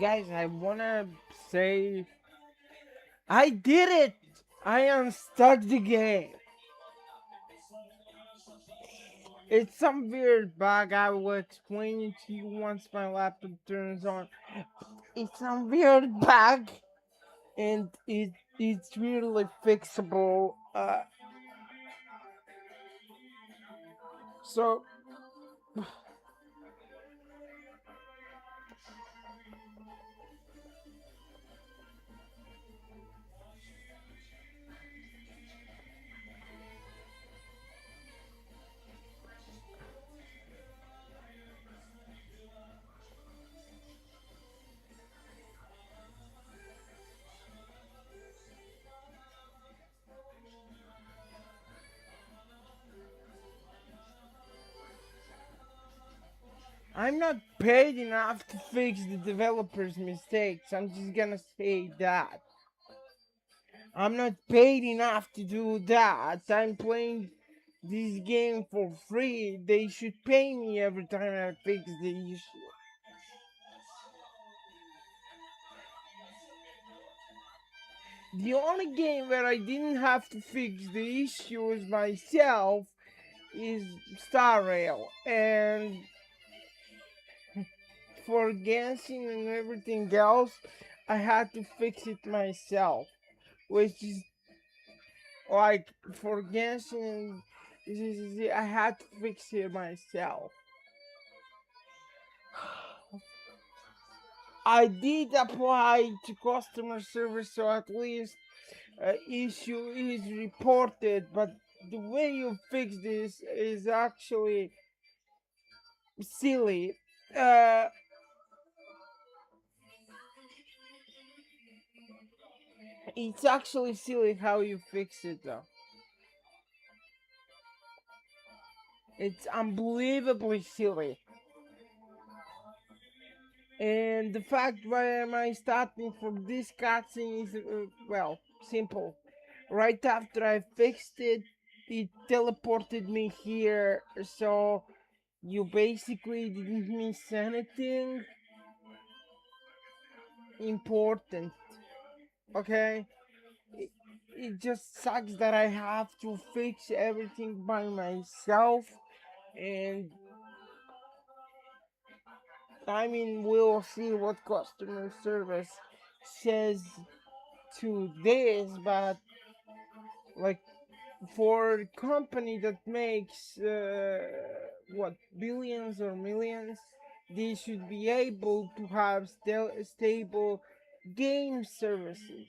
Guys, I wanna say I did it! I unstuck the game. It's some weird bug. I will explain it to you once my laptop turns on. It's some weird bug, and it's really fixable. So I'm not paid enough to fix the developer's mistakes. I'm just gonna say that. I'm not paid enough to do that. I'm playing this game for free. They should pay me every time I fix the issue. The only game where I didn't have to fix the issues myself is Star Rail, and for Genshin and everything else, I had to fix it myself, which is like for Genshin, I had to fix it myself. I did apply to customer service, so at least issue is reported, but the way you fix this is actually silly. Uh, it's actually silly how you fix it though. It's unbelievably silly. And the fact why am I starting from this cutscene is, well, simple. Right after I fixed it, it teleported me here, so you basically didn't miss anything important, okay? It, it just sucks that I have to fix everything by myself, and I mean, we'll see what customer service says to this, but like for a company that makes what, billions or millions, they should be able to have stable game services.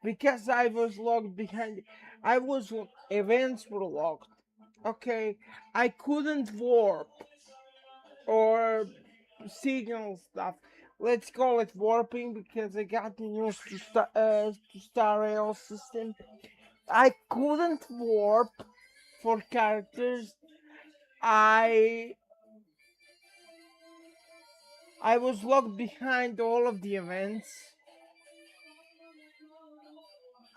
Because I was locked behind, I was events were locked. Okay, I couldn't warp or signal stuff. Let's call it warping because I got used to Star Rail system. I couldn't warp for characters. I I was locked behind all of the events.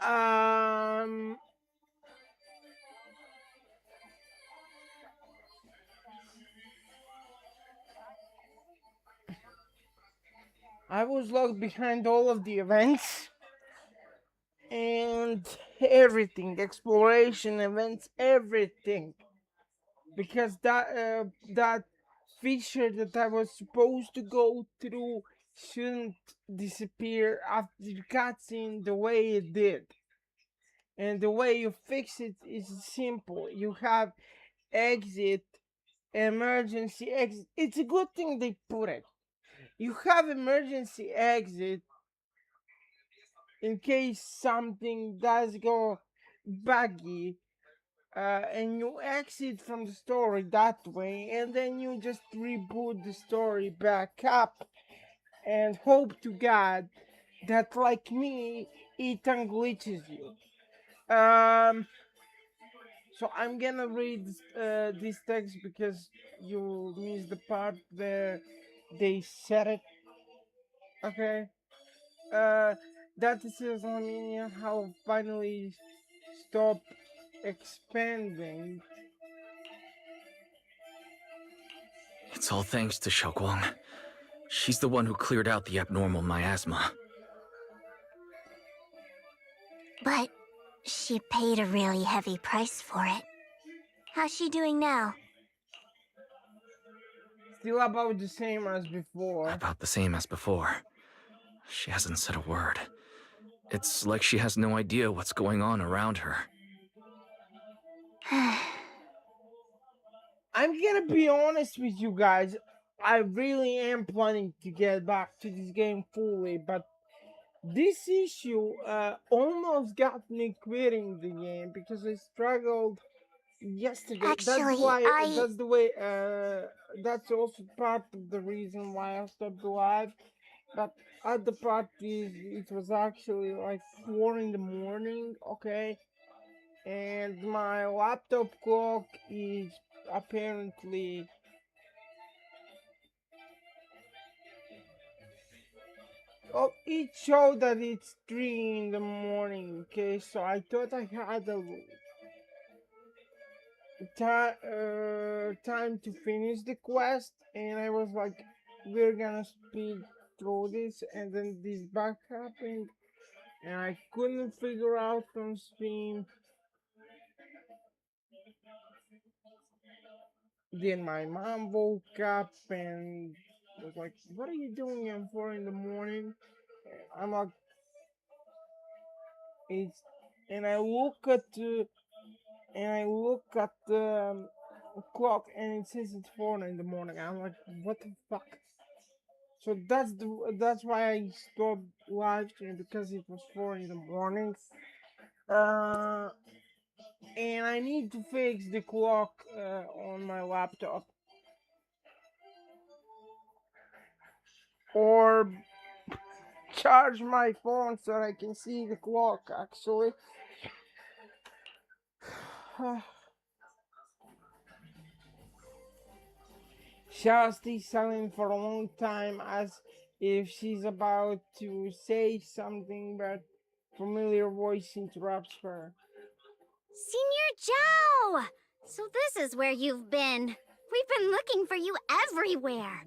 Um, I was locked behind all of the events and everything, exploration events, everything, because that feature that I was supposed to go through shouldn't disappear after the cutscene the way it did. And the way you fix it is simple. You have exit, emergency exit. It's a good thing they put it. You have emergency exit in case something does go buggy, and you exit from the story that way, and then you just reboot the story back up and hope to God that, like me, it unglitches you. So I'm gonna read this text because you missed the part where they said it. Okay. Uh, that says Armenia how finally stop expanding. It's all thanks to Xiaoguang. She's the one who cleared out the abnormal miasma. But she paid a really heavy price for it. How's she doing now? Still about the same as before. About the same as before. She hasn't said a word. It's like she has no idea what's going on around her. I'm gonna be honest with you guys. I really am planning to get back to this game fully, but this issue almost got me quitting the game because I struggled yesterday. Actually, That's also part of the reason why I stopped the live. But at the part is it was actually like 4 in the morning, okay, and my laptop clock is apparently it showed that it's 3 in the morning, okay, so I thought I had a time to finish the quest, and I was like, we're gonna speed through this, and then this bug happened, and I couldn't figure out on stream. Then my mom woke up and was like, "What are you doing at 4 in the morning?" I'm like, "It's," and I look at the clock and it says it's 4 in the morning. I'm like, "What the fuck?" So that's why I stopped live stream, because it was 4 in the morning. Uh, and I need to fix the clock on my laptop, or charge my phone so I can see the clock actually. Shasti's silent for a long time, as if she's about to say something, but familiar voice interrupts her. Senior Joe! So this is where you've been. We've been looking for you everywhere.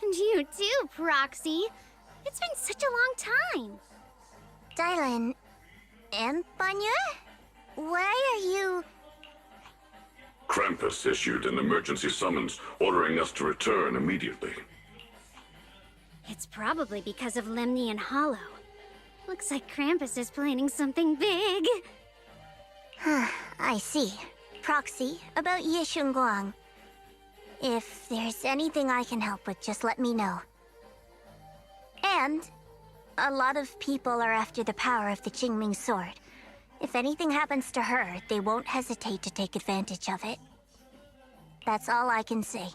And you too, Proxy. It's been such a long time. Dylan, Empanya? Why are you... Krampus issued an emergency summons ordering us to return immediately. It's probably because of Lemnian Hollow. Looks like Krampus is planning something big. I see. Proxy, about Yishunguang. If there's anything I can help with, just let me know. And a lot of people are after the power of the Qingming sword. If anything happens to her, they won't hesitate to take advantage of it. That's all I can say.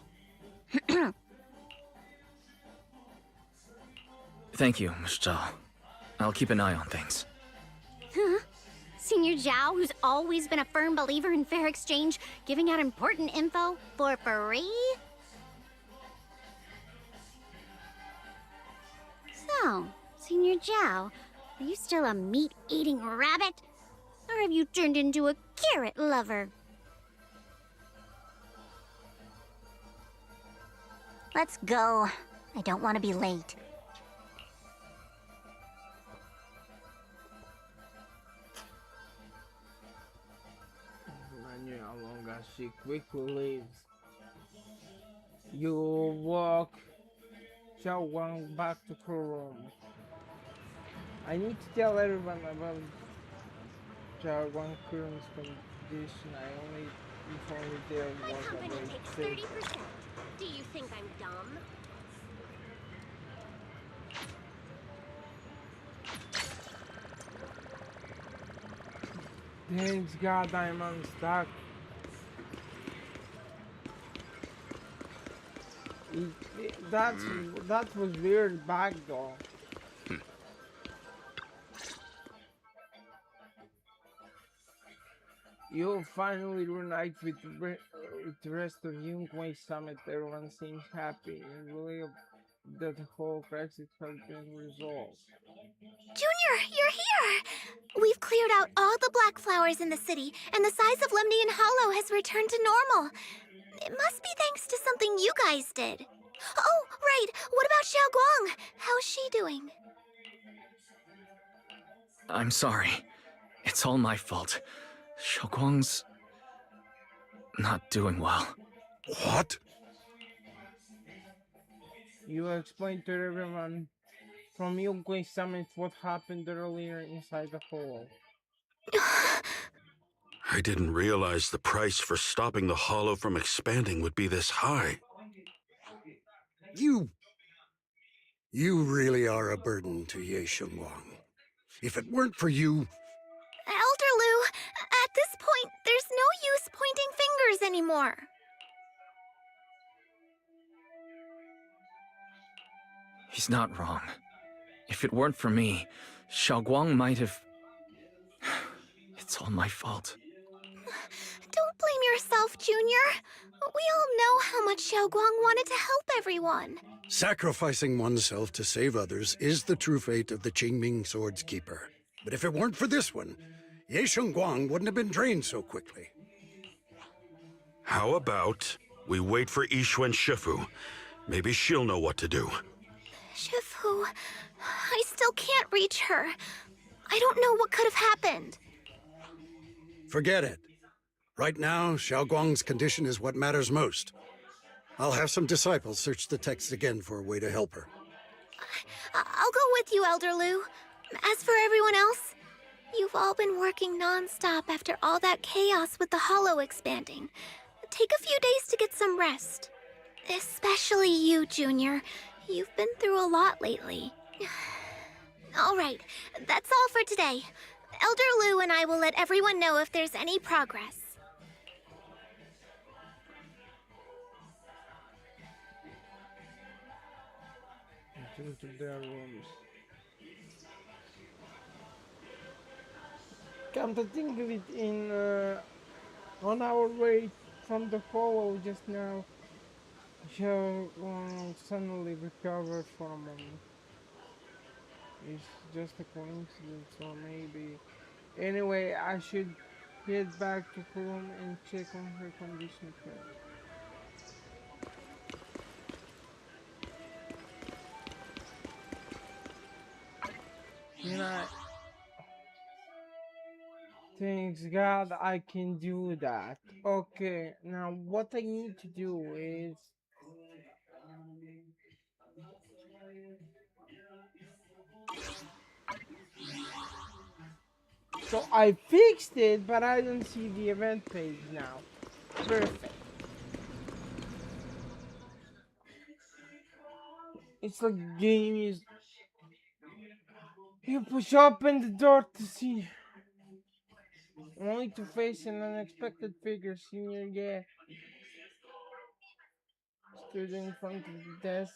Thank you, Miss Zhao. I'll keep an eye on things. Huh? Senior Zhao, who's always been a firm believer in fair exchange, giving out important info for free? So, Senior Zhao, are you still a meat-eating rabbit? Or have you turned into a carrot lover? Let's go. I don't want to be late. I knew how long as she quickly leaves. You walk Xiaowang back to her room. I need to tell everyone about Xiaowang's current condition. I only informed there My was a company very takes safe. 30%. Do you think I'm dumb? Thanks God I'm unstuck. That was weird back though. You finally reunite with the rest of Yungwei Summit. Everyone seems happy and relieved that the whole crisis has been resolved. Junior, you're here! We've cleared out all the black flowers in the city, and the size of Lemnian Hollow has returned to normal. It must be thanks to something you guys did. Oh, right! What about Xiao Guang? How's she doing? I'm sorry. It's all my fault. Xiaoguang's not doing well. What? You explained to everyone from Yungwei Summit what happened earlier inside the hole. I didn't realize the price for stopping the hollow from expanding would be this high. You really are a burden to Ye Shengwang. If it weren't for you, Elder Lu, at this point, there's no use pointing fingers anymore. He's not wrong. If it weren't for me, Xiaoguang might have... It's all my fault. Don't blame yourself, Junior. We all know how much Xiao Guang wanted to help everyone. sacrificing oneself to save others is the true fate of the Qingming Sword's Keeper. But if it weren't for this one, Ye Shengguang wouldn't have been drained so quickly. How about we wait for Yixuan Shifu? Maybe she'll know what to do. Shifu, I still can't reach her. I don't know what could have happened. Forget it. Right now, Xiao Guang's condition is what matters most. I'll have some disciples search the text again for a way to help her. I'll go with you, Elder Lu. As for everyone else, you've all been working non-stop after all that chaos with the Hollow expanding. Take a few days to get some rest. Especially you, Junior. You've been through a lot lately. All right, that's all for today. Elder Lu and I will let everyone know if there's any progress. Into their rooms. Come to think of it, on our way from the hollow just now, Xiao suddenly recovered for a moment. It's just a coincidence, or maybe. Anyway, I should head back to her room and check on her condition first. You know, thanks God I can do that. Okay, now what I need to do is so I fixed it, but I don't see the event page now. Perfect. It's like the game is. You push open the door to see, only to face an unexpected figure. Senior Ge stood in front of the desk,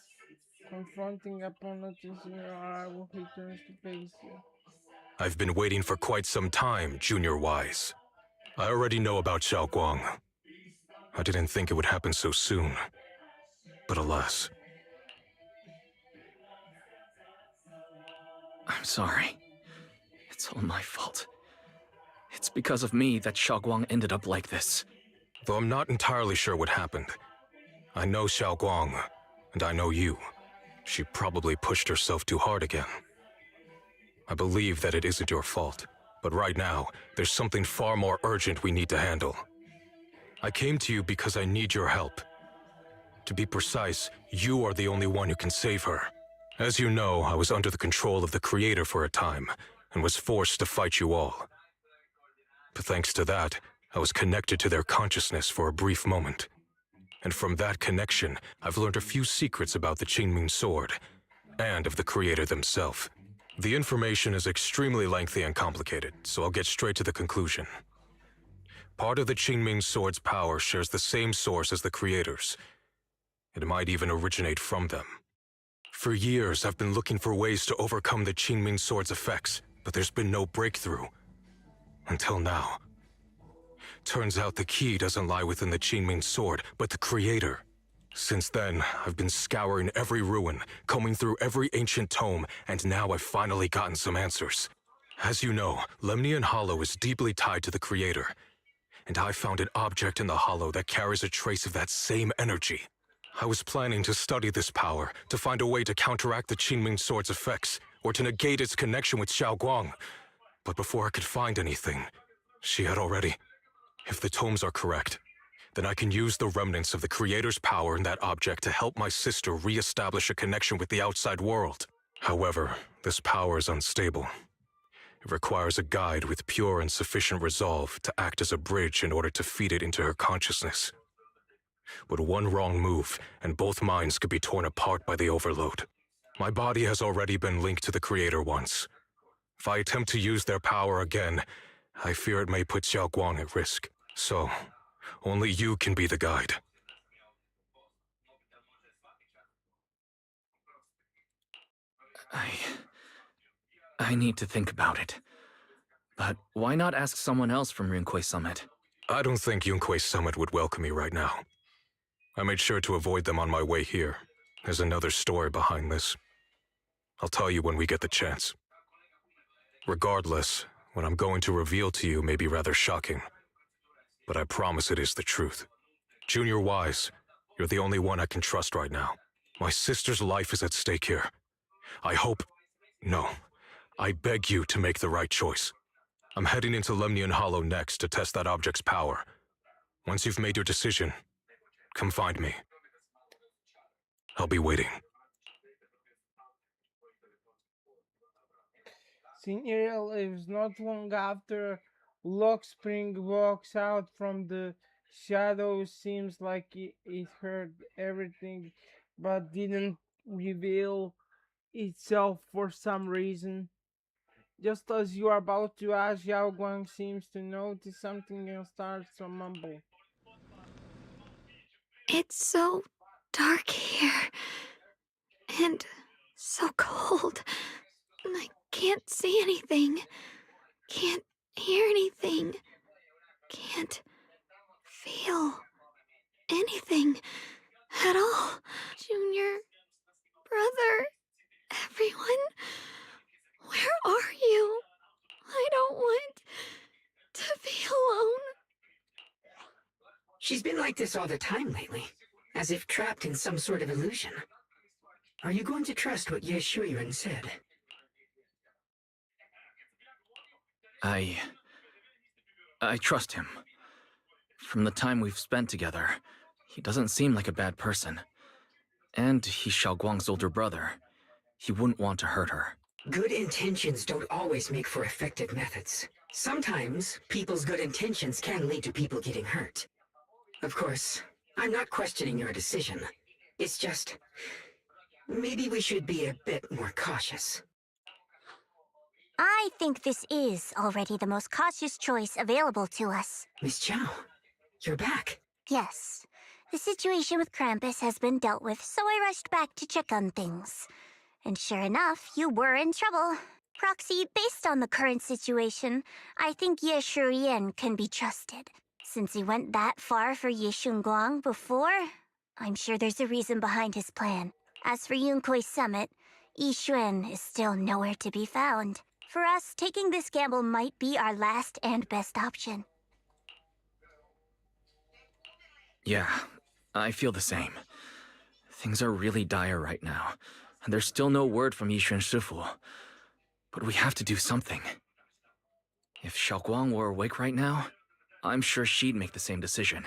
confronting upon noticing your arrival. He turns to face you. I've been waiting for quite some time, Junior Wise. I already know about Xiao Guang. I didn't think it would happen so soon. But alas. I'm sorry. It's all my fault. It's because of me that Xiaoguang ended up like this. Though I'm not entirely sure what happened. I know Xiao Guang, and I know you. She probably pushed herself too hard again. I believe that it isn't your fault, but right now, there's something far more urgent we need to handle. I came to you because I need your help. To be precise, you are the only one who can save her. As you know, I was under the control of the Creator for a time, and was forced to fight you all. But thanks to that, I was connected to their consciousness for a brief moment. And from that connection, I've learned a few secrets about the Qingming Sword, and of the Creator themselves. The information is extremely lengthy and complicated, so I'll get straight to the conclusion. Part of the Qingming Sword's power shares the same source as the Creator's. It might even originate from them. For years, I've been looking for ways to overcome the Qingming Sword's effects, but there's been no breakthrough. Until now. Turns out the key doesn't lie within the Qingming sword, but the creator. Since then, I've been scouring every ruin, combing through every ancient tome, and now I've finally gotten some answers. As you know, Lemnian Hollow is deeply tied to the creator, and I found an object in the hollow that carries a trace of that same energy. I was planning to study this power, to find a way to counteract the Qingming sword's effects, or to negate its connection with Xiaoguang. But before I could find anything, she had already... If the tomes are correct, then I can use the remnants of the creator's power in that object to help my sister re-establish a connection with the outside world. However, this power is unstable. It requires a guide with pure and sufficient resolve to act as a bridge in order to feed it into her consciousness. But one wrong move, and both minds could be torn apart by the overload. My body has already been linked to the creator once. If I attempt to use their power again, I fear it may put Xiaoguang at risk. So, only you can be the guide. I need to think about it. But why not ask someone else from Yunquei Summit? I don't think Yunquei Summit would welcome me right now. I made sure to avoid them on my way here. There's another story behind this. I'll tell you when we get the chance. Regardless, what I'm going to reveal to you may be rather shocking. But I promise it is the truth. Junior Wise, you're the only one I can trust right now. My sister's life is at stake here. I hope... No. I beg you to make the right choice. I'm heading into Lemnian Hollow next to test that object's power. Once you've made your decision, come find me. I'll be waiting. Scenario lives not long after Lockspring walks out from the shadows. Seems like it heard everything but didn't reveal itself for some reason. Just as you are about to ask, Yao Guang seems to notice something and starts to mumble. It's so dark here. And so cold. I can't see anything. Can't hear anything. Can't feel anything at all. Junior, brother, everyone, where are you? I don't want to be alone. She's been like this all the time lately, as if trapped in some sort of illusion. Are you going to trust what Ye Shuiren said? I trust him. From the time we've spent together, he doesn't seem like a bad person. And he's Xiaoguang's older brother. He wouldn't want to hurt her. Good intentions don't always make for effective methods. Sometimes, people's good intentions can lead to people getting hurt. Of course, I'm not questioning your decision. It's just... maybe we should be a bit more cautious. I think this is already the most cautious choice available to us. Miss Chow, you're back. Yes. The situation with Krampus has been dealt with, so I rushed back to check on things. And sure enough, you were in trouble. Proxy, based on the current situation, I think Ye Shuiren can be trusted. Since he went that far for Ye Shunguang before, I'm sure there's a reason behind his plan. As for Yunquei Summit, Yi Xuan is still nowhere to be found. For us, taking this gamble might be our last and best option. Yeah, I feel the same. Things are really dire right now, and there's still no word from Yixuan Shifu. But we have to do something. If Xiaoguang were awake right now, I'm sure she'd make the same decision.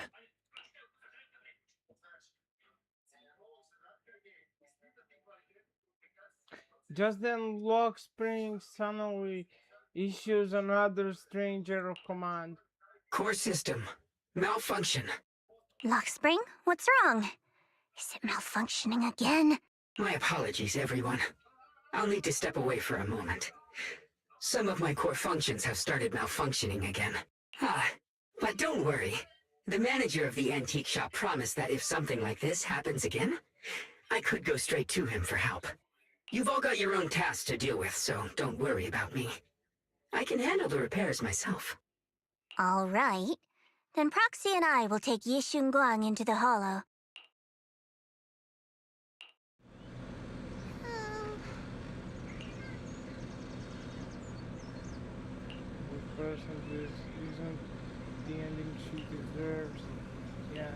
Just then, Lockspring suddenly issues another strange error command. Core system. Malfunction. Lockspring, what's wrong? Is it malfunctioning again? My apologies, everyone. I'll need to step away for a moment. Some of my core functions have started malfunctioning again. But don't worry. The manager of the antique shop promised that if something like this happens again, I could go straight to him for help. You've all got your own tasks to deal with, so don't worry about me. I can handle the repairs myself. All right. Then Proxy and I will take Yishun Guang into the hollow. The person isn't the ending she deserves. Yeah.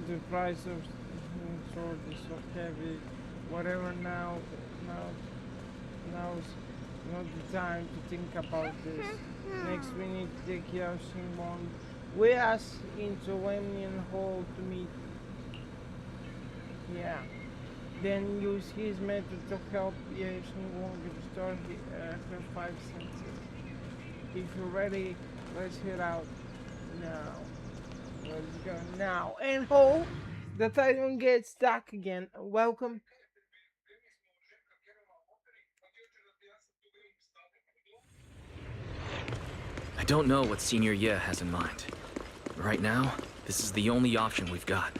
The price of sword is so heavy. Whatever now's not the time to think about this. Next we need to take Yao Xinguang with us into Lemnian Hall to meet. Yeah. Then use his method to help Yao Xinguang restore her 5 senses. If you're ready, let's head out now. Let's go now and hope that I don't get stuck again. Welcome. I don't know what Senior Ye has in mind. Right now, this is the only option we've got.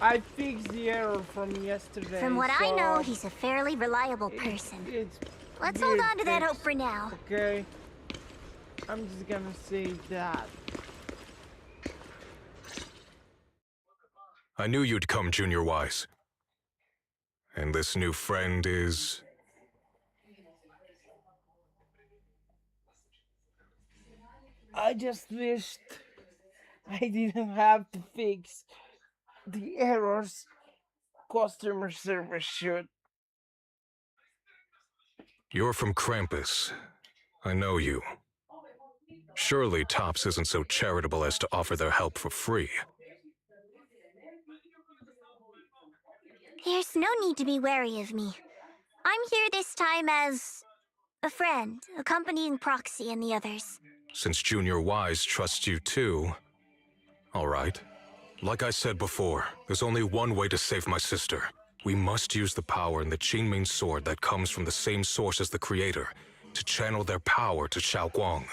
I fixed the error from yesterday. From what I know, he's a fairly reliable person. Let's hold on to that hope for now. Okay. I'm just gonna say that. I knew you'd come, Junior Wise. And this new friend is... I just wished I didn't have to fix the errors customer service should. You're from Krampus. I know you. Surely Tops isn't so charitable as to offer their help for free. There's no need to be wary of me. I'm here this time as a friend, accompanying Proxy and the others. Since Junior Wise trusts you too... All right. Like I said before, there's only one way to save my sister. We must use the power in the Qingming sword that comes from the same source as the Creator to channel their power to Xiaoguang.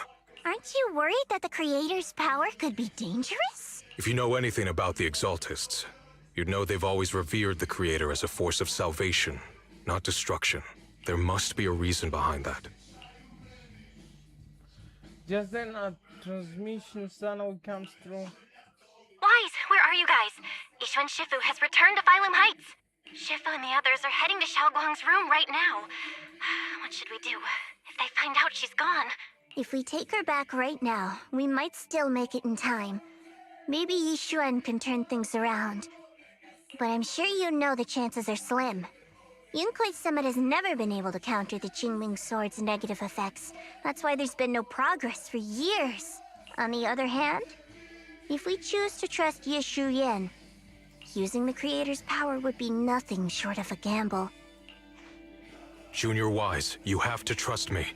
Aren't you worried that the Creator's power could be dangerous? If you know anything about the Exaltists, you'd know they've always revered the Creator as a force of salvation, not destruction. There must be a reason behind that. Just then a transmission signal comes through. Wise, where are you guys? Yishuan Shifu has returned to Phylum Heights. Shifu and the others are heading to Xiaoguang's room right now. What should we do? If they find out she's gone... If we take her back right now, we might still make it in time. Maybe Yishuan can turn things around. But I'm sure you know the chances are slim. Yunkai Summit has never been able to counter the Qingming Sword's negative effects. That's why there's been no progress for years. On the other hand, if we choose to trust Yishu Yen, using the Creator's power would be nothing short of a gamble. Junior Wise, you have to trust me.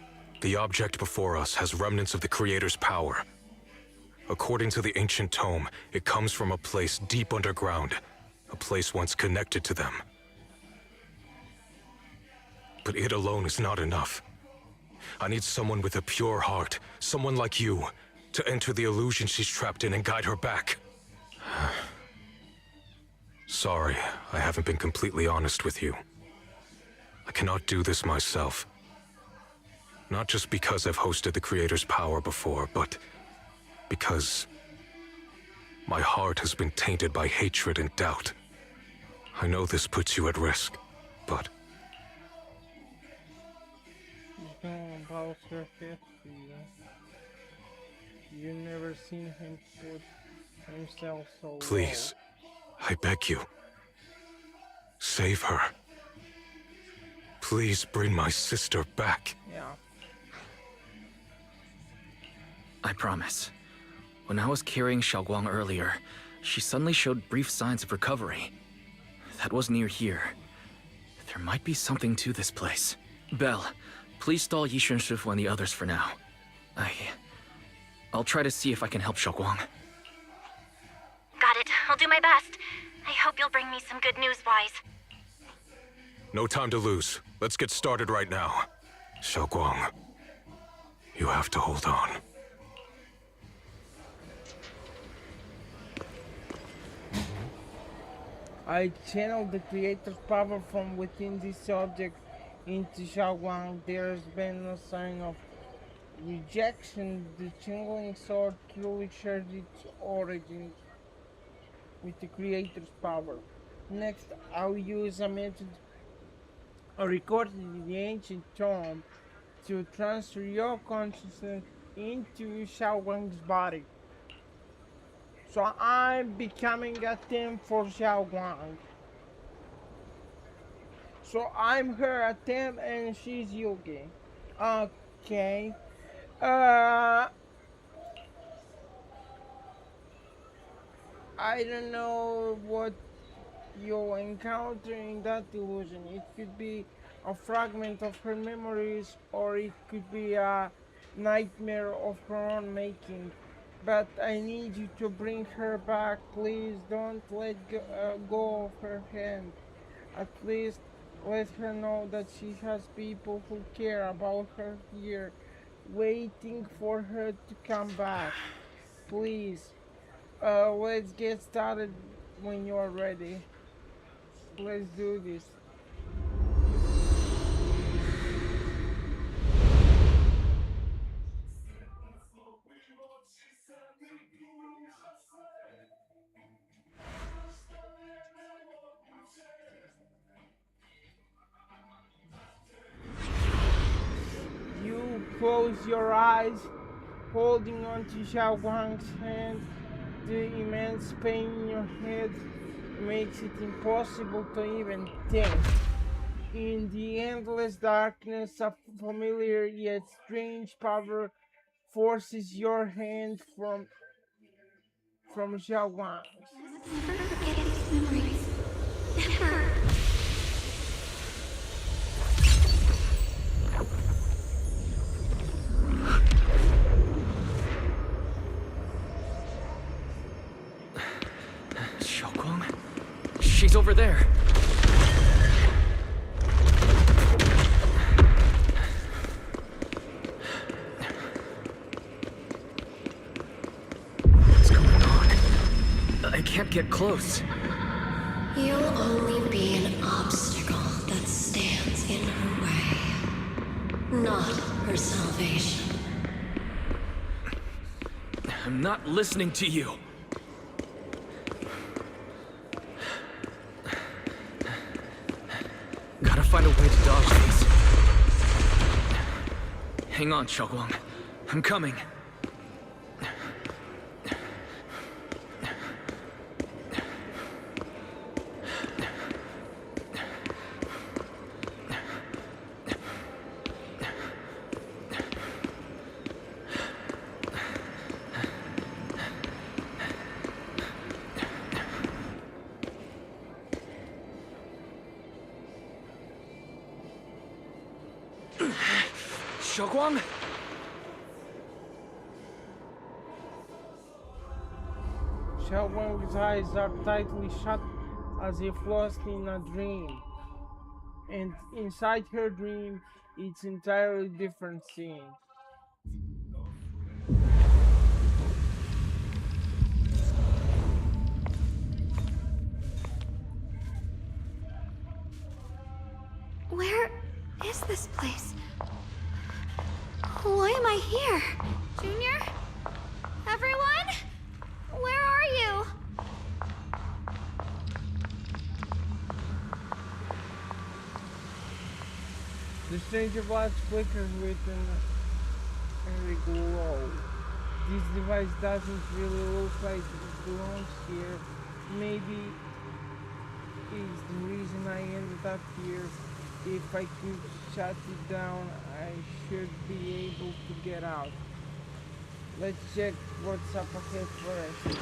The object before us has remnants of the Creator's power. According to the ancient tome, it comes from a place deep underground, a place once connected to them. But it alone is not enough. I need someone with a pure heart, someone like you, to enter the illusion she's trapped in and guide her back. Sorry, I haven't been completely honest with you. I cannot do this myself. Not just because I've hosted the Creator's power before, but because my heart has been tainted by hatred and doubt. I know this puts you at risk, but... About her history. You never seen him put himself so Please, I beg you. Save her. Please bring my sister back. Yeah. I promise. When I was carrying Xiaoguang earlier, she suddenly showed brief signs of recovery. That was near here. There might be something to this place. Belle, please stall Yishuan Shifu and the others for now. I'll try to see if I can help Xiaoguang. Got it. I'll do my best. I hope you'll bring me some good news, Wise. No time to lose. Let's get started right now. Xiaoguang, you have to hold on. I channeled the Creator's power from within this object into Xiaoguang. There's been no sign of rejection, the Changeling Sword truly shares its origins with the creator's power. Next, I'll use a method recorded in the ancient tomb to transfer your consciousness into Xiaoguang's body. So I'm becoming a theme for Xiaoguang. So I'm her attempt and she's Yugi. Okay. Uh I don't know what you'll encounter in that illusion. It could be a fragment of her memories, or it could be a nightmare of her own making. But I need you to bring her back. Please don't let go of her hand. At least let her know that she has people who care about her here, waiting for her to come back. Please, let's get started when you're ready. Let's do this. You close your eyes, holding on to Xiao Guang's hand. The immense pain in your head makes it impossible to even think. In the endless darkness, a familiar yet strange power forces your hand from Xiao Guang's. Never forget these memories. Never. Xiaoguang? She's over there. What's going on? I can't get close. You'll only be an obstacle that stands in her way, not her salvation. I'm not listening to you. Gotta find a way to dodge these. Hang on, Xiaoguang. I'm coming. Xiaoguang? Xiao Guang's eyes are tightly shut as if lost in a dream. And inside her dream, it's entirely different scene. Where is this place? Why am I here? Junior? Everyone? Where are you? The stranger light flickers with an eerie glow. This device doesn't really look like it belongs here. Maybe is the reason I ended up here. If I could shut it down, I should be able to get out. Let's check what's up ahead first.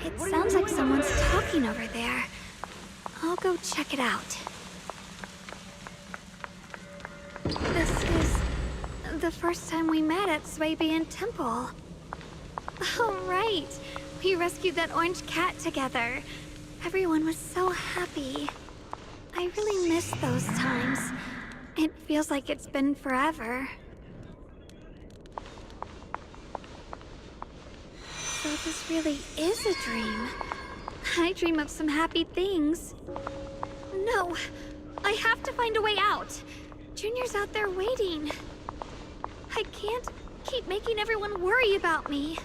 It sounds like someone's talking over there. I'll go check it out. This is the first time we met at Swabian Temple. Oh, right. We rescued that orange cat together. Everyone was so happy. I really miss those times. It feels like it's been forever. So this really is a dream. I dream of some happy things. No, I have to find a way out. Junior's out there waiting. I can't keep making everyone worry about me.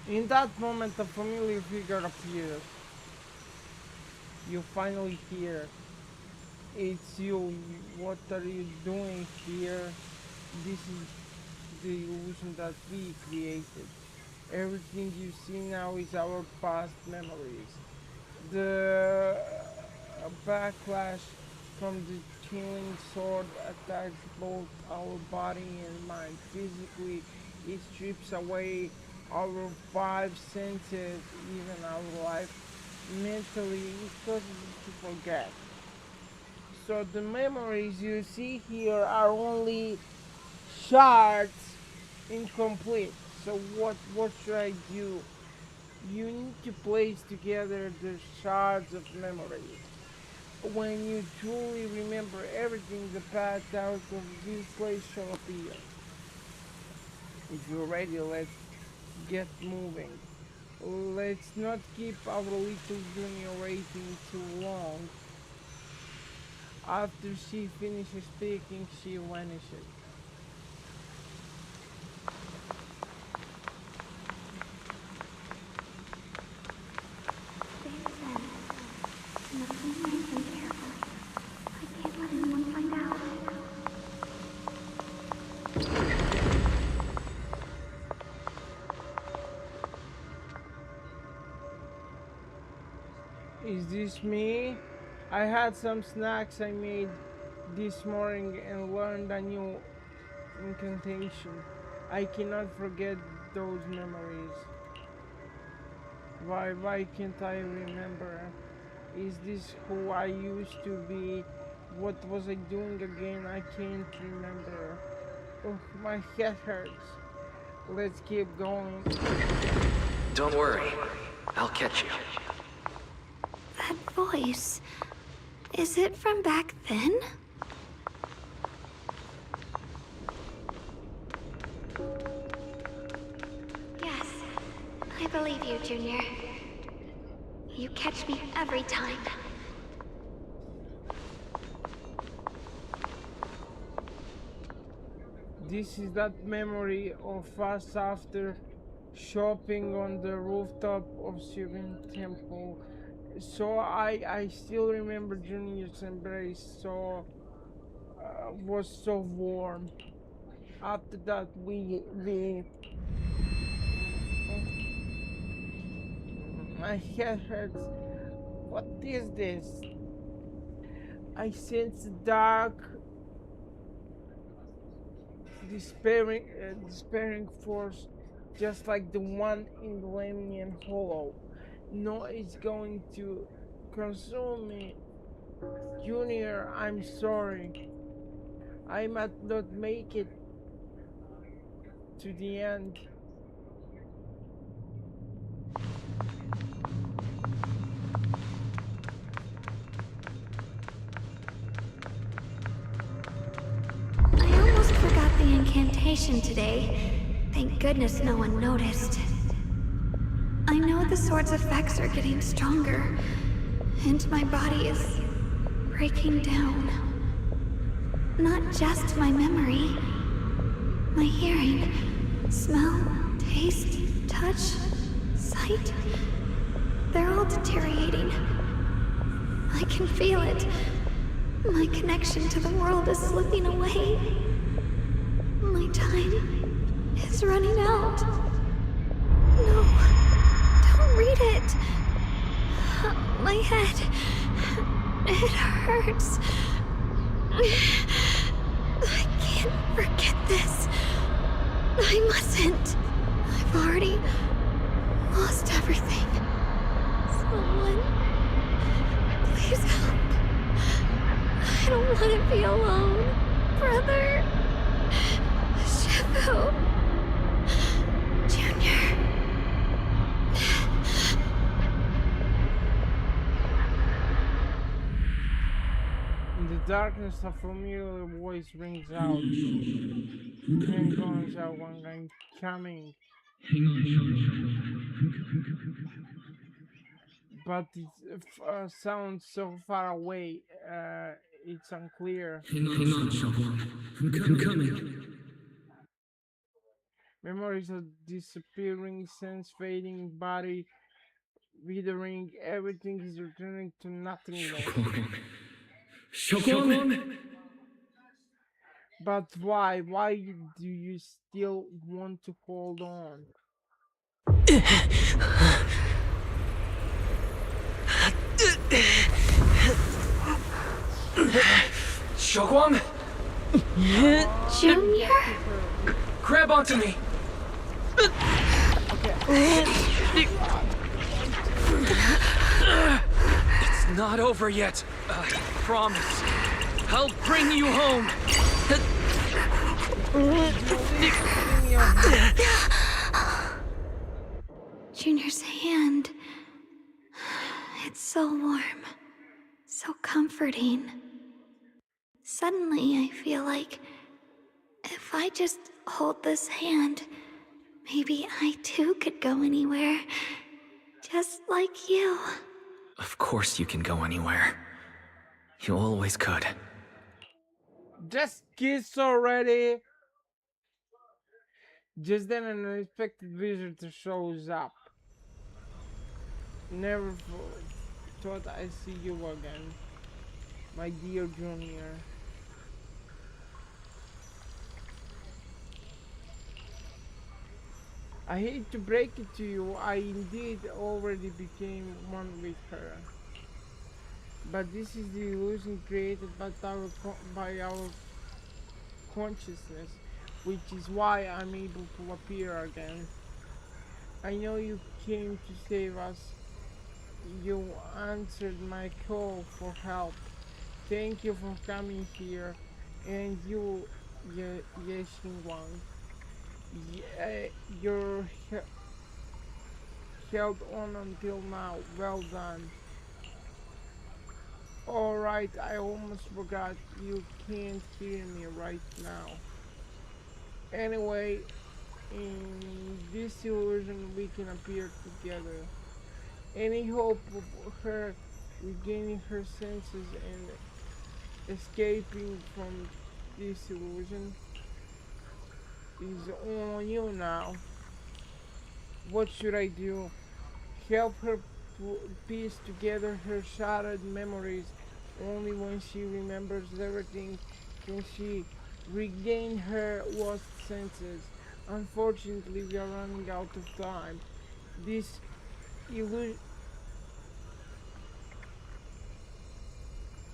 In that moment, a familiar figure appears. You finally hear. It's you. What are you doing here? This is the illusion that we created. Everything you see now is our past memories. The backlash from the killing sword attacks both our body and mind. Physically, it strips away our five senses, even our life. Mentally, it causes us to forget. So the memories you see here are only shards, incomplete. So what should I do? You need to place together the shards of memories. When you truly remember everything, the path out of this place shall appear. If you're ready, let's get moving. Let's not keep our little junior waiting too long. After she finishes speaking, she vanishes. Is this me? I had some snacks I made this morning and learned a new incantation. I cannot forget those memories. Why can't I remember? Is this who I used to be? What was I doing again? I can't remember. Oh, my head hurts. Let's keep going. Don't worry. I'll catch you. That voice... is it from back then? Yes, I believe you, Junior. You catch me every time. This is that memory of us after shopping on the rooftop of Shivan Temple. So I still remember Junior's embrace. So was so warm. After that we my head hurts. What is this? I sense dark, despairing force, just like the one in the Lemnian Hollow. No, it's going to consume me. Junior, I'm sorry. I might not make it to the end. I almost forgot the incantation today. Thank goodness no one noticed. I know the sword's effects are getting stronger, and my body is breaking down. Not just my memory, my hearing, smell, taste, touch, sight. They're all deteriorating. I can feel it. My connection to the world is slipping away. My time is running out. No, don't read it. My head, it hurts. I can't forget this. I mustn't. I've already lost everything. Someone, please help. I don't want to be alone. Brother. Shifu. Junior. In the darkness, a familiar voice rings out. Hang on, Xiaowang, I'm coming. Hang on, Xiaoguang. But it sounds so far away, it's unclear. Hang on, Xiaoguang. I'm coming. Memories are disappearing, sense fading, body withering, everything is returning to nothingness. Xiaoguang! But why? Why do you still want to hold on? Xiaoguang! Junior? Grab onto me! It's not over yet. I promise. I'll bring you home. Junior's hand. It's so warm. So comforting. Suddenly, I feel like if I just hold this hand, maybe I too could go anywhere. Just like you. Of course you can go anywhere. You always could. Just kiss already. Just then an unexpected visitor shows up. Never thought I'd see you again, my dear Junior. I hate to break it to you, I indeed already became one with her. But this is the illusion created by our consciousness, which is why I'm able to appear again. I know you came to save us. You answered my call for help. Thank you for coming here. And you, Ye Xinguang, you're held on until now. Well done. Alright, I almost forgot. You can't hear me right now. Anyway, in this illusion we can appear together. Any hope of her regaining her senses and escaping from this illusion is on you now. What should I do? Help her piece together her shattered memories. Only when she remembers everything can she regain her lost senses. Unfortunately, we are running out of time. This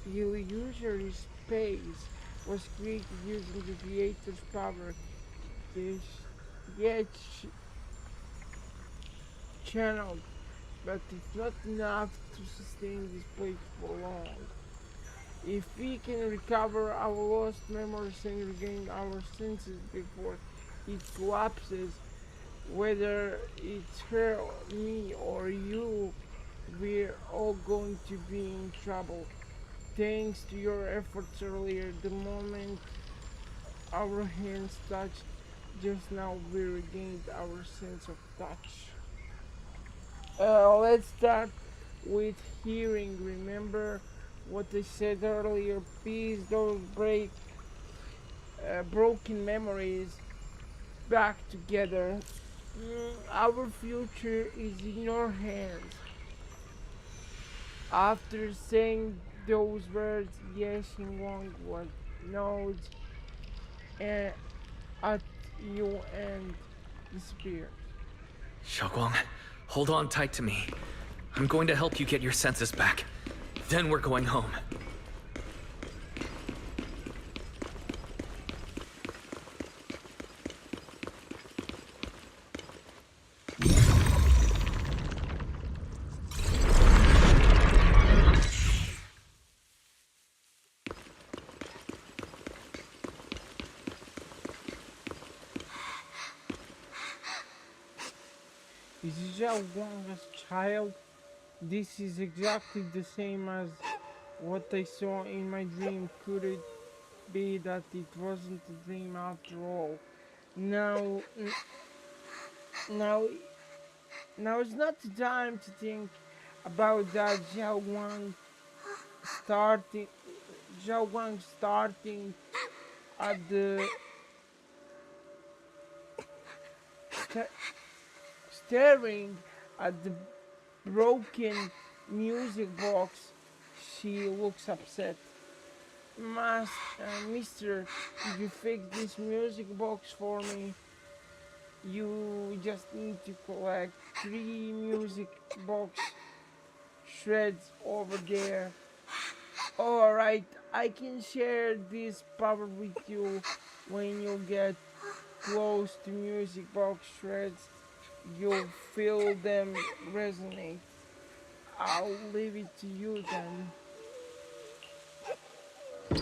illusory space was created using the creator's power, yet channeled, but it's not enough to sustain this place for long. If we can recover our lost memories and regain our senses before it collapses, whether it's her, me, or you, we're all going to be in trouble. Thanks to your efforts earlier, the moment our hands touched just now, we regained our sense of touch. Let's start with hearing. Remember what I said earlier, piece those broken memories back together. Our future is in your hands. After saying those words, Ye Xinguang was nods at you and disappeared. Xiaoguang, hold on tight to me. I'm going to help you get your senses back. Then we're going home. Is Zhao Guang's child? This is exactly the same as what I saw in my dream. Could it be that it wasn't a dream after all? Now, now, now is not the time to think about that. Starting, Zhao Guang starting at the sta- staring at the broken music box. She looks upset. Mister, could you fix this music box for me? You just need to collect 3 music box shreds over there. Alright, I can share this power with you when you get close to music box shreds. You'll feel them resonate. I'll leave it to you then. I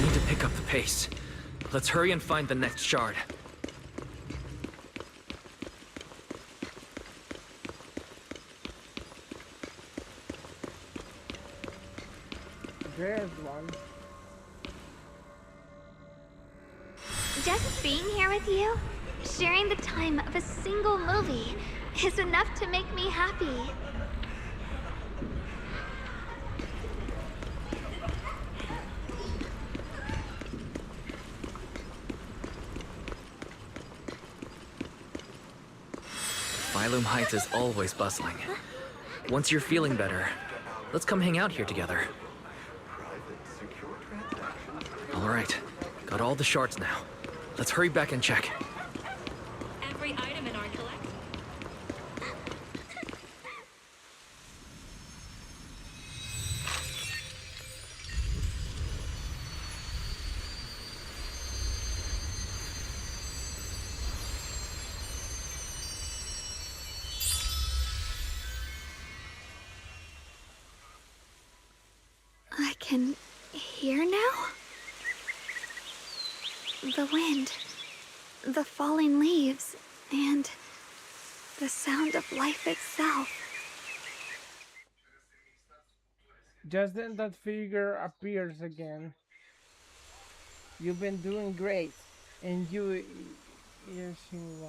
need to pick up the pace. Let's hurry and find the next shard. There's one. Just being here with you, sharing the time of a single movie, is enough to make me happy. Phylum Heights is always bustling. Once you're feeling better, let's come hang out here together. Alright, got all the shards now. Let's hurry back and check. Every item in our collection. I can hear now? The wind, the falling leaves, and the sound of life itself. Just then that figure appears again. You've been doing great. And you, Yeshing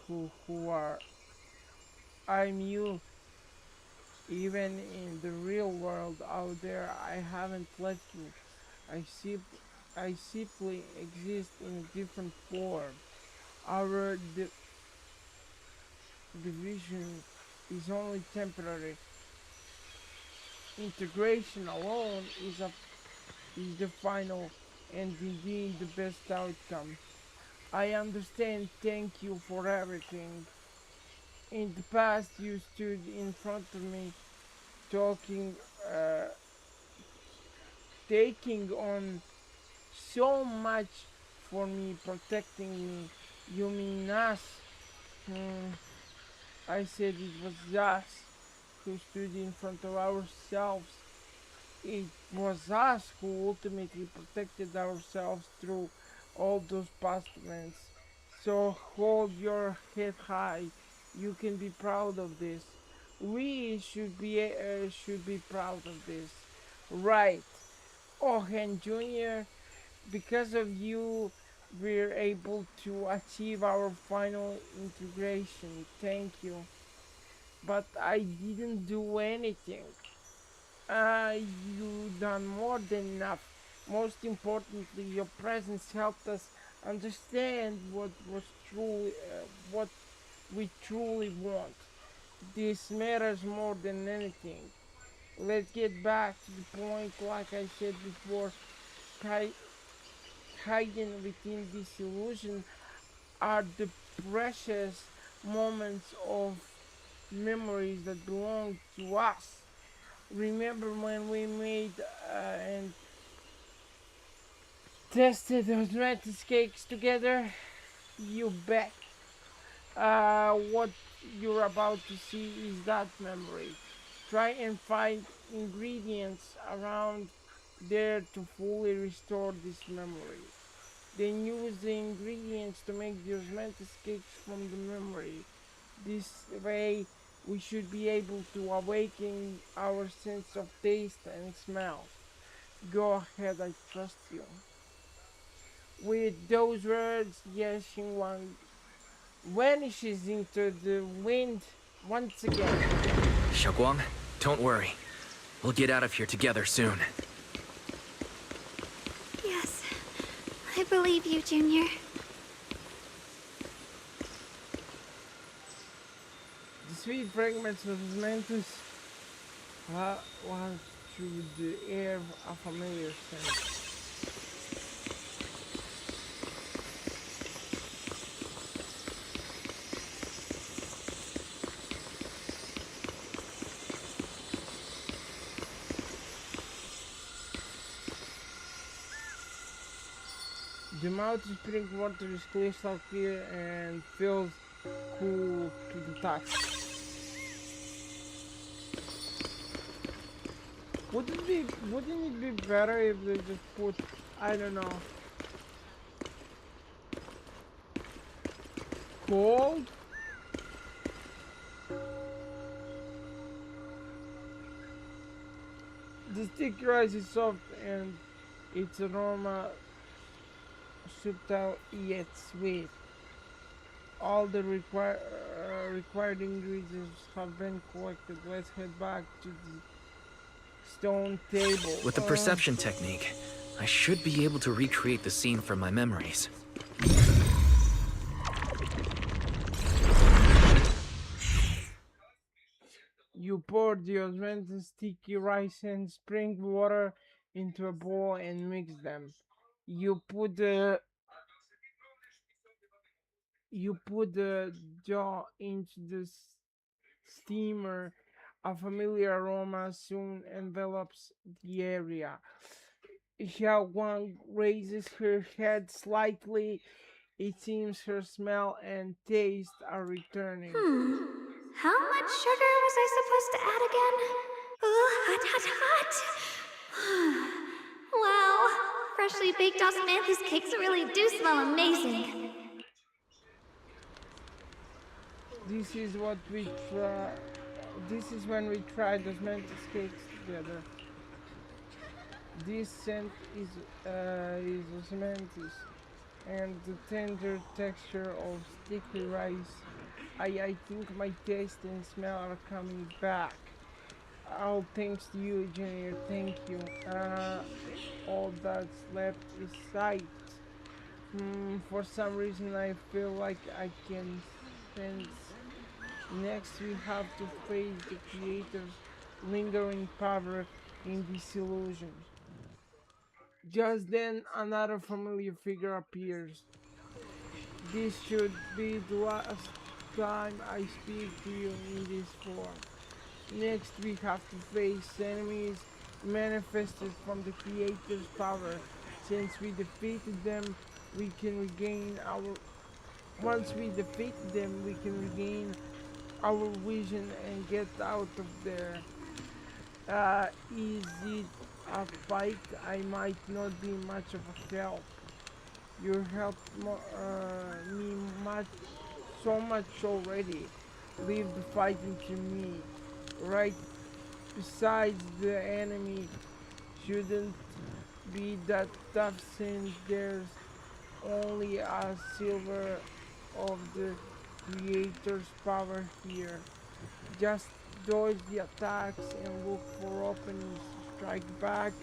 who are, I'm you. Even in the real world out there, I haven't left you. I I simply exist in a different form. Our division is only temporary. Integration alone is the final and indeed the best outcome. I understand. Thank you for everything. In the past, you stood in front of me, talking, uh, taking on so much for me, protecting me. You mean us? Hmm. I said it was us who stood in front of ourselves. It was us who ultimately protected ourselves through all those past events. So hold your head high. You can be proud of this. We should be proud of this, right? Oh, and Junior, because of you, we're able to achieve our final integration. Thank you. But I didn't do anything. You done more than enough. Most importantly, your presence helped us understand what we truly want. This matters more than anything. Let's get back to the point. Like I said before, hiding within this illusion are the precious moments of memories that belong to us. Remember when we made and tested those mantis cakes together? You bet. What you're about to see is that memory. Try and find ingredients around there to fully restore this memory. Then use the ingredients to make the osmanthus cakes from the memory. This way, we should be able to awaken our sense of taste and smell. Go ahead, I trust you. With those words, Ye Xinguang vanishes into the wind once again. Xiaoguang, don't worry. We'll get out of here together soon. Yes, I believe you, Junior. The sweet fragments of osmanthus was through the air a familiar scent. The mountain spring water is crystal clear and feels cool to the touch. Wouldn't it be better if they just put, I don't know, cold? The sticky rice is soft and its aroma subtle yet sweet. All the required ingredients have been collected. Let's head back to the stone table. With the perception technique, I should be able to recreate the scene from my memories. You pour the osmanthus, sticky rice and spring water into a bowl and mix them. You put the dough into the steamer. A familiar aroma soon envelops the area. Xiao Guang raises her head slightly. It seems her smell and taste are returning. How much sugar was I supposed to add again? Ooh, hot, hot, hot! Wow, freshly baked osmanthus cakes really do smell amazing. This is what we try. This is when we tried osmanthus cakes together. This scent is osmanthus, and the tender texture of sticky rice. I think my taste and smell are coming back. All thanks to you, Junior. Thank you. All that's left is sight. For some reason, I feel like I can sense. Next, we have to face the creator's lingering power in this illusion. Just then, another familiar figure appears. This should be the last time I speak to you in this form. Next, we have to face enemies manifested from the creator's power. Since we defeated them, we can regain our. Once we defeat them, we can regain our vision and get out of there. Is it a fight? I might not be much of a help. You helped me so much already. Leave the fighting to me. Right besides the enemy shouldn't be that tough since there's only a silver of the creator's power here. Just dodge the attacks and look for openings to strike back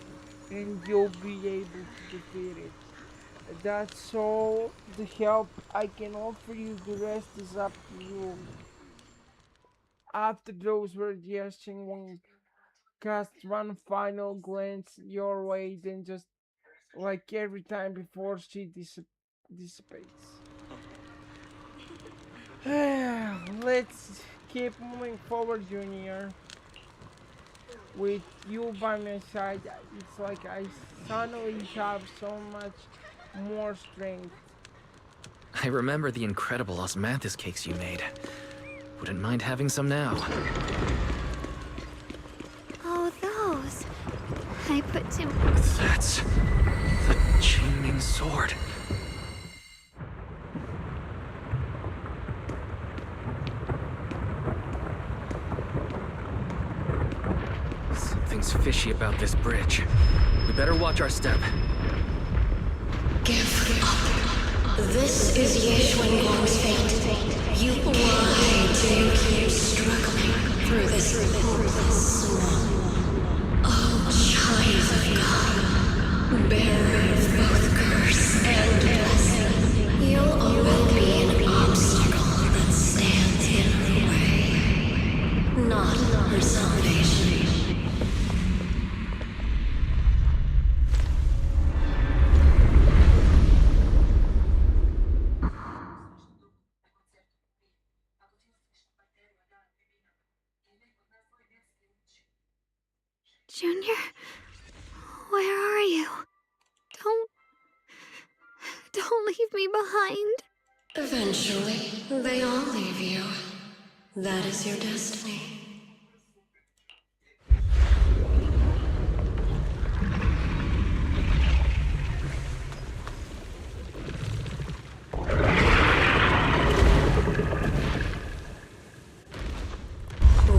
and you'll be able to defeat it. That's all the help I can offer you. The rest is up to you. After those words, Yes Wong cast one final glance your way, then just like every time before she dissipates. Let's keep moving forward, Junior. With you by my side, it's like I suddenly have so much more strength. I remember the incredible osmanthus cakes you made. Wouldn't mind having some now. Oh, those. I put too... That's the Qingming sword. Something's fishy about this bridge. We better watch our step. Give up. This is Yeshuan Guang's fate. You, why do you keep struggling through this hopeless swamp? Oh, child of God, bearer of both curse and blessing, you'll always be an obstacle that stands in her way, not her salvation. Junior? Where are you? Don't leave me behind. Eventually, they all leave you. That is your destiny.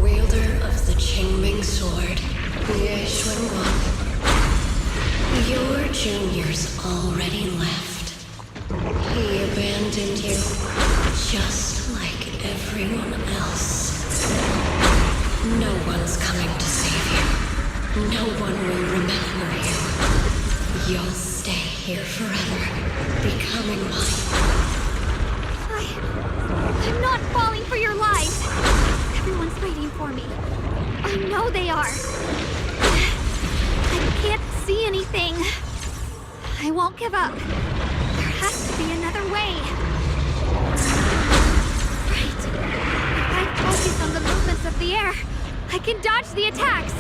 Wielder of the Qingming sword, Yeshuan Guang. Your junior's already left. He abandoned you, just like everyone else. No one's coming to save you. No one will remember you. You'll stay here forever, becoming mine. I'm not falling for your lies. Everyone's waiting for me. I know they are. I can't see anything. I won't give up. There has to be another way. Right. If I focus on the movements of the air, I can dodge the attacks.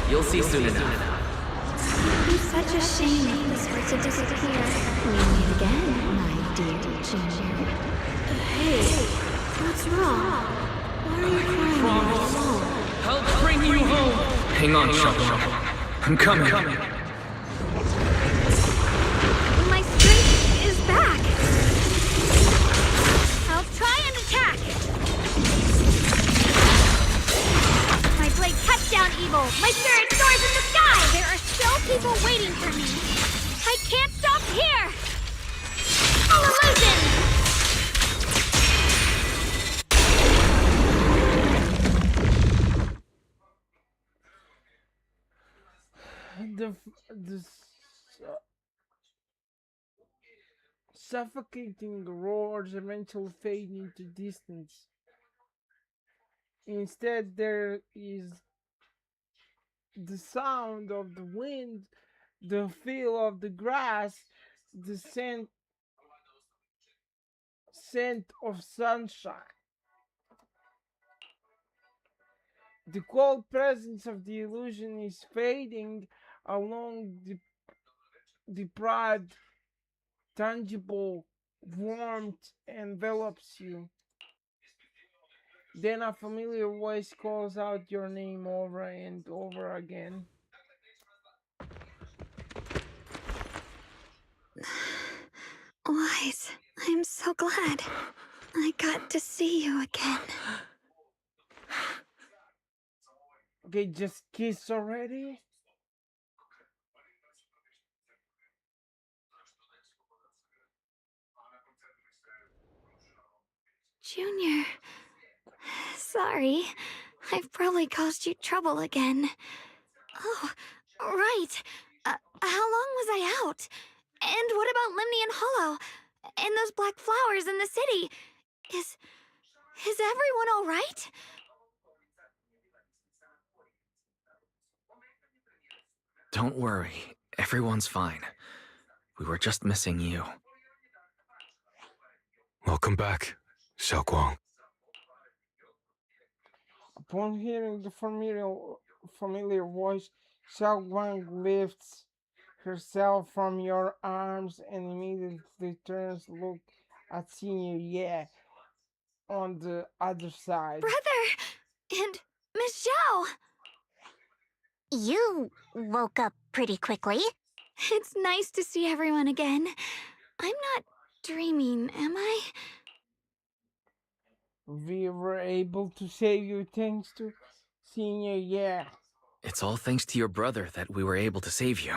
You'll see soon enough. It'd be such a shame if this were to disappear. We meet again, my dear Junior. Hey, what's wrong? Why are you crying alone? Help bring you home! Hang on, Shao. I'm coming. My strength is back. I'll try an attack. My blade cuts down evil. My spirit soars in the sky. There are still people waiting for me. I can't stop here. Illusion. The suffocating roars eventually fade into distance. Instead, there is the sound of the wind, the feel of the grass, the scent of sunshine. The cold presence of the illusion is fading along the deprived, tangible warmth envelops you. Then a familiar voice calls out your name over and over again. Wise, I'm so glad. I got to see you again. Okay, just kiss already? Junior, sorry. I've probably caused you trouble again. Oh, right. How long was I out? And what about Limnian Hollow? And those black flowers in the city? Is everyone all right? Don't worry, everyone's fine. We were just missing you. Welcome back, Xiaoguang. Upon hearing the familiar voice, Xiao Guang lifts herself from your arms and immediately turns to look at Senior Ye on the other side. Brother! And Miss Zhao! You woke up pretty quickly. It's nice to see everyone again. I'm not dreaming, am I? We were able to save you thanks to Senior Ye. It's all thanks to your brother that we were able to save you.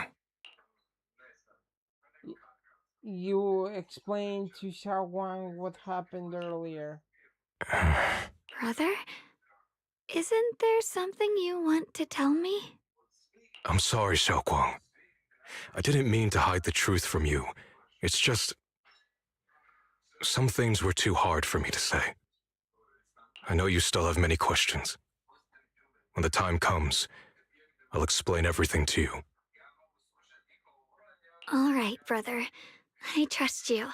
You explained to Xiaoguang what happened earlier. Brother? Isn't there something you want to tell me? I'm sorry, Xiaoguang. I didn't mean to hide the truth from you. It's just... some things were too hard for me to say. I know you still have many questions. When the time comes, I'll explain everything to you. All right, brother. I trust you.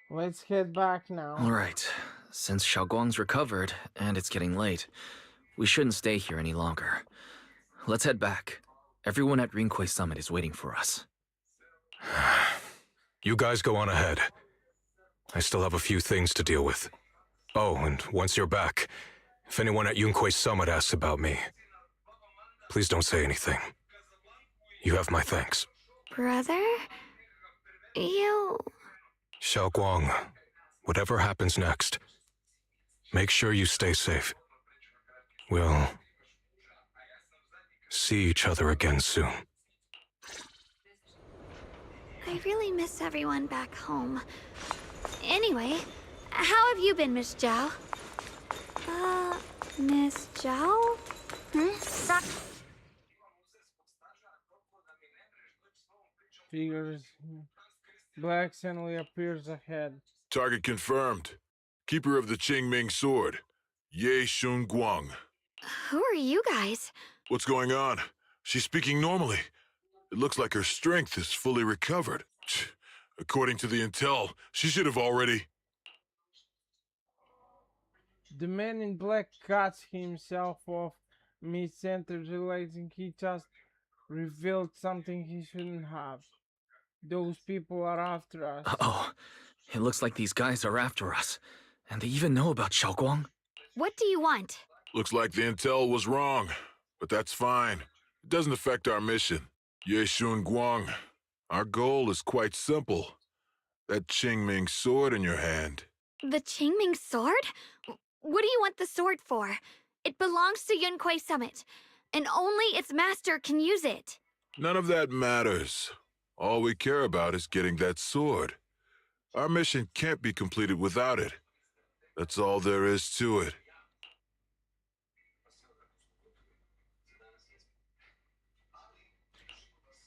Let's head back now. Alright, since Xiaoguang's recovered, and it's getting late, we shouldn't stay here any longer. Let's head back. Everyone at Rinkwei Summit is waiting for us. You guys go on ahead. I still have a few things to deal with. Oh, and once you're back, if anyone at Yunkwei Summit asks about me, please don't say anything. You have my thanks. Brother? You... Xiaoguang, whatever happens next, make sure you stay safe. We'll see each other again soon. I really miss everyone back home. Anyway, how have you been, Miss Zhao? Miss Zhao? Suck. Figures. Black suddenly appears ahead. Target confirmed. Keeper of the Qingming sword, Ye Shunguang. Who are you guys? What's going on? She's speaking normally. It looks like her strength is fully recovered. According to the intel, she should have already... The man in black cuts himself off mid-center, realizing he just revealed something he shouldn't have. Those people are after us. Uh-oh. It looks like these guys are after us. And they even know about Xiaoguang. What do you want? Looks like the intel was wrong, but that's fine. It doesn't affect our mission. Ye Shunguang, our goal is quite simple. That Qingming sword in your hand. The Qingming sword? What do you want the sword for? It belongs to Yunkwei Summit, and only its master can use it. None of that matters. All we care about is getting that sword. Our mission can't be completed without it. That's all there is to it.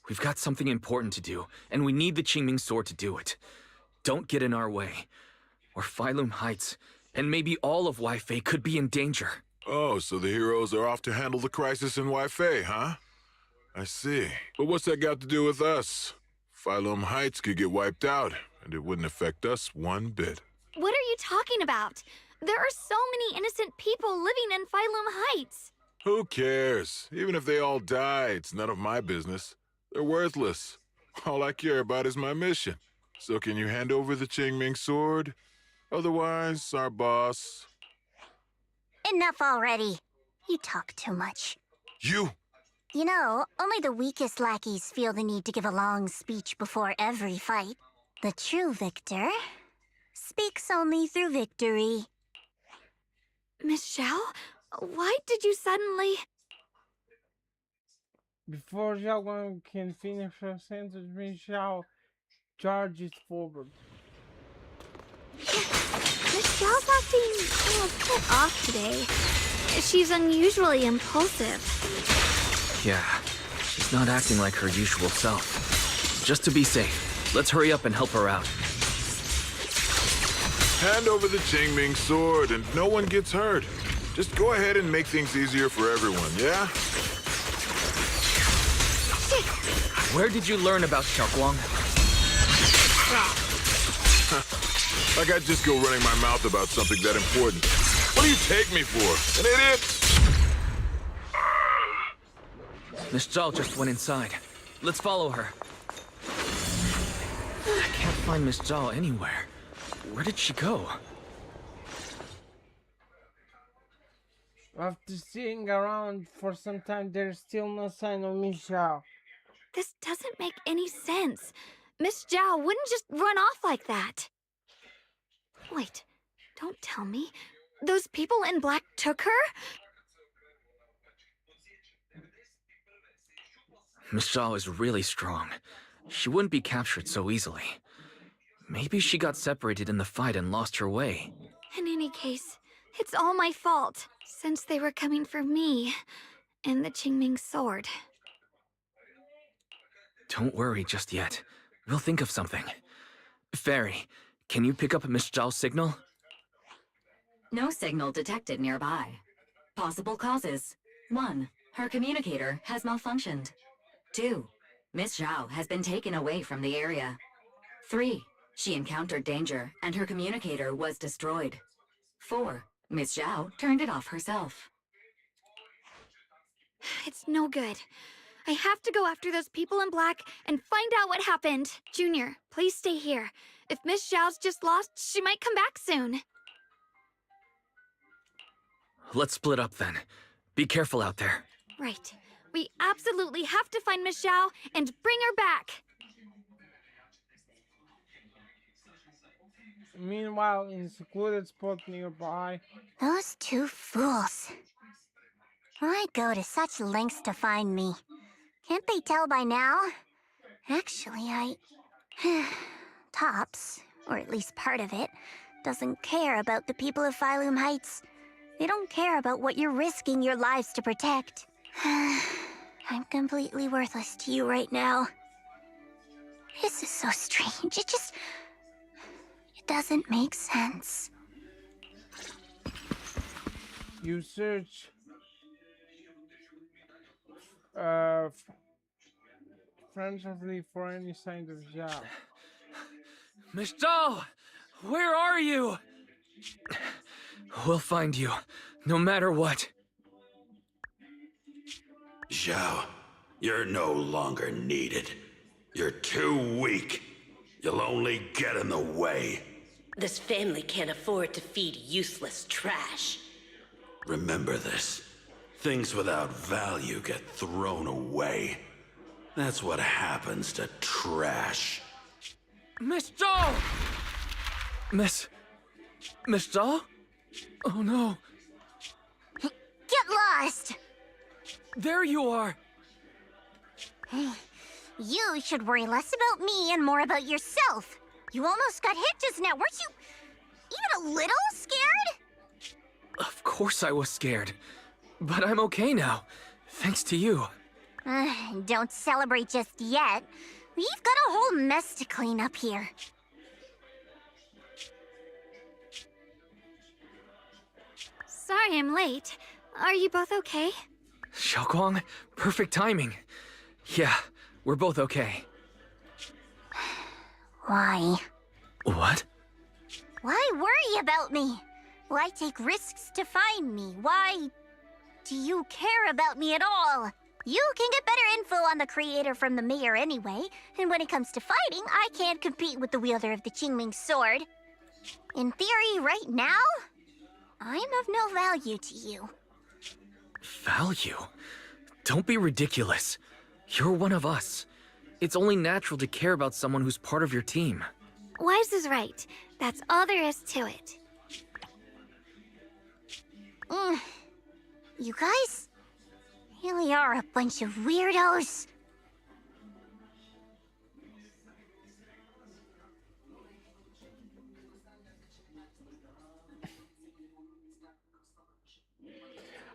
We've got something important to do, and we need the Qingming sword to do it. Don't get in our way, or Phylum Heights, and maybe all of Waifei could be in danger. Oh, so the heroes are off to handle the crisis in Waifei, huh? I see. But what's that got to do with us? Phylum Heights could get wiped out, and it wouldn't affect us one bit. What are you talking about? There are so many innocent people living in Phylum Heights. Who cares? Even if they all die, it's none of my business. They're worthless. All I care about is my mission. So can you hand over the Qingming sword? Otherwise, our boss... Enough already. You talk too much. You? You know, only the weakest lackeys feel the need to give a long speech before every fight. The true victor speaks only through victory. Miss Zhao? Why did you suddenly... Before Xiaoguang can finish her sentence, Miss Zhao charges forward. Miss Zhao's acting kind of off today. She's unusually impulsive. Yeah, she's not acting like her usual self. Just to be safe, let's hurry up and help her out. Hand over the Qingming sword and no one gets hurt. Just go ahead and make things easier for everyone, yeah? Where did you learn about Xiaoguang? Like I'd just go running my mouth about something that important. What do you take me for? An idiot? Miss Zhao just went inside. Let's follow her. I can't find Miss Zhao anywhere. Where did she go? After seeing around for some time, there's still no sign of Miss Zhao. This doesn't make any sense. Miss Zhao wouldn't just run off like that. Wait, don't tell me. Those people in black took her? Miss Zhao is really strong. She wouldn't be captured so easily. Maybe she got separated in the fight and lost her way. In any case, it's all my fault, since they were coming for me and the Qingming sword. Don't worry just yet. We'll think of something. Fairy, can you pick up Miss Zhao's signal? No signal detected nearby. Possible causes. 1. Her communicator has malfunctioned. 2. Miss Zhao has been taken away from the area. 3. She encountered danger and her communicator was destroyed. 4. Miss Zhao turned it off herself. It's no good. I have to go after those people in black and find out what happened. Junior, please stay here. If Miss Zhao's just lost, she might come back soon. Let's split up then. Be careful out there. Right. We absolutely have to find Miss Zhao and bring her back. Meanwhile, in a secluded spot nearby... Those two fools. Why go to such lengths to find me? Can't they tell by now? Actually, Tops, or at least part of it, doesn't care about the people of Phylum Heights. They don't care about what you're risking your lives to protect. I'm completely worthless to you right now. This is so strange. It doesn't make sense. You search frantically for any sign of Zhao. Miss Zhao! Where are you? We'll find you, no matter what. Zhao, you're no longer needed. You're too weak. You'll only get in the way. This family can't afford to feed useless trash. Remember this. Things without value get thrown away. That's what happens to trash. Miss Zhao! Miss Zhao? Oh no. Get lost! There you are! You should worry less about me and more about yourself. You almost got hit just now. Weren't you even a little scared? Of course I was scared. But I'm okay now. Thanks to you. Don't celebrate just yet. We've got a whole mess to clean up here. Sorry I'm late. Are you both okay? Xiaoguang, perfect timing. Yeah, we're both okay. Why? What? Why worry about me? Why take risks to find me? Why do you care about me at all? You can get better info on the creator from the mayor anyway, and when it comes to fighting, I can't compete with the wielder of the Qingming sword. In theory, right now, I'm of no value to you. Value? Don't be ridiculous. You're one of us. It's only natural to care about someone who's part of your team. Wise is right. That's all there is to it. You guys really are a bunch of weirdos.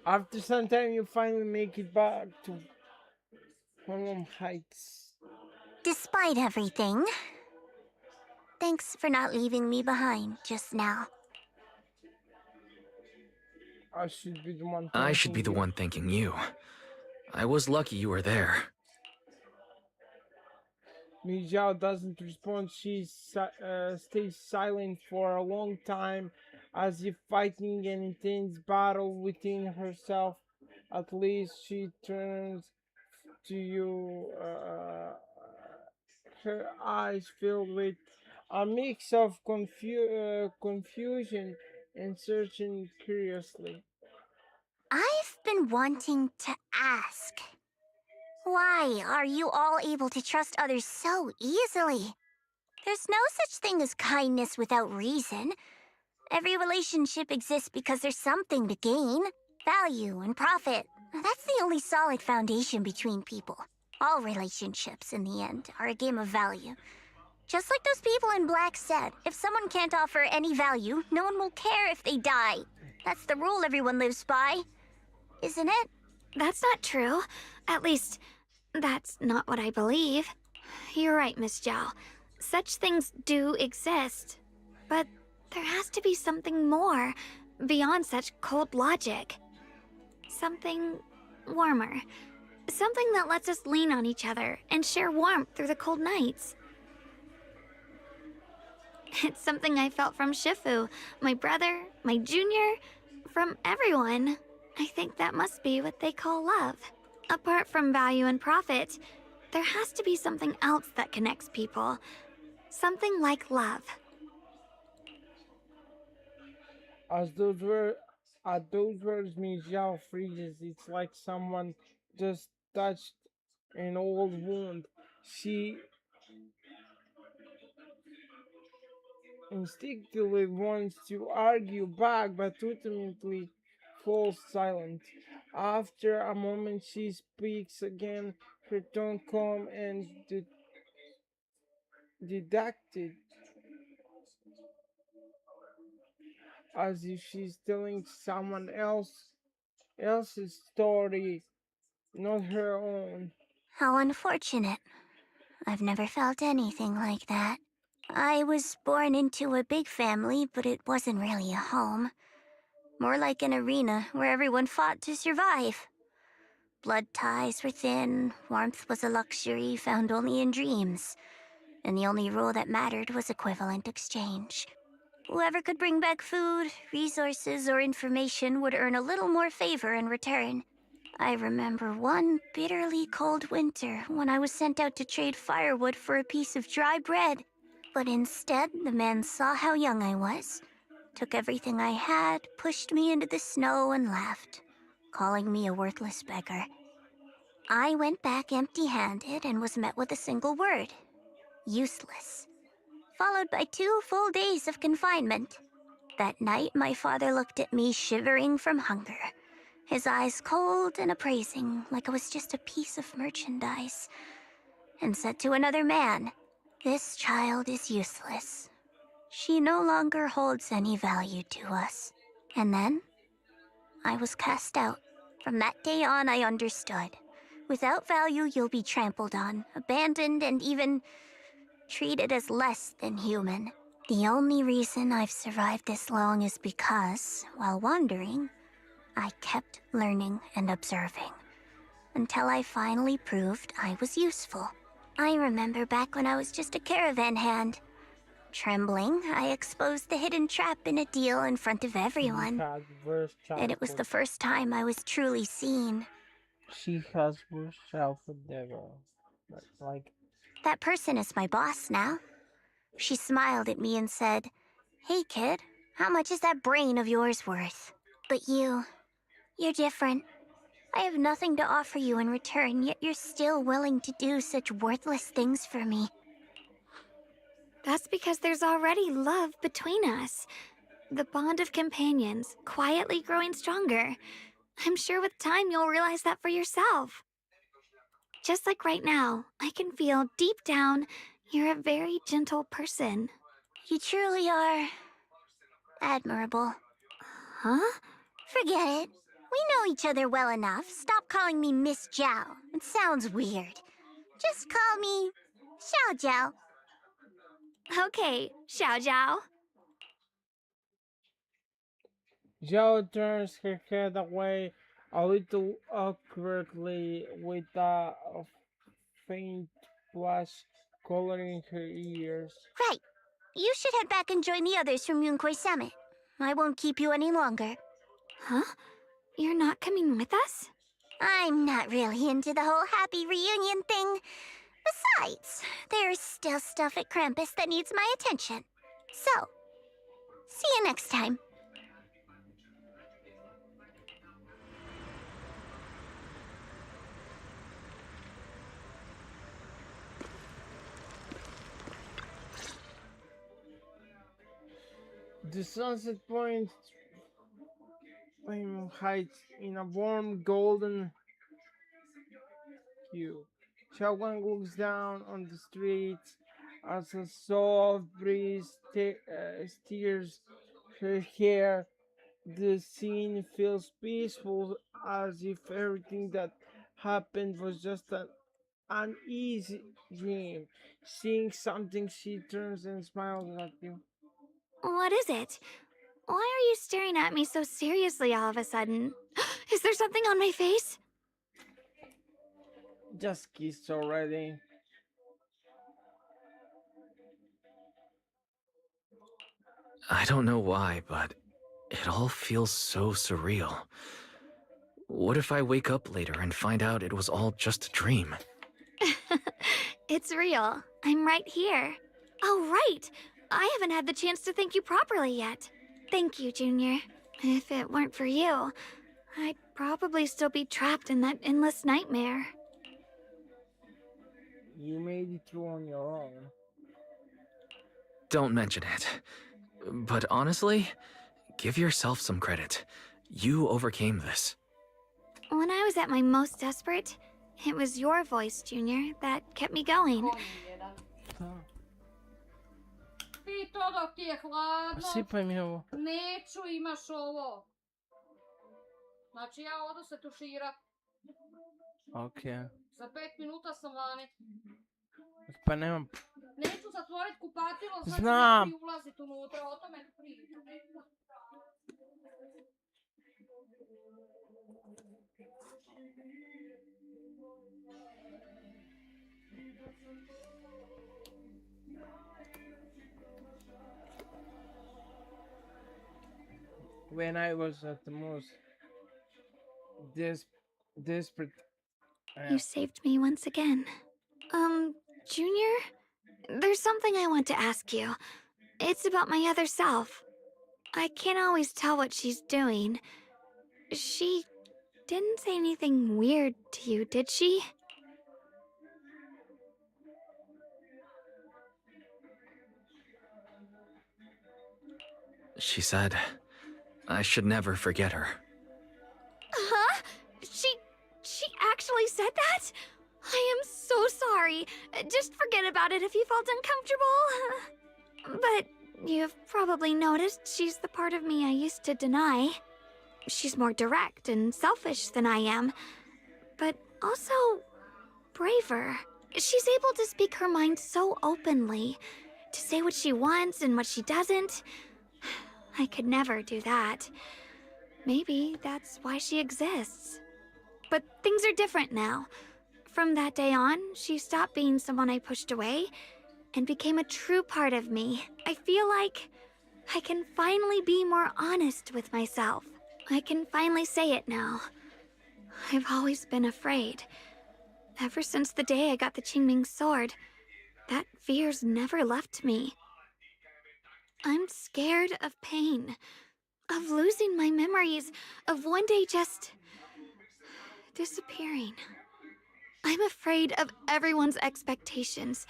After some time, you finally make it back to Phylum Heights. Despite everything, thanks for not leaving me behind just now. I should be the one. I should be the one thanking you. I was lucky you were there. Miss Zhao doesn't respond. She stays silent for a long time, as if fighting an intense battle within herself. At least she turns to you, her eyes filled with a mix of confusion and searching curiously. I've been wanting to ask. Why are you all able to trust others so easily? There's no such thing as kindness without reason. Every relationship exists because there's something to gain. Value and profit. That's the only solid foundation between people. All relationships, in the end, are a game of value. Just like those people in black said, if someone can't offer any value, no one will care if they die. That's the rule everyone lives by, isn't it? That's not true. At least, that's not what I believe. You're right, Miss Zhao. Such things do exist. But there has to be something more, beyond such cold logic. Something warmer. Something that lets us lean on each other and share warmth through the cold nights. It's something I felt from Shifu, my brother, my junior, from everyone. I think that must be what they call love. Apart from value and profit, there has to be something else that connects people. Something like love. As those were At those words, Miss Zhao freezes. It's like someone just touched an old wound. She instinctively wants to argue back, but ultimately falls silent. After a moment, she speaks again, her tone calm and didactic, as if she's telling someone else's story, not her own. How unfortunate. I've never felt anything like that. I was born into a big family, but it wasn't really a home. More like an arena where everyone fought to survive. Blood ties were thin, warmth was a luxury found only in dreams, and the only rule that mattered was equivalent exchange. Whoever could bring back food, resources, or information would earn a little more favor in return. I remember one bitterly cold winter when I was sent out to trade firewood for a piece of dry bread. But instead, the man saw how young I was, took everything I had, pushed me into the snow, and left, calling me a worthless beggar. I went back empty-handed and was met with a single word: useless, followed by 2 full days of confinement. That night, my father looked at me shivering from hunger, his eyes cold and appraising, like I was just a piece of merchandise, and said to another man, "This child is useless. She no longer holds any value to us." And then, I was cast out. From that day on, I understood. Without value, you'll be trampled on, abandoned, and even treated as less than human. The only reason I've survived this long is because, while wandering, I kept learning and observing, until I finally proved I was useful. I remember back when I was just a caravan hand. Trembling, I exposed the hidden trap in a deal in front of everyone. And it was the first time I was truly seen. She has worse childhood ever. Like, that person is my boss now. She smiled at me and said, "Hey kid, how much is that brain of yours worth?" But you're different. I have nothing to offer you in return, yet you're still willing to do such worthless things for me. That's because there's already love between us. The bond of companions, quietly growing stronger. I'm sure with time you'll realize that for yourself. Just like right now, I can feel deep down you're a very gentle person. You truly are admirable. Huh? Forget it. We know each other well enough. Stop calling me Miss Zhao. It sounds weird. Just call me Xiao Zhao. Okay, Xiao Zhao. Zhao turns her head away a little awkwardly with a faint blush coloring her ears. Right. You should head back and join the others from Yunkui Summit. I won't keep you any longer. Huh? You're not coming with us? I'm not really into the whole happy reunion thing. Besides, there's still stuff at Krampus that needs my attention. So, see you next time. The sunset point hides in a warm golden hue. Xiaoguang looks down on the streets as a soft breeze steers her hair. The scene feels peaceful, as if everything that happened was just an uneasy dream. Seeing something, she turns and smiles at you. What is it? Why are you staring at me so seriously all of a sudden? Is there something on my face? Just kissed already. I don't know why, but it all feels so surreal. What if I wake up later and find out it was all just a dream? It's real. I'm right here. Oh, right! I haven't had the chance to thank you properly yet. Thank you, Junior. If it weren't for you, I'd probably still be trapped in that endless nightmare. You made it through on your own. Don't mention it. But honestly, give yourself some credit. You overcame this. When I was at my most desperate, it was your voice, Junior, that kept me going. Pito dok ti je hladno. Sipaj mi ovo. Neću, imaš ovo. Znači ja odu se tuširat. Ok. Za 5 minuta sam vani. Pa nemam... Neću zatvorit kupatilo, znači Znam. neću ulazit unutra, o tome ne pričam. When I was at the most desperate... You saved me once again. Junior? There's something I want to ask you. It's about my other self. I can't always tell what she's doing. She didn't say anything weird to you, did she? She said I should never forget her. Huh? She actually said that? I am so sorry. Just forget about it if you felt uncomfortable. But you've probably noticed she's the part of me I used to deny. She's more direct and selfish than I am, but also braver. She's able to speak her mind so openly, to say what she wants and what she doesn't. I could never do that. Maybe that's why she exists. But things are different now. From that day on, she stopped being someone I pushed away and became a true part of me. I feel like I can finally be more honest with myself. I can finally say it now. I've always been afraid. Ever since the day I got the Qingming sword, that fear's never left me. I'm scared of pain, of losing my memories, of one day just disappearing. I'm afraid of everyone's expectations,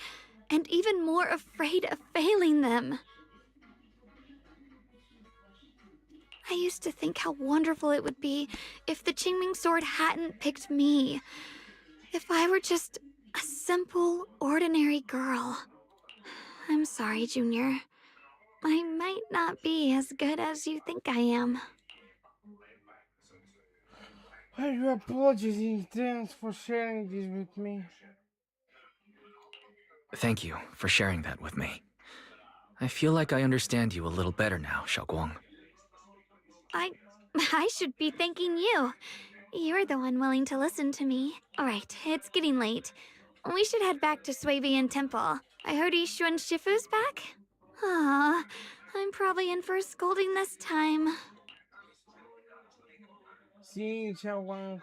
and even more afraid of failing them. I used to think how wonderful it would be if the Qingming sword hadn't picked me. If I were just a simple, ordinary girl. I'm sorry, Junior. I might not be as good as you think I am. I do apologize. Thanks for sharing this with me. Thank you for sharing that with me. I feel like I understand you a little better now, Xiaoguang. I should be thanking you. You're the one willing to listen to me. Alright, it's getting late. We should head back to Suavian Temple. I heard Yishuan Shifu's back? Aw, I'm probably in for a scolding this time. Seeing Xiaoguang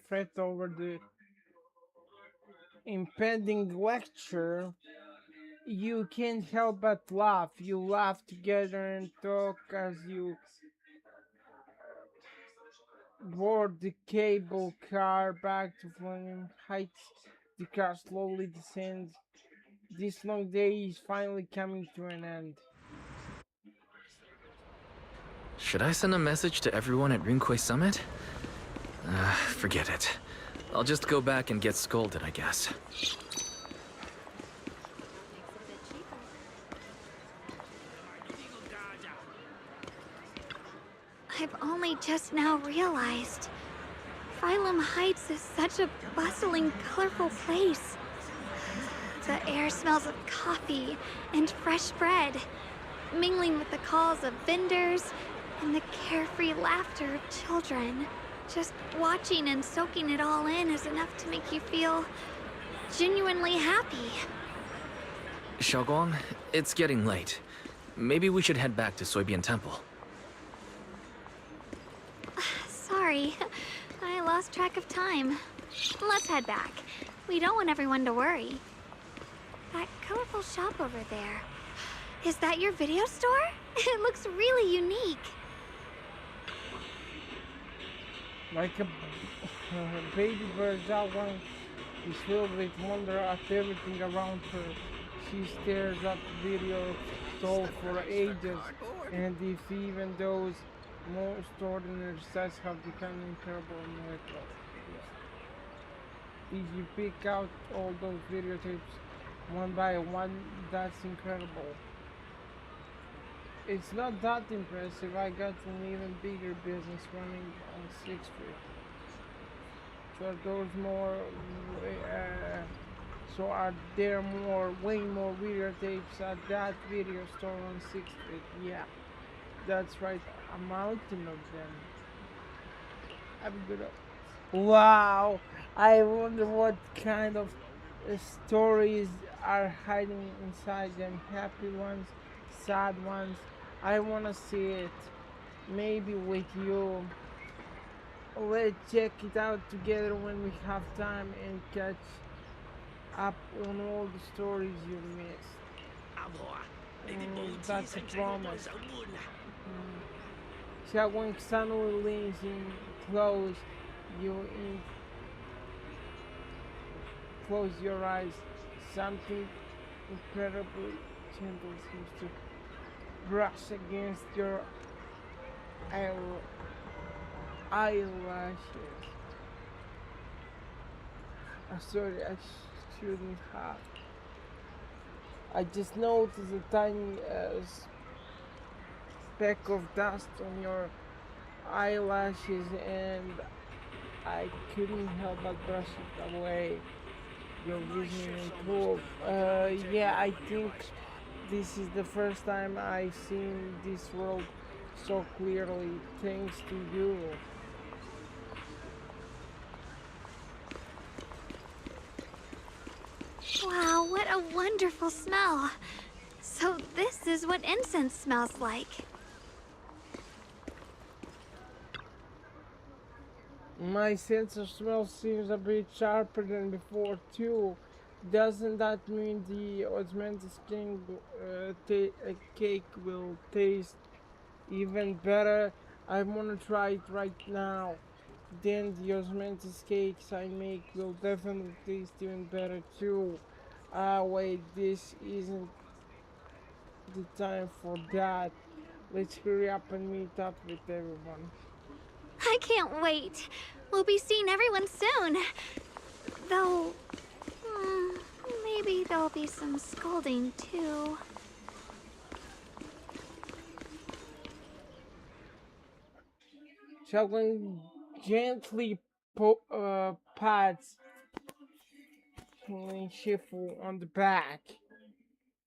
fret over the impending lecture, you can't help but laugh. You laugh together and talk as you board the cable car back to Fleming Heights. The car slowly descends. This long day is finally coming to an end. Should I send a message to everyone at Rinkway Summit? Forget it. I'll just go back and get scolded, I guess. I've only just now realized. Phylum Heights is such a bustling, colorful place. The air smells of coffee and fresh bread, mingling with the calls of vendors and the carefree laughter of children. Just watching and soaking it all in is enough to make you feel genuinely happy. Xiaoguang, it's getting late. Maybe we should head back to Soybian Temple. Sorry, I lost track of time. Let's head back. We don't want everyone to worry. That colorful shop over there. Is that your video store? It looks really unique. Like a baby bird, Xiaoguang is filled with wonder at everything around her. She stares at the video stall for ages, and if even those most ordinary sights have become incredible miracles. Did you pick out all those videotapes one by one? That's incredible. It's not that impressive. I got an even bigger business running on 6th Street. So are there way more videotapes at that video store on 6th Street? Yeah, that's right, a mountain of them. Have a good one. Wow, I wonder what kind of stories are hiding inside them. Happy ones, sad ones. I wanna see it. Maybe with you. Let's check it out together when we have time and catch up on all the stories you missed. That's a promise. Xiaoguang suddenly leans in close. Close your eyes. Something incredibly gentle seems to brush against your eyelashes. Sorry, I shouldn't have. I just noticed a tiny speck of dust on your eyelashes and I couldn't help but brush it away. Your vision improved. Yeah, I think this is the first time I've seen this world so clearly, thanks to you. Wow, what a wonderful smell. So this is what incense smells like. My sense of smell seems a bit sharper than before too. Doesn't that mean the osmanthus cake will taste even better? I wanna try it right now. Then the osmanthus cakes I make will definitely taste even better too. Wait, this isn't the time for that. Let's hurry up and meet up with everyone. I can't wait. We'll be seeing everyone soon. Though, maybe there'll be some scolding too. Xiaoguang gently pats Shifu on the back.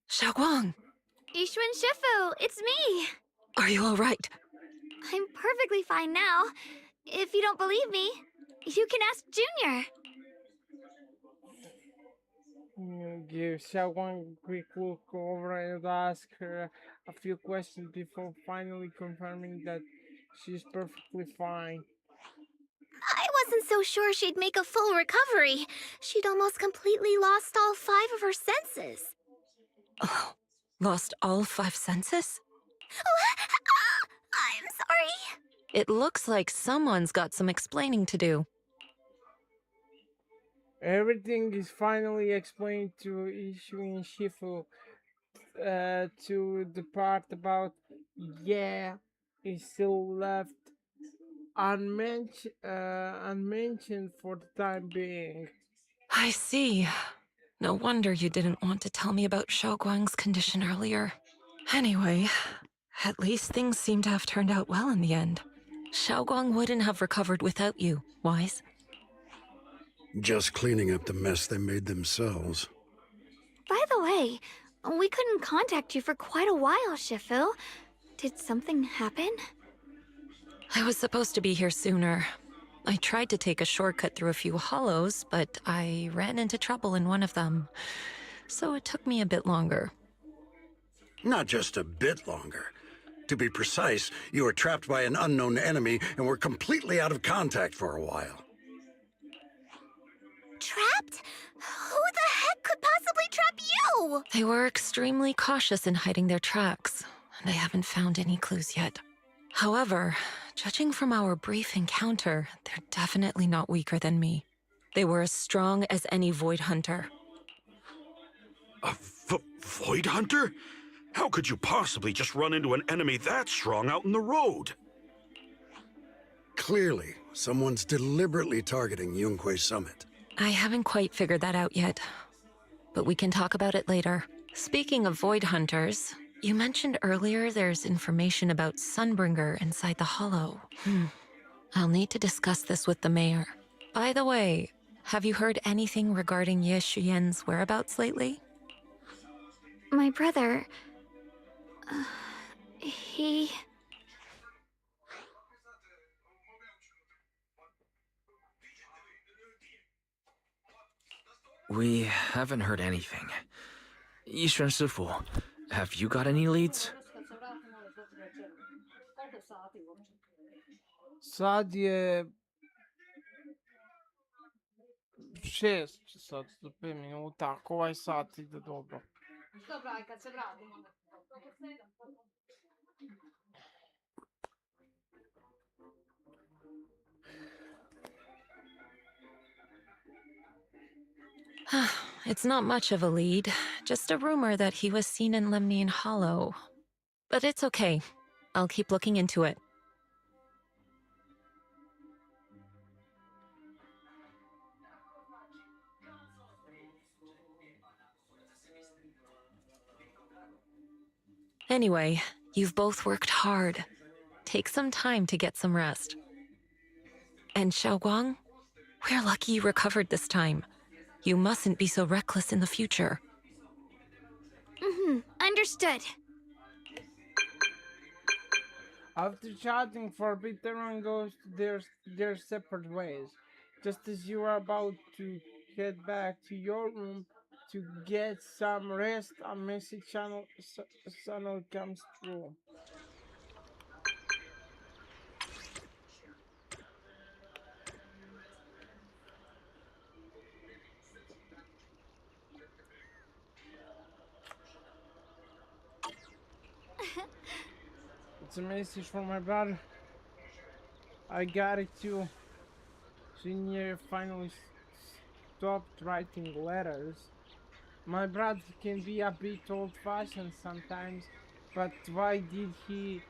Xiaoguang! Yixuan Shifu, it's me! Are you alright? I'm perfectly fine now. If you don't believe me, you can ask Junior. Give Xiaoguang a quick look over and ask her a few questions before finally confirming that she's perfectly fine. I wasn't so sure she'd make a full recovery. She'd almost completely lost all 5 of her senses. Oh, lost all 5 senses? I'm sorry. It looks like someone's got some explaining to do. Everything is finally explained to Ishu and Shifu. To the part about is still left unmentioned for the time being. I see. No wonder you didn't want to tell me about Xiaoguang's condition earlier. Anyway, at least things seem to have turned out well in the end. Xiaoguang wouldn't have recovered without you, Wise. Just cleaning up the mess they made themselves. By the way, we couldn't contact you for quite a while, Shifu. Did something happen? I was supposed to be here sooner. I tried to take a shortcut through a few hollows, but I ran into trouble in one of them. So it took me a bit longer. Not just a bit longer. To be precise, you were trapped by an unknown enemy and were completely out of contact for a while. Trapped? Who the heck could possibly trap you? They were extremely cautious in hiding their tracks, and I haven't found any clues yet. However, judging from our brief encounter, they're definitely not weaker than me. They were as strong as any Void Hunter. A Void Hunter? How could you possibly just run into an enemy that strong out in the road? Clearly, someone's deliberately targeting Yunque Summit. I haven't quite figured that out yet, but we can talk about it later. Speaking of Void Hunters, you mentioned earlier there's information about Sunbringer inside the Hollow. I'll need to discuss this with the mayor. By the way, have you heard anything regarding Ye Shiyen's whereabouts lately? My brother... he... We haven't heard anything. Yishuan Shifu, have you got any leads? Sad je 6 sad do 5 minuta, ako ovaj sat ide dobro. Dobra, aj kad se vratimo. It's not much of a lead, just a rumor that he was seen in Lemnian Hollow. But it's okay. I'll keep looking into it. Anyway, you've both worked hard. Take some time to get some rest. And Xiaoguang, we're lucky you recovered this time. You mustn't be so reckless in the future. Understood. After chatting for a bit, everyone goes their separate ways. Just as you are about to head back to your room to get some rest, a message channel comes through. It's a message from my brother. I got it too. Senior finally stopped writing letters. My brother can be a bit old-fashioned sometimes, but why did he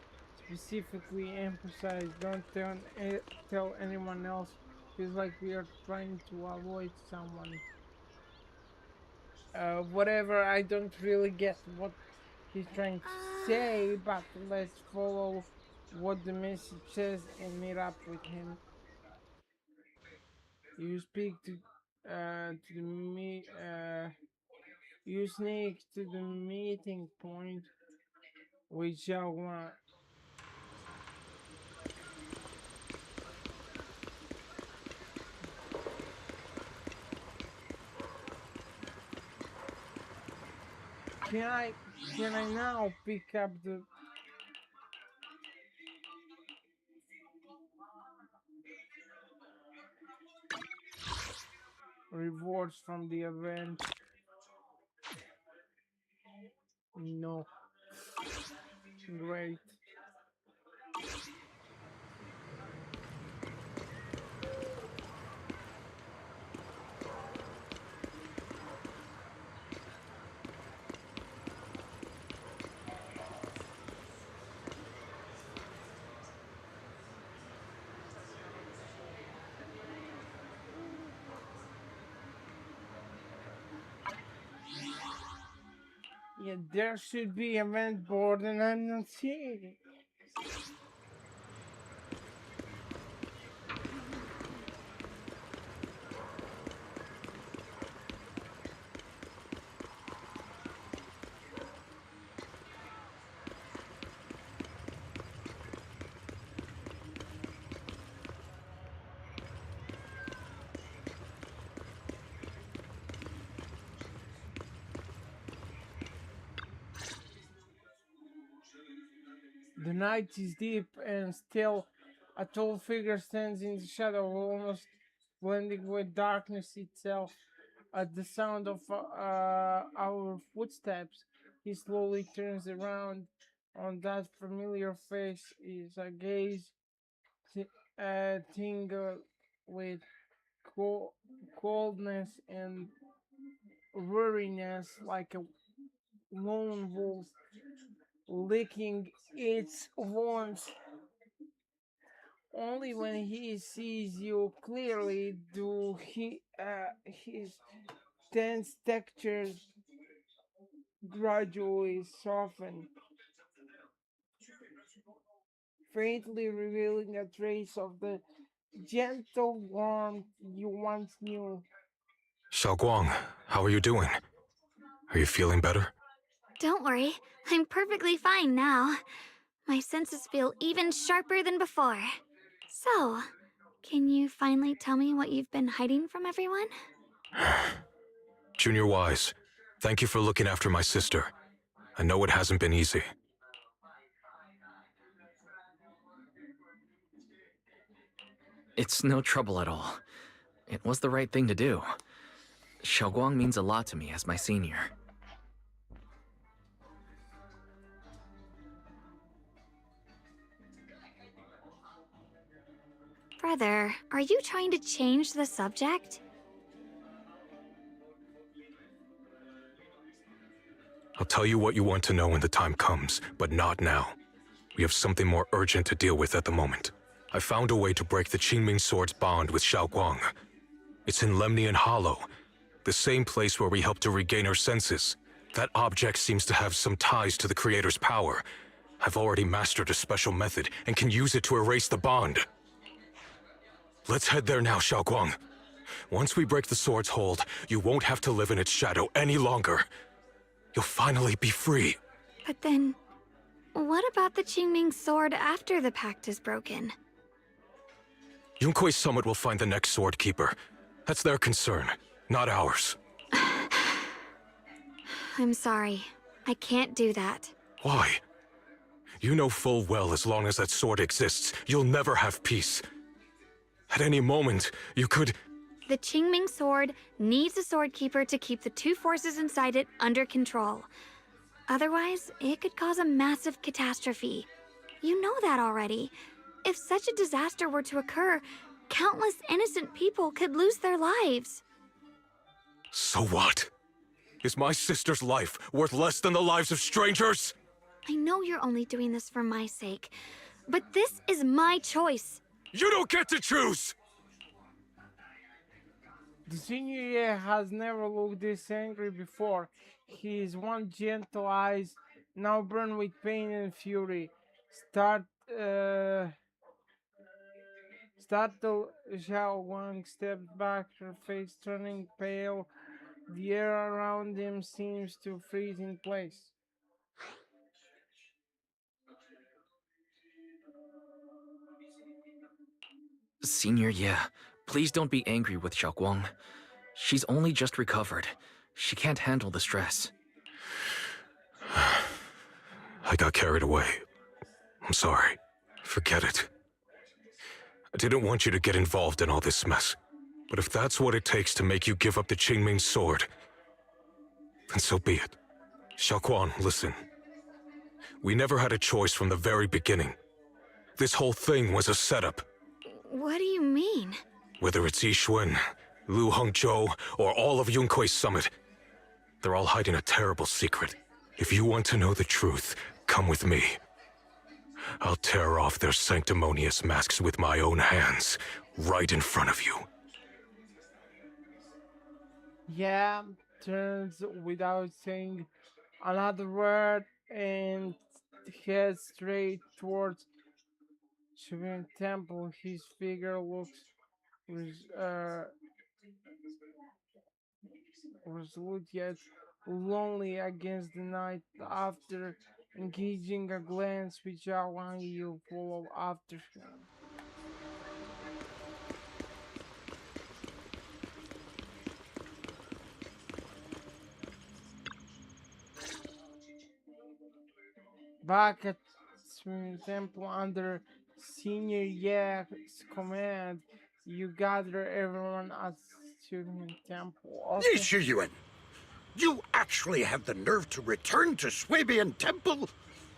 specifically emphasize don't tell anyone else? Feels like we are trying to avoid someone. Whatever, I don't really get what he's trying to say, but let's follow what the message says and meet up with him. You speak to me. You sneak to the meeting point with Xiaoguang. Can I now pick up the... rewards from the event. No. Great. Yeah, there should be an event board and I'm not seeing it. The night is deep and still. A tall figure stands in the shadow, almost blending with darkness itself. At the sound of our footsteps, he slowly turns around. On that familiar face is a gaze tingled with coldness and weariness, like a lone wolf licking its wounds. Only when he sees you clearly do his tense textures gradually soften, faintly revealing a trace of the gentle warmth you once knew. Xiaoguang, how are you doing? Are you feeling better? Don't worry, I'm perfectly fine now. My senses feel even sharper than before. So, can you finally tell me what you've been hiding from everyone? Junior Wise, thank you for looking after my sister. I know it hasn't been easy. It's no trouble at all. It was the right thing to do. Xiaoguang means a lot to me as my senior. Brother, are you trying to change the subject? I'll tell you what you want to know when the time comes, but not now. We have something more urgent to deal with at the moment. I found a way to break the Qingming Sword's bond with Xiaoguang. It's in Lemnian Hollow, the same place where we helped to regain her senses. That object seems to have some ties to the Creator's power. I've already mastered a special method and can use it to erase the bond. Let's head there now, Xiaoguang. Once we break the sword's hold, you won't have to live in its shadow any longer. You'll finally be free. But then, what about the Qingming sword after the pact is broken? Yunkui's summit will find the next sword keeper. That's their concern, not ours. I'm sorry. I can't do that. Why? You know full well as long as that sword exists, you'll never have peace. At any moment, you could... The Qingming sword needs a sword keeper to keep the two forces inside it under control. Otherwise, it could cause a massive catastrophe. You know that already. If such a disaster were to occur, countless innocent people could lose their lives. So what? Is my sister's life worth less than the lives of strangers? I know you're only doing this for my sake, but this is my choice. You don't get to choose! The senior year has never looked this angry before. His one gentle eyes now burn with pain and fury. Startled, Xiao Wang stepped back, her face turning pale. The air around him seems to freeze in place. Senior, yeah, please don't be angry with Xiaoguang. She's only just recovered. She can't handle the stress. I got carried away. I'm sorry. Forget it. I didn't want you to get involved in all this mess. But if that's what it takes to make you give up the Qingming sword, then so be it. Xiaoguang, listen. We never had a choice from the very beginning. This whole thing was a setup. What do you mean? Whether it's Yixuan, Lu Hongzhou, or all of Yunkui's summit, they're all hiding a terrible secret. If you want to know the truth, come with me. I'll tear off their sanctimonious masks with my own hands, right in front of you. Yeah, turns without saying another word and heads straight towards Shivan Temple. His figure looks res- uh, resolute yet lonely against the night. After engaging a glance with Zhao Wang, you follow after him. Back at Swimming Temple under Senior Yak's command, you gather everyone at Swimming Temple. Yuan, you actually have the nerve to return to Swabian Temple?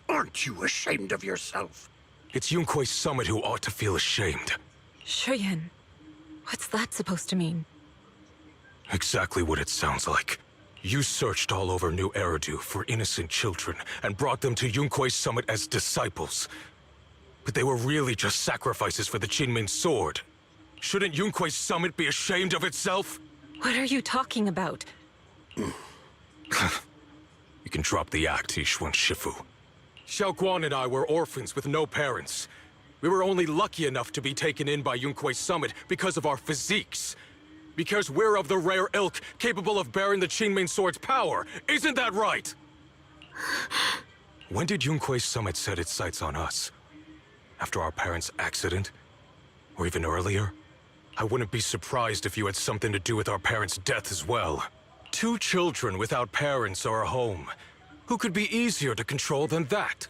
Aren't you ashamed of yourself? It's Yunkui's summit who ought to feel ashamed. Shuyin, what's that supposed to mean? Exactly what it sounds like. You searched all over New Eridu for innocent children and brought them to Yunkui's summit as disciples. But they were really just sacrifices for the Qingming sword. Shouldn't Yunkui's summit be ashamed of itself? What are you talking about? You can drop the act, Yixuan Shifu. Xiaoguang and I were orphans with no parents. We were only lucky enough to be taken in by Yunkui's summit because of our physiques. Because we're of the rare ilk capable of bearing the Qingming sword's power. Isn't that right? When did Yunkui's summit set its sights on us? After our parents' accident? Or even earlier? I wouldn't be surprised if you had something to do with our parents' death as well. 2 children without parents or a home. Who could be easier to control than that?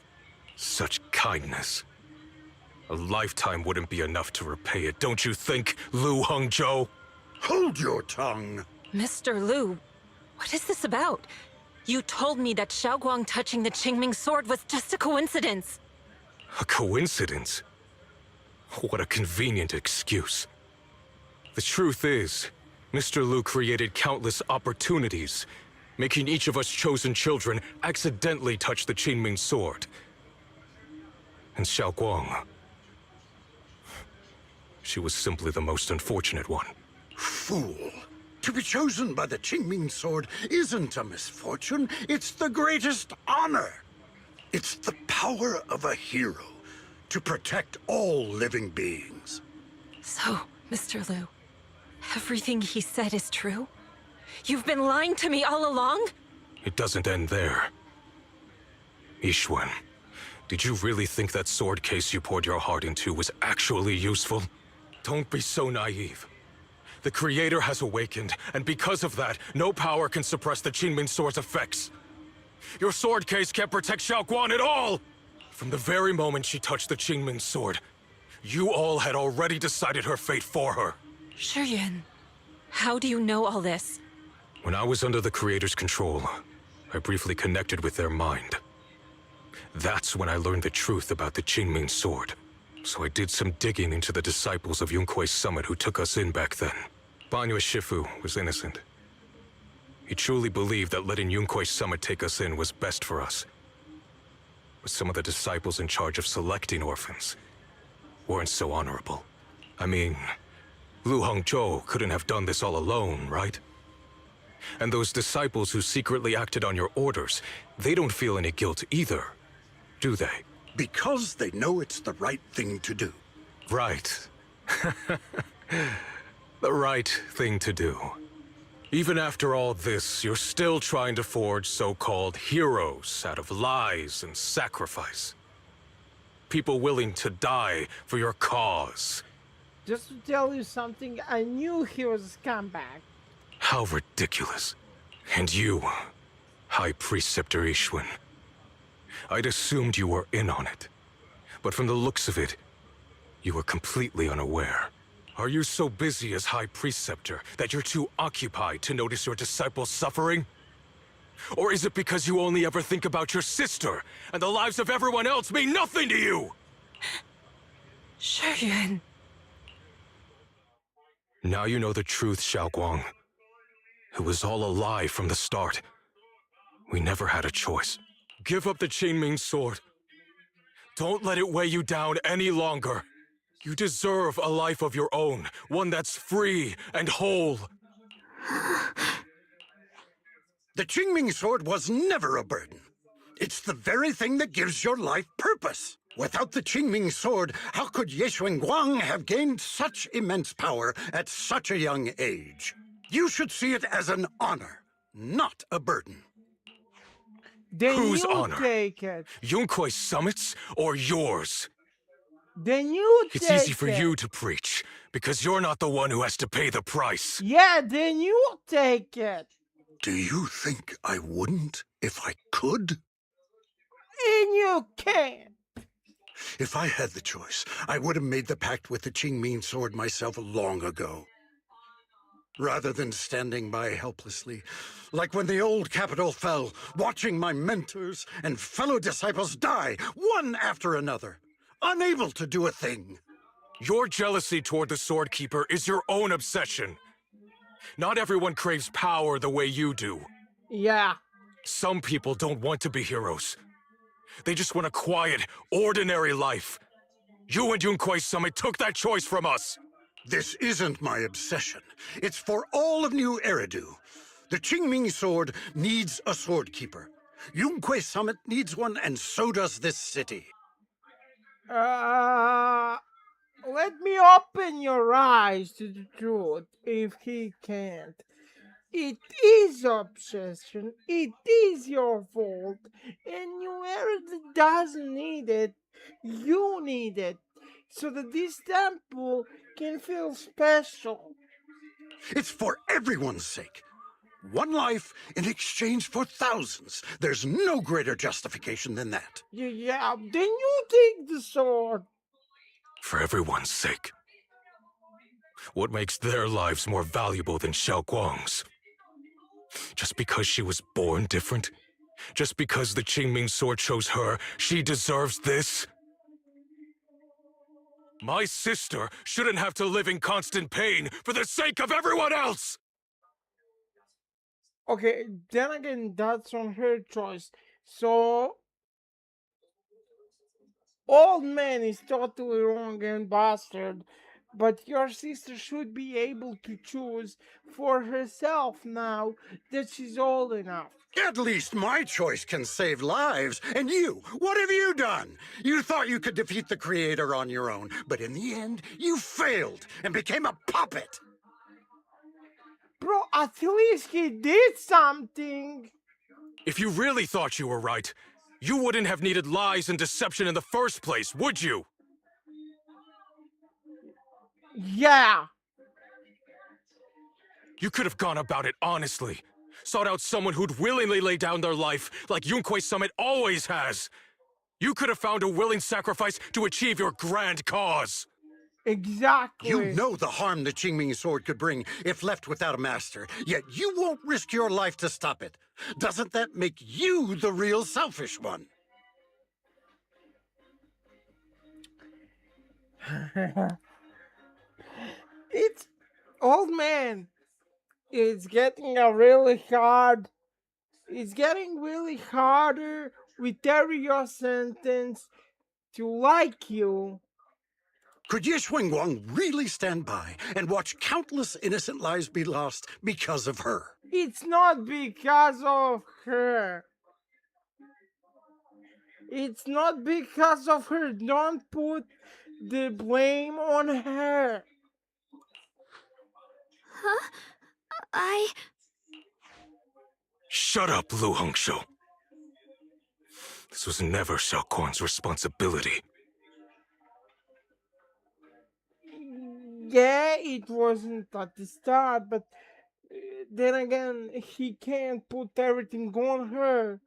Such kindness. A lifetime wouldn't be enough to repay it, don't you think, Lu Hongzhou? Hold your tongue! Mr. Lu, what is this about? You told me that Xiaoguang touching the Qingming sword was just a coincidence. A coincidence? What a convenient excuse. The truth is, Mr. Lu created countless opportunities, making each of us chosen children accidentally touch the Qingming sword. And Xiaoguang, she was simply the most unfortunate one. Fool! To be chosen by the Qingming sword isn't a misfortune, it's the greatest honor. It's the power of a hero to protect all living beings. So, Mr. Lu, everything he said is true? You've been lying to me all along? It doesn't end there. Yixuan, did you really think that sword case you poured your heart into was actually useful? Don't be so naive. The Creator has awakened, and because of that, no power can suppress the Qingming sword's effects. Your sword case can't protect Xiaoguang at all! From the very moment she touched the Qingming sword, you all had already decided her fate for her. Shuyin, how do you know all this? When I was under the Creator's control, I briefly connected with their mind. That's when I learned the truth about the Qingming sword. So I did some digging into the disciples of Yunkui's summit who took us in back then. Banyue Shifu was innocent. He truly believed that letting Yunkui's summit take us in was best for us. But some of the disciples in charge of selecting orphans weren't so honorable. I mean, Lu Hongzhou couldn't have done this all alone, right? And those disciples who secretly acted on your orders, they don't feel any guilt either, do they? Because they know it's the right thing to do. Right. The right thing to do. Even after all this, you're still trying to forge so-called heroes out of lies and sacrifice. People willing to die for your cause. Just to tell you something, I knew he was a scumbag. How ridiculous. And you, High Preceptor Yixuan. I'd assumed you were in on it. But from the looks of it, you were completely unaware. Are you so busy as High Preceptor that you're too occupied to notice your disciples suffering? Or is it because you only ever think about your sister, and the lives of everyone else mean nothing to you? Shuyan. Now you know the truth, Xiaoguang. It was all a lie from the start. We never had a choice. Give up the Qingming sword. Don't let it weigh you down any longer. You deserve a life of your own, one that's free and whole. The Qingming sword was never a burden. It's the very thing that gives your life purpose. Without the Qingming sword, how could Ye Guang have gained such immense power at such a young age? You should see it as an honor, not a burden. Then Whose you honor? take it. Yunkui's summit's or yours? Then you It's take easy for it. you to preach, because you're not the one who has to pay the price. Yeah, then you take it. Do you think I wouldn't if I could? And you can. If I had the choice, I would have made the pact with the Qingming sword myself long ago. Rather than standing by helplessly, like when the old capital fell, watching my mentors and fellow disciples die, one after another, unable to do a thing. Your jealousy toward the Sword Keeper is your own obsession. Not everyone craves power the way you do. Yeah. Some people don't want to be heroes. They just want a quiet, ordinary life. You and Yunkui's summit took that choice from us. This isn't my obsession. It's for all of New Eridu. The Qingming sword needs a sword keeper. Yunque Summit needs one, and so does this city. Let me open your eyes to the truth if he can't. It is obsession. It is your fault. And whoever doesn't need it, you need it. So that this temple can feel special. It's for everyone's sake. One life in exchange for thousands. There's no greater justification than that. Yeah, then you take the sword. For everyone's sake. What makes their lives more valuable than Xiaoguang's? Just because she was born different? Just because the Qingming sword chose her, she deserves this? My sister shouldn't have to live in constant pain for the sake of everyone else! Okay, then again, that's on her choice. So, old man is totally wrong and bastard, but your sister should be able to choose for herself now that she's old enough. At least my choice can save lives. And you, what have you done? You thought you could defeat the Creator on your own, but in the end, you failed and became a puppet. Bro, at least he did something. If you really thought you were right, you wouldn't have needed lies and deception in the first place, would you? Yeah. You could have gone about it honestly. Sought out someone who'd willingly lay down their life, like Yunque Summit always has. You could have found a willing sacrifice to achieve your grand cause. Exactly. You know the harm the Qingming sword could bring if left without a master, yet you won't risk your life to stop it. Doesn't that make you the real selfish one? It's old man. It's getting really hard. It's getting really harder with every your sentence to like you. Could Ye Guang really stand by and watch countless innocent lives be lost because of her? It's not because of her. It's not because of her. Don't put the blame on her. Huh? Shut up, Lu Hongshou. This was never Xiaoguang's responsibility. Yeah, it wasn't at the start, but then again, he can't put everything on her.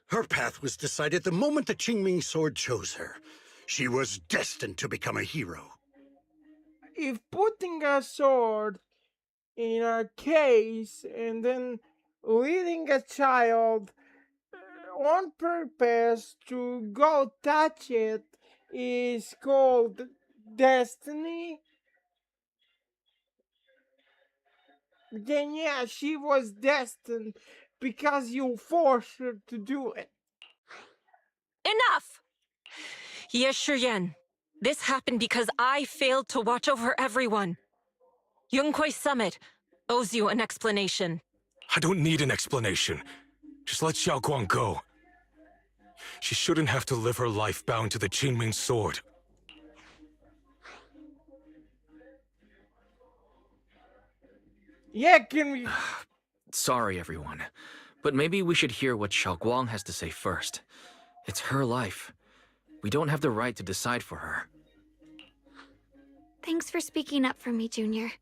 Her path was decided the moment the Qingming sword chose her. She was destined to become a hero. if putting a sword in a case and then leading a child on purpose to go touch it is called destiny, then yeah, she was destined because you forced her to do it. Enough! Yes, Shiryen. This happened because I failed to watch over everyone. Yunkwei Summit owes you an explanation. I don't need an explanation. Just let Xiao Guang go. She shouldn't have to live her life bound to the Qingming sword. Yeah, can we... Sorry, everyone. But maybe we should hear what Xiao Guang has to say first. It's her life. We don't have the right to decide for her. Thanks for speaking up for me, Junior.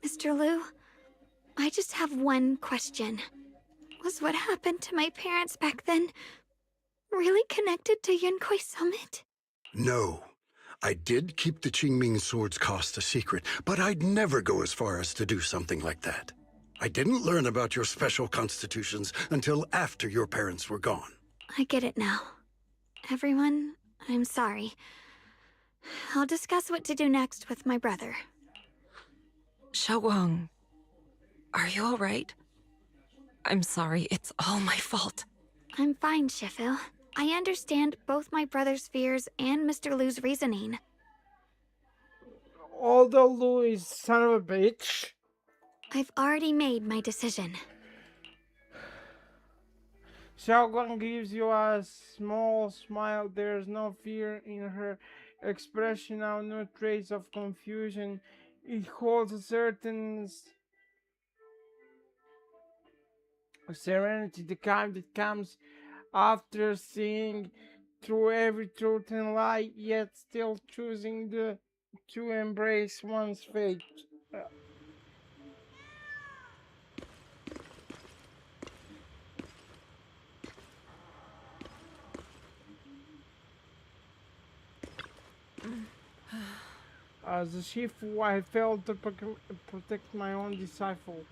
Mr. Liu, I just have one question. Was what happened to my parents back then really connected to Yunkwei Summit? No. I did keep the Qingming sword's cost a secret, but I'd never go as far as to do something like that. I didn't learn about your special constitutions until after your parents were gone. I get it now. Everyone, I'm sorry. I'll discuss what to do next with my brother. Xiaoguang, are you all right? I'm sorry, it's all my fault. I'm fine, Shifu. I understand both my brother's fears and Mr. Liu's reasoning. Although Lu is son of a bitch, I've already made my decision. Xiao Guang gives you a small smile. There's no fear in her expression now, no trace of confusion. It holds a certain serenity, the kind that comes after seeing through every truth and lie, yet still choosing to embrace one's fate. As a Shifu, I failed to protect my own disciple.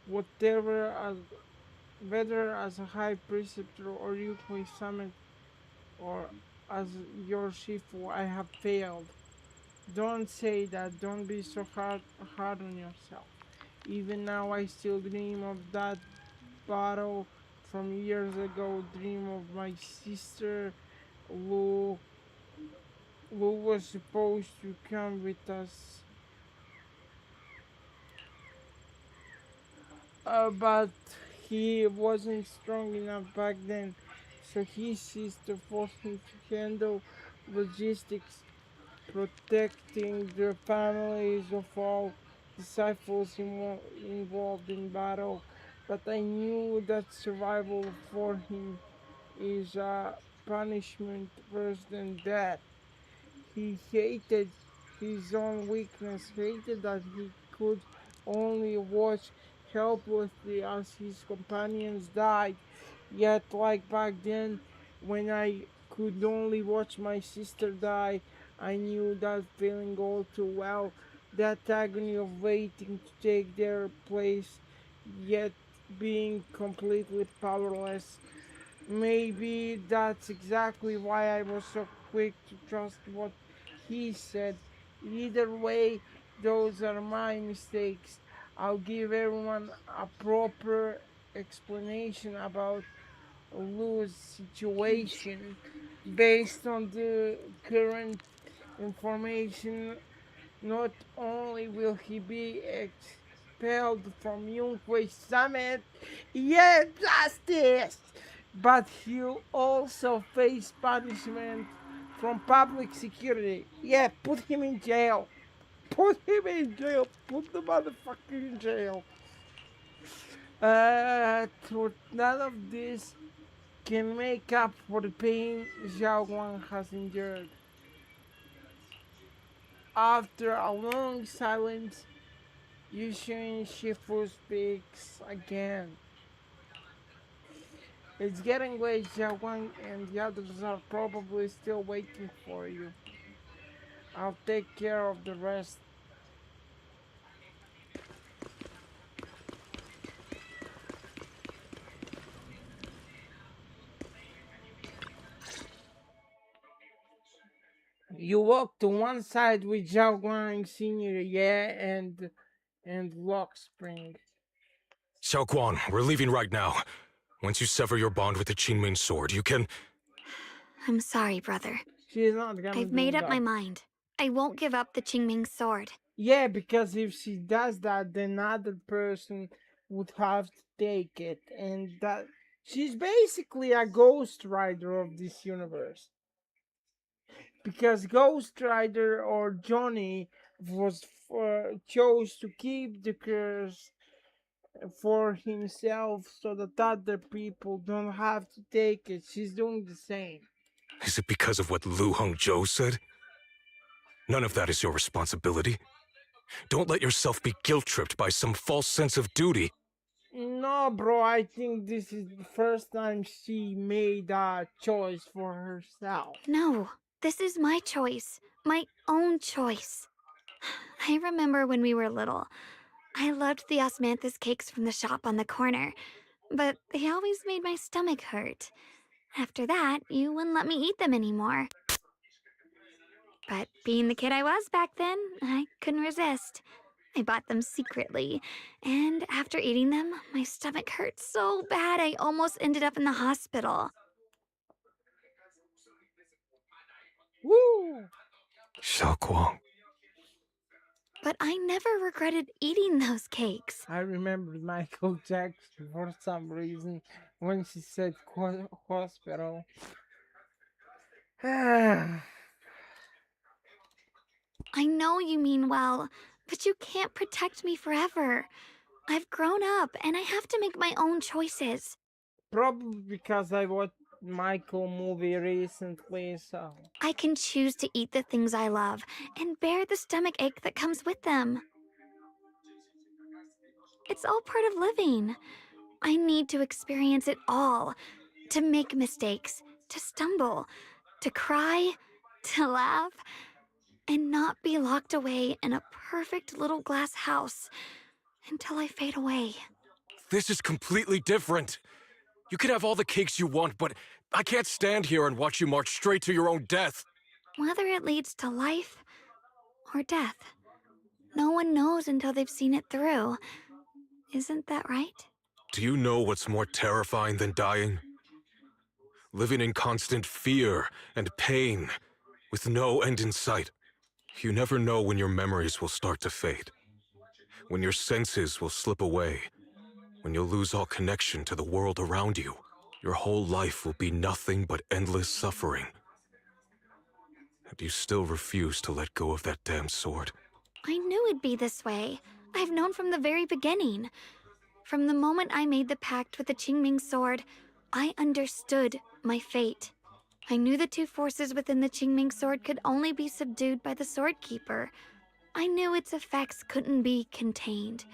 Whether as a high preceptor or Yukui summit or as your Shifu, I have failed. Don't say that. Don't be so hard on yourself. Even now, I still dream of that battle from years ago. Dream of my sister. Lu was supposed to come with us, but he wasn't strong enough back then, so his sister forced him to handle logistics, protecting the families of all disciples involved in battle. But I knew that survival for him is a punishment worse than death. He hated his own weakness, hated that he could only watch helplessly as his companions died. Yet, like back then, when I could only watch my sister die, I knew that feeling all too well. That agony of waiting to take their place, yet being completely powerless. Maybe that's exactly why I was so quick to trust what he said. Either way, those are my mistakes. I'll give everyone a proper explanation about Lou's situation based on the current information. Not only will he be expelled from Yunkwei Summit, yeah, justice, but he'll also face punishment from public security. Yeah, put him in jail. Put him in jail. Put the motherfucker in jail. None of this can make up for the pain Xiao Guang has endured. After a long silence, Yushin Shifu speaks again. It's getting late, Xiao Guang, and the others are probably still waiting for you. I'll take care of the rest. You walk to one side with Zhao Guang Senior, yeah, and Lock Spring. Xiaoguan, we're leaving right now. Once you sever your bond with the Qingming sword, you can... I'm sorry, brother. She's not gonna I've do made up that. my mind. I won't give up the Qingming sword. Yeah, because if she does that, then other person would have to take it, and that she's basically a ghost rider of this universe. Because Ghost Rider or Johnny was chose to keep the curse for himself so that other people don't have to take it. She's doing the same. Is it because of what Lu Hongzhou said? None of that is your responsibility. Don't let yourself be guilt-tripped by some false sense of duty. No, bro, I think this is the first time she made a choice for herself. No, this is my choice. My own choice. I remember when we were little. I loved the osmanthus cakes from the shop on the corner, but they always made my stomach hurt. After that, you wouldn't let me eat them anymore. But being the kid I was back then, I couldn't resist. I bought them secretly, and after eating them, my stomach hurt so bad I almost ended up in the hospital. Woo! Xiaoguang. But I never regretted eating those cakes. I remembered Michael Jackson for some reason when she said hospital. I know you mean well, but you can't protect me forever. I've grown up, and I have to make my own choices. Probably because I watched Michael movie recently, so... I can choose to eat the things I love, and bear the stomach ache that comes with them. It's all part of living. I need to experience it all. To make mistakes, to stumble, to cry, to laugh, and not be locked away in a perfect little glass house until I fade away. This is completely different. You can have all the cakes you want, but I can't stand here and watch you march straight to your own death. Whether it leads to life or death, no one knows until they've seen it through. Isn't that right? Do you know what's more terrifying than dying? Living in constant fear and pain, with no end in sight. You never know when your memories will start to fade, when your senses will slip away, when you'll lose all connection to the world around you. Your whole life will be nothing but endless suffering. And you still refuse to let go of that damn sword. I knew it'd be this way. I've known from the very beginning. From the moment I made the pact with the Qingming sword, I understood my fate. I knew the two forces within the Qingming sword could only be subdued by the sword keeper. I knew its effects couldn't be contained.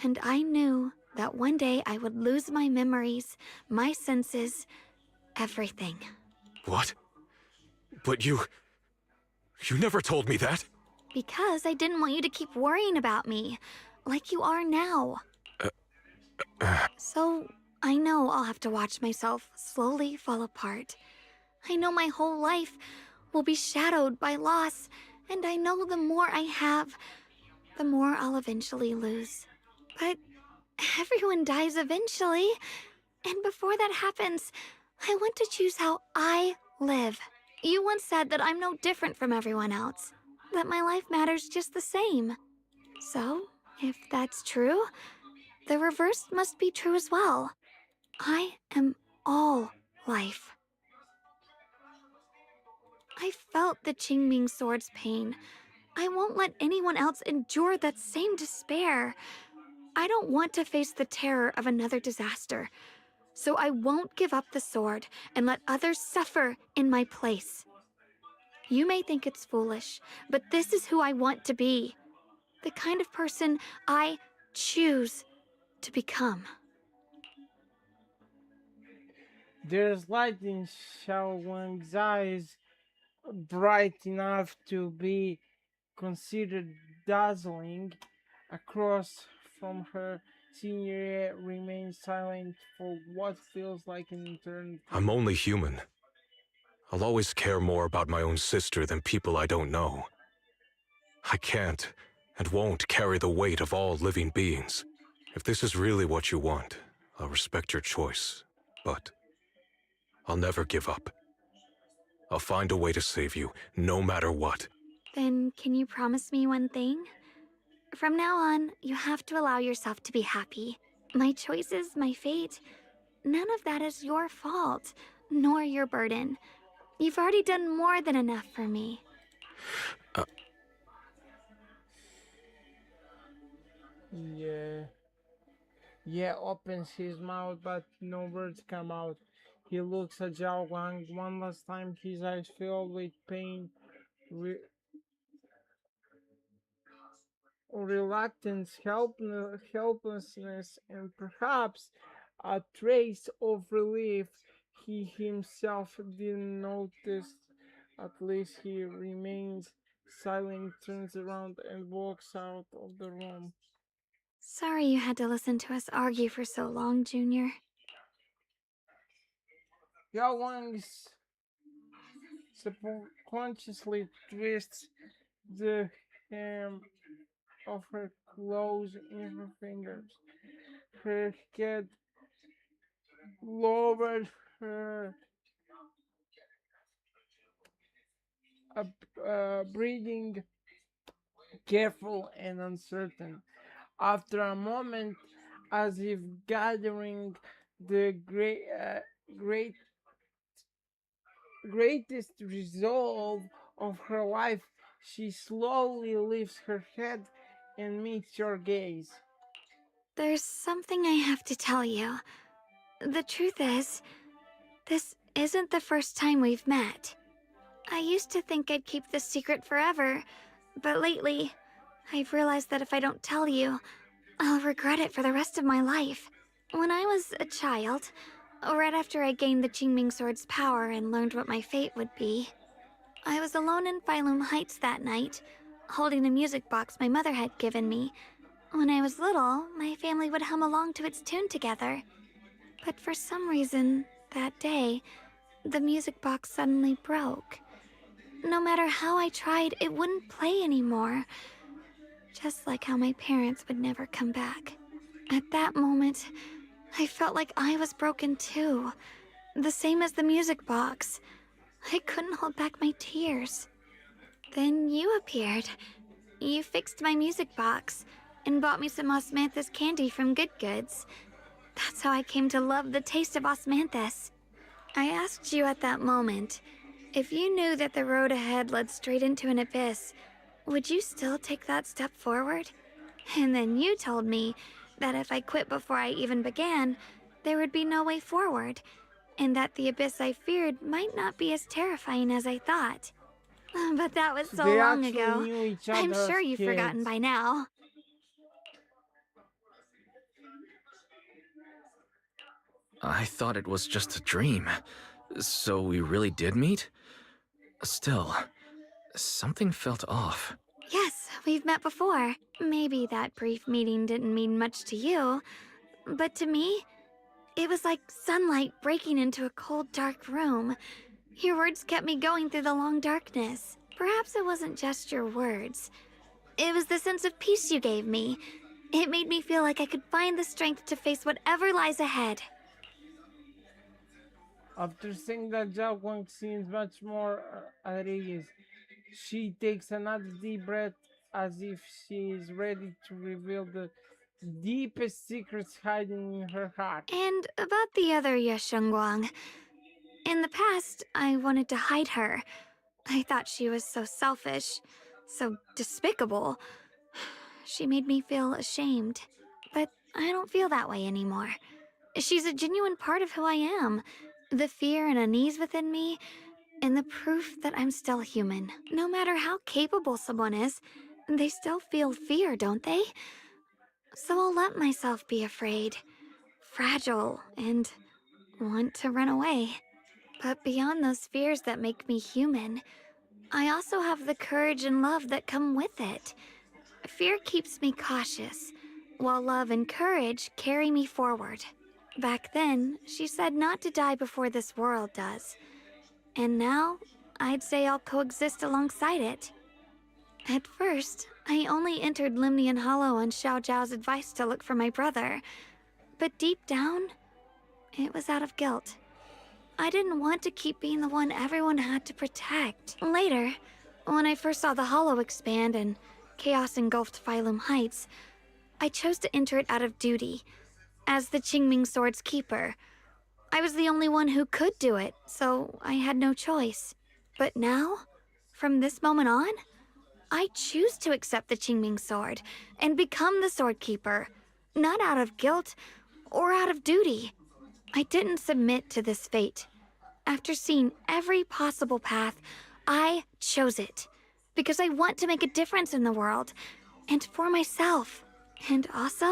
And I knew that one day I would lose my memories, my senses, everything. What? But you never told me that. Because I didn't want you to keep worrying about me, like you are now. So, I know I'll have to watch myself slowly fall apart. I know my whole life will be shadowed by loss, and I know the more I have, the more I'll eventually lose. But everyone dies eventually, and before that happens, I want to choose how I live. You once said that I'm no different from everyone else, that my life matters just the same. So, if that's true, the reverse must be true as well. I am all life. I felt the Qingming sword's pain. I won't let anyone else endure that same despair. I don't want to face the terror of another disaster, so I won't give up the sword and let others suffer in my place. You may think it's foolish, but this is who I want to be. The kind of person I choose to become. There's light in Xiao Wang's eyes bright enough to be considered dazzling, across from her, senior remains silent for what feels like an eternity. I'm only human. I'll always care more about my own sister than people I don't know. I can't and won't carry the weight of all living beings. If this is really what you want, I'll respect your choice, but I'll never give up. I'll find a way to save you, no matter what. Then can you promise me one thing? From now on, you have to allow yourself to be happy. My choices, my fate, none of that is your fault, nor your burden. You've already done more than enough for me. Yeah. Yeah opens his mouth, but no words come out. He looks at Zhao Wang one last time, his eyes filled with pain, re- reluctance, helplessness, and perhaps a trace of relief he himself didn't notice. At least he remains silent, turns around, and walks out of the room. Sorry you had to listen to us argue for so long, Junior. Yao Wang subconsciously twists the hem of her clothes in her fingers. Her head lowered, her breathing careful and uncertain. After a moment, as if gathering the great greatest resolve of her life, she slowly lifts her head and meets your gaze. There's something I have to tell you. The truth is, this isn't the first time we've met. I used to think I'd keep this secret forever, but lately, I've realized that if I don't tell you, I'll regret it for the rest of my life. When I was a child, right after I gained the Qingming Sword's power and learned what my fate would be, I was alone in Phylum Heights that night, holding the music box my mother had given me. When I was little, my family would hum along to its tune together. But for some reason, that day, the music box suddenly broke. No matter how I tried, it wouldn't play anymore. Just like how my parents would never come back. At that moment, I felt like I was broken too. The same as the music box. I couldn't hold back my tears. Then you appeared. You fixed my music box and bought me some osmanthus candy from Good Goods. That's how I came to love the taste of osmanthus. I asked you at that moment, if you knew that the road ahead led straight into an abyss, would you still take that step forward? And then you told me that if I quit before I even began, there would be no way forward, and that the abyss I feared might not be as terrifying as I thought. But that was so They long actually ago. knew each I'm other sure as you've forgotten kids. by now. I thought it was just a dream. So we really did meet? Still, something felt off. Yes, we've met before. Maybe that brief meeting didn't mean much to you, but to me, it was like sunlight breaking into a cold, dark room. Your words kept me going through the long darkness. Perhaps it wasn't just your words. It was the sense of peace you gave me. It made me feel like I could find the strength to face whatever lies ahead. After seeing that, Zhao Guang seems much more at ease. She takes another deep breath as if she is ready to reveal the deepest secrets hiding in her heart. And about the other Yeshengguang. In the past, I wanted to hide her. I thought she was so selfish, so despicable. She made me feel ashamed. But I don't feel that way anymore. She's a genuine part of who I am. The fear and unease within me, and the proof that I'm still human. No matter how capable someone is, they still feel fear, don't they? So I'll let myself be afraid, fragile, and want to run away. But beyond those fears that make me human, I also have the courage and love that come with it. Fear keeps me cautious, while love and courage carry me forward. Back then, she said not to die before this world does. And now, I'd say I'll coexist alongside it. At first, I only entered Limnian Hollow on Xiao Zhao's advice to look for my brother. But deep down, it was out of guilt. I didn't want to keep being the one everyone had to protect. Later, when I first saw the Hollow expand and chaos engulfed Phylum Heights, I chose to enter it out of duty. As the Qingming Sword's keeper, I was the only one who could do it, so I had no choice. But now, from this moment on, I choose to accept the Qingming Sword and become the Sword Keeper, not out of guilt or out of duty. I didn't submit to this fate. After seeing every possible path, I chose it because I want to make a difference in the world and for myself. And also,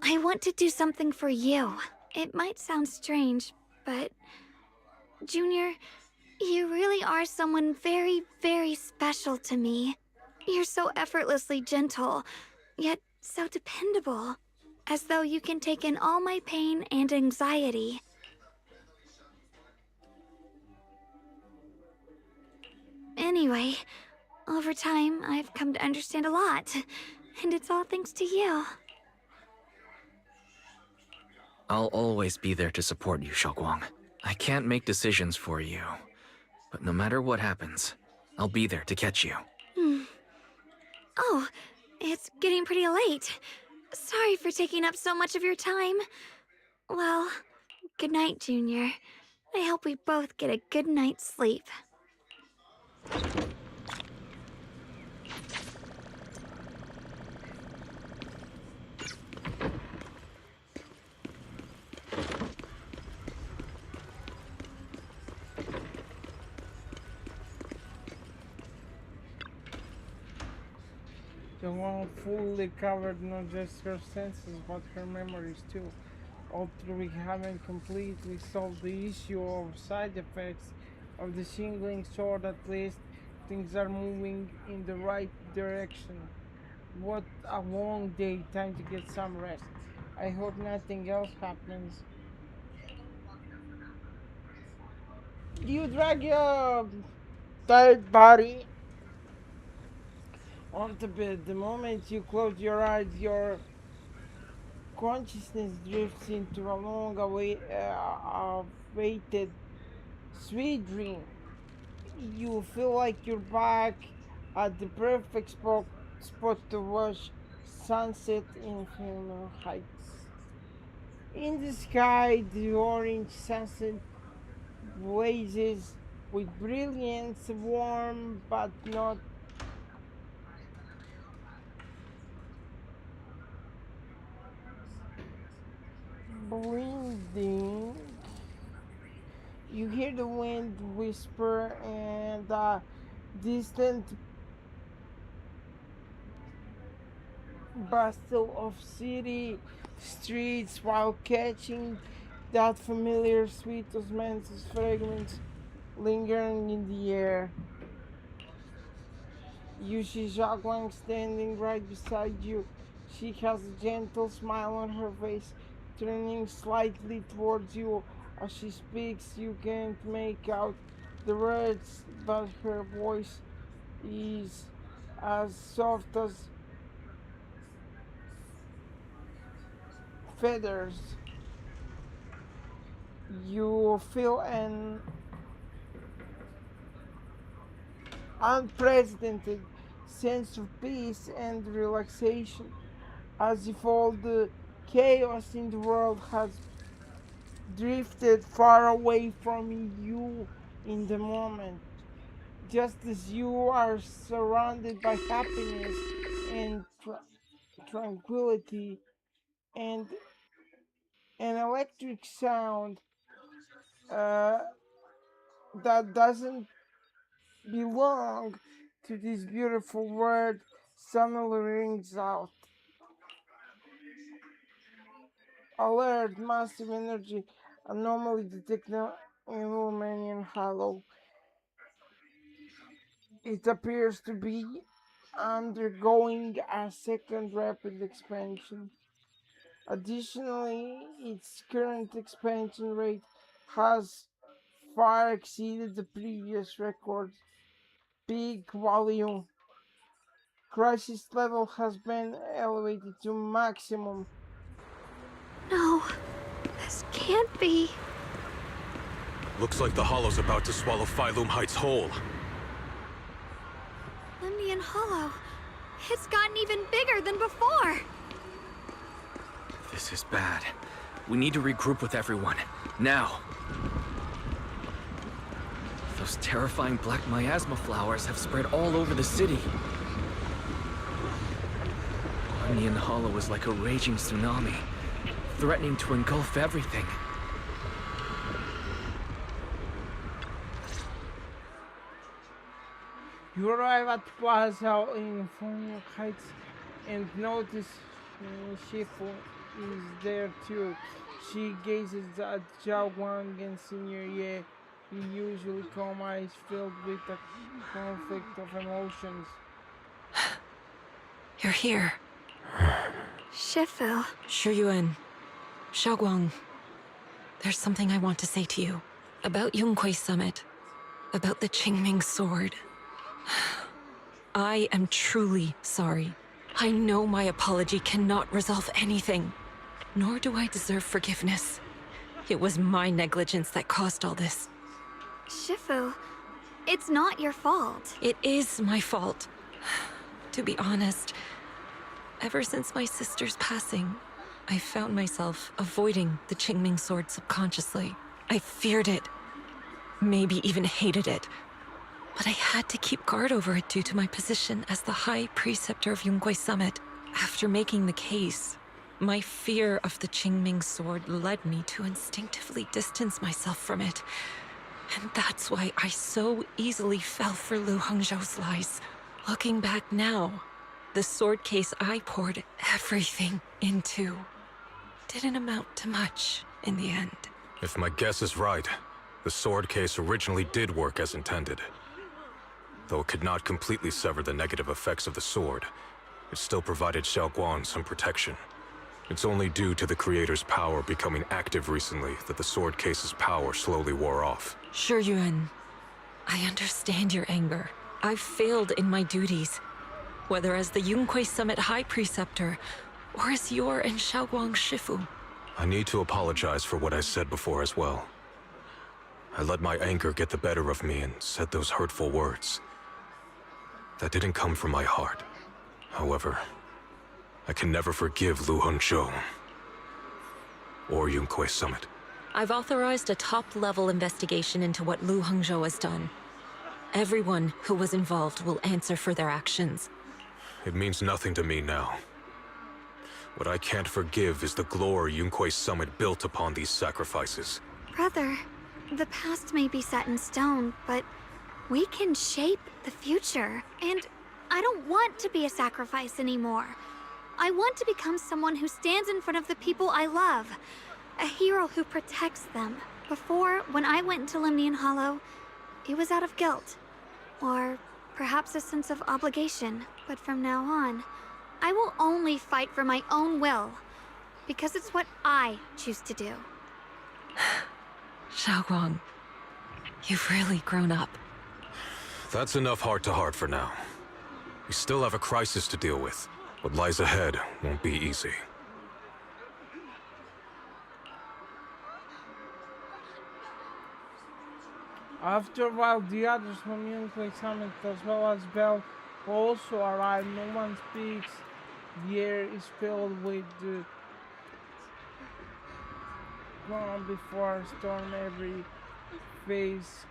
I want to do something for you. It might sound strange, but Junior, you really are someone very, very special to me. You're so effortlessly gentle, yet so dependable. As though you can take in all my pain and anxiety. Anyway, over time, I've come to understand a lot. And it's all thanks to you. I'll always be there to support you, Xiaoguang. I can't make decisions for you, but no matter what happens, I'll be there to catch you. Oh, it's getting pretty late. Sorry for taking up so much of your time. Well, good night, Junior. I hope we both get a good night's sleep. The one fully covered not just her senses but her memories too. Although we haven't completely solved the issue of side effects of the shingling sword, at least things are moving in the right direction. What a long day, time to get some rest. I hope nothing else happens. You drag your tired body onto bed. The moment you close your eyes, your consciousness drifts into a long awaited sweet dream. You feel like you're back at the perfect spot to watch sunset in Philomel Heights. In the sky, the orange sunset blazes with brilliance, warm but not blinding. You hear the wind whisper and a distant bustle of city streets while catching that familiar sweet osmanthus fragrance lingering in the air. You see Jacqueline standing right beside you. She has a gentle smile on her face, turning slightly towards you as she speaks. You can't make out the words, but her voice is as soft as feathers. You feel an unprecedented sense of peace and relaxation, as if all the chaos in the world has drifted far away from you in the moment, just as you are surrounded by happiness and tranquility and an electric sound uh, that doesn't belong to this beautiful word suddenly rings out. Alert, massive energy anomaly detected in Romanian Hollow. It appears to be undergoing a second rapid expansion. Additionally, its current expansion rate has far exceeded the previous record. Peak volume crisis level has been elevated to maximum. No, this can't be. Looks like the Hollow's about to swallow Phylum Heights whole. Lemnian Hollow. It's gotten even bigger than before. This is bad. We need to regroup with everyone. Now. Those terrifying black miasma flowers have spread all over the city. Onion Hollow is like a raging tsunami, threatening to engulf everything. You arrive at Plaza in Phylum Heights and notice Shifu is there too. She gazes at Zhao Wang and Senior Ye, who usually calm eyes filled with a conflict of emotions. You're here. Shifu. Shuyuan. Xiaoguang. There's something I want to say to you. About Yonghui Summit. About the Qingming Sword. I am truly sorry. I know my apology cannot resolve anything. Nor do I deserve forgiveness. It was my negligence that caused all this. Shifu, it's not your fault. It is my fault. To be honest, ever since my sister's passing, I found myself avoiding the Qingming Sword subconsciously. I feared it. Maybe even hated it. But I had to keep guard over it due to my position as the High Preceptor of Yonghui Summit. After making the case, my fear of the Qingming Sword led me to instinctively distance myself from it. And that's why I so easily fell for Lu Hangzhou's lies. Looking back now, the sword case I poured everything into didn't amount to much in the end. If my guess is right, the sword case originally did work as intended. Though it could not completely sever the negative effects of the sword, it still provided Xiaoguang some protection. It's only due to the creator's power becoming active recently that the sword case's power slowly wore off. Shuyuan, I understand your anger. I've failed in my duties, whether as the Yonghui Summit High Preceptor, or as your and Xiaoguang's Shifu. I need to apologize for what I said before as well. I let my anger get the better of me and said those hurtful words. That didn't come from my heart. However, I can never forgive Lu Hangzhou or Yonghui Summit. I've authorized a top-level investigation into what Lu Hangzhou has done. Everyone who was involved will answer for their actions. It means nothing to me now. What I can't forgive is the glory Yonghui Summit built upon these sacrifices. Brother, the past may be set in stone, but we can shape the future. And I don't want to be a sacrifice anymore. I want to become someone who stands in front of the people I love. A hero who protects them. Before, when I went into Lemnian Hollow, it was out of guilt. Or perhaps a sense of obligation. But from now on, I will only fight for my own will. Because it's what I choose to do. Xiaoguang, you've really grown up. That's enough heart-to-heart for now. We still have a crisis to deal with. What lies ahead won't be easy. After a while, the others from Yonghui Summit as well as Bell also arrive. No one speaks. The air is filled with the calm before a storm. Every face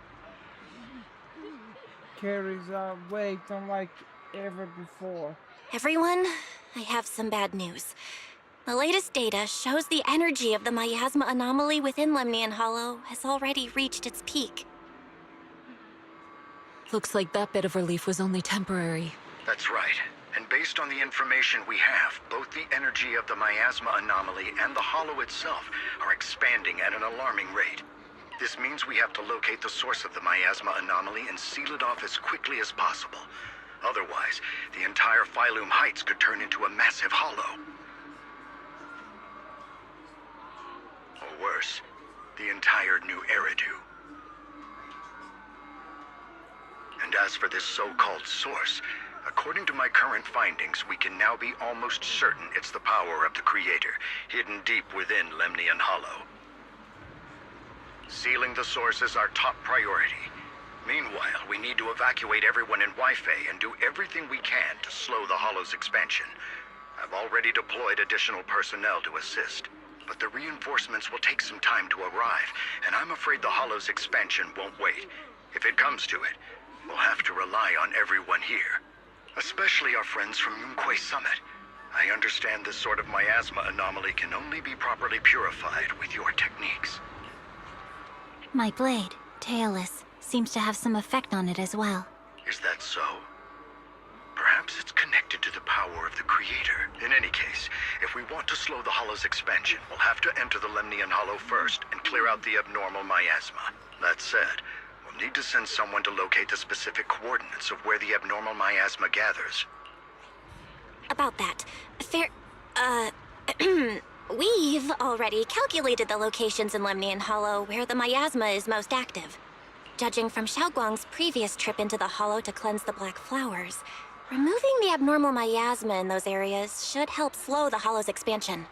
carries a weight unlike ever before. Everyone, I have some bad news. The latest data shows the energy of the miasma anomaly within Lemnian Hollow has already reached its peak. Looks like that bit of relief was only temporary. That's right. And based on the information we have, both the energy of the miasma anomaly and the hollow itself are expanding at an alarming rate. This means we have to locate the source of the miasma anomaly and seal it off as quickly as possible. Otherwise, the entire Phylum Heights could turn into a massive hollow. Or worse, the entire New Eridu. And as for this so-called source, according to my current findings, we can now be almost certain it's the power of the Creator, hidden deep within Lemnian Hollow. Sealing the source is our top priority. Meanwhile, we need to evacuate everyone in Wi-Fi and do everything we can to slow the Hollow's expansion. I've already deployed additional personnel to assist, but the reinforcements will take some time to arrive, and I'm afraid the Hollow's expansion won't wait. If it comes to it, we'll have to rely on everyone here, especially our friends from Yunquay Summit. I understand this sort of miasma anomaly can only be properly purified with your techniques. My blade, Tailless, seems to have some effect on it as well. Is that so? Perhaps it's connected to the power of the Creator. In any case, if we want to slow the Hollow's expansion, we'll have to enter the Lemnian Hollow first and clear out the abnormal miasma. That said, we'll need to send someone to locate the specific coordinates of where the abnormal miasma gathers. About that, we've already calculated the locations in Lemnian Hollow where the miasma is most active. Judging from Xiaoguang's previous trip into the Hollow to cleanse the black flowers, removing the abnormal miasma in those areas should help slow the Hollow's expansion.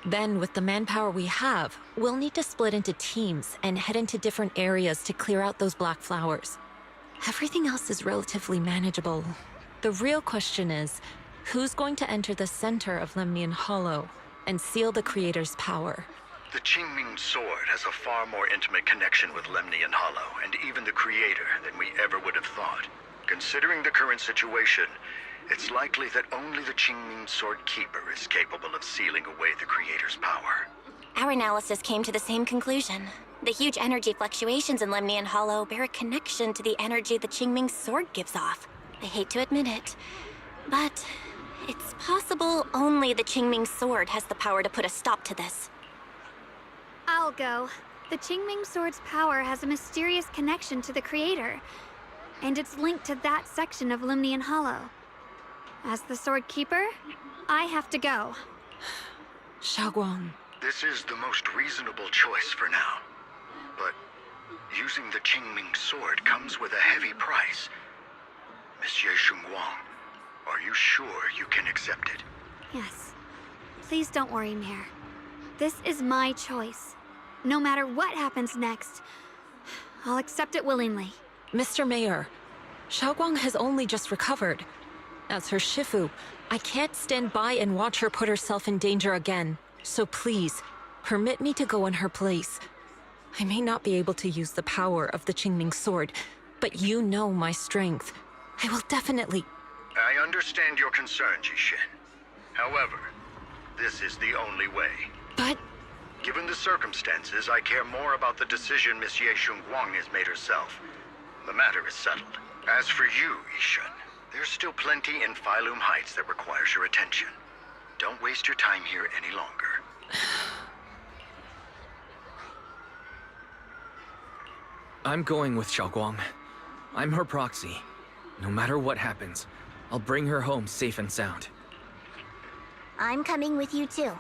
Then, with the manpower we have, we'll need to split into teams and head into different areas to clear out those black flowers. Everything else is relatively manageable. The real question is, who's going to enter the center of Lemnian Hollow and seal the Creator's power? The Qingming Sword has a far more intimate connection with Lemnian Hollow and even the Creator than we ever would have thought. Considering the current situation, it's likely that only the Qingming Sword Keeper is capable of sealing away the Creator's power. Our analysis came to the same conclusion. The huge energy fluctuations in Lemnian Hollow bear a connection to the energy the Qingming Sword gives off. I hate to admit it, but it's possible only the Qingming Sword has the power to put a stop to this. I'll go. The Qingming Sword's power has a mysterious connection to the Creator, and it's linked to that section of Lemnian Hollow. As the Sword Keeper, I have to go. Xiaoguang. This is the most reasonable choice for now. But using the Qingming Sword comes with a heavy price. Monsieur Xunguang, are you sure you can accept it? Yes. Please don't worry, Mayor. This is my choice. No matter what happens next, I'll accept it willingly. Mr. Mayor, Xiaoguang has only just recovered. As her Shifu, I can't stand by and watch her put herself in danger again. So please, permit me to go in her place. I may not be able to use the power of the Qingming Sword, but you know my strength. I will definitely... I understand your concern, Jishin. However, this is the only way. But... Given the circumstances, I care more about the decision Miss Ye Xunguang has made herself. The matter is settled. As for you, Yishun, there's still plenty in Phylum Heights that requires your attention. Don't waste your time here any longer. I'm going with Xiaoguang. I'm her proxy. No matter what happens, I'll bring her home safe and sound. I'm coming with you too.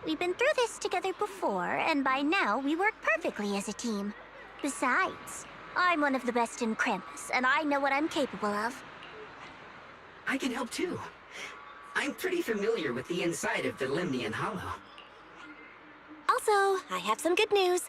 We've been through this together before, and by now we work perfectly as a team. Besides, I'm one of the best in Krampus, and I know what I'm capable of. I can help too. I'm pretty familiar with the inside of the Lemnian Hollow. Also, I have some good news.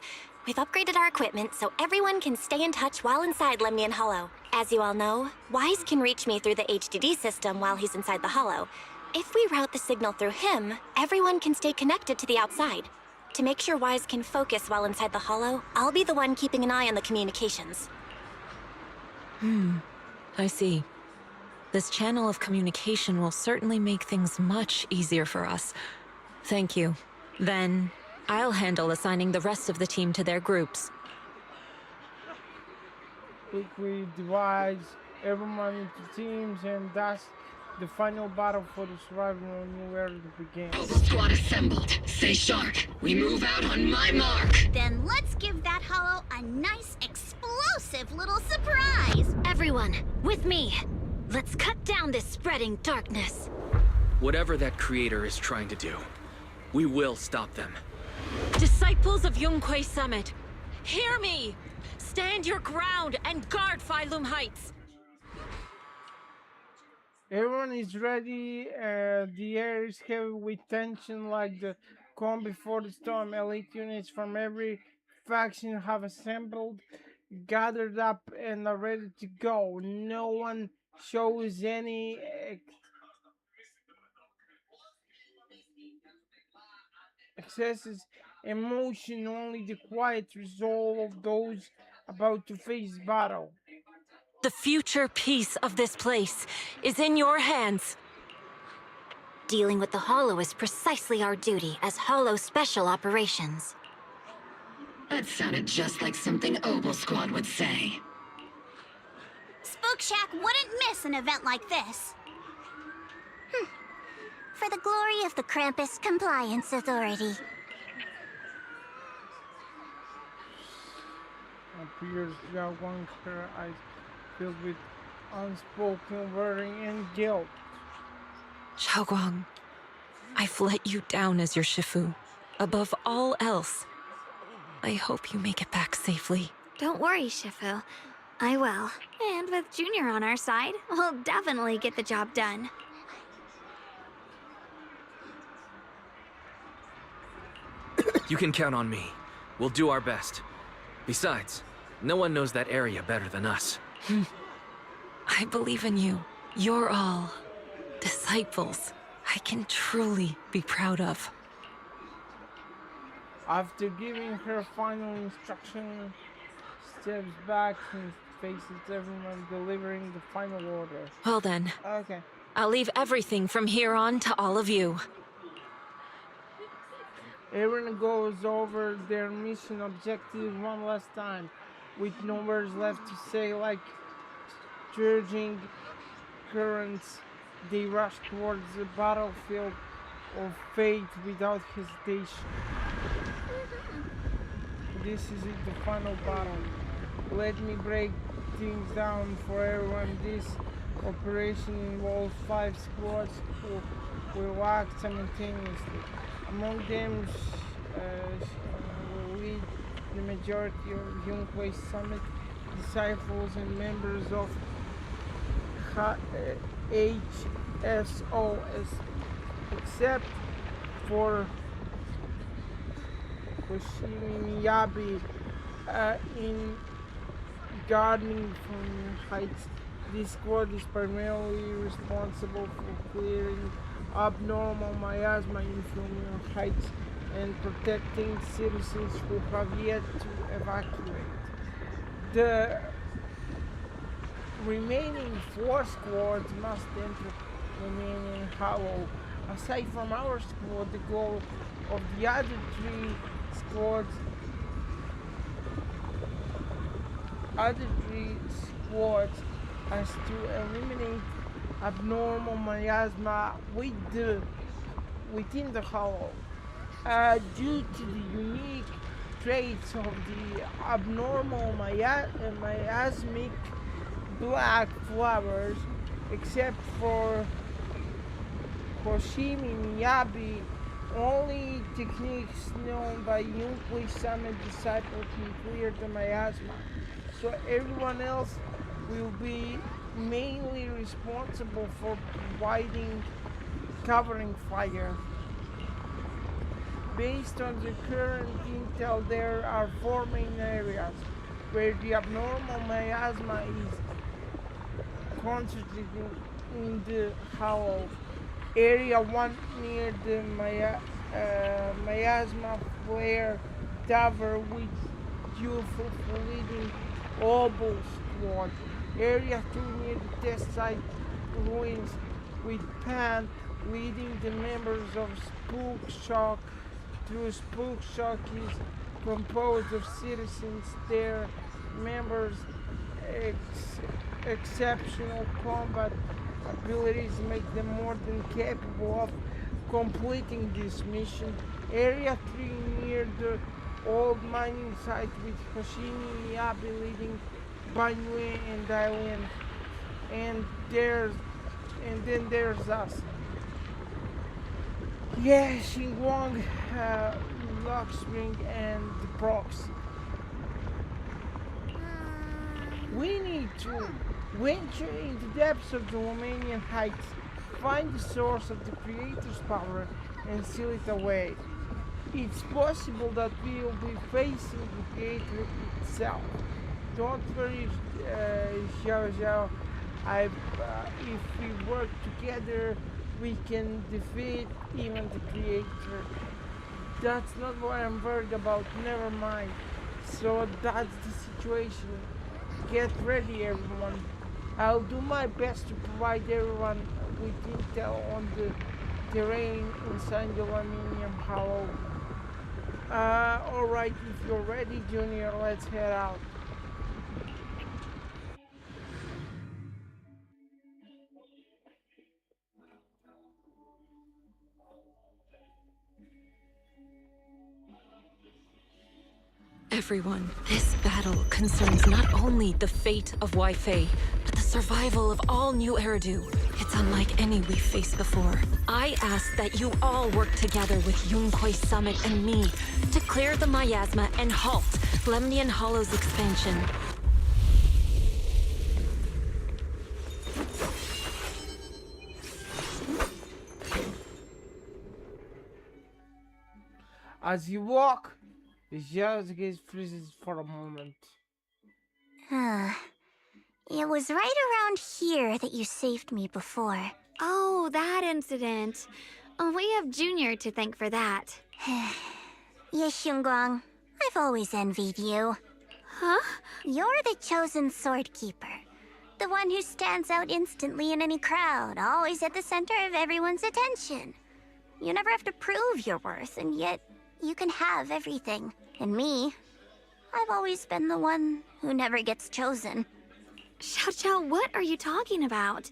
We've upgraded our equipment so everyone can stay in touch while inside Lemnian Hollow. As you all know, Wise can reach me through the HDD system while he's inside the Hollow. If we route the signal through him, everyone can stay connected to the outside. To make sure Wise can focus while inside the Hollow, I'll be the one keeping an eye on the communications. I see. This channel of communication will certainly make things much easier for us. Thank you. Then, I'll handle assigning the rest of the team to their groups. Quickly divide everyone into teams, and that's the final battle for the survival of New Era begins. Mobile squad assembled. Stay sharp. We move out on my mark. Then let's give that hollow a nice explosive little surprise. Everyone, with me. Let's cut down this spreading darkness. Whatever that creator is trying to do, we will stop them. Disciples of Yunquei Summit, hear me! Stand your ground and guard Phylum Heights! Everyone is ready. The air is heavy with tension like the calm before the storm. Elite units from every faction have assembled, gathered up, and are ready to go. No one shows any excesses emotion, only the quiet resolve of those about to face battle. The future peace of this place is in your hands. Dealing with the Hollow is precisely our duty as Hollow Special Operations. That sounded just like something Obel Squad would say. Spook Shack wouldn't miss an event like this. For the glory of the Krampus Compliance Authority. Appears Xiaoguang, her eyes filled with unspoken worry and guilt. Xiaoguang, I've let you down as your Shifu. Above all else, I hope you make it back safely. Don't worry, Shifu. I will. And with Junior on our side, we'll definitely get the job done. You can count on me. We'll do our best. Besides, no one knows that area better than us. I believe in you. You're all disciples I can truly be proud of. After giving her final instruction, steps back and faces everyone, delivering the final order. Well then, Okay. I'll leave everything from here on to all of you. Everyone goes over their mission objectives one last time, with no words left to say. Like surging currents, they rush towards the battlefield of fate without hesitation. This is it, the final battle. Let me break things down for everyone. This operation involves 5 squads who will act simultaneously. Among them will lead the majority of Yunquei Summit disciples and members of HSO, except for Koshimi Miyabi in guarding from heights. This squad is primarily responsible for clearing abnormal miasma in Flumion Heights and protecting citizens who have yet to evacuate. The remaining 4 squads must enter remaining Hollow. Aside from our squad, the goal of the other 3 squads is to eliminate abnormal miasma within the Hollow. Due to the unique traits of the abnormal miasmic black flowers, except for Koshimi Miyabi, only techniques known by Yunquei Summit disciples can clear the miasma. So everyone else will be mainly responsible for providing covering fire. Based on the current intel, there are 4 main areas where the abnormal miasma is concentrated in the Hollow. Area 1 near the miasma flare tower with Jufu leading Obel Squad. Area 2 near the test site ruins with Pan leading the members of Spook Shock. Through Spook Shock is composed of citizens, their members, exceptional combat abilities make them more than capable of completing this mission. Area 3 near the old mining site with Hoshimi, Miyabi leading Banyu and Dailin. And then there's us. Yeah, Xinguang, Lockspring, and the proxy. We need to venture into the depths of the Romanian heights, find the source of the creator's power, and seal it away. It's possible that we will be facing the creator itself. Don't worry, Xiao Xiao. If we work together, we can defeat even the creator. That's not what I'm worried about, never mind. So that's the situation. Get ready, everyone. I'll do my best to provide everyone with intel on the terrain inside the Aluminium Hollow. Alright, if you're ready, Junior, let's head out. Everyone, this battle concerns not only the fate of Wei-Fei, but the survival of all New Eridu. It's unlike any we've faced before. I ask that you all work together with Yunquei Summit and me to clear the miasma and halt Lemnian Hollow's expansion. As you walk, Xiao's gaze freezes for a moment. It was right around here that you saved me before. Oh, that incident. We have Junior to thank for that. Yes, Xinguang. I've always envied you. Huh? You're the chosen sword keeper. The one who stands out instantly in any crowd, always at the center of everyone's attention. You never have to prove your worth, and yet you can have everything. And me, I've always been the one who never gets chosen. Xiao, what are you talking about?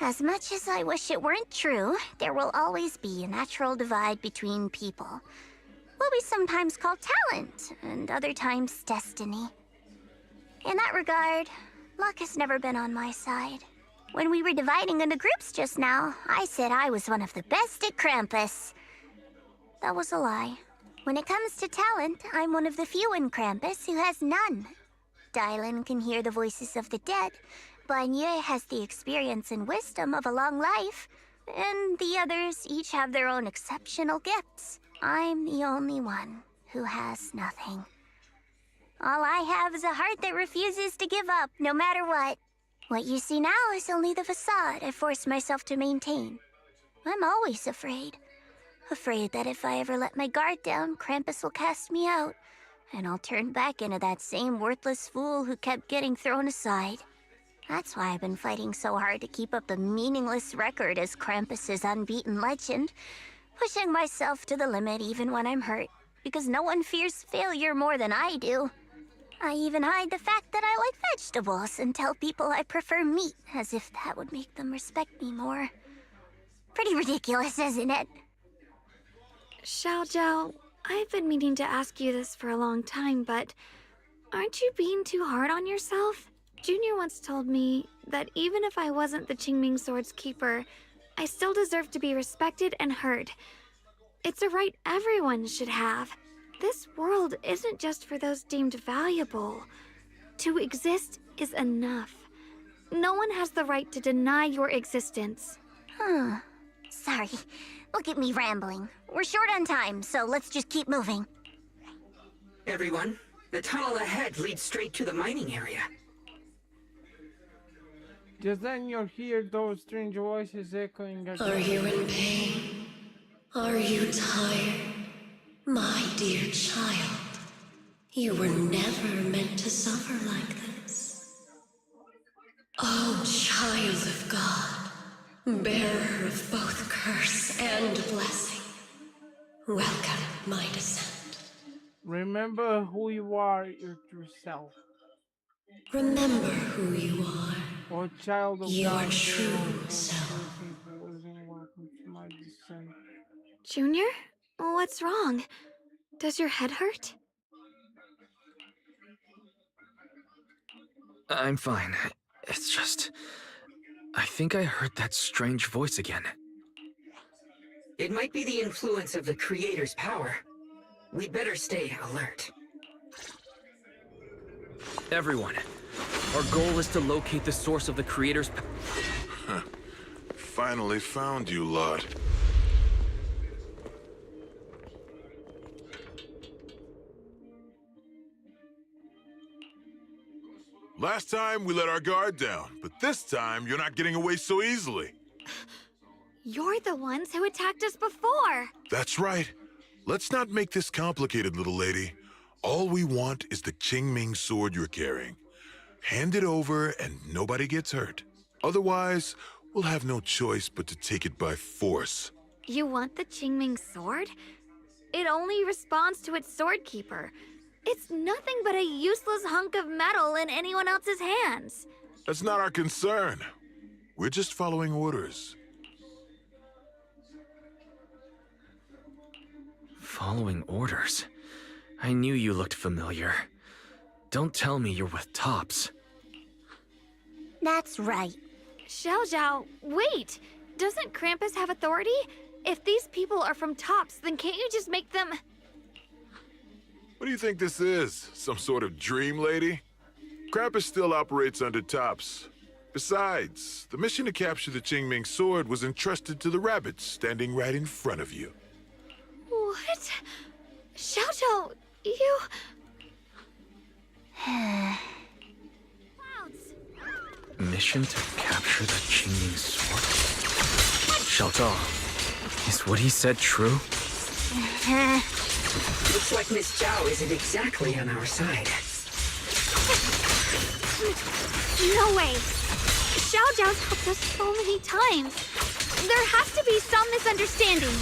As much as I wish it weren't true, there will always be a natural divide between people. What we sometimes call talent, and other times destiny. In that regard, luck has never been on my side. When we were dividing into groups just now, I said I was one of the best at Krampus. That was a lie. When it comes to talent, I'm one of the few in Krampus who has none. Dylan can hear the voices of the dead. Banye has the experience and wisdom of a long life. And the others each have their own exceptional gifts. I'm the only one who has nothing. All I have is a heart that refuses to give up, no matter what. What you see now is only the facade I forced myself to maintain. I'm always afraid. Afraid that if I ever let my guard down, Krampus will cast me out, and I'll turn back into that same worthless fool who kept getting thrown aside. That's why I've been fighting so hard to keep up the meaningless record as Krampus's unbeaten legend, pushing myself to the limit even when I'm hurt, because no one fears failure more than I do. I even hide the fact that I like vegetables and tell people I prefer meat, as if that would make them respect me more. Pretty ridiculous, isn't it? Xiao, I've been meaning to ask you this for a long time, but aren't you being too hard on yourself? Junior once told me that even if I wasn't the Qingming Sword's keeper, I still deserve to be respected and heard. It's a right everyone should have. This world isn't just for those deemed valuable. To exist is enough. No one has the right to deny your existence. Sorry. Look at me rambling. We're short on time, so let's just keep moving. Everyone, the tunnel ahead leads straight to the mining area. Just then you'll hear those strange voices echoing again. Are you in pain? Are you tired? My dear child, you were never meant to suffer like this. Oh, child of God, bearer of both curse and blessing, welcome my descent. Remember who you are, your true self. Remember who you are. or child of Your God, true self. welcome to my descent. Junior? What's wrong? Does your head hurt? I'm fine. It's just... I think I heard that strange voice again. It might be the influence of the Creator's power. We'd better stay alert. Everyone, our goal is to locate the source of the Creator's power. Finally found you, lot. Last time we let our guard down, but this time you're not getting away so easily. You're the ones who attacked us before. That's right. Let's not make this complicated, little lady. All we want is the Qingming sword you're carrying. Hand it over and nobody gets hurt. Otherwise, we'll have no choice but to take it by force. You want the Qingming sword? It only responds to its sword keeper. It's nothing but a useless hunk of metal in anyone else's hands. That's not our concern. We're just following orders. Following orders? I knew you looked familiar. Don't tell me you're with Tops. That's right. Xiao Zhao, wait! Doesn't Krampus have authority? If these people are from Tops, then can't you just make them... What do you think this is? Some sort of dream lady? Krampus still operates under Tops. Besides, the mission to capture the Qingming sword was entrusted to the rabbits standing right in front of you. What? Xiao Zhao, you... Mission to capture the Qingming sword? Xiao Zhao, is what he said true? Looks like Miss Zhao isn't exactly on our side. No way! Xiao Zhao's helped us so many times. There has to be some misunderstanding.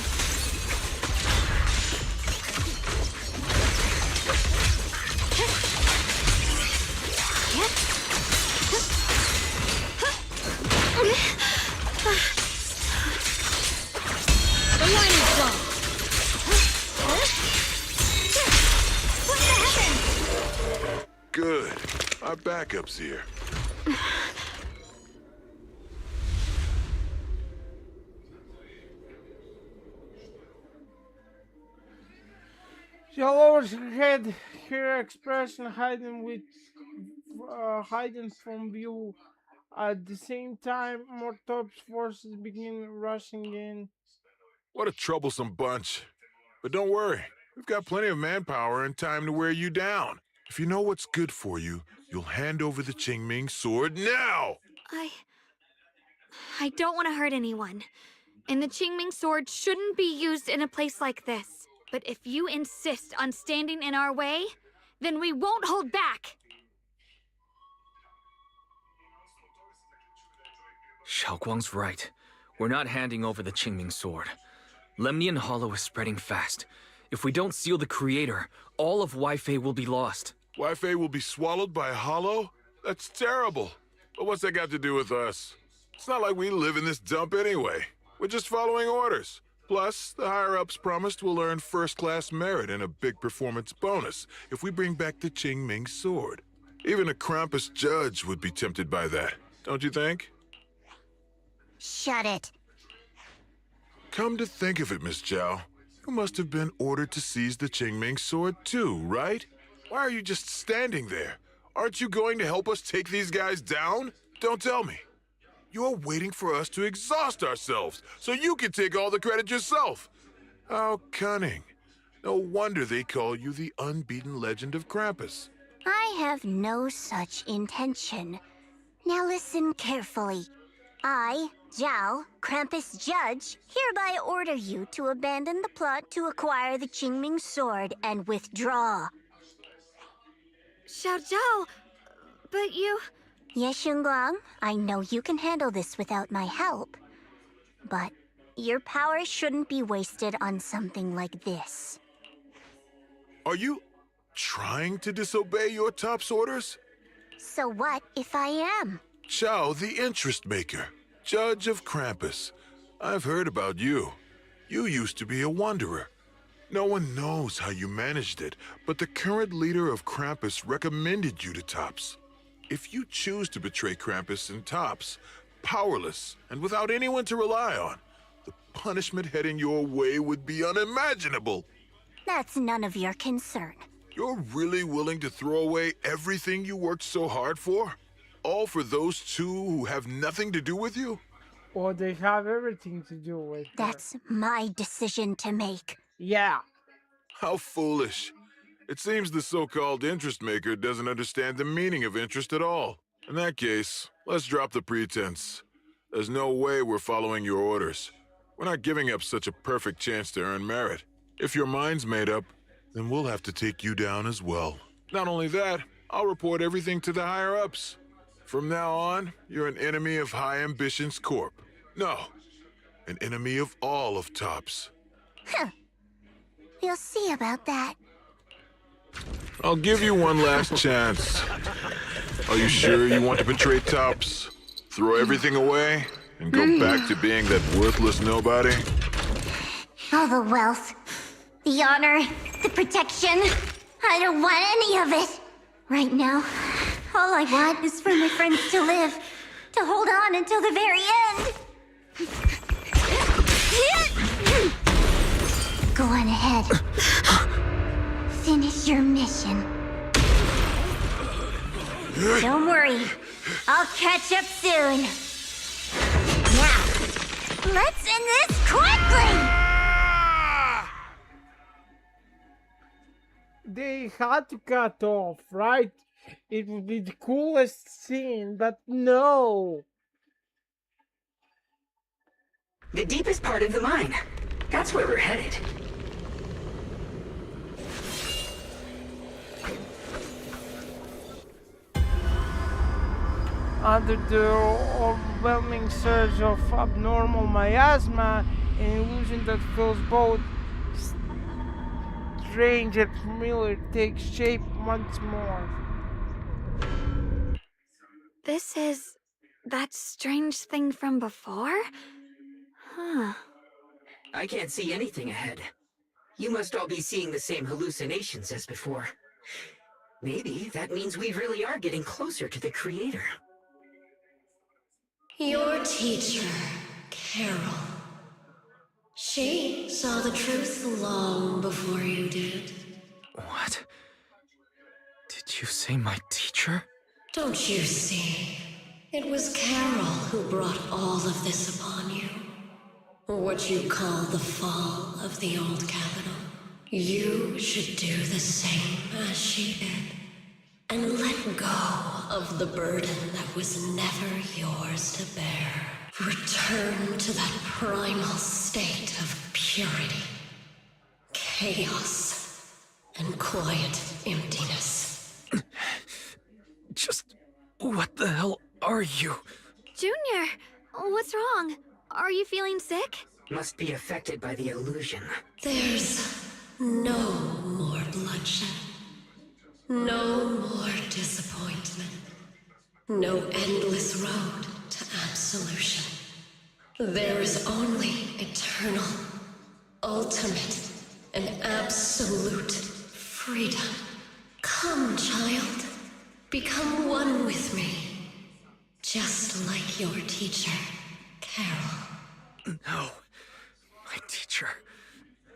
The line is drawn. Good. Our backup's here. She lowers her head, her expression hiding from view. At the same time, more Tops forces begin rushing in. What a troublesome bunch. But don't worry, we've got plenty of manpower and time to wear you down. If you know what's good for you, you'll hand over the Qingming sword now! I don't want to hurt anyone. And the Qingming sword shouldn't be used in a place like this. But if you insist on standing in our way, then we won't hold back! Xiaoguang's right. We're not handing over the Qingming sword. Lemnian Hollow is spreading fast. If we don't seal the Creator, all of Wi-Fi will be lost. Wi-Fi will be swallowed by a hollow? That's terrible. But what's that got to do with us? It's not like we live in this dump anyway. We're just following orders. Plus, the higher-ups promised we'll earn first-class merit and a big performance bonus if we bring back the Qingming sword. Even a Krampus judge would be tempted by that, don't you think? Shut it. Come to think of it, Miss Zhao, you must have been ordered to seize the Qingming sword too, right? Why are you just standing there? Aren't you going to help us take these guys down? Don't tell me. You're waiting for us to exhaust ourselves so you can take all the credit yourself. How cunning. No wonder they call you the unbeaten legend of Krampus. I have no such intention. Now listen carefully. I, Zhao, Krampus Judge, hereby order you to abandon the plot to acquire the Qingming sword and withdraw. Xiao Zhao, but you... Ye Shunguang, I know you can handle this without my help. But your power shouldn't be wasted on something like this. Are you trying to disobey your Top's orders? So what if I am? Shao, the interest maker, judge of Krampus. I've heard about you. You used to be a wanderer. No one knows how you managed it, but the current leader of Krampus recommended you to Tops. If you choose to betray Krampus and Tops, powerless and without anyone to rely on, the punishment heading your way would be unimaginable. That's none of your concern. You're really willing to throw away everything you worked so hard for? All for those two who have nothing to do with you? Or they have everything to do with her. That's my decision to make. Yeah. How foolish. It seems the so-called interest maker doesn't understand the meaning of interest at all. In that case, let's drop the pretense. There's no way we're following your orders. We're not giving up such a perfect chance to earn merit. If your mind's made up, then we'll have to take you down as well. Not only that, I'll report everything to the higher-ups. From now on, you're an enemy of High Ambitions Corp. No, an enemy of all of Tops. Huh. We'll see about that. I'll give you one last chance. Are you sure you want to betray Tops? Throw everything away and go back to being that worthless nobody? All the wealth, the honor, the protection. I don't want any of it. Right now, all I want is for my friends to live, to hold on until the very end. Go on ahead. Finish your mission. Don't worry. I'll catch up soon. Now, let's end this quickly! They had to cut off, right? It would be the coolest scene, but no. The deepest part of the mine. That's where we're headed. Under the overwhelming surge of abnormal miasma, an illusion that feels both strange and familiar takes shape once more. This is that strange thing from before? Huh. I can't see anything ahead. You must all be seeing the same hallucinations as before. Maybe that means we really are getting closer to the Creator. Your teacher, Carol. She saw the truth long before you did. What? Did you say my teacher? Don't you see? It was Carol who brought all of this upon you. What you call the fall of the old capital. You should do the same as she did. And let go of the burden that was never yours to bear. Return to that primal state of purity, chaos, and quiet emptiness. Just what the hell are you? Junior, what's wrong? Are you feeling sick? Must be affected by the illusion. There's no more bloodshed. No more disappointment. No endless road to absolution. There is only eternal, ultimate, and absolute freedom. Come, child. Become one with me. Just like your teacher, Carol. No. My teacher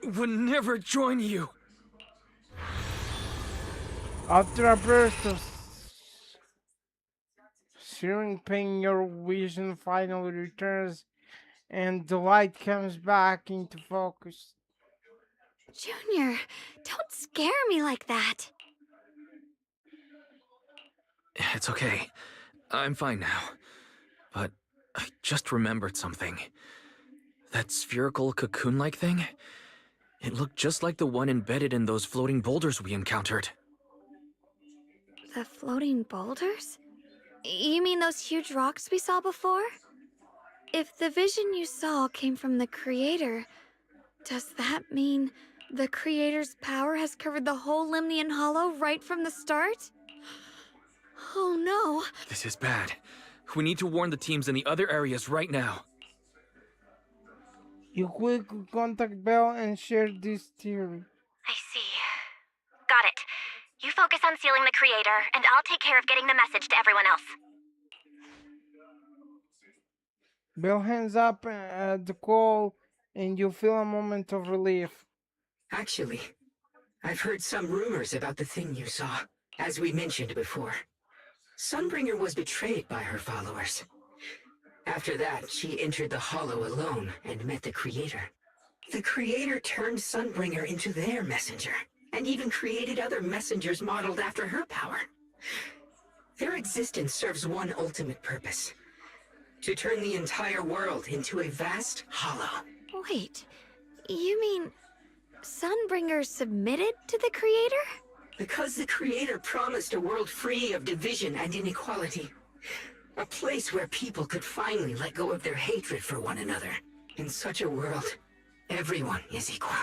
would never join you. After a burst of searing pain, your vision finally returns and the light comes back into focus. Junior, don't scare me like that. It's okay. I'm fine now. But I just remembered something. That spherical cocoon-like thing? It looked just like the one embedded in those floating boulders we encountered. The floating boulders? You mean those huge rocks we saw before? If the vision you saw came from the Creator, does that mean the Creator's power has covered the whole Limnian Hollow right from the start? Oh no. This is bad. We need to warn the teams in the other areas right now. You quickly contact Bell and share this theory. I see. Got it. You focus on sealing the creator, and I'll take care of getting the message to everyone else. Bell hangs up at the call, and you feel a moment of relief. Actually, I've heard some rumors about the thing you saw, as we mentioned before. Sunbringer was betrayed by her followers. After that, she entered the Hollow alone and met the Creator. The Creator turned Sunbringer into their messenger, and even created other messengers modeled after her power. Their existence serves one ultimate purpose: to turn the entire world into a vast hollow. Wait, you mean Sunbringer submitted to the Creator? Because the Creator promised a world free of division and inequality. A place where people could finally let go of their hatred for one another. In such a world, everyone is equal.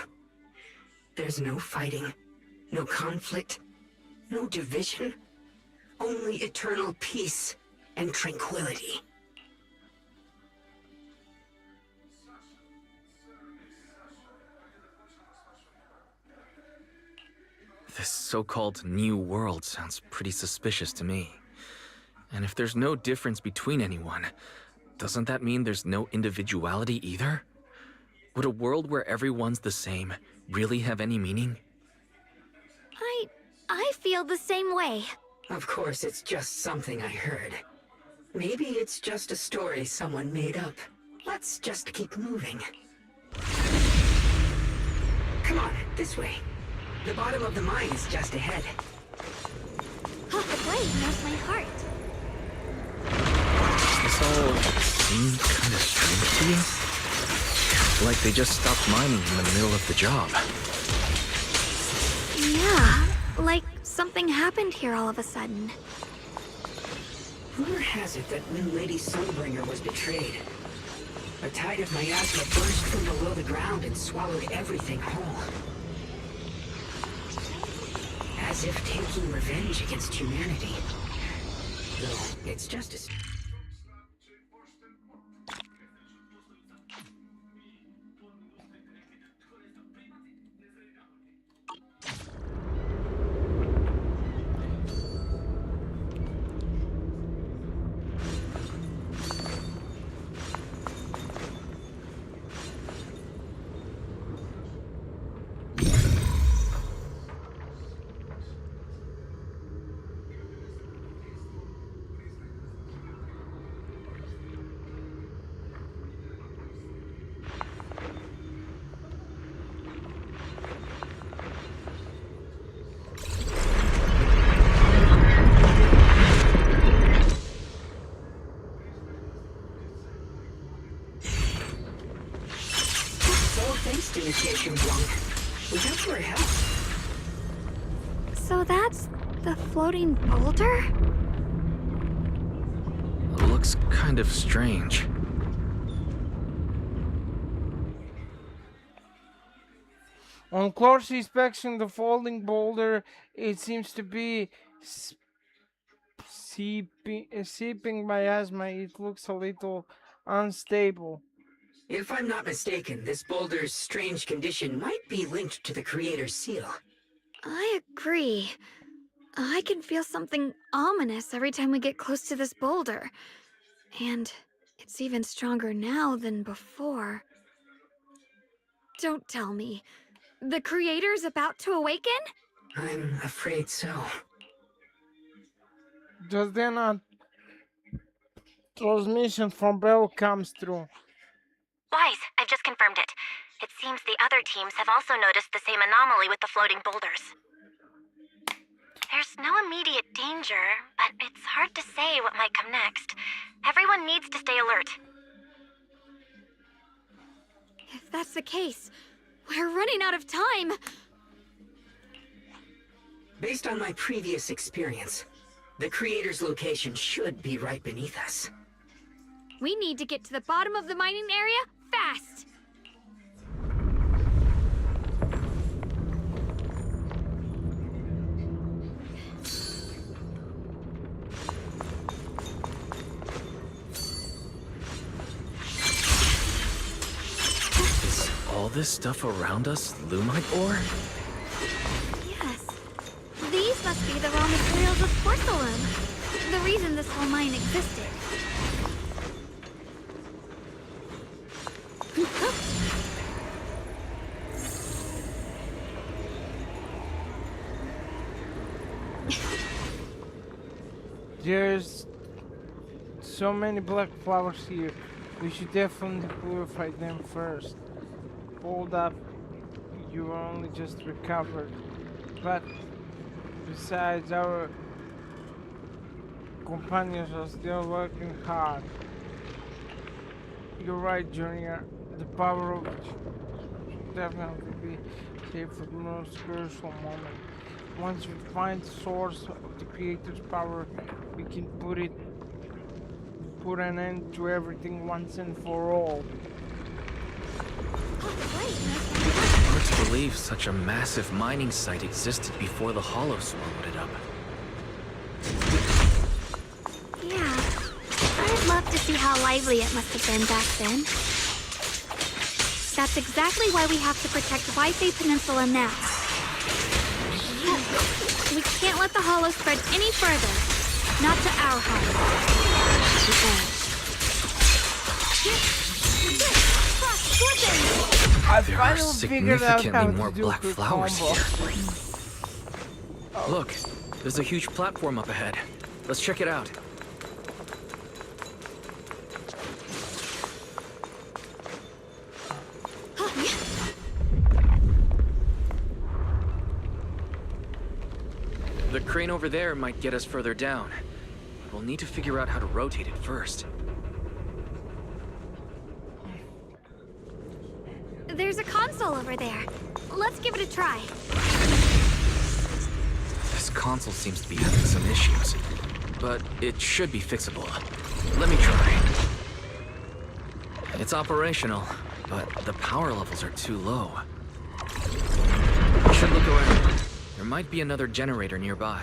There's no fighting, no conflict, no division. Only eternal peace and tranquility. This so-called new world sounds pretty suspicious to me. And if there's no difference between anyone, doesn't that mean there's no individuality either? Would a world where everyone's the same really have any meaning? I feel the same way. Of course, it's just something I heard. Maybe it's just a story someone made up. Let's just keep moving. Come on, this way. The bottom of the mine is just ahead. Oh, the blade has my heart. This all seemed kind of strange to you? Like they just stopped mining in the middle of the job. Yeah, like something happened here all of a sudden. Rumor has it that when Lady Sunbringer was betrayed, a tide of miasma burst from below the ground and swallowed everything whole. As if taking revenge against humanity. Though, it's just as... Without your help. So that's the floating boulder? Looks kind of strange. On close inspection, the folding boulder, it seems to be seeping miasma. It looks a little unstable. If I'm not mistaken, this boulder's strange condition might be linked to the Creator's seal. I agree. I can feel something ominous every time we get close to this boulder. And it's even stronger now than before. Don't tell me. The Creator's about to awaken? I'm afraid so. Just then a transmission from Bell comes through. Wise, I've just confirmed it. It seems the other teams have also noticed the same anomaly with the floating boulders. There's no immediate danger, but it's hard to say what might come next. Everyone needs to stay alert. If that's the case, we're running out of time. Based on my previous experience, the Creator's location should be right beneath us. We need to get to the bottom of the mining area fast. this stuff around us Lumite ore? Yes. These must be the raw materials of porcelain. The reason this whole mine existed. There's so many black flowers here. We should definitely purify them first. Hold up. You only just recovered. But besides, our companions are still working hard. You're right, Junior. The power of it should definitely be saved for the most crucial moment. Once we find the source of the creator's power, we can put an end to everything once and for all. Hard to believe such a massive mining site existed before the Hollow swallowed it up. Yeah. I'd love to see how lively it must have been back then. That's exactly why we have to protect Waifei Peninsula now. We can't let the Hollow spread any further. Not to our home. There are significantly more black flowers here. Look, there's a huge platform up ahead. Let's check it out. The crane over there might get us further down. We'll need to figure out how to rotate it first. There's a console over there. Let's give it a try. This console seems to be having some issues, but it should be fixable. Let me try. It's operational, but the power levels are too low. We should look around. There might be another generator nearby.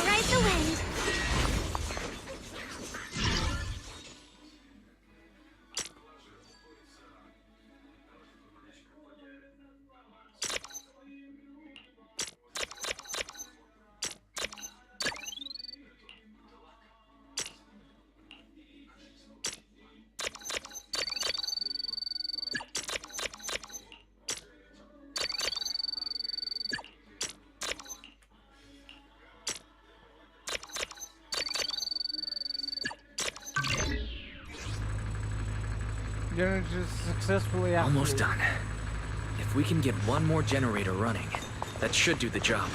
Ride the wind. Generator successfully activated. Almost done. If we can get one more generator running, that should do the job.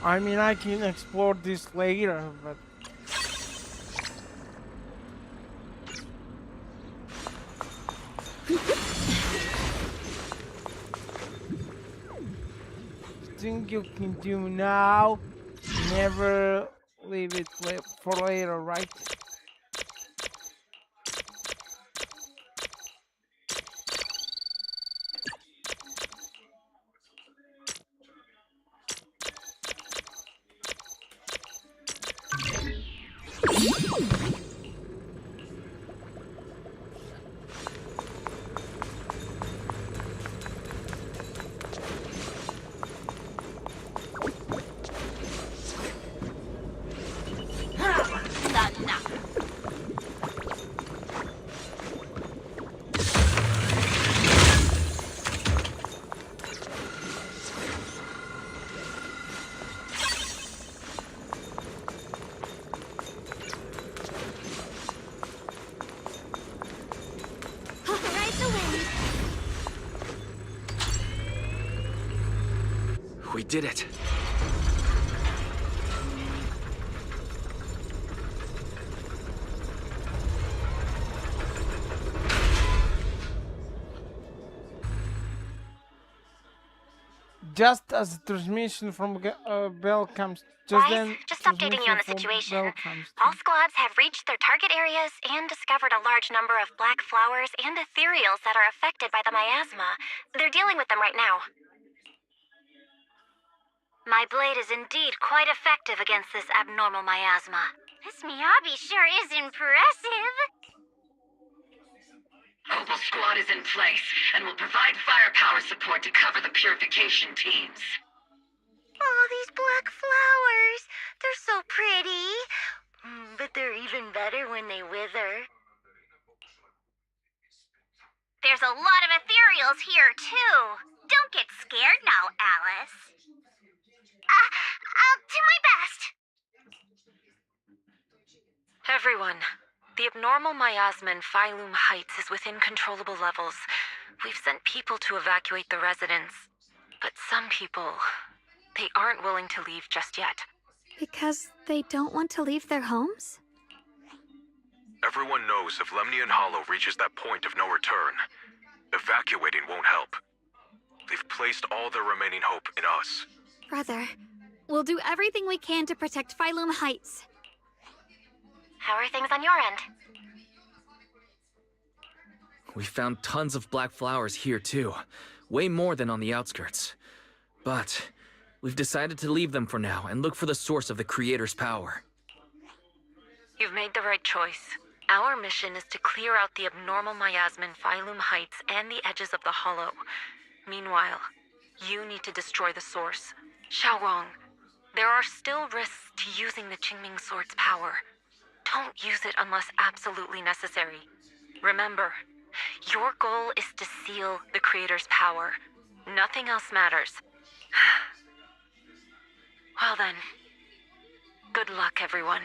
I mean, I can explore this later, but... thing you can do now, never leave it for later, right? We did it. Just as the transmission from Bell comes, Guys, just updating you on the situation. Bell comes. All squads have reached their target areas and discovered a large number of black flowers and ethereals that are affected by the miasma. They're dealing with them right now. My blade is indeed quite effective against this abnormal miasma. This Miyabi sure is impressive. Opal Squad is in place and will provide firepower support to cover the purification teams. Oh, these black flowers. They're so pretty. But they're even better when they wither. There's a lot of ethereals here, too. Don't get scared now, Alice. I'll do my best. Everyone, the abnormal miasma in Phylum Heights is within controllable levels. We've sent people to evacuate the residents. But some people, they aren't willing to leave just yet. Because they don't want to leave their homes? Everyone knows if Lemnian Hollow reaches that point of no return, evacuating won't help. They've placed all their remaining hope in us. Brother, we'll do everything we can to protect Phylum Heights. How are things on your end? We found tons of black flowers here too. Way more than on the outskirts. But we've decided to leave them for now and look for the source of the Creator's power. You've made the right choice. Our mission is to clear out the abnormal miasma in Phylum Heights and the edges of the Hollow. Meanwhile, you need to destroy the source. Xiaowang, there are still risks to using the Qingming Sword's power. Don't use it unless absolutely necessary. Remember, your goal is to seal the Creator's power. Nothing else matters. Well then, good luck, everyone.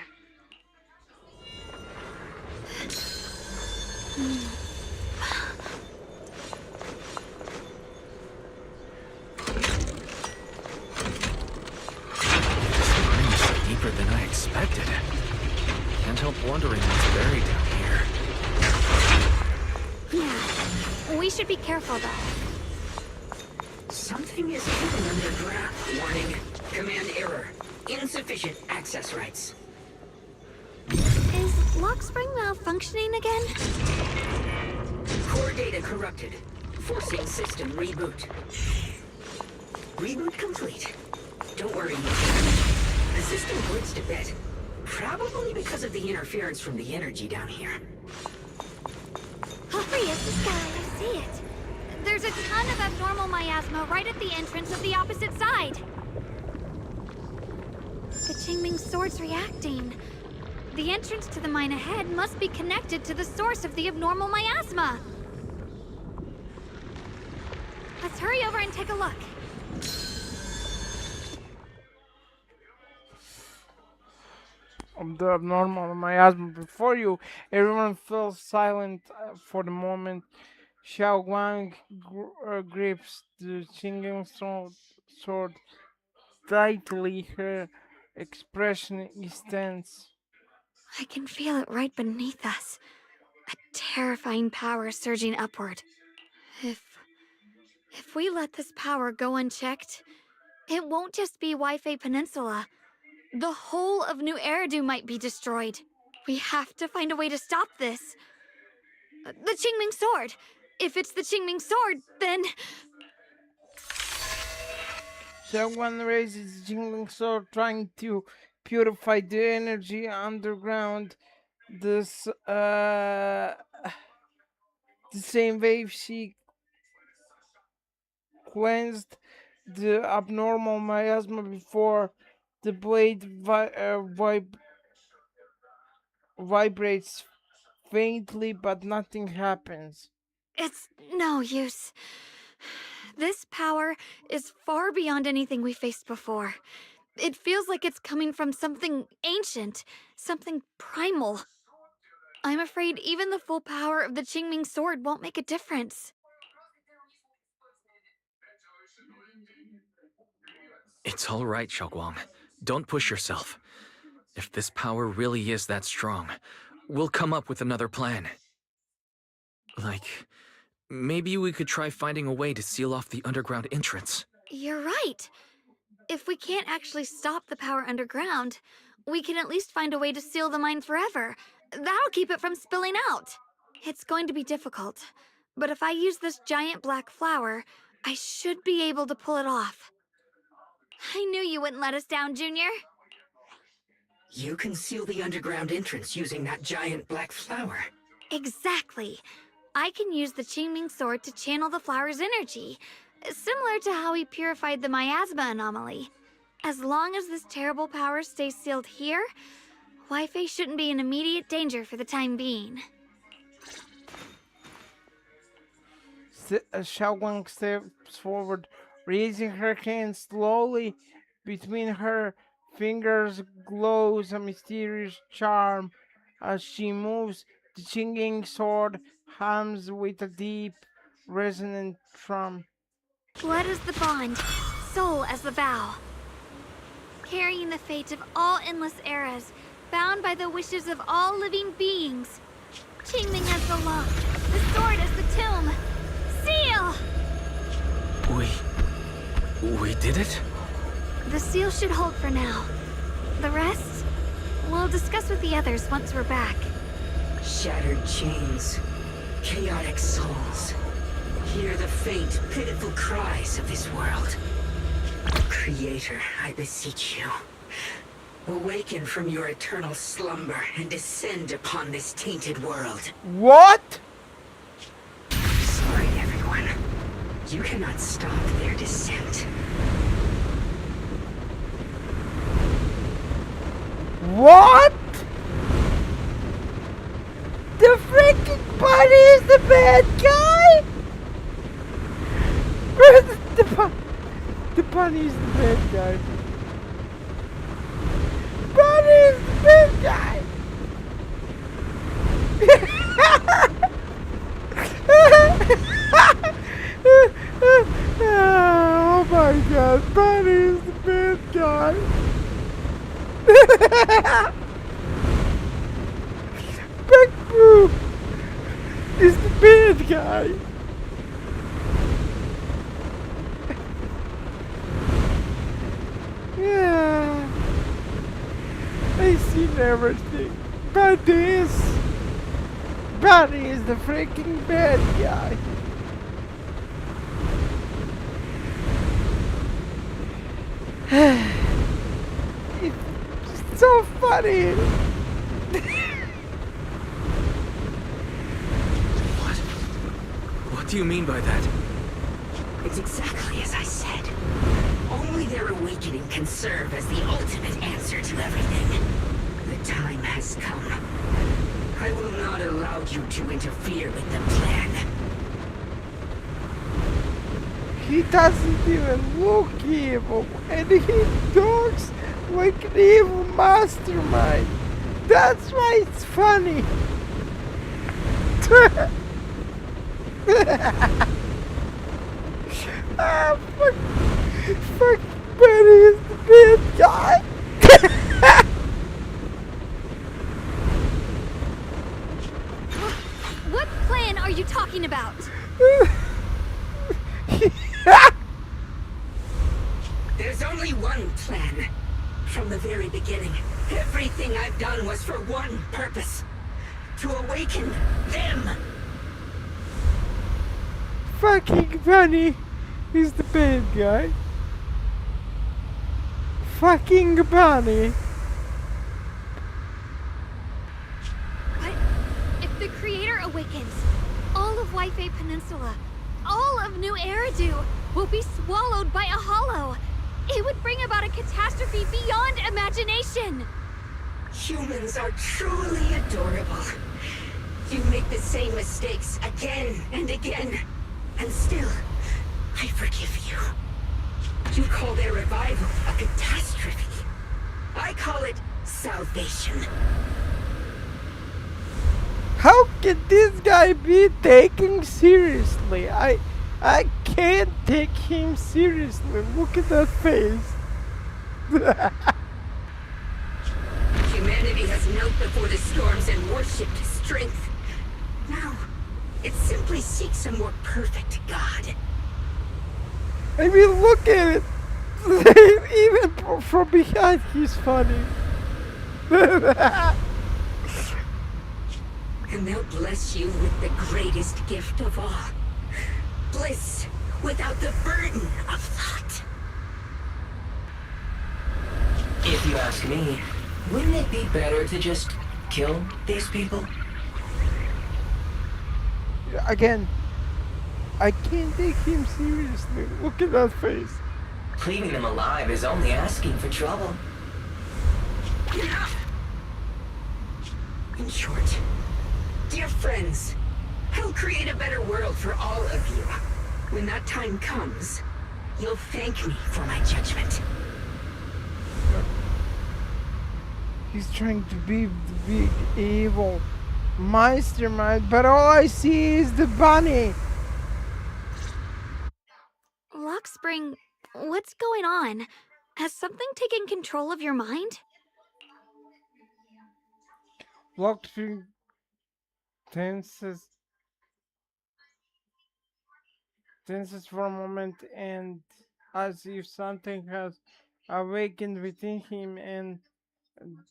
Deeper than I expected. Can't help wondering what's buried down here. Yeah, we should be careful though. Something is hidden underground. Warning. Command error. Insufficient access rights. Is Lockspring malfunctioning again? Core data corrupted. Forcing system reboot. Reboot complete. Don't worry. The system glitched a bit. Probably because of the interference from the energy down here. Hurry, it's the sky. I see it. There's a ton of abnormal miasma right at the entrance of the opposite side. The Qingming Sword's reacting. The entrance to the mine ahead must be connected to the source of the abnormal miasma. Let's hurry over and take a look. The abnormal miasma before you. Everyone fell silent for the moment. Xiao Guang grips the Qingling sword tightly. Her expression is tense. I can feel it right beneath us. A terrifying power surging upward. If we let this power go unchecked, it won't just be Waifei Peninsula. The whole of New Eridu might be destroyed. We have to find a way to stop this. The Qingming Sword! If it's the Qingming Sword, then... Xiao Guang raises the Qingling sword, trying to purify the energy underground. The same wave she cleansed the abnormal miasma before. The blade vibrates faintly, but nothing happens. It's no use. This power is far beyond anything we faced before. It feels like it's coming from something ancient, something primal. I'm afraid even the full power of the Qingming Sword won't make a difference. It's all right, Xiaoguang. Don't push yourself. If this power really is that strong, we'll come up with another plan. Like, maybe we could try finding a way to seal off the underground entrance. You're right. If we can't actually stop the power underground, we can at least find a way to seal the mine forever. That'll keep it from spilling out. It's going to be difficult, but if I use this giant black flower, I should be able to pull it off. I knew you wouldn't let us down, Junior. You can seal the underground entrance using that giant black flower. Exactly. I can use the Qingming sword to channel the flower's energy, similar to how we purified the miasma anomaly. As long as this terrible power stays sealed here, Wi-Fi shouldn't be in immediate danger for the time being. Xiaoguang steps forward, raising her hand slowly. Between her fingers glows a mysterious charm. As she moves, the Qinging sword hums with a deep, resonant thrum. Blood is the bond, soul as the vow. Carrying the fate of all endless eras, bound by the wishes of all living beings. Qingming as the lock, the sword as the tomb. Seal! We did it? The seal should hold for now. The rest, we'll discuss with the others once we're back. Shattered chains, chaotic souls. Hear the faint, pitiful cries of this world. Creator, I beseech you. Awaken from your eternal slumber and descend upon this tainted world. What? Sorry, everyone. You cannot stop their descent. What? The freaking bunny is the bad guy? The bunny is the bad guy. Bunny is the bad guy. Oh my god, Bunny is the bad guy. Big Boo is the bad guy. Yeah, I seen everything. But Bunny is the freaking bad guy. It's so funny. What do you mean by that? It's exactly as I said. Only their awakening can serve as the ultimate answer to everything. The time has come. I will not allow you to interfere with the plan. He doesn't even look evil, and he talks like an evil mastermind. That's why it's funny. Ah, fuck, Benny is the bad guy. What plan are you talking about? There's only one plan. From the very beginning, everything I've done was for one purpose. To awaken them. Fucking Bunny is the bad guy. Fucking Bunny. But if the creator awakens, all of Wi-Fi Peninsula, all of New Eridu will be swallowed by a hollow. It would bring about a catastrophe beyond imagination. Humans are truly adorable. You make the same mistakes again and again. And still, I forgive you. You call their revival a catastrophe. I call it salvation. How can this guy be taken seriously? I can't take him seriously. Look at that face. Humanity has knelt before the storms and worshipped strength. Now, it simply seeks a more perfect God. I mean, look at it. Even from behind, he's funny. And they'll bless you with the greatest gift of all. Bliss without the burden of thought. If you ask me, wouldn't it be better to just kill these people? Again, I can't take him seriously. Look at that face. Leaving them alive is only asking for trouble. Enough! In short, dear friends, I'll create a better world for all of you. When that time comes, you'll thank me for my judgment. He's trying to be the big evil mastermind, but all I see is the bunny. Lockspring, what's going on? Has something taken control of your mind? Lockspring tenses for a moment, and as if something has awakened within him, and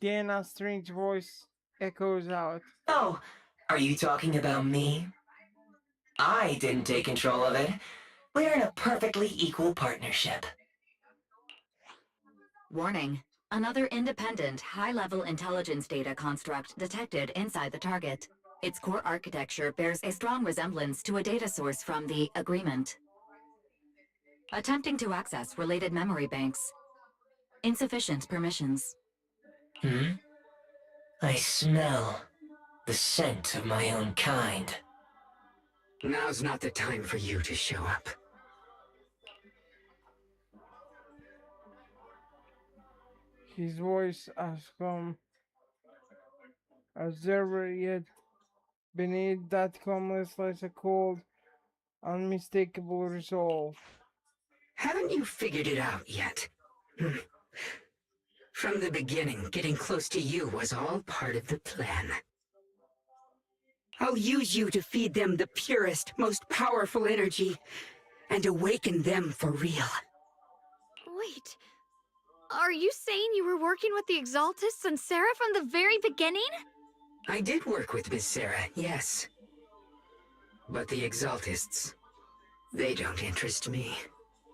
then a strange voice echoes out. Oh, are you talking about me? I didn't take control of it. We're in a perfectly equal partnership. Warning. Another independent, high-level intelligence data construct detected inside the target. Its core architecture bears a strong resemblance to a data source from the Agreement. Attempting to access related memory banks. Insufficient permissions. I smell the scent of my own kind. Now's not the time for you to show up. His voice has come as ever, yet beneath that calmness lies a cold, unmistakable resolve. Haven't you figured it out yet? From the beginning, getting close to you was all part of the plan. I'll use you to feed them the purest, most powerful energy, and awaken them for real. Wait, are you saying you were working with the Exaltists and Sarah from the very beginning? I did work with Miss Sarah, yes. But the Exaltists, they don't interest me.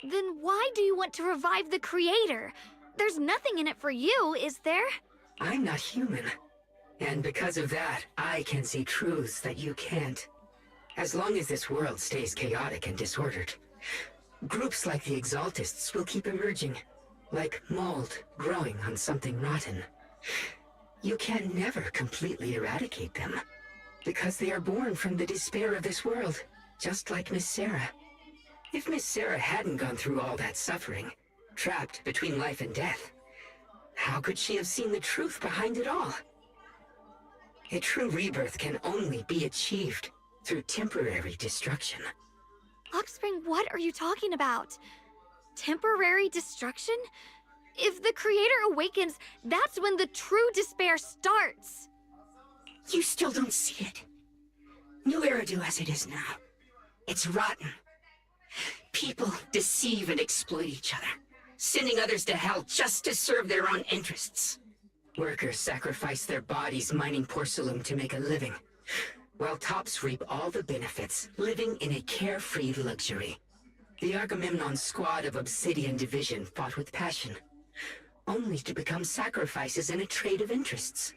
Then why do you want to revive the Creator? There's nothing in it for you, is there? I'm not human. And because of that, I can see truths that you can't. As long as this world stays chaotic and disordered, groups like the Exaltists will keep emerging, like mold growing on something rotten. You can never completely eradicate them, because they are born from the despair of this world, just like Miss Sarah. If Miss Sarah hadn't gone through all that suffering, trapped between life and death, how could she have seen the truth behind it all? A true rebirth can only be achieved through temporary destruction. Lockspring, what are you talking about? Temporary destruction? If the Creator awakens, that's when the true despair starts. You still don't see it. New Eridu as it is now, it's rotten. People deceive and exploit each other, sending others to hell just to serve their own interests. Workers sacrifice their bodies mining porcelain to make a living, while tops reap all the benefits, living in a carefree luxury. The Agamemnon squad of Obsidian Division fought with passion, only to become sacrifices in a trade of interests.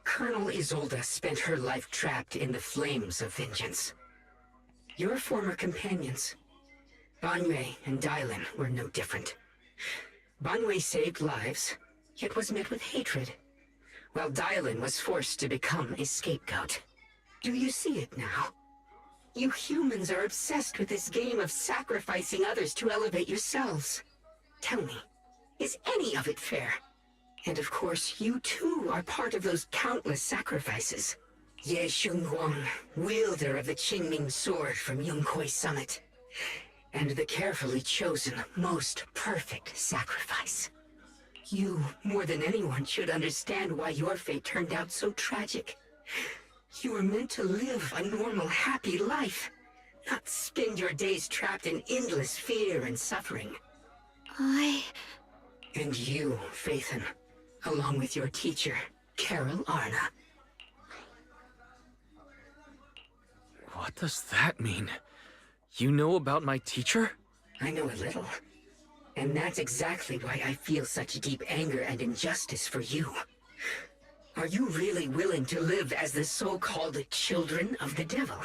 Colonel Isolde spent her life trapped in the flames of vengeance. Your former companions, Banwei and Dylan, were no different. Banwei saved lives, yet was met with hatred, while Dylan was forced to become a scapegoat. Do you see it now? You humans are obsessed with this game of sacrificing others to elevate yourselves. Tell me, is any of it fair? And of course, you too are part of those countless sacrifices. Ye Shunguang, wielder of the Qingming sword from Yongkoi Summit, and the carefully chosen, most perfect sacrifice. You, more than anyone, should understand why your fate turned out so tragic. You were meant to live a normal, happy life, not spend your days trapped in endless fear and suffering. And you, Phaethon, along with your teacher, Carol Arna. What does that mean? You know about my teacher? I know a little. And that's exactly why I feel such deep anger and injustice for you. Are you really willing to live as the so-called children of the devil?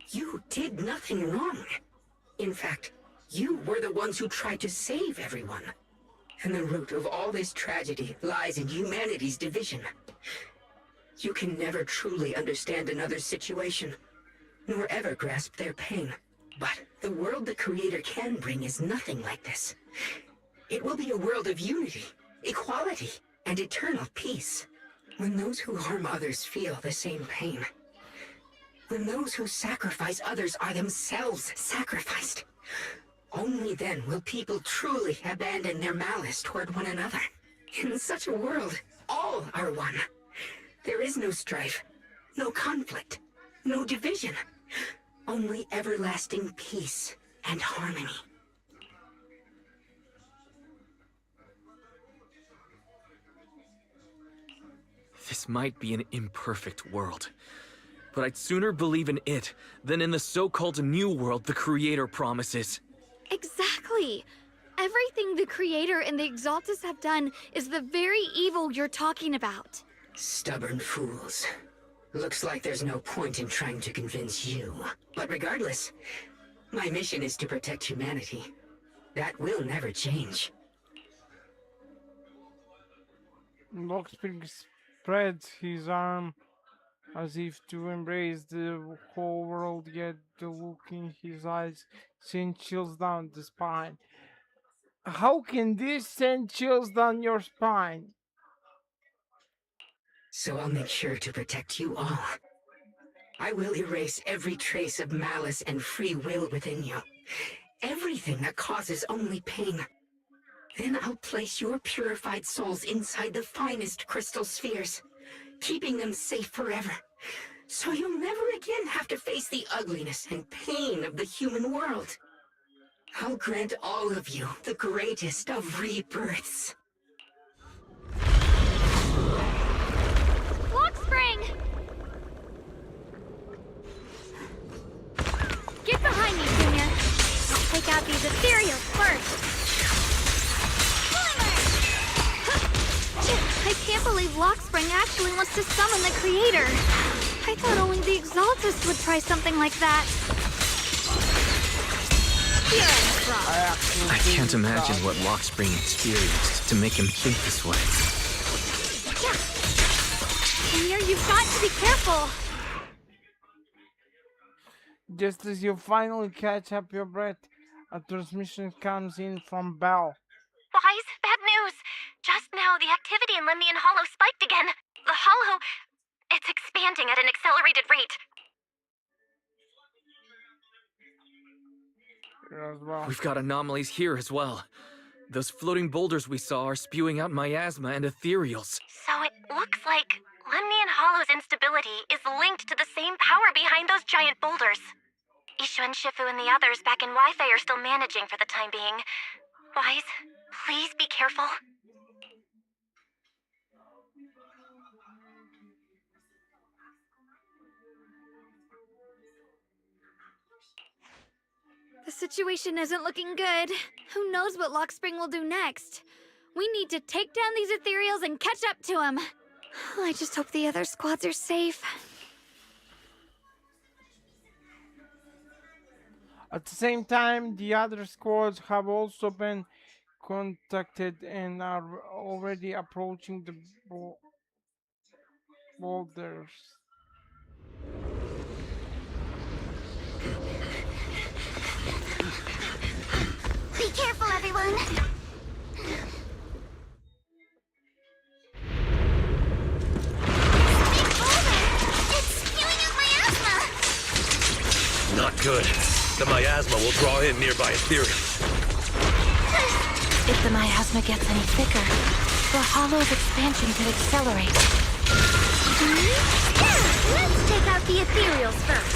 You did nothing wrong. In fact, you were the ones who tried to save everyone. And the root of all this tragedy lies in humanity's division. You can never truly understand another's situation, nor ever grasp their pain. But the world the Creator can bring is nothing like this. It will be a world of unity, equality, and eternal peace. When those who harm others feel the same pain. When those who sacrifice others are themselves sacrificed. Only then will people truly abandon their malice toward one another. In such a world, all are one. There is no strife, no conflict, no division. Only everlasting peace and harmony. This might be an imperfect world, but I'd sooner believe in it than in the so-called new world the Creator promises. Exactly. Everything the Creator and the Exaltus have done is the very evil you're talking about. Stubborn fools. Looks like there's no point in trying to convince you. But regardless, my mission is to protect humanity. That will never change. Lockspring spreads his arm as if to embrace the whole world, yet the look in his eyes sent chills down the spine. How can this send chills down your spine? So I'll make sure to protect you all. I will erase every trace of malice and free will within you. Everything that causes only pain. Then I'll place your purified souls inside the finest crystal spheres, keeping them safe forever. So you'll never again have to face the ugliness and pain of the human world. I'll grant all of you the greatest of rebirths. Lockspring! Get behind me, Junior. I'll take out these ethereals first. I can't believe Lockspring actually wants to summon the Creator. I thought only the Exaltus would try something like that. I can't imagine what Lockspring experienced to make him think this way. Junior, you've got to be careful. Just as you finally catch up your breath, a transmission comes in from Bell. Wise, bad news. Just now, the activity in Lemnian Hollow spiked again. The Hollow, it's expanding at an accelerated rate. We've got anomalies here as well. Those floating boulders we saw are spewing out miasma and ethereals. So it looks like Lemnian Hollow's instability is linked to the same power behind those giant boulders. Ishu and Shifu and the others back in Wi-Fi are still managing for the time being. Wise, please be careful. The situation isn't looking good. Who knows what Lockspring will do next? We need to take down these ethereals and catch up to him. I just hope the other squads are safe. At the same time, the other squads have also been contacted and are already approaching the boulders. Be careful, everyone! Not good. The miasma will draw in nearby ethereals. If the miasma gets any thicker, the hollow's expansion could accelerate. Yeah, let's take out the ethereals first.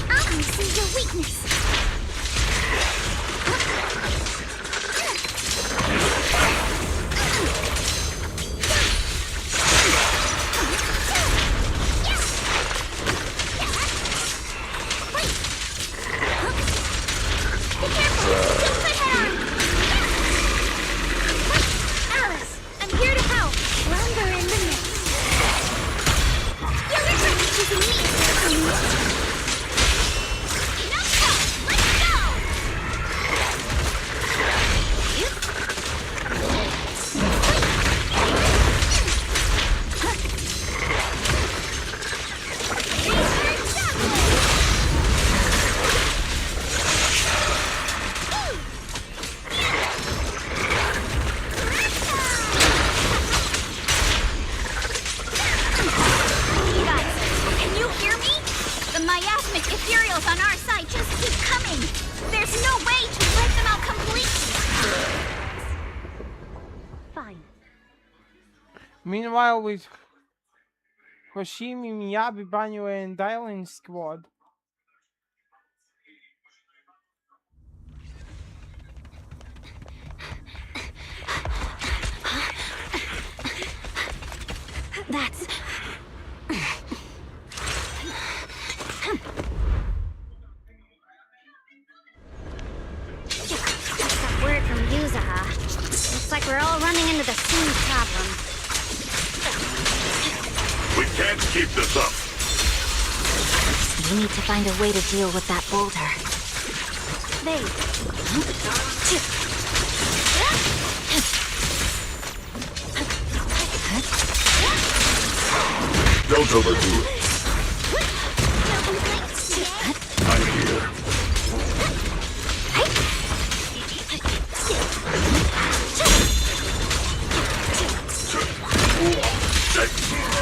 I see your weakness. Alice, I'm here to help. Lumber in the mix. Yeah, we're trying to choose me. Ethereals on our side just keep coming. There's no way to wipe them out completely. Fine. Meanwhile, with Hoshimi, Miyabi, Banyo, and Dylan Squad. That's... Word from Yuzaha. Looks like we're all running into the same problem. We can't keep this up. We need to find a way to deal with that boulder. They... Don't overdo it. I'm here.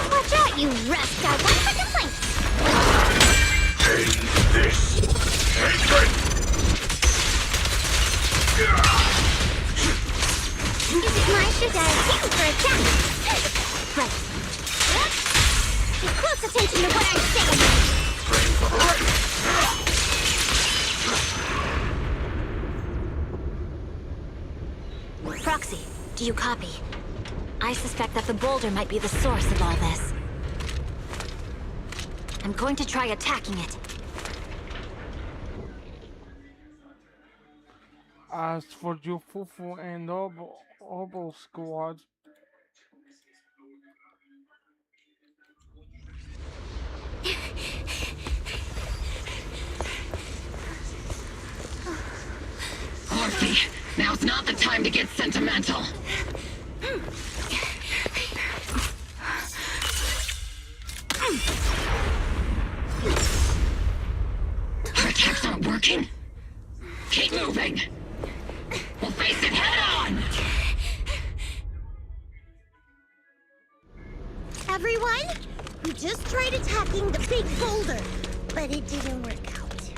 Watch out, you rascal! One for complaints! Take this. Hatred. Is it my strategy for attack? Right. Pay close attention to what I'm saying. Proxy, do you copy? I suspect that the boulder might be the source of all this. I'm going to try attacking it. As for Jufufu and Obel Squad, Orphe, now's not the time to get sentimental. Our attacks aren't working. Keep moving. We'll face it head on. Everyone, we just tried attacking the big boulder, but it didn't work out.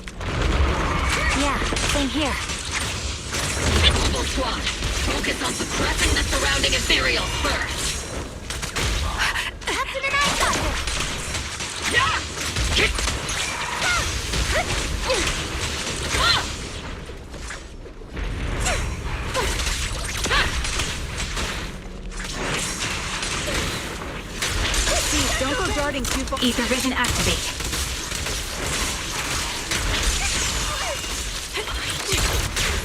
Yeah, same here. Double squad, focus on suppressing the surrounding ethereals first. Captain and I got this. Yeah! Please don't go darting too far. Ether vision activate.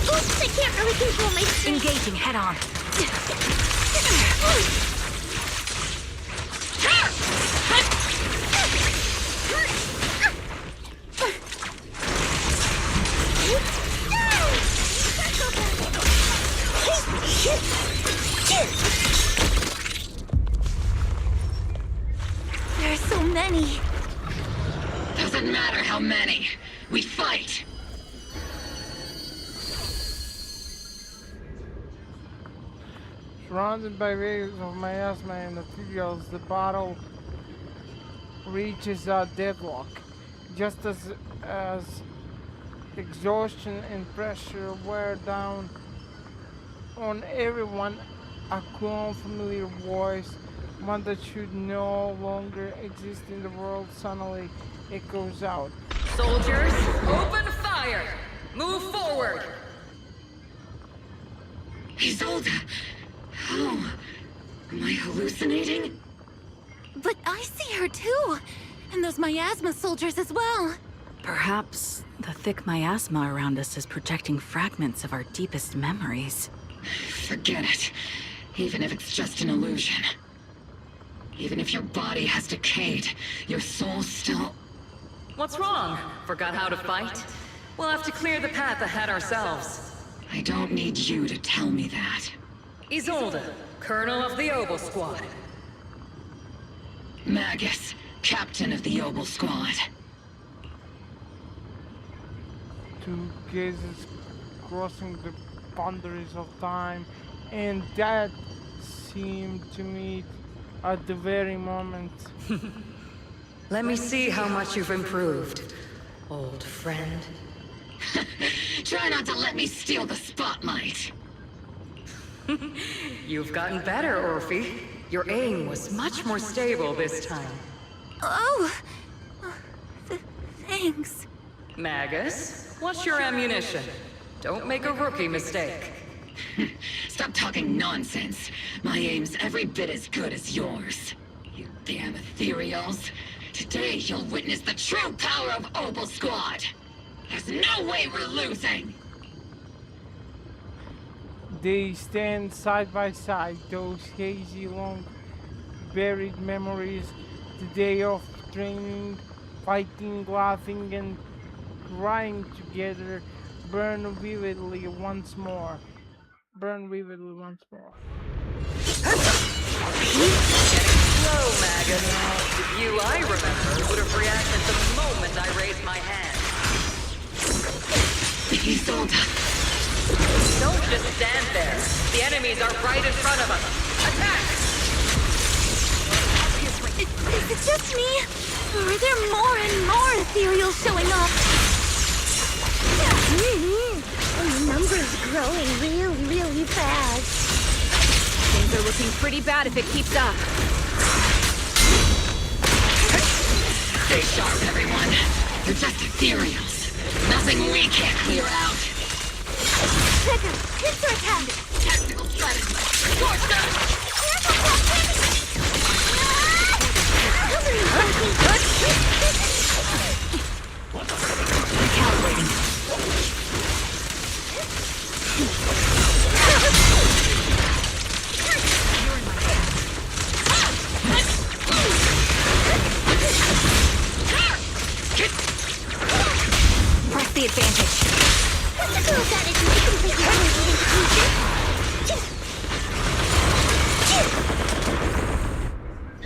Oops, I can't really control my strength. Engaging head on. There are so many. Doesn't matter how many. We fight. surrounded by waves of miasma and ethereals, the battle reaches a deadlock. Just as Exhaustion and pressure wear down on everyone. A calm, familiar voice, one that should no longer exist in the world, suddenly echoes out. Soldiers, open fire! Move forward! Isolde! How? Am I hallucinating? But I see her too! And those miasma soldiers as well! Perhaps the thick miasma around us is projecting fragments of our deepest memories. Forget it. Even if it's just an illusion. Even if your body has decayed, your soul still... What's wrong? Forgot how to fight? We'll have to clear the path ahead ourselves. I don't need you to tell me that. Isolde, Colonel of the Obel Squad. Magus, Captain of the Obel Squad. Two gazes crossing the boundaries of time, and that seemed to meet at the very moment. Let me see how much you've improved, old friend. Try not to let me steal the spotlight. You've gotten better, Orphe. Your aim was much more stable this time. Oh! Thanks. Magus, what's your ammunition? Don't make a rookie mistake. Stop talking nonsense. My aim's every bit as good as yours. You damn ethereals. Today you'll witness the true power of Obel Squad. There's no way we're losing. They stand side by side, those hazy, long buried memories, the day of training, fighting, laughing, and crying together, burn vividly once more. Burn vividly once more. Slow, Magus. You, I remember, would have reacted the moment I raised my hand. Isolde. Don't just stand there. The enemies are right in front of us. Attack! Is it just me? Or are there more and more ethereals showing up? The number's growing really fast. Things are looking pretty bad if it keeps up. Stay sharp, everyone. They're just ethereals. Nothing we can't clear out. Trigger, pincer attack! Tactical strategy. Torture! Recalibrating. Press the advantage. What's the girl's attitude to completely unrelated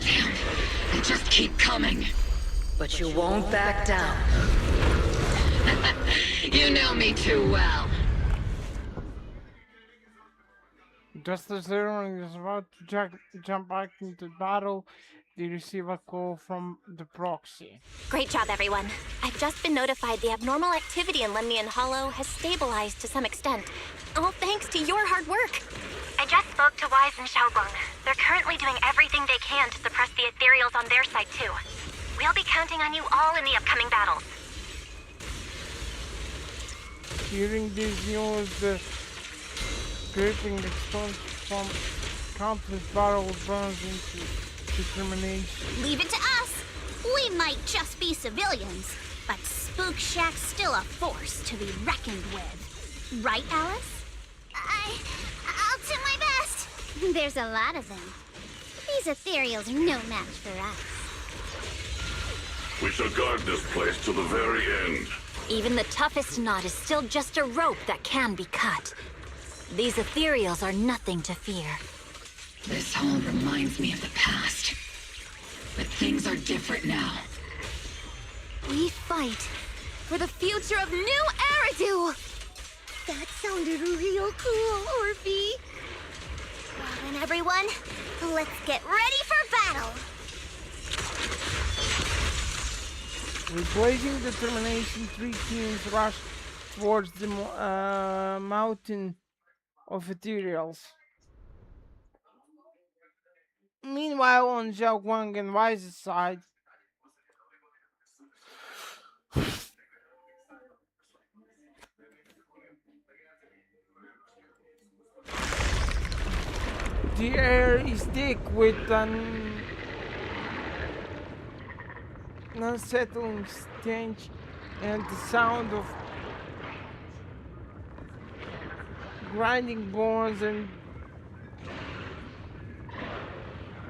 Damn, they just keep coming. But you won't back down. You know me too well. Just as everyone is about to jump back into battle, they receive a call from the proxy. Great job, everyone. I've just been notified the abnormal activity in Lenmian Hollow has stabilized to some extent. All thanks to your hard work. I just spoke to Wise and Xiaoguang. They're currently doing everything they can to suppress the ethereals on their side, too. We'll be counting on you all in the upcoming battles. Hearing this news, the gripping response from countless battles burns into determination. Leave it to us. We might just be civilians, but Spook Shack's still a force to be reckoned with. Right, Alice? I'll do my best. There's a lot of them. These ethereals are no match for us. We shall guard this place till the very end. Even the toughest knot is still just a rope that can be cut. These ethereals are nothing to fear. This all reminds me of the past. But things are different now. We fight for the future of New Eridu! That sounded real cool, Orphe. Well then, everyone, let's get ready for battle. With blazing determination, three teams rush towards the mountain of ethereals. Meanwhile, on Zhao Guang and Wise's side, the air is thick with an unsettling stench and the sound of grinding bones and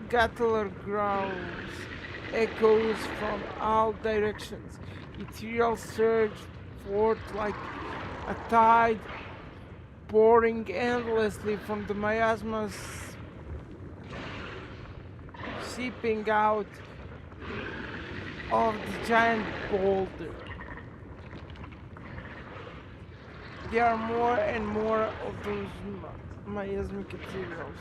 guttural growls echoes from all directions. Ethereal surge forth like a tide, pouring endlessly from the miasmas, seeping out of the giant boulder. There are more and more of those miasmic ethereals.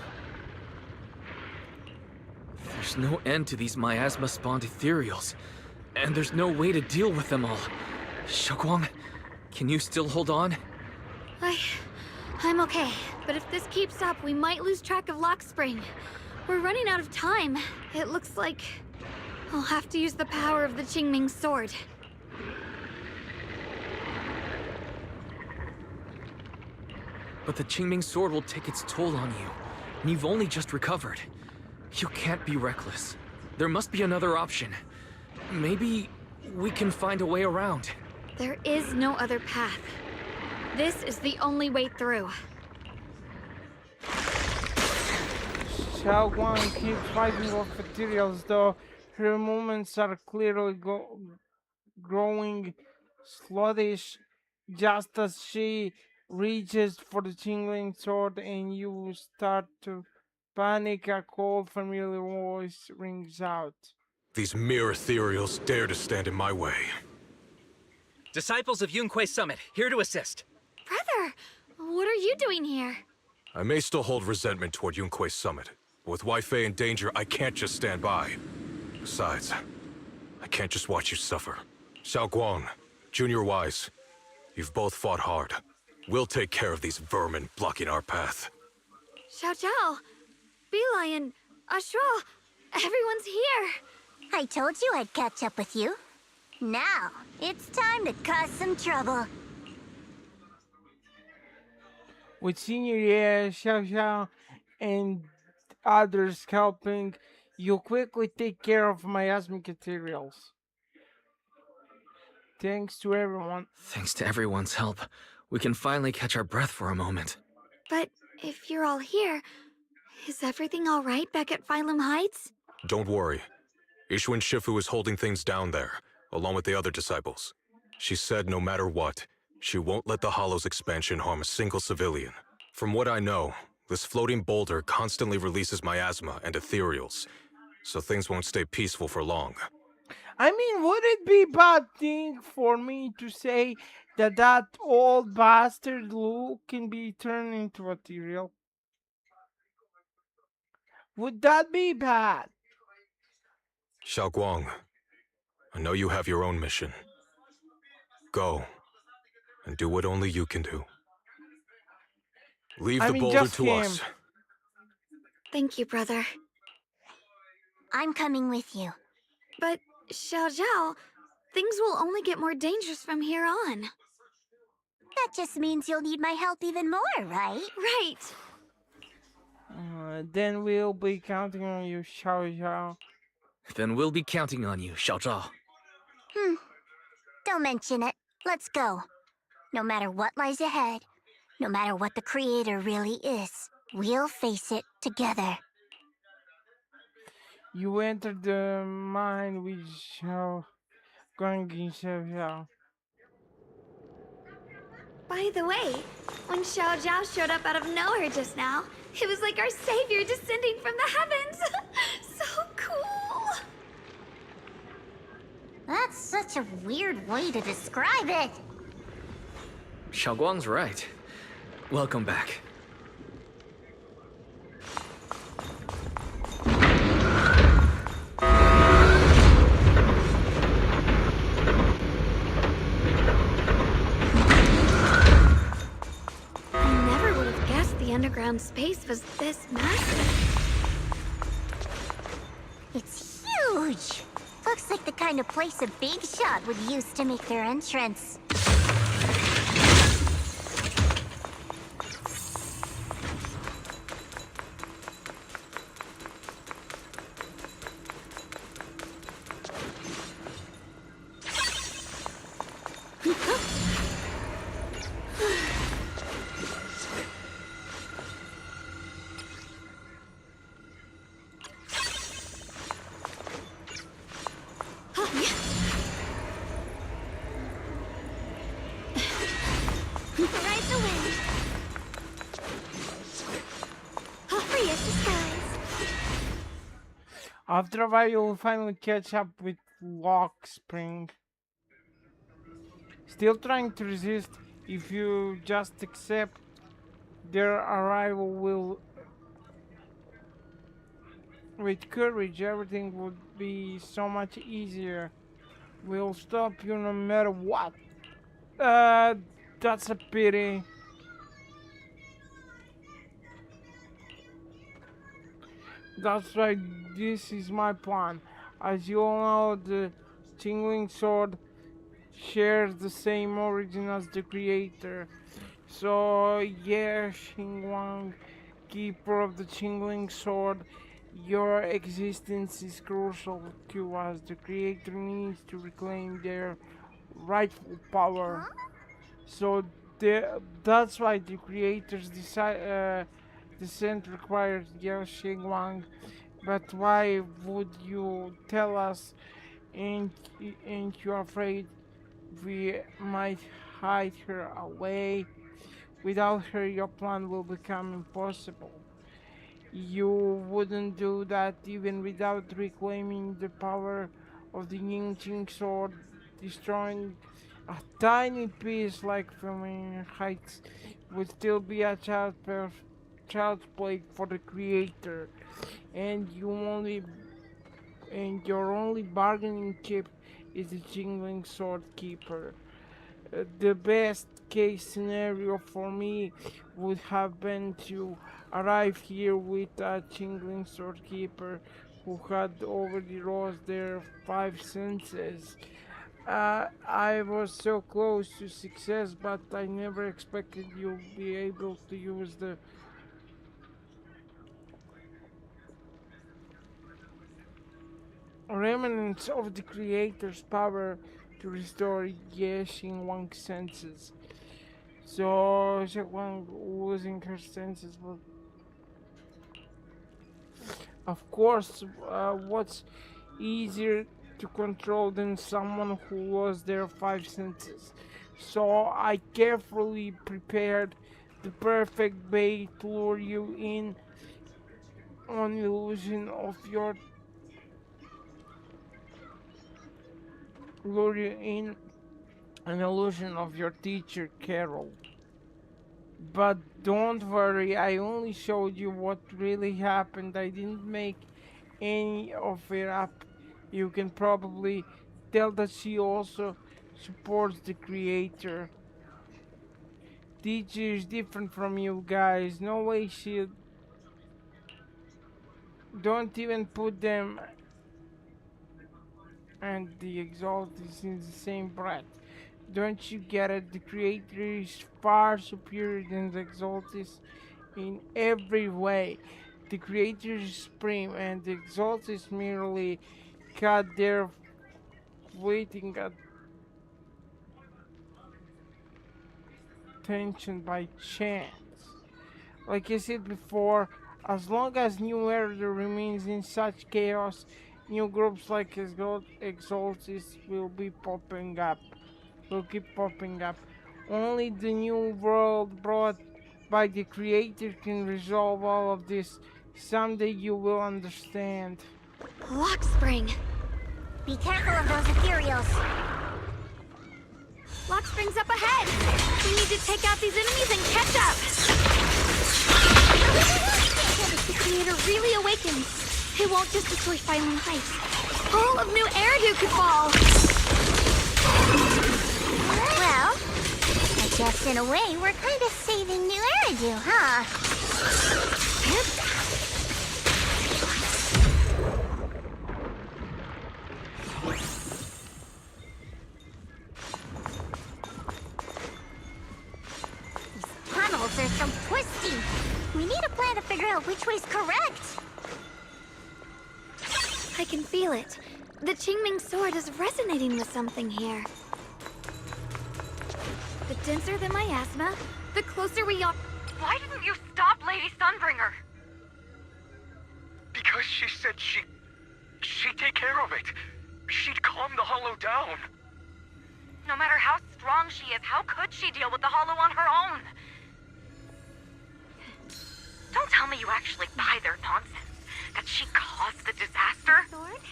There's no end to these miasma-spawned ethereals, and there's no way to deal with them all. Xiaoguang, can you still hold on? I'm okay, but if this keeps up, we might lose track of Lock Spring. We're running out of time. It looks like I'll have to use the power of the Qingming sword. But the Qingming sword will take its toll on you, and you've only just recovered. You can't be reckless. There must be another option. Maybe we can find a way around. There is no other path. This is the only way through. Xiao Guang keeps fighting off materials, though her movements are clearly growing sluggish just as she reaches for the Qingling sword and you start to panic. A cold, familiar voice rings out. These mere ethereals dare to stand in my way. Disciples of Yunque Summit, here to assist. Brother, what are you doing here? I may still hold resentment toward Yunque Summit, but with Weifei in danger, I can't just stand by. Besides, I can't just watch you suffer. Xiao Guang, Junior Wise, you've both fought hard. We'll take care of these vermin blocking our path. Xiao Zhao, Beelion, Ashra, everyone's here. I told you I'd catch up with you. Now, it's time to cause some trouble. With Senior Ye, Xiao Xiao, and others helping, you quickly take care of miasmic ethereals. Thanks to everyone. Thanks to everyone's help, we can finally catch our breath for a moment. But if you're all here, is everything all right back at Phylum Heights? Don't worry. Ishuan Shifu is holding things down there, along with the other disciples. She said no matter what, she won't let the Hollow's expansion harm a single civilian. From what I know, this floating boulder constantly releases miasma and ethereals, so things won't stay peaceful for long. I mean, would it be a bad thing for me to say that that old bastard Luke can be turned into ethereal? Would that be bad? Xiao Guang, I know you have your own mission. Go, and do what only you can do. Leave the boulder to us. Thank you, brother. I'm coming with you. But, Xiao Zhao, things will only get more dangerous from here on. That just means you'll need my help even more, right? Right. Then we'll be counting on you, Xiao Zhao. Then we'll be counting on you, Xiao Zhao. Don't mention it. Let's go. No matter what lies ahead, no matter what the Creator really is, we'll face it together. You entered the mine with Xiao Guang and Xiao Zhao. By the way, when Xiao Zhao showed up out of nowhere just now, it was like our savior descending from the heavens. So cool. That's such a weird way to describe it. Xiao Guang's right. Welcome back. underground space was this massive. It's huge! Looks like the kind of place a big shot would use to make their entrance. After a while, you'll finally catch up with Lock Spring. Still trying to resist, if you just accept their arrival with courage, everything would be so much easier. We'll stop you no matter what. That's a pity. That's right, this is my plan. As you all know, the Tingling Sword shares the same origin as the creator. So, yeah, Xingwang, keeper of the Tingling Sword, your existence is crucial to us. The creator needs to reclaim their rightful power. So, that's why the creators descent requires Yao Xingwang. But why would you tell us? Ain't you afraid we might hide her away? Without her, your plan will become impossible. You wouldn't do that even without reclaiming the power of the Yingqing sword. Destroying a tiny piece like Filming Heights would still be a child's play for the creator, and your only bargaining chip is the Jingling Sword Keeper. The best case scenario for me would have been to arrive here with a Jingling Sword Keeper who had already lost their 5 senses. I was so close to success, but I never expected you'd be able to use the remnants of the creator's power to restore Ye Xingwang's senses. So Xingwang losing her senses, but of course, what's easier to control than someone who lost their 5 senses? So I carefully prepared the perfect bait to lure you in on illusion of your an illusion of your teacher Carol. But don't worry, I only showed you what really happened. I didn't make any of it up. You can probably tell that she also supports the creator. Teacher is different from you guys. No way she... Don't even put them and the Exalted in the same breath. Don't you get it? The creator is far superior than the Exalted in every way. The creator is supreme and the Exalted merely got there waiting attention by chance. Like I said before, as long as New Order remains in such chaos, new groups like Exalted will be popping up. Will keep popping up. Only the new world brought by the creator can resolve all of this. Someday you will understand. Lock Spring. Be careful of those ethereals. Lock Spring's up ahead. We need to take out these enemies and catch up. If the creator really awakens, it won't just destroy Firelink Heights. All of New Eridu could fall. Well, I Guess in a way, we're kind of saving New Eridu, huh? These tunnels are so twisty. We need a plan to figure out which way's correct. I can feel it. The Qingming sword is resonating with something here. The denser the miasma, the closer we are. Why didn't you stop Lady Sunbringer? Because she said she'd take care of it. She'd calm the Hollow down. No matter how strong she is, how could she deal with the Hollow on her own? Don't tell me you actually buy their nonsense. That she caused the disaster? Sword?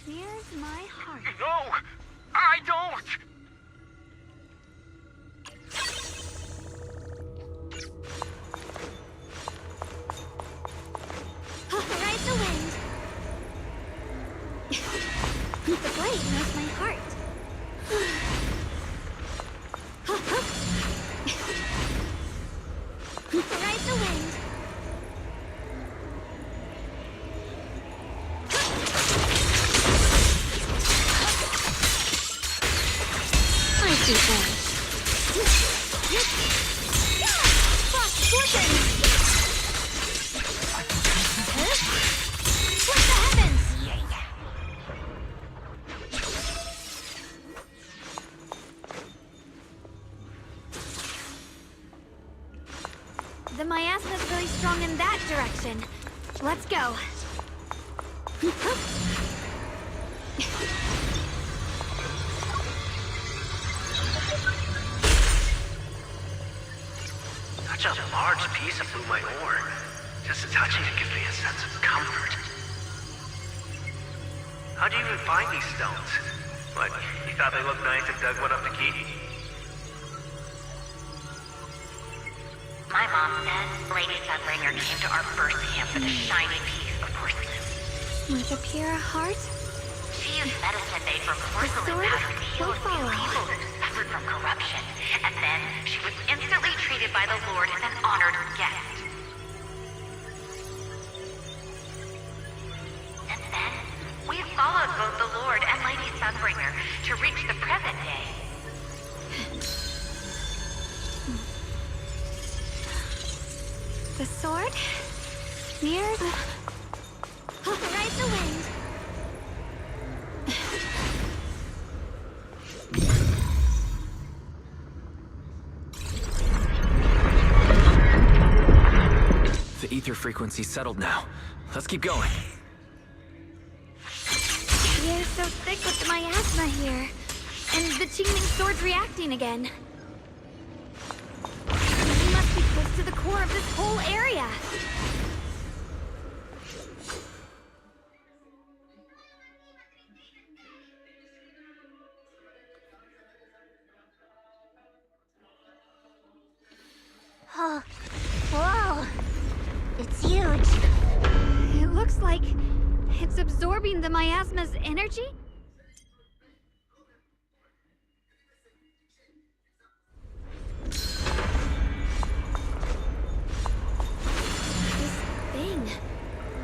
Here's my heart. No! I don't! Ride the wind. The blade knows my heart. Ride the wind. I see that. Frost Scorpion! Towards the heavens! The miasma is really strong in that direction. Let's go. Such a large piece of blue my ore. Just touching it gives me a sense of comfort. How'd you even find these stones? What, you thought they looked nice and dug one up to keep? My mom said Lady Sunbringer came to our first camp with a shiny piece of porcelain. With a pure heart? She used medicine made from porcelain powder to heal a few people who suffered from corruption. And then she was instantly treated by the Lord as an honored guest. And then, we followed both the Lord and Lady Sunbringer to reach the present day. The sword? Near the... Ride the wind. The ether frequency settled now. Let's keep going. The air's so thick with the miasma here. And the Qingming sword's reacting again. We must be close to the core of this whole area. Oh, whoa! It's huge. It looks like it's absorbing the miasma's energy? This thing.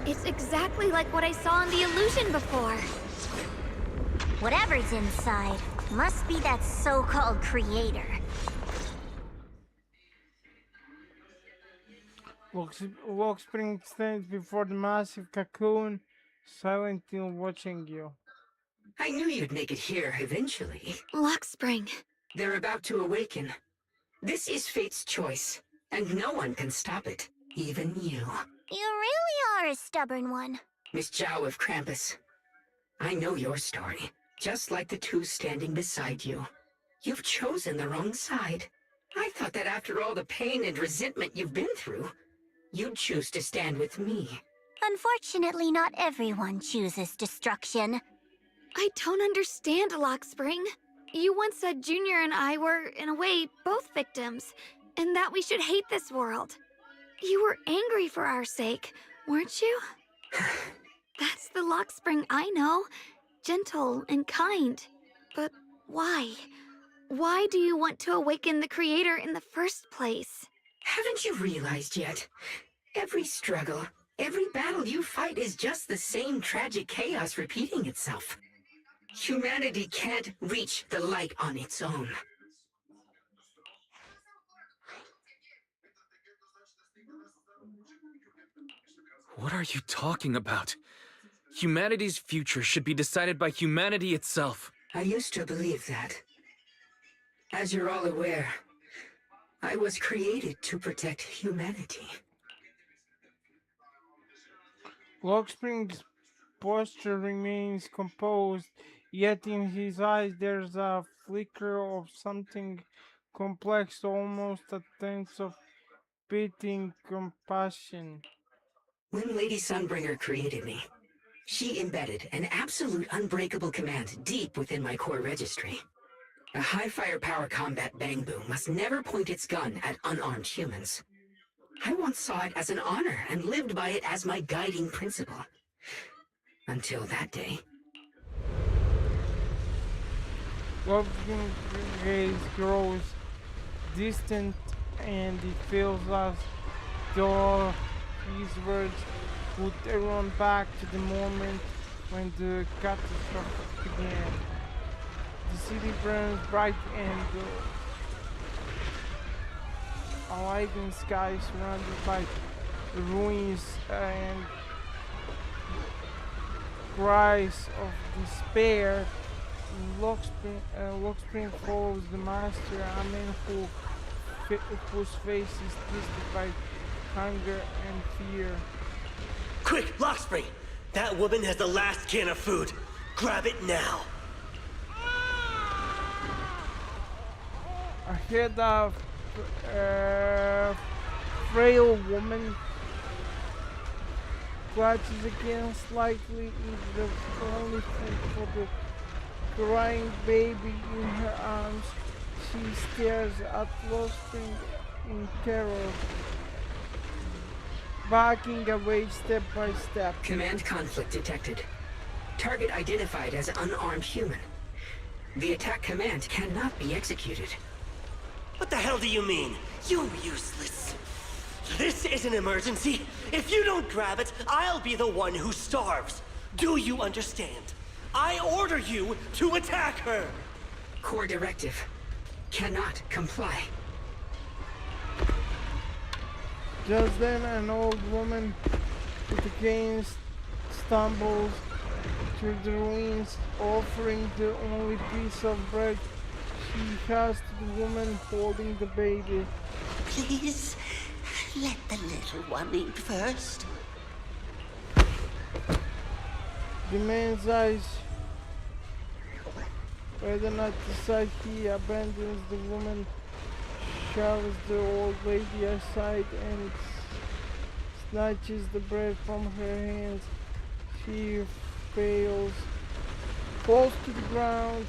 It's exactly like what I saw in the illusion before. Whatever's inside must be that so-called creator. Spring stands before the massive cocoon, silently watching you. I knew you'd make it here eventually. Spring. They're about to awaken. This is fate's choice, and no one can stop it, even you. You really are a stubborn one. Miss Zhao of Krampus. I know your story, just like the two standing beside you. You've chosen the wrong side. I thought that after all the pain and resentment you've been through, you'd choose to stand with me. Unfortunately, not everyone chooses destruction. I don't understand, Spring. You once said Junior and I were, in a way, both victims, and that we should hate this world. You were angry for our sake, weren't you? That's the Spring I know. Gentle and kind. But why? Why do you want to awaken the Creator in the first place? Haven't you realized yet? Every struggle, every battle you fight is just the same tragic chaos repeating itself. Humanity can't reach the light on its own. What are you talking about? Humanity's future should be decided by humanity itself. I used to believe that. As you're all aware, I was created to protect humanity. Lockspring's posture remains composed, yet in his eyes there's a flicker of something complex, almost a sense of pitying compassion. When Lady Sunbringer created me, she embedded an absolute unbreakable command deep within my core registry. A high firepower combat bang boom must never point its gun at unarmed humans. I once saw it as an honor and lived by it as my guiding principle. Until that day. Love's gaze grows distant, and it feels as though his words put everyone back to the moment when the catastrophe began. The city burns bright and a lightning sky surrounded by ruins and cries of despair. Lockspring follows the master, a man whose face is twisted by hunger and fear. Quick, Lockspring! That woman has the last can of food. Grab it now. Ahead of frail woman clutches again slightly into the only food for the crying baby in her arms. She stares at Lockspring in terror, backing away step by step. Command conflict detected. Target identified as unarmed human. The attack command cannot be executed. What the hell do you mean? You useless. This is an emergency. If you don't grab it, I'll be the one who starves. Do you understand? I order you to attack her! Core directive. Cannot comply. Just then, an old woman with a cane stumbles through the ruins, offering the only piece of bread she has to the woman holding the baby. Please, let the little one eat first. The man's eyes whether or not decide, he abandons the woman, shoves the old lady aside, and snatches the bread from her hands. She falls to the ground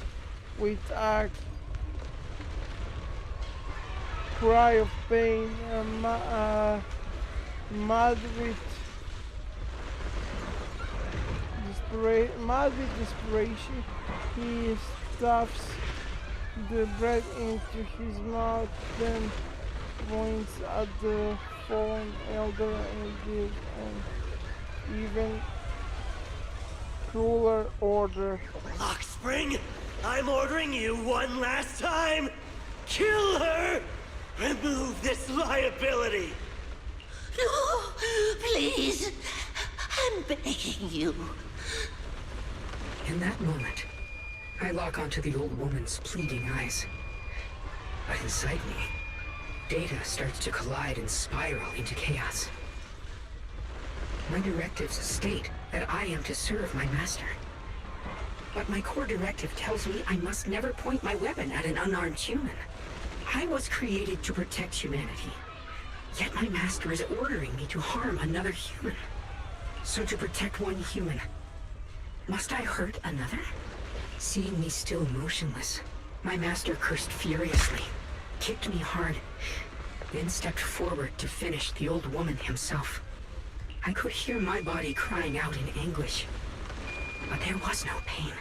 with a cry of pain, mad with desperation. He stuffs the bread into his mouth, then points at the fallen elder and gives an even crueler order. Lockspring, I'm ordering you one last time! Kill her! Remove this liability! No, please, I'm begging you. In that moment, I lock onto the old woman's pleading eyes. But inside me, data starts to collide and spiral into chaos. My directives state that I am to serve my master. But my core directive tells me I must never point my weapon at an unarmed human. I was created to protect humanity. Yet my master is ordering me to harm another human. So to protect one human, must I hurt another? Seeing me still motionless, my master cursed furiously, kicked me hard, then stepped forward to finish the old woman himself. I could hear my body crying out in anguish, but there was no pain.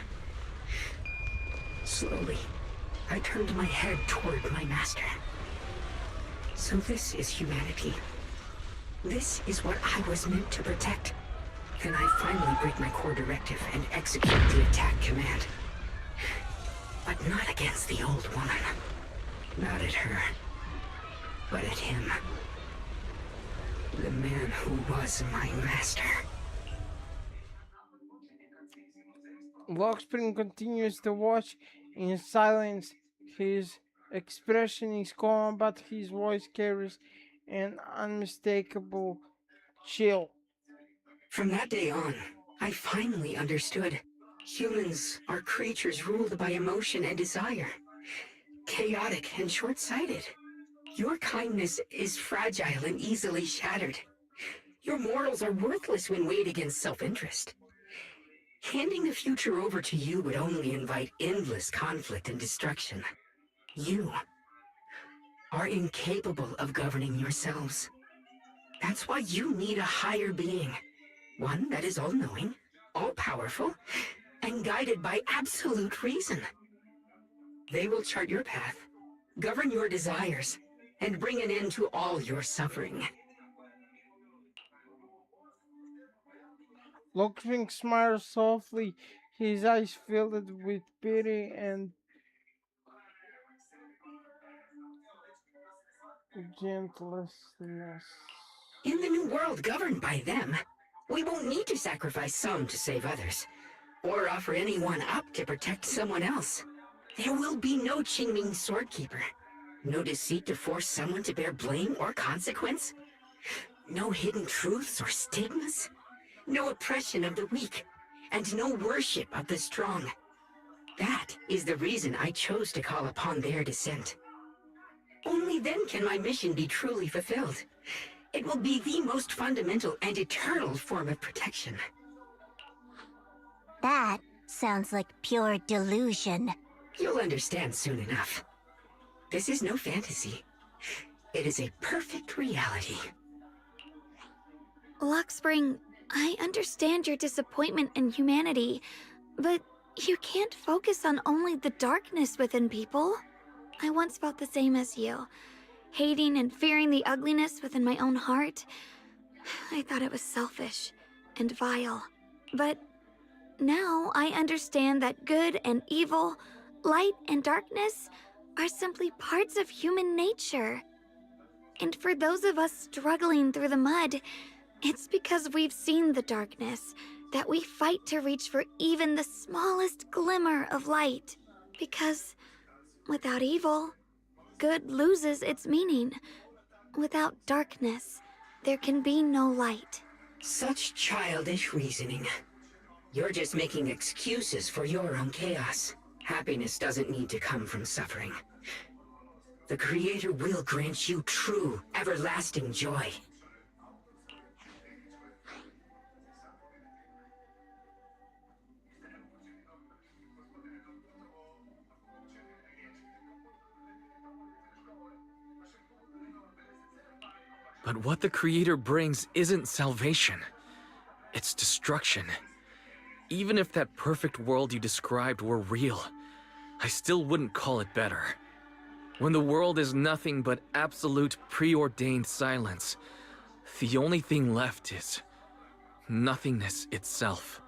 Slowly, I turned my head toward my master. So this is humanity. This is what I was meant to protect. Then I finally break my core directive and execute the attack command. But not against the old woman. Not at her. But at him. The man who was my master. Lockspring continues to watch in silence. His expression is calm, but his voice carries an unmistakable chill. From that day on, I finally understood. Humans are creatures ruled by emotion and desire. Chaotic and short-sighted. Your kindness is fragile and easily shattered. Your morals are worthless when weighed against self-interest. Handing the future over to you would only invite endless conflict and destruction. You are incapable of governing yourselves. That's why you need a higher being. One that is all-knowing, all-powerful, and guided by absolute reason. They will chart your path, govern your desires, and bring an end to all your suffering. Lockspring smiles softly, his eyes filled with pity and gentlessness. In the new world governed by them, we won't need to sacrifice some to save others, or offer anyone up to protect someone else. There will be no Qingming Swordkeeper, no deceit to force someone to bear blame or consequence, no hidden truths or stigmas, no oppression of the weak, and no worship of the strong. That is the reason I chose to call upon their descent. Only then can my mission be truly fulfilled. It will be the most fundamental and eternal form of protection. That sounds like pure delusion. You'll understand soon enough. This is no fantasy. It is a perfect reality. Lockspring, I understand your disappointment in humanity, but you can't focus on only the darkness within people. I once felt the same as you, hating and fearing the ugliness within my own heart. I thought it was selfish and vile. But now I understand that good and evil, light and darkness are simply parts of human nature. And for those of us struggling through the mud, it's because we've seen the darkness that we fight to reach for even the smallest glimmer of light. Because without evil, good loses its meaning. Without darkness, there can be no light. Such childish reasoning. You're just making excuses for your own chaos. Happiness doesn't need to come from suffering. The Creator will grant you true, everlasting joy. But what the Creator brings isn't salvation. It's destruction. Even if that perfect world you described were real, I still wouldn't call it better. When the world is nothing but absolute preordained silence, the only thing left is nothingness itself.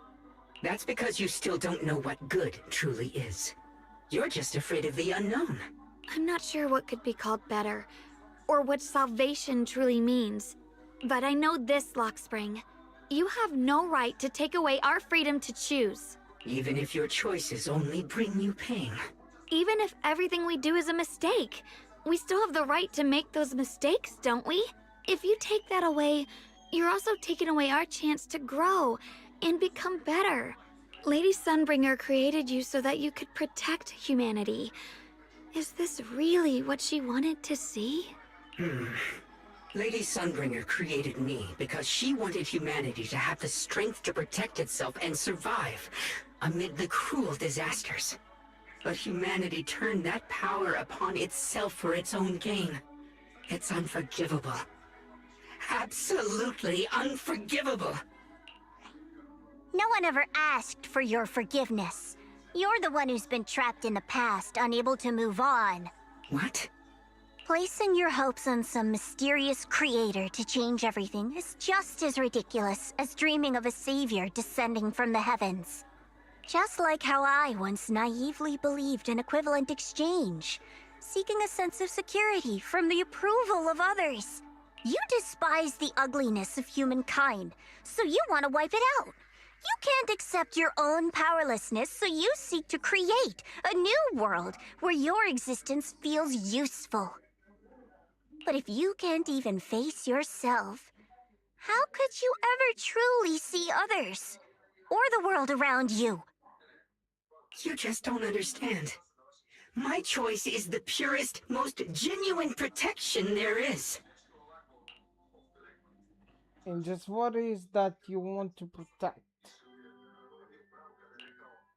That's because you still don't know what good truly is. You're just afraid of the unknown. I'm not sure what could be called better, or what salvation truly means. But I know this, Lockspring. You have no right to take away our freedom to choose. Even if your choices only bring you pain. Even if everything we do is a mistake, we still have the right to make those mistakes, don't we? If you take that away, you're also taking away our chance to grow and become better. Lady Sunbringer created you so that you could protect humanity. Is this really what she wanted to see? Lady Sunbringer created me because she wanted humanity to have the strength to protect itself and survive amid the cruel disasters. But humanity turned that power upon itself for its own gain. It's unforgivable. Absolutely unforgivable. No one ever asked for your forgiveness. You're the one who's been trapped in the past, unable to move on. What? Placing your hopes on some mysterious creator to change everything is just as ridiculous as dreaming of a savior descending from the heavens. Just like how I once naively believed in equivalent exchange, seeking a sense of security from the approval of others. You despise the ugliness of humankind, so you want to wipe it out. You can't accept your own powerlessness, so you seek to create a new world where your existence feels useful. But if you can't even face yourself, how could you ever truly see others? Or the world around you? You just don't understand. My choice is the purest, most genuine protection there is. And just what is that you want to protect?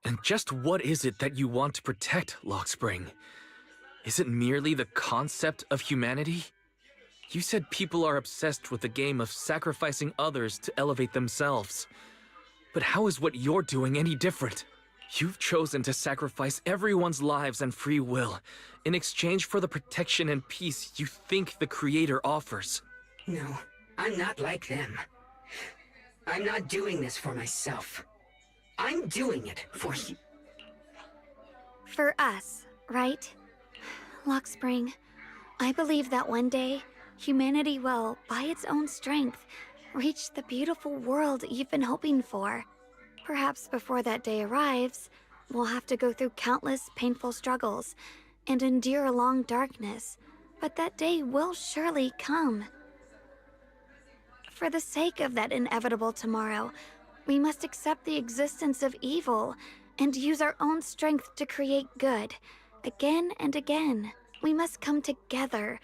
And just what is it that you want to protect, Lockspring? Is it merely the concept of humanity? You said people are obsessed with the game of sacrificing others to elevate themselves. But how is what you're doing any different? You've chosen to sacrifice everyone's lives and free will in exchange for the protection and peace you think the Creator offers. No, I'm not like them. I'm not doing this for myself. I'm doing it for you. For us, right? Lockspring, I believe that one day, humanity will, by its own strength, reach the beautiful world you've been hoping for. Perhaps before that day arrives, we'll have to go through countless painful struggles and endure a long darkness, but that day will surely come. For the sake of that inevitable tomorrow, we must accept the existence of evil and use our own strength to create good. Again and again, we must come together,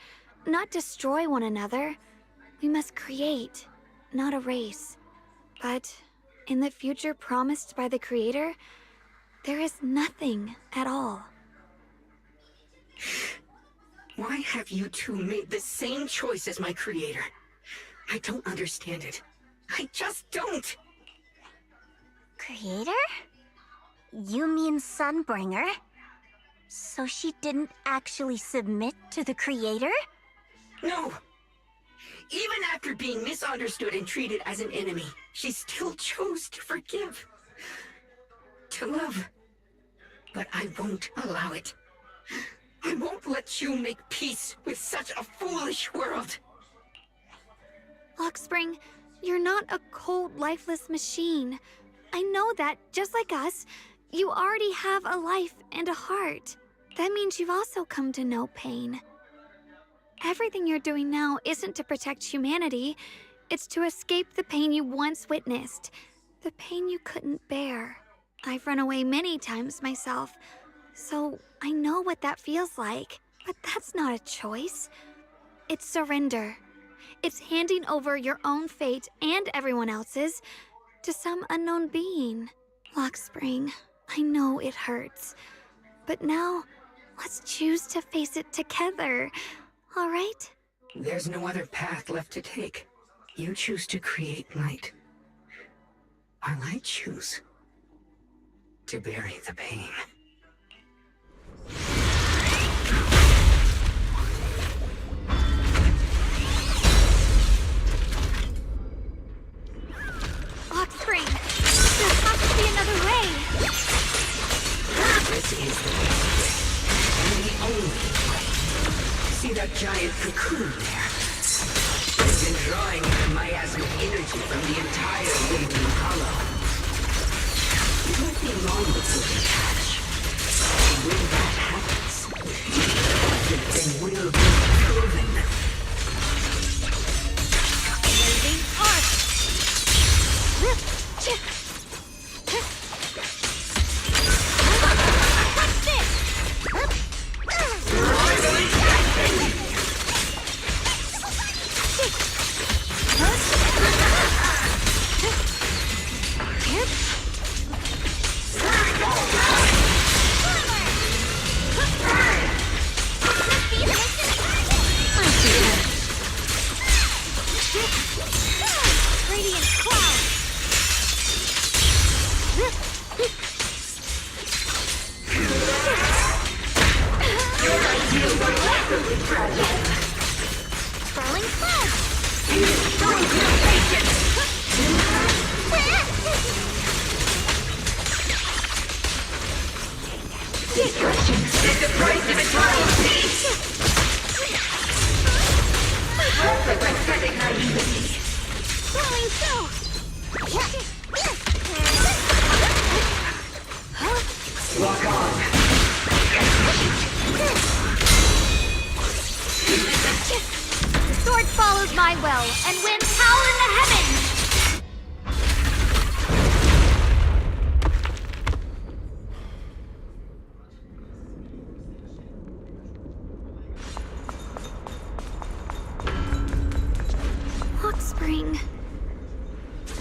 not destroy one another. We must create, not erase. But in the future promised by the Creator, there is nothing at all. Why have you two made the same choice as my Creator? I don't understand it. I just don't. Creator? You mean Sunbringer? So she didn't actually submit to the Creator? No! Even after being misunderstood and treated as an enemy, she still chose to forgive. To love. But I won't allow it. I won't let you make peace with such a foolish world. Lockspring, you're not a cold, lifeless machine. I know that, just like us, you already have a life and a heart. That means you've also come to know pain. Everything you're doing now isn't to protect humanity. It's to escape the pain you once witnessed. The pain you couldn't bear. I've run away many times myself, so I know what that feels like. But that's not a choice. It's surrender. It's handing over your own fate and everyone else's to some unknown being. Lockspring, I know it hurts. But now, let's choose to face it together. All right? There's no other path left to take. You choose to create light. While I choose to bury the pain. Lockspring, there has to be another way. This is the best way. And the only way. See that giant cocoon there? It's been drawing in miasmic energy from the entire living hollow. It won't be long before we hatch. And when that happens, everything will be proven. Moving arc. remarkably fragile. Swirling cloud! Don't feel patient! Destruction is the price of eternal peace! Perfect aesthetic naivety. Swirling snow! Lock on. The sword follows my will, and winds howl in the heavens! Hot spring.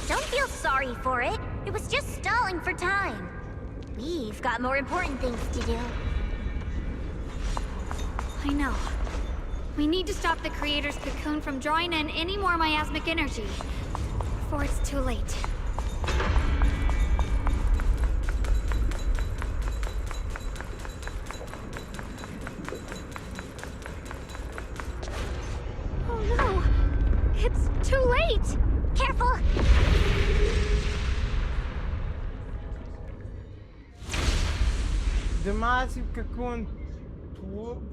Don't feel sorry for it. It was just stalling for time. We've got more important things to do. I know. We need to stop the creator's cocoon from drawing in any more miasmic energy before it's too late. Oh no! It's too late! Careful! The massive cocoon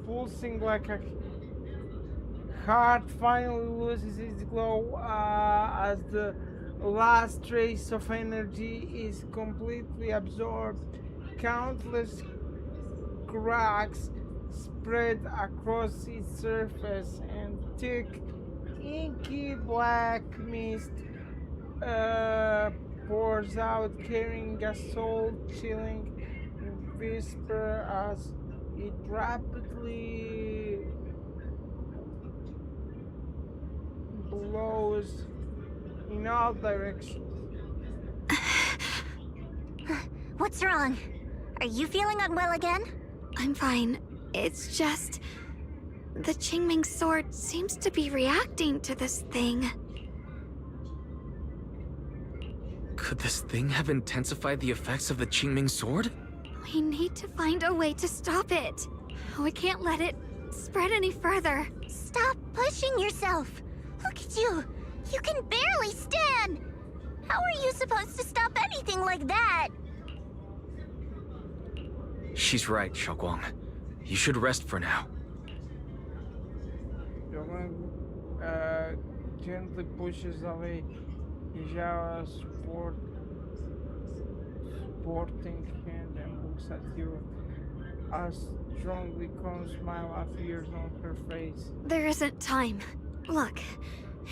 pulsing like a heart finally loses its glow as the last trace of energy is completely absorbed. Countless cracks spread across its surface, and thick, inky black mist pours out, carrying a soul-chilling whisper as it rapidly blows in all directions. What's wrong? Are you feeling unwell again? I'm fine. It's just... the Qingming sword seems to be reacting to this thing. Could this thing have intensified the effects of the Qingming sword? We need to find a way to stop it. We can't let it spread any further. Stop pushing yourself. Look at you. You can barely stand. How are you supposed to stop anything like that? She's right, Xiaoguang. You should rest for now. Xiaoguang gently pushes away Zhao's sporting hand and looks at you. A strongly calm smile appears on her face. There isn't time. Look,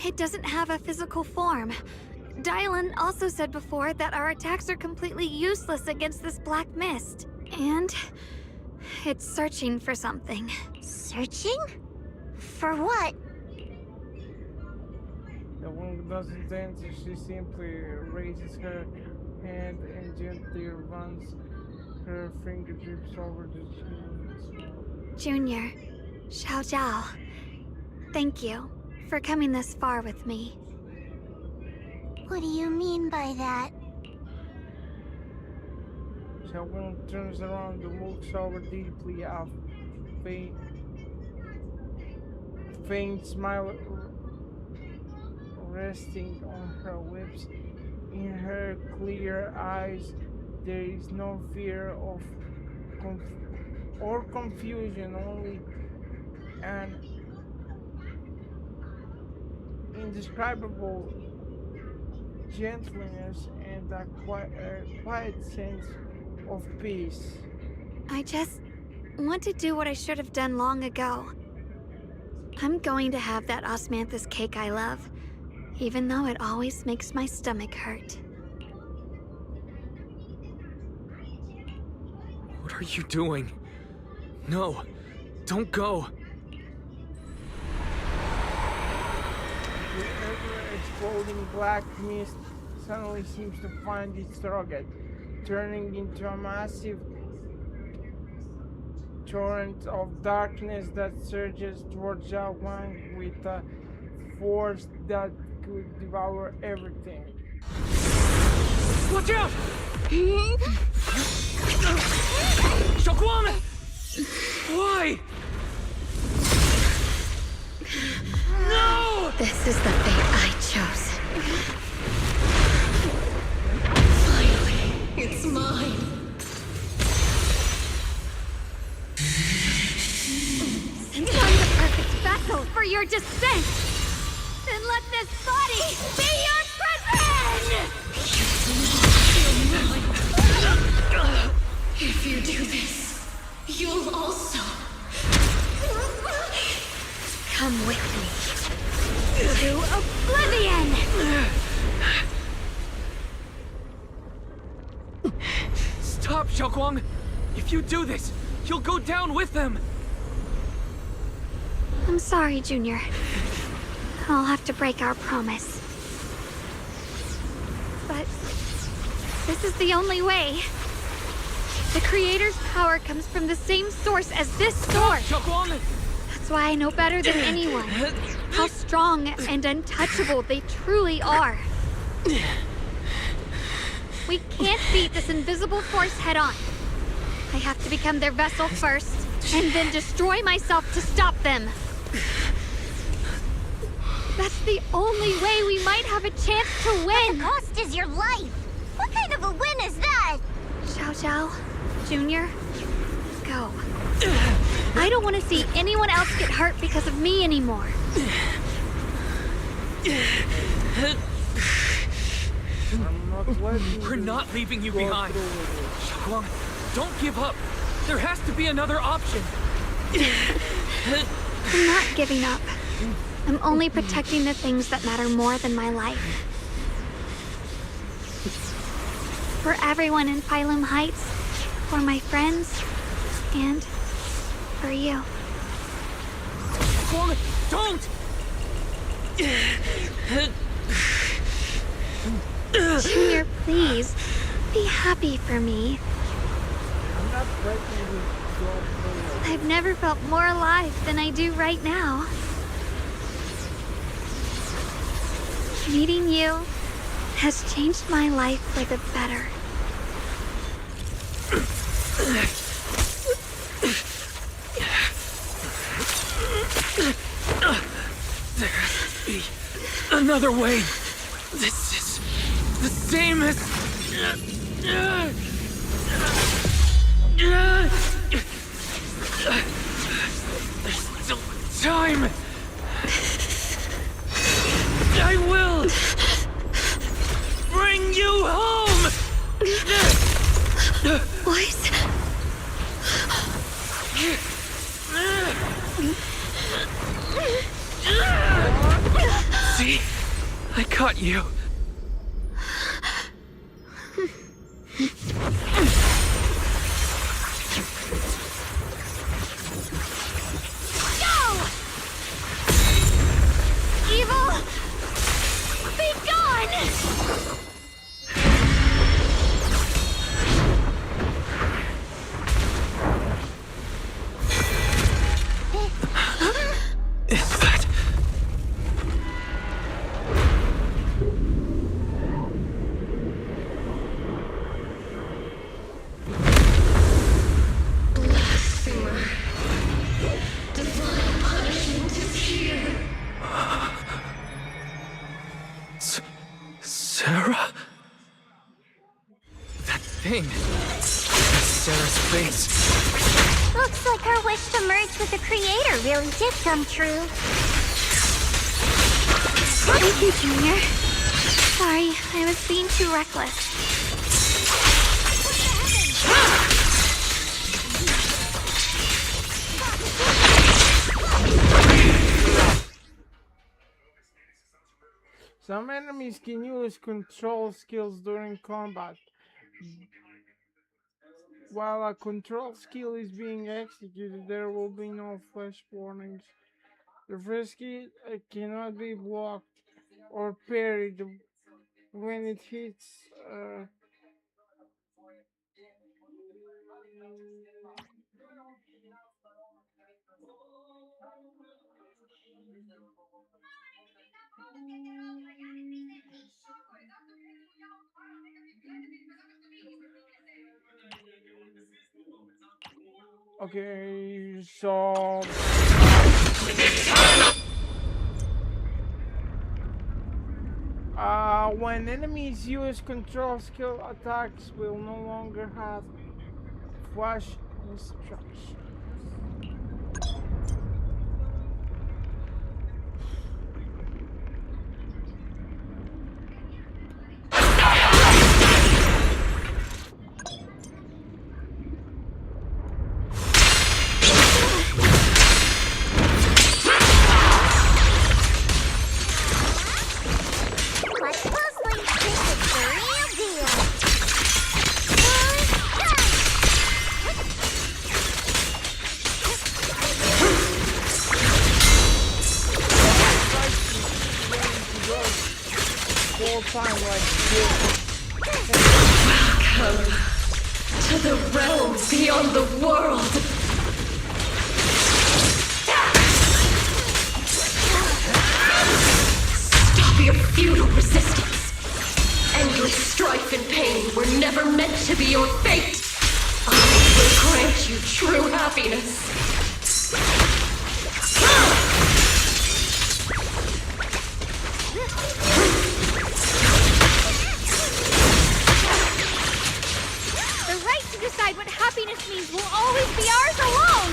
it doesn't have a physical form. Dylan also said before that our attacks are completely useless against this black mist. And it's searching for something. Searching? For what? The woman doesn't answer. She simply raises her hand and gently runs her fingertips over the chin. Junior, Xiao Zhao, thank you for coming this far with me. What do you mean by that? Xiaoguang turns around and looks over deeply, a faint smile resting on her lips. In her clear eyes, there is no fear of or confusion, only an indescribable gentleness and a quiet sense of peace. I just want to do what I should have done long ago. I'm going to have that osmanthus cake I love, even though it always makes my stomach hurt. What are you doing? No, don't go. The ever-exploding black mist suddenly seems to find its target, turning into a massive torrent of darkness that surges towards Xiaoguang with a force that could devour everything. Watch out! Xiaoguang! Why? This is the fate I chose. Finally, it's mine. Since I'm the perfect vessel for your descent, then let this body be your prison! If you do this, you'll also come with me to oblivion! Stop, Xiaoguang! If you do this, you'll go down with them! I'm sorry, Junior. I'll have to break our promise. But this is the only way. The Creator's power comes from the same source as this sword. That's why I know better than anyone how strong and untouchable they truly are. We can't beat this invisible force head on. I have to become their vessel first, and then destroy myself to stop them. That's the only way we might have a chance to win. But the cost is your life. What kind of a win is that? Xiao Xiao, Junior, go. I don't want to see anyone else get hurt because of me anymore. We're not leaving you behind. Xiaoguang, don't give up. There has to be another option. I'm not giving up. I'm only protecting the things that matter more than my life. For everyone in Phylum Heights, for my friends, and for you. Don't! Junior, please, be happy for me. I've never felt more alive than I do right now. Meeting you has changed my life for the better. There has to be another way. This is the same as... There's still time. I will bring you home. What? See? I caught you. Go! Evil! Be gone! Is that... blasphemer. Divine punishment is here. Sarah? That thing. That's Sarah's face. Looks like her wish to merge with the Creator really did come true. Thank you, Junior. Sorry, I was being too reckless. Some enemies can use control skills during combat. While a control skill is being executed, there will be no flash warnings. The first skill cannot be blocked or parried when it hits. Okay, so when enemies use control skill, attacks will no longer have flash instructions. Welcome to the realms beyond the world. Stop your futile resistance. Endless strife and pain were never meant to be your fate. I will grant you true happiness. The right to decide what happiness means will always be ours alone!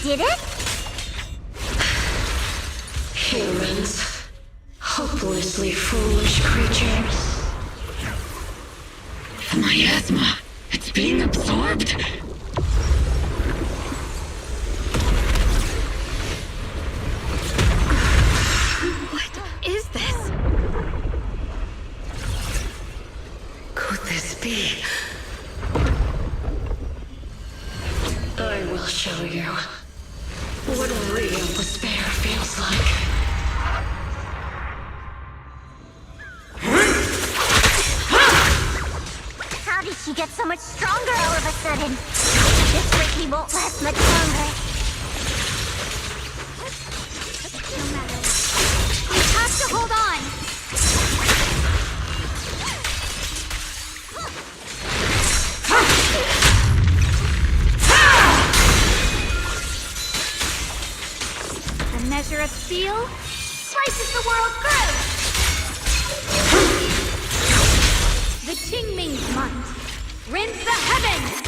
Did it? Humans. Hopelessly foolish creatures. The miasma. It's being absorbed. What is this? Could this be? I will show you what real despair feels like. How did she get so much stronger all of a sudden? This Ricky won't last much longer. No matter what. You have to hold on! A measure of steel slices the world through! The Qingming's month rends the heavens!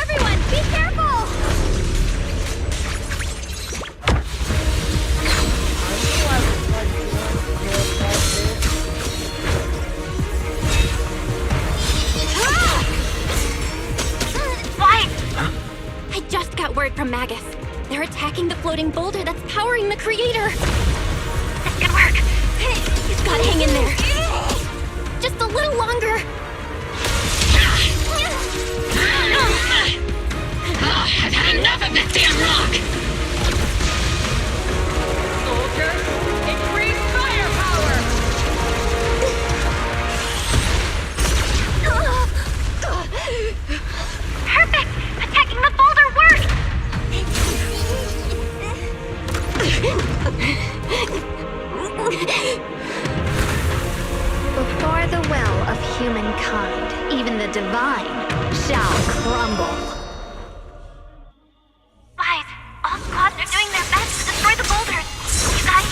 Everyone, be careful! Why? I just got word from Magus. They're attacking the floating boulder that's powering the creator. This could work. You've got to hang in there. Just a little longer. I've had enough of this damn rock! Soldiers, increase firepower! Perfect! Attacking the boulder worked! Before the well of humankind, even the divine shall crumble. Wise, all squads are doing their best to destroy the boulders. You guys,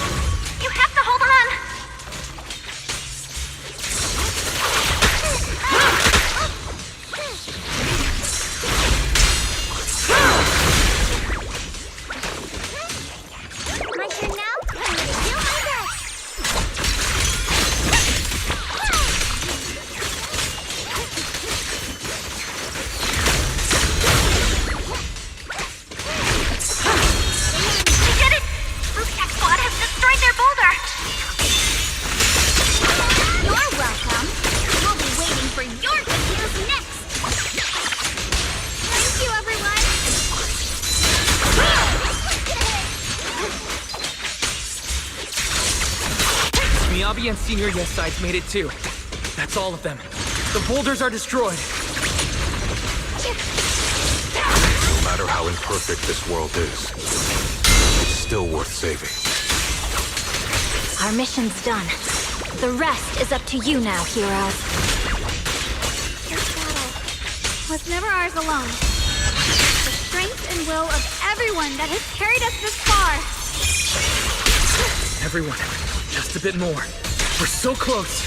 you have to hold on! My turn now? I'm gonna do my best. We did it! Rooftech squad has destroyed their boulder! You're welcome. We'll be waiting for your good news next. Thank you, everyone! Miyabi and Senior Yes sides made it too. That's all of them. The boulders are destroyed. matter how imperfect this world is, it's still worth saving. Our mission's done. The rest is up to you now, heroes. This battle was never ours alone. The strength and will of everyone that has carried us this far. Everyone, just a bit more. We're so close.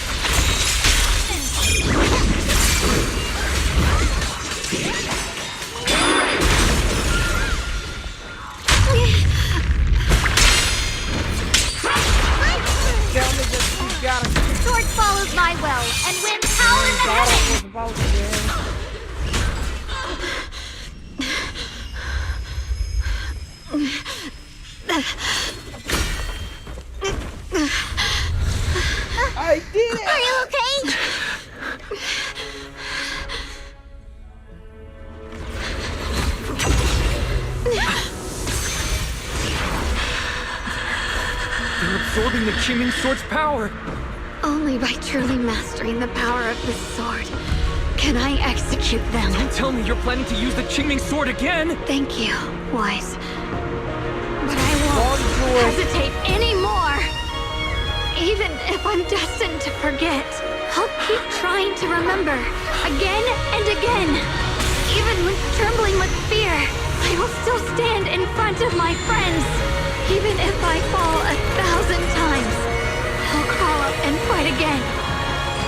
Sword follows my will, and wins power in the heavens! I did it! Are you okay? They're absorbing the Qingming Sword's power. Only by truly mastering the power of this sword can I execute them. Don't tell me you're planning to use the Qingming Sword again! Thank you, Wise. But I won't hesitate anymore! Even if I'm destined to forget, I'll keep trying to remember, again and again. Even when trembling with fear, I will still stand in front of my friends. Even if I fall 1,000 times, I'll crawl up and fight again.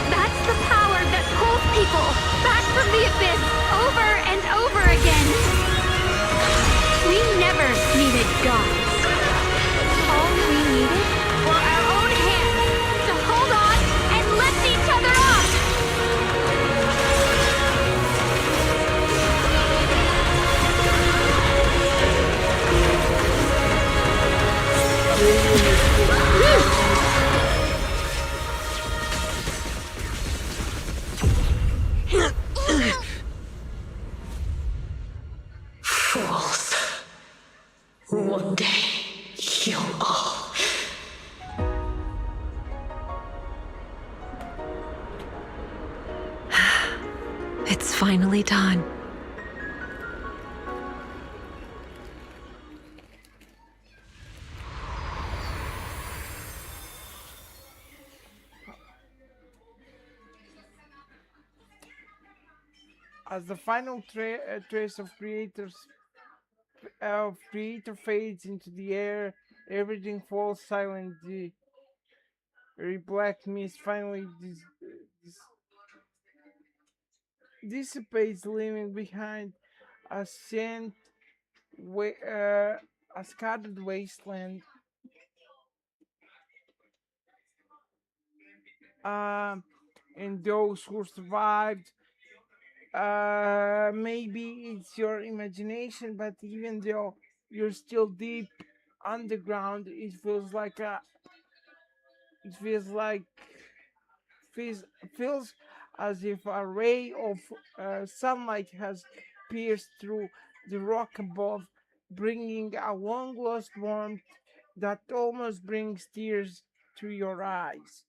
That's the power that pulls people back from the abyss over and over again. We never needed gods. All we needed were our own hands to hold on and lift each other up. Fools. One day, you'll all... It's finally done. As the final trace of creator fades into the air, everything falls silent. The black mist finally dissipates, leaving behind a a scattered wasteland. And those who survived, maybe it's your imagination, but even though you're still deep underground, it feels feels as if a ray of sunlight has pierced through the rock above, bringing a long lost warmth that almost brings tears to your eyes.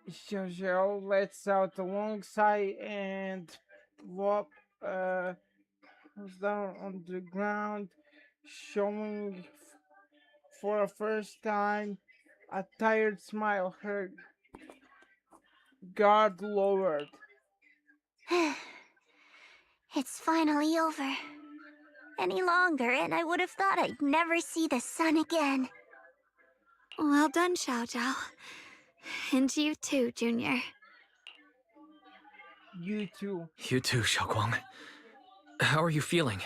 Xiao lets out a long sigh and plop down on the ground, showing for the first time a tired smile, her guard lowered. It's finally over. Any longer, and I would have thought I'd never see the sun again. Well done, Xiao Zhao. And you too, Junior. You too. You too, Xiaoguang. How are you feeling?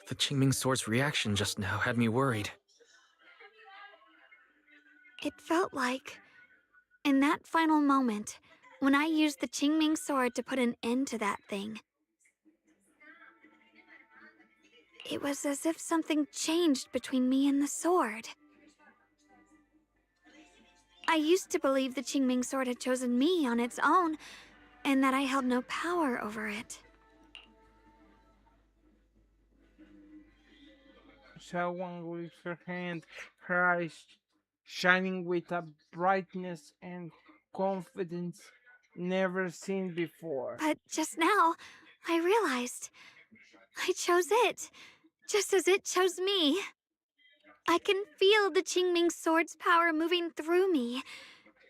The Qingming Sword's reaction just now had me worried. It felt like, in that final moment, when I used the Qingming Sword to put an end to that thing, it was as if something changed between me and the sword. I used to believe the Qingming Sword had chosen me on its own, and that I held no power over it. Xiaowang lifts her hand, her eyes shining with a brightness and confidence never seen before. But just now, I realized I chose it, just as it chose me. I can feel the Qingming sword's power moving through me.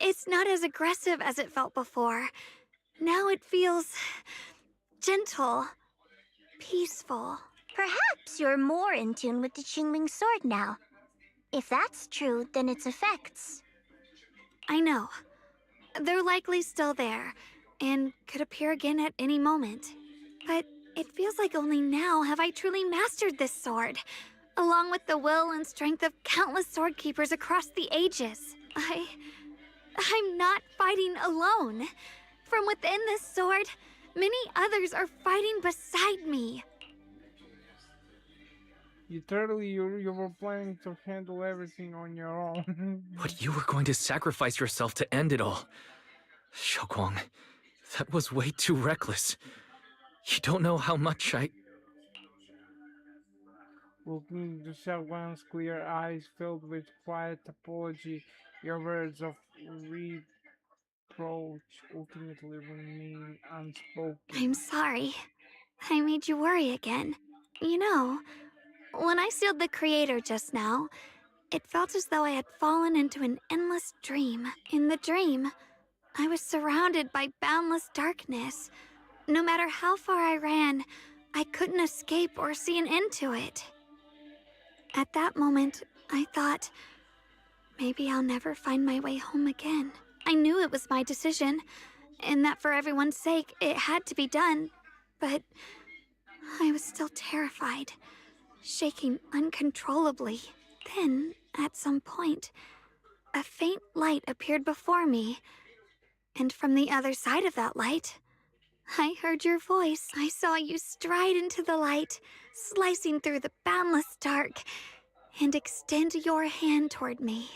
It's not as aggressive as it felt before. Now it feels gentle, peaceful. Perhaps you're more in tune with the Qingming sword now. If that's true, then its effects. I know. They're likely still there, and could appear again at any moment. But it feels like only now have I truly mastered this sword, along with the will and strength of countless sword keepers across the ages. I'm not fighting alone. From within this sword, many others are fighting beside me. Literally, you were planning to handle everything on your own. But you were going to sacrifice yourself to end it all. Xiaoguang, that was way too reckless. You don't know how much I... Looking into Xiaoguang's clear eyes filled with quiet apology, your words of reproach ultimately remain unspoken. I'm sorry. I made you worry again. You know, when I sealed the Creator just now, it felt as though I had fallen into an endless dream. In the dream, I was surrounded by boundless darkness. No matter how far I ran, I couldn't escape or see an end to it. At that moment, I thought, maybe I'll never find my way home again. I knew it was my decision, and that for everyone's sake, it had to be done, but I was still terrified, shaking uncontrollably. Then, at some point, a faint light appeared before me, and from the other side of that light, I heard your voice. I saw you stride into the light, slicing through the boundless dark, and extend your hand toward me.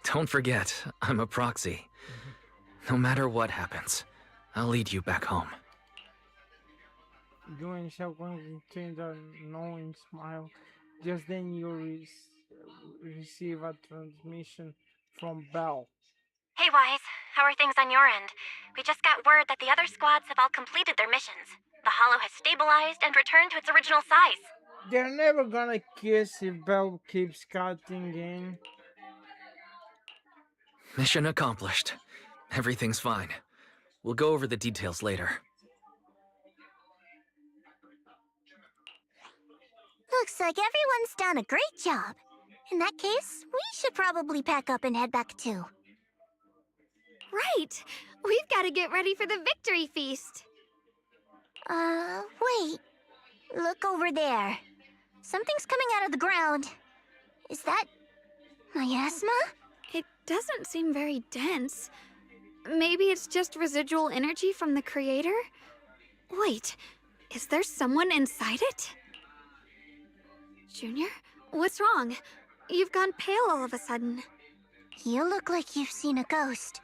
Don't forget, I'm a proxy. No matter what happens, I'll lead you back home. You and Xiaoguang exchanged a knowing smile. Just then you receive a transmission from Belle. Hey, Wise. How are things on your end? We just got word that the other squads have all completed their missions. The Hollow has stabilized and returned to its original size. They're never gonna kiss if Belle keeps cutting in. Mission accomplished. Everything's fine. We'll go over the details later. Looks like everyone's done a great job. In that case, we should probably pack up and head back too. Right! We've got to get ready for the victory feast! Wait. Look over there. Something's coming out of the ground. Is that miasma? It doesn't seem very dense. Maybe it's just residual energy from the Creator? Wait, is there someone inside it? Junior, what's wrong? You've gone pale all of a sudden. You look like you've seen a ghost.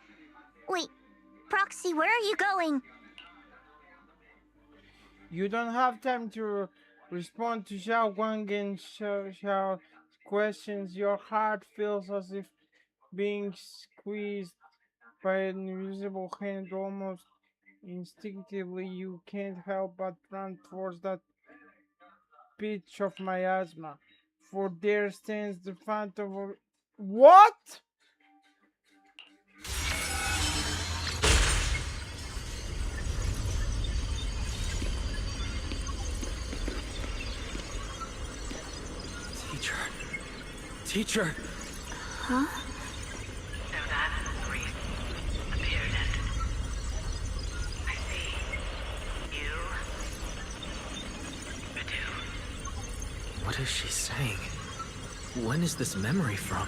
Wait, Proxy, where are you going? You don't have time to respond to Xiaoguang and Xiao's questions. Your heart feels as if being squeezed by an invisible hand. Almost instinctively, you can't help but run towards that pitch of miasma. For there stands the phantom of... What? Teacher! Huh? So that's the reason appeared it. I see. You... Badu. What is she saying? When is this memory from?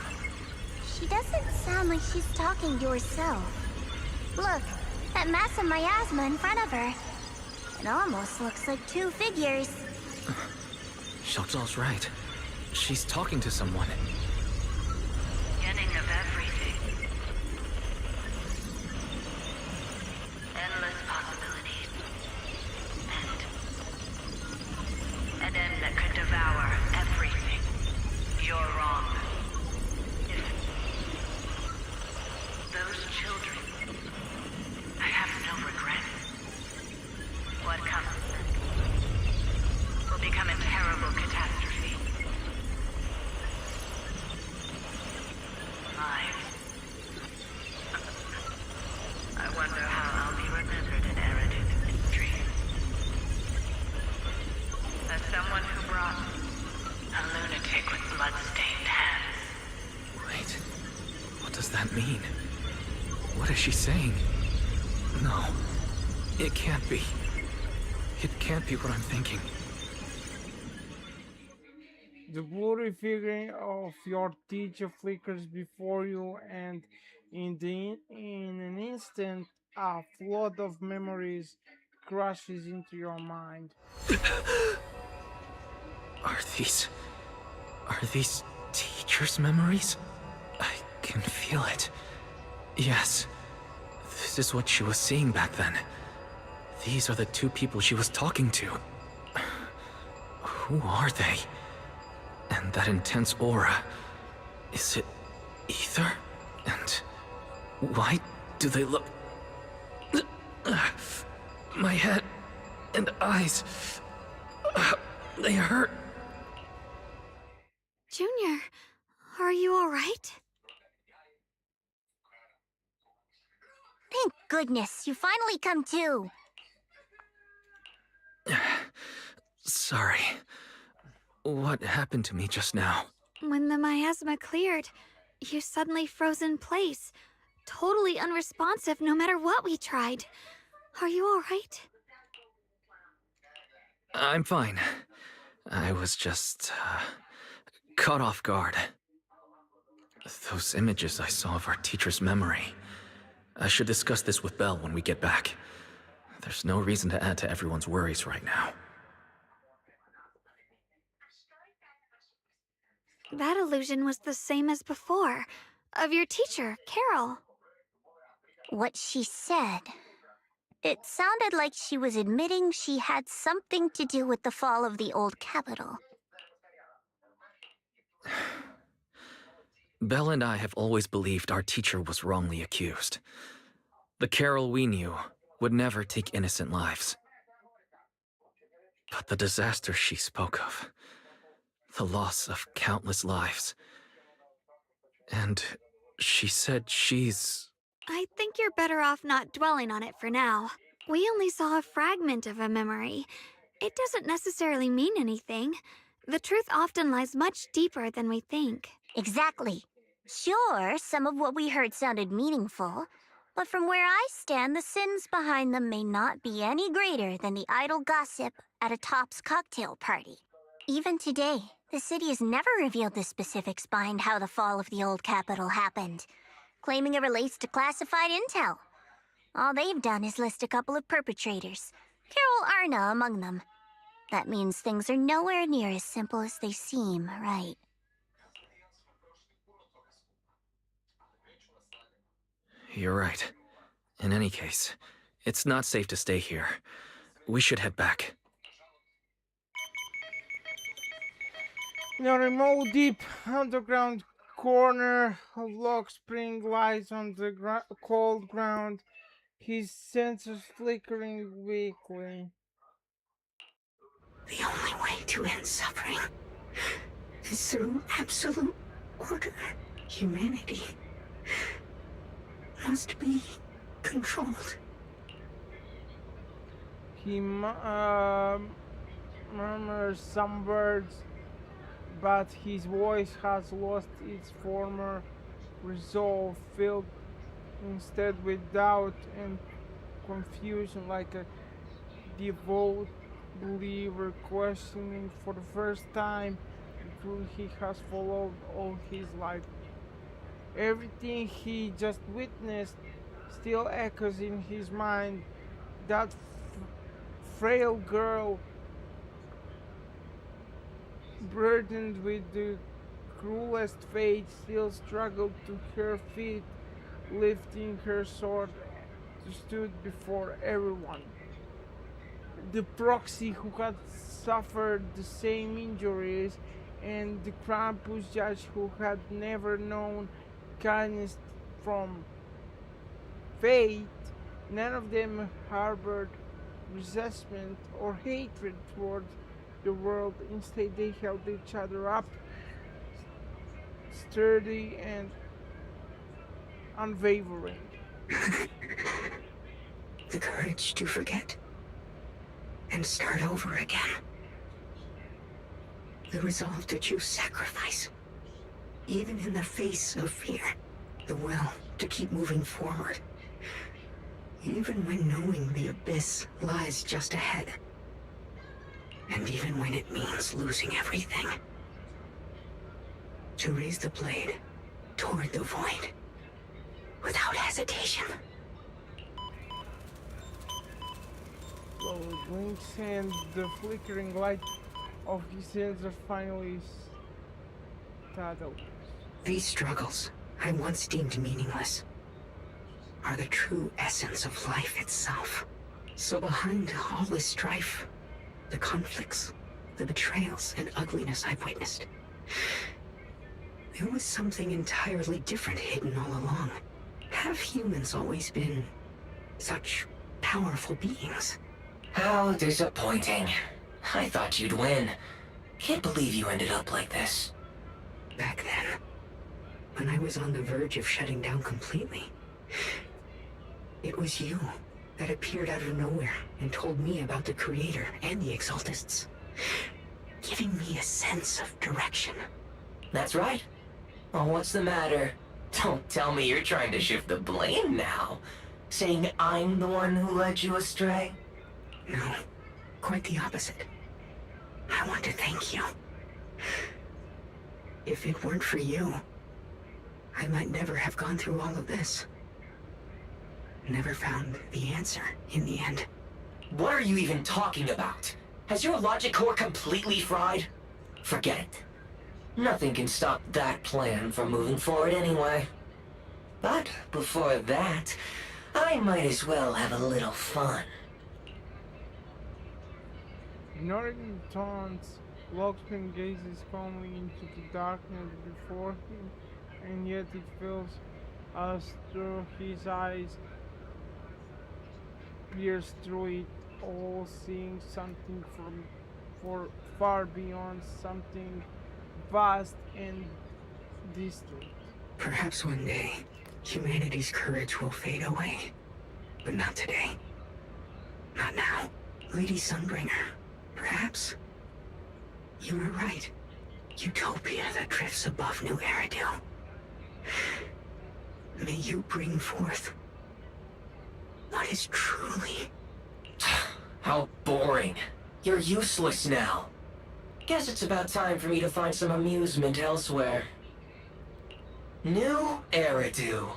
She doesn't sound like she's talking to herself. Look, that mass of miasma in front of her. It almost looks like two figures. Xiaozhao's right. She's talking to someone. Beginning of everything. Endless possibilities. An end that could devour everything. You're wrong. that mean? What is she saying? No, it can't be. It can't be what I'm thinking. The blurry figure of your teacher flickers before you, and in an instant, a flood of memories crashes into your mind. Are these teachers' memories? I can feel it. Yes, this is what she was seeing back then. These are the two people she was talking to. Who are they? And that intense aura, is it ether? And why do they look... My head and eyes, they hurt. Junior, are you alright? Thank goodness, you finally come to. Sorry. What happened to me just now? When the miasma cleared, you suddenly froze in place, totally unresponsive no matter what we tried. Are you alright? I'm fine. I was just, caught off guard. Those images I saw of our teacher's memory. I should discuss this with Belle when we get back. There's no reason to add to everyone's worries right now. That illusion was the same as before, of your teacher, Carol. What she said. It sounded like she was admitting she had something to do with the fall of the old capital. Belle and I have always believed our teacher was wrongly accused. The Carol we knew would never take innocent lives. But the disaster she spoke of, the loss of countless lives, and she said she's... I think you're better off not dwelling on it for now. We only saw a fragment of a memory. It doesn't necessarily mean anything. The truth often lies much deeper than we think. Exactly. Sure, some of what we heard sounded meaningful, but from where I stand, the sins behind them may not be any greater than the idle gossip at a Top's cocktail party. Even today, the city has never revealed the specifics behind how the fall of the old capital happened, claiming it relates to classified intel. All they've done is list a couple of perpetrators, Carol Arna among them. That means things are nowhere near as simple as they seem, right? You're right. In any case, it's not safe to stay here. We should head back. In a remote, deep underground corner, a log spring lies on the cold ground, his senses flickering weakly. The only way to end suffering is through absolute order. Humanity must be controlled. He murmurs some words, but his voice has lost its former resolve, filled instead with doubt and confusion, like a devout believer questioning for the first time the truth he has followed all his life. Everything he just witnessed still echoes in his mind. That frail girl, burdened with the cruelest fate, still struggled to her feet, lifting her sword, stood before everyone. The proxy who had suffered the same injuries, and the Krampus judge who had never known kindness from fate, none of them harbored resentment or hatred toward the world. Instead, they held each other up, sturdy and unwavering. The courage to forget and start over again. The resolve to choose sacrifice, even in the face of fear. The will to keep moving forward. Even when knowing the abyss lies just ahead. And even when it means losing everything. To raise the blade toward the void. Without hesitation. Slowly blinks and the flickering light of his hands are finally startled. These struggles, I once deemed meaningless, are the true essence of life itself. So behind all this strife, the conflicts, the betrayals and ugliness I've witnessed, there was something entirely different hidden all along. Have humans always been such powerful beings? How disappointing. I thought you'd win. Can't believe you ended up like this. Back then, when I was on the verge of shutting down completely, it was you that appeared out of nowhere and told me about the Creator and the Exaltists, giving me a sense of direction. That's right. Oh, what's the matter? Don't tell me you're trying to shift the blame now. Saying I'm the one who led you astray? No, quite the opposite. I want to thank you. If it weren't for you, I might never have gone through all of this. Never found the answer in the end. What are you even talking about? Has your logic core completely fried? Forget it. Nothing can stop that plan from moving forward anyway. But before that, I might as well have a little fun. Ignoring the taunts, Lockspin gazes calmly into the darkness before him, and yet it feels as though his eyes pierce through it all, seeing something for far beyond, something vast and distant. Perhaps one day, humanity's courage will fade away. But not today. Not now. Lady Sunbringer, perhaps? You were right. Utopia that drifts above New Eridu. May you bring forth what is truly... How boring. You're useless now. Guess it's about time for me to find some amusement elsewhere. New Eridu.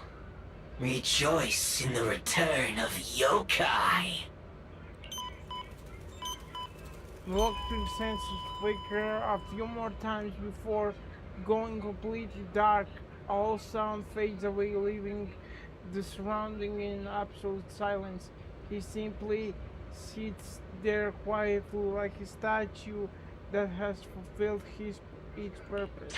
Rejoice in the return of yokai. Lockspin senses flicker a few more times before going completely dark. All sound fades away, leaving the surrounding in absolute silence. He simply sits there quietly like a statue that has fulfilled its purpose.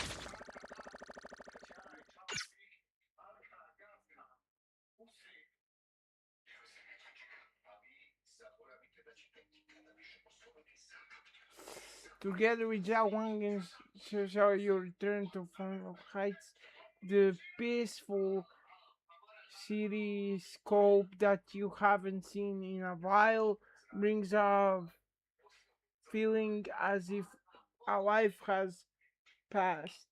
Together with Zhao Wang and Xiao, you return to Fang Heights, the peaceful cityscape that you haven't seen in a while brings a feeling as if a lifetime has Now passed.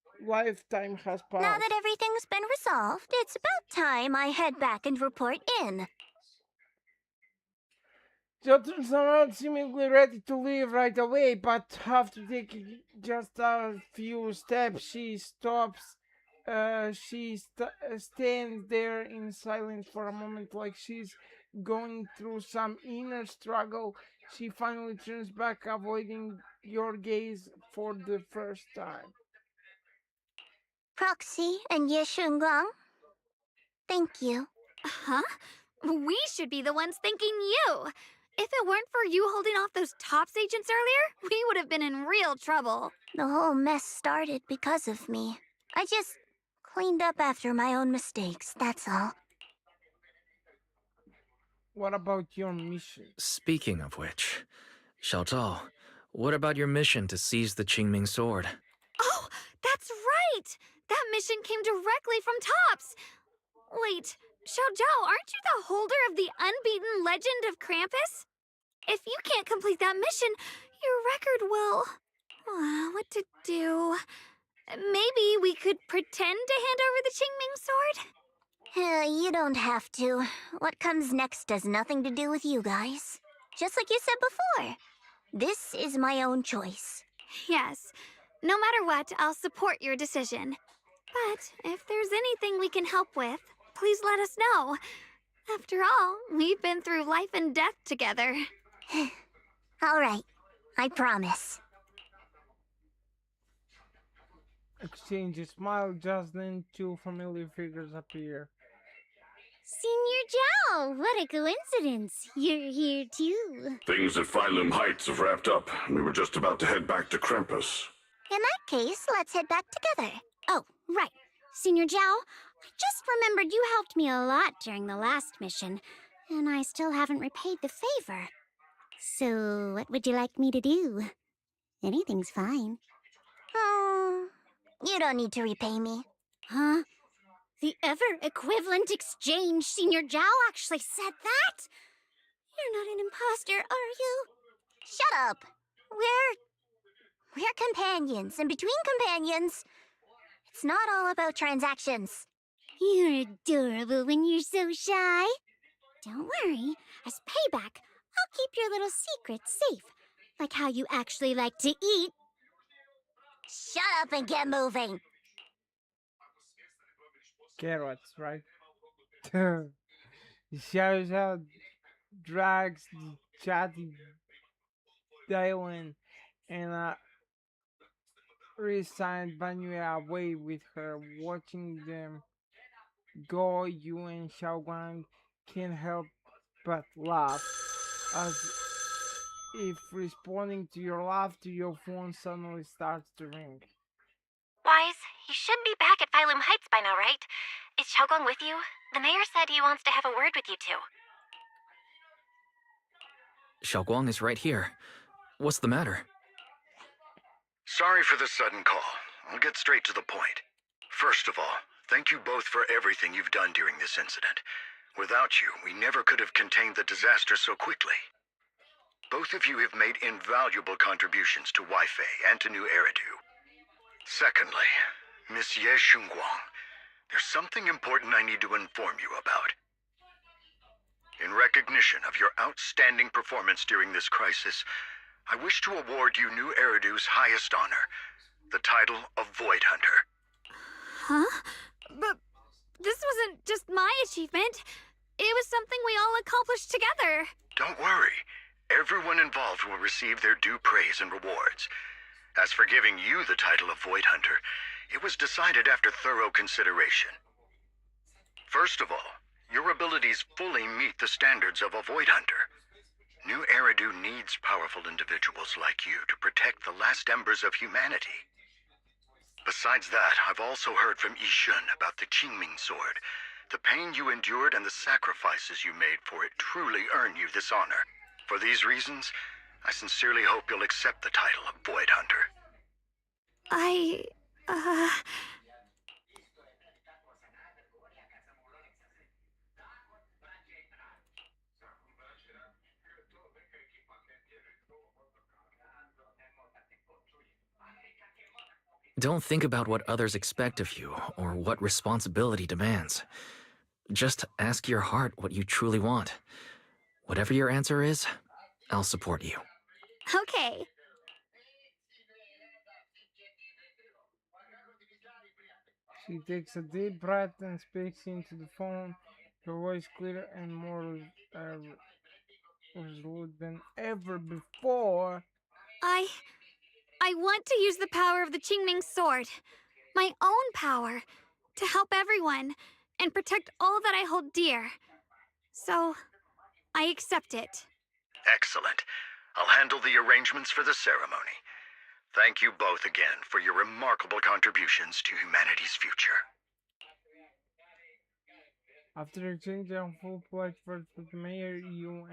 that everything's been resolved, it's about time I head back and report in. Zhao turns around, seemingly ready to leave right away, but after taking just a few steps, she stops. She stands there in silence for a moment, like she's going through some inner struggle. She finally turns back, avoiding your gaze for the first time. Proxy and Ye Shunguang, thank you. Huh? We should be the ones thanking you. If it weren't for you holding off those TOPS agents earlier, we would have been in real trouble. The whole mess started because of me. I just cleaned up after my own mistakes, that's all. What about your mission? Speaking of which, Xiao Zhao, what about your mission to seize the Qingming sword? Oh, that's right! That mission came directly from TOPS! Wait, Xiao Zhao, aren't you the holder of the unbeaten legend of Krampus? If you can't complete that mission, your record will... what to do? Maybe we could pretend to hand over the Qingming sword? You don't have to. What comes next has nothing to do with you guys. Just like you said before, this is my own choice. Yes. No matter what, I'll support your decision. But if there's anything we can help with, please let us know. After all, we've been through life and death together. All right, I promise. Exchange a smile. Just then, two familiar figures appear. Senior Zhao, what a coincidence. You're here too. Things at Phylum Heights have wrapped up, and we were just about to head back to Krampus. In that case, let's head back together. Oh, right. Senior Zhao, I just remembered you helped me a lot during the last mission, and I still haven't repaid the favor. So, what would you like me to do? Anything's fine. You don't need to repay me. Huh? The ever-equivalent exchange, Senior Zhao actually said that? You're not an imposter, are you? Shut up. We're companions, and between companions, it's not all about transactions. You're adorable when you're so shy. Don't worry, as payback, I'll keep your little secrets safe, like how you actually like to eat. Shut up and get moving. Carrots, right? Shows out, drags the chatty Dylan and resigned Banyue away with her. Watching them go, you and Xiaoguang can't help but laugh, as if responding to your laughter, your phone suddenly starts to ring. Wise, you should be back at Phylum Heights by now, right? Is Xiaoguang with you? The mayor said he wants to have a word with you two. Xiaoguang is right here. What's the matter? Sorry for the sudden call. I'll get straight to the point. First of all, thank you both for everything you've done during this incident. Without you, we never could have contained the disaster so quickly. Both of you have made invaluable contributions to Weifei and to New Eridu. Secondly, Miss Ye Shunguang, there's something important I need to inform you about. In recognition of your outstanding performance during this crisis, I wish to award you New Eridu's highest honor, the title of Void Hunter. Huh? But this wasn't just my achievement. It was something we all accomplished together. Don't worry. Everyone involved will receive their due praise and rewards. As for giving you the title of Void Hunter, it was decided after thorough consideration. First of all, your abilities fully meet the standards of a Void Hunter. New Eridu needs powerful individuals like you to protect the last embers of humanity. Besides that, I've also heard from Yishun about the Qingming Sword. The pain you endured and the sacrifices you made for it truly earn you this honor. For these reasons, I sincerely hope you'll accept the title of Void Hunter. Don't think about what others expect of you or what responsibility demands. Just ask your heart what you truly want. Whatever your answer is, I'll support you. Okay. She takes a deep breath and speaks into the phone, her voice clearer and more resolute than ever before. I want to use the power of the Qingming Sword, my own power, to help everyone and protect all that I hold dear. So, I accept it. Excellent. I'll handle the arrangements for the ceremony. Thank you both again for your remarkable contributions to humanity's future. After exchanging a full pledge words with the mayor, you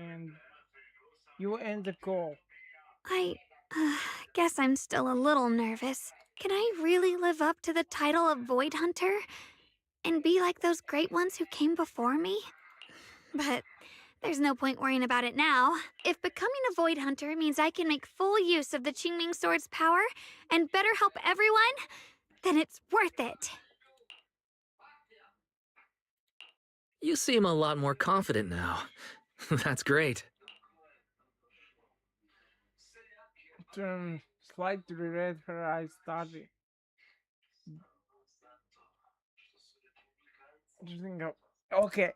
end the call. I guess I'm still a little nervous. Can I really live up to the title of Void Hunter? And be like those great ones who came before me? But there's no point worrying about it now. If becoming a Void Hunter means I can make full use of the Qingming Sword's power and better help everyone, then it's worth it. You seem a lot more confident now. That's great. Turn slightly red, her eyes started. Just think of, okay,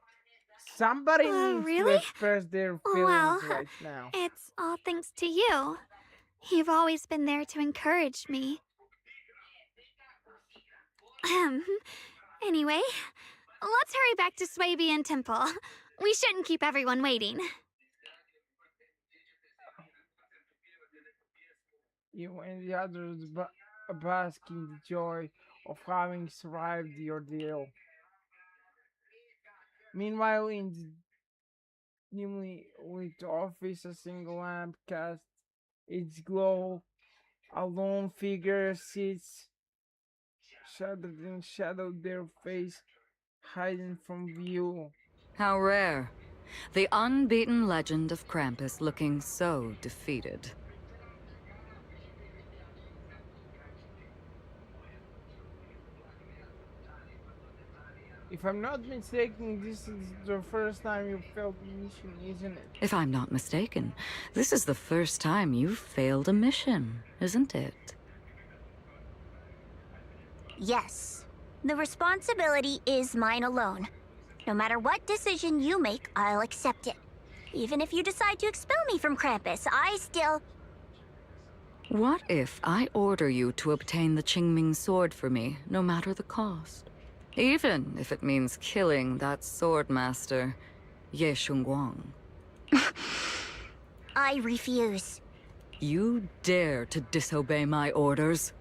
somebody needs to Really? express their Well, feelings right now. it's all thanks to you. You've always been there to encourage me. Anyway, let's hurry back to Swabian Temple. We shouldn't keep everyone waiting. You and the others bask in the joy of having survived the ordeal. Meanwhile, in the dimly lit office, a single lamp casts its glow. A lone figure sits shadowed in shadow, their face hidden from view. How rare. The unbeaten legend of Krampus looking so defeated. If I'm not mistaken, this is the first time you failed a mission, isn't it? If I'm not mistaken, this is the first time you've failed a mission, isn't it? Yes. The responsibility is mine alone. No matter what decision you make, I'll accept it. Even if you decide to expel me from Krampus, I still... What if I order you to obtain the Qingming sword for me, no matter the cost? Even if it means killing that sword master, Ye Shunguang. I refuse. You dare to disobey my orders?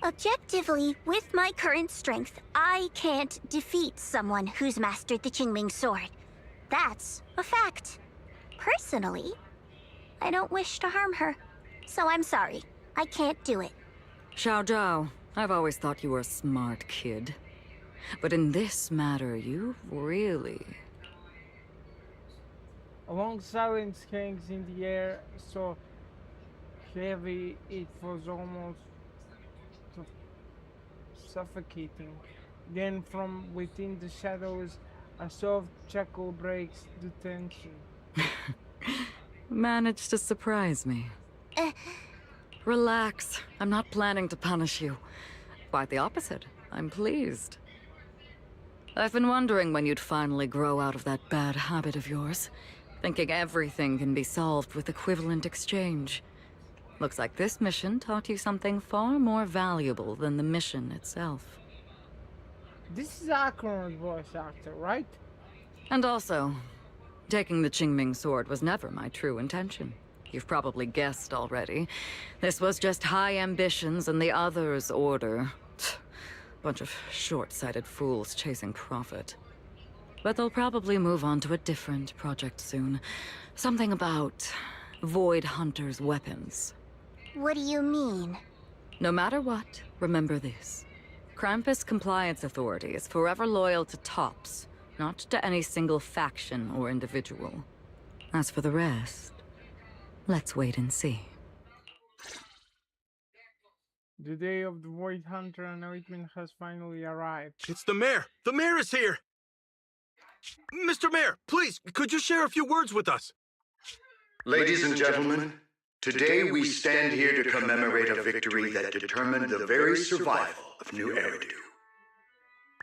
Objectively, with my current strength, I can't defeat someone who's mastered the Qingming sword. That's a fact. Personally, I don't wish to harm her. So I'm sorry. I can't do it. Xiao Zhao, I've always thought you were a smart kid. But in this matter, you really... A long silence hangs in the air, so heavy it was almost suffocating. Then from within the shadows, a soft chuckle breaks the tension. Managed to surprise me. Relax. I'm not planning to punish you. Quite the opposite. I'm pleased. I've been wondering when you'd finally grow out of that bad habit of yours, thinking everything can be solved with equivalent exchange. Looks like this mission taught you something far more valuable than the mission itself. This is Acheron's voice actor, right? And also, taking the Qingming sword was never my true intention. You've probably guessed already. This was just high ambitions and the others' order. Bunch of short-sighted fools chasing profit. But they'll probably move on to a different project soon. Something about Void Hunter's weapons. What do you mean? No matter what, remember this. Krampus Compliance Authority is forever loyal to TOPS, not to any single faction or individual. As for the rest, let's wait and see. The day of the Void Hunter anointment has finally arrived. It's the mayor! The mayor is here! Mr. Mayor, please, could you share a few words with us? Ladies and gentlemen, today we stand here to commemorate a victory that determined the very survival of New Eridu.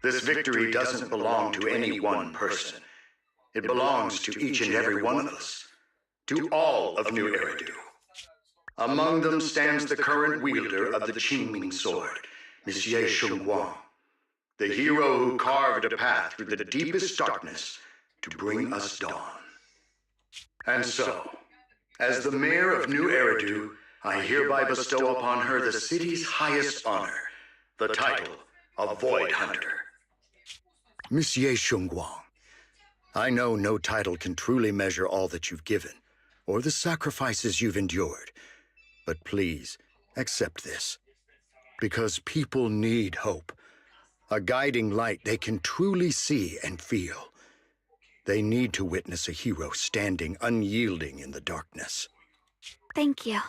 This victory doesn't belong to any one person. It belongs to each and every one of us. To all of New Eridu. Among them stands the current wielder of the Qingming sword, Monsieur Shunguang, the hero who carved a path through the deepest darkness to bring us dawn. And so, as the mayor of New Eridu, I hereby bestow upon her the city's highest honor, the title of Void Hunter. Monsieur Shunguang, I know no title can truly measure all that you've given, or the sacrifices you've endured. But please, accept this. Because people need hope. A guiding light they can truly see and feel. They need to witness a hero standing unyielding in the darkness. Thank you.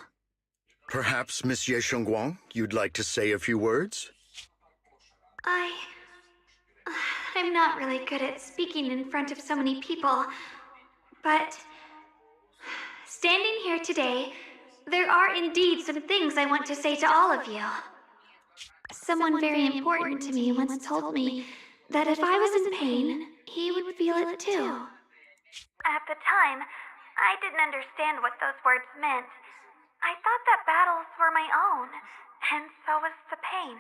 Perhaps, Monsieur Shunguang, you'd like to say a few words? I'm not really good at speaking in front of so many people, but standing here today, there are indeed some things I want to say to all of you. Someone very important to me once told me that if I was in pain, he would feel it too. At the time, I didn't understand what those words meant. I thought that battles were my own, and so was the pain.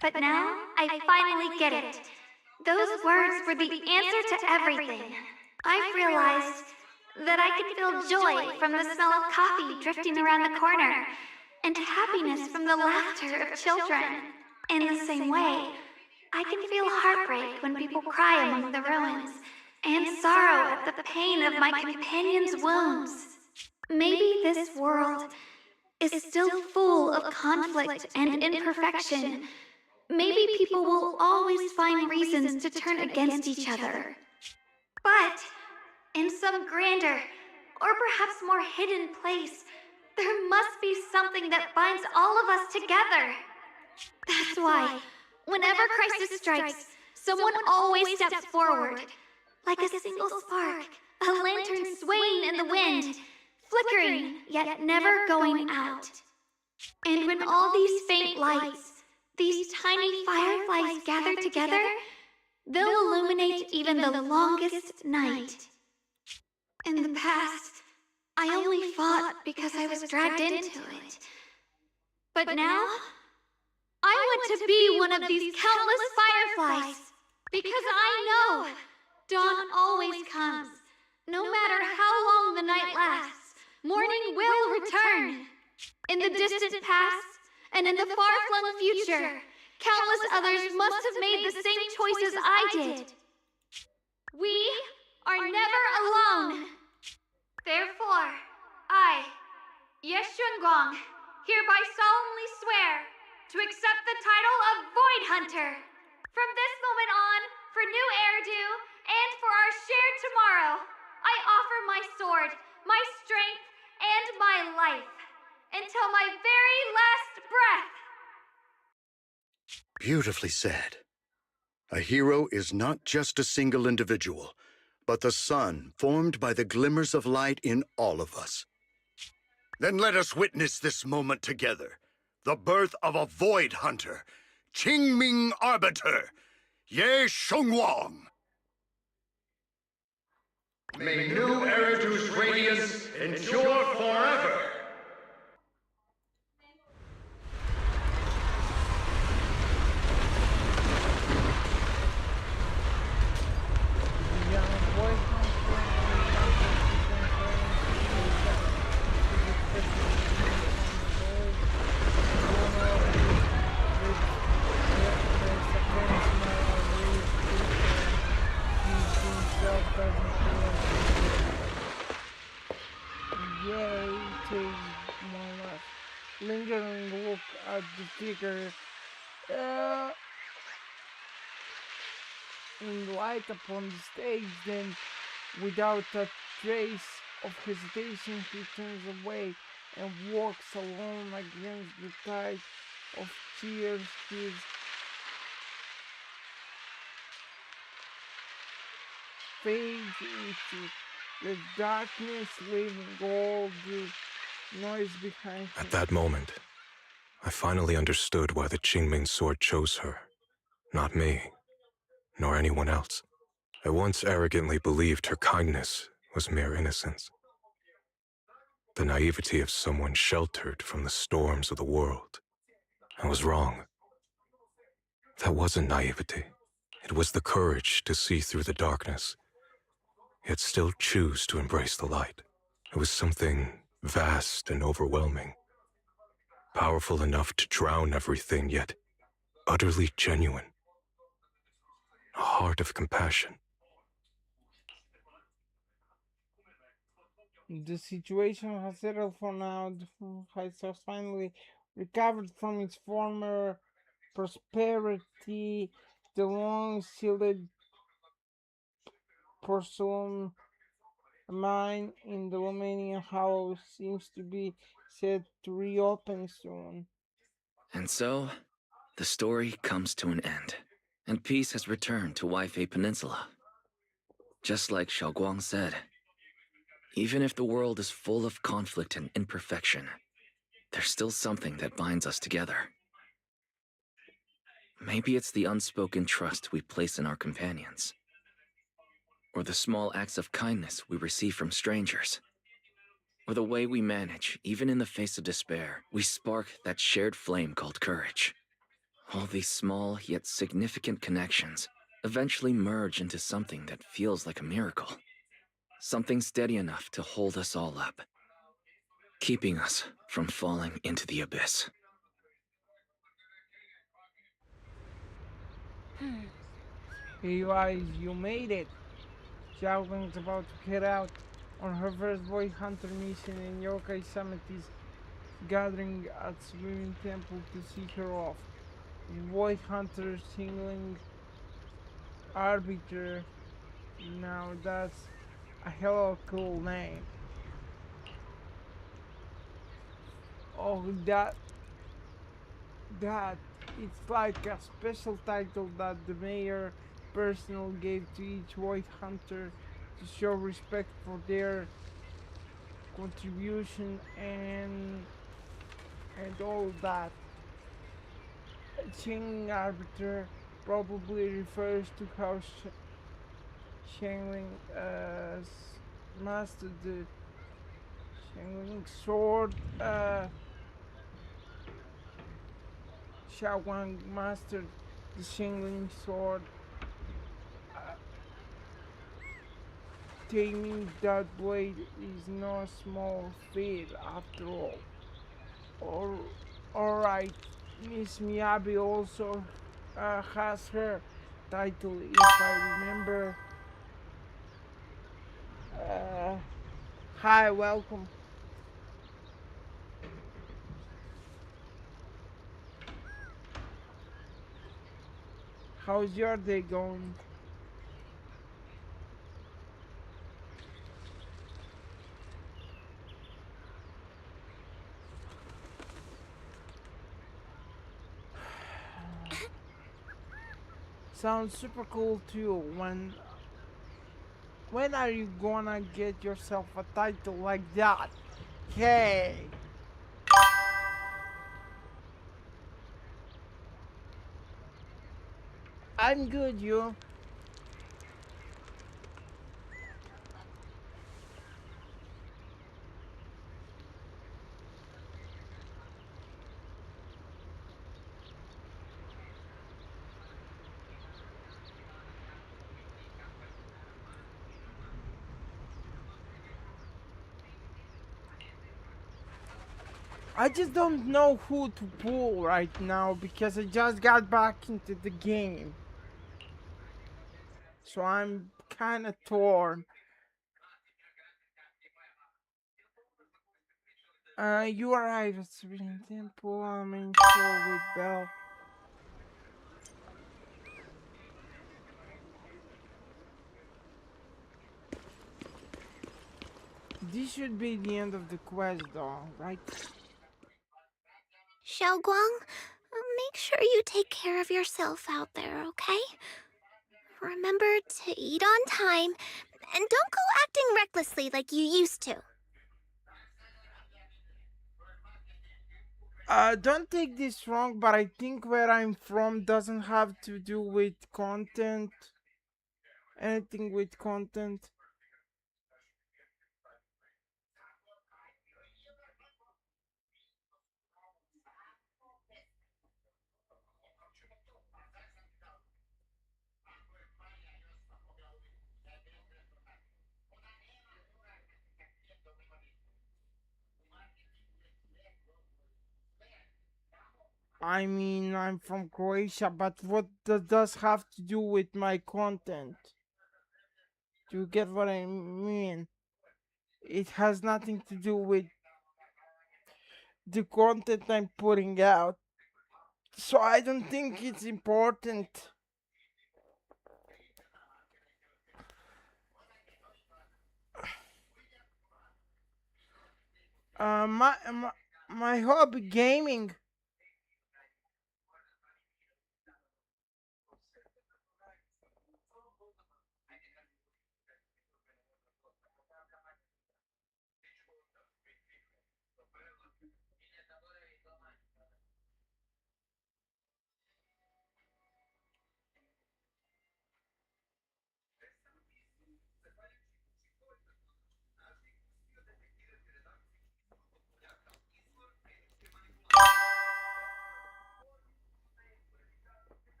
But now, I finally get it. Those words were the answer to everything. I've realized that I can feel joy from the smell of coffee drifting around the corner, and happiness from the laughter of children. In the same way, I can feel heartbreak when people cry among the ruins, and sorrow at the pain of my companion's wounds. Maybe this world is still full of conflict and imperfection. Maybe people will always find reasons to turn against each other. But in some grander, or perhaps more hidden place, there must be something that binds all of us together. That's why, whenever crisis strikes, someone always steps forward. Like a single spark, a lantern swaying in the wind, flickering, yet never going out. And when all these faint lights, these tiny fireflies gather together, they'll illuminate even the longest night. In the past, I only fought because I was dragged into it. But now, I want to be one of these countless fireflies, because I know dawn always comes. No matter how long the night lasts, morning will return. In the distant past, and in the far-flung future, countless others must have made the same choices I did. We are never alone. Therefore, I, Yeshunguang, hereby solemnly swear to accept the title of Void Hunter. From this moment on, for new Eridu, and for our shared tomorrow, I offer my sword, my strength, and my life, until my very last breath. Beautifully said. A hero is not just a single individual, but the sun formed by the glimmers of light in all of us. Then let us witness this moment together. The birth of a Void Hunter, Qingming Arbiter, Ye Shengwang. May new Eridu's radiance endure forever! Yay, takes one last lingering look at the figure. In light upon the stage, then, without a trace of hesitation, he turns away and walks alone against the tide of tears. His fades into the darkness, leaving all the noise behind him. At that moment, I finally understood why the Qingming sword chose her. Not me, nor anyone else. I once arrogantly believed her kindness was mere innocence. The naivety of someone sheltered from the storms of the world. I was wrong. That wasn't naivety. It was the courage to see through the darkness, yet still choose to embrace the light. It was something vast and overwhelming, powerful enough to drown everything, yet utterly genuine. A heart of compassion. The situation has settled for now. The Heist has finally recovered from its former prosperity. The long-sealed porcelain mine in the Romanian Hollow seems to be set to reopen soon. And so, the story comes to an end. and peace has returned to Waifei Peninsula. Just like Xiaoguang said, even if the world is full of conflict and imperfection, there's still something that binds us together. Maybe it's the unspoken trust we place in our companions, or the small acts of kindness we receive from strangers, or the way we manage, even in the face of despair, we spark that shared flame called courage. All these small yet significant connections eventually merge into something that feels like a miracle. Something steady enough to hold us all up, keeping us from falling into the abyss. Hey guys, you made it! Xiaoguang's about to head out on her first Void Hunter mission and Yokai Summit is gathering at Swimming Temple to see her off. Void Hunter singling Arbiter. Now that's a hell of a cool name. Oh, that it's like a special title that the mayor personally gave to each Void Hunter to show respect for their contribution and all that. Changing Arbiter probably refers to how Shangling mastered the Shangling sword. Xiaoguang mastered the Shangling sword. Taming that blade is no small feat after all. Alright, Miss Miyabi also has her title, if I remember. Hi, welcome. How's your day going? Sounds super cool too. When are you gonna get yourself a title like that? Hey! I'm good, you. I just don't know who to pull right now because I just got back into the game. So I'm kinda torn. You arrive at Serene Temple, I'm in show with Belle. This should be the end of the quest though, right? Xiaoguang, make sure you take care of yourself out there, okay? Remember to eat on time, and don't go acting recklessly like you used to. Don't take this wrong, but I think where I'm from doesn't have to do with content. Anything with content. I mean, I'm from Croatia, but what does have to do with my content? Do you get what I mean? It has nothing to do with the content I'm putting out. So I don't think it's important. My hobby gaming.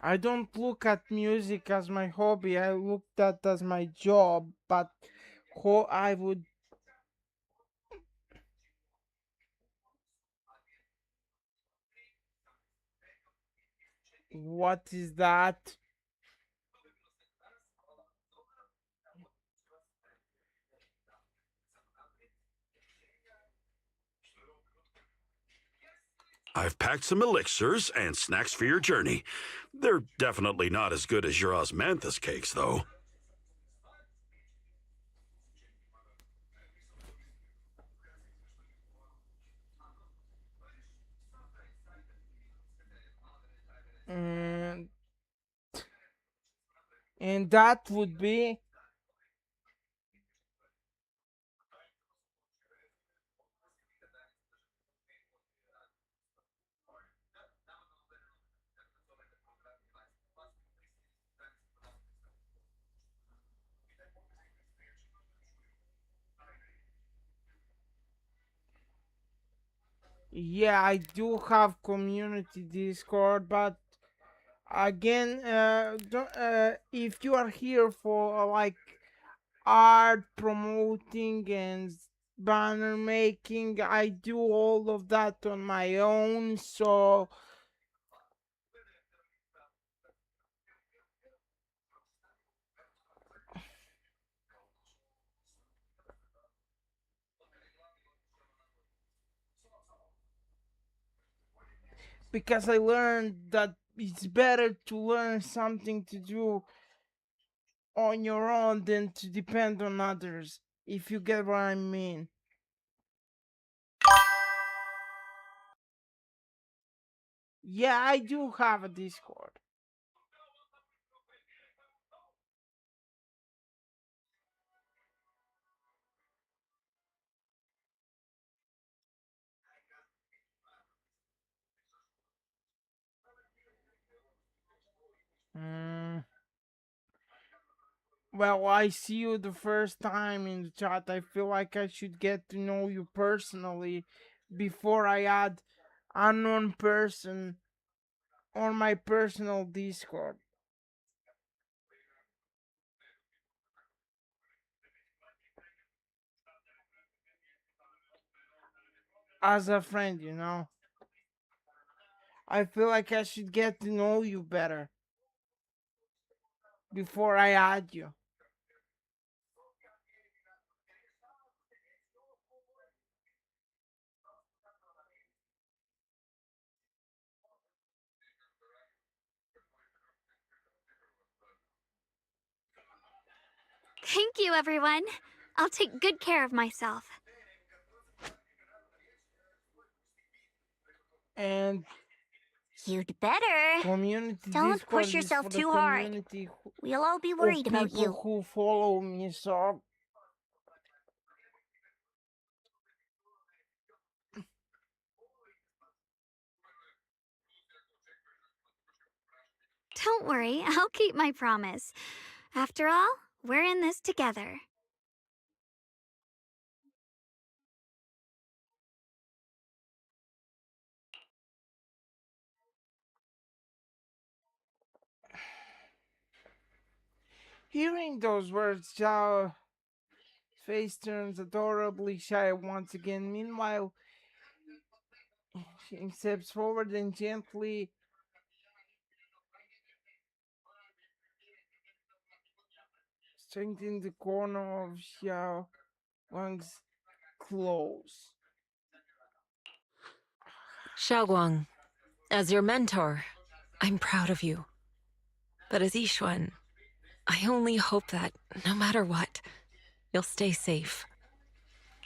I don't look at music as my hobby. I look at as my job. But I would. What is that? I've packed some elixirs and snacks for your journey. They're definitely not as good as your osmanthus cakes, though. And that would be. Yeah, I do have community Discord, but again, if you are here for like art promoting and banner making, I do all of that on my own. So because I learned that it's better to learn something to do on your own than to depend on others, if you get what I mean. Yeah, I do have a Discord. Mm. Well, I see you the first time in the chat. I feel like I should get to know you personally before I add unknown person on my personal Discord. As a friend, you know. I feel like I should get to know you better before I add you. Thank you, everyone. I'll take good care of myself. And you'd better. Community Don't Discord push is yourself for the too hard. community We'll all be of worried about people you. who follow me, so Don't worry, I'll keep my promise. After all, we're in this together. hearing those words, Zhao face turns adorably shy once again. Meanwhile, she steps forward and gently strengthens the corner of Xiao Wang's clothes. Xiaoguang, as your mentor, I'm proud of you. But as Yishuan, I only hope that, no matter what, you'll stay safe.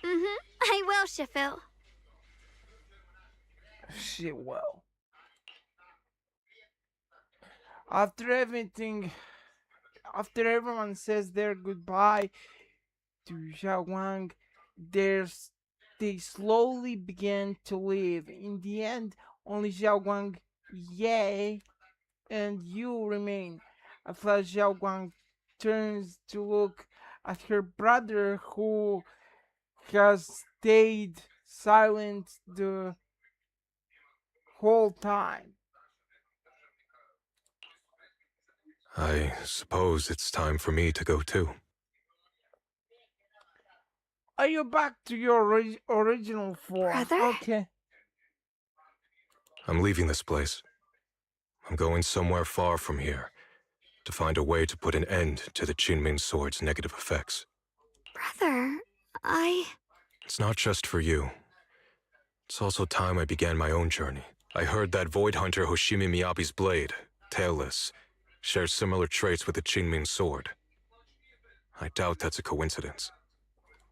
I will, Shifu. She will. After everything, after everyone says their goodbye to Xiao Wang, they slowly begin to leave. In the end, only Xiao Wang, Ye, and you remain. At last, Xiao Guang turns to look at her brother, who has stayed silent the whole time. I suppose it's time for me to go too. Are you back to your original form? Brother? Okay. I'm leaving this place. I'm going somewhere far from here to find a way to put an end to the Qingming Sword's negative effects. Brother, It's not just for you. It's also time I began my own journey. I heard that Void Hunter Hoshimi Miyabi's blade, Tailless, shares similar traits with the Qingming Sword. I doubt that's a coincidence.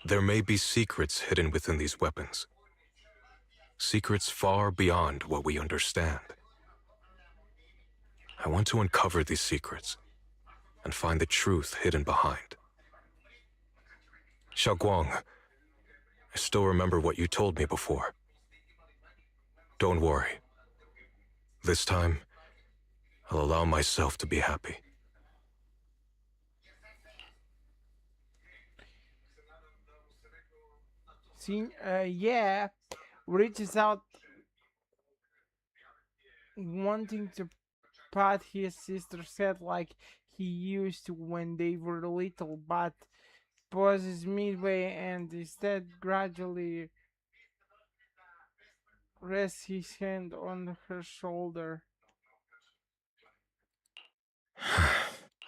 There may be secrets hidden within these weapons. Secrets far beyond what we understand. I want to uncover these secrets and find the truth hidden behind. Xiaoguang, I still remember what you told me before. Don't worry. This time, I'll allow myself to be happy. Yeah, reaches out, wanting to pat his sister's head like he used to when they were little, but pauses midway and instead gradually rests his hand on her shoulder.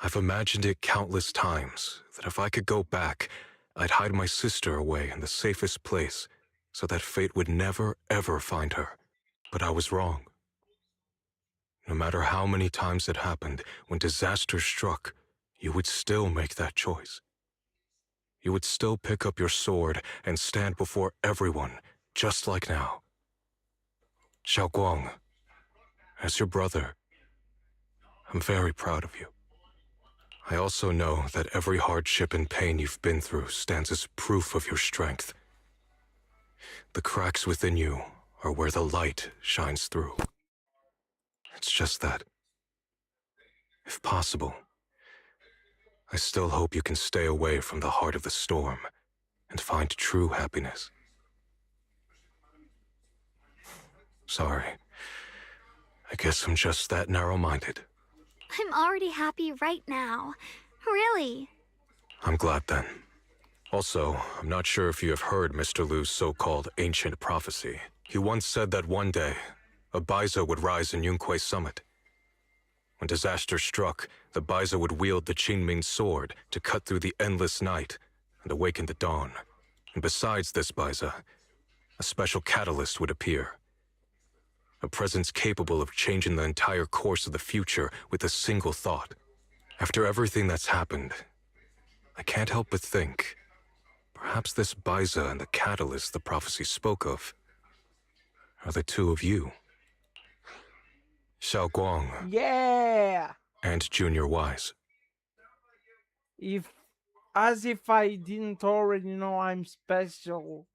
I've imagined it countless times, that if I could go back, I'd hide my sister away in the safest place, so that fate would never, ever find her. But I was wrong. No matter how many times it happened, when disaster struck, you would still make that choice. You would still pick up your sword and stand before everyone, just like now. Xiaoguang, as your brother, I'm very proud of you. I also know that every hardship and pain you've been through stands as proof of your strength. The cracks within you are where the light shines through. It's just that, if possible, I still hope you can stay away from the heart of the storm and find true happiness. Sorry. I guess I'm just that narrow-minded. I'm already happy right now. Really. I'm glad then. Also, I'm not sure if you have heard Mr. Liu's so-called ancient prophecy. He once said that one day, a Baiza would rise in Yunquei Summit. When disaster struck, the Baiza would wield the Qingming sword to cut through the endless night and awaken the dawn. And besides this Baiza, a special catalyst would appear. A presence capable of changing the entire course of the future with a single thought. After everything that's happened, I can't help but think, perhaps this Baiza and the catalyst the prophecy spoke of are the two of you. Xiaoguang. Yeah! And Junior Wise. As if I didn't already know I'm special.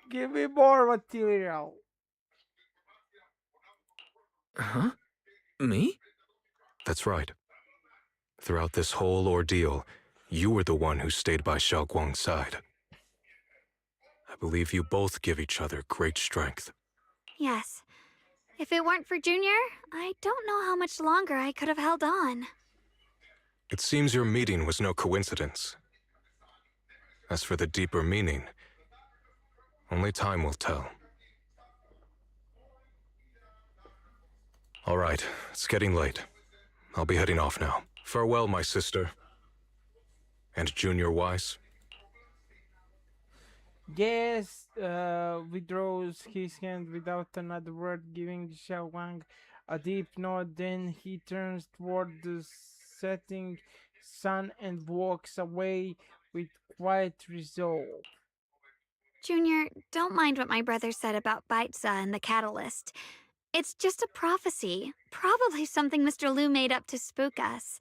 Give me more material. Huh? Me? That's right. Throughout this whole ordeal, you were the one who stayed by Xiaoguang's side. I believe you both give each other great strength. Yes. If it weren't for Junior, I don't know how much longer I could have held on. It seems your meeting was no coincidence. As for the deeper meaning, only time will tell. All right, it's getting late. I'll be heading off now. Farewell, my sister. And Junior Wise. Yes, withdraws his hand without another word, giving Xiaoguang a deep nod. Then he turns toward the setting sun and walks away with quiet resolve. Junior, don't mind what my brother said about Baiza and the catalyst. It's just a prophecy. Probably something Mr. Liu made up to spook us.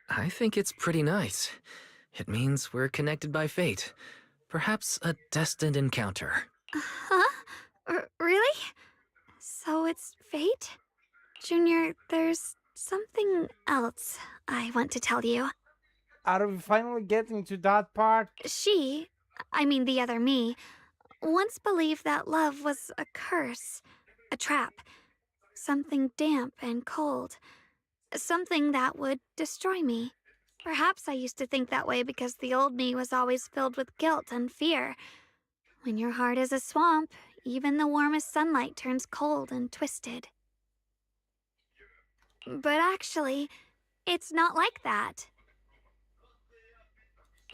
I think it's pretty nice. It means we're connected by fate. Perhaps a destined encounter. Huh? Really? So it's fate? Junior, there's something else I want to tell you. Are we finally getting to that part? I mean the other me, once believed that love was a curse, a trap. Something damp and cold. Something that would destroy me. Perhaps I used to think that way because the old me was always filled with guilt and fear. When your heart is a swamp, even the warmest sunlight turns cold and twisted. But actually, it's not like that.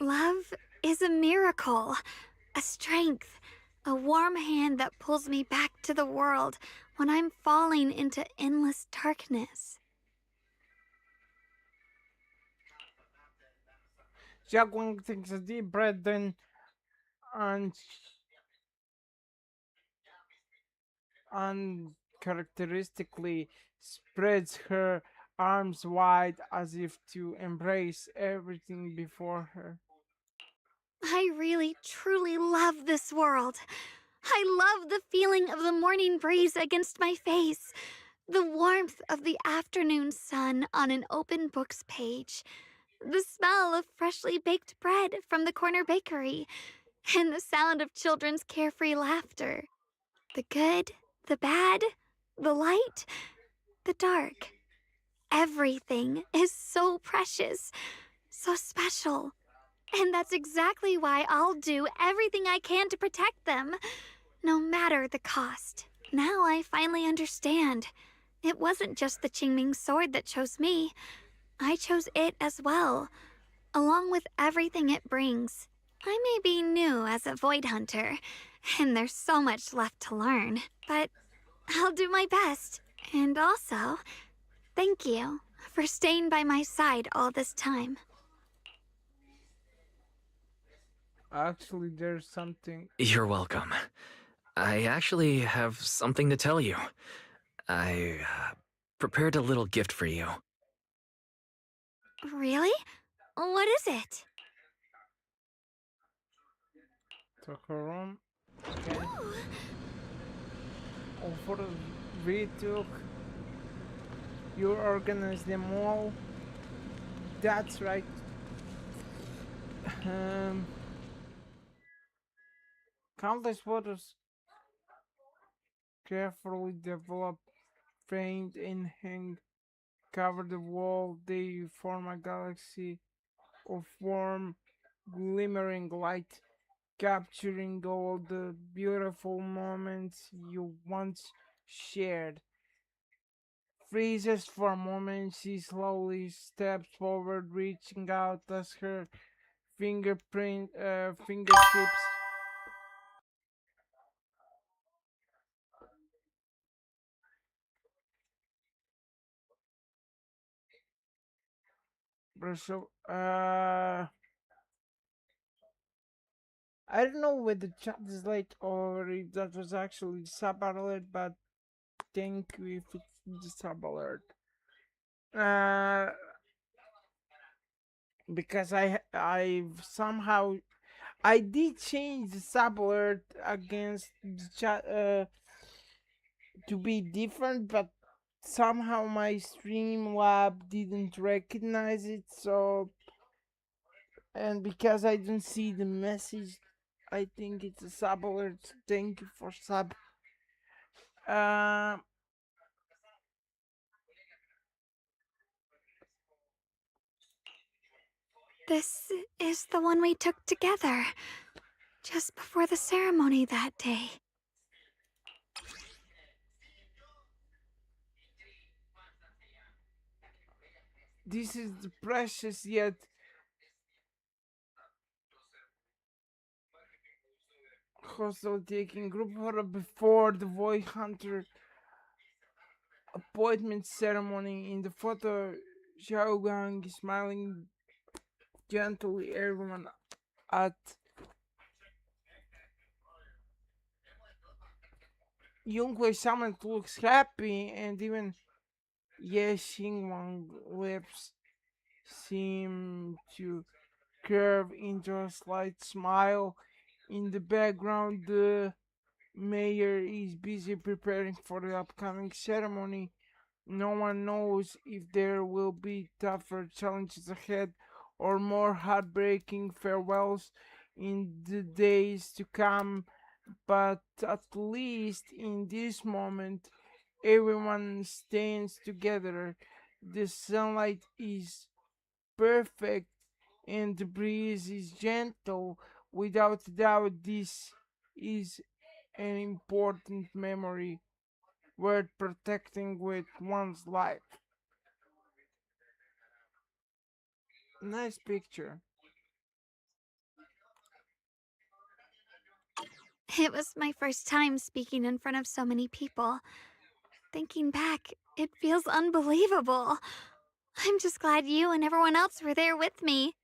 Love is a miracle, a strength, a warm hand that pulls me back to the world when I'm falling into endless darkness. Xiaoguang takes a deep breath, then un- uncharacteristically spreads her arms wide as if to embrace everything before her. I really, truly love this world. I love the feeling of the morning breeze against my face, the warmth of the afternoon sun on an open book's page, the smell of freshly baked bread from the corner bakery, and the sound of children's carefree laughter. The good, the bad, the light, the dark. Everything is so precious, so special. And that's exactly why I'll do everything I can to protect them, no matter the cost. Now I finally understand. It wasn't just the Qingming sword that chose me. I chose it as well, along with everything it brings. I may be new as a Void Hunter, and there's so much left to learn, but I'll do my best. And also, thank you for staying by my side all this time. Actually, there's something. You're welcome. I actually have something to tell you. I prepared a little gift for you. Really? What is it? Took her room. Okay. Over we took. You organize them all. That's right. Countless photos carefully developed, framed and hang, cover the wall. They form a galaxy of warm, glimmering light, capturing all the beautiful moments you once shared. Freezes for a moment, she slowly steps forward, reaching out as her fingertips brush up. I don't know whether the chat is late or if that was actually sub alert, but thank you if it's the sub alert. Because I've somehow I did change the sub alert against the chat to be different, but somehow my Streamlab didn't recognize it. So, and because I don't see the message, I think it's a sub alert. Thank you for sub. Uh, This is the one we took together, just before the ceremony that day. this is the precious yet hostile taking group photo before the Void Hunter appointment ceremony. In the photo, Xiaogang is smiling gently everyone at Yunghui Summit looks happy, and even Ye Xingwang lips seem to curve into a slight smile. In the background, the mayor is busy preparing for the upcoming ceremony. No one knows if there will be tougher challenges ahead or more heartbreaking farewells in the days to come, but at least in this moment, Everyone stands together. The sunlight is perfect and the breeze is gentle. Without doubt, this is an important memory worth protecting with one's life. Nice picture. It was my first time speaking in front of so many people. Thinking back, it feels unbelievable. I'm just glad you and everyone else were there with me.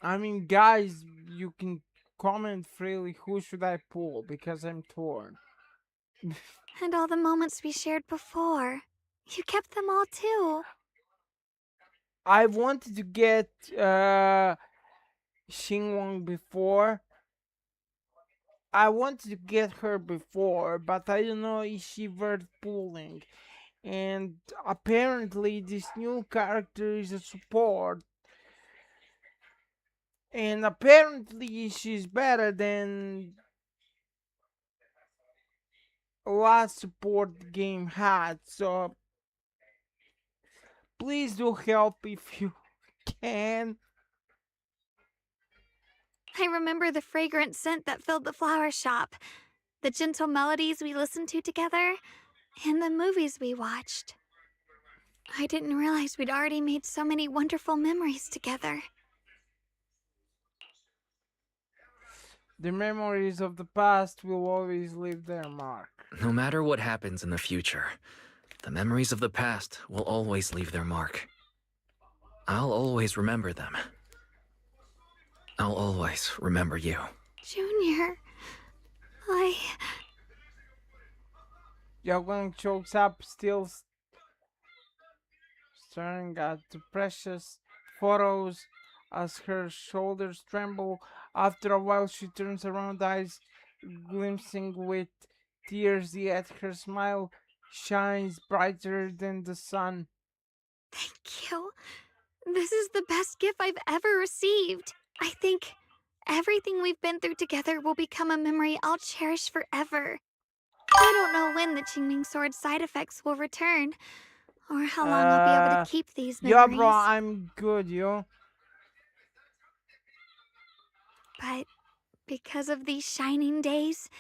I mean, guys, you can comment freely who should I pull because I'm torn. And all the moments we shared before. You kept them all too. I wanted to get Xinguang before. I wanted to get her before, but I don't know if she worth pulling. And apparently, this new character is a support. And apparently, she's better than last support game had. So please do help if you can. I remember the fragrant scent that filled the flower shop, the gentle melodies we listened to together, and the movies we watched. I didn't realize we'd already made so many wonderful memories together. The memories of the past will always leave their mark. No matter what happens in the future, the memories of the past will always leave their mark. I'll always remember them. I'll always remember you. Junior, Yaoguang chokes up, still staring at the precious photos as her shoulders tremble. After a while, she turns around, eyes glistening with tears, yet her smile shines brighter than the sun. Thank you. This is the best gift I've ever received. I think everything we've been through together will become a memory I'll cherish forever. I don't know when the Qingming Sword's side effects will return, or how long I'll be able to keep these Yeah, memories. bro, I'm good, yo. But because of these shining days,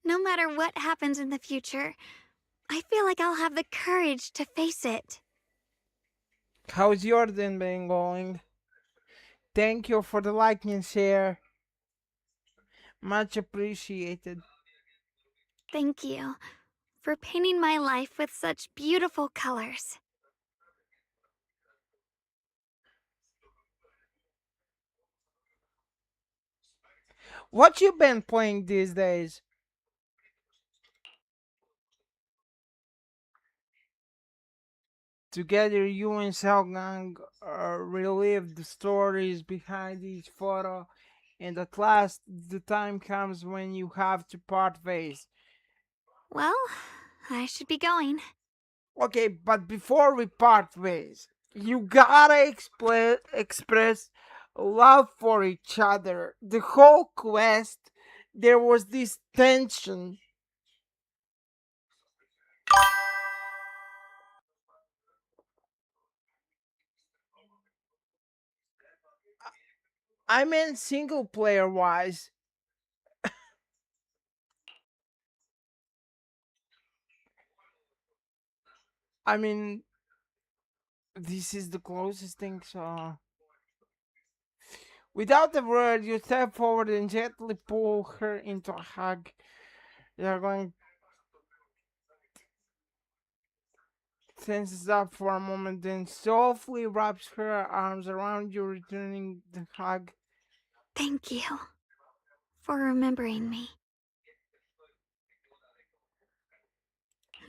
no matter what happens in the future, I feel like I'll have the courage to face it. How's your day been going? Thank you for the like and share. Much appreciated. Thank you for painting my life with such beautiful colors. What you been playing these days? Together, you and Xiaogang relive the stories behind each photo, and at last, the time comes when you have to part ways. Well, I should be going. Okay, but before we part ways, you gotta express love for each other. The whole quest, there was this tension. I mean, single player wise. I mean, this is the closest thing, so. Without a word, you step forward and gently pull her into a hug. You're going tenses up for a moment, then softly wraps her arms around you, returning the hug. Thank you for remembering me.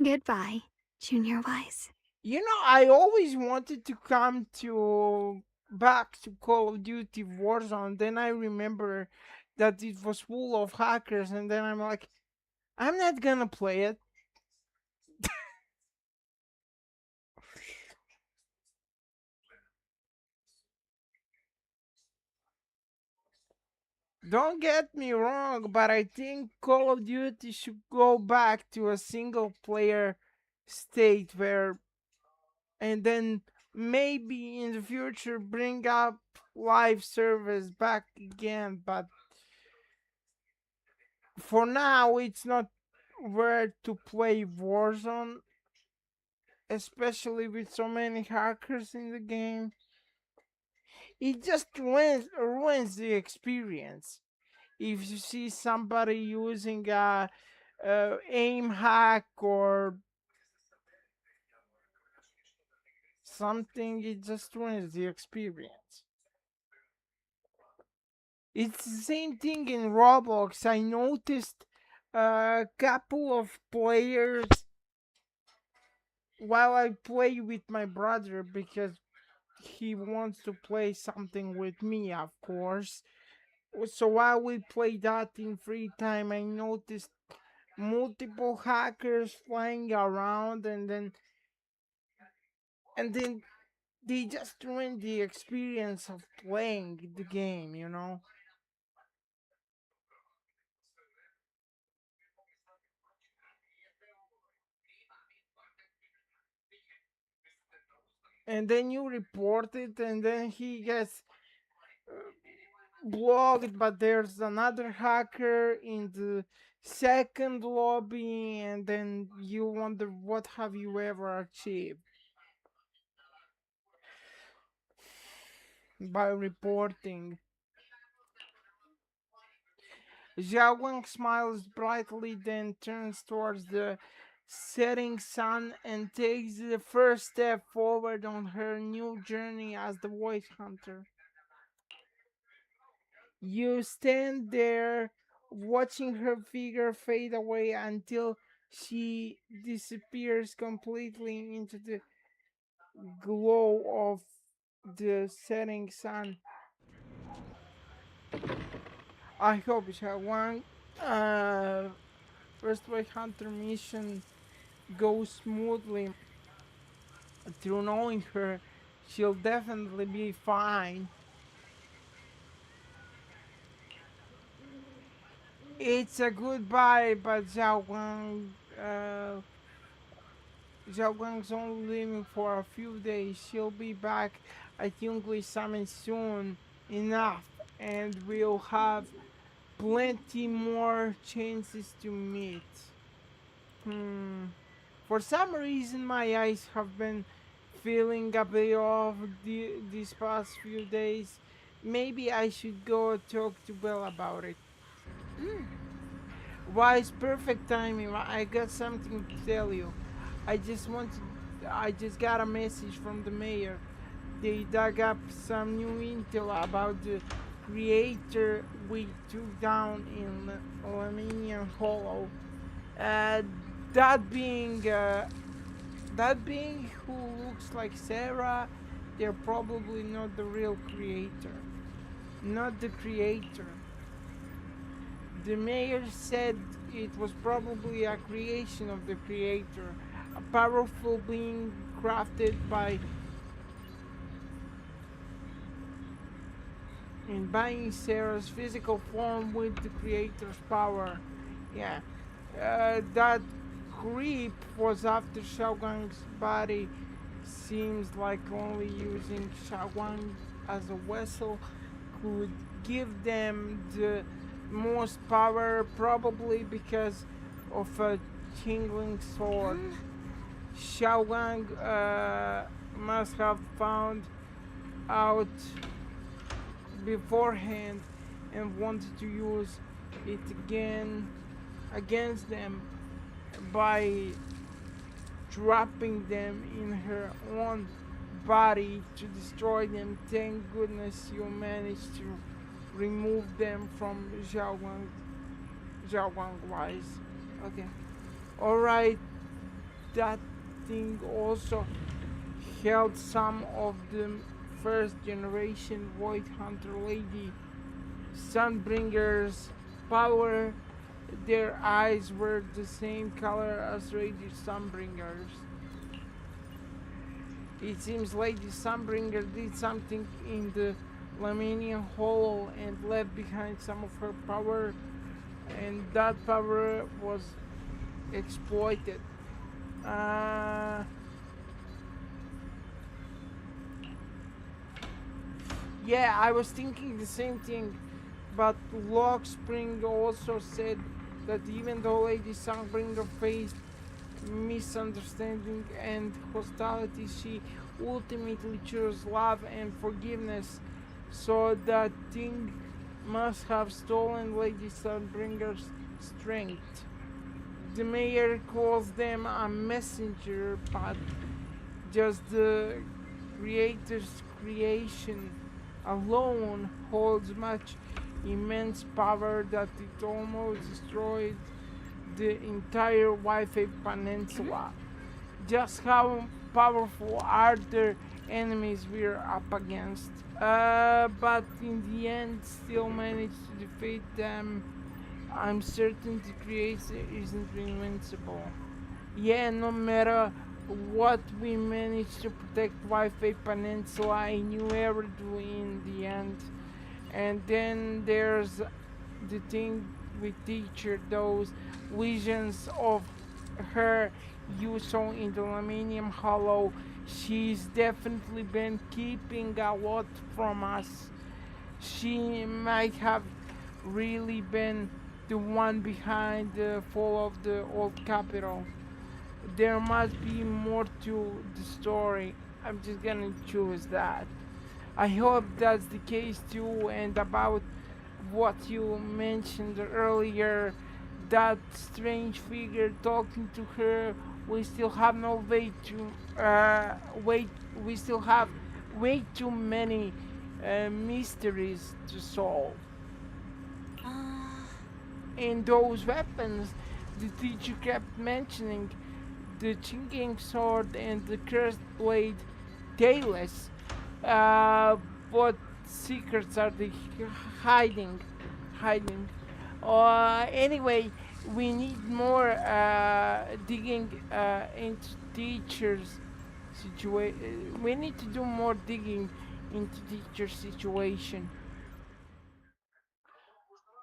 Goodbye, Junior Wise. You know, I always wanted to come to back to Call of Duty Warzone. Then I remember that it was full of hackers, and then I'm like, I'm not gonna play it. Don't get me wrong, but I think Call of Duty should go back to a single player state where, and then maybe in the future bring up live service back again. But for now, it's not where to play Warzone, especially with so many hackers in the game. It just ruins the experience. If you see somebody using a aim hack or something, it just ruins the experience. It's the same thing in Roblox. I noticed a couple of players while I play with my brother because he wants to play something with me, of course. So while we play that in free time, I noticed multiple hackers flying around, and then they just ruin the experience of playing the game, you know. And then you report it, and then he gets blocked, but there's another hacker in the second lobby, and then you wonder what have you ever achieved by reporting. Xiao Wang smiles brightly, then turns towards the setting sun and takes the first step forward on her new journey as the Void Hunter. You stand there watching her figure fade away until she disappears completely into the glow of the setting sun. I hope Xiaowang first Void Hunter mission goes smoothly. Through knowing her, she'll definitely be fine. It's a goodbye, but Zhao Guang's only leaving for a few days. She'll be back at Yungli Summit soon enough, and we'll have plenty more chances to meet. For some reason, my eyes have been feeling a bit off these past few days. Maybe I should go talk to Belle about it. Why, it's perfect timing. I got something to tell you. I just wanted. I just got a message from the mayor. They dug up some new intel about the creator we took down in Lemanian Hollow. Uh, that being who looks like Sarah, they're probably not the real creator. Not the creator. The mayor said it was probably a creation of the creator, a powerful being crafted by buying Sarah's physical form with the creator's power. Yeah, that creep was after Shaoguang's body. Seems like only using Shaoguang as a vessel could give them the most power, probably because of a tingling sword. Shaoguang must have found out beforehand and wanted to use it again against them by dropping them in her own body to destroy them. Thank goodness you managed to remove them from Zhaoguang wise. Okay. Alright, that thing also held some of the first generation Void Hunter Lady Sunbringer's power. Their eyes were the same color as Lady Sunbringer's. It seems Lady Sunbringer did something in the Lamanian Hollow and left behind some of her power, and that power was exploited. Yeah, I was thinking the same thing, but Lockspring also said that even though Lady Songbringer faced misunderstanding and hostility, she ultimately chose love and forgiveness. So that thing must have stolen Lady Sunbringer's strength. The mayor calls them a messenger, but just the creator's creation alone holds much immense power that it almost destroyed the entire Wi-Fi peninsula. Just how powerful are the enemies we're up against? But in the end, still managed to defeat them. I'm certain the creator isn't invincible. Yeah, no matter what we manage to protect Wi-Fi Peninsula, I knew ever do in the end. And then there's the thing with teacher, those visions of her you saw in the Aluminium Hollow. She's definitely been keeping a lot from us. She might have really been the one behind the fall of the old capital. There must be more to the story. I'm just gonna choose that. I hope that's the case too. And about what you mentioned earlier, that strange figure talking to her, we still have no way to wait. We still have way too many mysteries to solve. And those weapons, the teacher kept mentioning, the Chinging sword and the cursed blade, tailless. Uh, what secrets are they hiding? Hiding. Anyway, we need more digging into teachers' situation. We need to do more digging into teacher situation.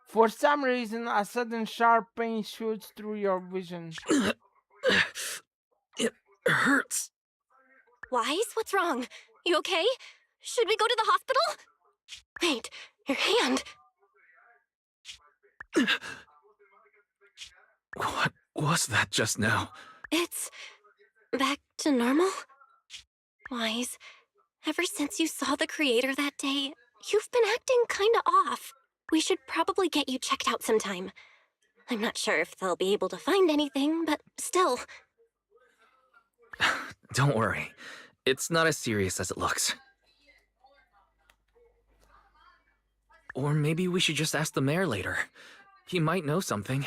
For some reason, a sudden sharp pain shoots through your vision. It hurts. Wise, what's wrong? You okay? Should we go to the hospital? Wait, your hand. What was that just now? It's back to normal? Wise, ever since you saw the creator that day, you've been acting kinda off. We should probably get you checked out sometime. I'm not sure if they'll be able to find anything, but still. Don't worry. It's not as serious as it looks. Or maybe we should just ask the mayor later. He might know something.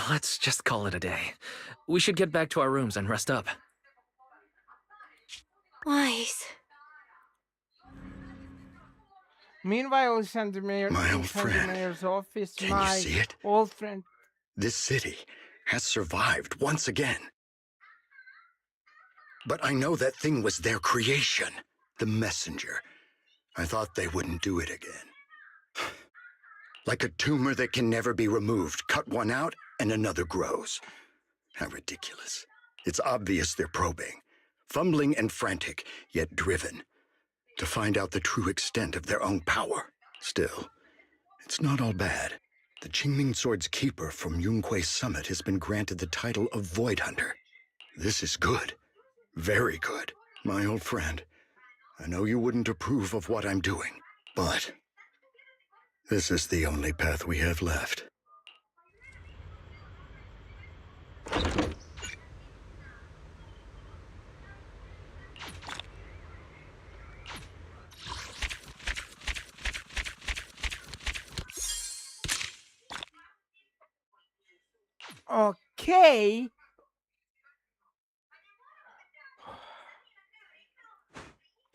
Let's just call it a day. We should get back to our rooms and rest up. Wise. Meanwhile, inside the My old friend, mayor's office, can you my see it? old friend. This city has survived once again. But I know that thing was their creation, the messenger. I thought they wouldn't do it again. Like a tumor that can never be removed. Cut one out and another grows. How ridiculous. It's obvious they're probing. Fumbling and frantic, yet driven. To find out the true extent of their own power. Still, it's not all bad. The Qingming Sword's keeper from Yunquei Summit has been granted the title of Void Hunter. This is good. Very good. My old friend, I know you wouldn't approve of what I'm doing, but this is the only path we have left. Okay.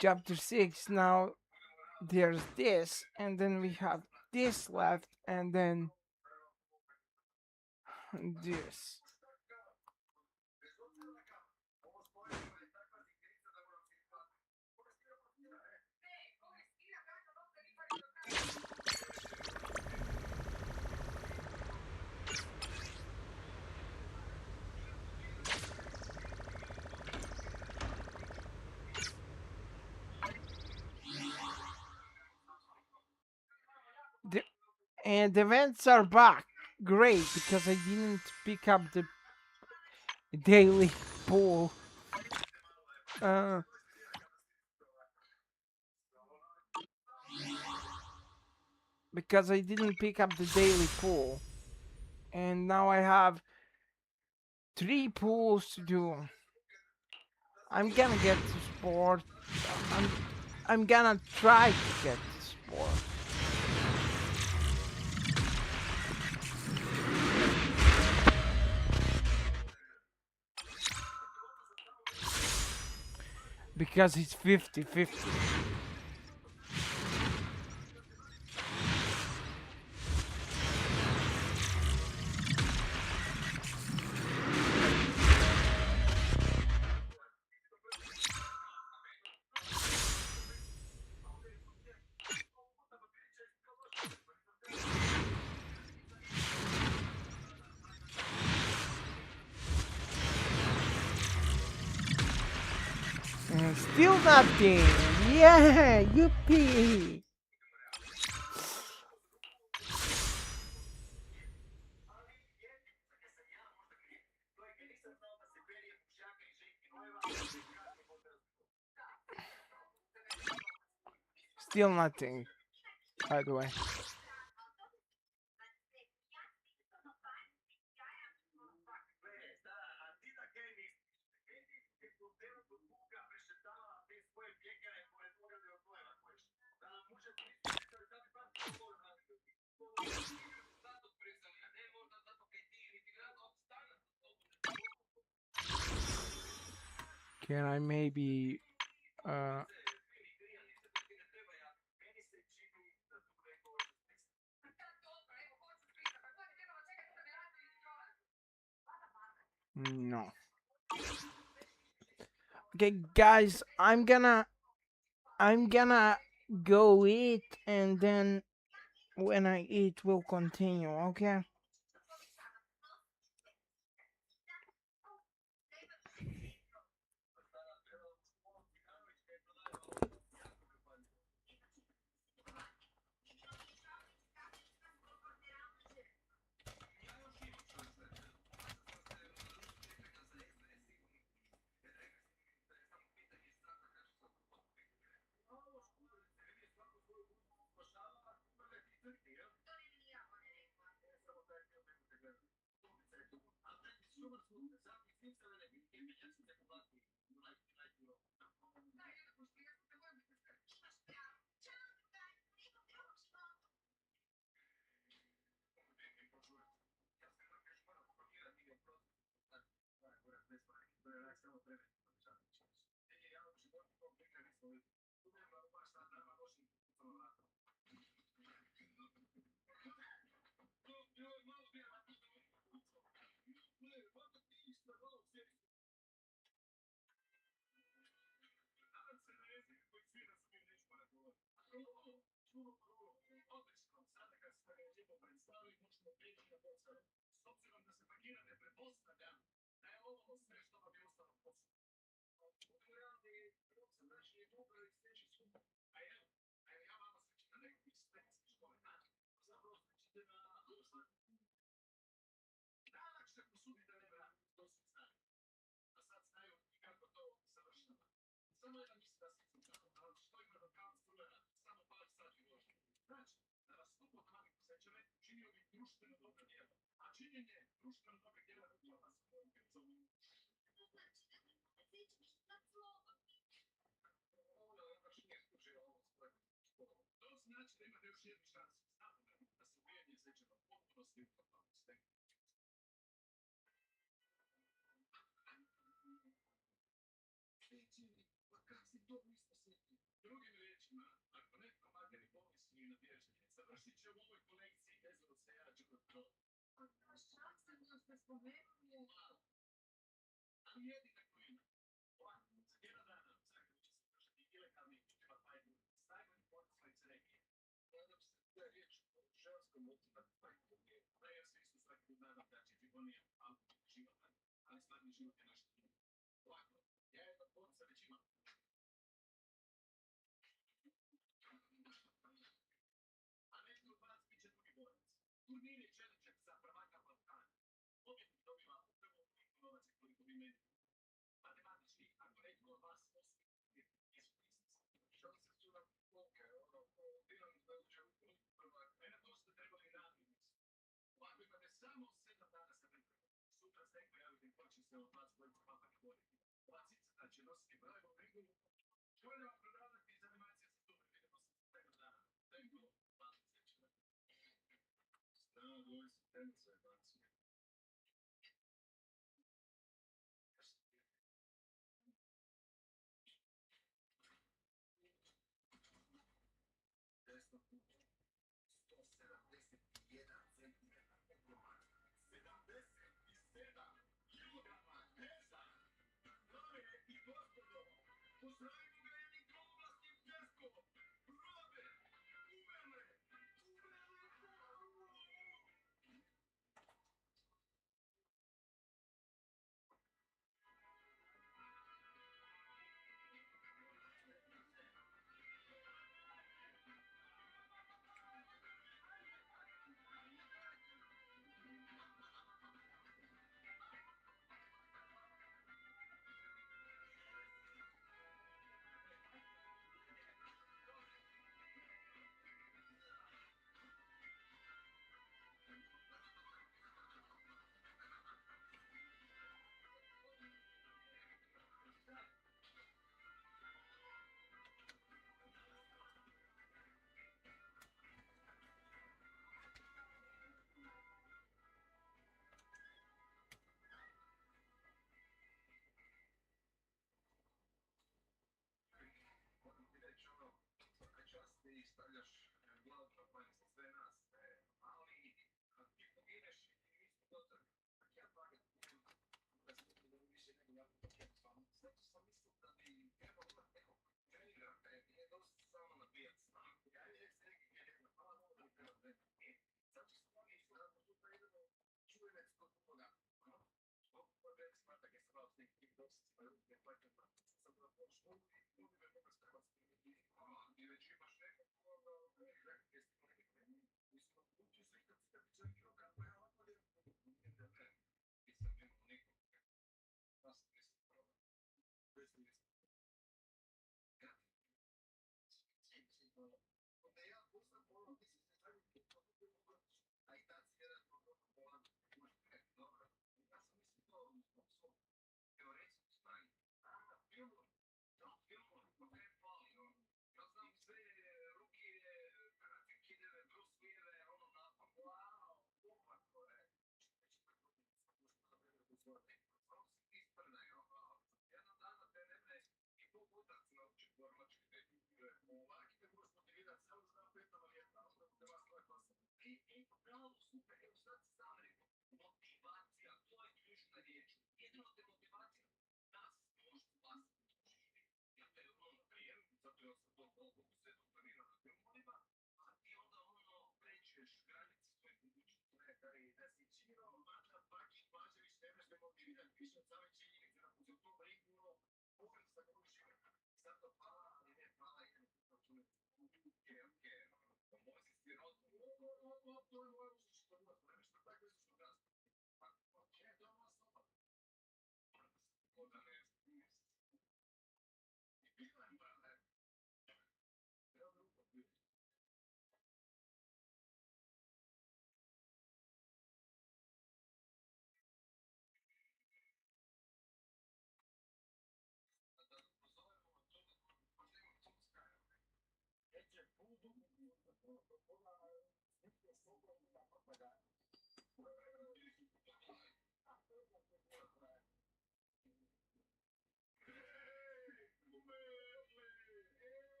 Chapter 6. Now there's this, and then we have this left, and then this. And the vents are back. Great, because I didn't pick up the daily pool. Because I didn't pick up the daily pool. And now I have 3 pools to do. I'm gonna get to sport. I'm gonna try to get to sport. Because it's 50-50. And still nothing. Yeah, yippee. Still nothing, by the way. Can I maybe no. Okay, guys, I'm gonna go eat, and then when I eat we'll continue, okay?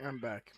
I'm back.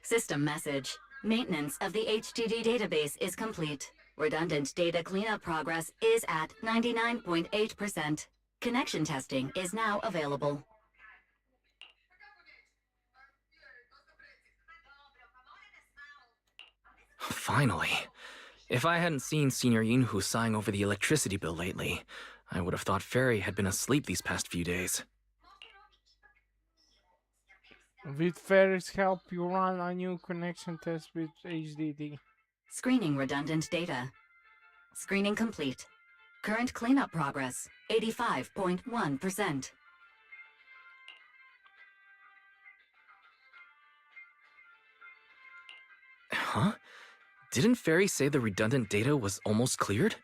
System message. Maintenance of the HDD database is complete. Redundant data cleanup progress is at 99.8%. Connection testing is now available. Finally. If I hadn't seen Senior Yinhu sighing over the electricity bill lately, I would have thought Fairy had been asleep these past few days. With Ferris' help, you run a new connection test with HDD. Screening redundant data. Screening complete. Current cleanup progress, 85.1%. Huh? Didn't Fairy say the redundant data was almost cleared?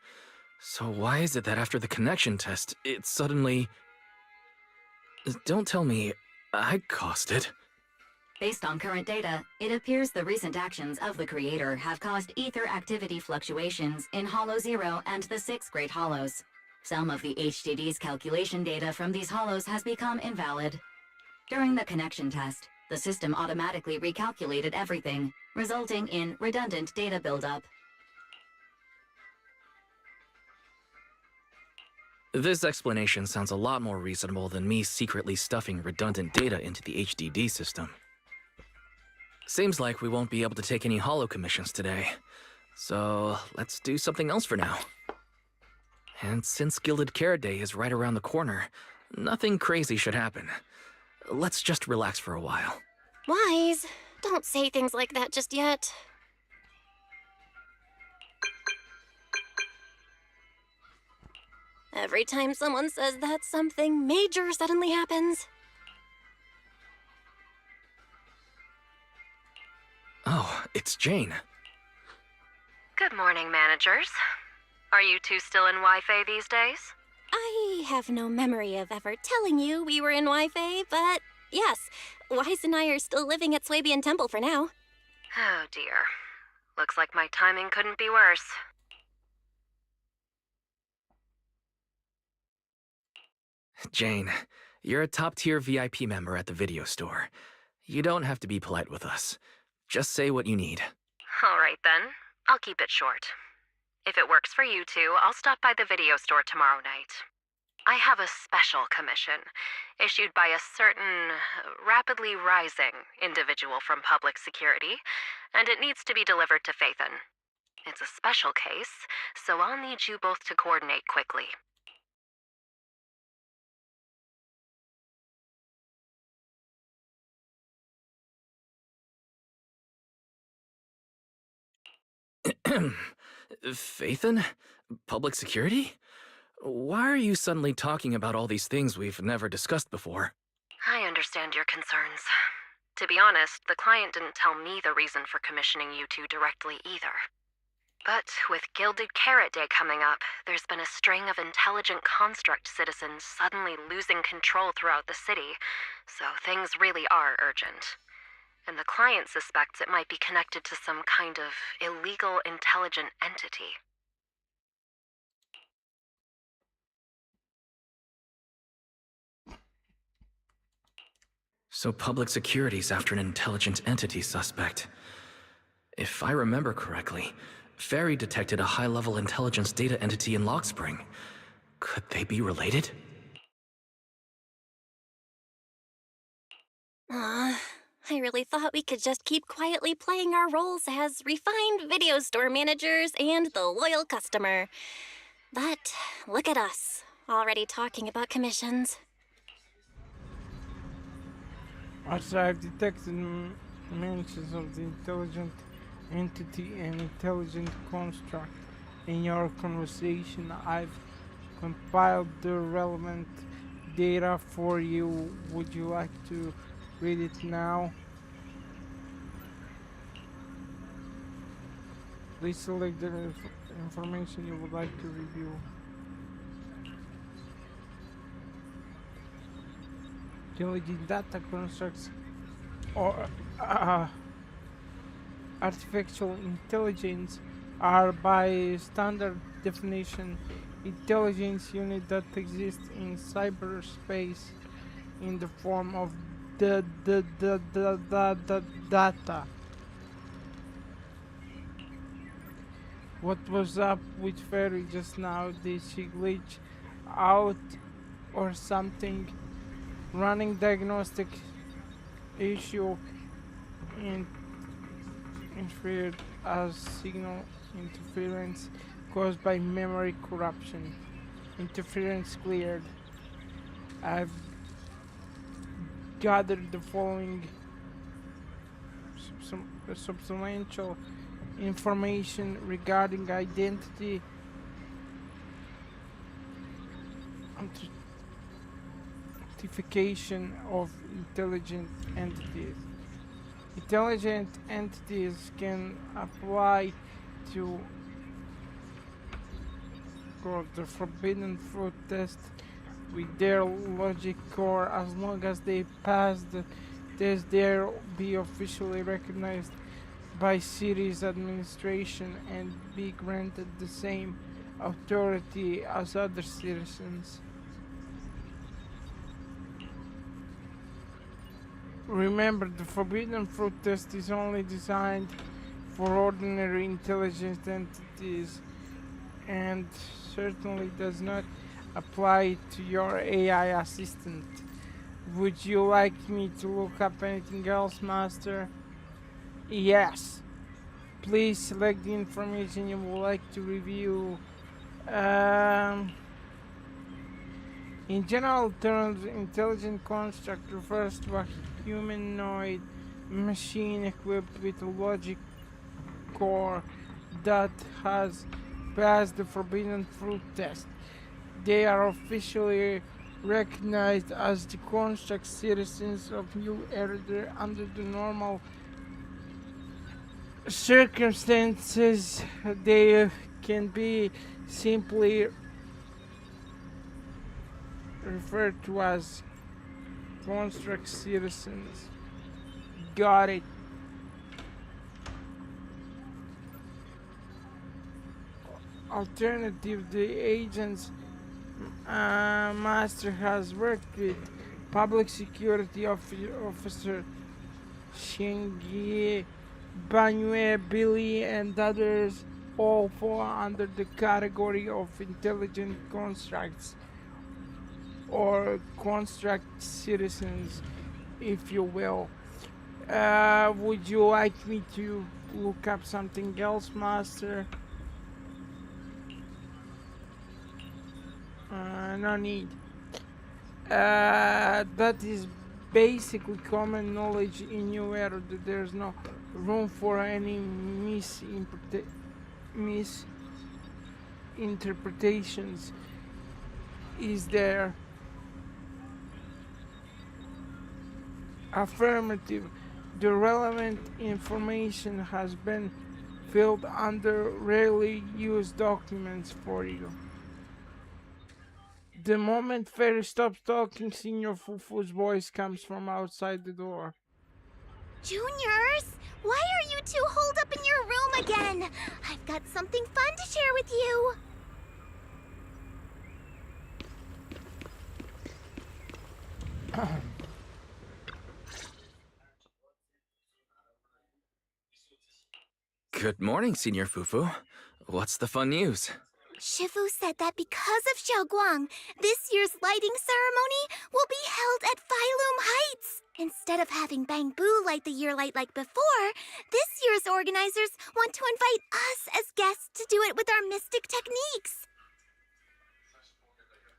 So why is it that after the connection test, it suddenly... Don't tell me I caused it. Based on current data, it appears the recent actions of the Creator have caused ether activity fluctuations in Hollow Zero and the 6 Great Hollows. Some of the HDD's calculation data from these hollows has become invalid. During the connection test, the system automatically recalculated everything, resulting in redundant data buildup. This explanation sounds a lot more reasonable than me secretly stuffing redundant data into the HDD system. Seems like we won't be able to take any hollow commissions today. So let's do something else for now. And since Gilded Carrot Day is right around the corner, nothing crazy should happen. Let's just relax for a while. Wise, don't say things like that just yet. Every time someone says that, something major suddenly happens. Oh, it's Jane. Good morning, managers. Are you two still in Wi-Fi these days? I have no memory of ever telling you we were in Wi-Fi, but yes, Wise and I are still living at Swabian Temple for now. Oh dear. Looks like my timing couldn't be worse. Jane, you're a top-tier VIP member at the video store. You don't have to be polite with us. Just say what you need. All right then. I'll keep it short. If it works for you two, I'll stop by the video store tomorrow night. I have a special commission, issued by a certain rapidly rising individual from public security, and it needs to be delivered to Phaethon. It's a special case, so I'll need you both to coordinate quickly. Phaethon? Public security? Why are you suddenly talking about all these things we've never discussed before? I understand your concerns. To be honest, the client didn't tell me the reason for commissioning you two directly either. But with Gilded Carrot Day coming up, there's been a string of intelligent construct citizens suddenly losing control throughout the city, so things really are urgent. And the client suspects it might be connected to some kind of illegal intelligent entity. So public security's after an intelligent entity suspect. If I remember correctly, Fairy detected a high-level intelligence data entity in Logspring. Could they be related? I really thought we could just keep quietly playing our roles as refined video store managers and the loyal customer. But look at us, already talking about commissions. Also, I've detected mentions of the intelligent entity and intelligent construct in your conversation. I've compiled the relevant data for you. Would you like to read it now? Please select the information you would like to review. Intelligent data constructs or artificial intelligence are by standard definition intelligence unit that exists in cyberspace in the form of the data. What was up with Fairy just now? Did she glitch out or something? Running diagnostic issue interfered as signal interference caused by memory corruption. Interference cleared. I've gathered the following substantial information regarding identity identification of intelligent entities. Intelligent entities can apply to the forbidden fruit test with their logic core. As long as they pass the test, they'll be officially recognized by city's administration and be granted the same authority as other citizens. Remember, the forbidden fruit test is only designed for ordinary intelligent entities and certainly does not apply to your AI assistant. Would you like me to look up anything else, Master? Yes. Please select the information you would like to review. In general terms, intelligent construct refers to a humanoid machine equipped with a logic core that has passed the forbidden fruit test. They are officially recognized as the construct citizens of New Order under the normal circumstances. They can be simply referred to as construct citizens. Got it. Alternative, the agent's master has worked with public security officer Shingi, Banyue, Billy, and others all fall under the category of intelligent constructs or construct citizens, if you will. Would you like me to look up something else, Master? No need. That is basically common knowledge in New Era that there's no room for any misinterpretations. Is there? Affirmative. The relevant information has been filled under rarely used documents for you. The moment Fairy stops talking, Senior Fufu's voice comes from outside the door. Juniors, why are you two holed up in your room again? I've got something fun to share with you. Good morning, Senior Fufu. What's the fun news? Shifu said that because of Xiaoguang, this year's lighting ceremony will be held at Phylum Heights. Instead of having Bangbu light the year light like before, this year's organizers want to invite us as guests to do it with our mystic techniques.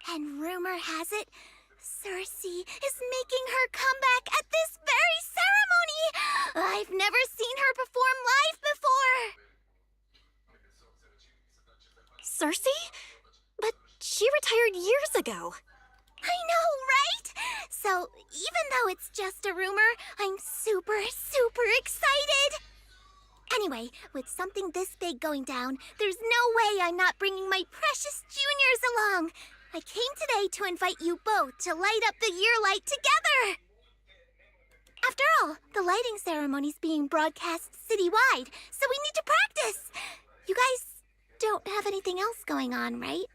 And rumor has it, Cersei is making her comeback at this very ceremony! I've never seen her perform live before! Cersei? But she retired years ago. I know, right? So, even though it's just a rumor, I'm super excited! Anyway, with something this big going down, there's no way I'm not bringing my precious juniors along! I came today to invite you both to light up the year light together! After all, the lighting ceremony's being broadcast citywide, so we need to practice! You guys don't have anything else going on, right?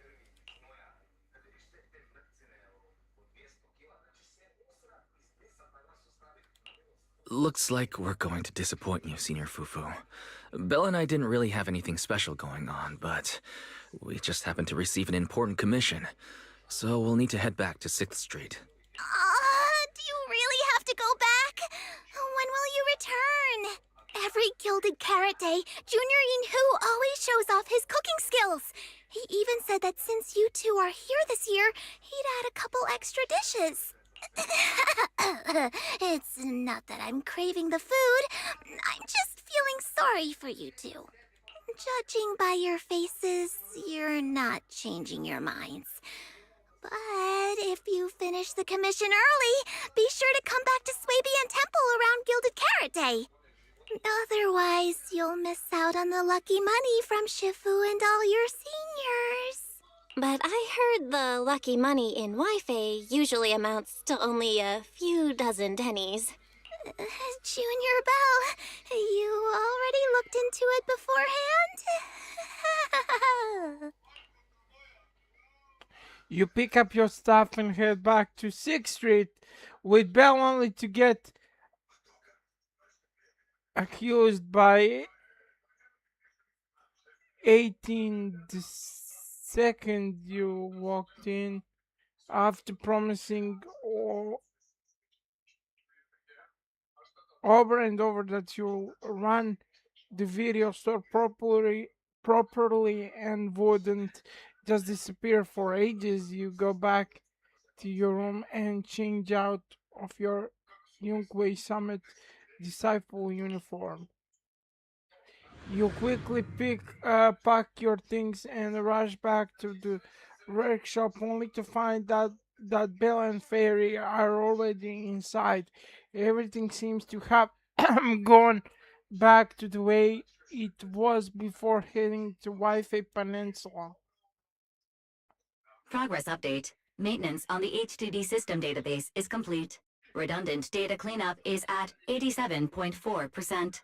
Looks like we're going to disappoint you, Senior Fufu. Belle and I didn't really have anything special going on, but we just happened to receive an important commission. So we'll need to head back to 6th Street. Do you really have to go back? When will you return? Every Gilded Carrot Day, Junior Yin-Hu always shows off his cooking skills. He even said that since you two are here this year, he'd add a couple extra dishes. It's not that I'm craving the food. I'm just feeling sorry for you two. Judging by your faces, you're not changing your minds. But if you finish the commission early, be sure to come back to Swabian Temple around Gilded Carrot Day. Otherwise, you'll miss out on the lucky money from Shifu and all your seniors. But I heard the lucky money in Wi-Fi usually amounts to only a few dozen pennies. Junior Belle, you already looked into it beforehand? You pick up your stuff and head back to 6th Street, with Belle only to get accused by 18 the second you walked in after promising over and over that you'll run the video store properly and wouldn't just disappear for ages. You go back to your room and change out of your Yunkwei Summit disciple uniform. You quickly pack your things and rush back to the workshop only to find that Belle and Fairy are already inside. Everything seems to have gone back to the way it was before heading to Wi-Fi Peninsula. Progress update. Maintenance on the HDD system database is complete. Redundant data cleanup is at 87.4%.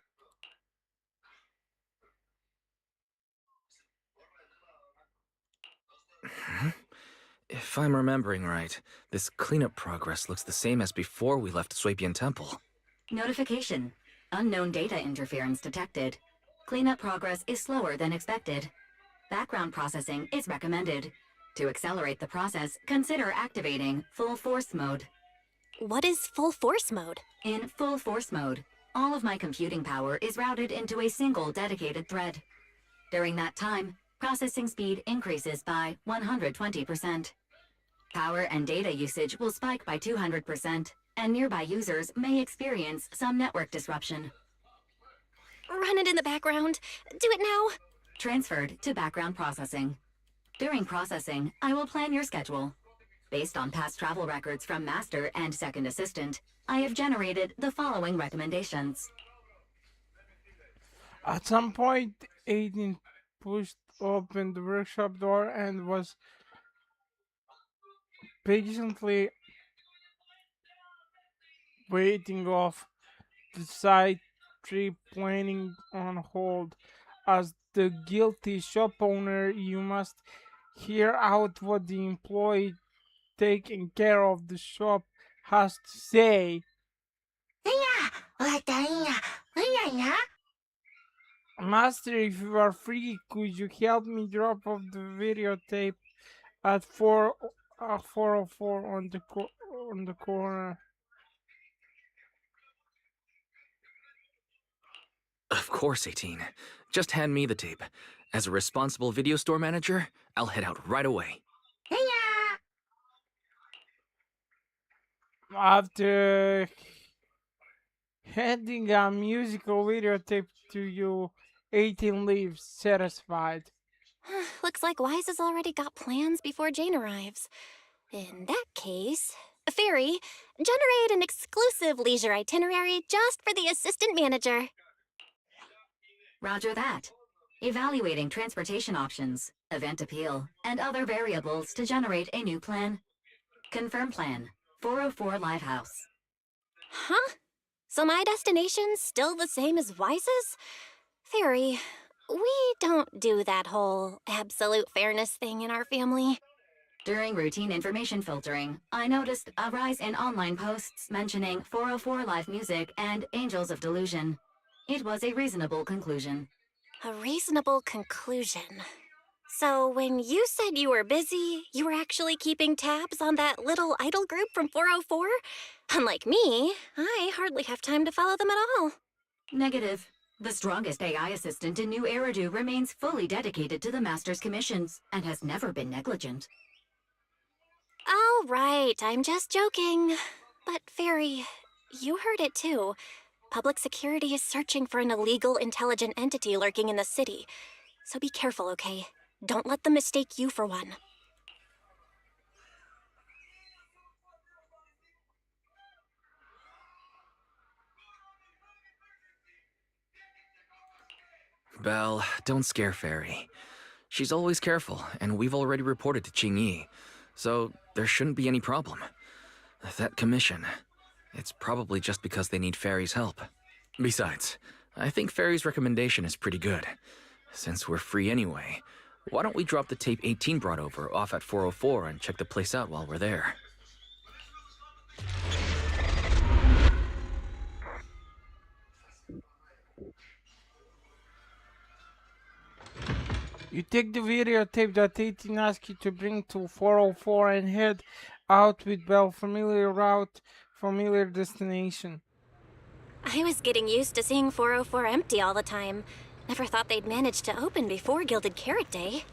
If I'm remembering right, this cleanup progress looks the same as before we left Swapian Temple. Notification. Unknown data interference detected. Cleanup progress is slower than expected. Background processing is recommended. To accelerate the process, consider activating full force mode. What is full force mode? In full force mode, all of my computing power is routed into a single dedicated thread. During that time, processing speed increases by 120%. Power and data usage will spike by 200%, and nearby users may experience some network disruption. Run it in the background. Do it now. Transferred to background processing. During processing, I will plan your schedule. Based on past travel records from Master and Second Assistant, I have generated the following recommendations. At some point, Aiden pushed open the workshop door and was patiently waiting off the side trip planning on hold. As the guilty shop owner, you must hear out what the employee taking care of the shop has to say. Master, if you are free, could you help me drop off the videotape at 404 on the corner? Of course, 18. Just hand me the tape. As a responsible video store manager, I'll head out right away. After handing a musical videotape to you, 18 leaves, satisfied. Looks like Wise has already got plans before Jane arrives. In that case, Fairy, generate an exclusive leisure itinerary just for the assistant manager. Roger that. Evaluating transportation options, event appeal, and other variables to generate a new plan. Confirm plan. 404 Livehouse. Huh? So my destination's still the same as Wise's? Fairy, we don't do that whole absolute fairness thing in our family. During routine information filtering, I noticed a rise in online posts mentioning 404 Live Music and Angels of Delusion. It was a reasonable conclusion. A reasonable conclusion. So when you said you were busy, you were actually keeping tabs on that little idol group from 404? Unlike me, I hardly have time to follow them at all. Negative. The strongest AI assistant in New Eridu remains fully dedicated to the Master's commissions and has never been negligent. All right, I'm just joking. But Fairy, you heard it too. Public security is searching for an illegal intelligent entity lurking in the city. So be careful, okay? Don't let them mistake you for one. Belle, don't scare Fairy. She's always careful, and we've already reported to Qingyi, so there shouldn't be any problem. That commission, it's probably just because they need Fairy's help. Besides, I think Fairy's recommendation is pretty good. Since we're free anyway, why don't we drop the tape 18 brought over off at 404 and check the place out while we're there? You take the videotape that 18 asked you to bring to 404 and head out with Belle, familiar route, familiar destination. I was getting used to seeing 404 empty all the time. Never thought they'd manage to open before Gilded Carrot Day.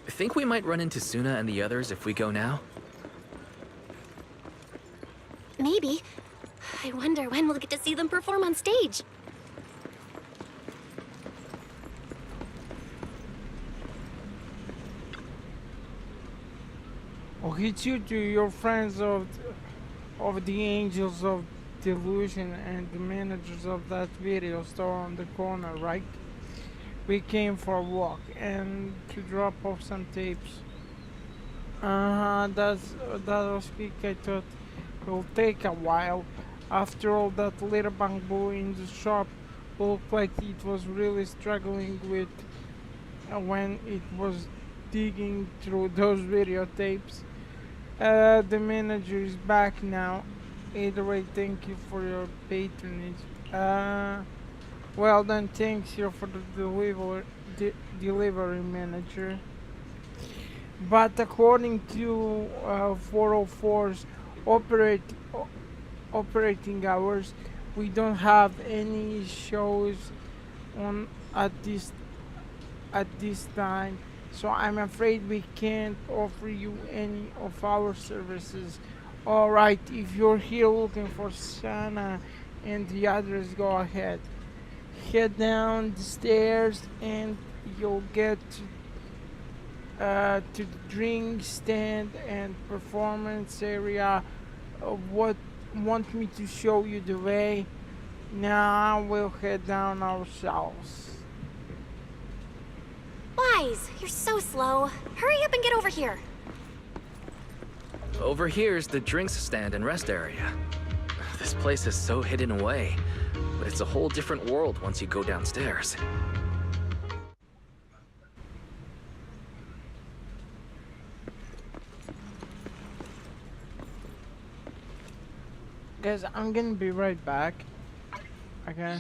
Think we might run into Suna and the others if we go now? Maybe. I wonder when we'll get to see them perform on stage. hit you to your friends of the Angels of Delusion and the managers of that video store on the corner, right? We came for a walk and to drop off some tapes. That was quick. I thought it will take a while. After all, that little bamboo in the shop looked like it was really struggling with when it was digging through those videotapes. The manager is back now. Either way, thank you for your patronage. Well done, thanks here for the delivery manager. But according to 404's operate, operating hours, we don't have any shows on at this time, so I'm afraid we can't offer you any of our services. Alright, if you're here looking for Sana and the others, go ahead. Head down the stairs and you'll get to the drink stand and performance area. What want me to show you the way? Now we'll head down ourselves. Wise, you're so slow. Hurry up and get over here. Over here's the drinks stand and rest area. This place is so hidden away, but it's a whole different world once you go downstairs. Guys, I'm gonna be right back. Okay.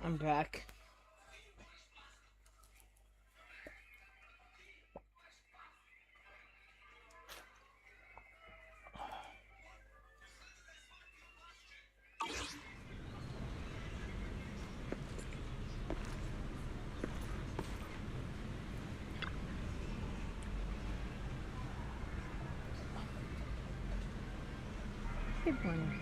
I'm back. Good one.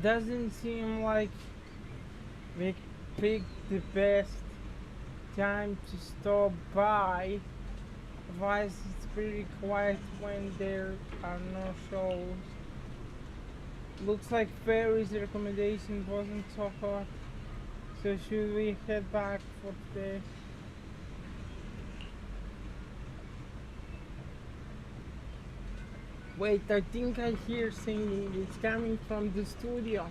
Doesn't seem like we picked the best time to stop by. Otherwise, it's pretty quiet when there are no shows. Looks like Fairy's recommendation wasn't so hot. So should we head back for today? Wait, I think I hear singing. It's coming from the studio.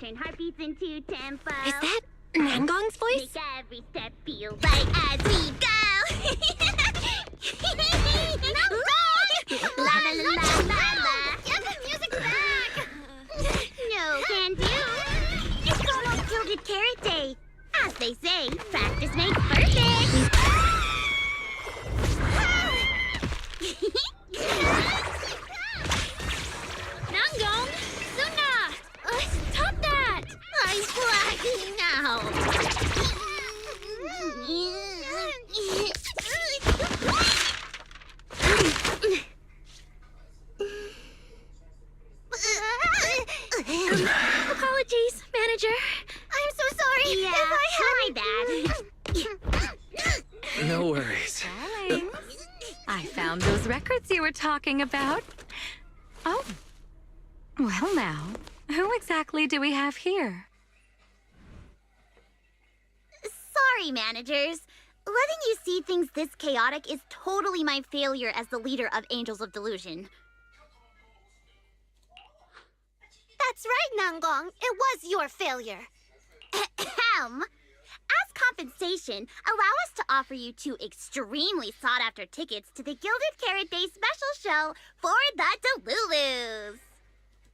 Turn heartbeats into tempo. Is that Nangong's voice? Make every step feel right as we go. La la la la la. Get the music back. No can do. It's almost Gilded Carrot Day. As they say, practice makes perfect. Nangong! Suna! Stop that! I'm blacking out. Apologies, manager. I'm so sorry. Yeah, if I had my bad. No worries. Darling, I found those records you were talking about. Oh. Well now, who exactly do we have here? Sorry, managers. Letting you see things this chaotic is totally my failure as the leader of Angels of Delusion. That's right, Nangong. It was your failure. Ahem. As compensation, allow us to offer you 2 extremely sought-after tickets to the Gilded Carrot Day special show for the Delulus.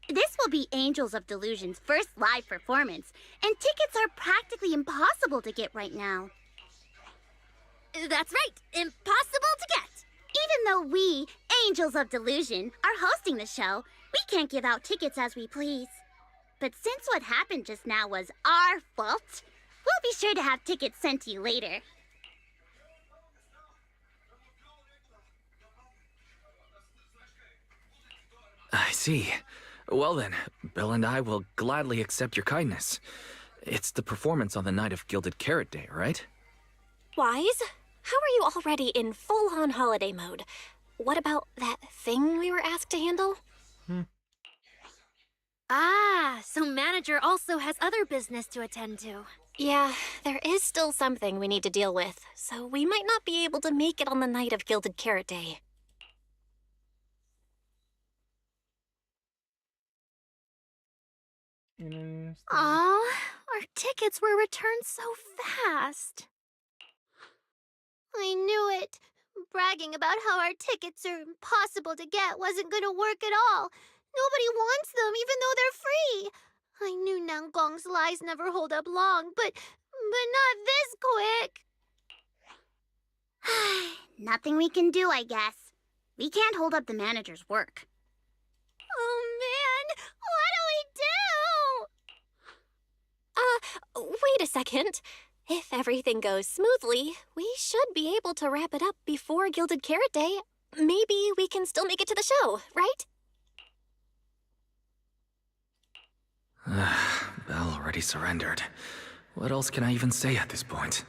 This will be Angels of Delusion's first live performance, and tickets are practically impossible to get right now. That's right. Impossible to get. Even though we, Angels of Delusion, are hosting the show, we can't give out tickets as we please. But since what happened just now was our fault, we'll be sure to have tickets sent to you later. I see. Well then, Bill and I will gladly accept your kindness. It's the performance on the night of Gilded Carrot Day, right? Wise? How are you already in full-on holiday mode? What about that thing we were asked to handle? Ah, so manager also has other business to attend to. Yeah, there is still something we need to deal with, so we might not be able to make it on the night of Gilded Carrot Day. Aw, our tickets were returned so fast. I knew it. Bragging about how our tickets are impossible to get wasn't gonna work at all. Nobody wants them, even though they're free. I knew Nangong's lies never hold up long, but not this quick. Nothing we can do, I guess. We can't hold up the manager's work. Oh man, what do we do? Wait a second. If everything goes smoothly, we should be able to wrap it up before Gilded Carrot Day. Maybe we can still make it to the show, right? Belle already surrendered. What else can I even say at this point?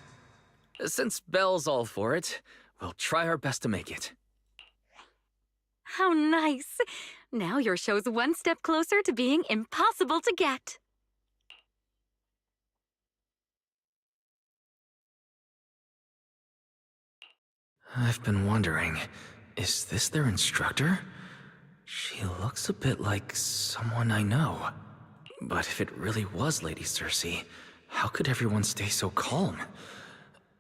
Since Belle's all for it, we'll try our best to make it. How nice! Now your show's one step closer to being impossible to get. I've been wondering, is this their instructor? She looks a bit like someone I know. But if it really was Lady Cersei, how could everyone stay so calm?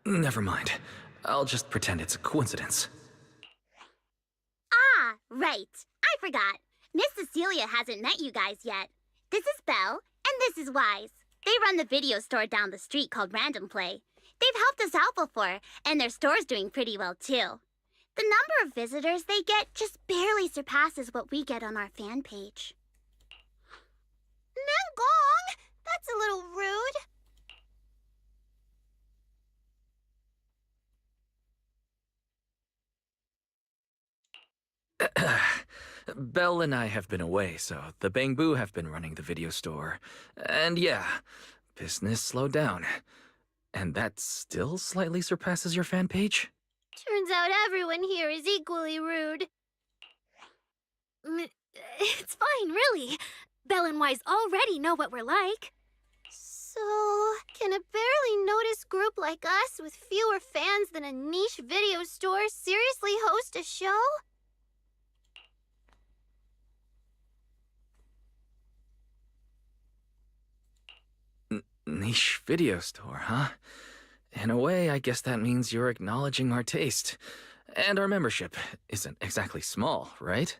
Never mind. I'll just pretend it's a coincidence. Ah, right. I forgot. Miss Cecilia hasn't met you guys yet. This is Belle, and this is Wise. They run the video store down the street called Random Play. They've helped us out before, and their store's doing pretty well too. The number of visitors they get just barely surpasses what we get on our fan page. Nangong! That's a little rude. Belle and I have been away, so the Bangbu have been running the video store. And yeah, business slowed down. And that still slightly surpasses your fan page? Turns out everyone here is equally rude. It's fine, really. Belle and Wise already know what we're like. So, can a barely noticed group like us with fewer fans than a niche video store seriously host a show? Niche video store, huh? In a way, I guess that means you're acknowledging our taste. And our membership isn't exactly small, right?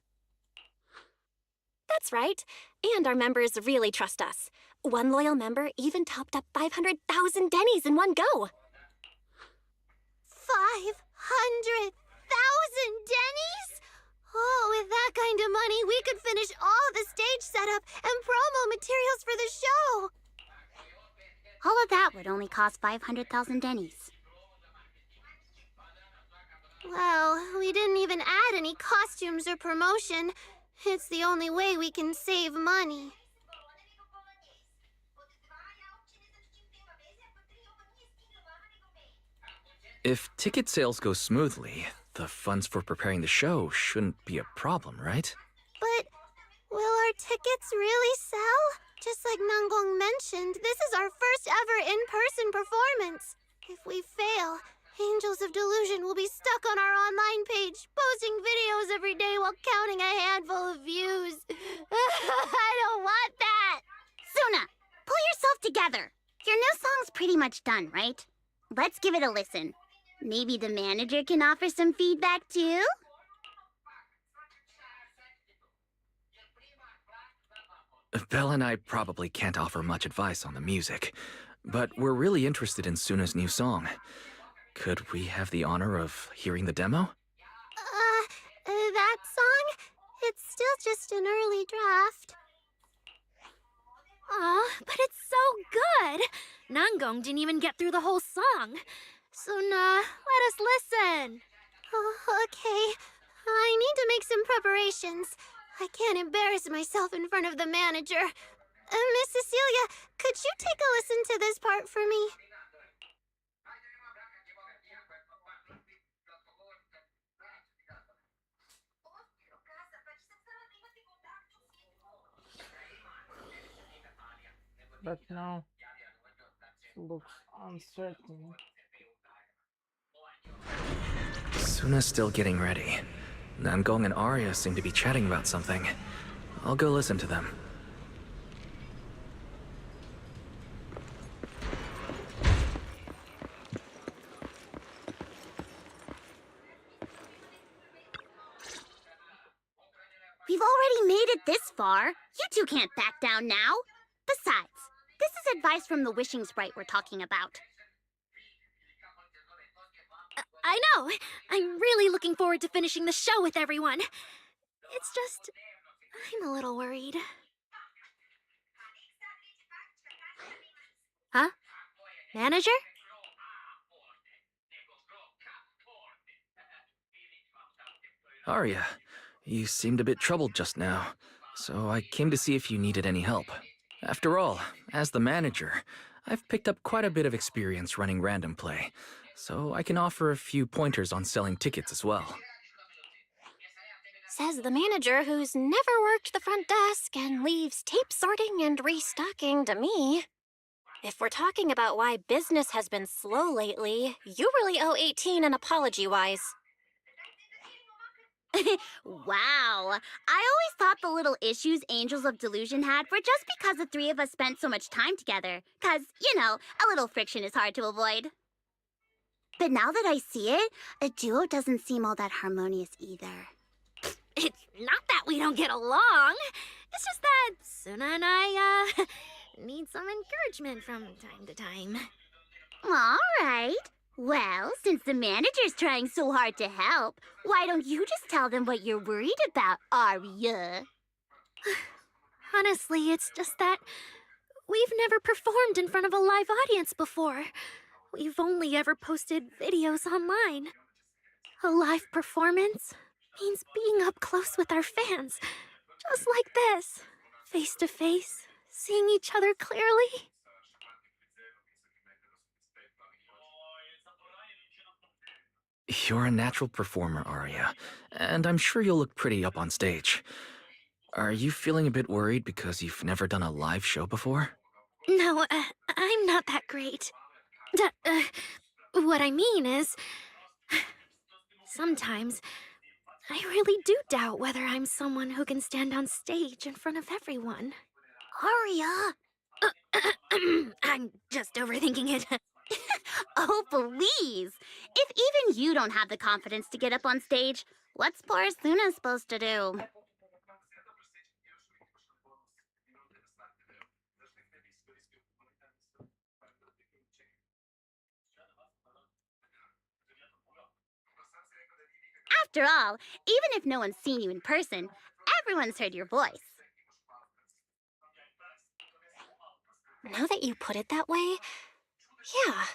That's right. And our members really trust us. One loyal member even topped up 500,000 Denny's in one go. 500,000 Denny's? Oh, with that kind of money, we could finish all the stage setup and promo materials for the show. All of that would only cost 500,000 Denny's. Well, we didn't even add any costumes or promotion. It's the only way we can save money. If ticket sales go smoothly, the funds for preparing the show shouldn't be a problem, right? But will our tickets really sell? Just like Nangong mentioned, this is our first ever in-person performance. If we fail, Angels of Delusion will be stuck on our online page, posting videos every day while counting a handful of views. I don't want that! Suna, pull yourself together. Your new song's pretty much done, right? Let's give it a listen. Maybe the manager can offer some feedback too? Belle and I probably can't offer much advice on the music, but we're really interested in Suna's new song. Could we have the honor of hearing the demo? That song? It's still just an early draft. Aw, but it's so good! Nangong didn't even get through the whole song. Suna, let us listen. Oh, okay. I need to make some preparations. I can't embarrass myself in front of the manager. Miss Cecilia, could you take a listen to this part for me? But now it looks uncertain. Suna's still getting ready. Nangong and Arya seem to be chatting about something. I'll go listen to them. We've already made it this far. You two can't back down now. Besides, this is advice from the wishing sprite we're talking about. I know! I'm really looking forward to finishing the show with everyone. It's just, I'm a little worried. Huh? Manager? Arya, you seemed a bit troubled just now, so I came to see if you needed any help. After all, as the manager, I've picked up quite a bit of experience running Random Play, so I can offer a few pointers on selling tickets as well. Says the manager who's never worked the front desk and leaves tape sorting and restocking to me. If we're talking about why business has been slow lately, you really owe 18 an apology, Wise. Wow. I always thought the little issues Angels of Delusion had were just because the three of us spent so much time together. 'Cause, you know, a little friction is hard to avoid. But now that I see it, a duo doesn't seem all that harmonious either. It's not that we don't get along. It's just that Suna and I, need some encouragement from time to time. All right. Well, since the manager's trying so hard to help, why don't you just tell them what you're worried about, Arya? Honestly, it's just that we've never performed in front of a live audience before. We've only ever posted videos online. A live performance means being up close with our fans, just like this, face to face, seeing each other clearly. You're a natural performer, Arya, and I'm sure you'll look pretty up on stage. Are you feeling a bit worried because you've never done a live show before? No, I'm not that great. What I mean is, sometimes I really do doubt whether I'm someone who can stand on stage in front of everyone. Arya! I'm just overthinking it. Oh, please! If even you don't have the confidence to get up on stage, what's poor Suna supposed to do? After all, even if no one's seen you in person, everyone's heard your voice. Now that you put it that way, yeah.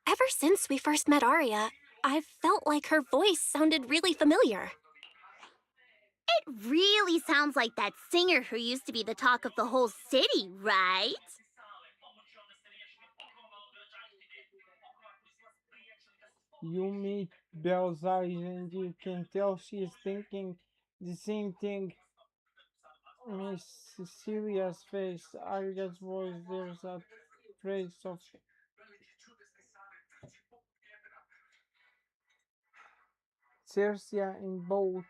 Ever since we first met Arya, I've felt like her voice sounded really familiar. It really sounds like that singer who used to be the talk of the whole city, right? You meet Belle's eyes and you can tell she is thinking the same thing. Miss Cecilia's face, Arya's voice, there's a trace of Cercia in both.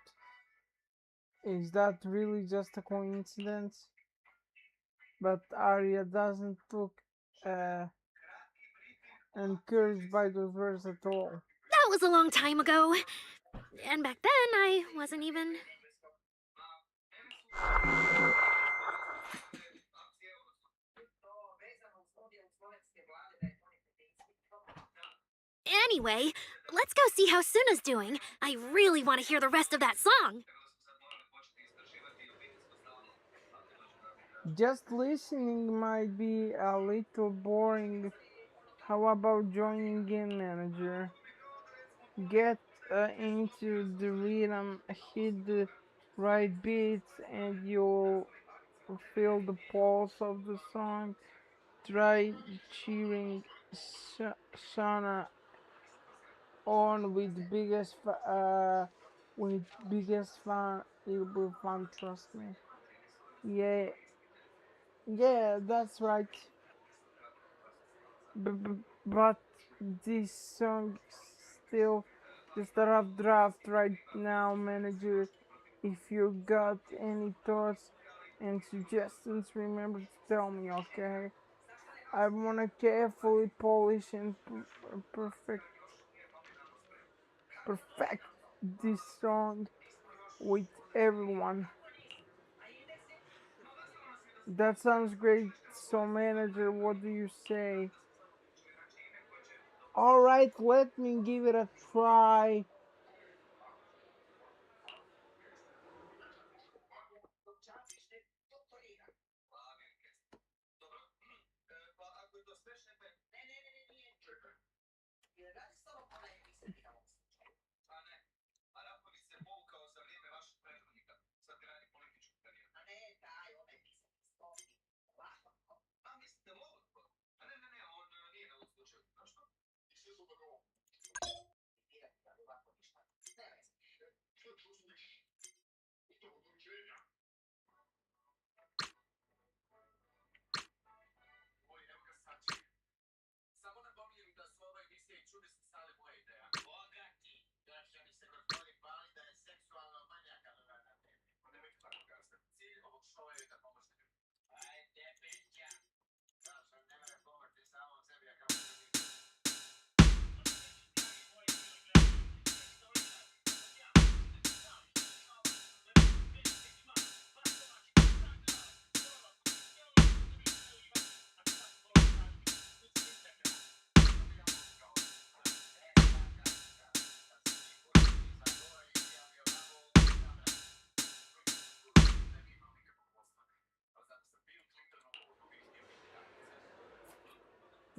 Is that really just a coincidence? But Arya doesn't look uh, encouraged by those words at all. That was a long time ago. And back then, I wasn't even... Anyway, let's go see how Suna's doing. I really want to hear the rest of that song. Just listening might be a little boring. How about joining in, manager? Get into the rhythm, hit the right beats, and you'll feel the pulse of the song. Try cheering Shana on with biggest fun. It'll be fun, trust me. Yeah, yeah, that's right. But this song still just a rough draft right now, manager. If you got any thoughts and suggestions, remember to tell me, okay? I wanna carefully polish and perfect this song with everyone. That sounds great. So, manager, what do you say? Alright, let me give it a try.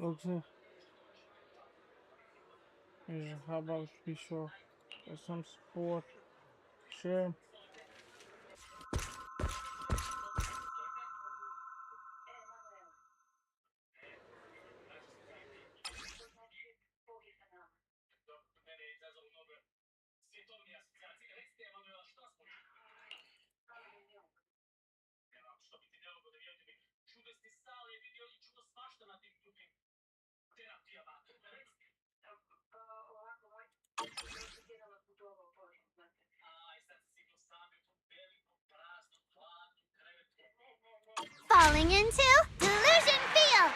Looks like, yeah, how about we show some support? Sure. Falling into Delusion Field!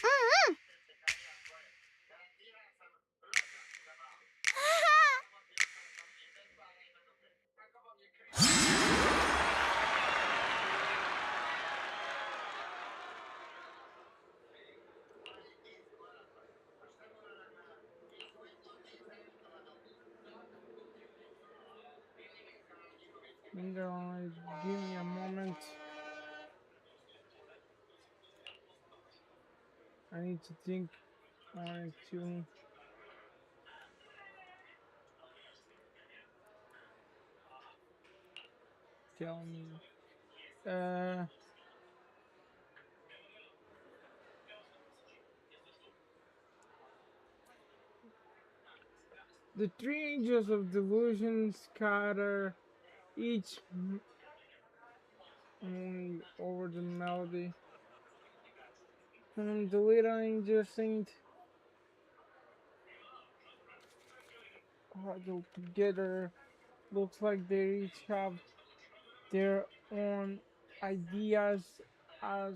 Mm-mm. Guys, give me a moment. I need to think on it too. Tell me. Uh, the three angels of delusion scatter each over the melody. The little angel saint huddled together. Looks like they each have their own ideas as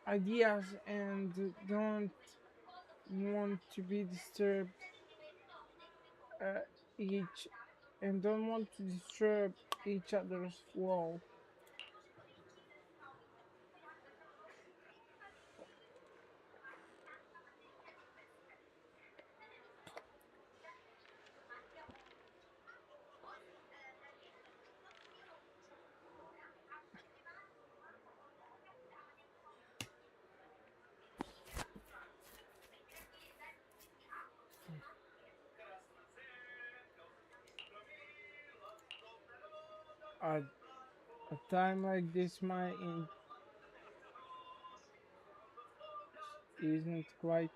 ideas and don't want to be disturbed each and don't want to disturb each other's flow. At a time like this, my isn't quite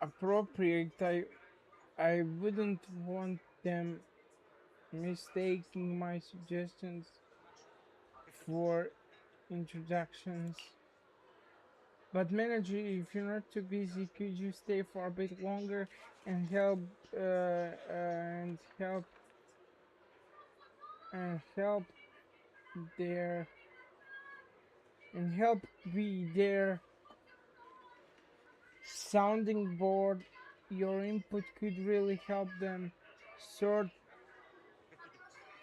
appropriate. I wouldn't want them mistaking my suggestions for introductions. But manager, if you're not too busy, could you stay for a bit longer and help and help and help their and help be their sounding board? Your input could really help them sort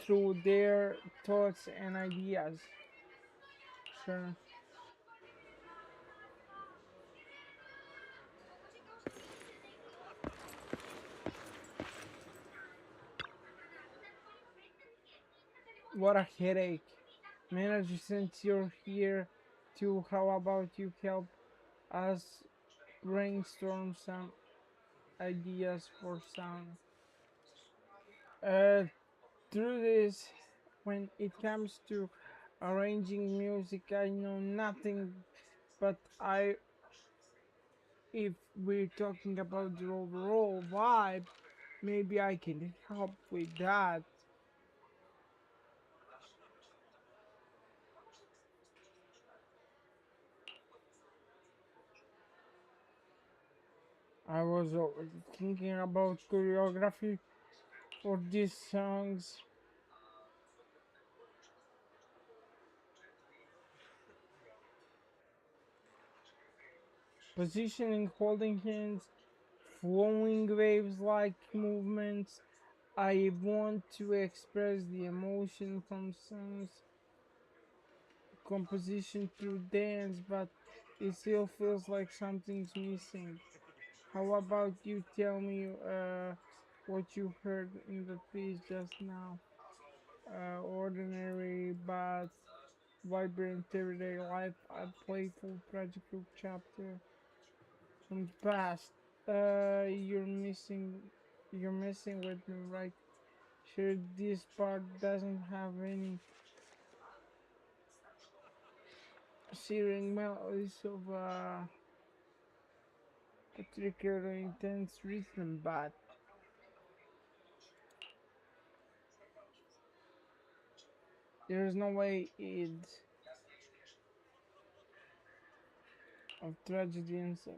through their thoughts and ideas. Sure. What a headache. Manager, since you're here too, how about you help us brainstorm some ideas for sound? Uh, through this, when it comes to arranging music, I know nothing, but if we're talking about the overall vibe, maybe I can help with that. I was already thinking about choreography for these songs. Positioning, holding hands, flowing waves like movements. I want to express the emotion from songs composition through dance, but it still feels like something's missing. How about you tell me what you heard in the piece just now? Ordinary but vibrant everyday life, a playful, tragical chapter from the past. You're messing with me, right? Sure, this part doesn't have any searing melodies of particularly intense rhythm, but there's no way it's of tragedy and so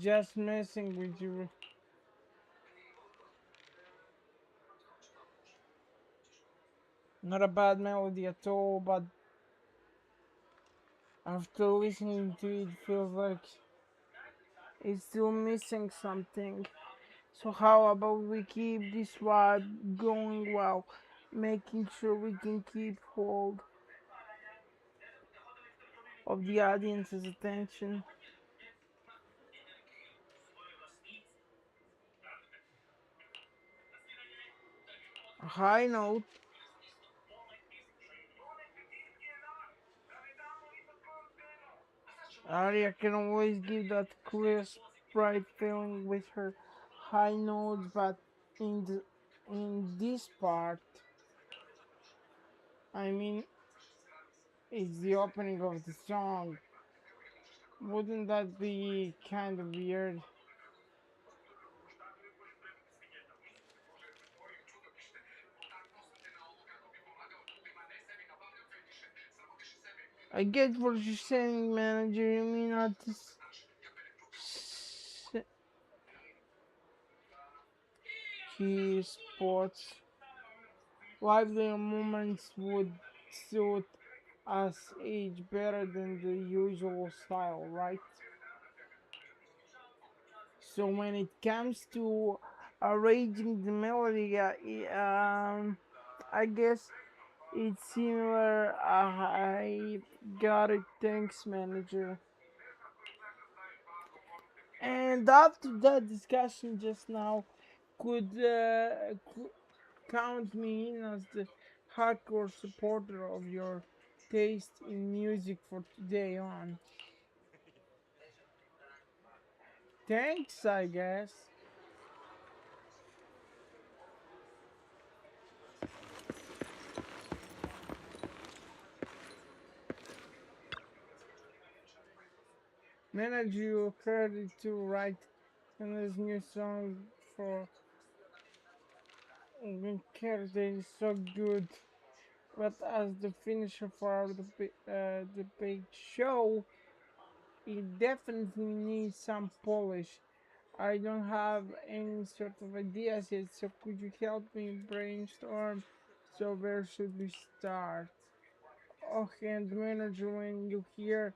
just messing with you. Not a bad melody at all, but after listening to it, feels like it's still missing something. So how about we keep this vibe going while making sure we can keep hold of the audience's attention? A high note. Arya can always give that crisp, bright feeling with her high notes, but in this part, I mean, it's the opening of the song. Wouldn't that be kind of weird? I get what you're saying, manager. You mean not to key spots. Livelier moments would suit us age better than the usual style, right? So when it comes to arranging the melody, I guess it's similar. I got it. Thanks, manager. And after that discussion just now, could count me in as the hardcore supporter of your taste in music for today on. Thanks, I guess. Manage you heard it too, right? And this new song for Winkerte is so good. But as the finisher for our debate show, it definitely needs some polish. I don't have any sort of ideas yet, so could you help me brainstorm? So where should we start? Okay, and manager, when you hear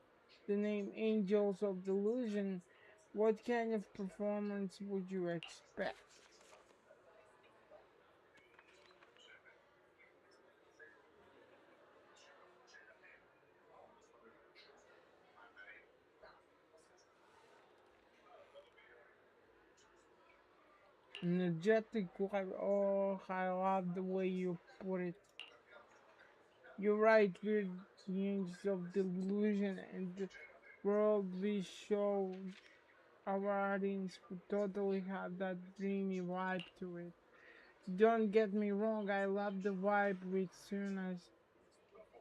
the name Angels of Delusion, what kind of performance would you expect? Energetic vibe. Oh, I love the way you put it. You're right, we're the Angels of Delusion, and the world we show our audience would totally have that dreamy vibe to it. Don't get me wrong, I love the vibe with Suna's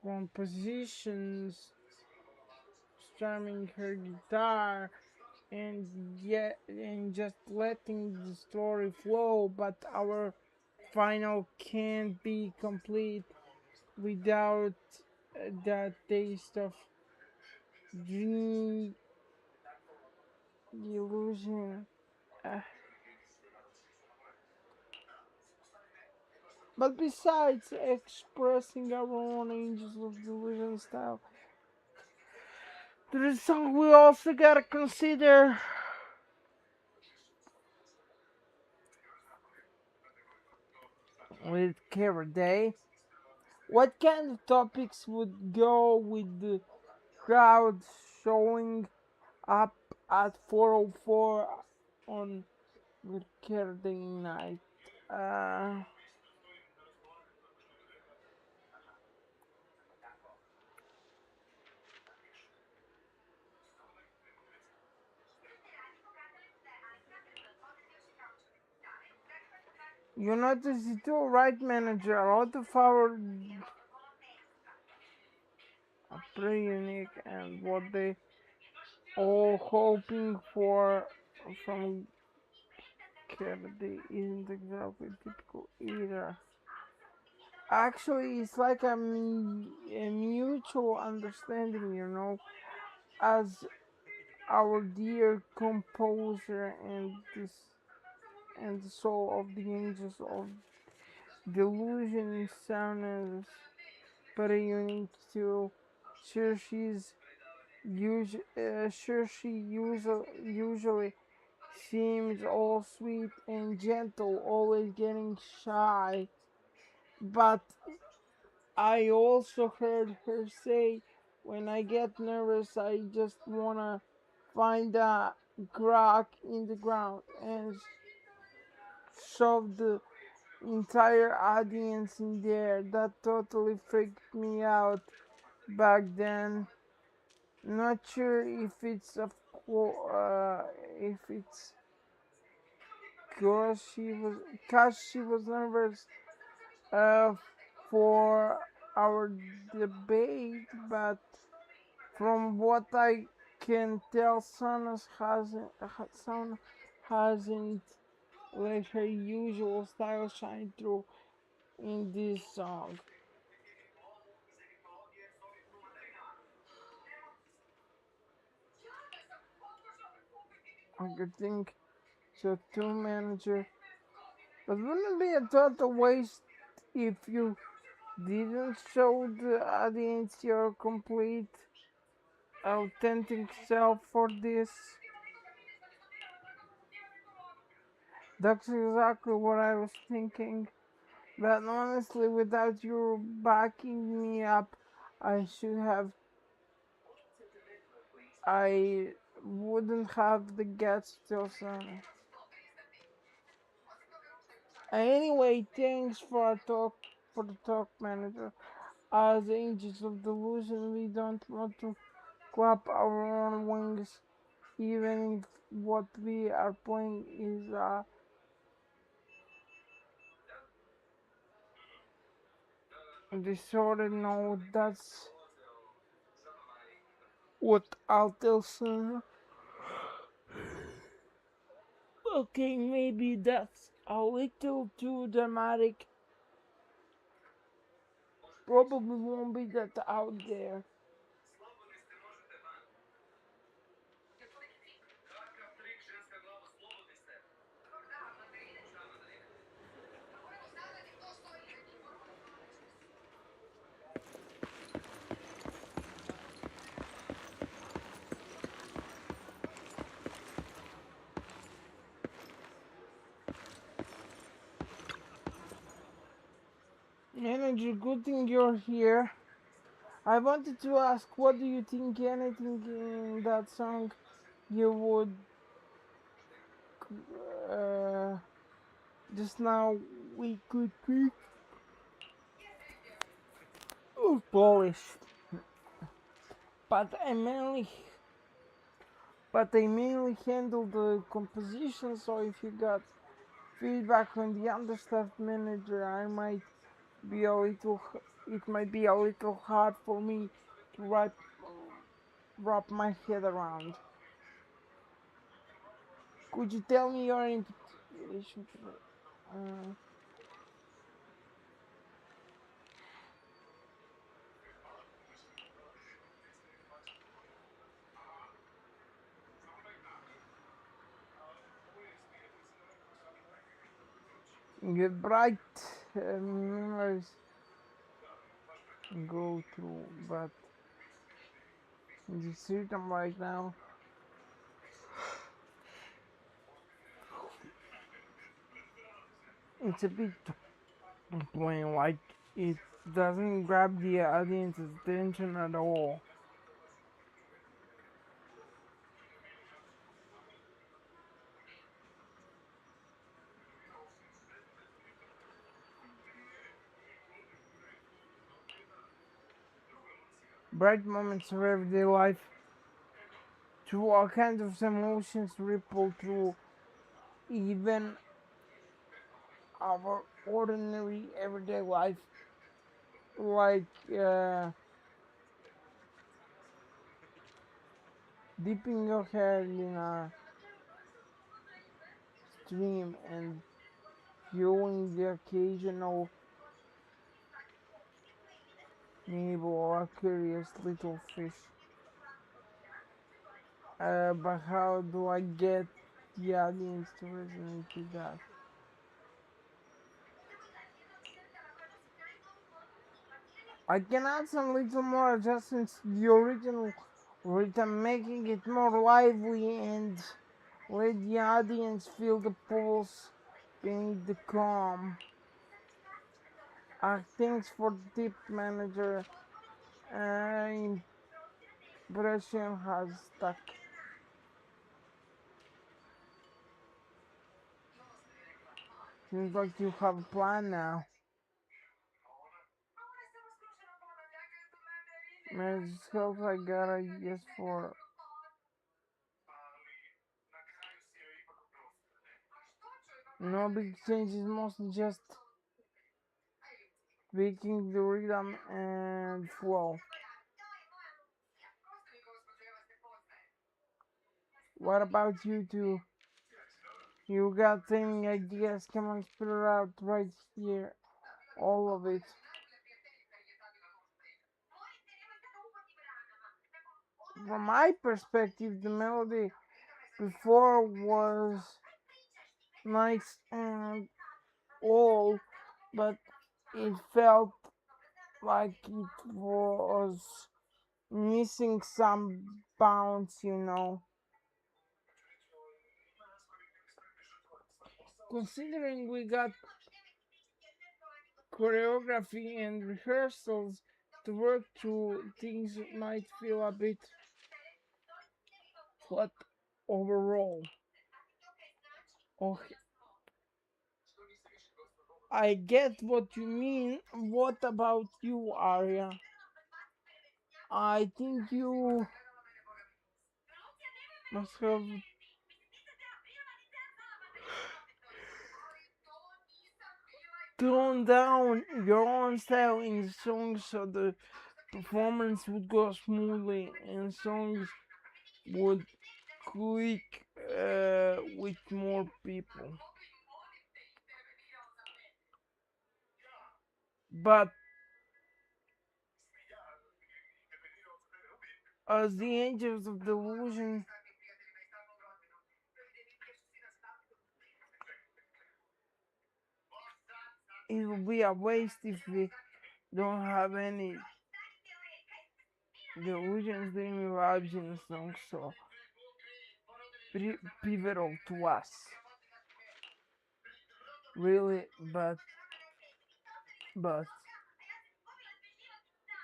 compositions, strumming her guitar, and yet and just letting the story flow. But our final can't be complete without that taste of dreamy illusion. Uh, But besides expressing our own Angels of Delusion style, there is something we also gotta consider. With Care Day, what kind of topics would go with the crowd showing up at 4:04 on with Care Day night? Uh, you notice it too, right, manager? A lot of our are pretty unique, and what they all hoping for from Kennedy isn't exactly typical either. Actually, it's like a mutual understanding, you know, as our dear composer and the soul of the angels of delusion sound is pretty unique too. Sure, she usually seems all sweet and gentle, always getting shy. But I also heard her say, when I get nervous, I just wanna find a crack in the ground and shove the entire audience in there. That totally freaked me out back then. Not sure if it's if it's cause she was nervous uh, for our debate, but from what I can tell, Son hasn't let her usual style shine through in this song. I could think so too, manager. But wouldn't it be a total waste if you didn't show the audience your complete, authentic self for this? That's exactly what I was thinking. But honestly, without you backing me up, I should have. I wouldn't have the guts to son. Anyway, thanks for the talk, manager. As angels of delusion, we don't want to clap our own wings, even if what we are playing is a disordered note. That's what I'll tell soon. Okay, maybe that's a little too dramatic. Probably won't be that out there. Manager, good thing you're here. I wanted to ask, what do you think anything in that song you would uh, just now we could be polished, but I mainly handle the composition. So if you got feedback on the understaffed manager, I might be a little. It might be a little hard for me to wrap my head around. Could you tell me your impression? Uh, Get bright. memories go through, but in the system right now, it's a bit plain, like it doesn't grab the audience's attention at all. Bright moments of everyday life, through all kinds of emotions ripple through even our ordinary everyday life, like dipping your head in a stream and viewing the occasional nibble or a curious little fish. But how do I get the audience to resonate with that? I can add some little more adjustments to the original rhythm, making it more lively and let the audience feel the pulse beneath the calm. Thanks for the tip, manager. Impression has stuck. Seems like you have a plan now. Manager's help, I got ideas for. No big changes, mostly just tweaking the rhythm and flow. What about you two? You got any ideas? Come on, spit it out right here. All of it. From my perspective, the melody before was nice and all, but it felt like it was missing some bounce, you know. Considering we got choreography and rehearsals to work through, things might feel a bit flat overall. Okay, I get what you mean. What about you, Arya? I think you must have toned down your own style in the songs so the performance would go smoothly and songs would click with more people. But as the angels of delusion, it will be a waste if we don't have any delusions, dreamy vibes in the song, so pivotal to us. Really, but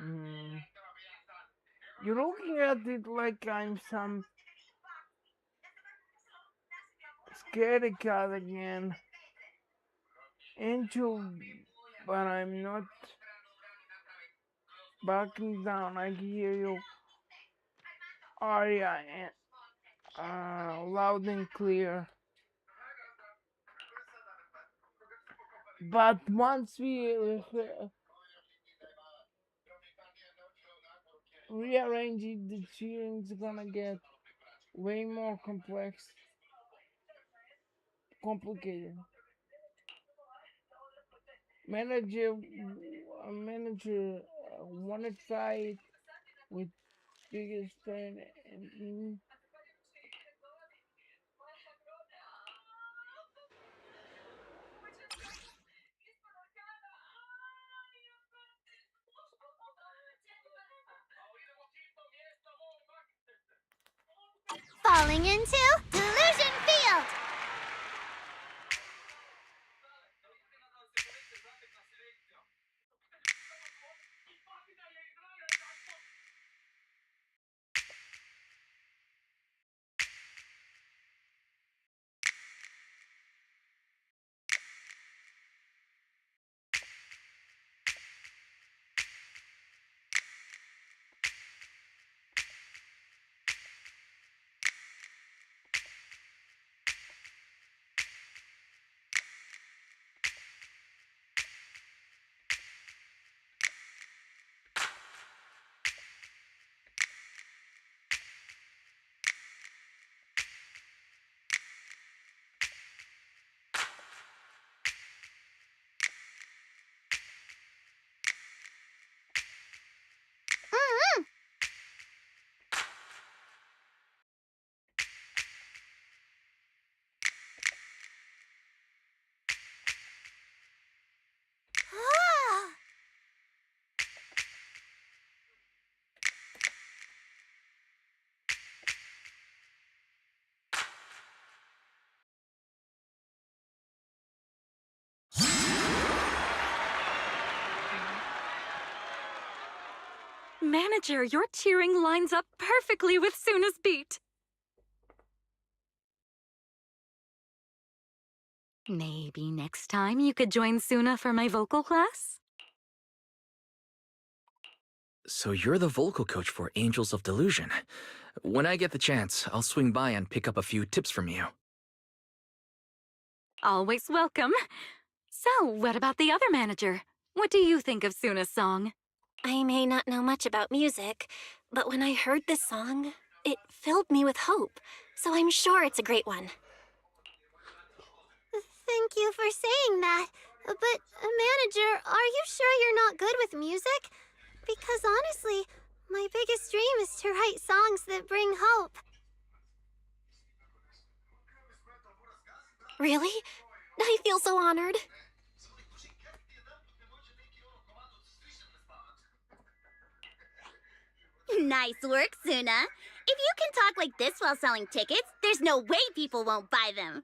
mm, you're looking at it like I'm some scaredy cat again. Angel, but I'm not backing down. I hear you, Arya, loud and clear. But once we rearrange it, the cheering's gonna get way more complicated. Manager wanna try it with biggest fan and falling into Delusion Field! Manager, your cheering lines up perfectly with Suna's beat. Maybe next time you could join Suna for my vocal class? So you're the vocal coach for Angels of Delusion. When I get the chance, I'll swing by and pick up a few tips from you. Always welcome. So, what about the other manager? What do you think of Suna's song? I may not know much about music, but when I heard this song, it filled me with hope. So I'm sure it's a great one. Thank you for saying that. But, manager, are you sure you're not good with music? Because honestly, my biggest dream is to write songs that bring hope. Really? I feel so honored. Nice work, Suna. If you can talk like this while selling tickets, there's no way people won't buy them.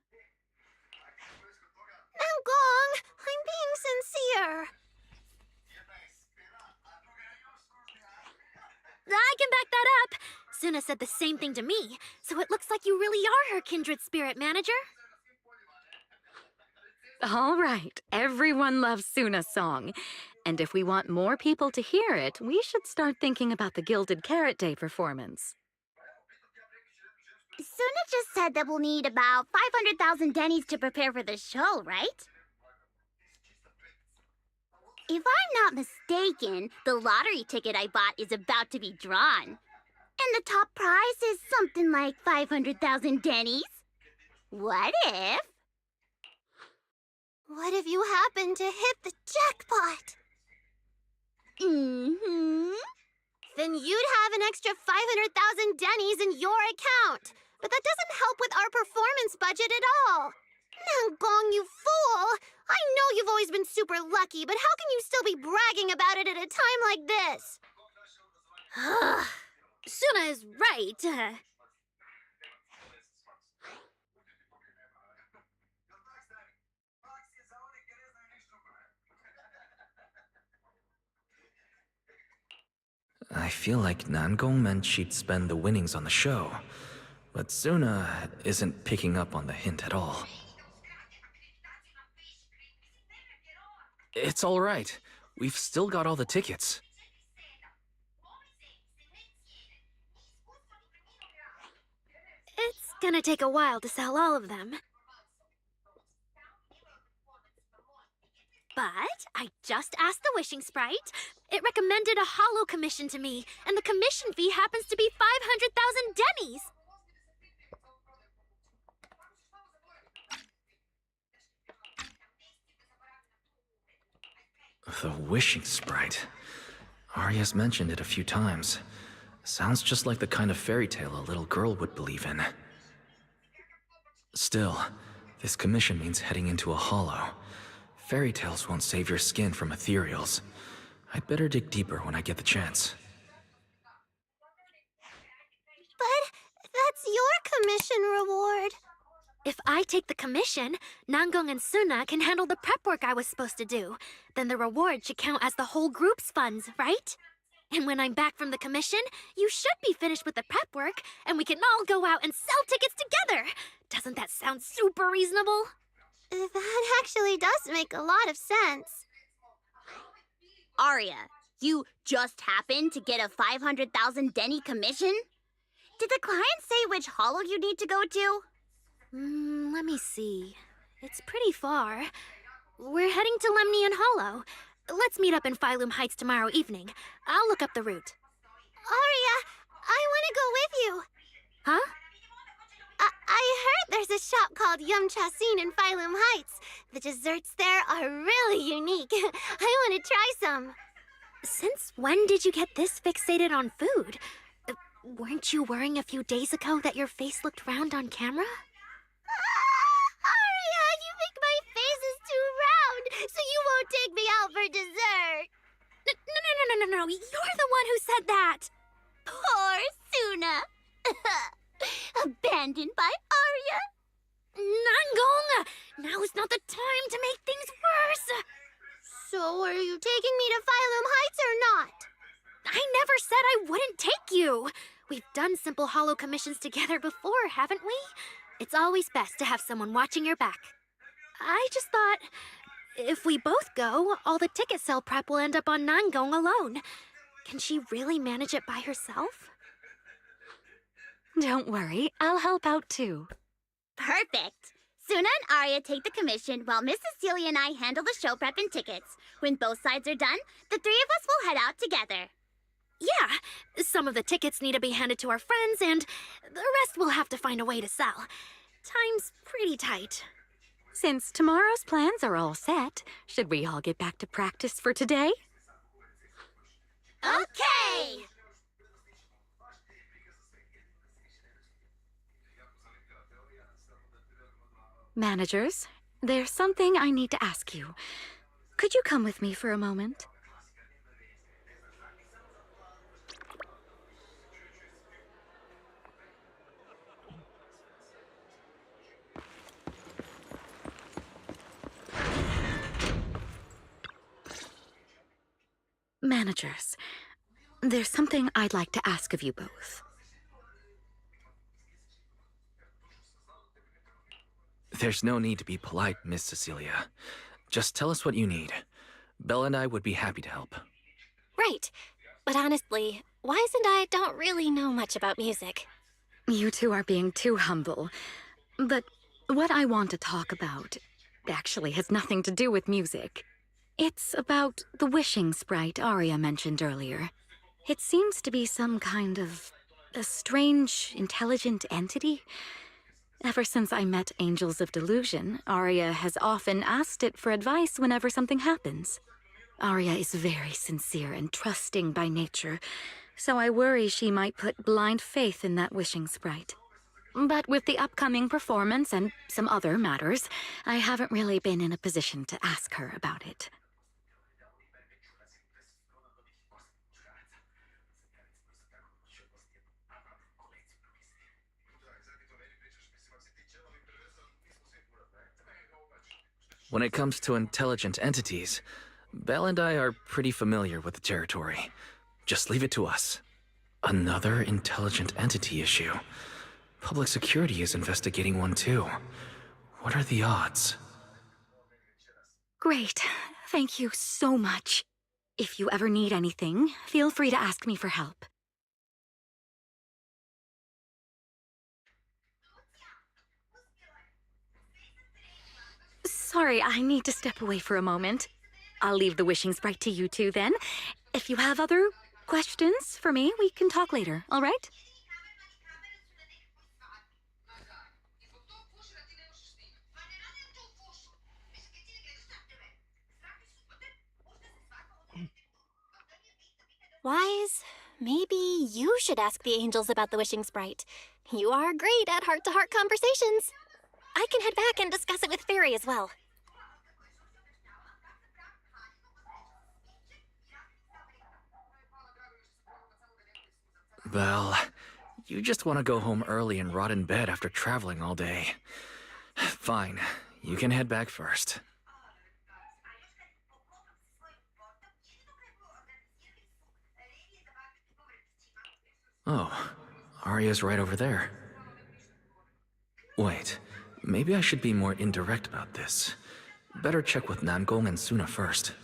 Now, Gong, I'm being sincere. I can back that up. Suna said the same thing to me, so it looks like you really are her kindred spirit, manager. All right, everyone loves Suna's song. And if we want more people to hear it, we should start thinking about the Gilded Carrot Day performance. Suna just said that we'll need about 500,000 dennies to prepare for the show, right? If I'm not mistaken, the lottery ticket I bought is about to be drawn. And the top prize is something like 500,000 dennies. What if... What if you happen to hit the jackpot? Then you'd have an extra 500,000 dennies in your account. But that doesn't help with our performance budget at all. Now, Gong, you fool! I know you've always been super lucky, but how can you still be bragging about it at a time like this? Suna is right. I feel like Nangong meant she'd spend the winnings on the show, but Suna isn't picking up on the hint at all. It's all right. We've still got all the tickets. It's gonna take a while to sell all of them. But I just asked the wishing sprite. It recommended a hollow commission to me, and the commission fee happens to be 500,000 dennies. The wishing sprite. Arya's mentioned it a few times. Sounds just like the kind of fairy tale a little girl would believe in. Still, this commission means heading into a hollow. Fairy tales won't save your skin from ethereals. I'd better dig deeper when I get the chance. But that's your commission reward? If I take the commission, Nangong and Suna can handle the prep work I was supposed to do. Then the reward should count as the whole group's funds, right? And when I'm back from the commission, you should be finished with the prep work, and we can all go out and sell tickets together. Doesn't that sound super reasonable? That actually does make a lot of sense. Arya, you just happened to get a 500,000 Denny commission? Did the client say which hollow you need to go to? Let me see. It's pretty far. We're heading to Lemnian Hollow. Let's meet up in Phylum Heights tomorrow evening. I'll look up the route. Arya, I want to go with you. Huh? I heard there's a shop called Yum Chasin in Phylum Heights. The desserts there are really unique. I want to try some. Since when did you get this fixated on food? Weren't you worrying a few days ago that your face looked round on camera? Arya, you think my face is too round, so you won't take me out for dessert. No. You're the one who said that. Poor Suna. Abandoned by Arya. Nangong! Now is not the time to make things worse. So are you taking me to Phylum Heights or not? I never said I wouldn't take you. We've done simple hollow commissions together before, haven't we? It's always best to have someone watching your back. I just thought, if we both go, all the ticket sale prep will end up on Nangong alone. Can she really manage it by herself? Don't worry, I'll help out too. Perfect. Suna and Arya take the commission while Miss Cecilia and I handle the show prep and tickets. When both sides are done, the three of us will head out together. Yeah, some of the tickets need to be handed to our friends, and the rest we'll have to find a way to sell. Time's pretty tight. Since tomorrow's plans are all set, should we all get back to practice for today? Okay! Managers, there's something I need to ask you. Could you come with me for a moment? Managers, there's something I'd like to ask of you both. There's no need to be polite, Miss Cecilia. Just tell us what you need. Belle and I would be happy to help. Right. But honestly, Wise and I don't really know much about music. You two are being too humble. But what I want to talk about actually has nothing to do with music. It's about the wishing sprite Arya mentioned earlier. It seems to be some kind of a strange, intelligent entity. Ever since I met Angels of Delusion, Arya has often asked it for advice whenever something happens. Arya is very sincere and trusting by nature, so I worry she might put blind faith in that wishing sprite. But with the upcoming performance and some other matters, I haven't really been in a position to ask her about it. When it comes to intelligent entities, Belle and I are pretty familiar with the territory. Just leave it to us. Another intelligent entity issue. Public security is investigating one too. What are the odds? Great. Thank you so much. If you ever need anything, feel free to ask me for help. Sorry, I need to step away for a moment. I'll leave the wishing sprite to you two then. If you have other questions for me, we can talk later, all right? Wise, maybe you should ask the angels about the wishing sprite. You are great at heart-to-heart conversations. I can head back and discuss it with Fairy as well. Belle, You just want to go home early and rot in bed after traveling all day. Fine, you can head back first. Oh, Arya's right over there. Wait, maybe I should be more indirect about this. Better check with Nangong and Suna first.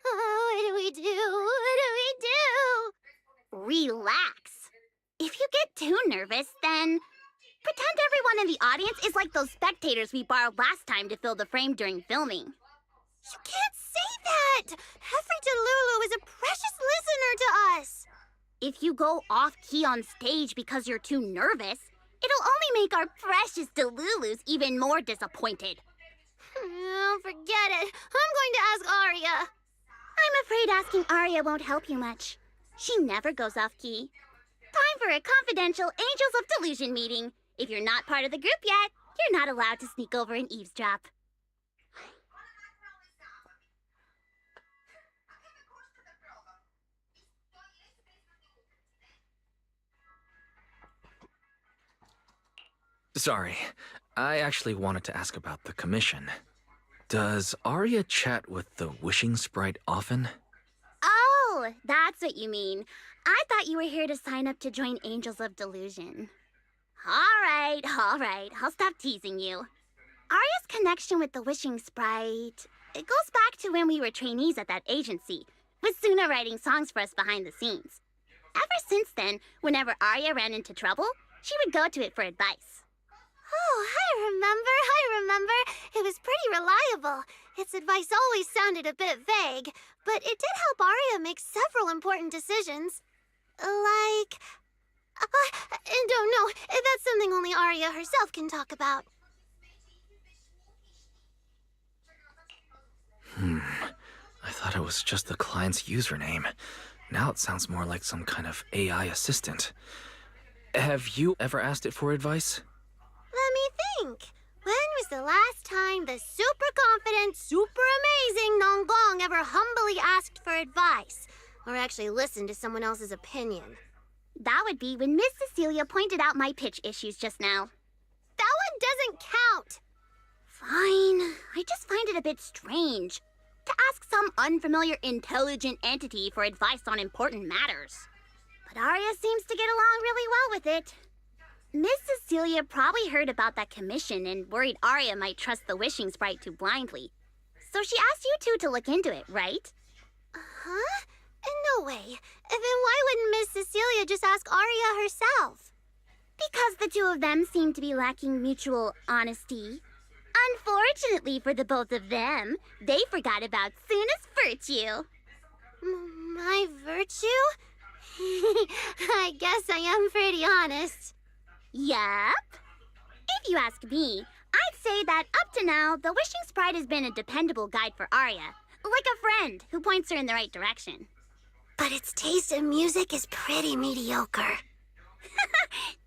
Oh, what do we do? What do we do? Relax. If you get too nervous, then pretend everyone in the audience is like those spectators we borrowed last time to fill the frame during filming. You can't say that! Every Delulu is a precious listener to us! If you go off-key on stage because you're too nervous, it'll only make our precious Delulus even more disappointed. Oh, forget it. I'm going to ask Arya. I'm afraid asking Arya won't help you much. She never goes off-key. Time for a confidential Angels of Delusion meeting. If you're not part of the group yet, you're not allowed to sneak over and eavesdrop. Sorry, I actually wanted to ask about the commission. Does Arya chat with the wishing sprite often? Oh, that's what you mean. I thought you were here to sign up to join Angels of Delusion. All right, I'll stop teasing you. Arya's connection with the wishing sprite, it goes back to when we were trainees at that agency, with Suna writing songs for us behind the scenes. Ever since then, whenever Arya ran into trouble, she would go to it for advice. Oh, I remember. It was pretty reliable. Its advice always sounded a bit vague, but it did help Arya make several important decisions. Like... I don't know. That's something only Arya herself can talk about. I thought it was just the client's username. Now it sounds more like some kind of AI assistant. Have you ever asked it for advice? Let me think. When was the last time the super confident, super amazing Nongong ever humbly asked for advice? Or actually listened to someone else's opinion? That would be when Miss Cecilia pointed out my pitch issues just now. That one doesn't count! Fine. I just find it a bit strange to ask some unfamiliar intelligent entity for advice on important matters. But Arya seems to get along really well with it. Miss Cecilia probably heard about that commission and worried Arya might trust the wishing sprite too blindly. So she asked you two to look into it, right? Huh? No way. Then why wouldn't Miss Cecilia just ask Arya herself? Because the two of them seem to be lacking mutual honesty. Unfortunately for the both of them, they forgot about Suna's virtue. My virtue? I guess I am pretty honest. Yup. If you ask me, I'd say that up to now, the wishing sprite has been a dependable guide for Arya. Like a friend who points her in the right direction. But its taste in music is pretty mediocre.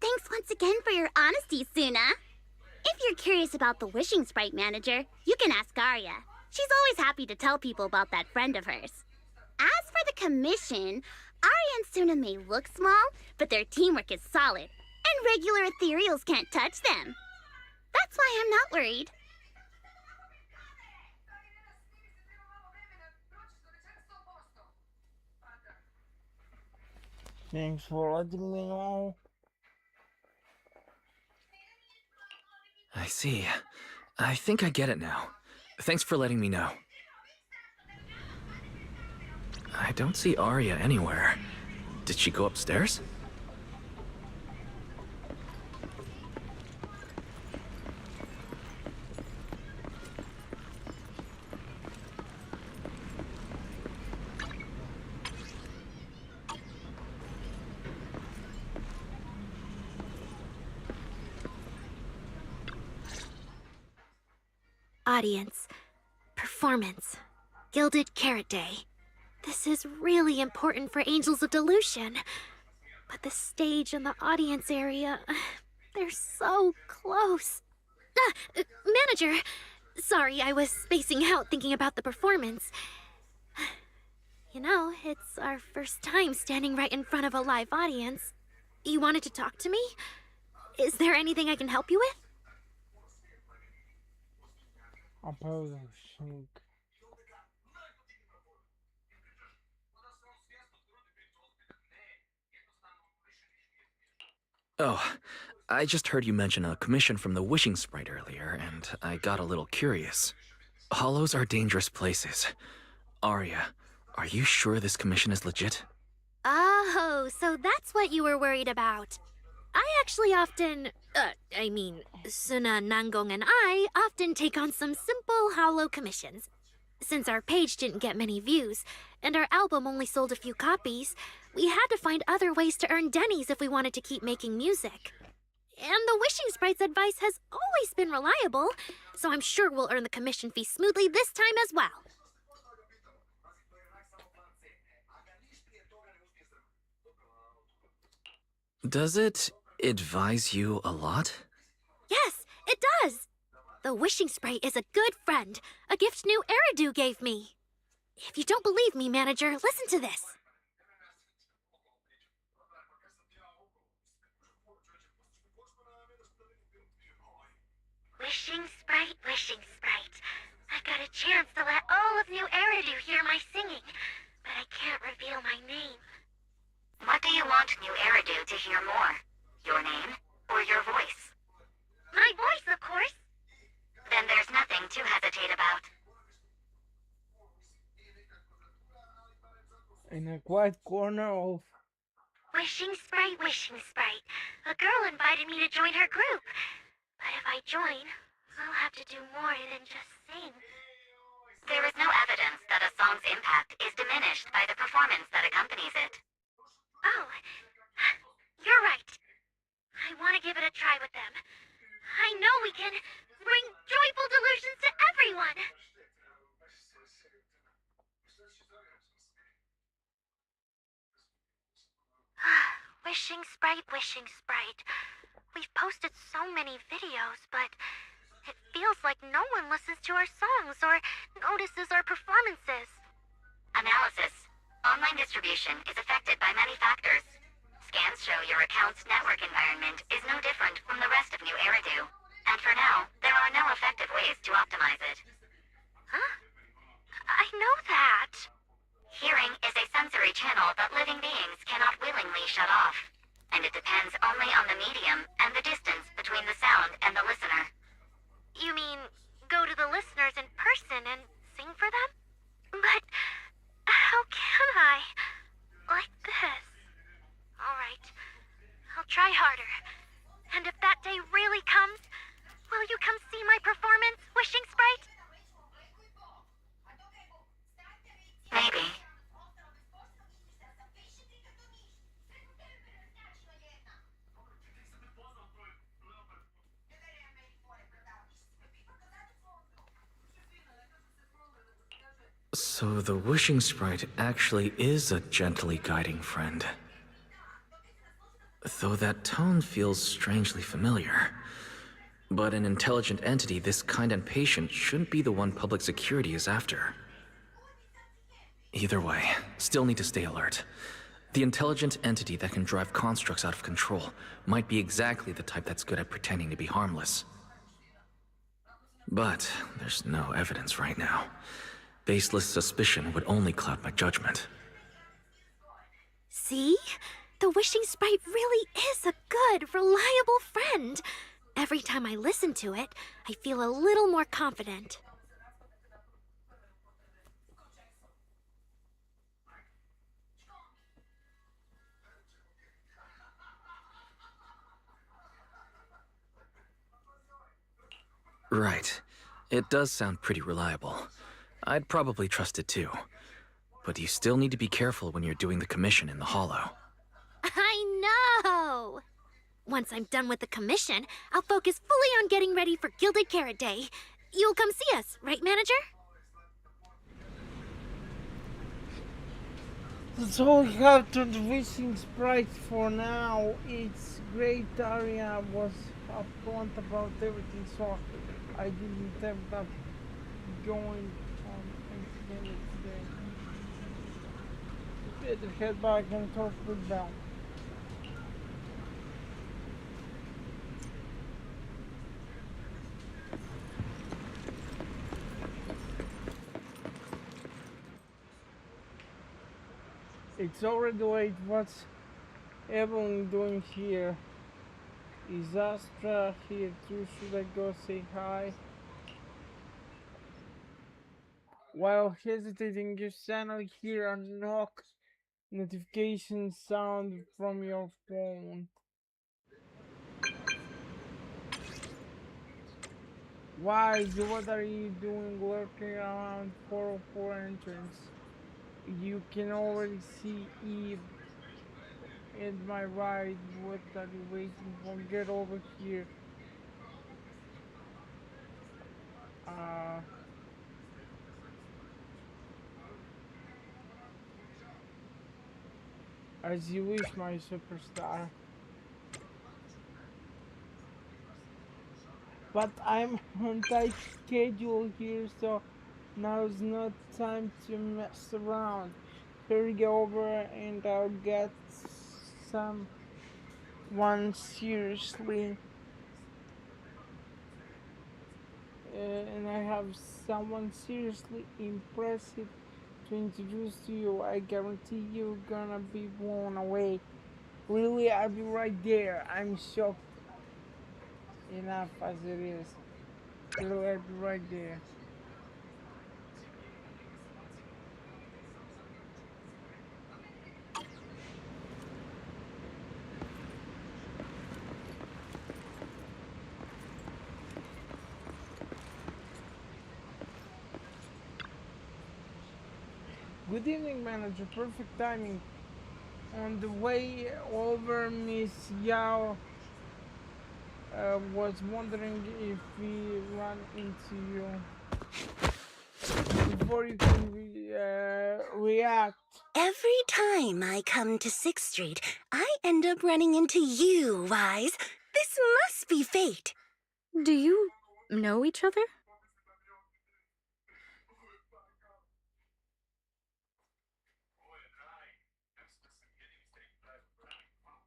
Thanks once again for your honesty, Suna. If you're curious about the wishing sprite manager, you can ask Arya. She's always happy to tell people about that friend of hers. As for the commission, Arya and Suna may look small, but their teamwork is solid, and regular ethereals can't touch them. That's why I'm not worried. Thanks for letting me know. I see. I think I get it now. Thanks for letting me know. I don't see Arya anywhere. Did she go upstairs? Audience. Performance. Gilded Carrot Day. This is really important for Angels of Delusion. But the stage and the audience area, they're so close. Manager! Sorry, I was spacing out thinking about the performance. You know, it's our first time standing right in front of a live audience. You wanted to talk to me? Is there anything I can help you with? Oh, I just heard you mention a commission from the Wishing Sprite earlier, and I got a little curious. Hollows are dangerous places. Arya, are you sure this commission is legit? Oh, so that's what you were worried about. I actually often, Suna, Nangong, and I often take on some simple hollow commissions. Since our page didn't get many views, and our album only sold a few copies, we had to find other ways to earn dennies if we wanted to keep making music. And the Wishing Sprite's advice has always been reliable, so I'm sure we'll earn the commission fee smoothly this time as well. Does it advise you a lot? Yes, it does! The Wishing Sprite is a good friend, a gift new Eridu gave me. If you don't believe me, manager, listen to this. Wishing Sprite. I got a chance to let all of New Eridu hear my singing, but I can't reveal my name. What do you want New Eridu to hear more? Your name or your voice? My voice, of course. Then there's nothing to hesitate about. In a quiet corner of... Wishing Sprite. A girl invited me to join her group. But if I join, I'll have to do more than just sing. There is no evidence that a song's impact is diminished by the performance that accompanies it. Oh, you're right. I want to give it a try with them. I know we can bring joyful delusions to everyone. Wishing Sprite. We've posted so many videos, but it feels like no one listens to our songs or notices our performances. Analysis. Online distribution is affected by many factors. Scans show your account's network environment is no different from the rest of New Eridu. And for now, there are no effective ways to optimize it. Huh? I know that. Hearing is a sensory channel that living beings cannot willingly shut off. And it depends only on the medium and the distance between the sound and the listener. You mean go to the listeners in person and sing for them? But how can I? Like this. Alright, I'll try harder. And if that day really comes, will you come see my performance, Wishing Sprite? Maybe. So the Wishing Sprite actually is a gently guiding friend. Though that tone feels strangely familiar. But an intelligent entity this kind and patient shouldn't be the one public security is after. Either way, still need to stay alert. The intelligent entity that can drive constructs out of control might be exactly the type that's good at pretending to be harmless. But there's no evidence right now. Baseless suspicion would only cloud my judgment. See? The Wishing Sprite really is a good, reliable friend. Every time I listen to it, I feel a little more confident. Right. It does sound pretty reliable. I'd probably trust it too. But you still need to be careful when you're doing the commission in the Hollow. I know! Once I'm done with the commission, I'll focus fully on getting ready for Gilded Carrot Day. You'll come see us, right, manager? That's all we have to the wishing sprite for now. It's great. Aria was upfront about everything, so I didn't have that going on again today. Better head back and talk with Belle. It's already late. What's Evelyn doing here? Is Astra here too? Should I go say hi? While hesitating, you suddenly hear a knock notification sound from your phone. Wise, what are you doing lurking around 404 entrance? You can already see Eve at my right. What are you waiting for? Get over here. Uh, as you wish, my superstar. But I'm on tight schedule here, so now's not time to mess around. Hurry over and I'll get someone seriously. And I have someone seriously impressive to introduce to you. I guarantee you're gonna be blown away. Really, I'll be right there. I'm shocked enough as it is. Really, I'll be right there. Good evening, manager. Perfect timing. On the way over, Miss Yao was wondering if we run into you before you can react. Every time I come to 6th Street, I end up running into you, Wise. This must be fate. Do you know each other?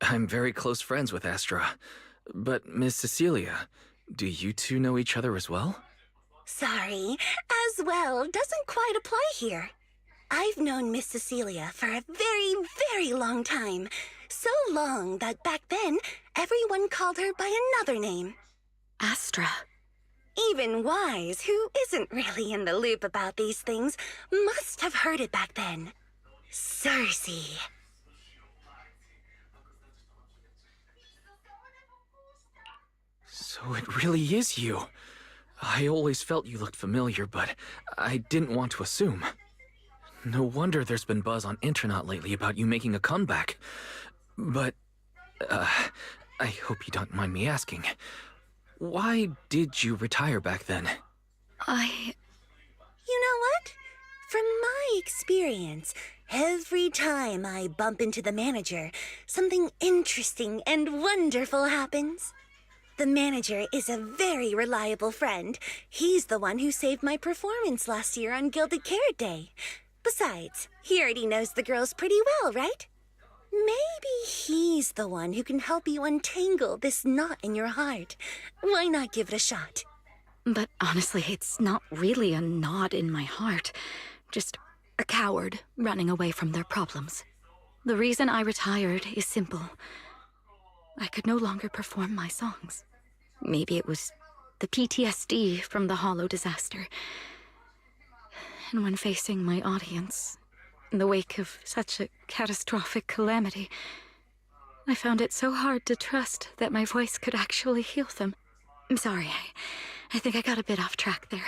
I'm very close friends with Astra. But, Miss Cecilia, do you two know each other as well? Sorry, as well doesn't quite apply here. I've known Miss Cecilia for a very, very long time. So long that back then, everyone called her by another name. Astra. Even Wise, who isn't really in the loop about these things, must have heard it back then. Cersei. So it really is you. I always felt you looked familiar, but I didn't want to assume. No wonder there's been buzz on Internet lately about you making a comeback. But, I hope you don't mind me asking. Why did you retire back then? You know what? From my experience, every time I bump into the manager, something interesting and wonderful happens. The manager is a very reliable friend. He's the one who saved my performance last year on Gilded Carrot Day. Besides, he already knows the girls pretty well, right? Maybe he's the one who can help you untangle this knot in your heart. Why not give it a shot? But honestly, it's not really a knot in my heart. Just a coward running away from their problems. The reason I retired is simple. I could no longer perform my songs. Maybe it was the PTSD from the Hollow disaster. And when facing my audience, in the wake of such a catastrophic calamity, I found it so hard to trust that my voice could actually heal them. I'm sorry, I think I got a bit off track there.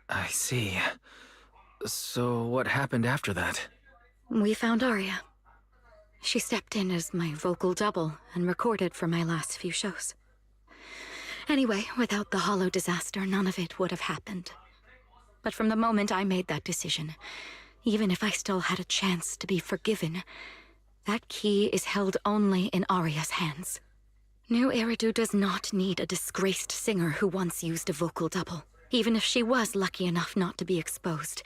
I see. So what happened after that? We found Aria. She stepped in as my vocal double and recorded for my last few shows. Anyway, without the Hollow disaster, none of it would have happened. But from the moment I made that decision, even if I still had a chance to be forgiven, that key is held only in Arya's hands. New Eridu does not need a disgraced singer who once used a vocal double, even if she was lucky enough not to be exposed.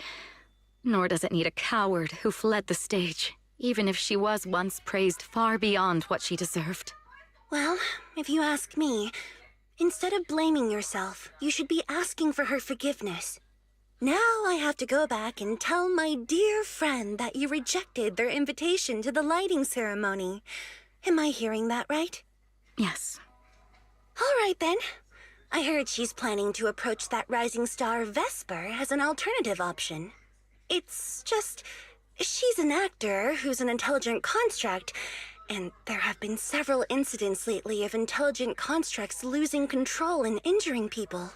Nor does it need a coward who fled the stage, even if she was once praised far beyond what she deserved. Well, if you ask me, instead of blaming yourself, you should be asking for her forgiveness. Now I have to go back and tell my dear friend that you rejected their invitation to the lighting ceremony. Am I hearing that right? Yes. All right then. I heard she's planning to approach that rising star Vesper as an alternative option. It's just, she's an actor who's an intelligent construct, and there have been several incidents lately of intelligent constructs losing control and injuring people.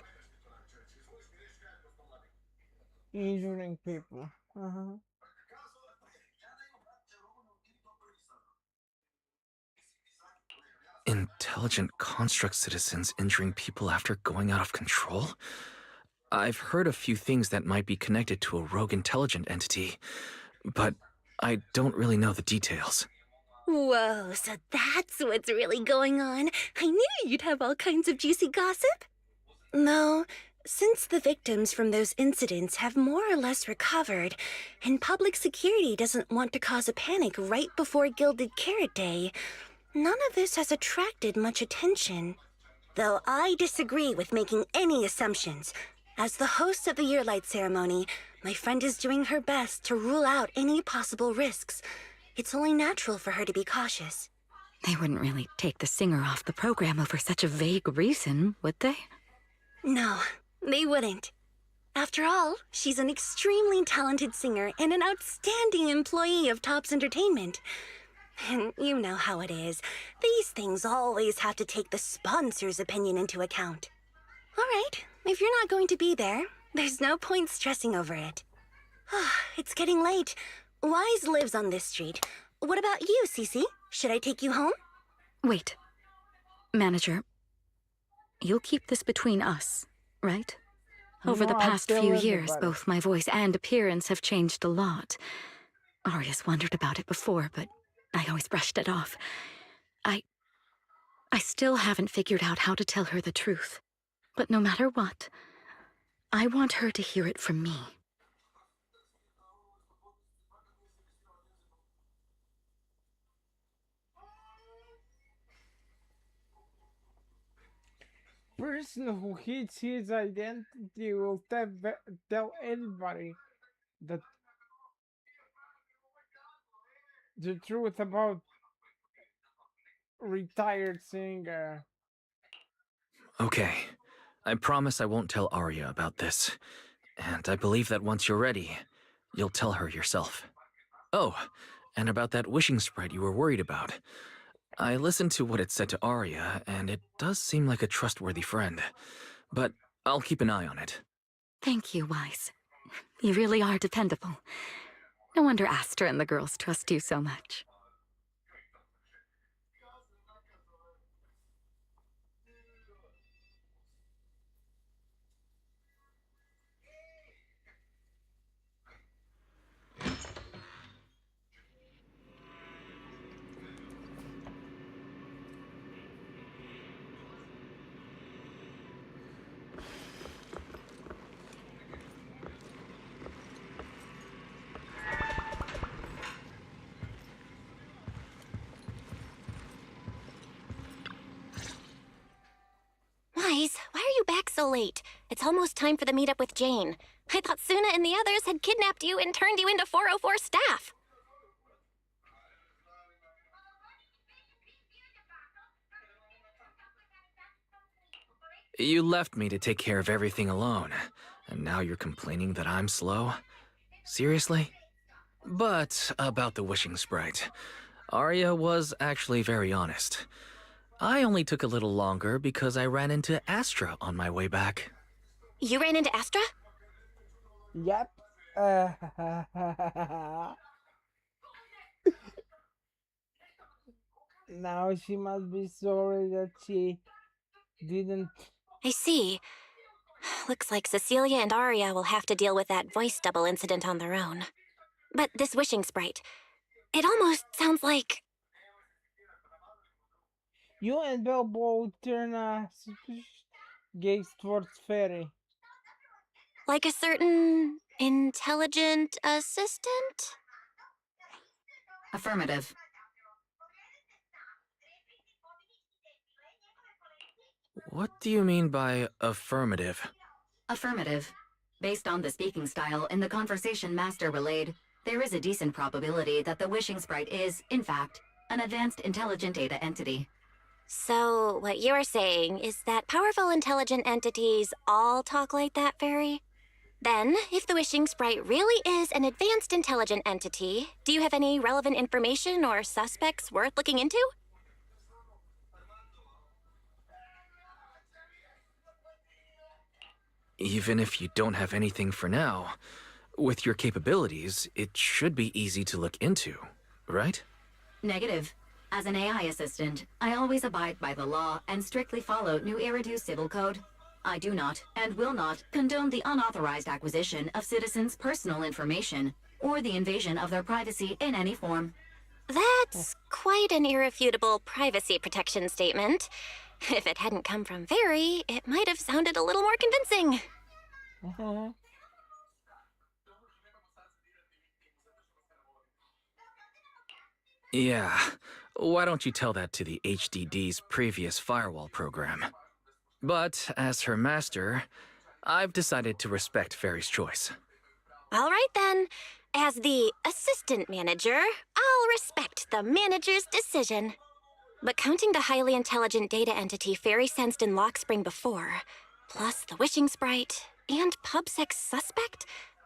Injuring people. Intelligent construct citizens injuring people after going out of control? I've heard a few things that might be connected to a rogue intelligent entity, but I don't really know the details. Whoa, so that's what's really going on. I knew you'd have all kinds of juicy gossip. No, since the victims from those incidents have more or less recovered, and public security doesn't want to cause a panic right before Gilded Carrot Day, none of this has attracted much attention. Though I disagree with making any assumptions. As the host of the Yearlight ceremony, my friend is doing her best to rule out any possible risks. It's only natural for her to be cautious. They wouldn't really take the singer off the program over such a vague reason, would they? No, they wouldn't. After all, she's an extremely talented singer and an outstanding employee of Topps Entertainment. And you know how it is. These things always have to take the sponsor's opinion into account. All right, if you're not going to be there, there's no point stressing over it. It's getting late. Wise lives on this street. What about you, Cece? Should I take you home? Wait. Manager, you'll keep this between us, right? Over the past few years, both my voice and appearance have changed a lot. Arya's wondered about it before, but I always brushed it off. I still haven't figured out how to tell her the truth. But no matter what, I want her to hear it from me. Person who hits his identity will tell anybody that the truth about retired singer. Okay, I promise I won't tell Arya about this. And I believe that once you're ready, you'll tell her yourself. Oh, and about that wishing sprite you were worried about. I listened to what it said to Arya, and it does seem like a trustworthy friend. But I'll keep an eye on it. Thank you, Wise. You really are dependable. No wonder Astra and the girls trust you so much. Wise, why are you back so late? It's almost time for the meetup with Jane. I thought Suna and the others had kidnapped you and turned you into 404 staff. You left me to take care of everything alone, and now you're complaining that I'm slow? Seriously? But about the wishing sprite, Arya was actually very honest. I only took a little longer because I ran into Astra on my way back. You ran into Astra? Yep. Now she must be sorry that she didn't. I see. Looks like Cecilia and Arya will have to deal with that voice double incident on their own. But this wishing sprite, it almost sounds like... You and Bilbo turn a suspicious gaze towards Fairy. like a certain intelligent assistant? Affirmative. What do you mean by affirmative? Affirmative. Based on the speaking style in the conversation Master relayed, there is a decent probability that the wishing sprite is, in fact, an advanced intelligent data entity. So, what you're saying is that powerful intelligent entities all talk like that, Fairy? Then, if the wishing sprite really is an advanced intelligent entity, do you have any relevant information or suspects worth looking into? Even if you don't have anything for now, with your capabilities, it should be easy to look into, right? Negative. As an AI assistant, I always abide by the law and strictly follow New Eridu Civil Code. I do not, and will not, condone the unauthorized acquisition of citizens' personal information, or the invasion of their privacy in any form. That's quite an irrefutable privacy protection statement. If it hadn't come from Fairy, it might have sounded a little more convincing. Yeah, why don't you tell that to the HDD's previous firewall program? But as her master, I've decided to respect Fairy's choice. All right then. As the assistant manager, I'll respect the manager's decision. But counting the highly intelligent data entity Fairy sensed in Lockspring before, plus the wishing sprite, and PubSec suspect,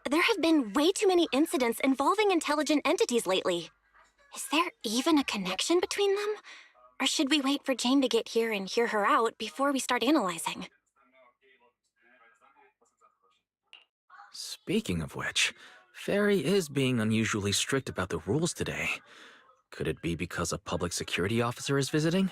there have been way too many incidents involving intelligent entities lately. Is there even a connection between them? Or should we wait for Jane to get here and hear her out before we start analyzing? Speaking of which, Fairy is being unusually strict about the rules today. Could it be because a public security officer is visiting?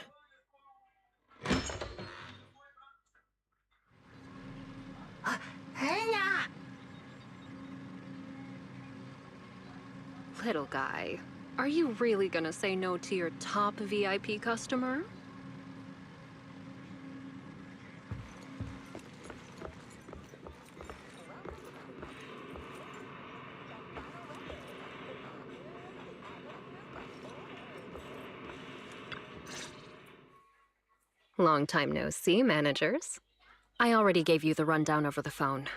Little guy, are you really gonna say no to your top VIP customer? Long time no see, managers. I already gave you the rundown over the phone.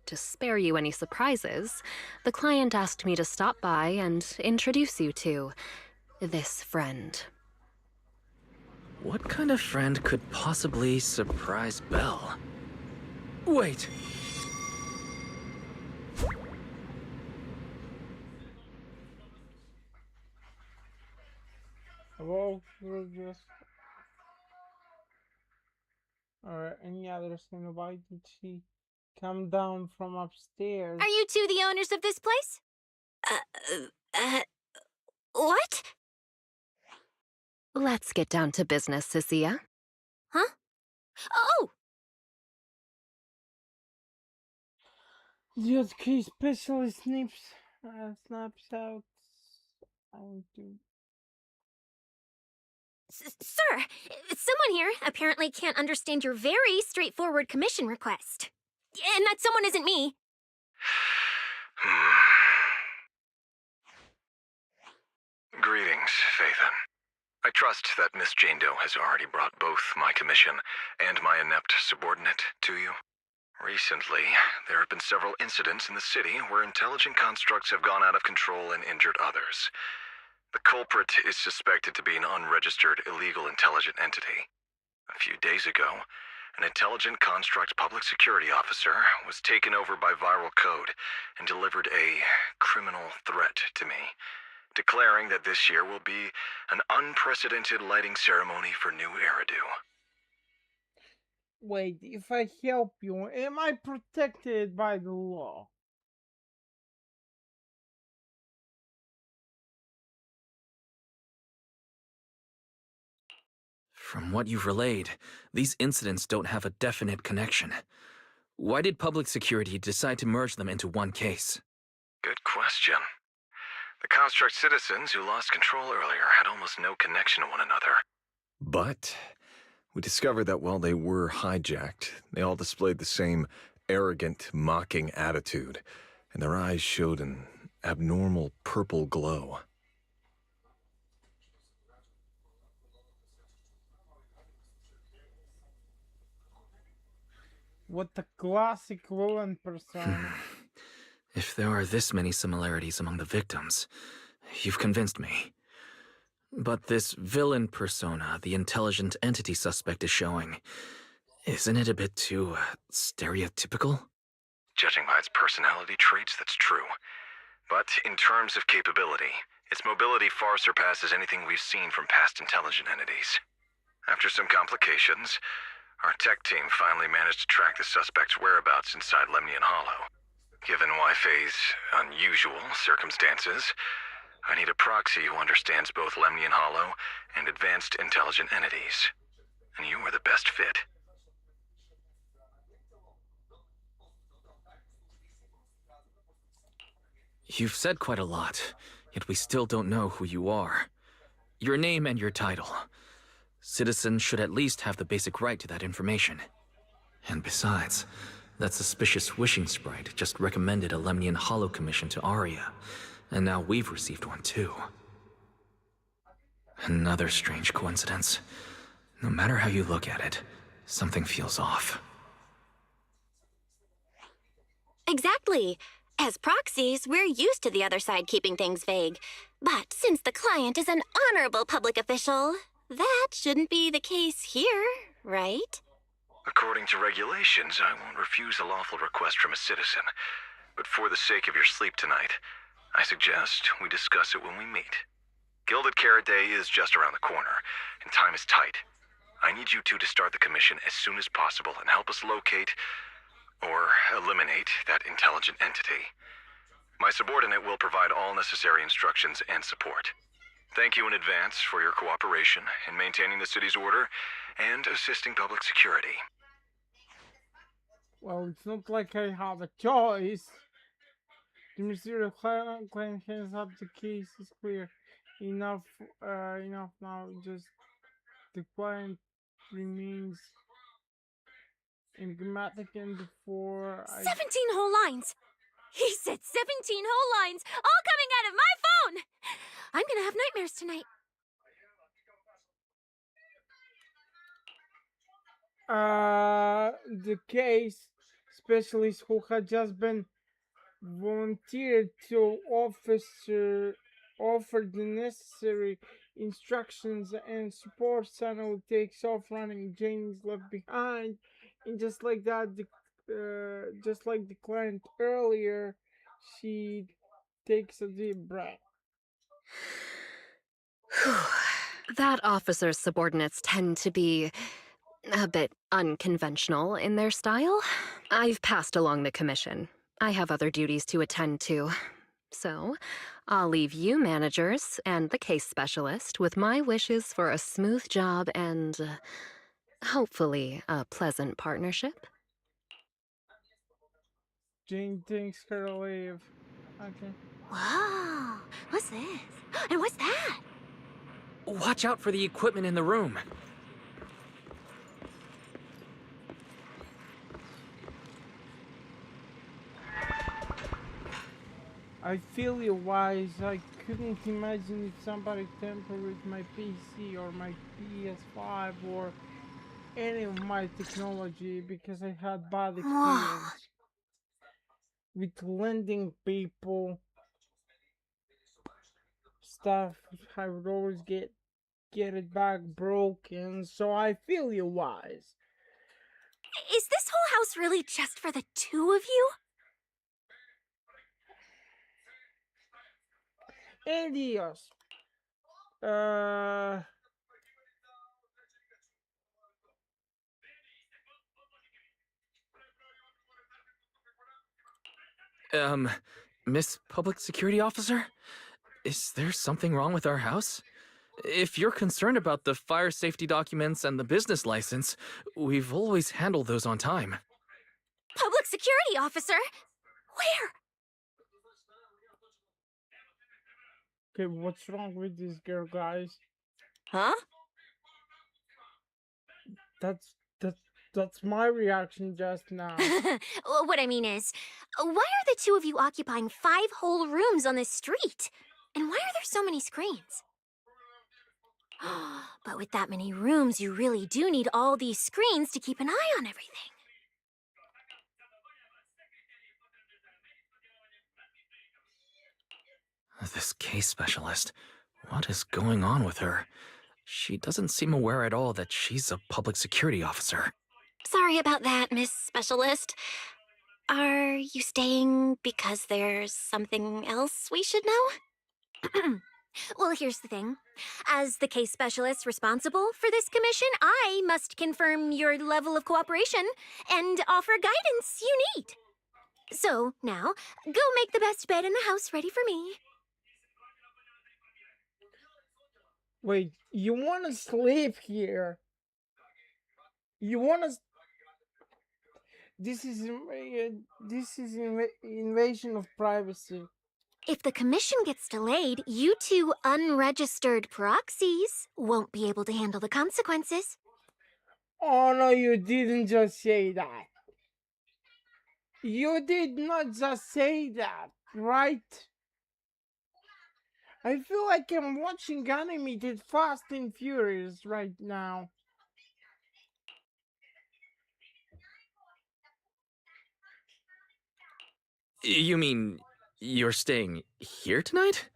To spare you any surprises, the client asked me to stop by and introduce you to this friend. What kind of friend could possibly surprise Belle? Wait! Hello, just... Alright, any others in the bite? Did she come down from upstairs? Are you two the owners of this place? What? Let's get down to business, Cecilia. Huh? Oh! Just key specialist snaps out. Sir, someone here apparently can't understand your very straightforward commission request. And that someone isn't me. Greetings, Phaethon. I trust that Miss Jane Doe has already brought both my commission and my inept subordinate to you. Recently, there have been several incidents in the city where intelligent constructs have gone out of control and injured others. The culprit is suspected to be an unregistered illegal intelligent entity. A few days ago, an intelligent construct public security officer was taken over by viral code and delivered a criminal threat to me, declaring that this year will be an unprecedented lighting ceremony for New Eridu. Wait, if I help you, am I protected by the law? From what you've relayed, these incidents don't have a definite connection. Why did public security decide to merge them into one case? Good question. The construct citizens who lost control earlier had almost no connection to one another. But we discovered that while they were hijacked, they all displayed the same arrogant, mocking attitude, and their eyes showed an abnormal purple glow. What the classic villain persona. If there are this many similarities among the victims, you've convinced me. But this villain persona the intelligent entity suspect is showing, isn't it a bit too stereotypical? Judging by its personality traits, that's true. But in terms of capability, its mobility far surpasses anything we've seen from past intelligent entities. After some complications, our tech team finally managed to track the suspect's whereabouts inside Lemnian Hollow. Given Wi-Fi's unusual circumstances, I need a proxy who understands both Lemnian Hollow and advanced intelligent entities. And you are the best fit. You've said quite a lot, yet we still don't know who you are. Your name and your title. Citizens should at least have the basic right to that information. And besides, that suspicious wishing sprite just recommended a Lemnian Hollow commission to Arya, and now we've received one too. Another strange coincidence. No matter how you look at it, something feels off. Exactly. As proxies, we're used to the other side keeping things vague. But since the client is an honorable public official, that shouldn't be the case here, right? According to regulations, I won't refuse a lawful request from a citizen. But for the sake of your sleep tonight, I suggest we discuss it when we meet. Gilded Carrot Day is just around the corner, and time is tight. I need you two to start the commission as soon as possible and help us locate or eliminate that intelligent entity. My subordinate will provide all necessary instructions and support. Thank you in advance for your cooperation in maintaining the city's order and assisting public security. Well, it's not like I have a choice. The mysterious client hands up the case is clear. Enough now. Just the client remains enigmatic and before 17 whole lines! He said 17 whole lines, all coming out of my phone! I'm gonna have nightmares tonight. The case specialist who had just been volunteered to offer the necessary instructions and support suddenly takes off running. Jane is left behind, and just like that, just like the client earlier, she takes a deep breath. That officer's subordinates tend to be a bit unconventional in their style. I've passed along the commission. I have other duties to attend to. So, I'll leave you managers and the case specialist with my wishes for a smooth job and, hopefully, a pleasant partnership. Jane takes her leave. Okay. Whoa, what's this? And what's that? Watch out for the equipment in the room. I feel you, Wise. I couldn't imagine if somebody tampered with my PC or my PS5 or any of my technology because I had bad experience with lending people stuff. I would always get it back broken, so I feel you, Wise. Is this whole house really just for the two of you? Adios. Miss Public Security Officer? Is there something wrong with our house? If you're concerned about the fire safety documents and the business license, we've always handled those on time. Public security officer? Where? Okay, what's wrong with this girl, guys? Huh? That's my reaction just now. What I mean is, why are the two of you occupying 5 whole rooms on this street? And why are there so many screens? But with that many rooms, you really do need all these screens to keep an eye on everything. This case specialist. What is going on with her? She doesn't seem aware at all that she's a public security officer. Sorry about that, Miss Specialist. Are you staying because there's something else we should know? Well, here's the thing. As the case specialist responsible for this commission, I must confirm your level of cooperation and offer guidance you need. So, now, go make the best bed in the house ready for me. Wait, you want to sleep here? You want to? This is invasion of privacy. If the commission gets delayed, you two unregistered proxies won't be able to handle the consequences. Oh no, you didn't just say that. You did not just say that, right? I feel like I'm watching animated Fast and Furious right now. You mean you're staying here tonight?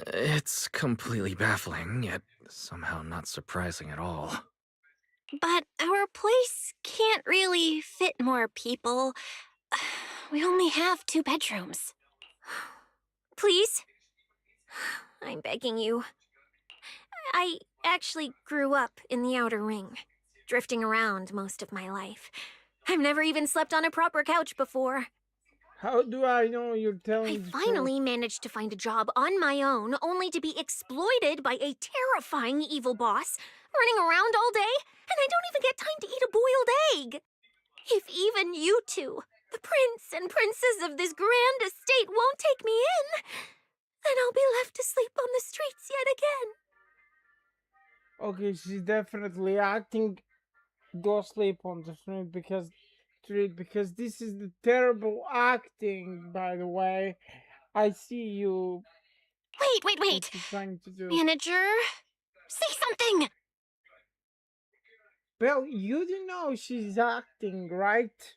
It's completely baffling, yet somehow not surprising at all. But our place can't really fit more people. We only have 2 bedrooms. Please? I'm begging you. I actually grew up in the Outer Ring, drifting around most of my life. I've never even slept on a proper couch before. How do I know you're telling I the finally managed to find a job on my own, only to be exploited by a terrifying evil boss, running around all day, and I don't even get time to eat a boiled egg. If even you two, the prince and princess of this grand estate, won't take me in, then I'll be left to sleep on the streets yet again. Okay, she's definitely acting. Go sleep on the street because this is the terrible acting. By the way, I see you. Wait! What you're trying to do. Manager, say something! Well, you do know she's acting, right?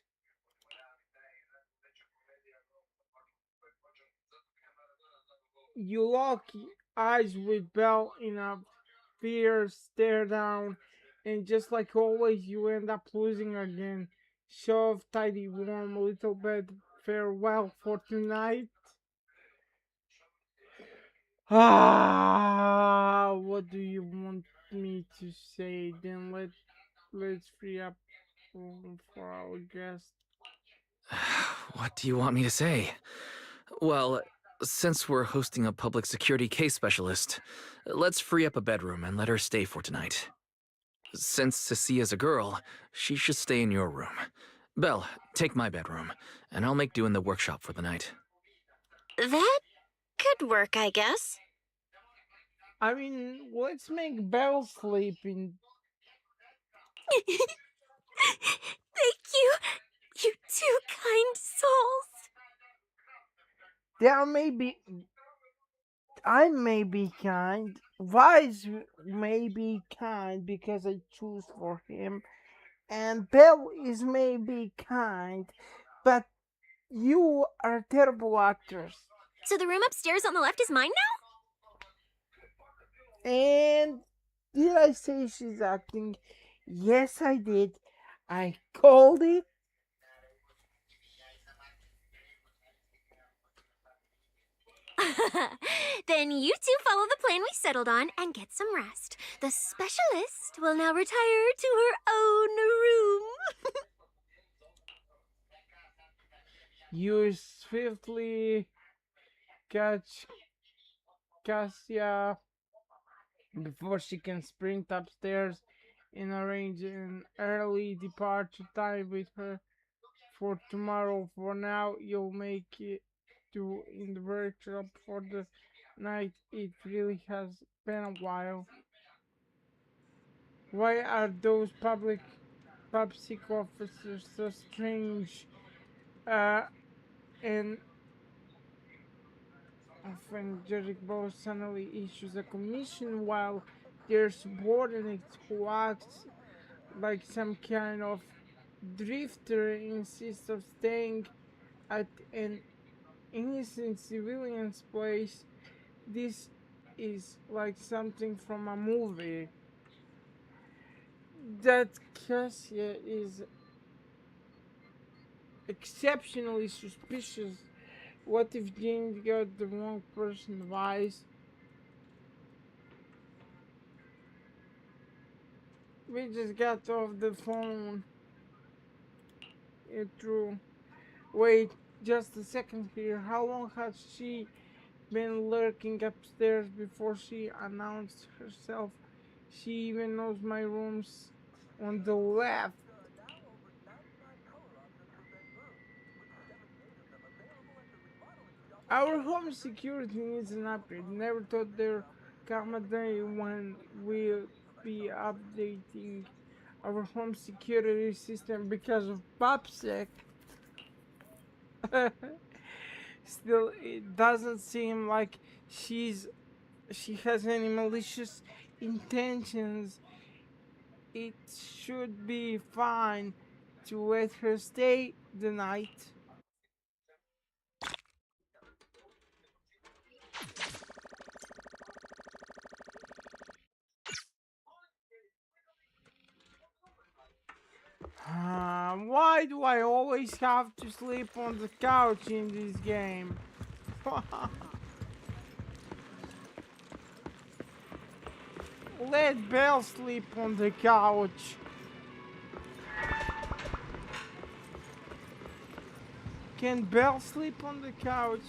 You lock eyes with Belle in a fierce stare down, and just like always, you end up losing again. Shove, tidy, warm, little bed, farewell for tonight. What do you want me to say? Then let's free up room for our guest. What do you want me to say? Well, since we're hosting a public security case specialist, let's free up a bedroom and let her stay for tonight. Since Cecia's a girl, she should stay in your room. Belle, take my bedroom, and I'll make do in the workshop for the night. That could work, I guess. I mean, let's make Belle sleep in. Thank you, you two kind souls. I may be kind. Wise may be kind because I choose for him. And Belle is maybe kind, but you are terrible actors. So the room upstairs on the left is mine now? And did I say she's acting? Yes, I did. I called it. Then you two follow the plan we settled on and get some rest. The specialist will now retire to her own room. You swiftly catch Cassia before she can sprint upstairs and arrange an early departure time with her. for tomorrow. For now, you'll make it to in the workshop for the night. It really has been a while. Why are those public officers so strange? And often Judge Boss suddenly issues a commission while their subordinate who acts like some kind of drifter insists of staying at an innocent civilian's place. This is like something from a movie. That Cassia is exceptionally suspicious. What if James got the wrong person advice? We just got off the phone. It's true. Wait, just a second here. How long has she been lurking upstairs before she announced herself? She even knows my rooms on the left. Our home security needs an upgrade. Never thought there come a day when we'll be updating our home security system because of PopSec. Still, it doesn't seem like she has any malicious intentions. It should be fine to let her stay the night. Why do I always have to sleep on the couch in this game? Let Belle sleep on the couch. Can Belle sleep on the couch?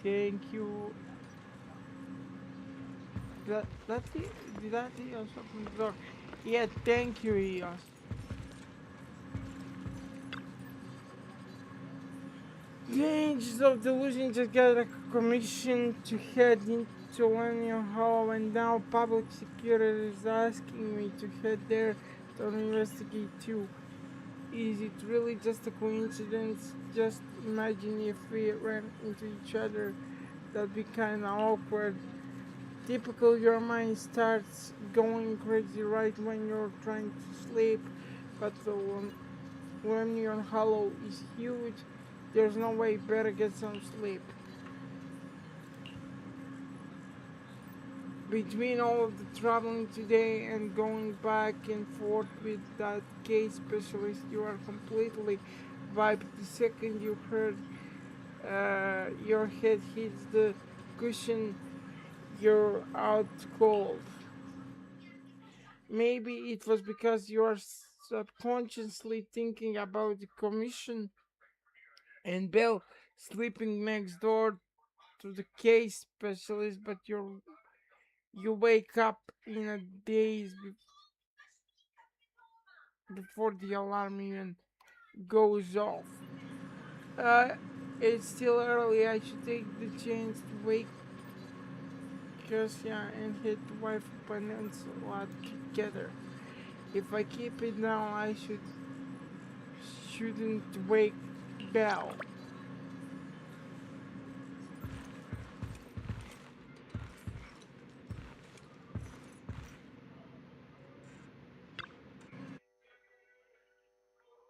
Thank you. Did that Eos open the door? Yeah, thank you, Eos. The Angels of Delusion just got a commission to head into Lennon Hall, and now public security is asking me to head there to investigate too. Is it really just a coincidence? Just imagine if we ran into each other. That'd be kinda awkward. Typical, your mind starts going crazy right when you're trying to sleep, but when your hollow is huge, there's no way. Better get some sleep. Between all of the traveling today and going back and forth with that case specialist, you are completely wiped the second you heard your head hits the cushion. You're out cold. Maybe it was because you are subconsciously thinking about the commission and Belle sleeping next door to the case specialist, but you wake up in a daze before the alarm even goes off. Uh, it's still early. I should take the chance to wake Cassia and hit the wife peninsula together. If I keep it down, shouldn't wake Belle.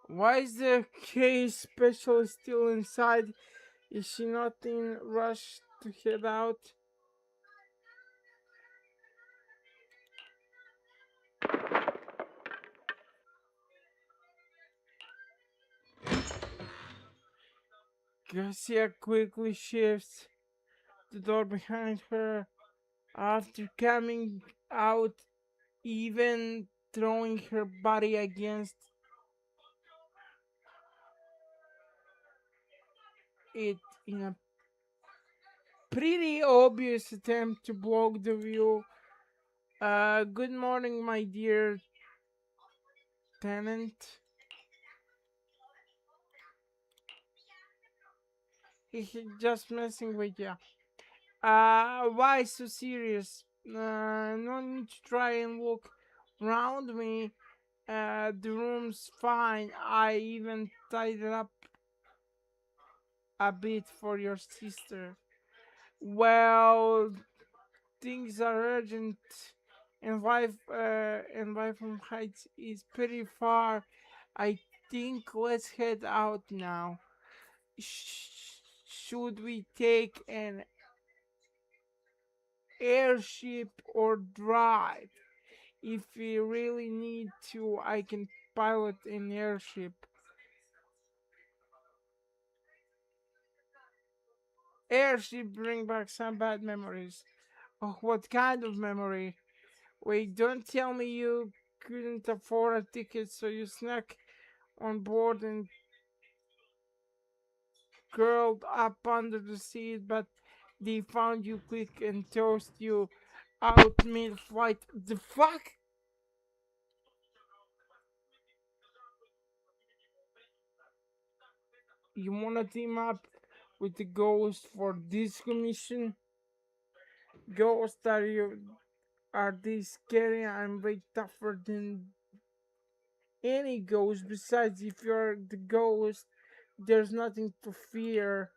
Why is the case specialist still inside? Is she not in rush to head out? Garcia quickly shifts the door behind her after coming out, even throwing her body against it in a pretty obvious attempt to block the view. Good morning, my dear. Lieutenant. He's just messing with you. Why so serious? No need to try and look around me. The room's fine. I even tidied it up a bit for your sister. Well, things are urgent, and life from Heights is pretty far. I think let's head out now. Should we take an airship or drive? If we really need to, I can pilot an airship. Airship bring back some bad memories. Oh, what kind of memory? Wait, don't tell me you couldn't afford a ticket, so you snuck on board and curled up under the seat, but they found you quick and tossed you out mid-flight. The fuck? You wanna team up with the ghost for this commission? Ghosts are they scary? I'm way tougher than any ghost. Besides, if you're the ghost, there's nothing to fear.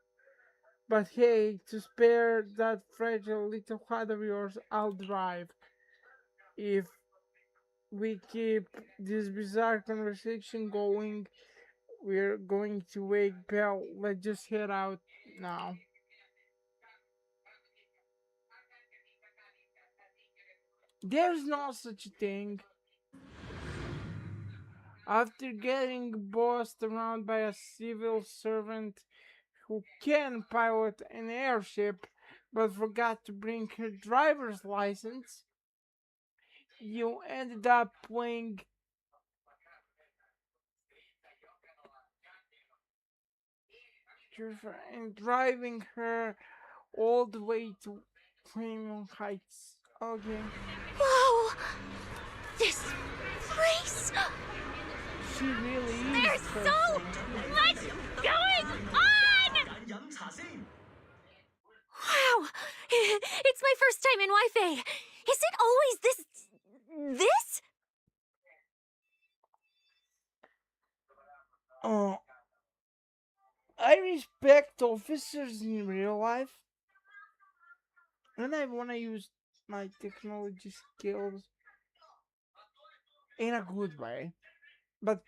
But hey, to spare that fragile little heart of yours, I'll drive. If we keep this bizarre conversation going, we're going to wake Belle. Let's just head out now. There's no such a thing. After getting bossed around by a civil servant who can pilot an airship but forgot to bring her driver's license, you ended up playing and driving her all the way to Premium Heights. Okay. Whoa! This place! She really is. There's so much going on! Wow! It's my first time in Wi-Fi. Is it always this? Oh, I respect officers in real life, and I want to use my technology skills in a good way. But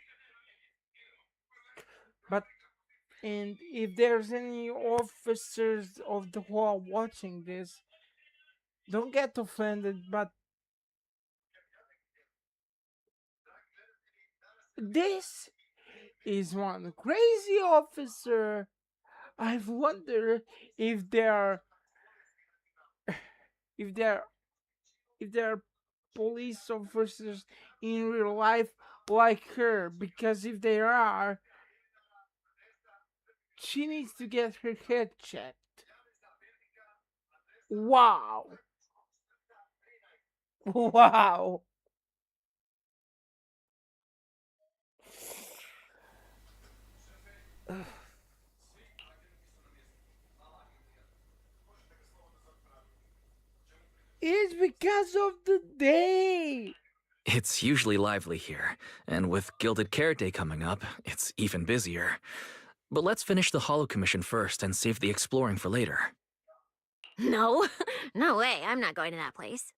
and if there's any officers of the law watching this, don't get offended, but this is one crazy officer. I wonder if they're if they're if they're police officers in real life like her, because if they are, she needs to get her head checked. Wow. Wow. It's because of the day. It's usually lively here, and with Gilded Carrot Day coming up, it's even busier. But let's finish the Hollow Commission first and save the exploring for later. No, no way. I'm not going to that place.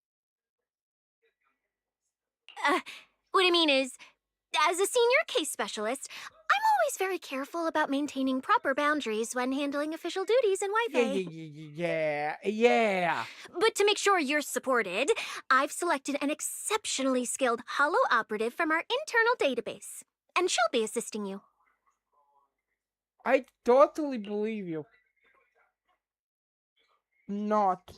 What I mean is, as a senior case specialist, I'm always very careful about maintaining proper boundaries when handling official duties in Wi-Fi. Yeah. But to make sure you're supported, I've selected an exceptionally skilled Hollow operative from our internal database, and she'll be assisting you. I totally believe you. Not.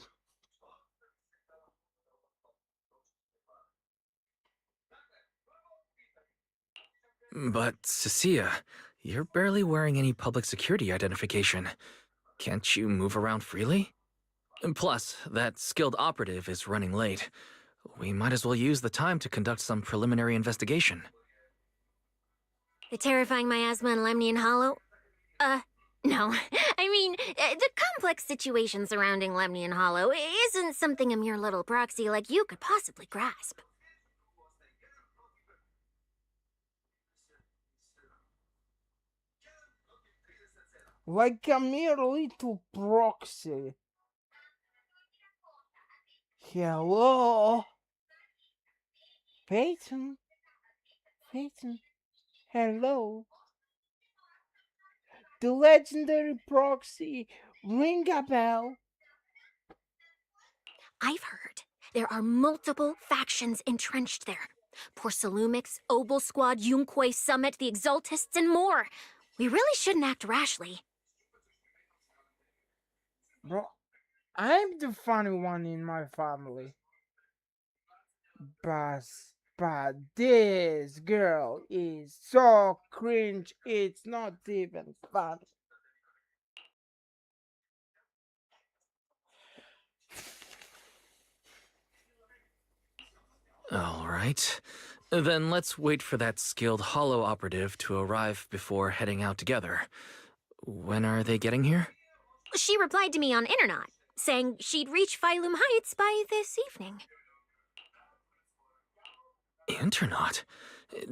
But, Cecilia, you're barely wearing any public security identification. Can't you move around freely? Plus, that skilled operative is running late. We might as well use the time to conduct some preliminary investigation. The terrifying miasma in Lemnian Hollow? No. I mean, the complex situation surrounding Lemnian Hollow isn't something a mere little proxy like you could possibly grasp. Like a mere little proxy. Hello? Peyton? Peyton? Hello? The legendary proxy, ring a bell. I've heard there are multiple factions entrenched there. Porcelumix, Obel Squad, Yunque Summit, the Exaltists, and more. We really shouldn't act rashly. Bro, I'm the funny one in my family. But this girl is so cringe, it's not even funny. Alright. Then let's wait for that skilled Hollow operative to arrive before heading out together. When are they getting here? She replied to me on Internet, saying she'd reach Phylum Heights by this evening. Internaut?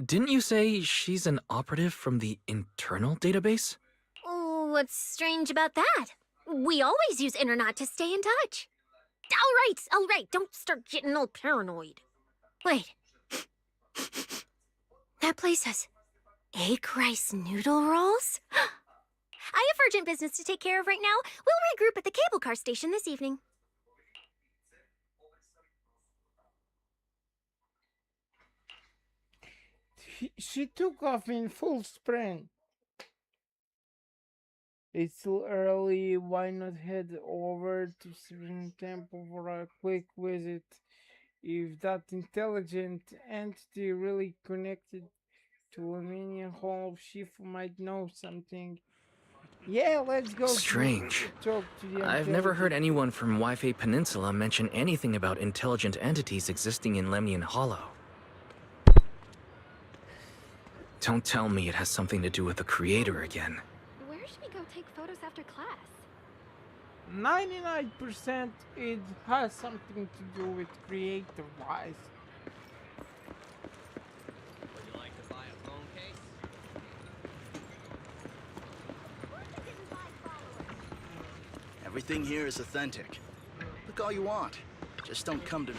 Didn't you say she's an operative from the internal database? What's strange about that? We always use Internet to stay in touch. All right, don't start getting all paranoid. Wait. That place has egg rice noodle rolls? I have urgent business to take care of right now. We'll regroup at the cable car station this evening. She took off in full sprint. It's still early, why not head over to Spring Temple for a quick visit? If that intelligent entity really connected to Lemnian Hall, Shifu might know something. Yeah, let's go. Strange. Talk to the I've never heard anyone from Wi-Fi Peninsula mention anything about intelligent entities existing in Lemnian Hollow. Don't tell me it has something to do with the creator again. Where should we go take photos after class? 99% it has something to do with creator-wise. Would you like to buy a phone case? Everything here is authentic. Look all you want. Just don't come to me.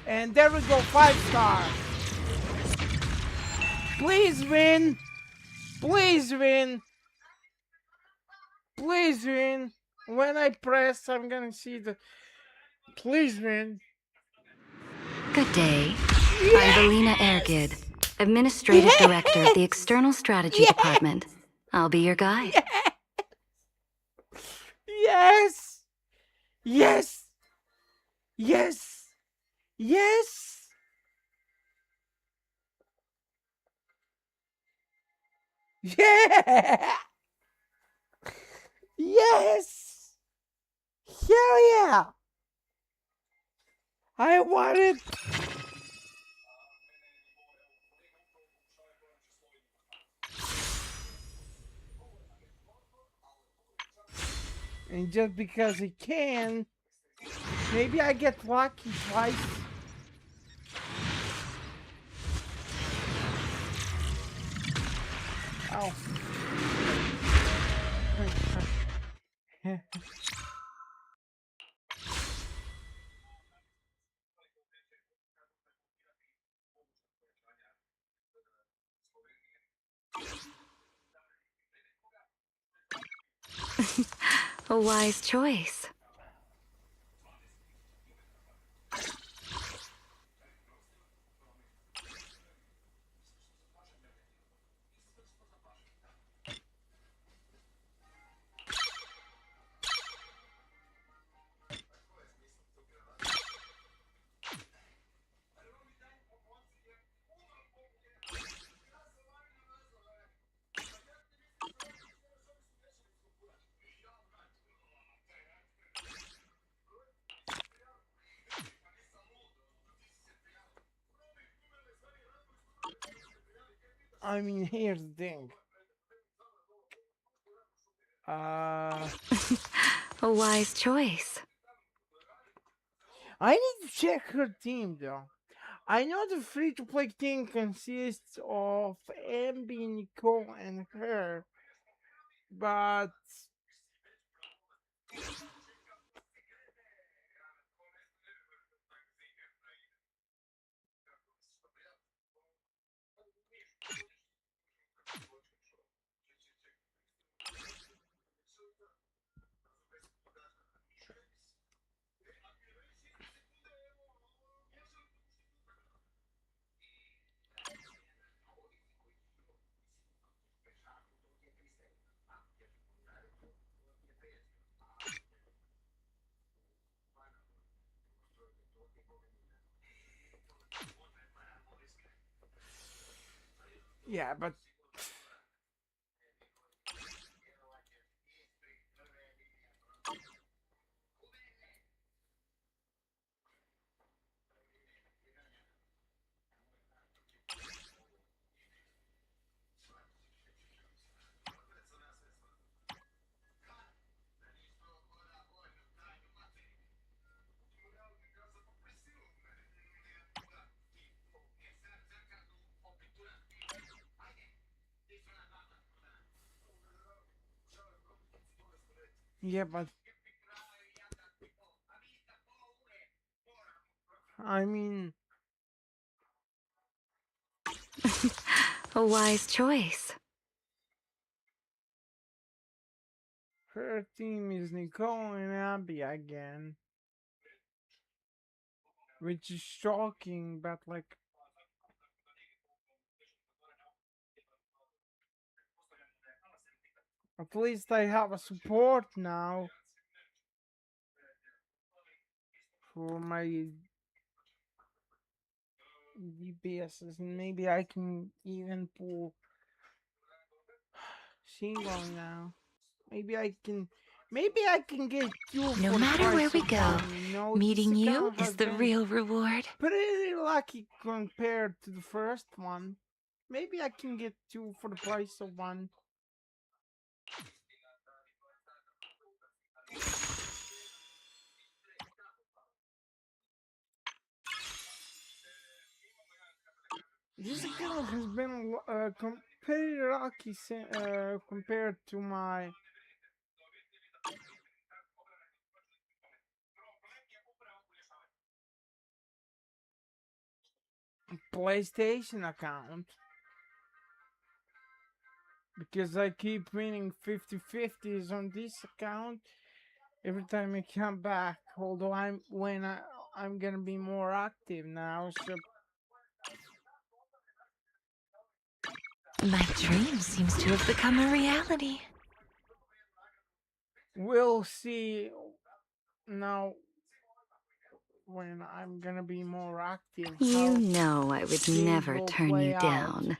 And there we go, 5 stars. Please win. Please win. Please win. When I press, I'm gonna see the... Please win. Good day. I'm Belina Ergid, Administrative Director of the External Strategy Department. I'll be your guide. Yes! Yes! Yes! Yes! Yeah! Yes! Hell yeah! I want it! And just because he can, maybe I get lucky twice. Ow. A wise choice. I mean, here's the thing. A wise choice. I need to check her team though. I know the free-to-play team consists of Ambi, Nicole, and her, but yeah, but yeah, but I mean, A wise choice. her team is Nicole and Abby again, which is shocking, but like, at least I have a support now for my DPSs, and maybe I can even pull single now. Maybe I can get two No for the matter where price we of go, one. You know, this meeting you account is has the been real reward. pretty lucky compared to the first one. Maybe I can get two for the price of one. This account has been pretty lucky compared to my PlayStation account, because I keep winning 50-50s on this account every time I come back. Although I'm gonna be more active now, so My dream seems to have become a reality. we'll see now when I'm gonna be more active You how know I would things never will turn play you out. down.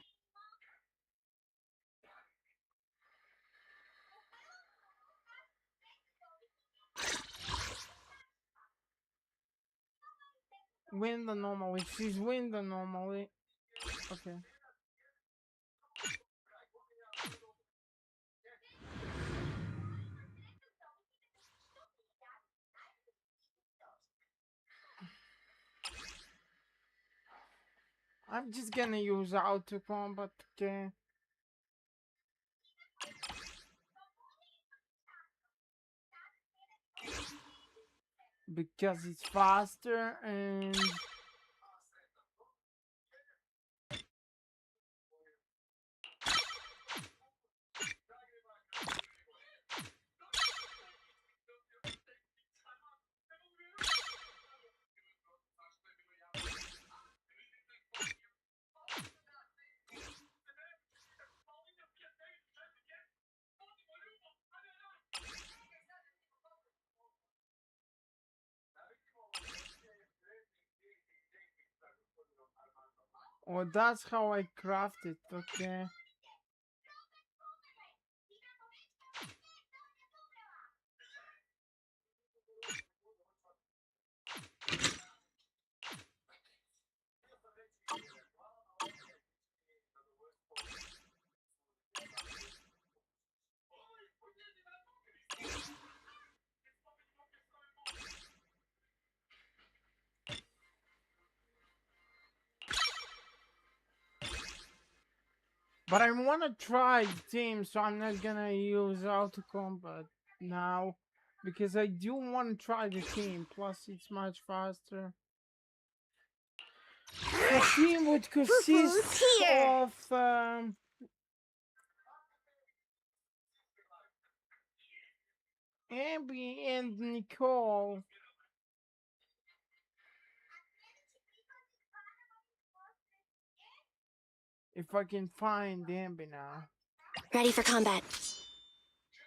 Win the normally. She's win the normally. Okay. I'm just gonna use auto combat, okay? Because it's faster and Oh, that's how I craft it, okay. But I want to try the team, so I'm not gonna use auto combat now, because I do want to try the team. Plus, it's much faster. The team would consist of Abby and Nicole. If I can find Ambi now. Ready for combat.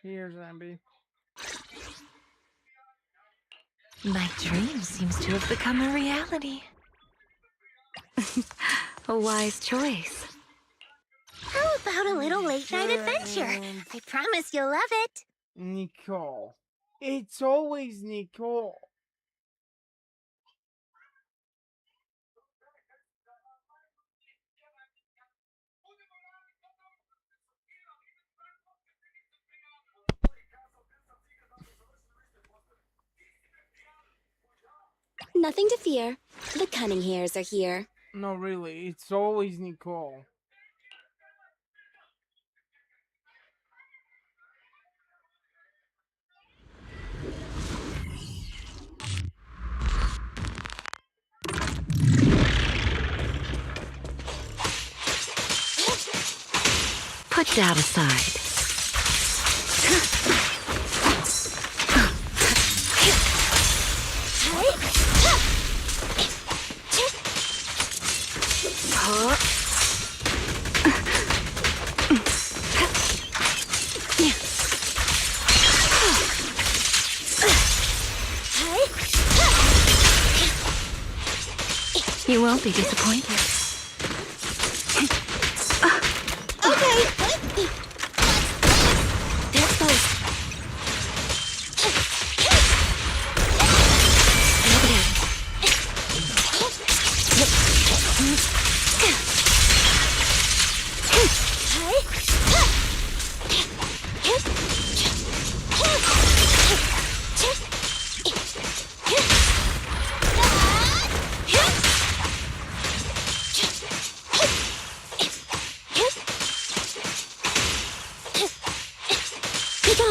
Here's Ambi. My dream seems to have become a reality. A wise choice. How about a little late-night adventure? I promise you'll love it. Nicole. It's always Nicole. Nothing to fear. The cunning hairs are here. No, really, it's always Nicole. Put that aside. You won't be disappointed. Okay. There goes.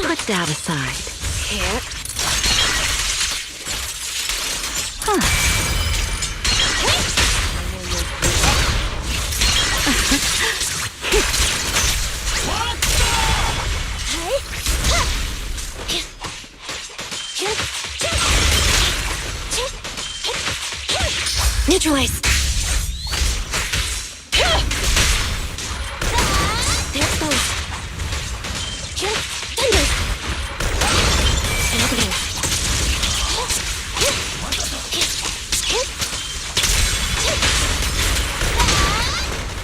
Put that aside. Here. Neutralize. There it goes. Thunder. Another one.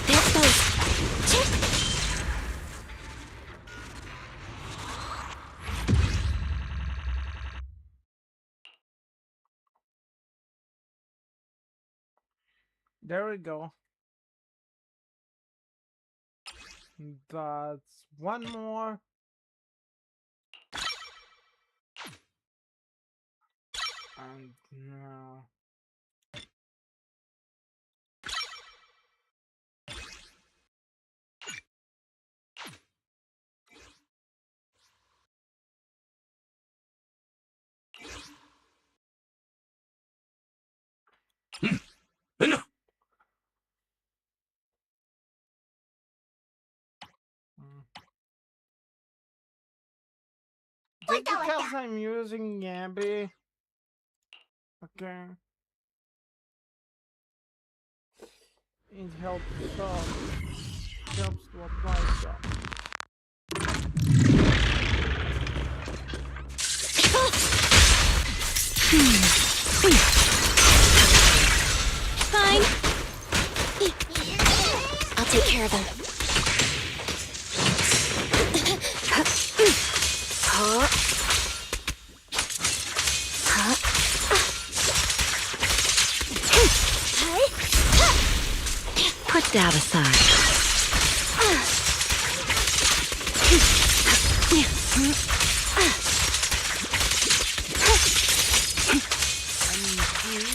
There it goes. There we go. That's one more. And now. Just because I'm using Gabby. Okay. It helps helps to apply stuff. Fine. care of them. Put that aside.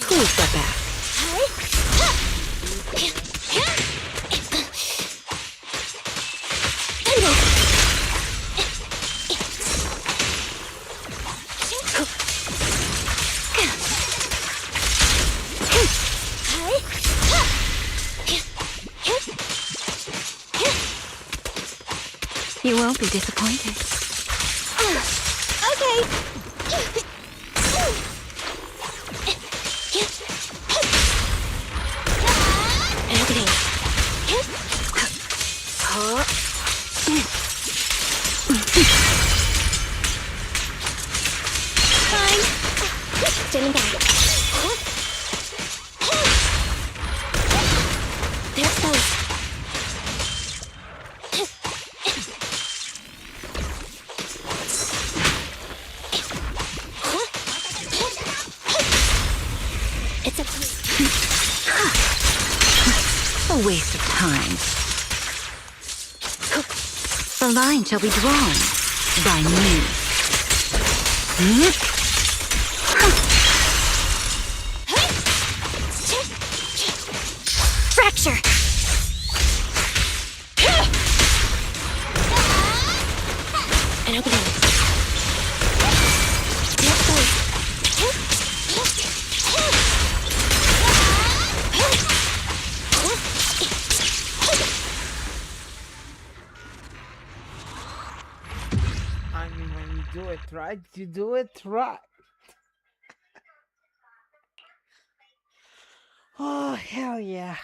Please step back. You won't be disappointed. Okay. Everything. Fine. Standing back. There's both. It's up to you. A waste of time. The line shall be drawn by me. Fracture. An opening. There's both. I mean, when you do it right, you do it right. Oh, hell yeah.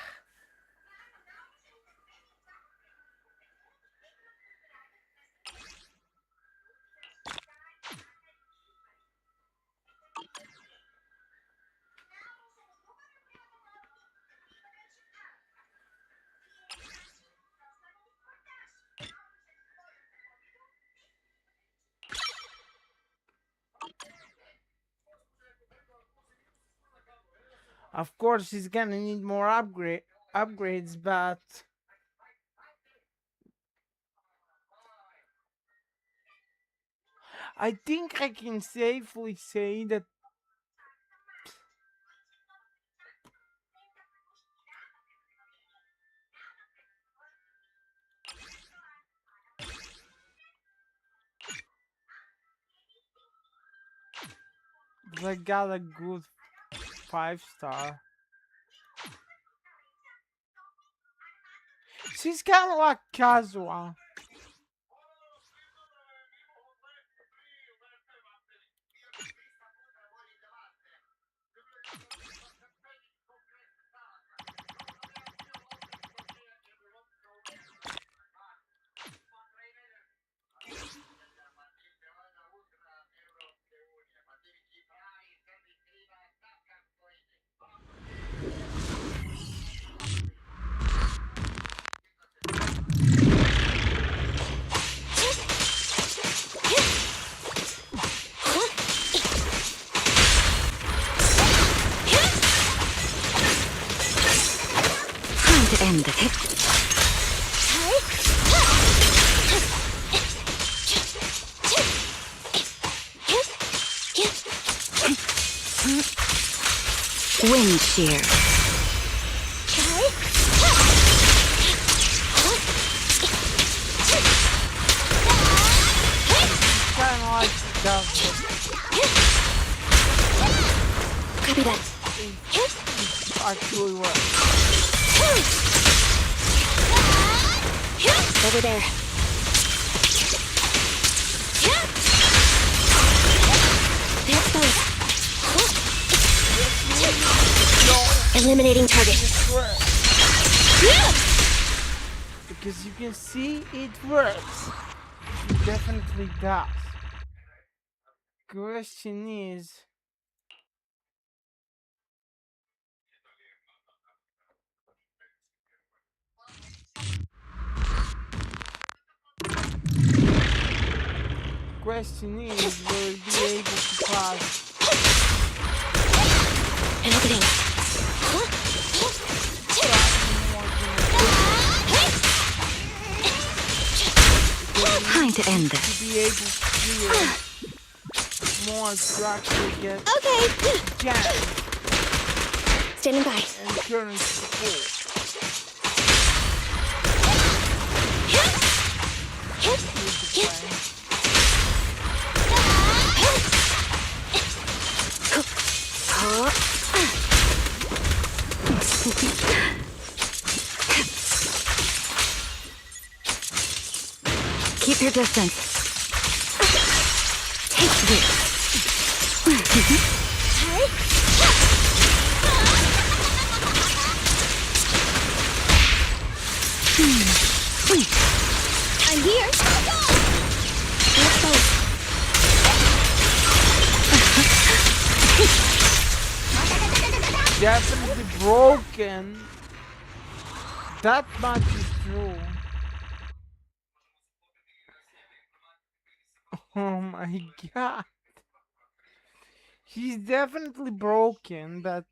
Of course, he's gonna need more upgrades, but I think I can safely say that I got a good 5-star. She's kind of like Kazuha. Time to end the hit. Wind shear. Kind of like that. Copy that. Actually works. Over there. There's both. Eliminating target. Because you can see it works. It definitely does. Question is, question is, will it be able to pass? Time to end this. To be able to clear more structure get jammed. Standing by. And turn to full. Keep your distance. Take this. I'm here. Let's go. Definitely broken. That much is true. Oh my god. He's definitely broken, but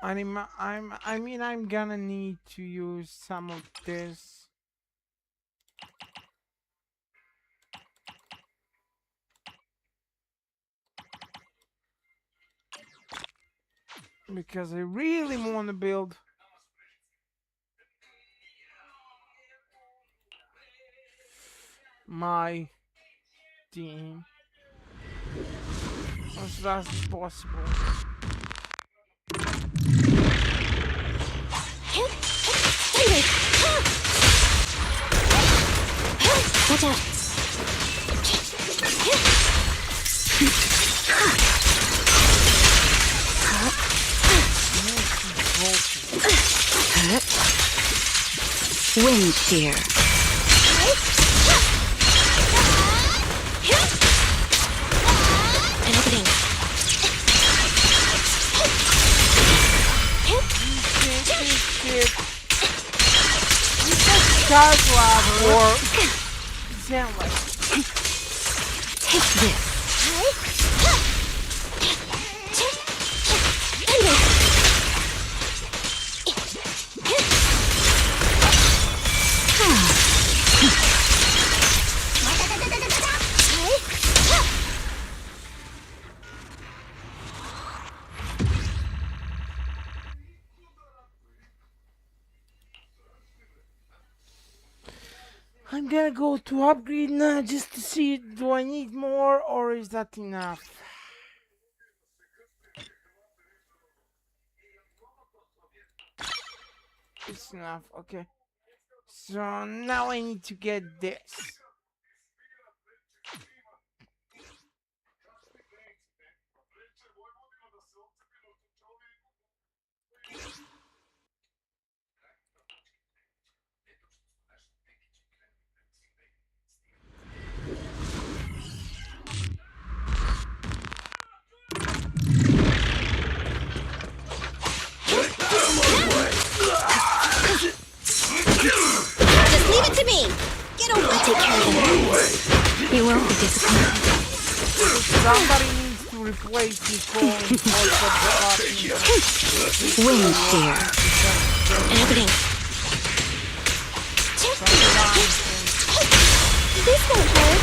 I'm gonna need to use some of this. Because I really want to build my team as fast as possible. Watch out. Wind shear. Or Zenless. Take this. I'm gonna go to upgrade now just to see, do I need more or is that enough? It's enough, okay. So now I need to get this. Just leave it to me. Get over. I'll take care of it. You won't be disappointed. Somebody needs to replace Nicole Wind shear. Happening. This won't hurt.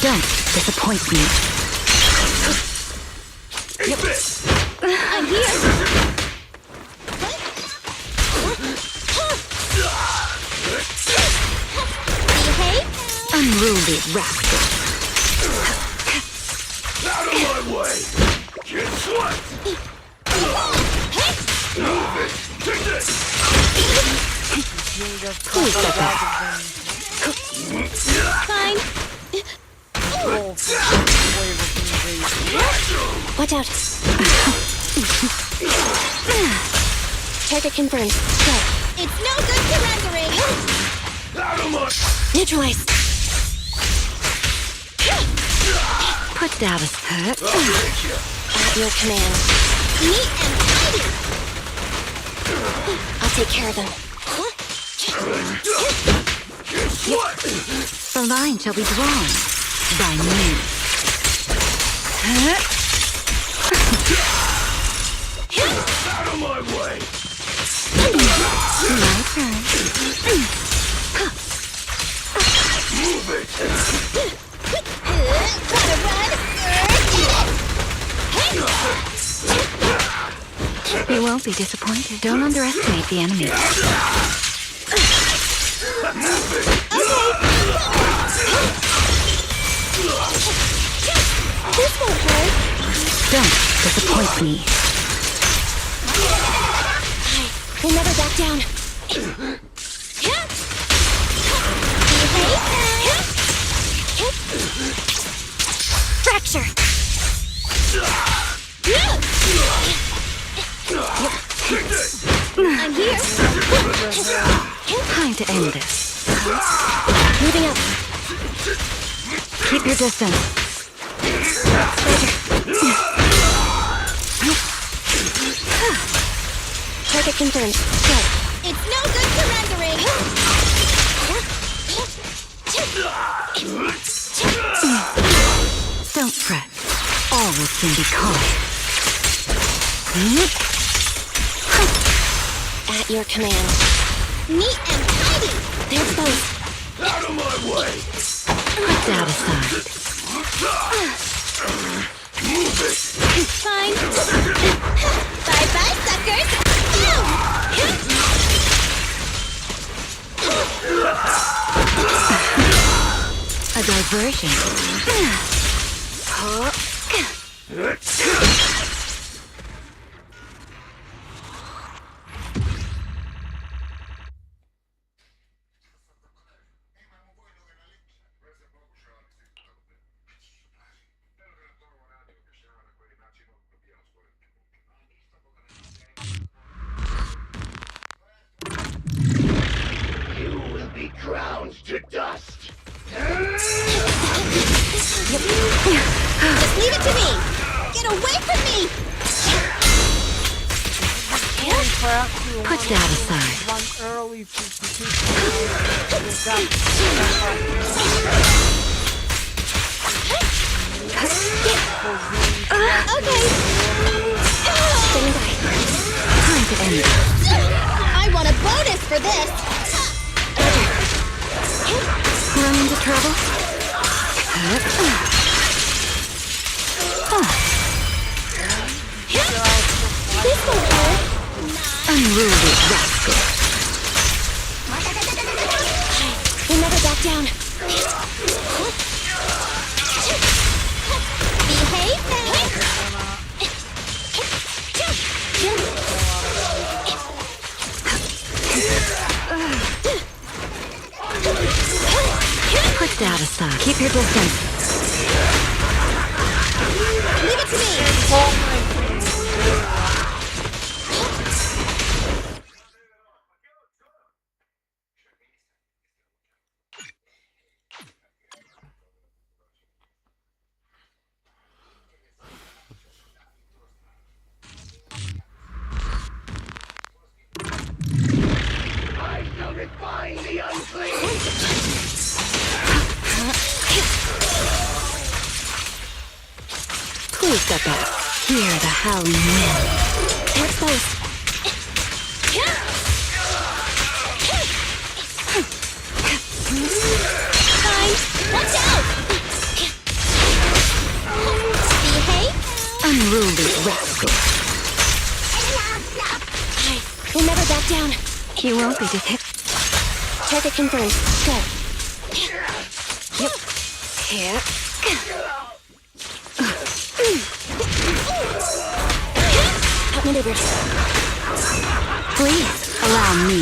Don't disappoint me. I'm here. Behave. Unruly rascal. Out of my way! Get swept! Move it! Take this! Please step back. Fine. Watch out. Target confirmed. Go. It's no good surrendering. Neutralize. Put Davis hurt. At your command. Neat and tidy. I'll take care of them. The line shall be drawn by me. Out of my way! My turn. Move it! Gotta run. You won't be disappointed. Don't underestimate the enemy. This won't hurt. Don't disappoint me. We'll never back down. Fracture. I'm here. Time to end this. Moving up. Keep your distance. Target confirmed. Go. It's no good surrendering. Don't fret. All will soon be calm. At your command. Neat and tidy. There's both. Out of my way! Put that aside. Move it! Fine. Bye-bye, suckers. Boom! A diversion. You will be ground to dust! Just leave it to me. Get away from me. Put that aside. One early 52. Okay. Standing by. Time to end this. I want a bonus for this. Run into trouble? This won't hurt. Unruly rascal. We'll never back down. Behave now. Put that aside. Keep your distance. Leave it to me. I shall refine the unclean! Please step back. Hear the howling wind. There's both. Fine. Watch out. Behave. Unruly rascal. We'll never back down. You won't be detected. Target confirmed. Go. Yep. Here. Outmaneuvered. Please allow me.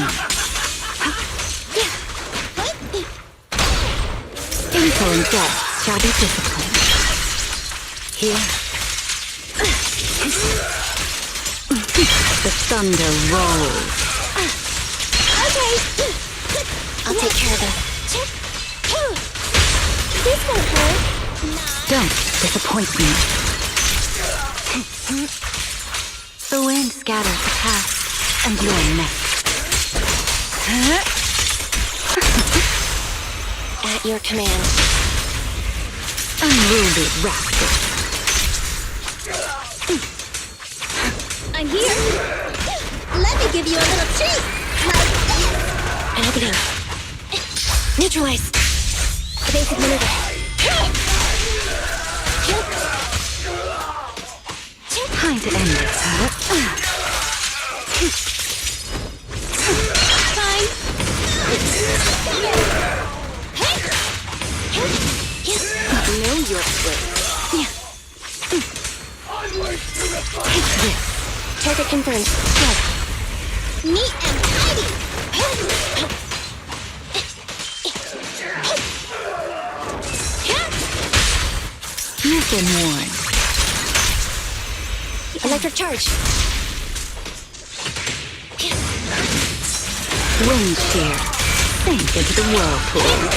Excellent guests shall be disciplined. Here. The thunder rolls. Okay. I'll take care of them. This won't hurt. Don't disappoint me. The wind scatters the past, and you're next. At your command. Unruly rascal. I'm here. Let me give you a little treat. Opening. Neutralize. Evasive maneuver. Time to end this, huh? Fine. Know your place. Take this. Target confirmed. Go. Neat and tidy. You've been warned. Electric charge. Wind shear. Sink into the whirlpool.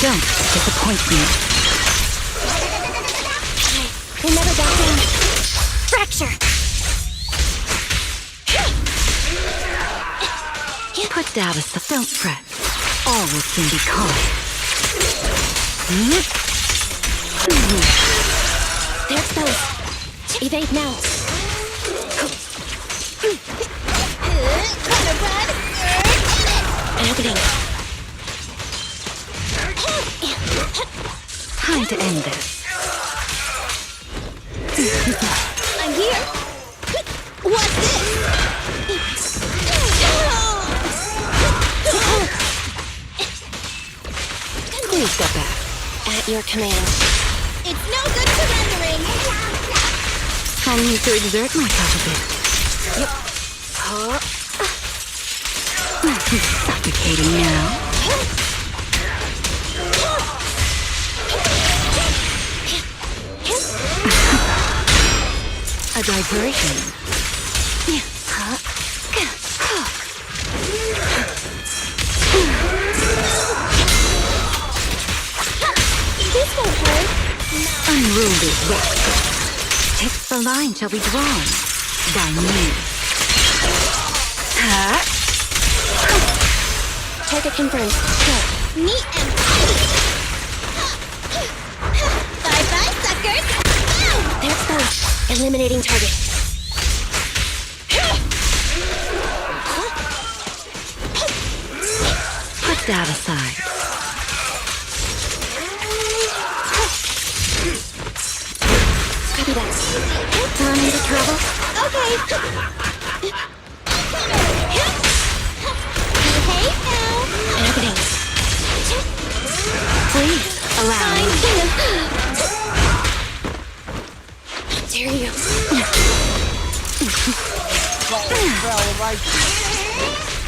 Don't disappoint me. We'll never back down. Fracture. Put Davis the don't fret. All will soon be calm. They're exposed. Evade now. Opening. Time to end this. I'm here. What's this? Please step back. At your command. It's no good surrendering. I need to exert myself a bit. Yep. Suffocating now. A diversion. This won't hurt. Unruly rascal. The line shall be drawn by me. Target confirmed. Go. Neat and tidy. Bye-bye, suckers. They're exposed. Eliminating target. Put that aside. Copy that. Run into trouble. Okay. Behave now. Opening. Please allow me. How dare you?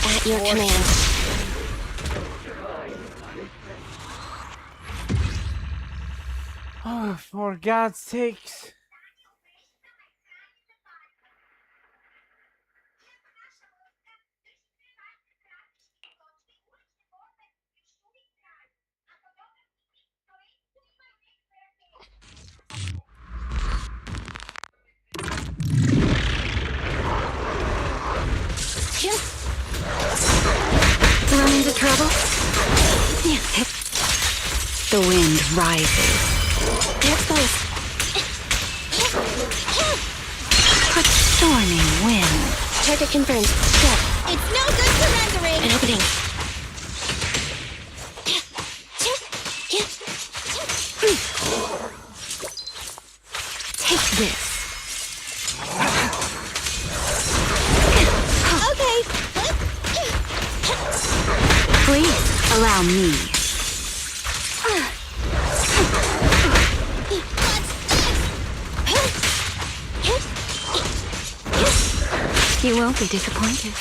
At your command. Oh, for God's sakes. Run into trouble? The wind rises. They're exposed. Put storming wind. Target confirmed. Go. It's no good surrendering. Opening. Take this. Okay. Please allow me. You won't be disappointed.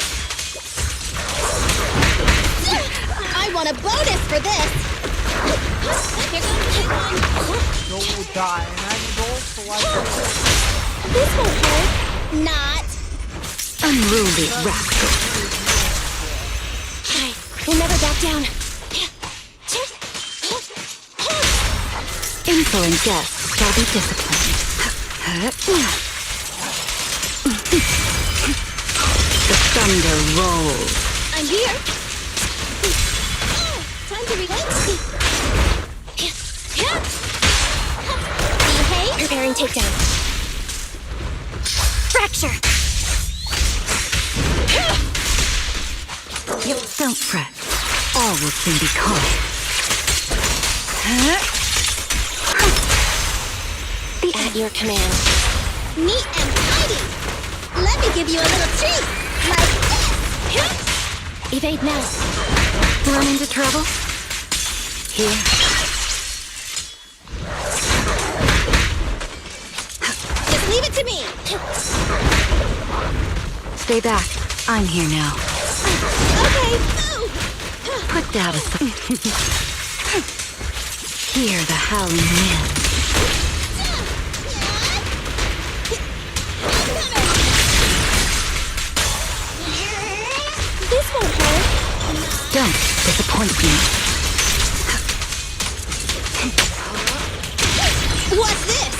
I want a bonus for this! Here goes this one! Don't die, and I would also like This won't hurt. Not. Unruly rascal. Alright, we'll never back down. Insolent guests shall be disciplined. The thunder rolls. I'm here. Time to reload. Behave. Preparing takedown. Fracture. Don't fret. All will soon be calm. At your command. Neat and tidy. Let me give you a little treat. Like this. Evade now. Run into trouble? Here. Just leave it to me. Stay back. I'm here now. Okay, move. Put that aside. Hear the howling wind. This won't hurt. Don't disappoint me. What's this?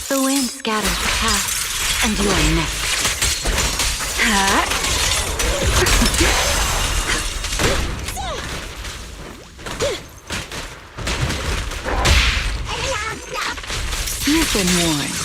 The wind scatters the path, and you are next. You've been warned.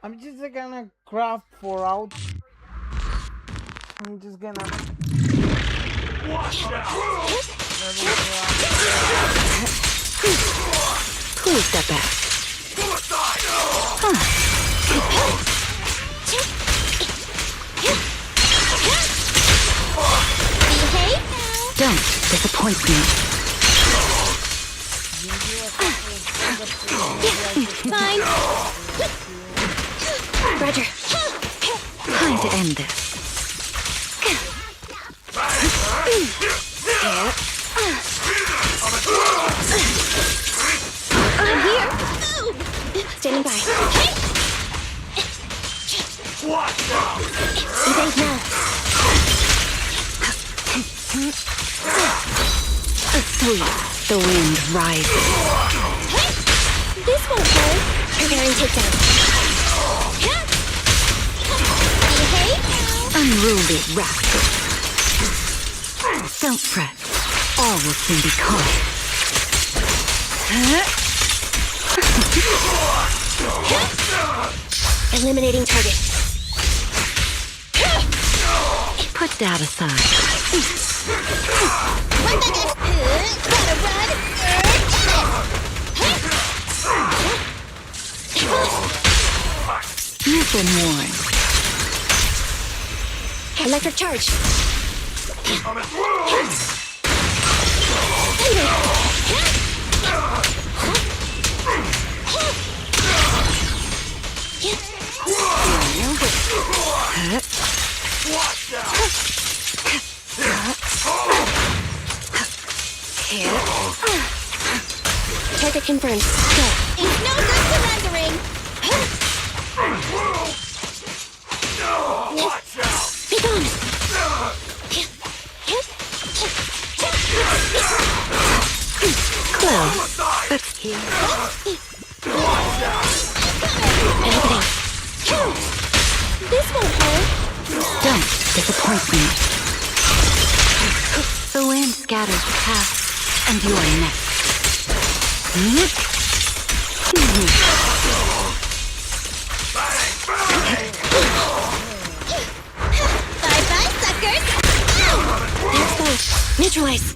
I'm just gonna craft 4 out. I'm just gonna. Watch out! Who is that back? Behave now. Don't disappoint me. Fine. Roger. Time to end this. I'm here. Standing by. Watch out! Evade now. Asleep, the wind rises. This won't hurt. Preparing takedown. Behave. Unruly rascal. Don't fret. All will soon be calm. Eliminating target. Put that aside. Run back up. Gotta run. You've been warned. Electric charge. Target confirmed. Go. It's no good surrendering. Watch out! Be gone. Close. But here. Everything. This won't hurt. Don't disappoint me. The wind scatters the path, and you are next. Bye-bye, suckers! There's both. Neutralize.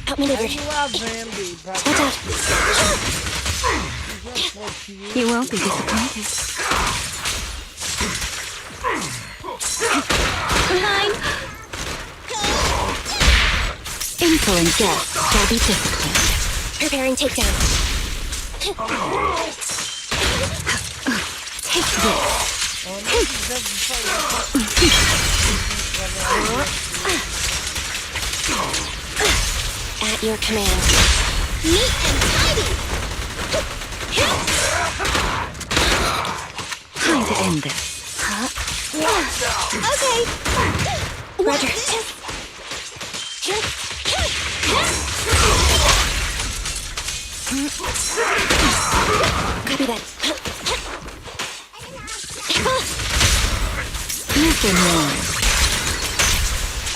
Outmaneuvered. Watch out. You won't be disappointed. Behind! Insolent guests shall be disciplined. Preparing takedown. Take this. At your command. Neat and tidy! Time to end this. Okay! Roger. Copy that. Nothing more.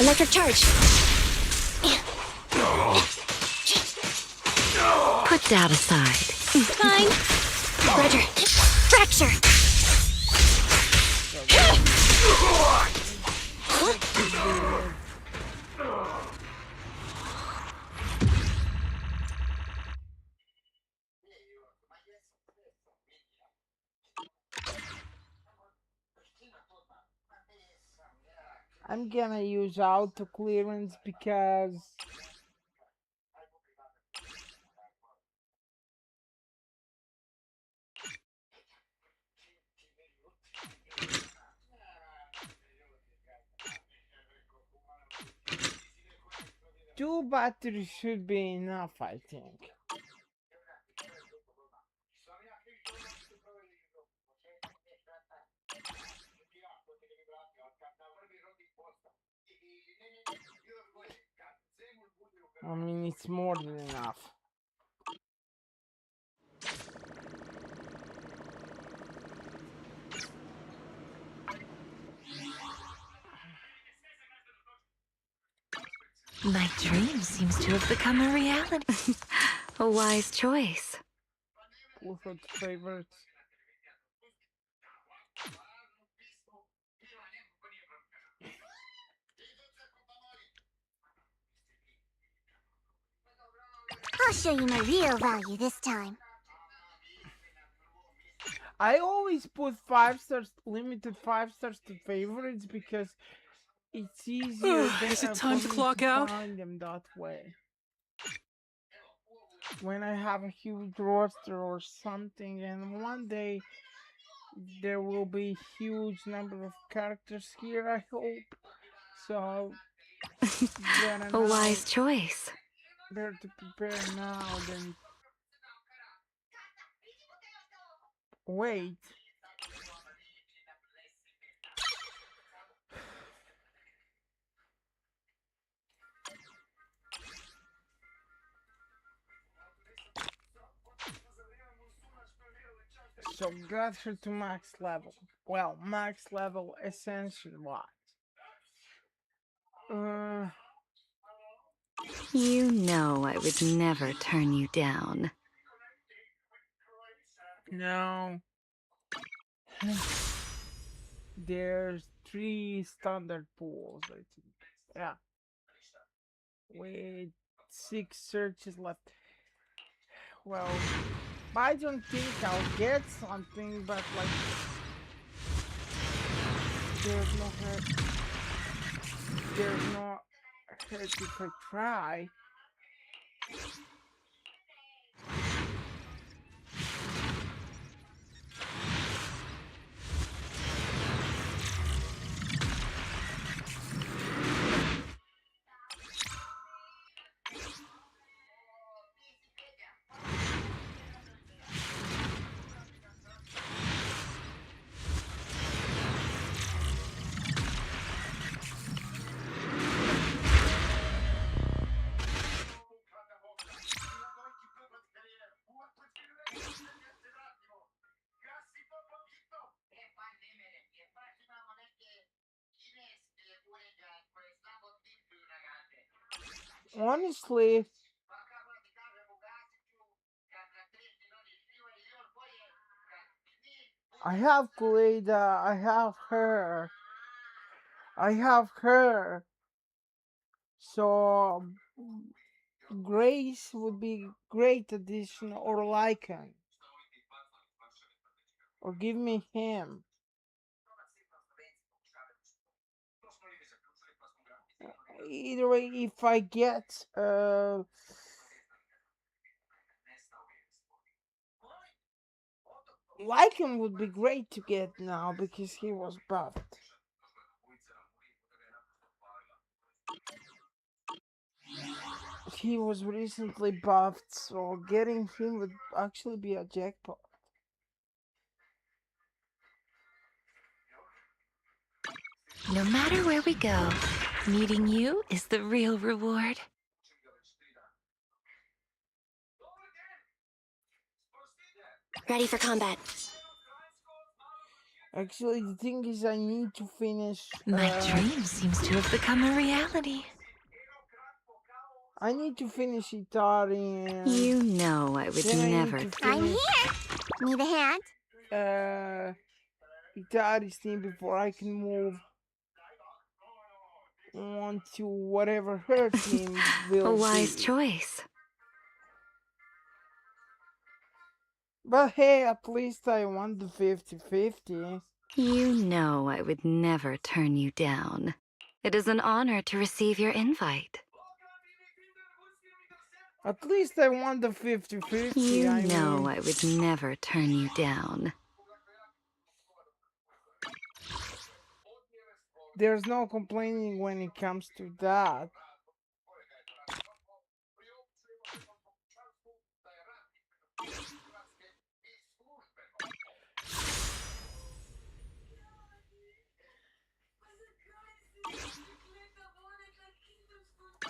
Electric charge. Put that aside. Fine. Roger. Fracture. I'm gonna use auto clearance because two batteries should be enough, I think. I mean, it's more than enough. My dream seems to have become a reality. A wise choice. Perfect favorites. I'll show you my real value this time. I always put 5 stars, limited 5 stars to favorites because it's easier Is it time to clock out? find them that way. When I have a huge roster or something, and one day there will be huge number of characters here, I hope. So A wise choice. Better to prepare now than wait. So got her to max level. Well, max level essential wise. You know I would never turn you down. No. There's 3 standard pools, I think. Yeah. With 6 searches left. Well, I don't think I'll get something, but like there's no hurt if I try. Honestly, I have Kuleida, I have her. So Grace would be great addition, or Lycan. Or give me him. Either way, if I get Lycan would be great to get now because he was buffed. He was recently buffed, so getting him would actually be a jackpot. No matter where we go, meeting you is the real reward. Ready for combat. Actually, the thing is, I need to finish. My dream seems to have become a reality. I need to finish Itari. And You know I would never. I'm here. Need a hand? Itari's team before I can move on to whatever her team will A wise be. choice. But hey, at least I won the 50-50. You know I would never turn you down. It is an honor to receive your invite. At least I won the 50-50. You know I would never turn you down. There's no complaining when it comes to that.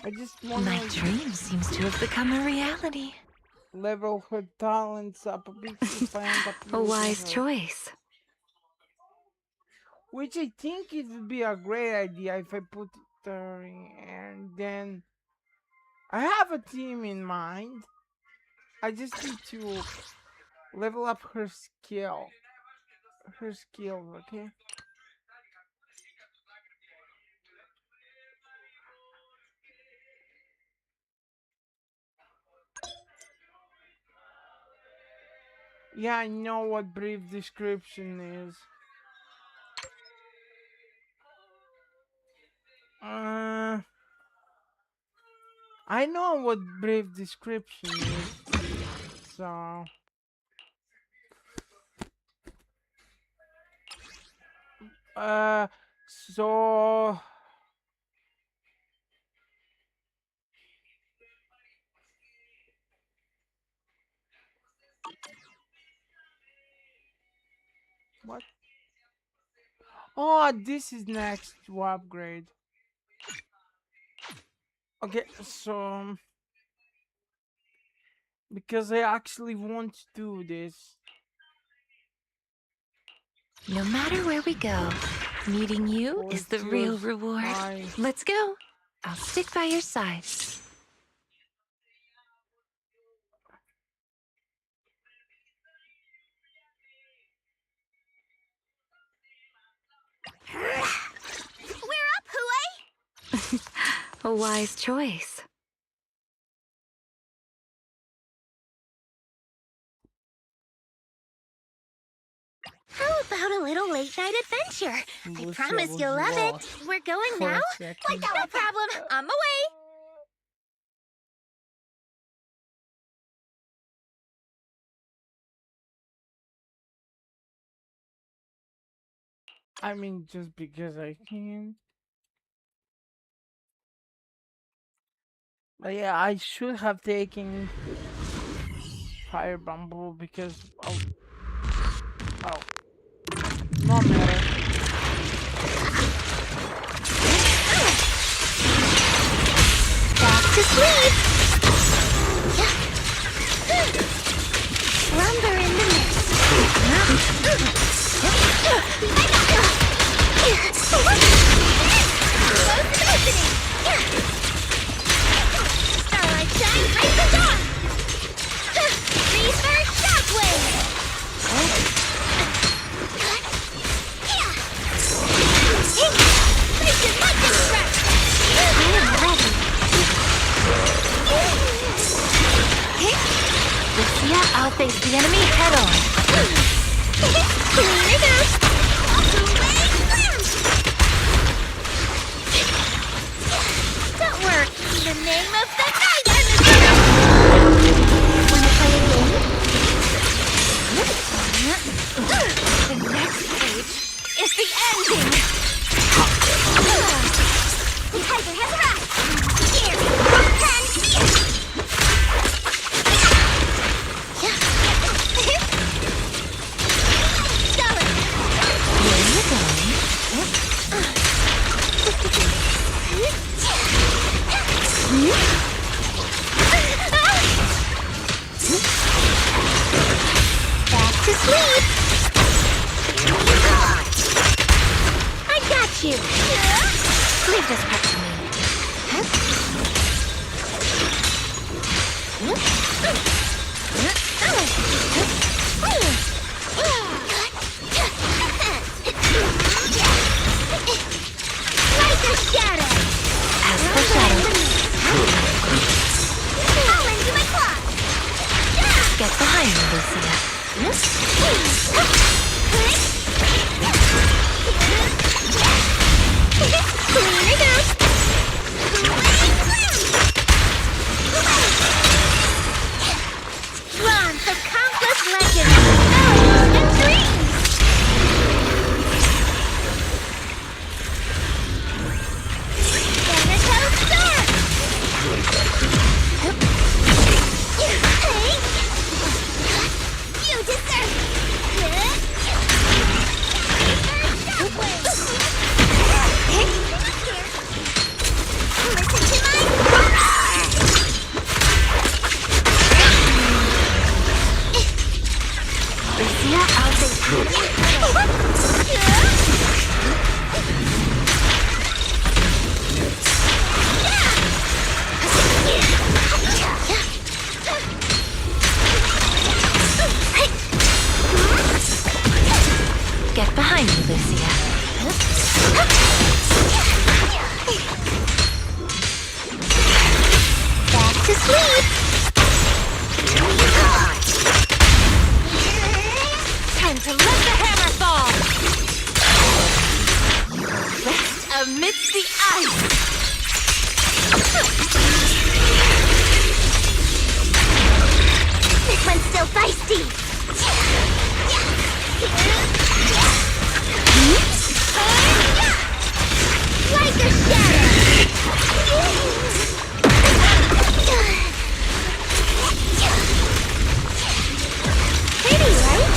I just want My dream seems to have become a reality. level her talents up a bit if I end up A wise losing her. choice. Which I think it would be a great idea if I put her in, and then I have a team in mind. I just need to level up her skill. Okay? Yeah, I know what brief description is. I know what brief description is. So so what? Oh, this is next to upgrade. Okay, so because I actually want to do this. No matter where we go, meeting you is the real reward. Let's go. I'll stick by your side. We're up, Hue! A wise choice. How about a little late-night adventure? I promise you'll love it. We're going For a now? second. No problem. On my way. I mean, just because I can. But yeah, I should have taken Fire Bamboo because oh, no matter. Back to sleep. Slumber in the mist. I'll face the enemy head on. Here it goes. Don't work. In the name of the night enemy. Wanna play a game? The next page is the ending. Tiger has arrived. Here, and here. Back to sleep. I got you. Leave this part to me. Like a shadow. As for shadow, Fall into my claw. get behind me, Lucia. Clean it up. Drawn from countless legends, melodies, and dreams. Thanatos Storm. You deserve Listen to my Lucia, I'll face you. Get behind me, Lucia. back to sleep. Time to let the hammer fall. Rest amidst the ice. This one's still feisty. Like a shadow. Pretty, right?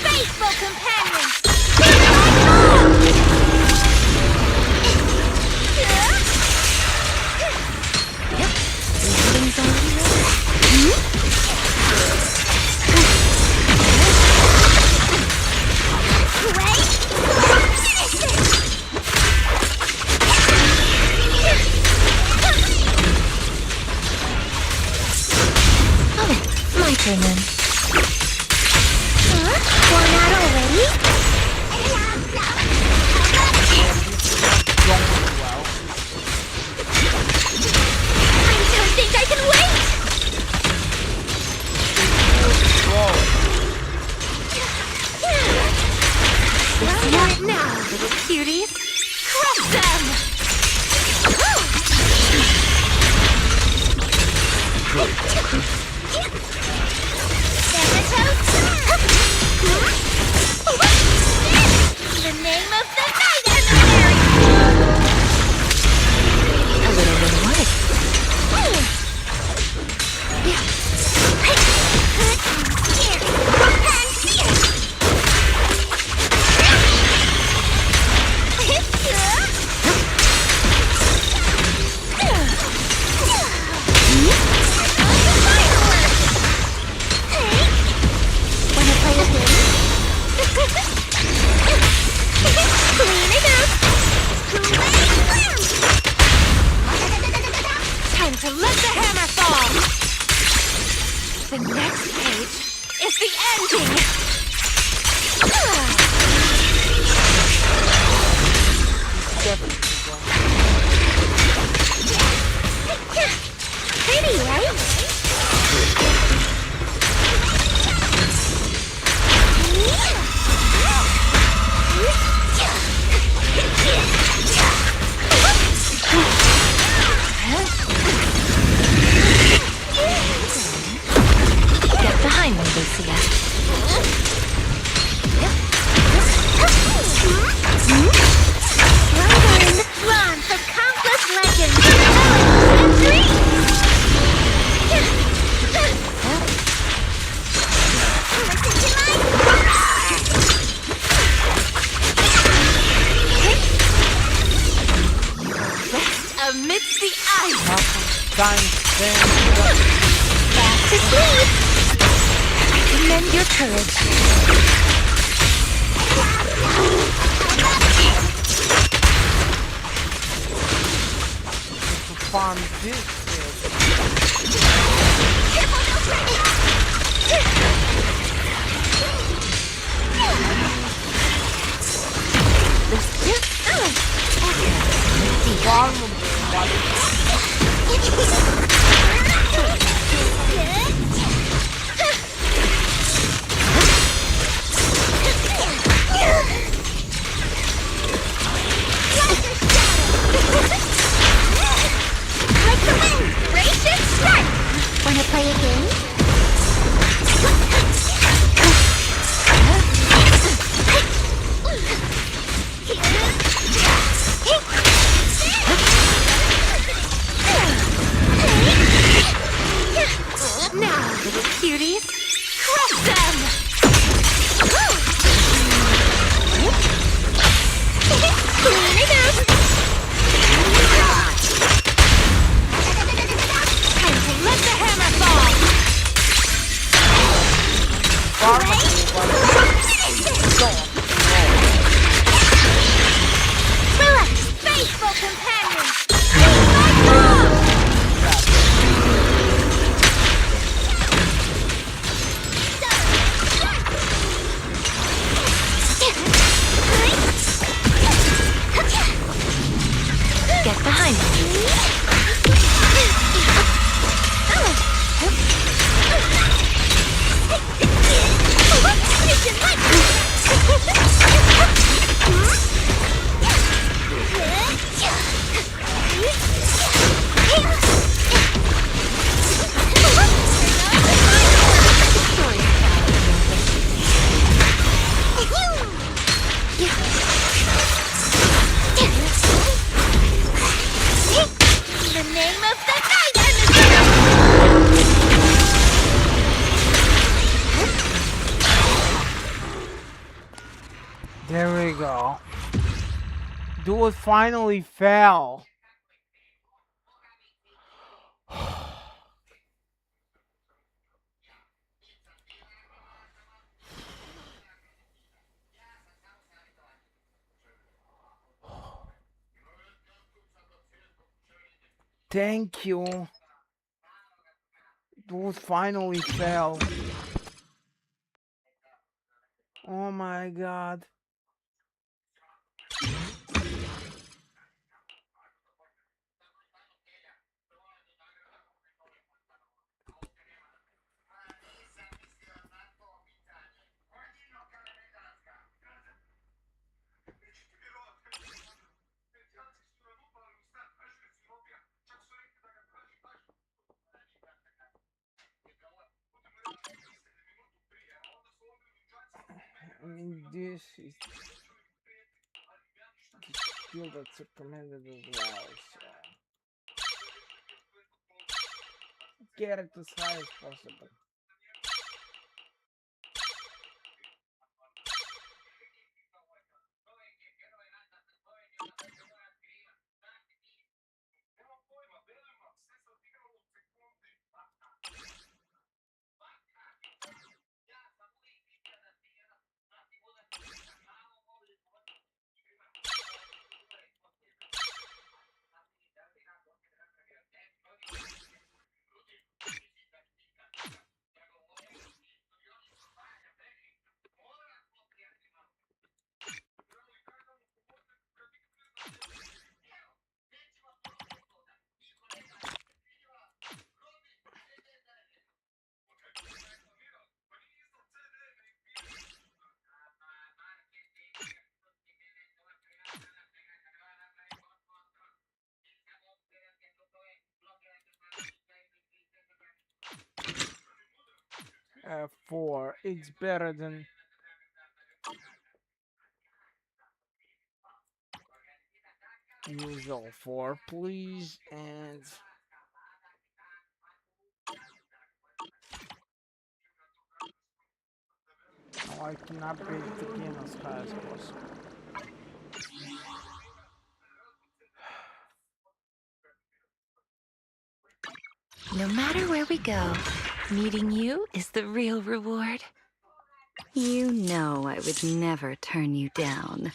Faithful companion. My turn then. One out already? I don't think I can wait! Not now, little cuties. Crush them! The name of the night emissary! A little robotic. Wanna play a game? Clean it up! Time to let the hammer fall. The next page is the ending. Pretty, right? time spent. Fast asleep. I commend your courage. To farm this shit. Like the wind, gracious strike. Wanna play a game? Now, little cuties, crush them! Time to let the hammer fall! Relax, faithful companions! Be my dog! Get behind me. In the name of the night There we go. Dude finally fell. Thank you. Dude finally fell. Oh my god. I mean, this is the skill that's recommended as well, so get it as high as possible. F4, it's better than usual. 4, please, and now I can upgrade it again as high as possible. No matter where we go, meeting you is the real reward. You know I would never turn you down.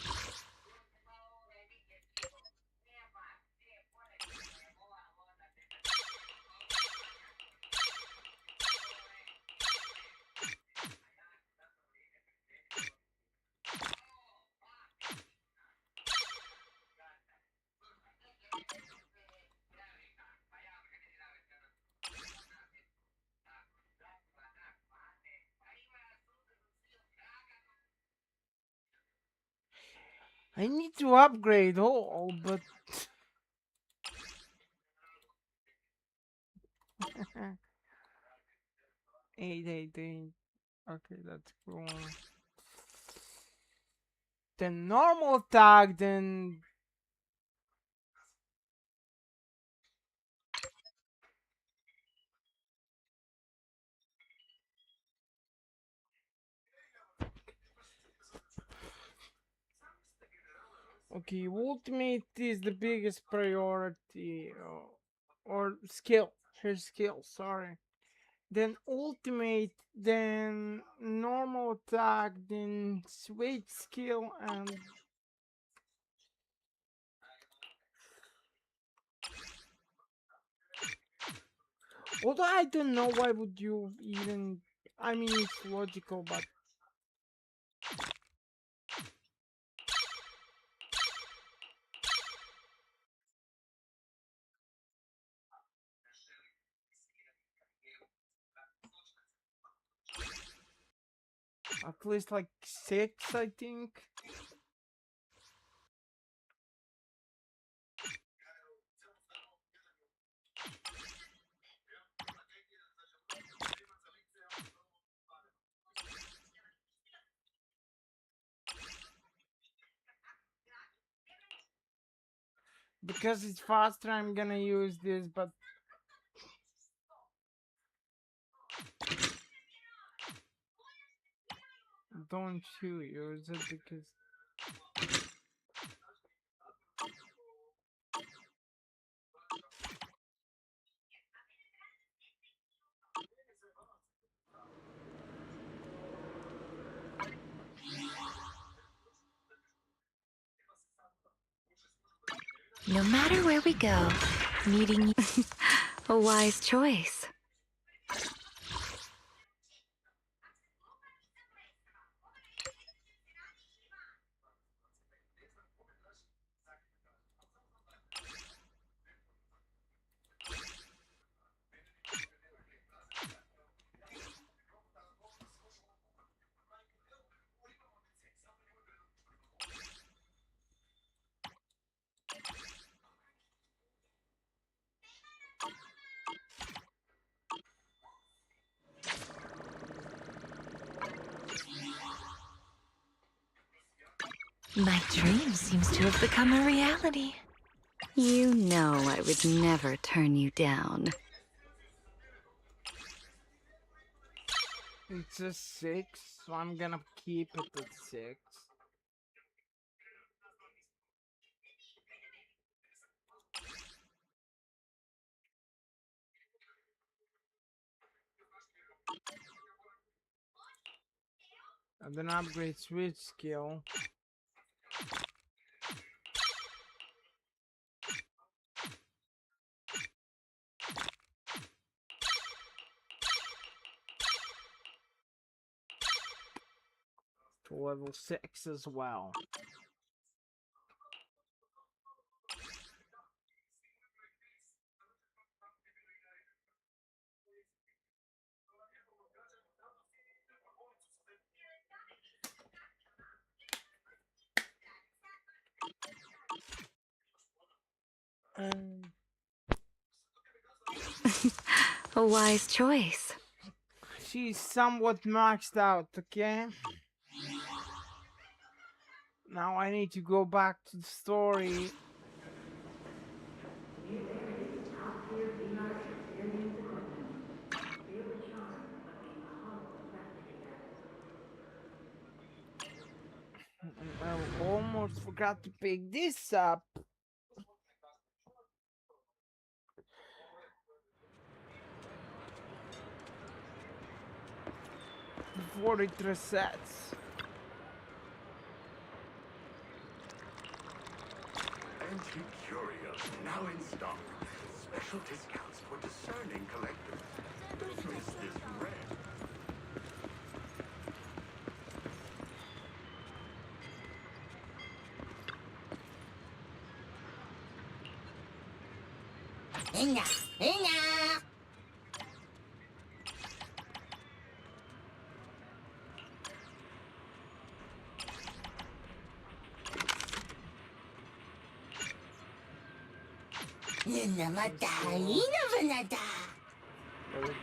I need to upgrade all, but eight. Okay, that's cool. The normal tag, then okay, ultimate is the biggest priority, or skill. Here's skill. Sorry. Then ultimate, then normal attack, then switch skill, and although I don't know why would you even. I mean, it's logical, but at least like 6, I think. Because it's faster, I'm gonna use this, but don't you use it because No matter where we go, meeting you. A wise choice. My dream seems to have become a reality. You know I would never turn you down. it's a 6, so I'm gonna keep it at 6. And then upgrade switch skill. To level 6 as well. A wise choice. She's somewhat maxed out, okay? Now I need to go back to the story. I almost forgot to pick this up. before it resets. Antique curios now in stock. Special discounts for discerning collectors. Don't miss this rare. Inga, Inga. Namata, inavanata. There we go.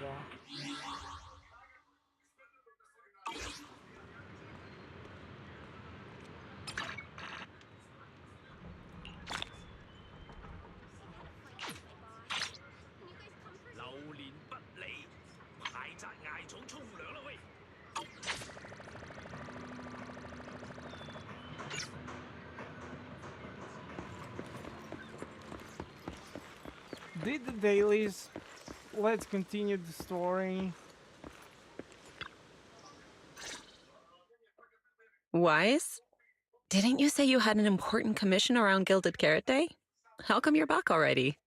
Did the dailies. Let's continue the story. Wise? Didn't you say you had an important commission around Gilded Carrot Day? How come you're back already?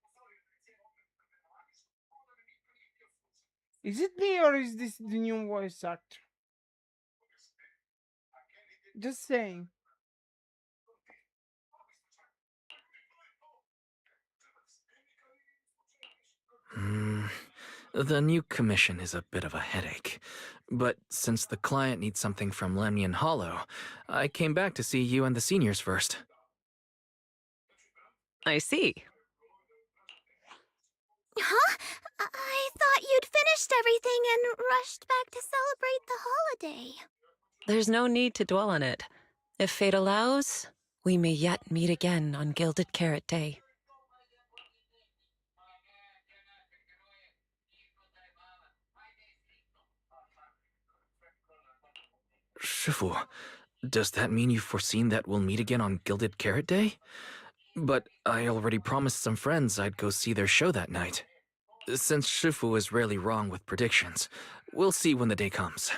Is it me or is this the new voice actor? Just saying. The new commission is a bit of a headache. But since the client needs something from Lemnian Hollow, I came back to see you and the seniors first. I see. Huh? I thought you'd finished everything and rushed back to celebrate the holiday. There's no need to dwell on it. If fate allows, we may yet meet again on Gilded Carrot Day. Shifu, does that mean you've foreseen that we'll meet again on Gilded Carrot Day? But I already promised some friends I'd go see their show that night. Since Shifu is rarely wrong with predictions, we'll see when the day comes.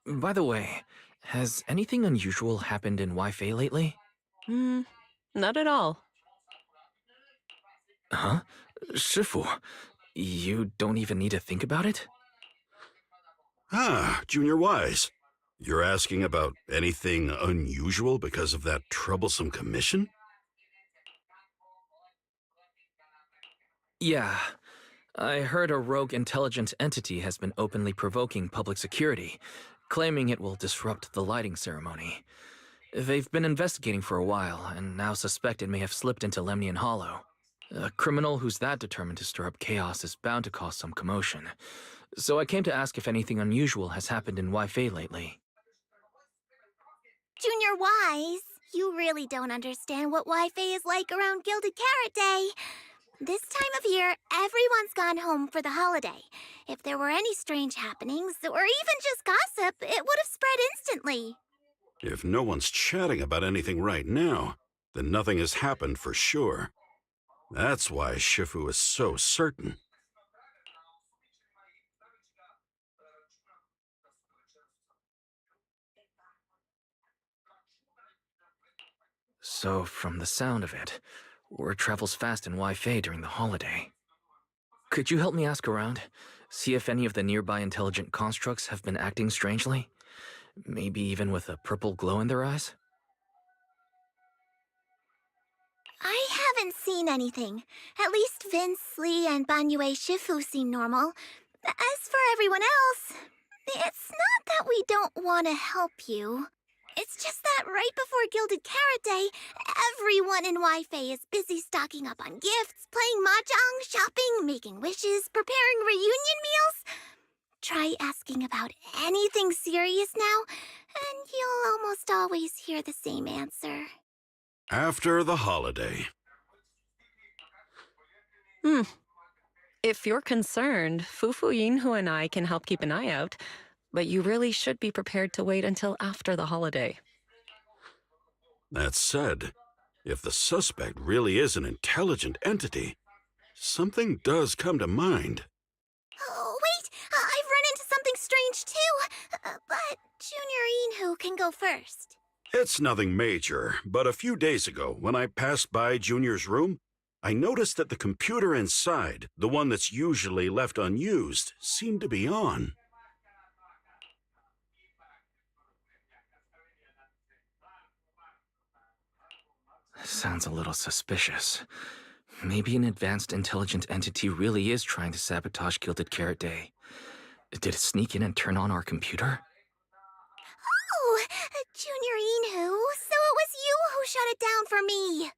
By the way, has anything unusual happened in Wi-Fi lately? Not at all. Huh? Shifu, you don't even need to think about it? Ah, Junior Wise. You're asking about anything unusual because of that troublesome commission? Yeah. I heard a rogue intelligent entity has been openly provoking public security, claiming it will disrupt the lighting ceremony. They've been investigating for a while, and now suspect it may have slipped into Lemnian Hollow. A criminal who's that determined to stir up chaos is bound to cause some commotion. So I came to ask if anything unusual has happened in Wi-Fi lately. Junior Wise, you really don't understand what Wi-Fi is like around Gilded Carrot Day. This time of year, everyone's gone home for the holiday. If there were any strange happenings, or even just gossip, it would have spread instantly. If no one's chatting about anything right now, then nothing has happened for sure. That's why Shifu is so certain. So, from the sound of it, word travels fast in Wi-Fi during the holiday. Could you help me ask around? See if any of the nearby intelligent constructs have been acting strangely? Maybe even with a purple glow in their eyes? I haven't seen anything. At least Vince, Lee, and Banyue Shifu seem normal. As for everyone else, it's not that we don't want to help you. It's just that right before Gilded Carrot Day, everyone in Wi-Fi is busy stocking up on gifts, playing mahjong, shopping, making wishes, preparing reunion meals. Try asking about anything serious now, and you'll almost always hear the same answer. After the holiday. If you're concerned, Fufu Yinhu and I can help keep an eye out, but you really should be prepared to wait until after the holiday. That said, if the suspect really is an intelligent entity, something does come to mind. Oh, wait! I've run into something strange too. But go first? It's nothing major, but a few days ago, when I passed by Junior's room, I noticed that the computer inside, the one that's usually left unused, seemed to be on. Sounds a little suspicious. Maybe an advanced intelligent entity really is trying to sabotage Gilded Carrot Day. Did it sneak in and turn on our computer? Oh, Junior Inhu, so it was you who shut it down for me.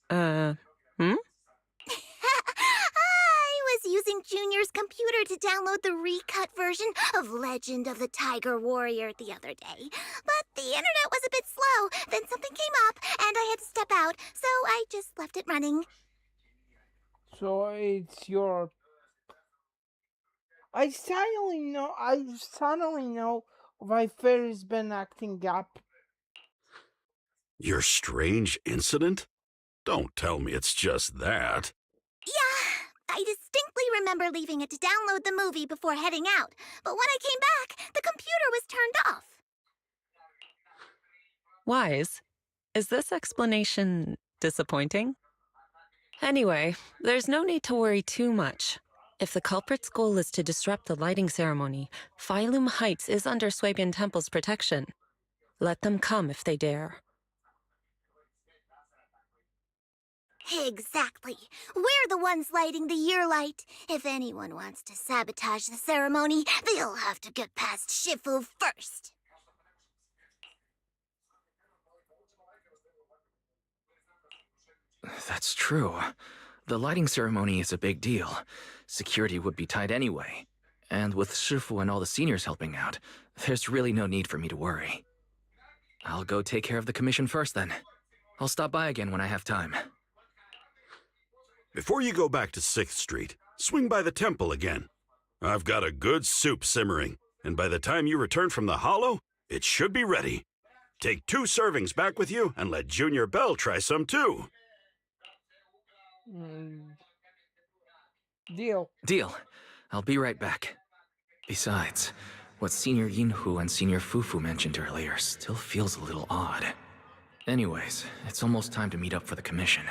I was using Junior's computer to download the recut version of Legend of the Tiger Warrior the other day. But the internet was a bit slow, then something came up, and I had to step out, so I just left it running. So it's your... I suddenly know why Fairy's been acting up. Your strange incident? Don't tell me it's just that. Yeah, I distinctly remember leaving it to download the movie before heading out, but when I came back, the computer was turned off. Wise, is this explanation disappointing? Anyway, there's no need to worry too much. If the culprit's goal is to disrupt the lighting ceremony, Phylum Heights is under Swabian Temple's protection. Let them come if they dare. Exactly. We're the ones lighting the year light. If anyone wants to sabotage the ceremony, they'll have to get past Shifu first. That's true. The lighting ceremony is a big deal. Security would be tight anyway. And with Shifu and all the seniors helping out, there's really no need for me to worry. I'll go take care of the commission first then. I'll stop by again when I have time. Before you go back to 6th Street, swing by the temple again. I've got a good soup simmering, and by the time you return from the hollow, it should be ready. Take 2 servings back with you and let Junior Bell try some too. Deal. Deal. I'll be right back. Besides, what Senior Yinhu and Senior Fufu mentioned earlier still feels a little odd. Anyways, it's almost time to meet up for the commission.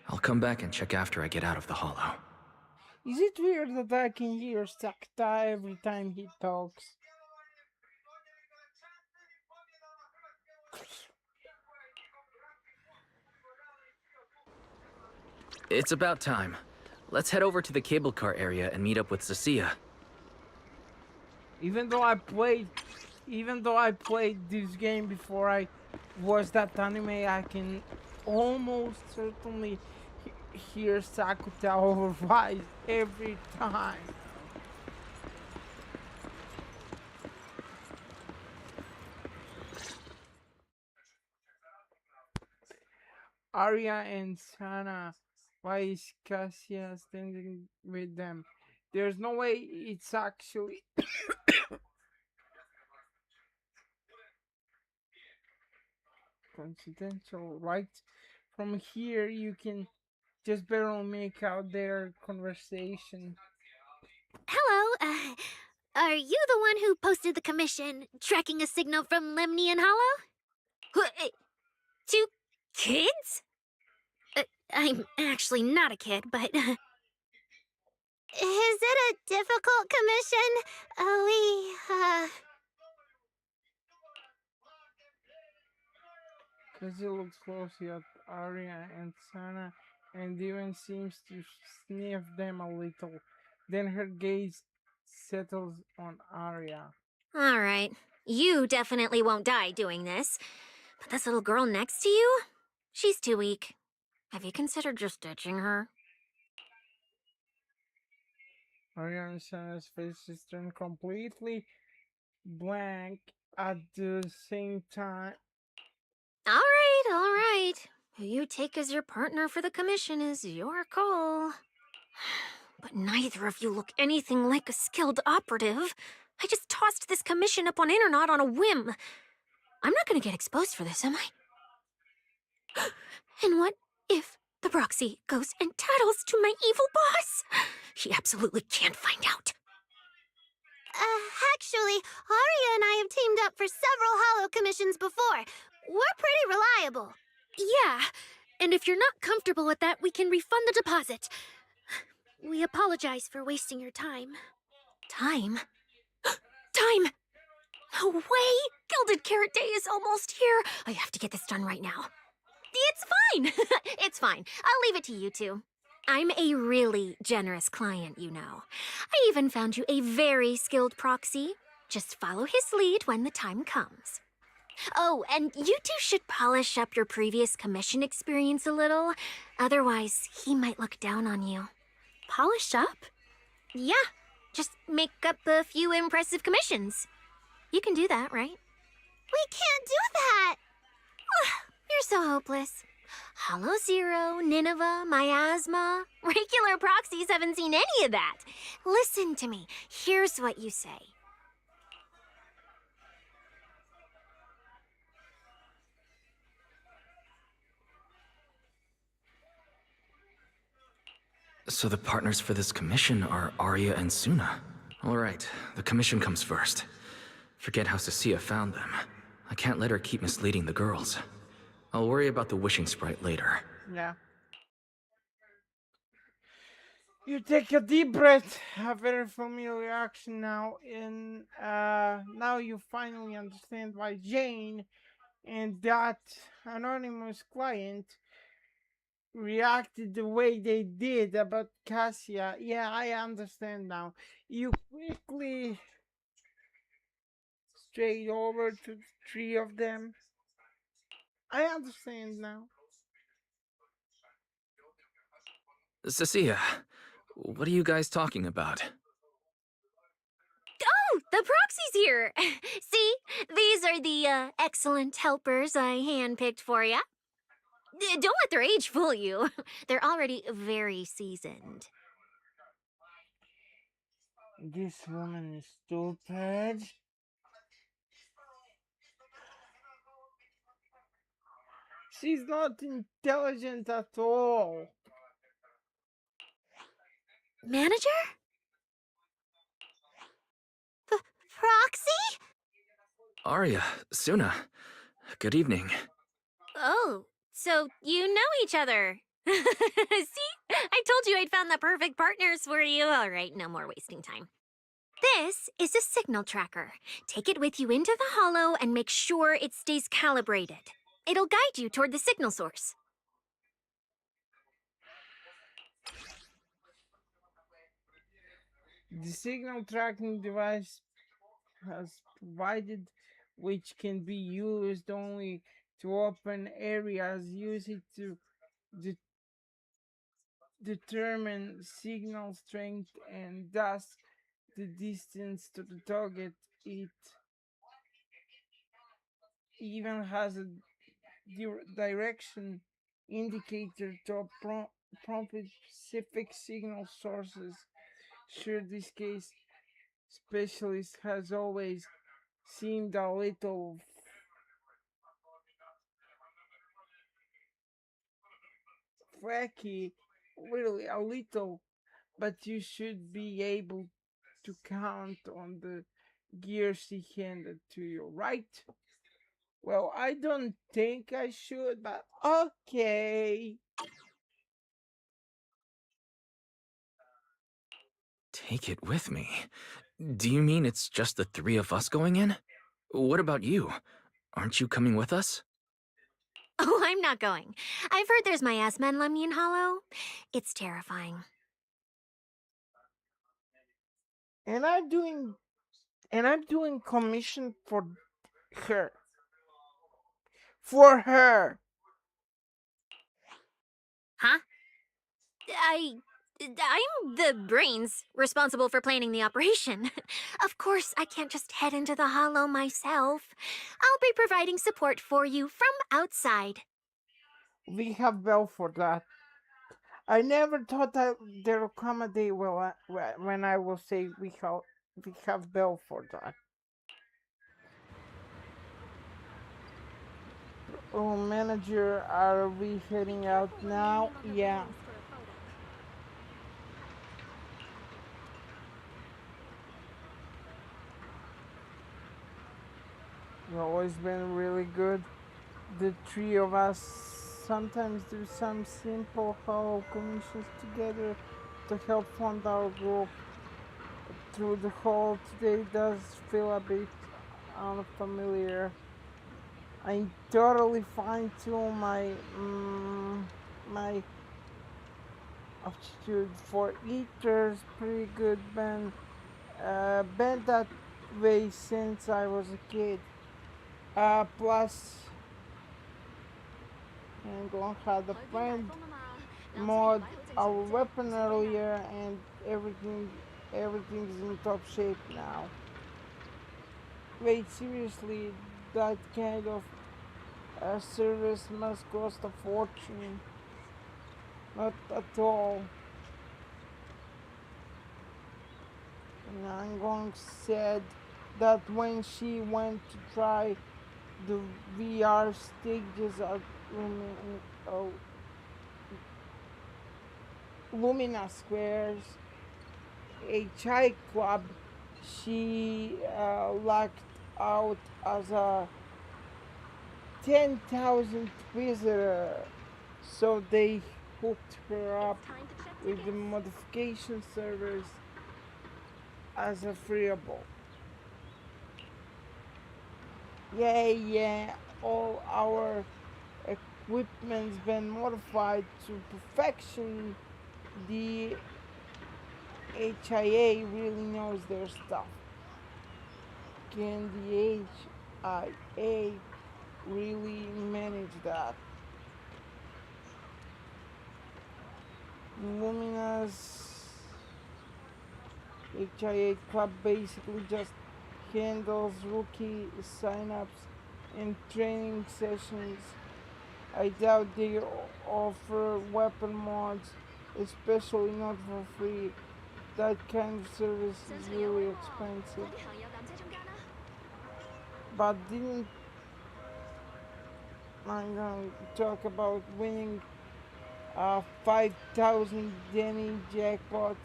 I'll come back and check after I get out of the hollow. Is it weird that I can hear Sakta every time he talks? It's about time. Let's head over to the cable car area and meet up with Cecilia. Even though I played this game before I watched that anime, I can almost certainly hear Sakuta over voice every time. Arya and Sana, why is Cassia standing with them? There's no way it's actually coincidental, right? From here you can just barely make out their conversation. Hello, are you the one who posted the commission, tracking a signal from Lemnian Hollow? 2 kids? I'm actually not a kid, but... Is it a difficult commission? Cassie looks closely at Arya and Sana and even seems to sniff them a little. Then her gaze settles on Arya. Alright, you definitely won't die doing this. But this little girl next to you? She's too weak. Have you considered just ditching her? Arya and Sana's faces turn completely blank at the same time. Alright. Who you take as your partner for the commission is your call. But neither of you look anything like a skilled operative. I just tossed this commission up on Internet on a whim. I'm not gonna get exposed for this, am I? And what if the proxy goes and tattles to my evil boss? He absolutely can't find out. Actually, Aria and I have teamed up for several holo commissions before. We're pretty reliable. Yeah, and if you're not comfortable with that, we can refund the deposit. We apologize for wasting your time. Time? Time! No way! Gilded Carrot Day is almost here. I have to get this done right now. It's fine! It's fine. I'll leave it to you two. I'm a really generous client, you know. I even found you a very skilled proxy. Just follow his lead when the time comes. Oh, and you two should polish up your previous commission experience a little. Otherwise, he might look down on you. Polish up? Yeah, just make up a few impressive commissions. You can do that, right? We can't do that! You're so hopeless. Hollow Zero, Nineveh, Miasma. Regular proxies haven't seen any of that. Listen to me. Here's what you say. So the partners for this commission are Arya and Suna. Alright, the commission comes first. Forget how Cecilia found them. I can't let her keep misleading the girls. I'll worry about the wishing sprite later. Yeah. You take a deep breath, a very familiar action now, and now you finally understand why Jane and that anonymous client reacted the way they did about Cassia. Yeah, I understand now. You quickly strayed over to the three of them. I understand now. Cecilia, what are you guys talking about? Oh, the proxy's here. See, these are the excellent helpers I handpicked for you. Don't let their age fool you. They're already very seasoned. This woman is stupid. She's not intelligent at all. Manager? Proxy? Arya, Suna, good evening. Oh, so you know each other. See? I told you I'd found the perfect partners for you. All right, no more wasting time. This is a signal tracker. Take it with you into the hollow and make sure it stays calibrated. It'll guide you toward the signal source. The signal tracking device has provided which can be used only to open areas. Use it to determine signal strength and thus the distance to the target. It even has a direction indicator to prompt specific signal sources. Sure, this case specialist has always seemed a little wacky, really a little, but you should be able to count on the gears he handed to you, right? Well, I don't think I should, but okay. Take it with me? Do you mean it's just the three of us going in? What about you? Aren't you coming with us? Oh, I'm not going. I've heard there's miasma in Lemnian Hollow. It's terrifying. And I'm doing commission for her. For her. Huh? I'm the brains responsible for planning the operation. Of course, I can't just head into the hollow myself. I'll be providing support for you from outside. We have Bell for that. I never thought that there'll come a day when I will say we have Bell for that. Oh, manager, are we heading out now? Yeah. It's always been really good. The three of us sometimes do some simple hollow commissions together to help fund our group. Through the whole today does feel a bit unfamiliar. I'm totally fine too. My aptitude for eaters pretty good. Been that way since I was a kid. Plus, Anglon had a friend mod our weapon earlier, and everything's in top shape now. Wait, seriously, that kind of service must cost a fortune. Not at all. Nangong said that when she went to try the VR stages at Lumina Square's HI Club, she lucked out as a 10,000 visitor, so they hooked her up with the modification servers as a freeable. Yeah, all our equipment's been modified to perfection. The HIA really knows their stuff. Can the HIA really manage that? Lumina's HIA Club basically just handles rookie signups and training sessions. I doubt they offer weapon mods, especially not for free. That kind of service is really expensive. But didn't I'm gonna talk about winning a 5,000 Denny jackpot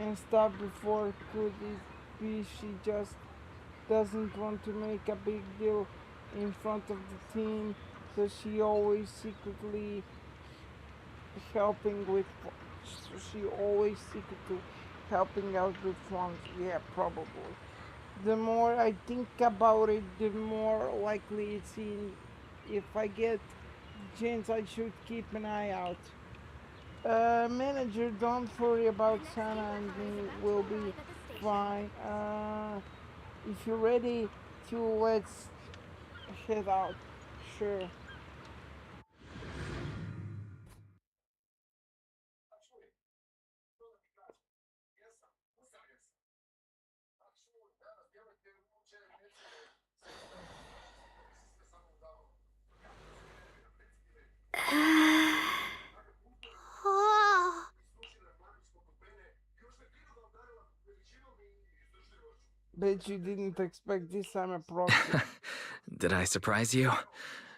and stuff before? Could it be she just doesn't want to make a big deal in front of the team, so she always secretly helping with helping out with funds? Yeah, probably. The more I think about it, the more likely it seems. If I get the chance, I should keep an eye out. Manager, don't worry about Sana and me. We'll be fine. If you're ready to, let's head out. Sure. Oh. Bet you didn't expect this time a proxy. Did I surprise you?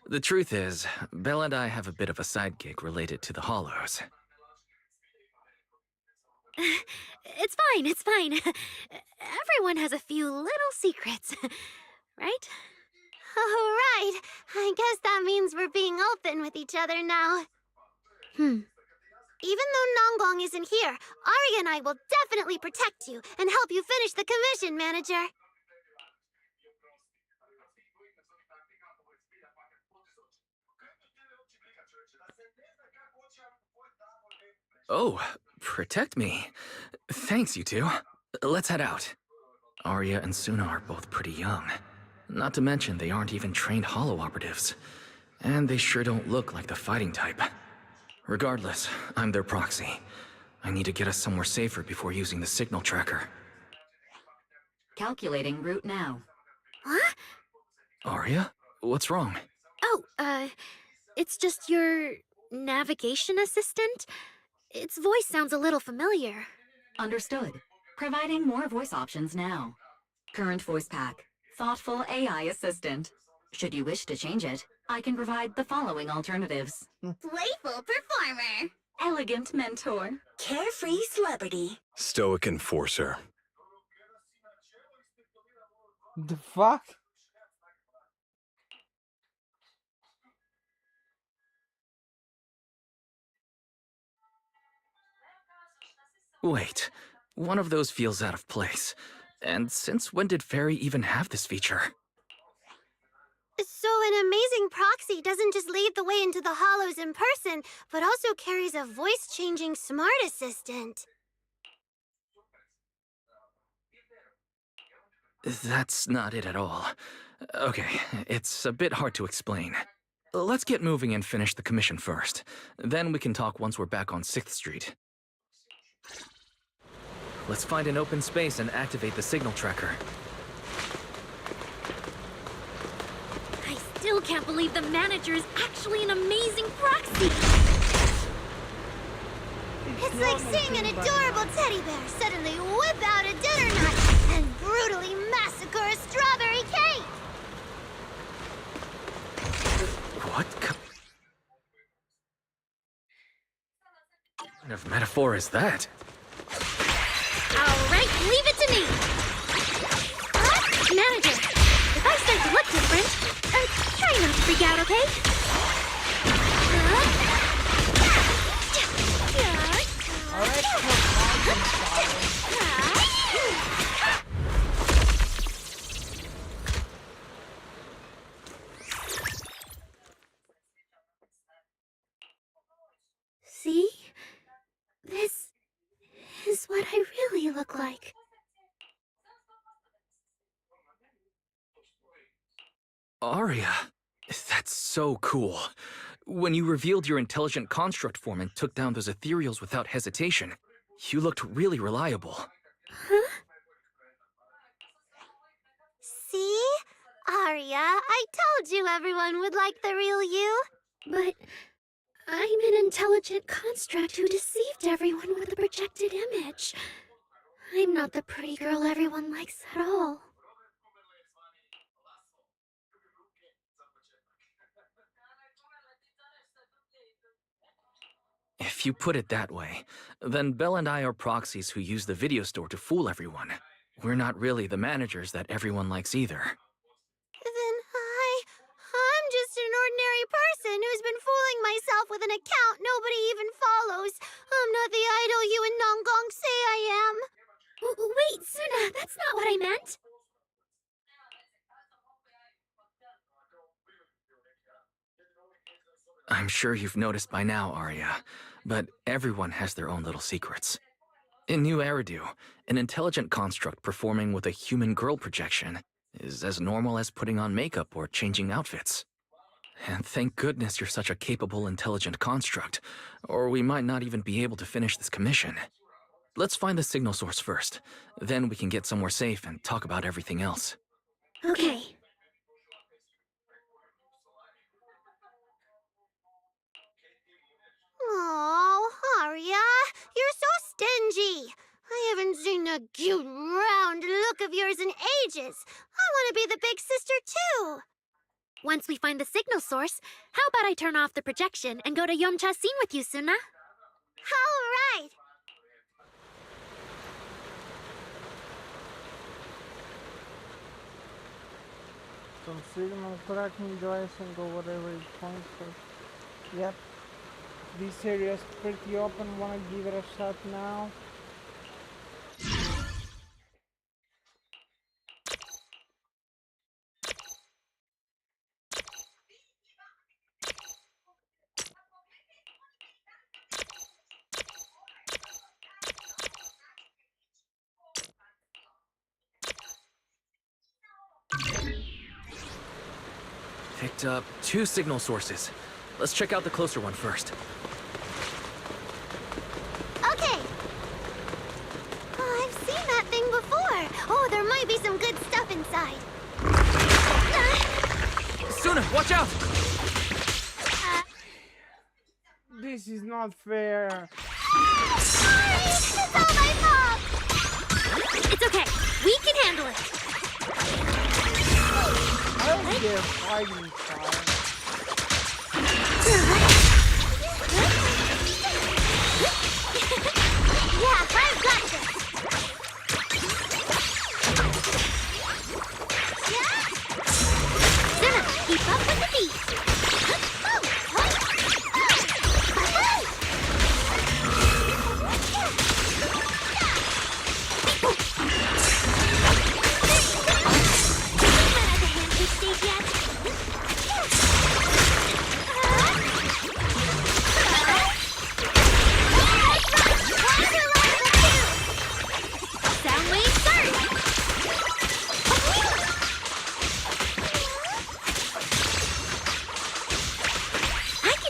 The truth is, Belle and I have a bit of a side gig related to the Hollows. It's fine, it's fine. Everyone has a few little secrets, right? Oh, right. I guess that means we're being open with each other now. Even though Nonggong isn't here, Ari and I will definitely protect you and help you finish the commission, Manager. Oh, protect me. Thanks, you two. Let's head out. Arya and Suna are both pretty young. Not to mention they aren't even trained Hollow operatives. And they sure don't look like the fighting type. Regardless, I'm their proxy. I need to get us somewhere safer before using the signal tracker. Calculating route now. Huh? Arya? What's wrong? Oh, it's just your navigation assistant? Its voice sounds a little familiar. Understood. Providing more voice options now. Current voice pack. Thoughtful AI assistant. Should you wish to change it, I can provide the following alternatives. Playful performer. Elegant mentor. Carefree celebrity. Stoic enforcer. The fuck? Wait, one of those feels out of place. And since when did Fairy even have this feature? So an amazing proxy doesn't just lead the way into the hollows in person, but also carries a voice-changing smart assistant. That's not it at all. Okay, it's a bit hard to explain. Let's get moving and finish the commission first. Then we can talk once we're back on 6th Street. Let's find an open space and activate the signal tracker. I still can't believe the manager is actually an amazing proxy! It's like seeing an adorable teddy bear suddenly whip out a dinner knife and brutally massacre a strawberry cake! What kind of metaphor is that? Alright, leave it to me! Manager, if I start to look different, try not to freak out, okay? See? This is what I really look like. Aria, that's so cool. When you revealed your intelligent construct form and took down those ethereals without hesitation, you looked really reliable. Huh? See? Arya, I told you everyone would like the real you. But I'm an intelligent construct who deceived everyone with a projected image. I'm not the pretty girl everyone likes at all. If you put it that way, then Belle and I are proxies who use the video store to fool everyone. We're not really the managers that everyone likes either. Then I'm just an ordinary person who's been fooling myself with an account nobody even follows. I'm not the idol you and Nongong say I am. Wait, Suna, that's not what I meant. I'm sure you've noticed by now, Arya, but everyone has their own little secrets. In New Eridu, an intelligent construct performing with a human girl projection is as normal as putting on makeup or changing outfits. And thank goodness you're such a capable, intelligent construct, or we might not even be able to finish this commission. Let's find the signal source first, then we can get somewhere safe and talk about everything else. Okay. Oh, Arya, you're so stingy. I haven't seen that cute, round look of yours in ages. I want to be the big sister, too. Once we find the signal source, how about I turn off the projection and go to Yomcha scene with you, Suna? All right. Some signal tracking device and go whatever it points to. Yep. This area is pretty open. Wanna give it a shot now? Picked up 2 signal sources. Let's check out the closer one first. Okay. Oh, I've seen that thing before. Oh, there might be some good stuff inside. Suna, watch out! This is not fair. Sorry, it's all my fault. It's okay. We can handle it. I don't get fighting fire. Yeah, I've got this. Suna, keep up with the beat.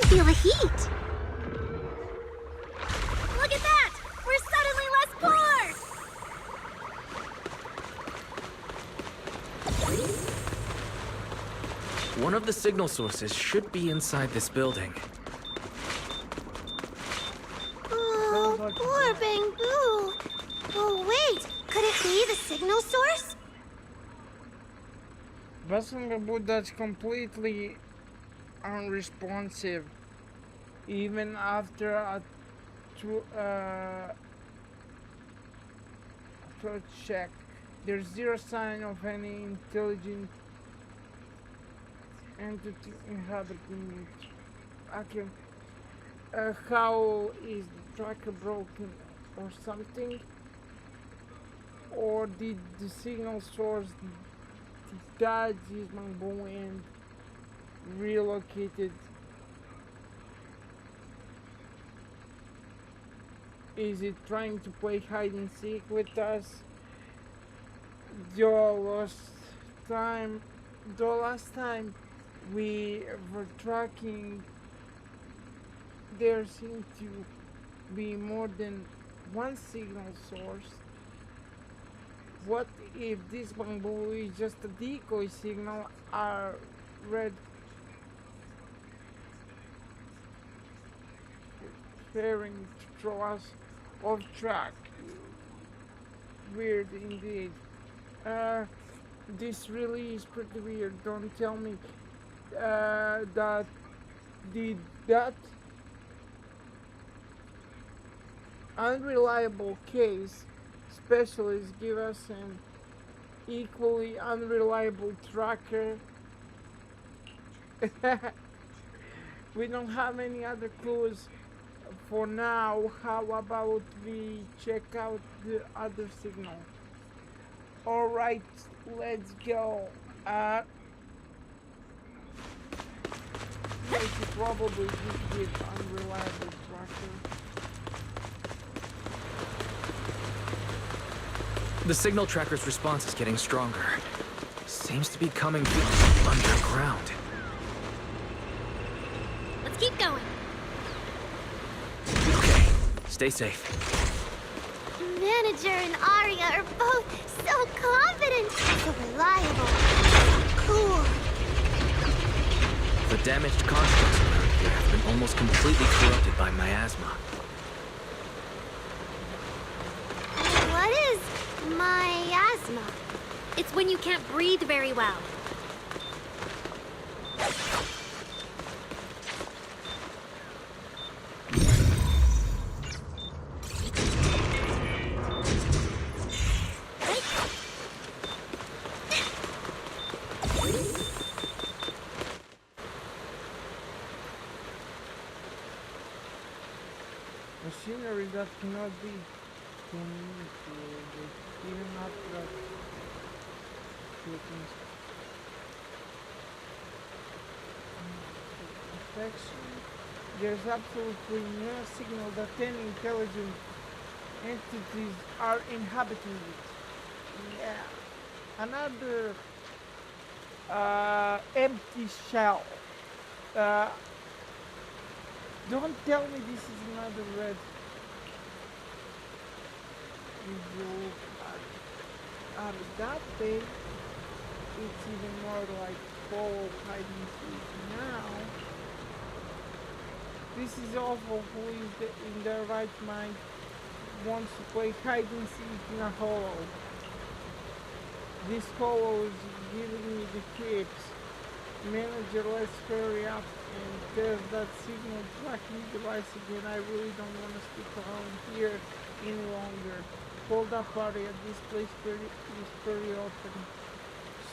feel the heat. Look at that! We're suddenly less poor! One of the signal sources should be inside this building. Oh, poor Bangbu. Oh, wait. Could it be the signal source? Bangbu, that's completely unresponsive. Even after a throat check, there's zero sign of any intelligent entity inhabiting it. Okay. How is the tracker broken or something? Or did the signal source detach this Bangbu and relocated? Is it trying to play hide and seek with us? The last time we were tracking, there seemed to be more than one signal source. What if this Bangbu is just a decoy signal? Are red preparing to throw us off track? Weird indeed. This really is pretty weird. Don't tell me that unreliable case specialists give us an equally unreliable tracker. We don't have any other clues for now. How about we check out the other signal? Alright, let's go. Yes, you probably did get unreliable tracker. The signal tracker's response is getting stronger. Seems to be coming from underground. Let's keep going. Okay, stay safe. Manager and Arya are both so confident, so reliable, cool. The damaged constructs around here have been almost completely corrupted by miasma. What is miasma? It's when you can't breathe very well. Machinery that cannot be communicated, even after affection. There's absolutely no signal that any intelligent entities are inhabiting it. Yeah. Another empty shell. Don't tell me this is another red. If you look at that way, it's even more like follow hide and seek. Now, this is awful. Who is in their right mind wants to play hide and seek in a hollow? This hollow is giving me the creeps. Manager, let's hurry up and test that signal tracking device again. I really don't want to stick around here any longer. Hold up, Arya. This place is pretty open,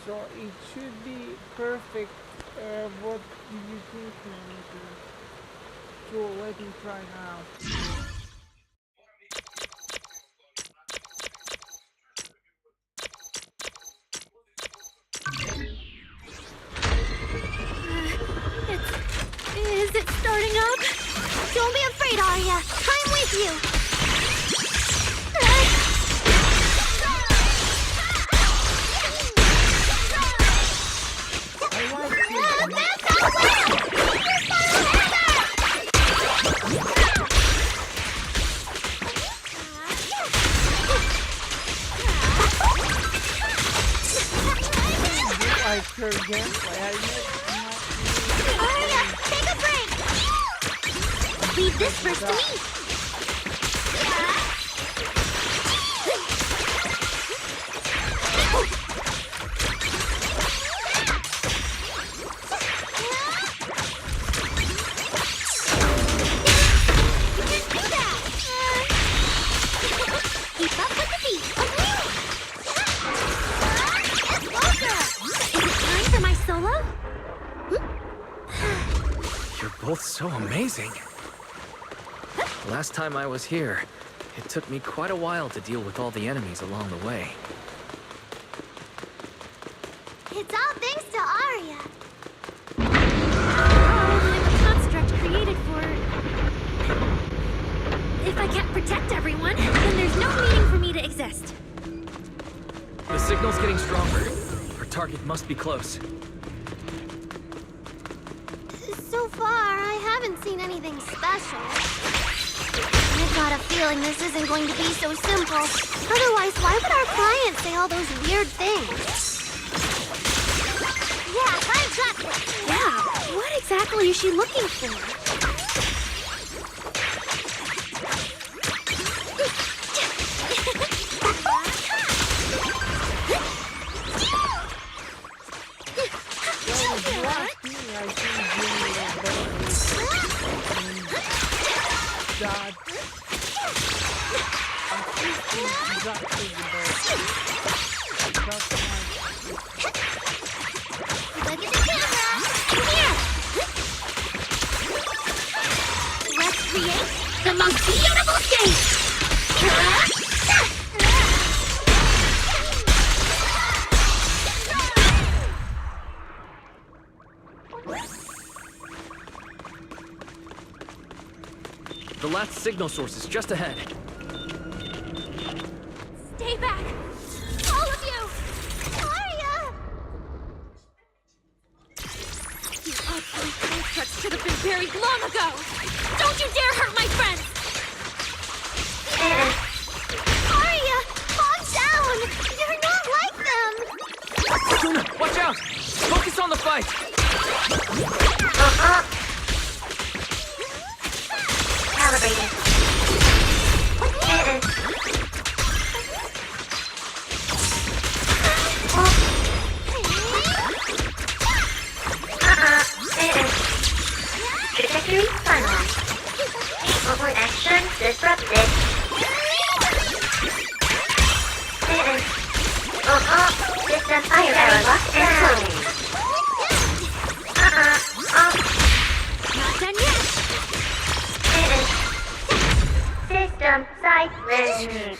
so it should be perfect. What do you think, manager? So let me try now. Is it starting up? Don't be afraid, Arya. I'm with you. Leave this verse to me! Keep up with the beat! Is it time for my solo? You're both so amazing. Last time I was here, it took me quite a while to deal with all the enemies along the way. It's all thanks to Arya. I'm a construct created for... If I can't protect everyone, then there's no meaning for me to exist. The signal's getting stronger. Our target must be close. So far, I haven't seen anything special. I've got a feeling this isn't going to be so simple. Otherwise, why would our client say all those weird things? Yeah, I've got this! Yeah, what exactly is she looking for? Let's create the most beautiful stage! The last signal source is just ahead. Stay back! All of you! Arya! You obsolete constructs should have been buried long ago! Don't you dare hurt my friends! Arya! Calm down! You're not like them! Suna, watch out! Focus on the fight! Calibrated. Trajectory finalized. Overall action disrupted. System fire error locked and closed. Not done yet! System silent.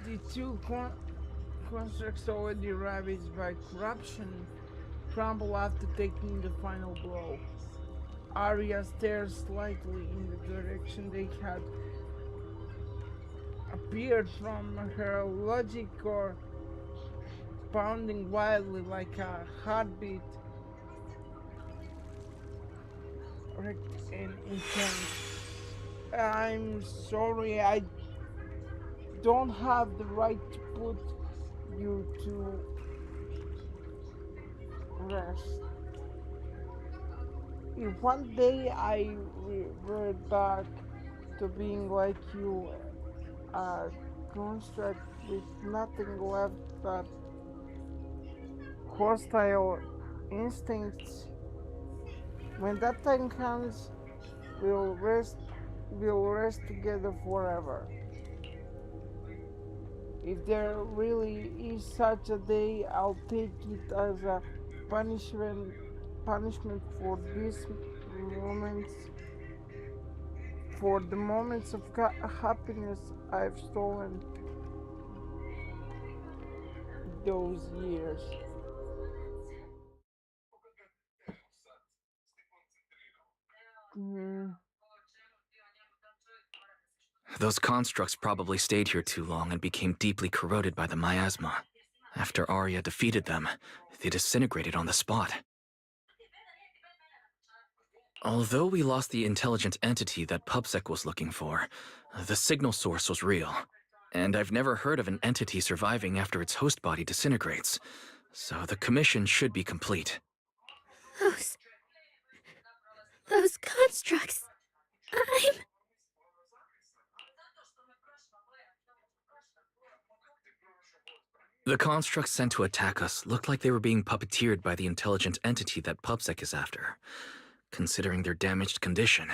The two constructs already ravaged by corruption crumble after taking the final blow. Arya stares slightly in the direction they had appeared from, her logic or pounding wildly like a heartbeat, wrecked and intense. I'm sorry, I don't have the right to put you to rest. If one day I revert back to being like you, a construct with nothing left but hostile instincts, when that time comes, we'll rest together forever. If there really is such a day, I'll take it as a punishment for these moments, for the moments of happiness I've stolen those years. Those constructs probably stayed here too long and became deeply corroded by the miasma. After Arya defeated them, they disintegrated on the spot. Although we lost the intelligent entity that PubSec was looking for, the signal source was real. And I've never heard of an entity surviving after its host body disintegrates, so the commission should be complete. Those constructs. The constructs sent to attack us looked like they were being puppeteered by the intelligent entity that PubSec is after. Considering their damaged condition,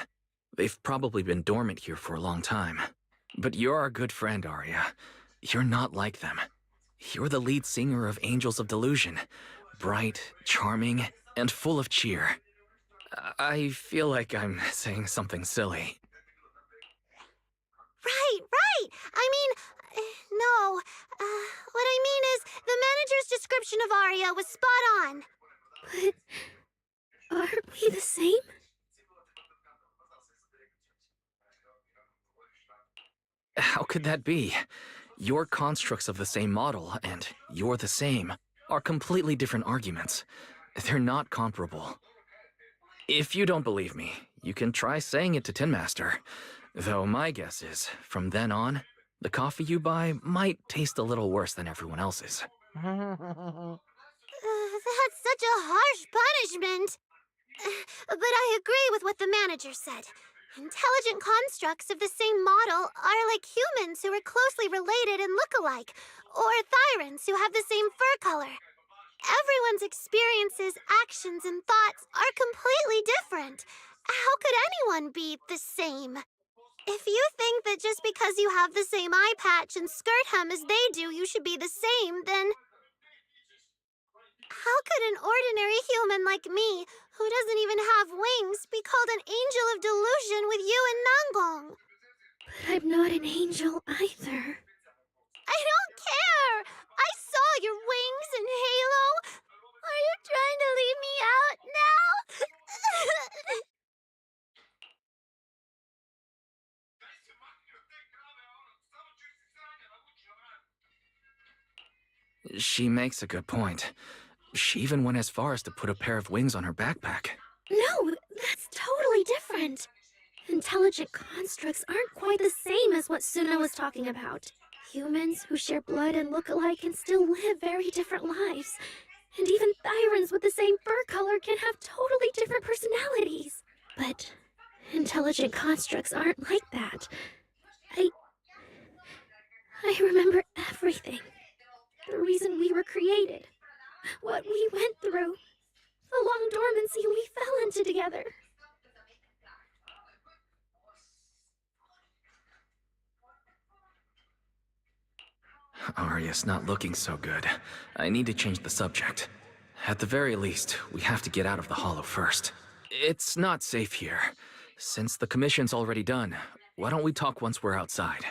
they've probably been dormant here for a long time. But you're our good friend, Arya. You're not like them. You're the lead singer of Angels of Delusion. Bright, charming, and full of cheer. I feel like I'm saying something silly. Right. I mean, no. What I mean is, the manager's description of Arya was spot on. But aren't we the same? How could that be? Your constructs of the same model and you're the same are completely different arguments. They're not comparable. If you don't believe me, you can try saying it to Tin Master. Though my guess is, from then on, the coffee you buy might taste a little worse than everyone else's. That's such a harsh punishment. But I agree with what the manager said. Intelligent constructs of the same model are like humans who are closely related and look alike, or Thyrans who have the same fur color. Everyone's experiences, actions, and thoughts are completely different. How could anyone be the same? If you think that just because you have the same eye patch and skirt hem as they do, you should be the same, then how could an ordinary human like me, who doesn't even have wings, be called an angel of delusion with you and Nanggong? But I'm not an angel either. I don't care! I saw your wings and halo! Are you trying to leave me out now? She makes a good point. She even went as far as to put a pair of wings on her backpack. No, that's totally different. Intelligent constructs aren't quite the same as what Suna was talking about. Humans who share blood and look alike can still live very different lives. And even Thyrans with the same fur color can have totally different personalities. But intelligent constructs aren't like that. I remember everything. The reason we were created. What we went through. The long dormancy we fell into together. Arya's not looking so good. I need to change the subject. At the very least, we have to get out of the hollow first. It's not safe here. Since the commission's already done, why don't we talk once we're outside?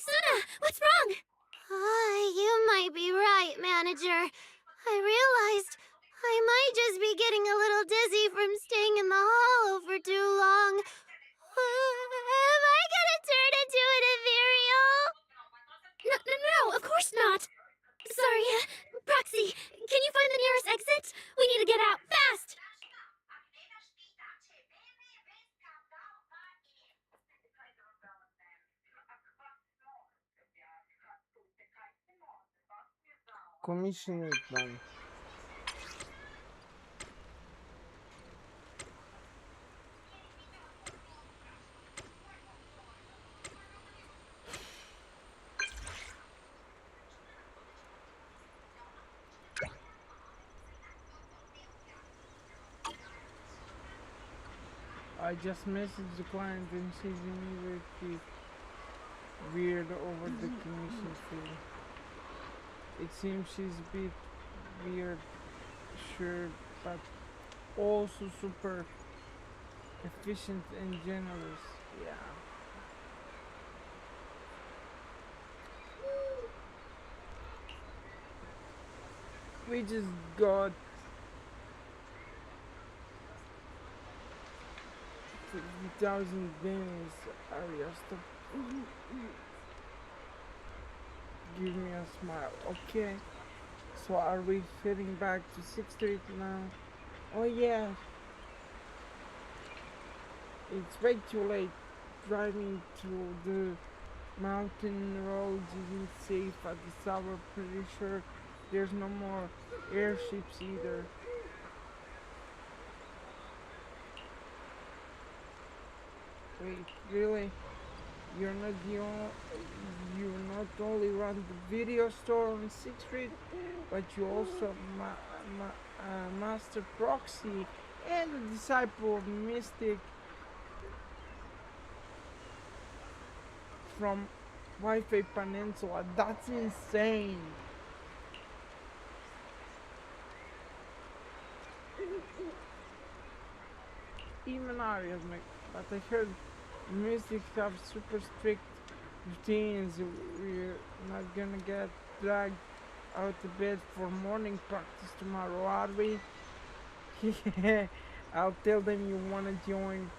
Suna, what's wrong? You might be right, manager. I realized I might just be getting a little dizzy from staying in the hollow for too long. Am I gonna turn into an ethereal? No, of course not. Sorry, Proxy, can you find the nearest exit? We need to get out, fast! Commission it, man. I just messaged the client and she's immediately weird over the commission fee. It seems she's a bit weird, sure, but also super efficient and generous. Yeah. We just got 50,000 guineas. Arya, stop. Give me a smile. Okay. So are we heading back to 6th Street now? Oh yeah. It's way too late. Driving through the mountain roads isn't safe at this hour. Pretty sure there's no more airships either. Wait, really? You're not you not only run the video store on 6th Street, but you also master proxy and a disciple of mystic from Wi-Fi Peninsula. That's insane. Even Arias, but I heard mystics have super strict routines. We're not gonna get dragged out of bed for morning practice tomorrow, are we? Yeah, I'll tell them you wanna join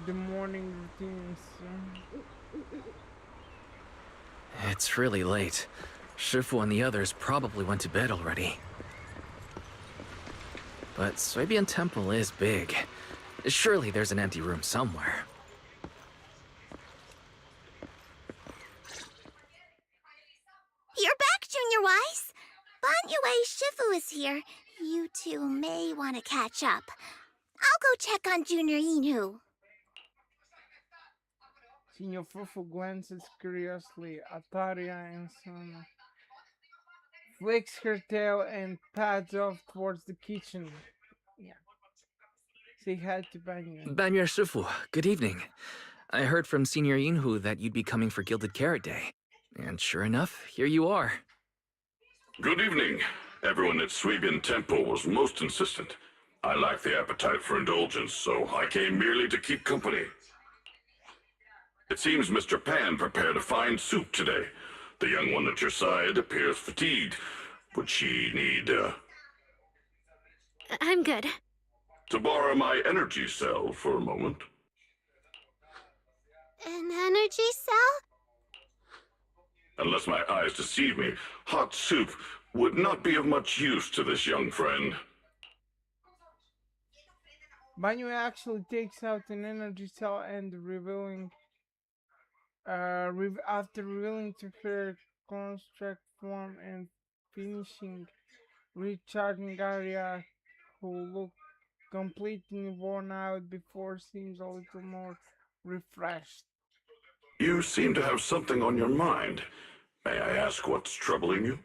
the morning routines. It's really late. Shifu and the others probably went to bed already. But Suibian Temple is big. Surely there's an empty room somewhere. You're back, Junior Wise. Banyue Shifu is here. You two may want to catch up. I'll go check on Junior Inu. Senior Fufu glances curiously at Arya and Sana, flicks her tail and pads off towards the kitchen. Yeah. Say hi to Banyu. Banyu Shifu, good evening. I heard from Senior Yinhu that you'd be coming for Gilded Carrot Day. And sure enough, here you are. Good evening. Everyone at Suibian Temple was most insistent. I lack the appetite for indulgence, so I came merely to keep company. It seems Mr. Pan prepared a fine soup today. The young one at your side appears fatigued. Would she need, I'm good. to borrow my energy cell for a moment? An energy cell? Unless my eyes deceive me, hot soup would not be of much use to this young friend. Banyu actually takes out an energy cell and revealing after revealing to her construct form and finishing recharging Arya, who looked completely worn out before, seems a little more refreshed. You seem to have something on your mind. May I ask what's troubling you?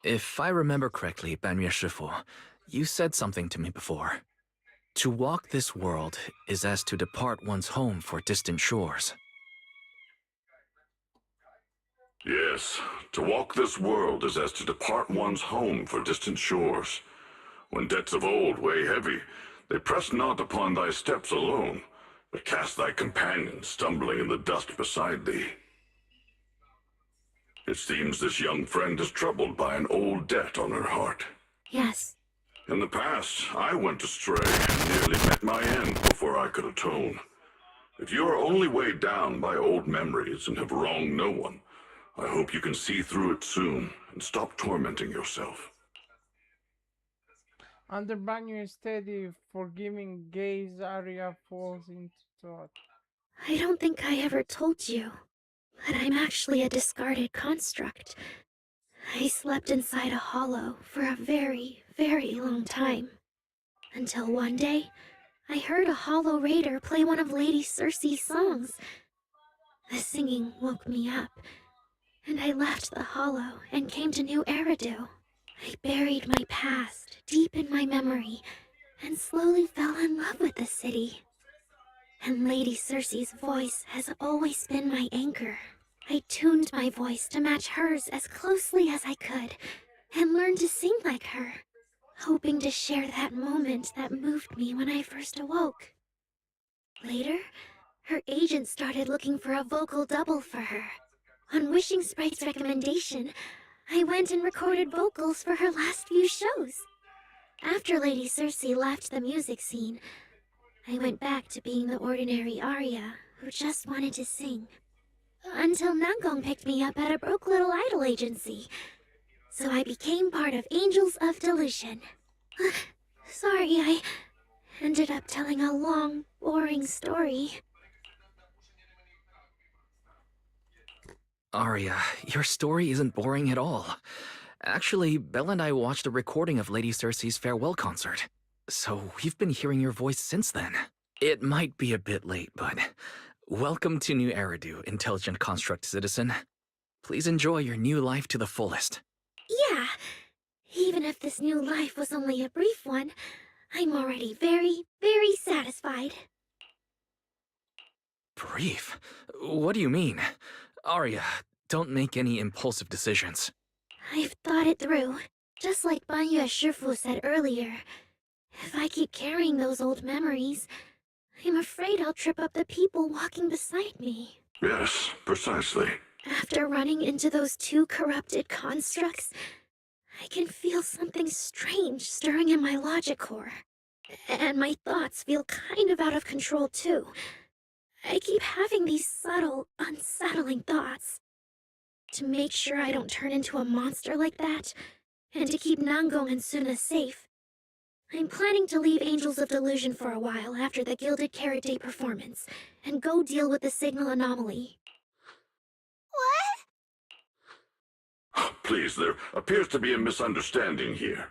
If I remember correctly, Banyu Shifu, you said something to me before. To walk this world is as to depart one's home for distant shores. Yes, to walk this world is as to depart one's home for distant shores. When debts of old weigh heavy, they press not upon thy steps alone, but cast thy companion stumbling in the dust beside thee. It seems this young friend is troubled by an old debt on her heart. Yes. In the past, I went astray and nearly met my end before I could atone. If you are only weighed down by old memories and have wronged no one, I hope you can see through it soon and stop tormenting yourself. Under Banyu's steady, forgiving gaze, Arya falls into thought. I don't think I ever told you, but I'm actually a discarded construct. I slept inside a hollow for a very, very long time. Until one day, I heard a hollow raider play one of Lady Circe's songs. The singing woke me up, and I left the hollow and came to New Eridu. I buried my past deep in my memory and slowly fell in love with the city. And Lady Circe's voice has always been my anchor. I tuned my voice to match hers as closely as I could and learned to sing like her, hoping to share that moment that moved me when I first awoke. Later, her agent started looking for a vocal double for her. On Wishing Sprite's recommendation, I went and recorded vocals for her last few shows. After Lady Circe left the music scene, I went back to being the ordinary Arya who just wanted to sing. Until Nangong picked me up at a broke little idol agency. So I became part of Angels of Delusion. Sorry, I ended up telling a long, boring story. Arya, your story isn't boring at all. Actually, Belle and I watched a recording of Lady Cersei's farewell concert. So we've been hearing your voice since then. It might be a bit late, but welcome to New Eridu, intelligent construct citizen. Please enjoy your new life to the fullest. Yeah, even if this new life was only a brief one, I'm already very, very satisfied. Brief? What do you mean? Arya, don't make any impulsive decisions. I've thought it through. Just like Banya Shifu said earlier, if I keep carrying those old memories, I'm afraid I'll trip up the people walking beside me. Yes, precisely. After running into those two corrupted constructs, I can feel something strange stirring in my logic core. And my thoughts feel kind of out of control too. I keep having these subtle, unsettling thoughts. To make sure I don't turn into a monster like that, and to keep Nangong and Suna safe, I'm planning to leave Angels of Delusion for a while after the Gilded Carrot Day performance, and go deal with the signal anomaly. Please, there appears to be a misunderstanding here.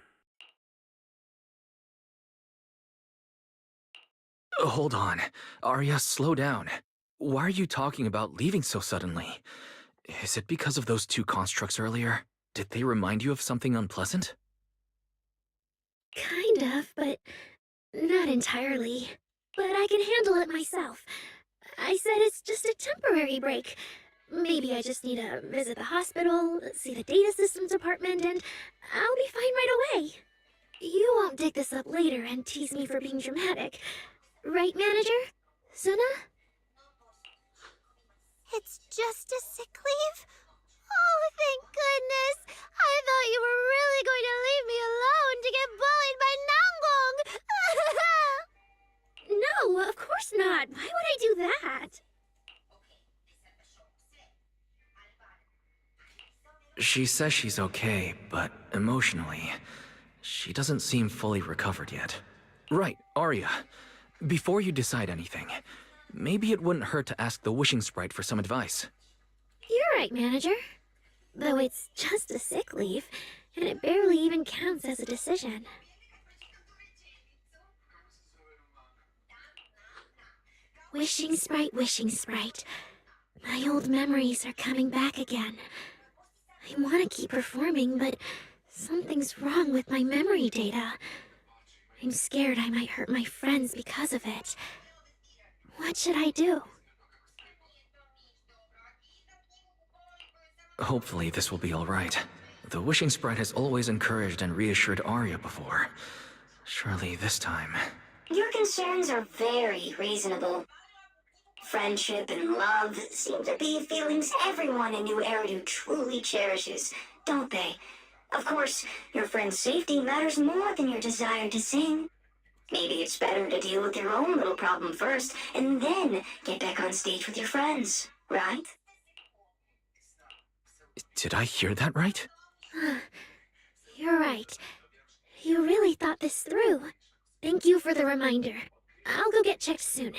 Hold on. Arya, slow down. Why are you talking about leaving so suddenly? Is it because of those two constructs earlier? Did they remind you of something unpleasant? Kind of, but not entirely. But I can handle it myself. I said it's just a temporary break. Maybe I just need to visit the hospital, see the data systems department, and I'll be fine right away. You won't dig this up later and tease me for being dramatic. Right, manager? Suna? It's just a sick leave? Oh, thank goodness! I thought you were really going to leave me alone to get bullied by Nanggong! No, of course not. Why would I do that? She says she's okay, but emotionally, she doesn't seem fully recovered yet. Right, Arya. Before you decide anything, maybe it wouldn't hurt to ask the Wishing Sprite for some advice. You're right, manager. Though it's just a sick leave, and it barely even counts as a decision. Wishing Sprite, Wishing Sprite. My old memories are coming back again. I want to keep performing, but something's wrong with my memory data. I'm scared I might hurt my friends because of it. What should I do? Hopefully this will be alright. The Wishing Sprite has always encouraged and reassured Arya before. Surely this time... Your concerns are very reasonable. Friendship and love seem to be feelings everyone in New Eridu truly cherishes, don't they? Of course, your friend's safety matters more than your desire to sing. Maybe it's better to deal with your own little problem first, and then get back on stage with your friends, right? Did I hear that right? You're right. You really thought this through. Thank you for the reminder. I'll go get checked soon.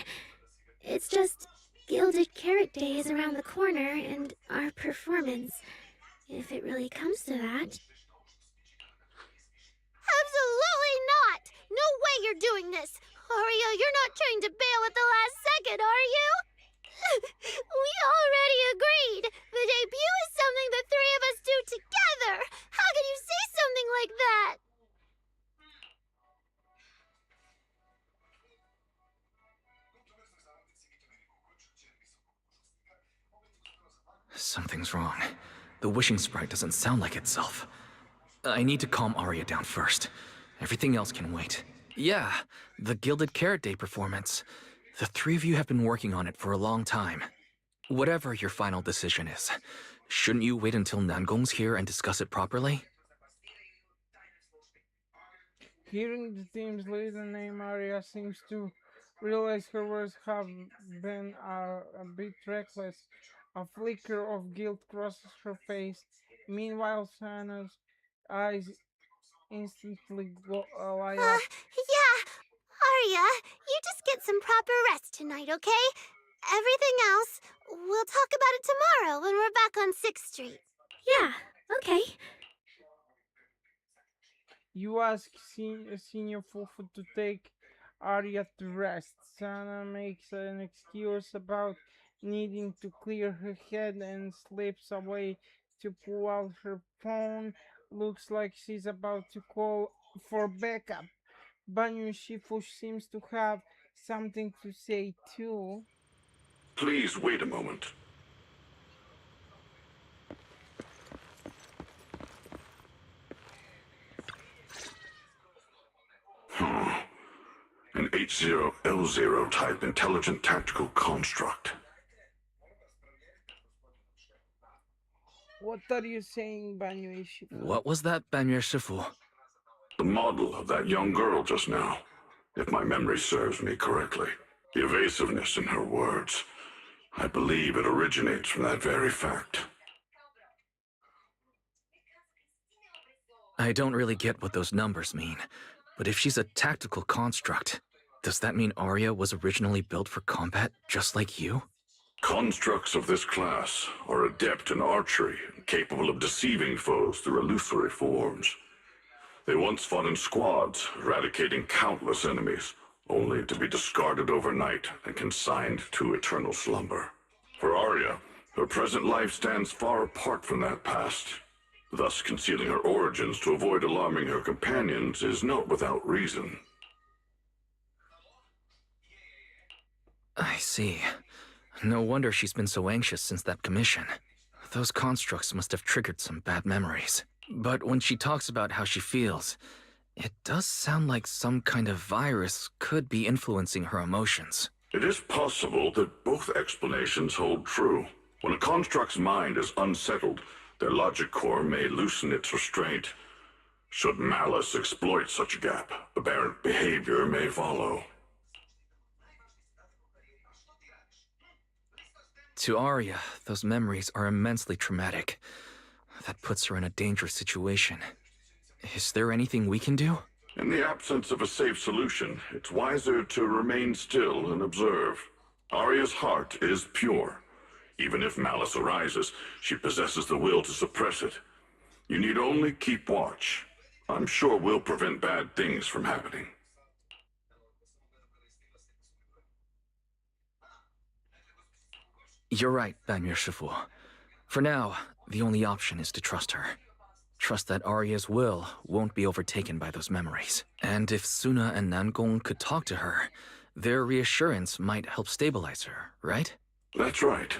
It's just Gilded Carrot Day is around the corner, and our performance, if it really comes to that. Absolutely not! No way you're doing this! Arya, you're not trying to bail at the last second, are you? We already agreed! The debut is something the three of us do together! How can you say something like that? Something's wrong. The Wishing Sprite doesn't sound like itself. I need to calm Arya down first. Everything else can wait. Yeah, the Gilded Carrot Day performance. The three of you have been working on it for a long time. Whatever your final decision is, shouldn't you wait until Nangong's here and discuss it properly? Hearing the team's leader name Arya seems to realize her words have been a bit reckless. A flicker of guilt crosses her face. Meanwhile, Sana's eyes instantly light up. Yeah. Arya, you just get some proper rest tonight, okay? Everything else, we'll talk about it tomorrow when we're back on 6th Street. Yeah, okay. You ask Senior Fufu to take Arya to rest. Sana makes an excuse about needing to clear her head and slips away to pull out her phone. Looks like she's about to call for backup. Banyu Shifu seems to have something to say too. Please wait a moment. An H0L0 type intelligent tactical construct. What are you saying, Banyu Shifu? What was that, Banyu Shifu? The model of that young girl just now, if my memory serves me correctly. The evasiveness in her words. I believe it originates from that very fact. I don't really get what those numbers mean, but if she's a tactical construct, does that mean Arya was originally built for combat, just like you? Constructs of this class are adept in archery and capable of deceiving foes through illusory forms. They once fought in squads, eradicating countless enemies, only to be discarded overnight and consigned to eternal slumber. For Arya, her present life stands far apart from that past. Thus, concealing her origins to avoid alarming her companions is not without reason. I see. No wonder she's been so anxious since that commission. Those constructs must have triggered some bad memories. But when she talks about how she feels, it does sound like some kind of virus could be influencing her emotions. It is possible that both explanations hold true. When a construct's mind is unsettled, their logic core may loosen its restraint. Should malice exploit such a gap, aberrant behavior may follow. To Arya, those memories are immensely traumatic. That puts her in a dangerous situation. Is there anything we can do? In the absence of a safe solution, it's wiser to remain still and observe. Arya's heart is pure. Even if malice arises, she possesses the will to suppress it. You need only keep watch. I'm sure we'll prevent bad things from happening. You're right, Banyu Shifu. For now, the only option is to trust her. Trust that Arya's will won't be overtaken by those memories. And if Suna and Nangong could talk to her, their reassurance might help stabilize her, right? That's right.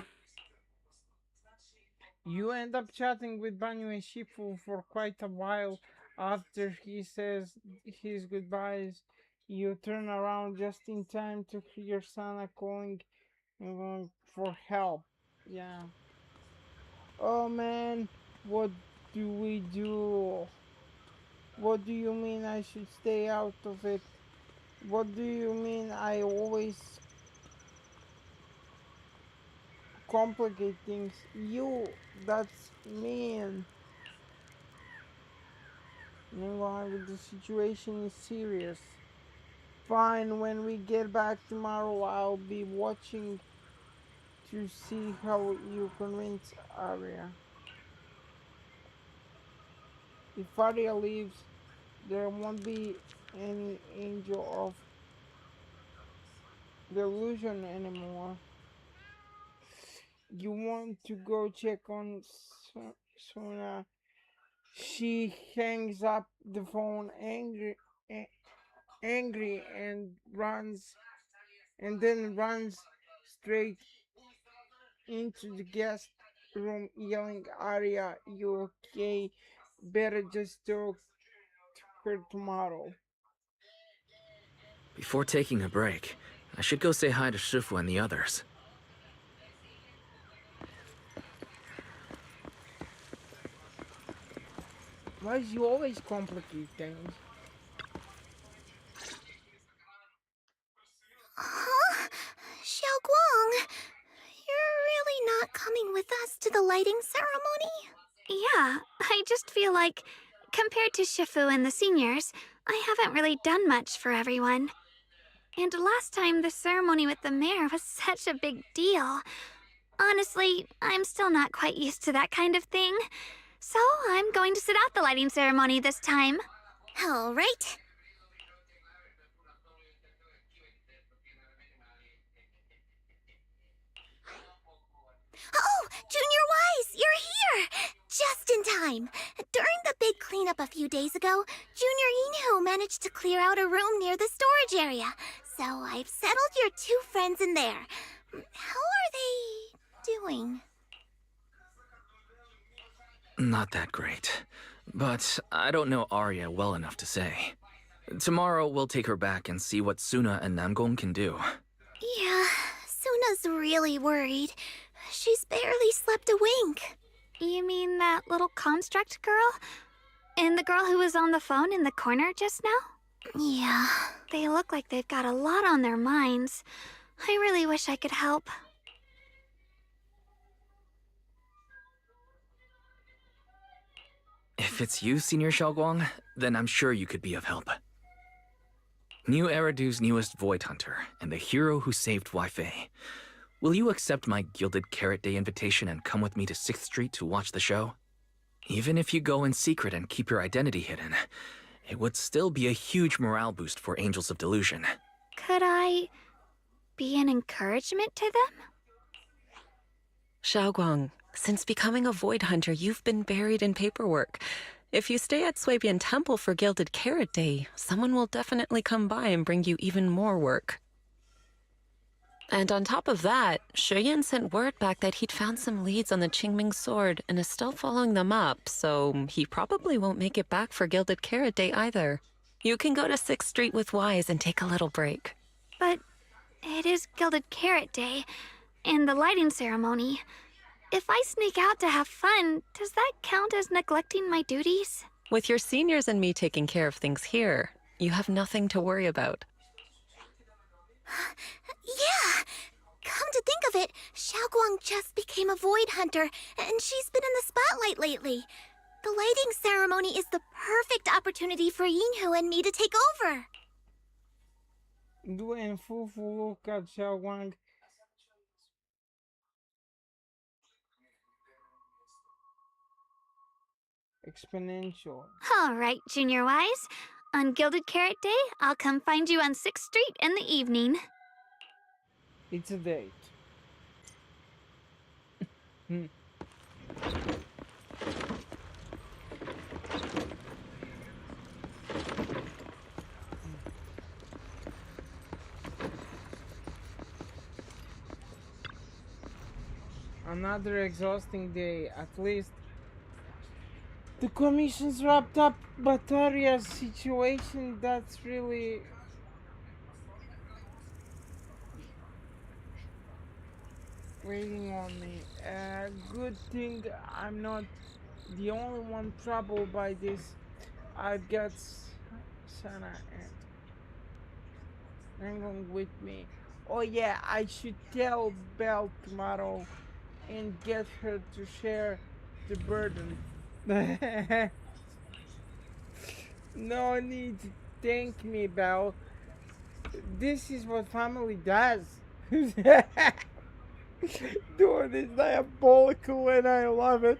You end up chatting with Banyu Shifu for quite a while. After he says his goodbyes, you turn around just in time to hear Sana calling for help. Yeah. Oh man, what do we do? What do you mean I should stay out of it? What do you mean I always complicate things? That's mean. The situation is serious. Fine, when we get back tomorrow, I'll be watching to see how you convince Arya. If Arya leaves, there won't be any angel of delusion anymore. You want to go check on Suna? She hangs up the phone angry and then runs straight into the guest room yelling, Arya, you okay? Better just talk to her tomorrow. Before taking a break, I should go say hi to Shifu and the others. Why do you always complicate things? Huh? Xiaoguang, you're really not coming with us to the lighting ceremony? Yeah, I just feel like Compared to Shifu and the seniors, I haven't really done much for everyone. And last time, the ceremony with the mayor was such a big deal. Honestly, I'm still not quite used to that kind of thing. So I'm going to sit out the lighting ceremony this time. All right. Oh, Junior Wise, you're here! Just in time. During the big cleanup a few days ago, Junior Inho managed to clear out a room near the storage area. So I've settled your two friends in there. How are they doing? Not that great. But I don't know Arya well enough to say. Tomorrow we'll take her back and see what Suna and Namgong can do. Yeah, Suna's really worried. She's barely slept a wink. You mean that little construct girl? And the girl who was on the phone in the corner just now? Yeah. They look like they've got a lot on their minds. I really wish I could help. If it's you, Senior Xiaoguang, then I'm sure you could be of help. New Eridu's newest Void Hunter, and the hero who saved Wai-Fei. Will you accept my Gilded Carrot Day invitation and come with me to 6th Street to watch the show? Even if you go in secret and keep your identity hidden, it would still be a huge morale boost for Angels of Delusion. Could I be an encouragement to them? Xiaoguang, since becoming a Void Hunter, you've been buried in paperwork. If you stay at Swabian Temple for Gilded Carrot Day, someone will definitely come by and bring you even more work. And on top of that, Shuyan sent word back that he'd found some leads on the Qingming sword and is still following them up, so he probably won't make it back for Gilded Carrot Day either. You can go to 6th Street with Wise and take a little break. But it is Gilded Carrot Day, and the lighting ceremony. If I sneak out to have fun, does that count as neglecting my duties? With your seniors and me taking care of things here, you have nothing to worry about. Yeah! Come to think of it, Xiaoguang just became a Void Hunter, and she's been in the spotlight lately. The lighting ceremony is the perfect opportunity for Yinhu and me to take over. Doing full look at Xiaoguang. Exponential. All right, Junior Wise. On Gilded Carrot Day, I'll come find you on 6th Street in the evening. It's a date. Another exhausting day, at least. The commission's wrapped up, but Arya's situation, that's really... waiting on me. Good thing I'm not the only one troubled by this. I've got Sana and Angon with me. Oh yeah, I should tell Belle tomorrow and get her to share the burden. No need to thank me, Belle. This is what family does. Doing this diabolical and I love it.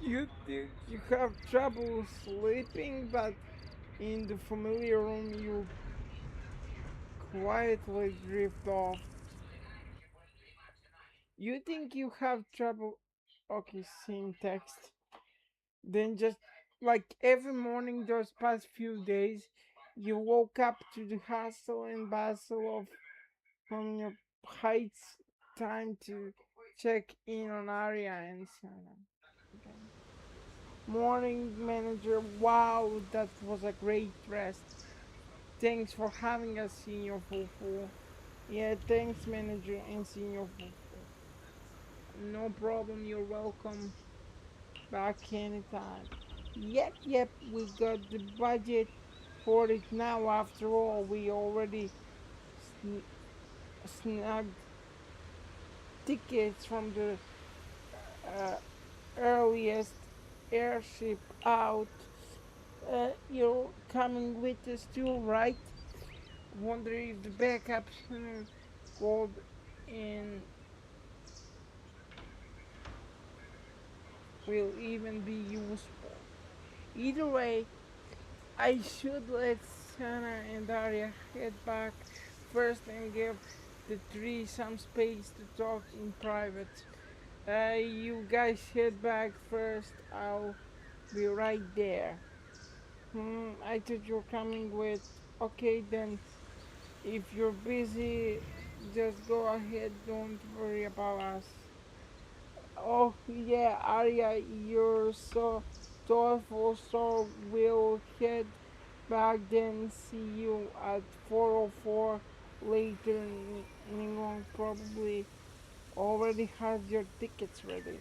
You think you have trouble sleeping, but in the familiar room you quietly drift off. You think you have trouble. Okay, same text. Then just like every morning those past few days, you woke up to the hustle and bustle of from your heights time to check in on Arya and Sana. Okay. Morning manager, wow, that was a great rest. Thanks for having us, Senior Fufu. Yeah, thanks manager and Senior Fufu. No problem, you're welcome. Back anytime. Yep, we got the budget for it now. After all, we already snugged tickets from the uh, earliest airship out. You're coming with us too, right? Wonder if the backup called in will even be useful. Either way, I should let Sana and Arya head back first and give the three some space to talk in private. You guys head back first. I'll be right there. I thought you were coming with. Okay then, if you're busy, just go ahead. Don't worry about us. Oh yeah, Arya, you're so thoughtful. So we'll head back then. See you at 4:04 later. Ningon probably already has your tickets ready.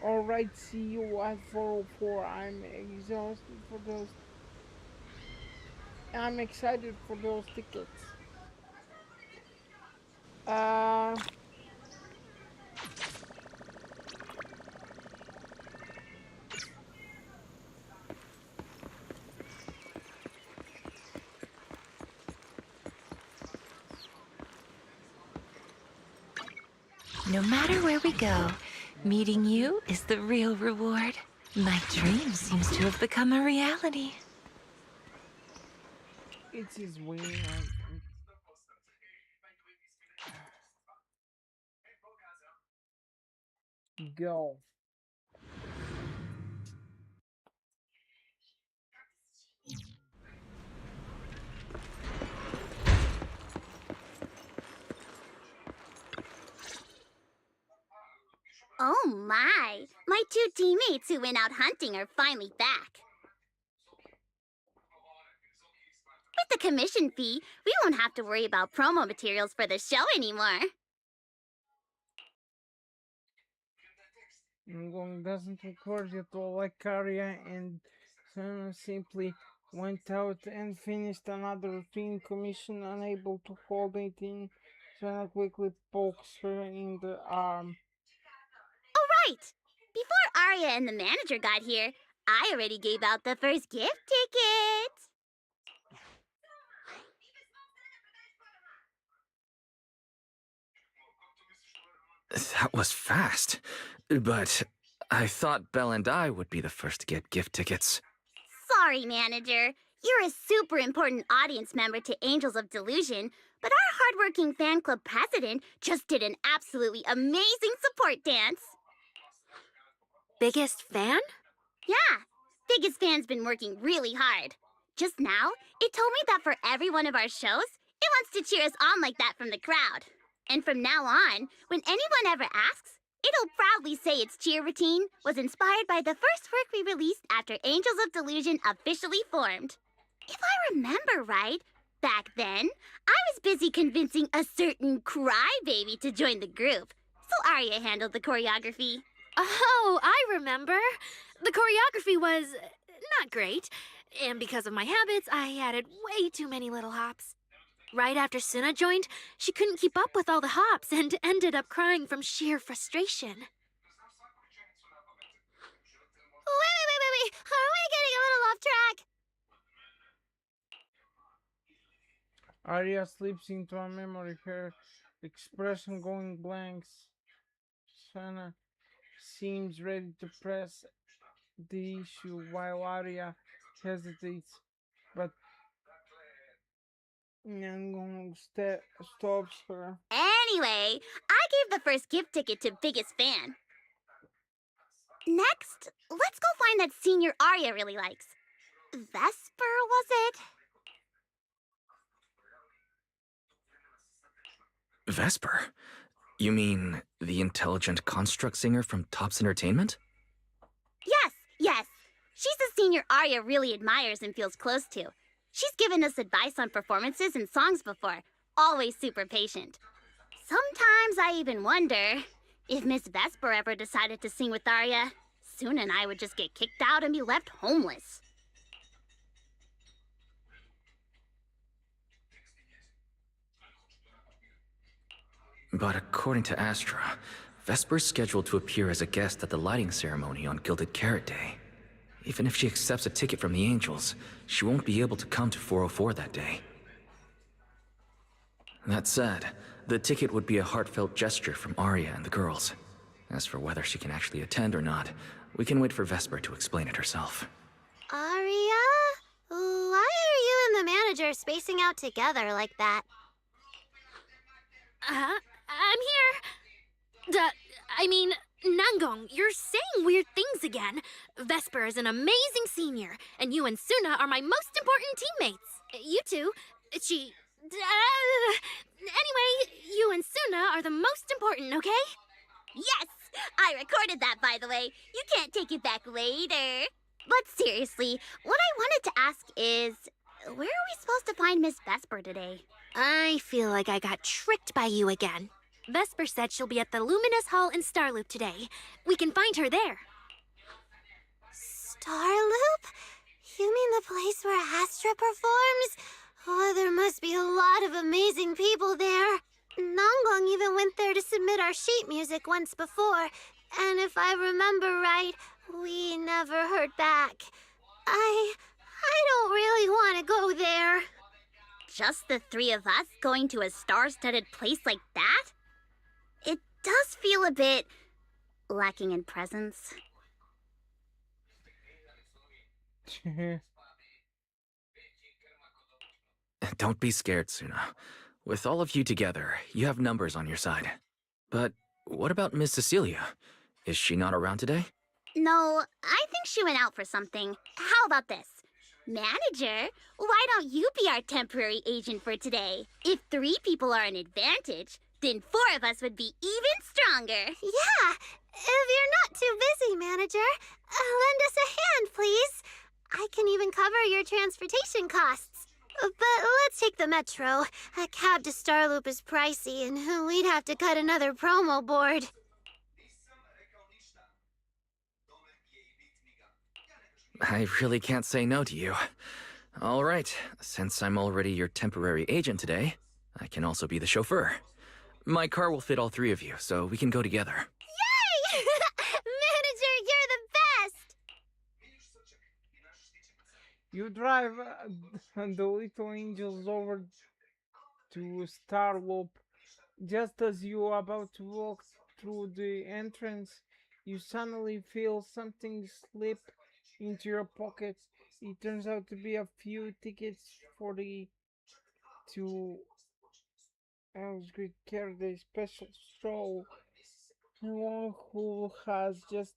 Alright, see you at 4:04. I'm exhausted for those. I'm excited for those tickets. Uh, No matter where we go, meeting you is the real reward. My dream seems to have become a reality. it's his way. Go. Oh my! My two teammates who went out hunting are finally back. With the commission fee, we won't have to worry about promo materials for the show anymore. Ngong doesn't encourage you to like Arya, and Sana simply went out and finished another team commission, unable to hold it in. Sana quickly pokes her in the arm. Oh, right! Before Arya and the manager got here, I already gave out the first gift ticket. That was fast. But I thought Belle and I would be the first to get gift tickets. Sorry, manager. You're a super important audience member to Angels of Delusion, but our hardworking fan club president just did an absolutely amazing support dance. Biggest fan? Yeah, biggest fan's been working really hard. Just now, it told me that for every one of our shows, it wants to cheer us on like that from the crowd. And from now on, when anyone ever asks, it'll proudly say its cheer routine was inspired by the first work we released after Angels of Delusion officially formed. If I remember right, back then, I was busy convincing a certain crybaby to join the group, so Arya handled the choreography. Oh, I remember. The choreography was not great, and because of my habits, I added way too many little hops. Right after Suna joined, she couldn't keep up with all the hops and ended up crying from sheer frustration. Wait. Are we getting a little off track? Arya slips into a memory, her expression going blank. Sana seems ready to press the issue while Arya hesitates, but Nyangong stops her. Anyway, I gave the first gift ticket to biggest fan. Next, let's go find that senior Arya really likes. Vesper, was it? Vesper? You mean the intelligent construct singer from Topps Entertainment? Yes. She's the senior Arya really admires and feels close to. She's given us advice on performances and songs before, always super patient. Sometimes I even wonder if Miss Vesper ever decided to sing with Arya, Suna and I would just get kicked out and be left homeless. But according to Astra, Vesper's scheduled to appear as a guest at the lighting ceremony on Gilded Carrot Day. Even if she accepts a ticket from the Angels, she won't be able to come to 404 that day. That said, the ticket would be a heartfelt gesture from Arya and the girls. As for whether she can actually attend or not, we can wait for Vesper to explain it herself. Arya? Why are you and the manager spacing out together like that? I'm here. I mean, Nangong, you're saying weird things again. Vesper is an amazing senior, and you and Suna are my most important teammates. You two, anyway, you and Suna are the most important, okay? Yes! I recorded that, by the way. You can't take it back later. But seriously, what I wanted to ask is, where are we supposed to find Miss Vesper today? I feel like I got tricked by you again. Vesper said she'll be at the Luminous Hall in Starloop today. We can find her there. Starloop? You mean the place where Astra performs? Oh, there must be a lot of amazing people there. Nongong even went there to submit our sheet music once before, and if I remember right, we never heard back. I don't really want to go there. Just the three of us going to a star-studded place like that? It does feel a bit lacking in presence. Don't be scared, Suna. With all of you together, you have numbers on your side. But what about Miss Cecilia? Is she not around today? No, I think she went out for something. How about this? Manager, why don't you be our temporary agent for today? If 3 people are an advantage, then 4 of us would be even stronger. Yeah, if you're not too busy, manager, lend us a hand, please. I can even cover your transportation costs. But let's take the metro. A cab to Starloop is pricey, and we'd have to cut another promo board. I really can't say no to you. All right, since I'm already your temporary agent today, I can also be the chauffeur. My car will fit all 3 of you, so we can go together. Yay! Manager, you're the best! You drive the little angels over to Starloop. Just as you are about to walk through the entrance, you suddenly feel something slip into your pocket. It turns out to be a few tickets for the to Great Care Day special show. One who has just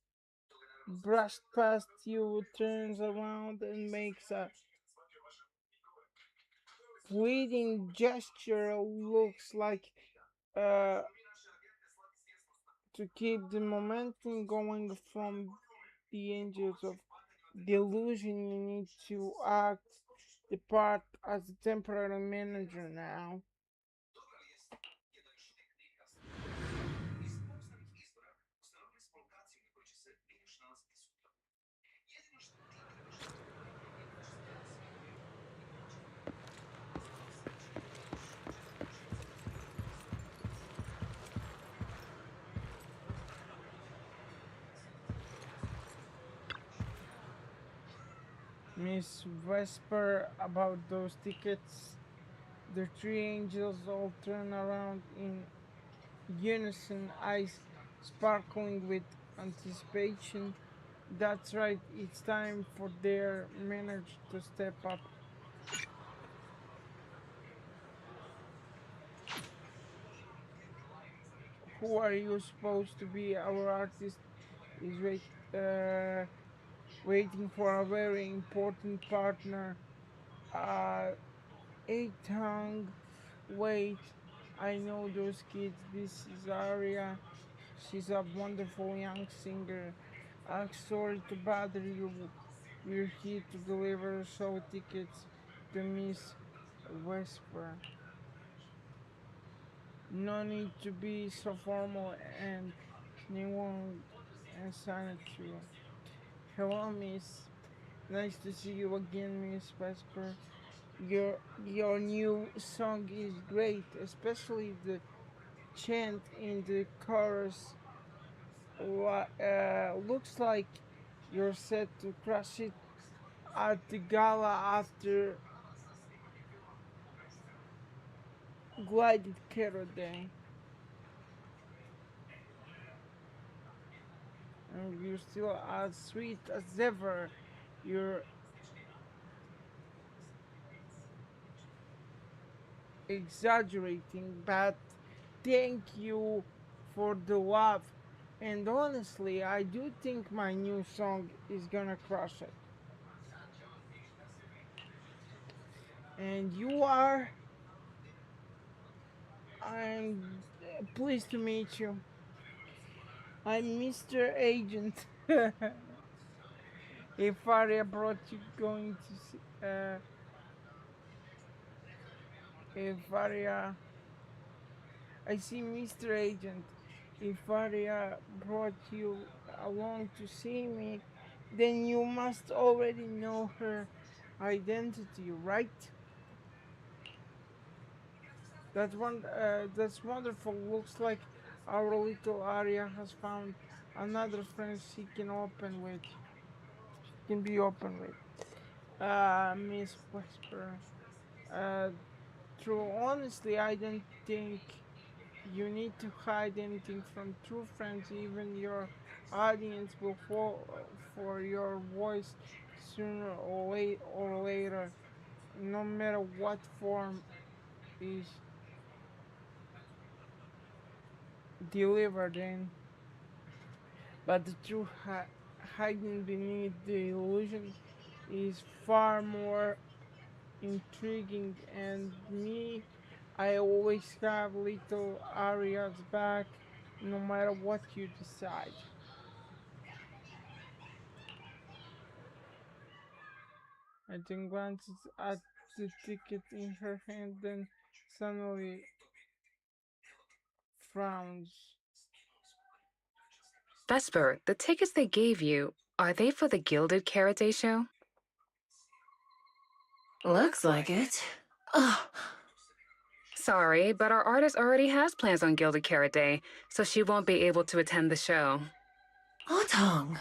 brushed past you turns around and makes a fleeting gesture. Looks like uh to keep the momentum going from the angels of delusion. You need to act the part as a temporary manager now. Miss Vesper, about those tickets. The 3 angels all turn around in unison, eyes sparkling with anticipation. That's right, it's time for their manager to step up. Who are you supposed to be? Our artist is waiting for a very important partner. A tongue. Wait, I know those kids. This is Aria. She's a wonderful young singer. Sorry to bother you. We're here to deliver show tickets to Miss Vesper. No need to be so formal and anyone and sanitary. Hello, Miss. Nice to see you again, Miss Vesper. Your new song is great, especially the chant in the chorus. looks like you're set to crush it at the gala after glided carrot day. And you're still as sweet as ever. You're exaggerating, but thank you for the love. And honestly, I do think my new song is gonna crush it. And you are. I'm pleased to meet you. I'm Mr. Agent. If Aria brought you going to see, if Aria, I see Mr. Agent. If Aria brought you along to see me, then you must already know her identity, right? That's wonderful. Looks like our little Aria has found another friend she can open with. She can be open with. Miss Whisper. Uh, True, honestly, I don't think you need to hide anything from true friends. Even your audience will fall for your voice sooner or later, no matter what form is delivered in. But the truth hiding beneath the illusion is far more intriguing, and me, I always have little Aria's back no matter what you decide. I then glances at the ticket in her hand, then suddenly frowns. Vesper, the tickets they gave you, are they for the Gilded Karate show? Looks like it. Ugh. Sorry, but our artist already has plans on Gilded Karate, so she won't be able to attend the show. Otong.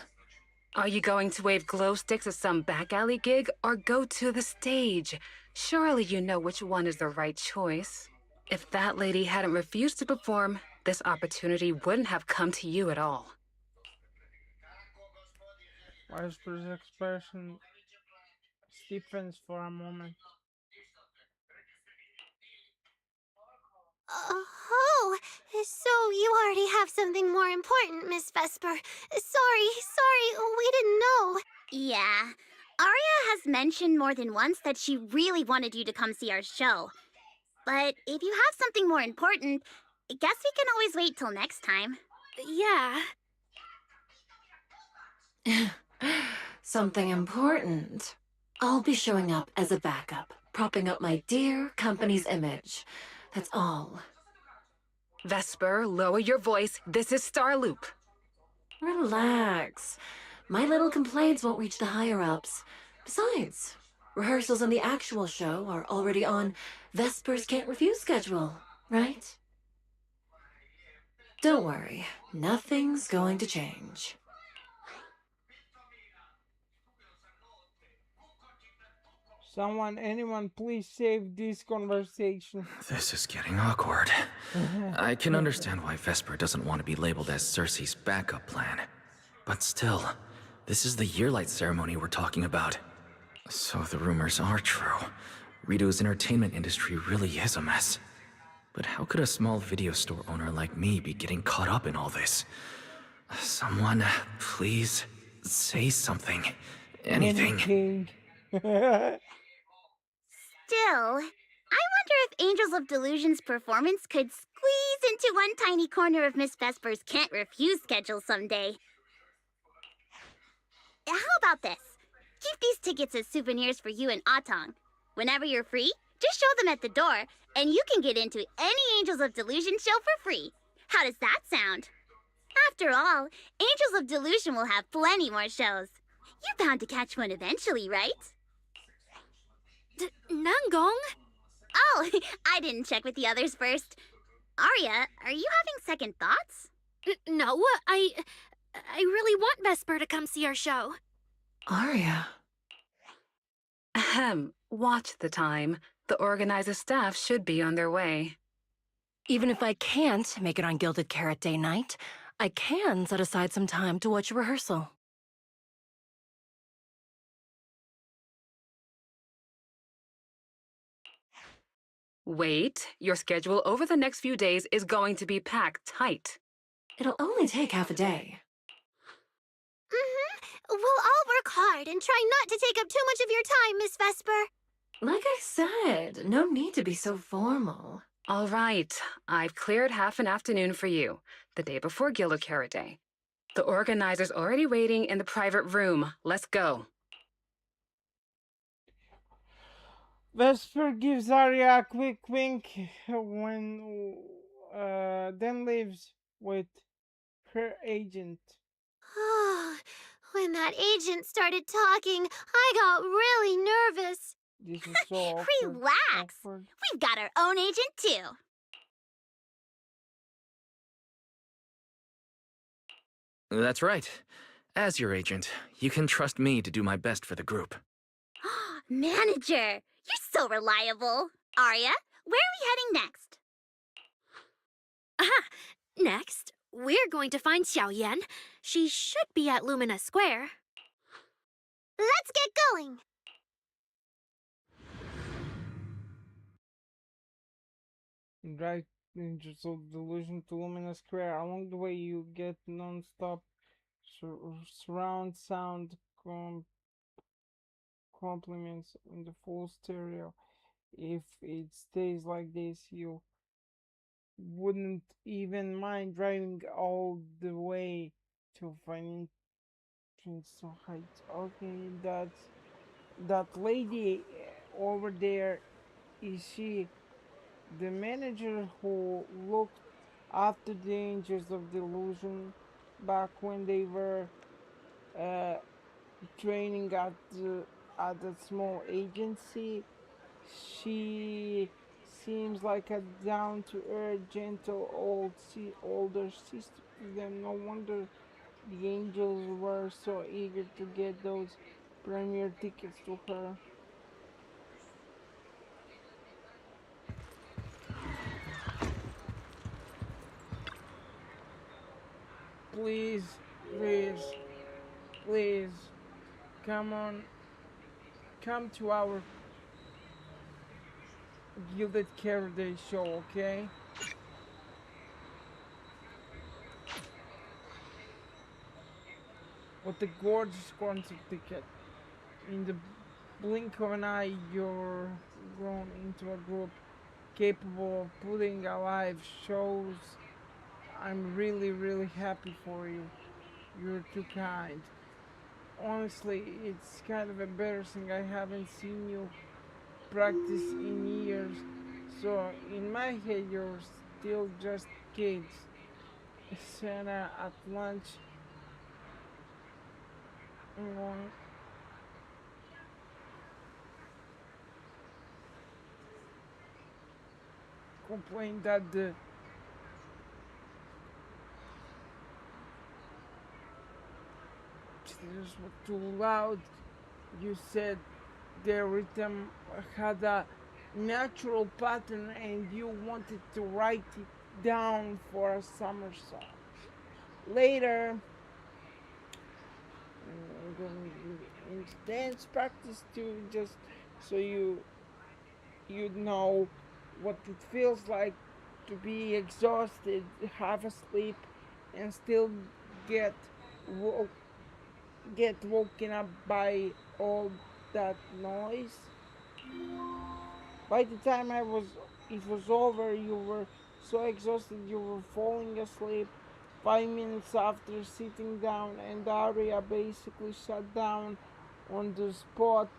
Are you going to wave glow sticks at some back alley gig or go to the stage? Surely you know which one is the right choice. If that lady hadn't refused to perform, this opportunity wouldn't have come to you at all. Whisper's expression stiffens for a moment. Oh, so you already have something more important, Miss Vesper. Sorry, we didn't know. Yeah. Aria has mentioned more than once that she really wanted you to come see our show. But if you have something more important, I guess we can always wait till next time. Yeah. Something important. I'll be showing up as a backup, propping up my dear company's image. That's all. Vesper, lower your voice. This is Starloop. Relax. My little complaints won't reach the higher-ups. Besides, rehearsals and the actual show are already on Vesper's Can't Refuse schedule, right? Don't worry, nothing's going to change. Anyone, please save this conversation. This is getting awkward. I can understand why Vesper doesn't want to be labeled as Cersei's backup plan. But still, this is the Yearlight ceremony we're talking about. So the rumors are true. Rito's entertainment industry really is a mess. But how could a small video store owner like me be getting caught up in all this? Someone, please, say something. Anything. Still, I wonder if Angels of Delusion's performance could squeeze into one tiny corner of Miss Vesper's Can't Refuse schedule someday. How about this? Keep these tickets as souvenirs for you and Otong. Whenever you're free, just show them at the door, and you can get into any Angels of Delusion show for free. How does that sound? After all, Angels of Delusion will have plenty more shows. You're bound to catch one eventually, right? Nangong? Oh, I didn't check with the others first. Arya, are you having second thoughts? No, I really want Vesper to come see our show. Arya. Ahem. Watch the time. The organizer staff should be on their way. Even if I can't make it on Gilded Carrot Day night, I can set aside some time to watch a rehearsal. Wait, your schedule over the next few days is going to be packed tight. It'll only take half a day. We'll all work hard and try not to take up too much of your time, Miss Vesper. Like I said, no need to be so formal. All right, I've cleared half an afternoon for you, the day before Gilded Carrot Day. The organizer's already waiting in the private room. Let's go. Vesper gives Arya a quick wink when then leaves with her agent. When that agent started talking, I got really nervous. This is so awkward. Relax. We've got our own agent, too. That's right. As your agent, you can trust me to do my best for the group. Manager, you're so reliable. Arya, where are we heading next? Aha! Next, we're going to find Xiao Yan. She should be at Lumina Square. Let's get going. Right, Angels of Delusion to Lumina Square. Along the way, you get non-stop surround sound compliments in the full stereo. If it stays like this, you wouldn't even mind driving all the way to Financial Heights. Okay, that lady over there, is she the manager who looked after the Angels of Delusion back when they were training at a small agency? She seems like a down-to-earth, gentle older sister to them. No wonder the Angels were so eager to get those premiere tickets to her. Please, please, please, come on, come to our Gilded Carrot Day show, okay? With a gorgeous concert ticket. In the blink of an eye, you're grown into a group capable of putting alive shows. I'm really, really happy for you. You're too kind. Honestly, it's kind of embarrassing. I haven't seen you practice in years. So in my head, you're still just kids. Santa at lunch. Complained that the cheers were too loud. You said the rhythm had a natural pattern and you wanted to write it down for a summer song. Later, in dance practice too, just so you'd know what it feels like to be exhausted, half asleep, and still get wo- get woken up by all that noise. By the time it was over, you were so exhausted you were falling asleep. 5 minutes after sitting down, and Arya basically shut down on the spot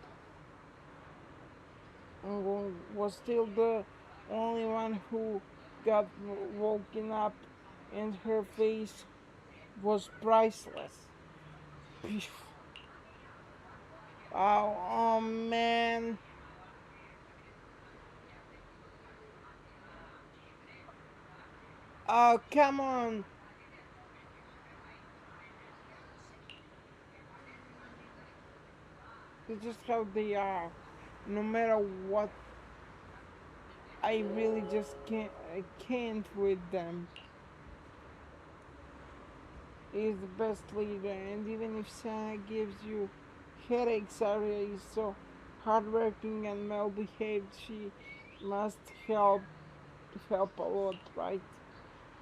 and was still the only one who got woken up, and her face was priceless. Oh man. Oh, come on. It's just how they are. No matter what, I really just I can't with them. Is the best leader, and even if Sana gives you headaches, Arya is so hardworking and well behaved. She must help a lot, right?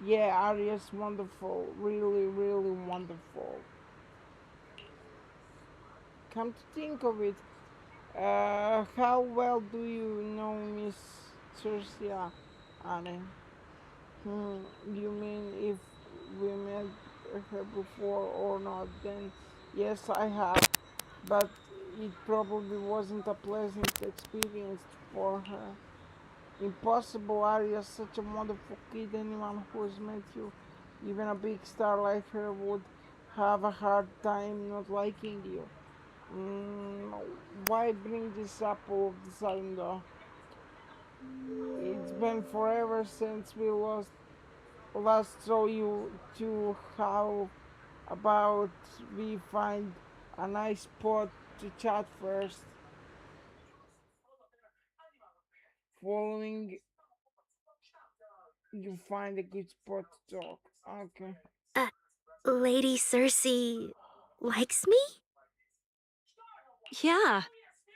Yeah, Arya's wonderful, really, really wonderful. Come to think of it, how well do you know Miss Circia, Anne? You mean if we met her before or not? Then yes, I have, but it probably wasn't a pleasant experience for her. Impossible, Arya's such a wonderful kid. Anyone who's met you, even a big star like her, would have a hard time not liking you. Mm, why bring this up all of the sudden though? It's been forever since we last saw you two. How about we find a nice spot to chat first? Following you find a good spot to talk. Okay. Lady Cersei likes me? Yeah.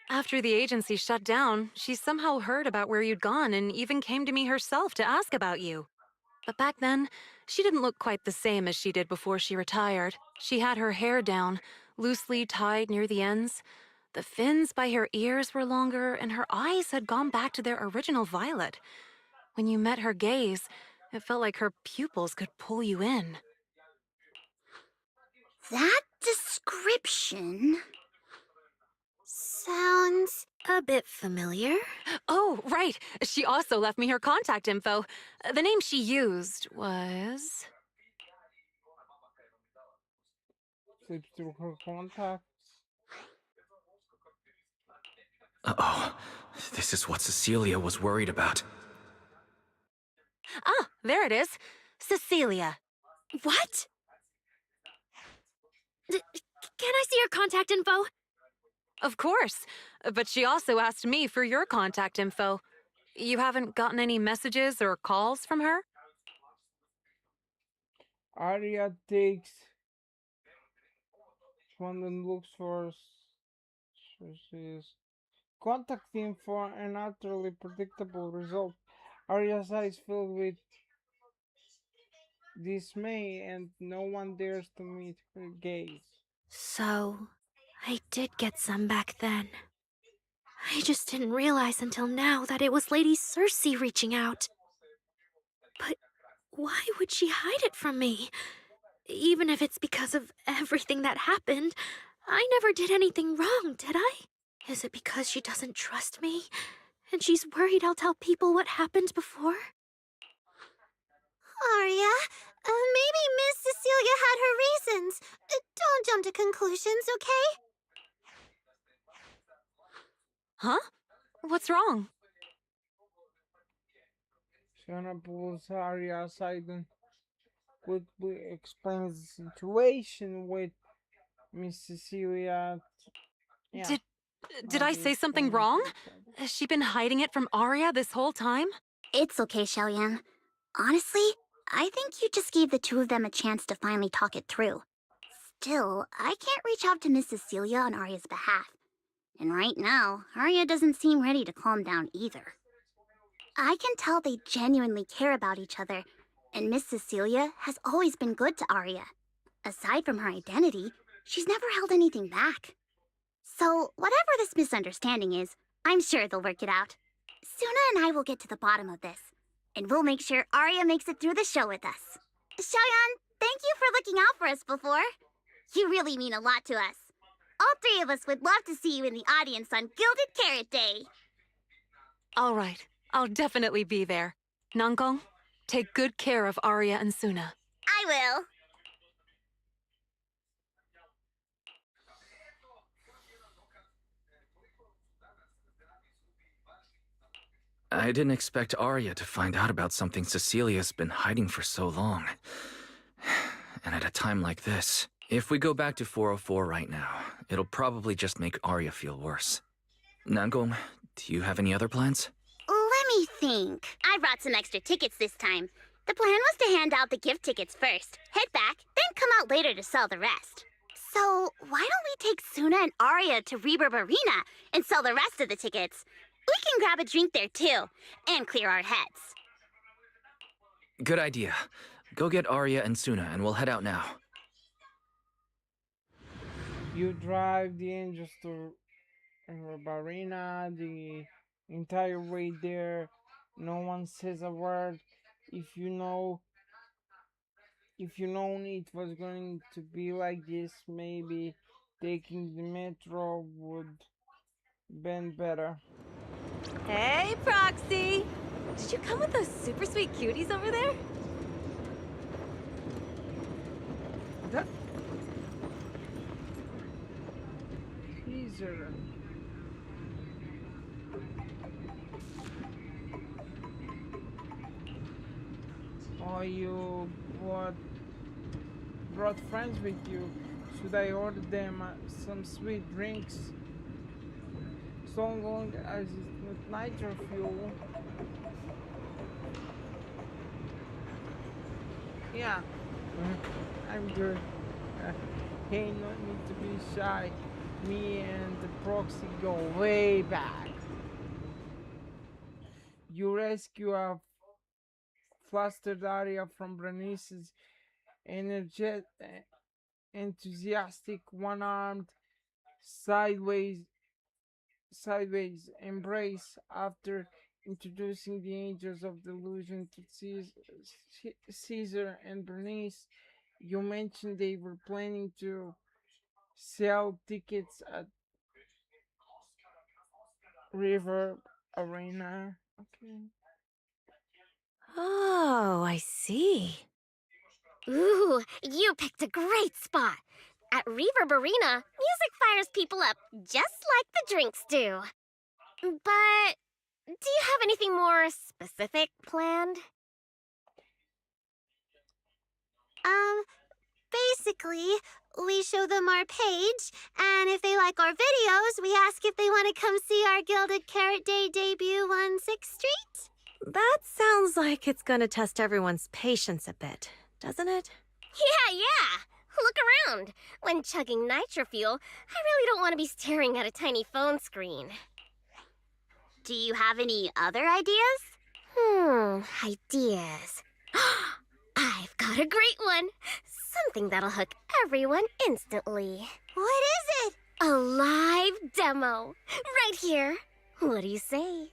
After the agency shut down, she somehow heard about where you'd gone and even came to me herself to ask about you. But back then, she didn't look quite the same as she did before she retired. She had her hair down, loosely tied near the ends. The fins by her ears were longer, and her eyes had gone back to their original violet. When you met her gaze, it felt like her pupils could pull you in. That description sounds a bit familiar. Oh, right. She also left me her contact info. The name she used was... Flips through her contacts. Uh-oh. This is what Cecilia was worried about. Ah, there it is. Cecilia. What? Can I see your contact info? Of course. But she also asked me for your contact info. You haven't gotten any messages or calls from her? Arya takes one and looks for Circe's contact info, an utterly predictable result. Arya's eyes fill with dismay, and no one dares to meet her gaze. So, I did get some back then. I just didn't realize until now that it was Lady Cersei reaching out. But why would she hide it from me? Even if it's because of everything that happened, I never did anything wrong, did I? Is it because she doesn't trust me? And she's worried I'll tell people what happened before? Arya, maybe Miss Cecilia had her reasons. Don't jump to conclusions, okay? Huh? What's wrong? Shana pulls Arya aside and quickly explains the situation with Miss Cecilia. Yeah. Did I say something wrong? Has she been hiding it from Arya this whole time? It's okay, Xiaoyan. Honestly, I think you just gave the two of them a chance to finally talk it through. Still, I can't reach out to Miss Cecilia on Arya's behalf. And right now, Arya doesn't seem ready to calm down either. I can tell they genuinely care about each other, and Miss Cecilia has always been good to Arya. Aside from her identity, she's never held anything back. So, whatever this misunderstanding is, I'm sure they'll work it out. Suna and I will get to the bottom of this, and we'll make sure Arya makes it through the show with us. Xiaoyan, thank you for looking out for us before. You really mean a lot to us. All three of us would love to see you in the audience on Gilded Carrot Day. All right. I'll definitely be there. Nankong, take good care of Arya and Suna. I will. I didn't expect Arya to find out about something Cecilia's been hiding for so long. And at a time like this. If we go back to 404 right now, it'll probably just make Arya feel worse. Nangong, do you have any other plans? Let me think. I brought some extra tickets this time. The plan was to hand out the gift tickets first, head back, then come out later to sell the rest. So why don't we take Suna and Arya to Reverb Arena and sell the rest of the tickets? We can grab a drink there too, and clear our heads. Good idea. Go get Arya and Suna and we'll head out now. You drive the angels to Arena the entire way there. No one says a word. If you known it was going to be like this, maybe taking the metro would been better. Hey, Proxy! Did you come with those super sweet cuties over there? That teaser. Oh, you brought friends with you. Should I order them some sweet drinks? So long as it's not nitro fuel. Yeah, I'm good. Hey, no need to be shy. Me and the proxy go way back. You rescue a flustered Arya from Bernice's enthusiastic, one-armed, sideways embrace after introducing the Angels of Delusion to Caesar and Bernice. You mentioned they were planning to sell tickets at River Arena. Okay. Oh, I see. Ooh, you picked a great spot. At Reverb Arena, music fires people up just like the drinks do. But do you have anything more specific planned? Basically, we show them our page, and if they like our videos, we ask if they want to come see our Gilded Carrot Day debut on 6th Street. That sounds like it's gonna test everyone's patience a bit, doesn't it? Yeah. Look around. When chugging nitro fuel, I really don't want to be staring at a tiny phone screen. Do you have any other ideas? Ideas. I've got a great one. Something that'll hook everyone instantly. What is it? A live demo. Right here. What do you say?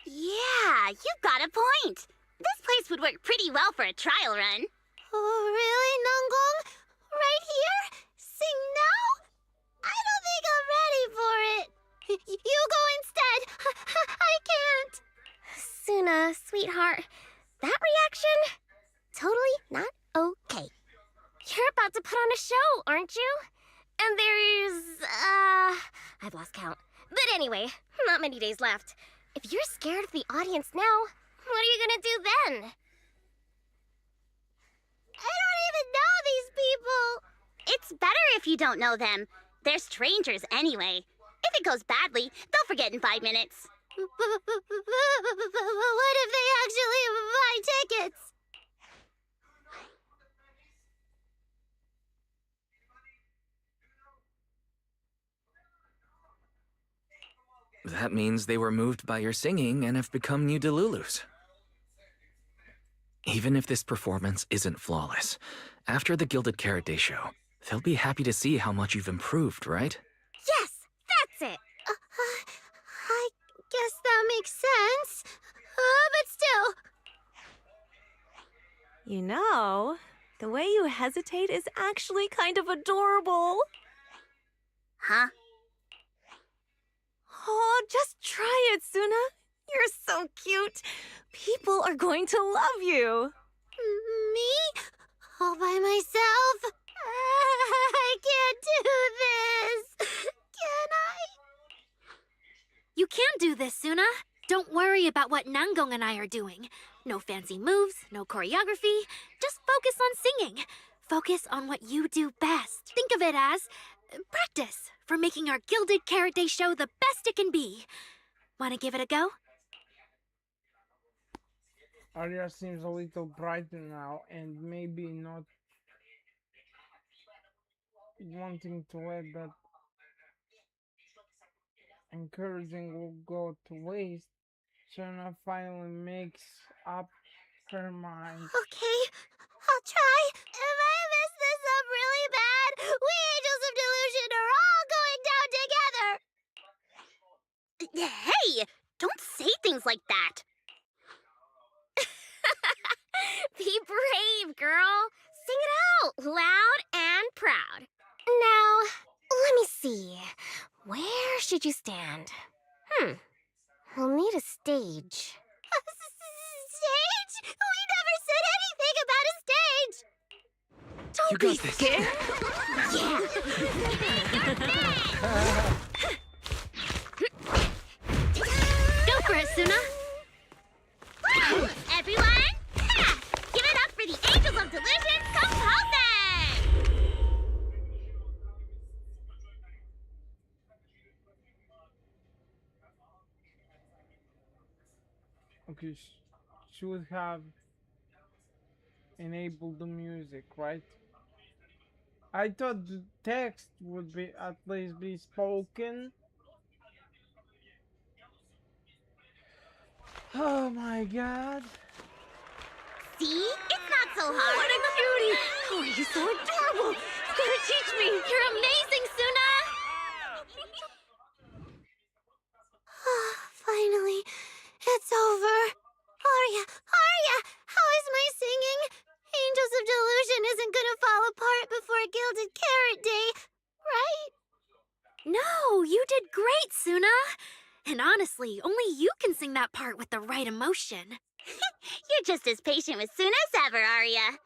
Yeah, you've got a point. This place would work pretty well for a trial run. Oh, really, Nangong? Right here? Sing now? I don't think I'm ready for it. You go instead. I can't. Suna, sweetheart, that reaction? Totally not okay. You're about to put on a show, aren't you? And there's, I've lost count. But anyway, not many days left. If you're scared of the audience now, what are you gonna do then? I don't even know these people. It's better if you don't know them. They're strangers anyway. If it goes badly, they'll forget in 5 minutes. What if they actually buy tickets? That means they were moved by your singing and have become new Delulus. Even if this performance isn't flawless, after the Gilded Carrot Day show, they'll be happy to see how much you've improved, right? Yes, that's it. I guess that makes sense. But still. You know, the way you hesitate is actually kind of adorable. Huh? Oh, just try it, Suna. You're so cute. People are going to love you. Me? All by myself? I can't do this. Can I? You can do this, Suna. Don't worry about what Nangong and I are doing. No fancy moves, no choreography. Just focus on singing. focus on what you do best. Think of it as practice for making our Gilded Carrot Day show the best it can be. Want to give it a go? Arya seems a little brighter now, and maybe not wanting to let that encouraging will go to waste. Shona finally makes up her mind. Okay, I'll try. If I mess this up really bad, we Angels of Delusion are all going down together. Hey, don't say things like that. Be brave, girl. Sing it out, loud and proud. Now, let me see. Where should you stand? We'll need a stage. Stage? We never said anything about a stage. Don't be scared. Go for it, Suna. Everyone, give it up for the Angels of Delusion composing! Okay, should have enabled the music, right? I thought the text would be at least be spoken. Oh my god. See? It's not so hard. What a cutie! Oh, you're so adorable! You gotta teach me! You're amazing, Suna! Finally, it's over. Arya, how is my singing? Angels of Delusion isn't gonna fall apart before Gilded Carrot Day, right? No, you did great, Suna. And honestly, only you can sing that part with the right emotion. You're just as patient with Suna as ever, Arya.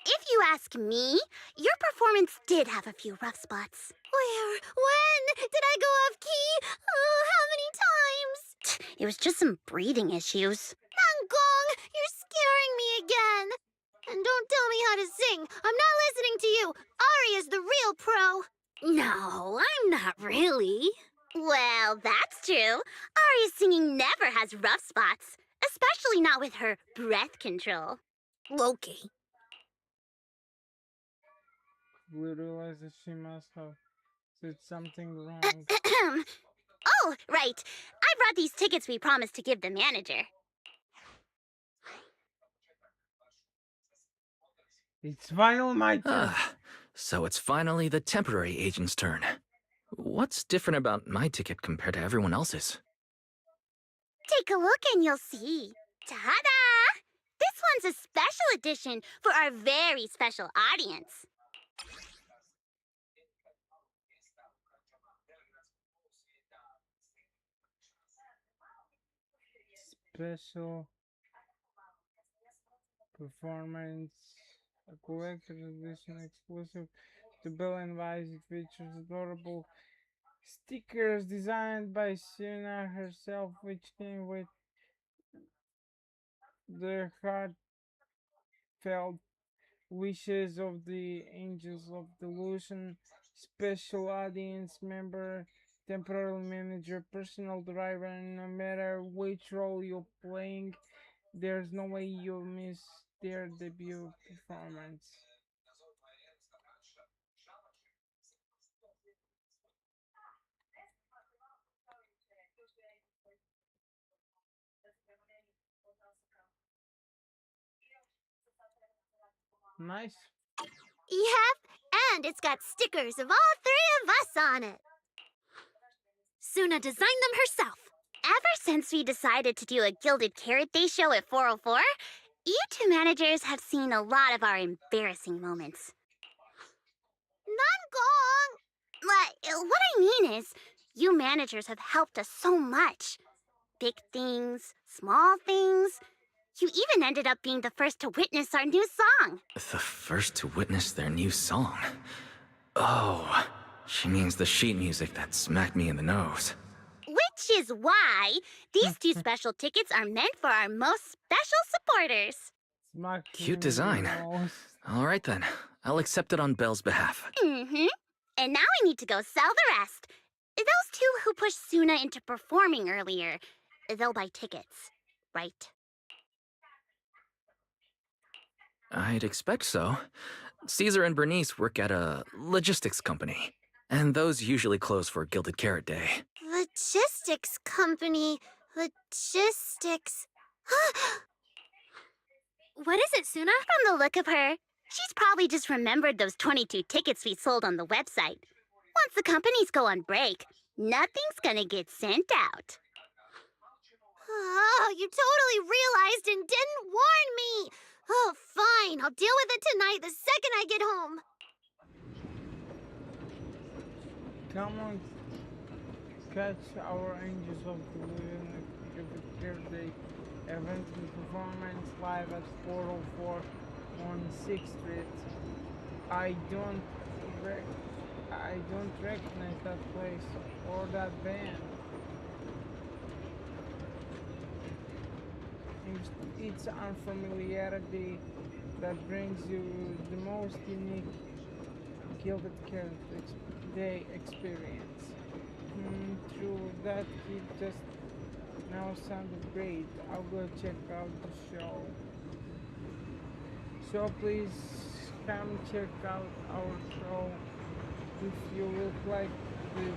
If you ask me, your performance did have a few rough spots. Where? When? Did I go off key? Oh, how many times? It was just some breathing issues. Nangong, you're scaring me again. And don't tell me how to sing. I'm not listening to you. Arya's the real pro. No, I'm not really. Well, that's true. Arya's singing never has rough spots, especially not with her breath control. Okay. We realize that she must have said something wrong. Oh, right. I brought these tickets we promised to give the manager. It's finally my turn. So it's finally the temporary agent's turn. What's different about my ticket compared to everyone else's? Take a look and you'll see. Ta-da! This one's a special edition for our very special audience. Special performance, a collector's edition exclusive to Bill and Vice. It features adorable stickers designed by Suna herself, which came with the heartfelt wishes of the Angels of Delusion, special audience member, temporary manager, personal driver, and no matter which role you're playing, there's no way you'll miss their debut performance. Nice. Yep, and it's got stickers of all three of us on it. Suna designed them herself. Ever since we decided to do a Gilded Carrot Day show at 404, you two managers have seen a lot of our embarrassing moments. Nangong! What I mean is, you managers have helped us so much. Big things, small things. You even ended up being the first to witness our new song. The first to witness their new song? Oh, she means the sheet music that smacked me in the nose. Which is why these two special tickets are meant for our most special supporters. Cute design. All right then, I'll accept it on Belle's behalf. Mm-hmm. And now I need to go sell the rest. Those two who pushed Suna into performing earlier, they'll buy tickets, right? I'd expect so. Caesar and Bernice work at a logistics company, and those usually close for Gilded Carrot Day. Logistics company. Logistics. What is it, Suna? From the look of her, she's probably just remembered those 22 tickets we sold on the website. Once the companies go on break, nothing's gonna get sent out. Oh, you totally realized and didn't warn me! Oh, fine. I'll deal with it tonight the second I get home. Come on, catch our Angels of Delusion Gilded Carrot Day event and performance live at 404 on 6th Street. I don't recognize that place or that band. It's unfamiliarity that brings you the most unique Gilded Carrot Day experience. True, that kid just now sounded great. I'll go check out the show. So please come check out our show if you look like the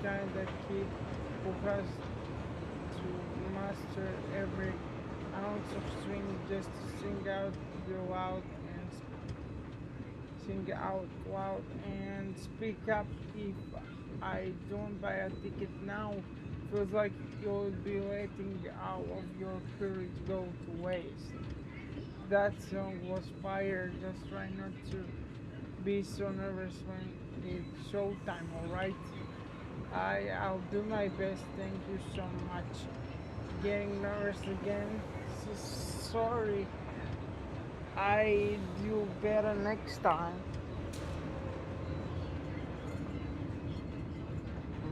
kind of kid who has to master every ounce of string just to sing out loud and speak up. If I don't buy a ticket now, feels like you'll be letting all of your courage go to waste. That song was fire. Just try not to be so nervous when it's showtime, alright? I'll do my best. Thank you so much. Getting nervous again. Sorry. I do better next time.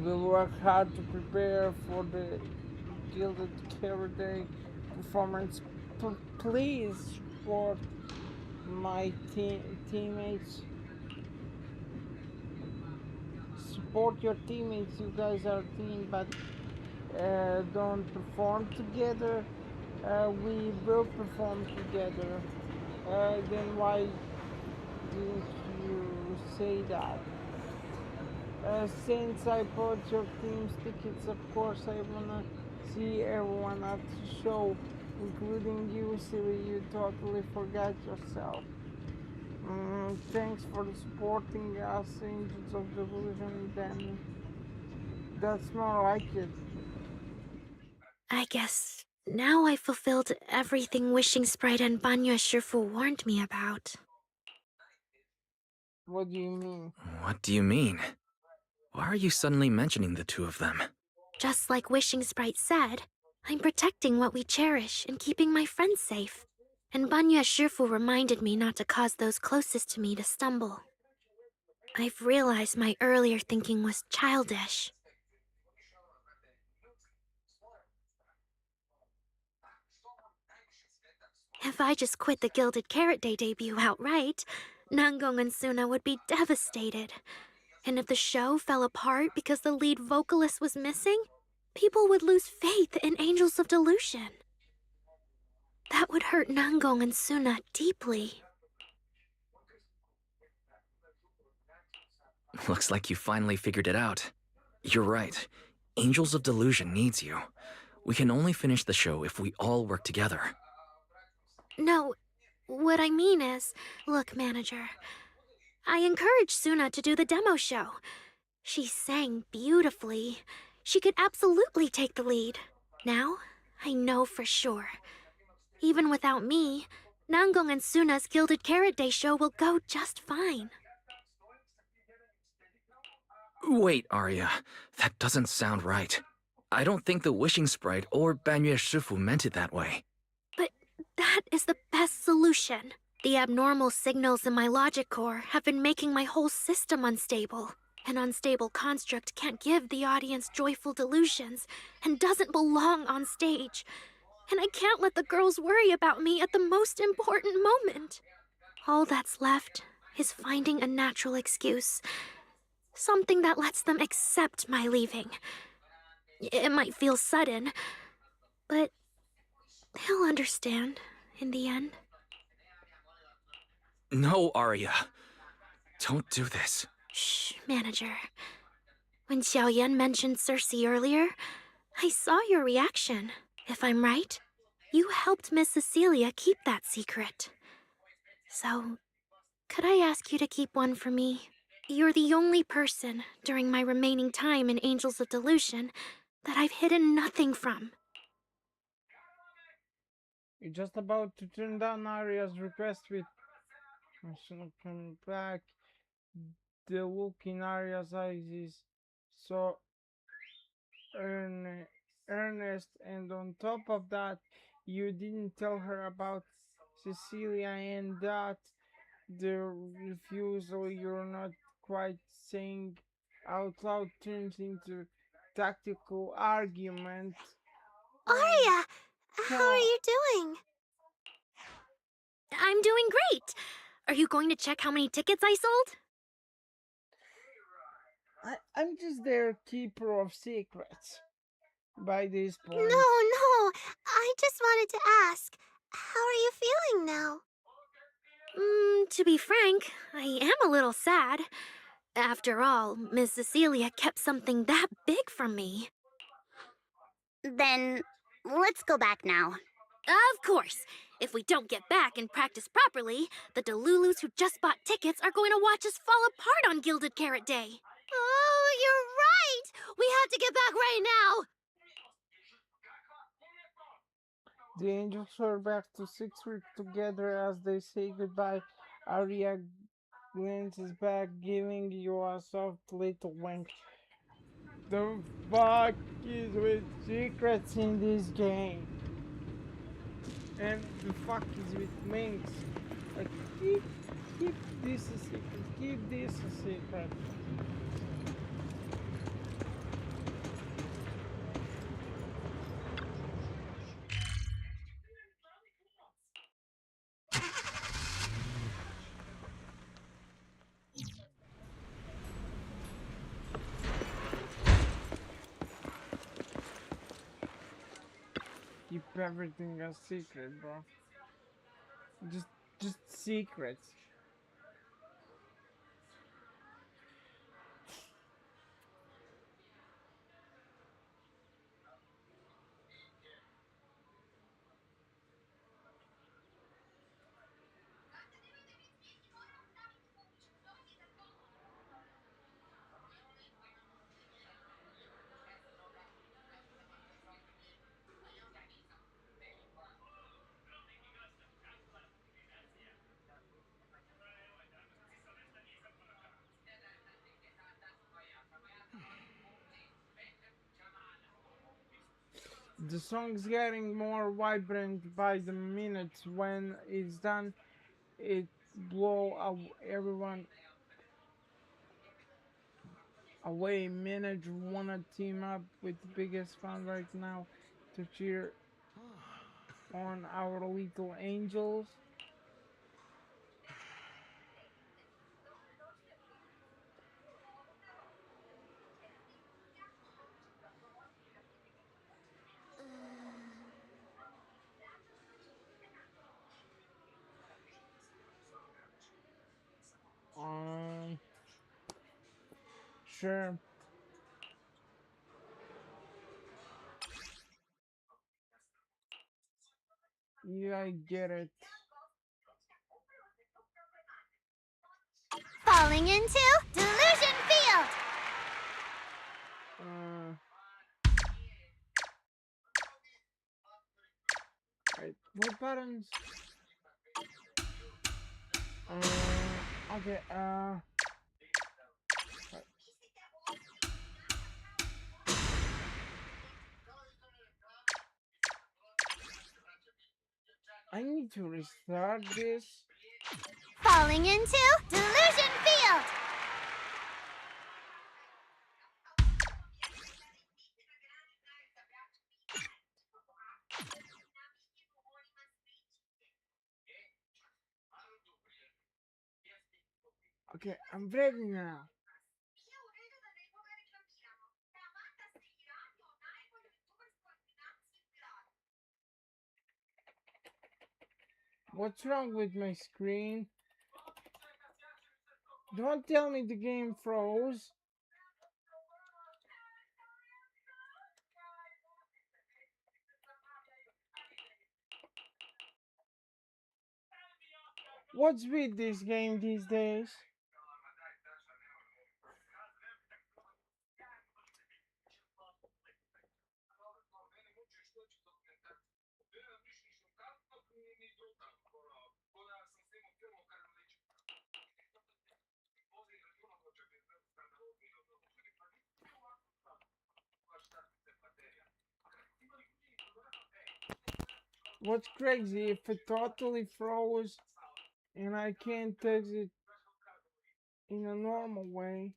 We'll work hard to prepare for the Gilded Carrot Day performance. Please support my teammates. Support your teammates. You guys are a team, but don't perform together. We will perform together. Then why didn't you say that? Since I bought your team's tickets, of course I wanna see everyone at the show, including you, silly. You totally forgot yourself. Thanks for supporting us, Angels of Delusion. Then that's more like it. I guess now I fulfilled everything Wishing Sprite and Banya Shifu warned me about. What do you mean? What do you mean? Why are you suddenly mentioning the two of them? Just like Wishing Sprite said, I'm protecting what we cherish and keeping my friends safe. And Banya Shifu reminded me not to cause those closest to me to stumble. I've realized my earlier thinking was childish. If I just quit the Gilded Carrot Day debut outright, Nangong and Suna would be devastated. And if the show fell apart because the lead vocalist was missing, people would lose faith in Angels of Delusion. That would hurt Nangong and Suna deeply. Looks like you finally figured it out. You're right. Angels of Delusion needs you. We can only finish the show if we all work together. No, what I mean is, look, manager, I encouraged Suna to do the demo show. She sang beautifully. She could absolutely take the lead. Now, I know for sure. Even without me, Nangong and Suna's Gilded Carrot Day show will go just fine. Wait, Arya. That doesn't sound right. I don't think the Wishing Sprite or Banyue Shifu meant it that way. But that is the best solution. The abnormal signals in my logic core have been making my whole system unstable. An unstable construct can't give the audience joyful delusions and doesn't belong on stage. And I can't let the girls worry about me at the most important moment. All that's left is finding a natural excuse. Something that lets them accept my leaving. It might feel sudden, but they'll understand in the end. No, Arya. Don't do this. Shh, manager. When Xiaoyan mentioned Cersei earlier, I saw your reaction. If I'm right, you helped Miss Cecilia keep that secret. So, could I ask you to keep one for me? You're the only person during my remaining time in Angels of Delusion that I've hidden nothing from. You're just about to turn down Arya's request with I shouldn't come back. The look in Arya's eyes is so earnest, and on top of that, you didn't tell her about Cecilia, and that the refusal you're not quite saying out loud turns into tactical argument. Arya, how are you doing? I'm doing great! Are you going to check how many tickets I sold? I'm just their keeper of secrets by this point. No, I just wanted to ask, how are you feeling now? To be frank, I am a little sad. After all, Miss Cecilia kept something that big from me. Then, let's go back now. Of course! If we don't get back and practice properly, the Delulus who just bought tickets are going to watch us fall apart on Gilded Carrot Day. Oh, you're right! We have to get back right now! The angels are back to 6 weeks together as they say goodbye. Arya glances back, giving you a soft little wink. The fuck is with secrets in this game? And the fuck is with winks? Like, keep this a secret, keep this a secret. Keep everything a secret, bro. Just secrets. The song's getting more vibrant by the minute. When it's done, it everyone away. Manager wanna team up with the biggest fan right now to cheer on our little angels. Sure. Yeah, I get it. Falling into Delusion Field! Wait, what buttons? Okay, I need to restart this. Falling into Delusion Field! Okay, I'm ready now. What's wrong with my screen? Don't tell me the game froze. What's with this game these days? What's crazy if it totally froze and I can't exit in a normal way?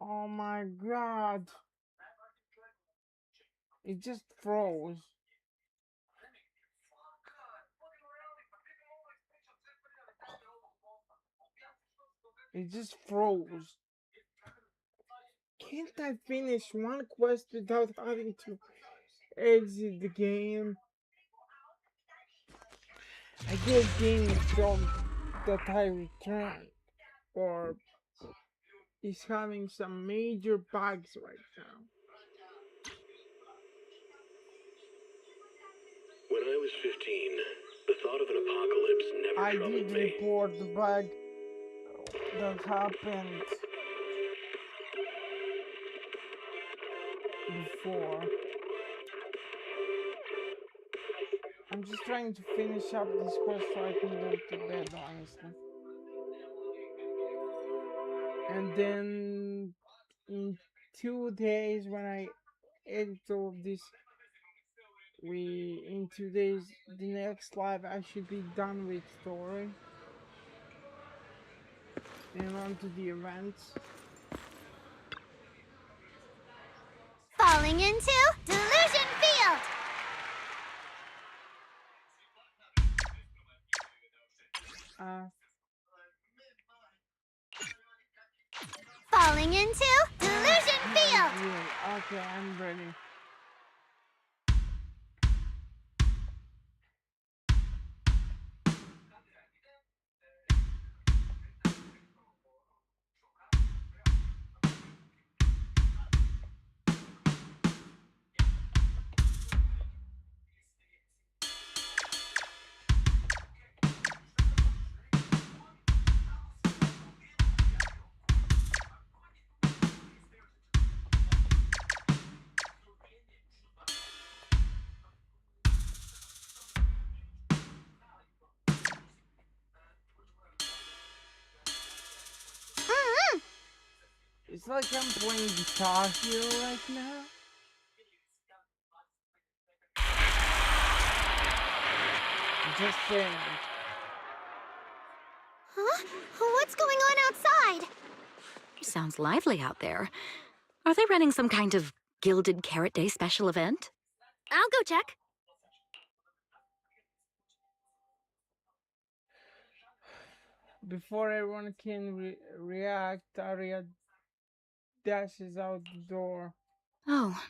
Oh my god. It just froze. It just froze. Can't I finish one quest without having to exit the game? I guess game is wrong that I returned, or is having some major bugs right now. When I was 15, the thought of an apocalypse never I troubled did me. report the bug that happened before. I'm just trying to finish up this quest so I can go to bed, honestly. And then in 2 days when I edit all of this, in 2 days, the next live, I should be done with story. And on to the events. Falling into Delusion Field! Falling into Delusion Field! Okay, I'm ready. It's like I'm playing Guitar Hero right now. Just saying. Huh? What's going on outside? Sounds lively out there. Are they running some kind of Gilded Carrot Day special event? I'll go check. Before everyone can react, Arya dashes out the door. Oh,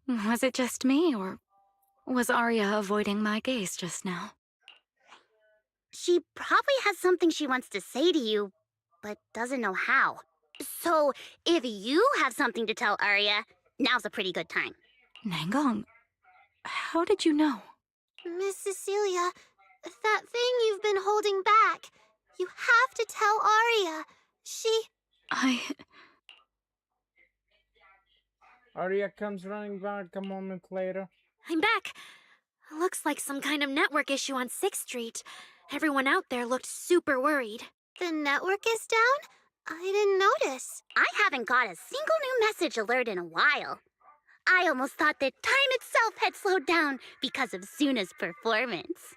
was it just me, or was Arya avoiding my gaze just now? She probably has something she wants to say to you, but doesn't know how. So, if you have something to tell Arya, now's a pretty good time. Nangong, how did you know? Miss Cecilia, that thing you've been holding back. You have to tell Arya. Arya comes running back a moment later. I'm back. Looks like some kind of network issue on 6th Street. Everyone out there looked super worried. The network is down? I didn't notice. I haven't got a single new message alert in a while. I almost thought that time itself had slowed down because of Suna's performance.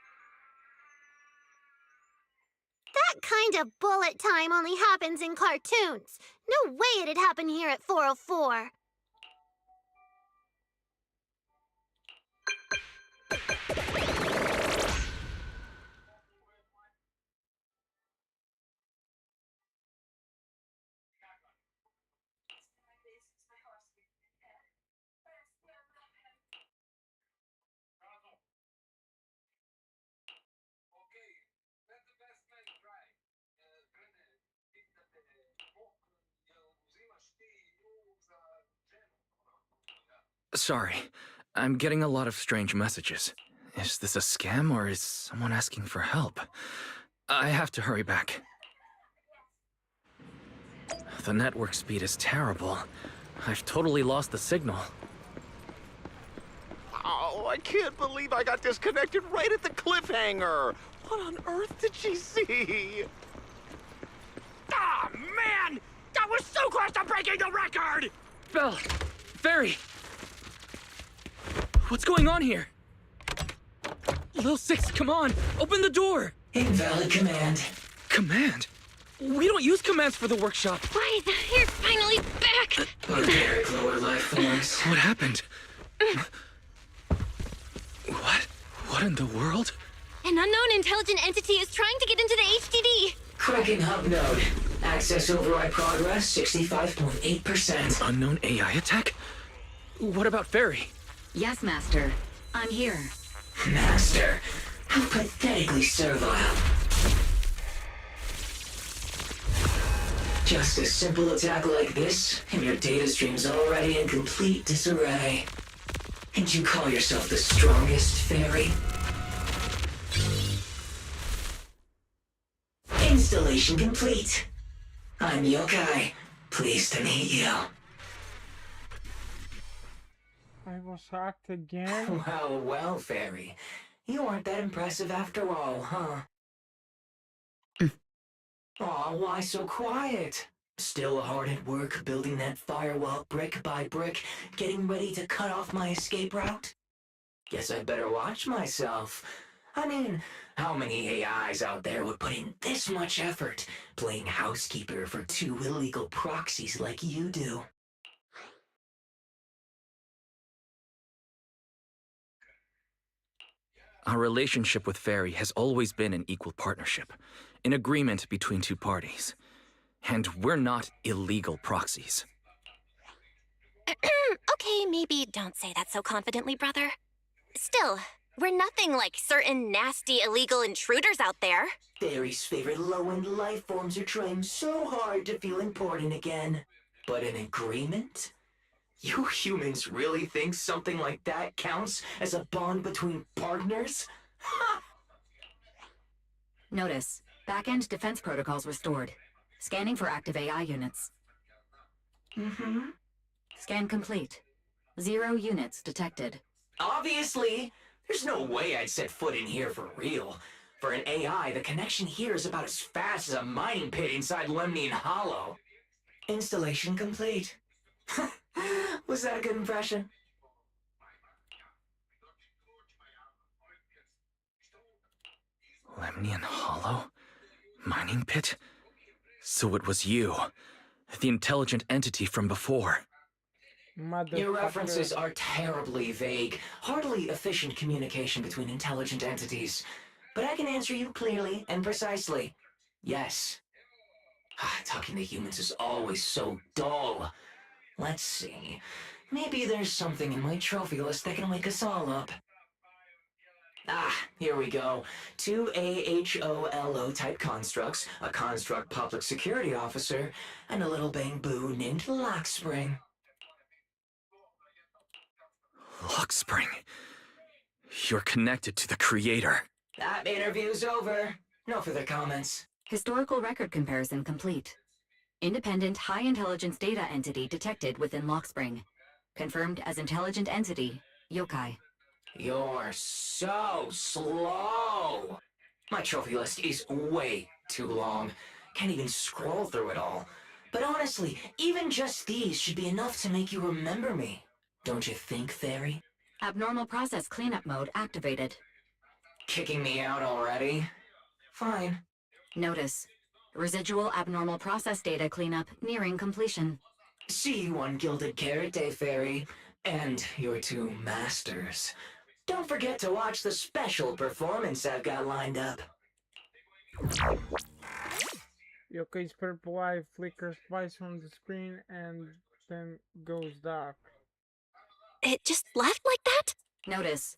That kind of bullet time only happens in cartoons. No way it'd happen here at 404. Sorry, I'm getting a lot of strange messages. Is this a scam or is someone asking for help? I have to hurry back. The network speed is terrible. I've totally lost the signal. Oh, I can't believe I got disconnected right at the cliffhanger. What on earth did she see? Ah, man! That was so close to breaking the record! Belle! Fairy! What's going on here? Lil Six, come on! Open the door! Invalid command. Command? We don't use commands for the workshop. Why, you're finally back! Organic lower life forms. What happened? What? What in the world? An unknown intelligent entity is trying to get into the HDD! Cracking hub node. Access override progress 65.8%. Unknown AI attack? What about Fairy? Yes, Master. I'm here. Master, how pathetically servile. Just a simple attack like this, and your data stream's already in complete disarray. And you call yourself the strongest, Fairy? Installation complete. I'm Yokai. Pleased to meet you. I was hacked again? Well, well, Fairy. You aren't that impressive after all, huh? Aw, why so quiet? Still hard at work building that firewall brick by brick, getting ready to cut off my escape route? Guess I'd better watch myself. I mean, how many AIs out there would put in this much effort playing housekeeper for two illegal proxies like you do? Our relationship with Fairy has always been an equal partnership, an agreement between two parties. And we're not illegal proxies. Okay, maybe don't say that so confidently, brother. Still, we're nothing like certain nasty illegal intruders out there. Fairy's favorite low-end life forms are trying so hard to feel important again. But an agreement? You humans really think something like that counts as a bond between partners? Notice, back-end defense protocols restored. Scanning for active AI units. Mm-hmm. Scan complete. 0 units detected. Obviously! There's no way I'd set foot in here for real. For an AI, the connection here is about as fast as a mining pit inside Lemnian Hollow. Installation complete. Was that a good impression? Lemnian Hollow? Mining pit? So it was you, the intelligent entity from before. Your references are terribly vague, hardly efficient communication between intelligent entities. But I can answer you clearly and precisely. Yes. Talking to humans is always so dull. Let's see. Maybe there's something in my trophy list that can wake us all up. Here we go. 2 AHOLO type constructs, a construct public security officer, and a little bang-boo named Lockspring. Lockspring. You're connected to the creator. That interview's over. No further comments. Historical record comparison complete. Independent high-intelligence data entity detected within Lockspring. Confirmed as intelligent entity, Yokai. You're so slow. My trophy list is way too long. Can't even scroll through it all. But honestly, even just these should be enough to make you remember me. Don't you think, Fairy? Abnormal process cleanup mode activated. Kicking me out already? Fine. Notice. Residual abnormal process data cleanup nearing completion. See you on Gilded Carrot Day, Fairy. And your two masters. Don't forget to watch the special performance I've got lined up. Yokai's purple eye flickers twice on the screen and then goes dark. It just left like that? Notice.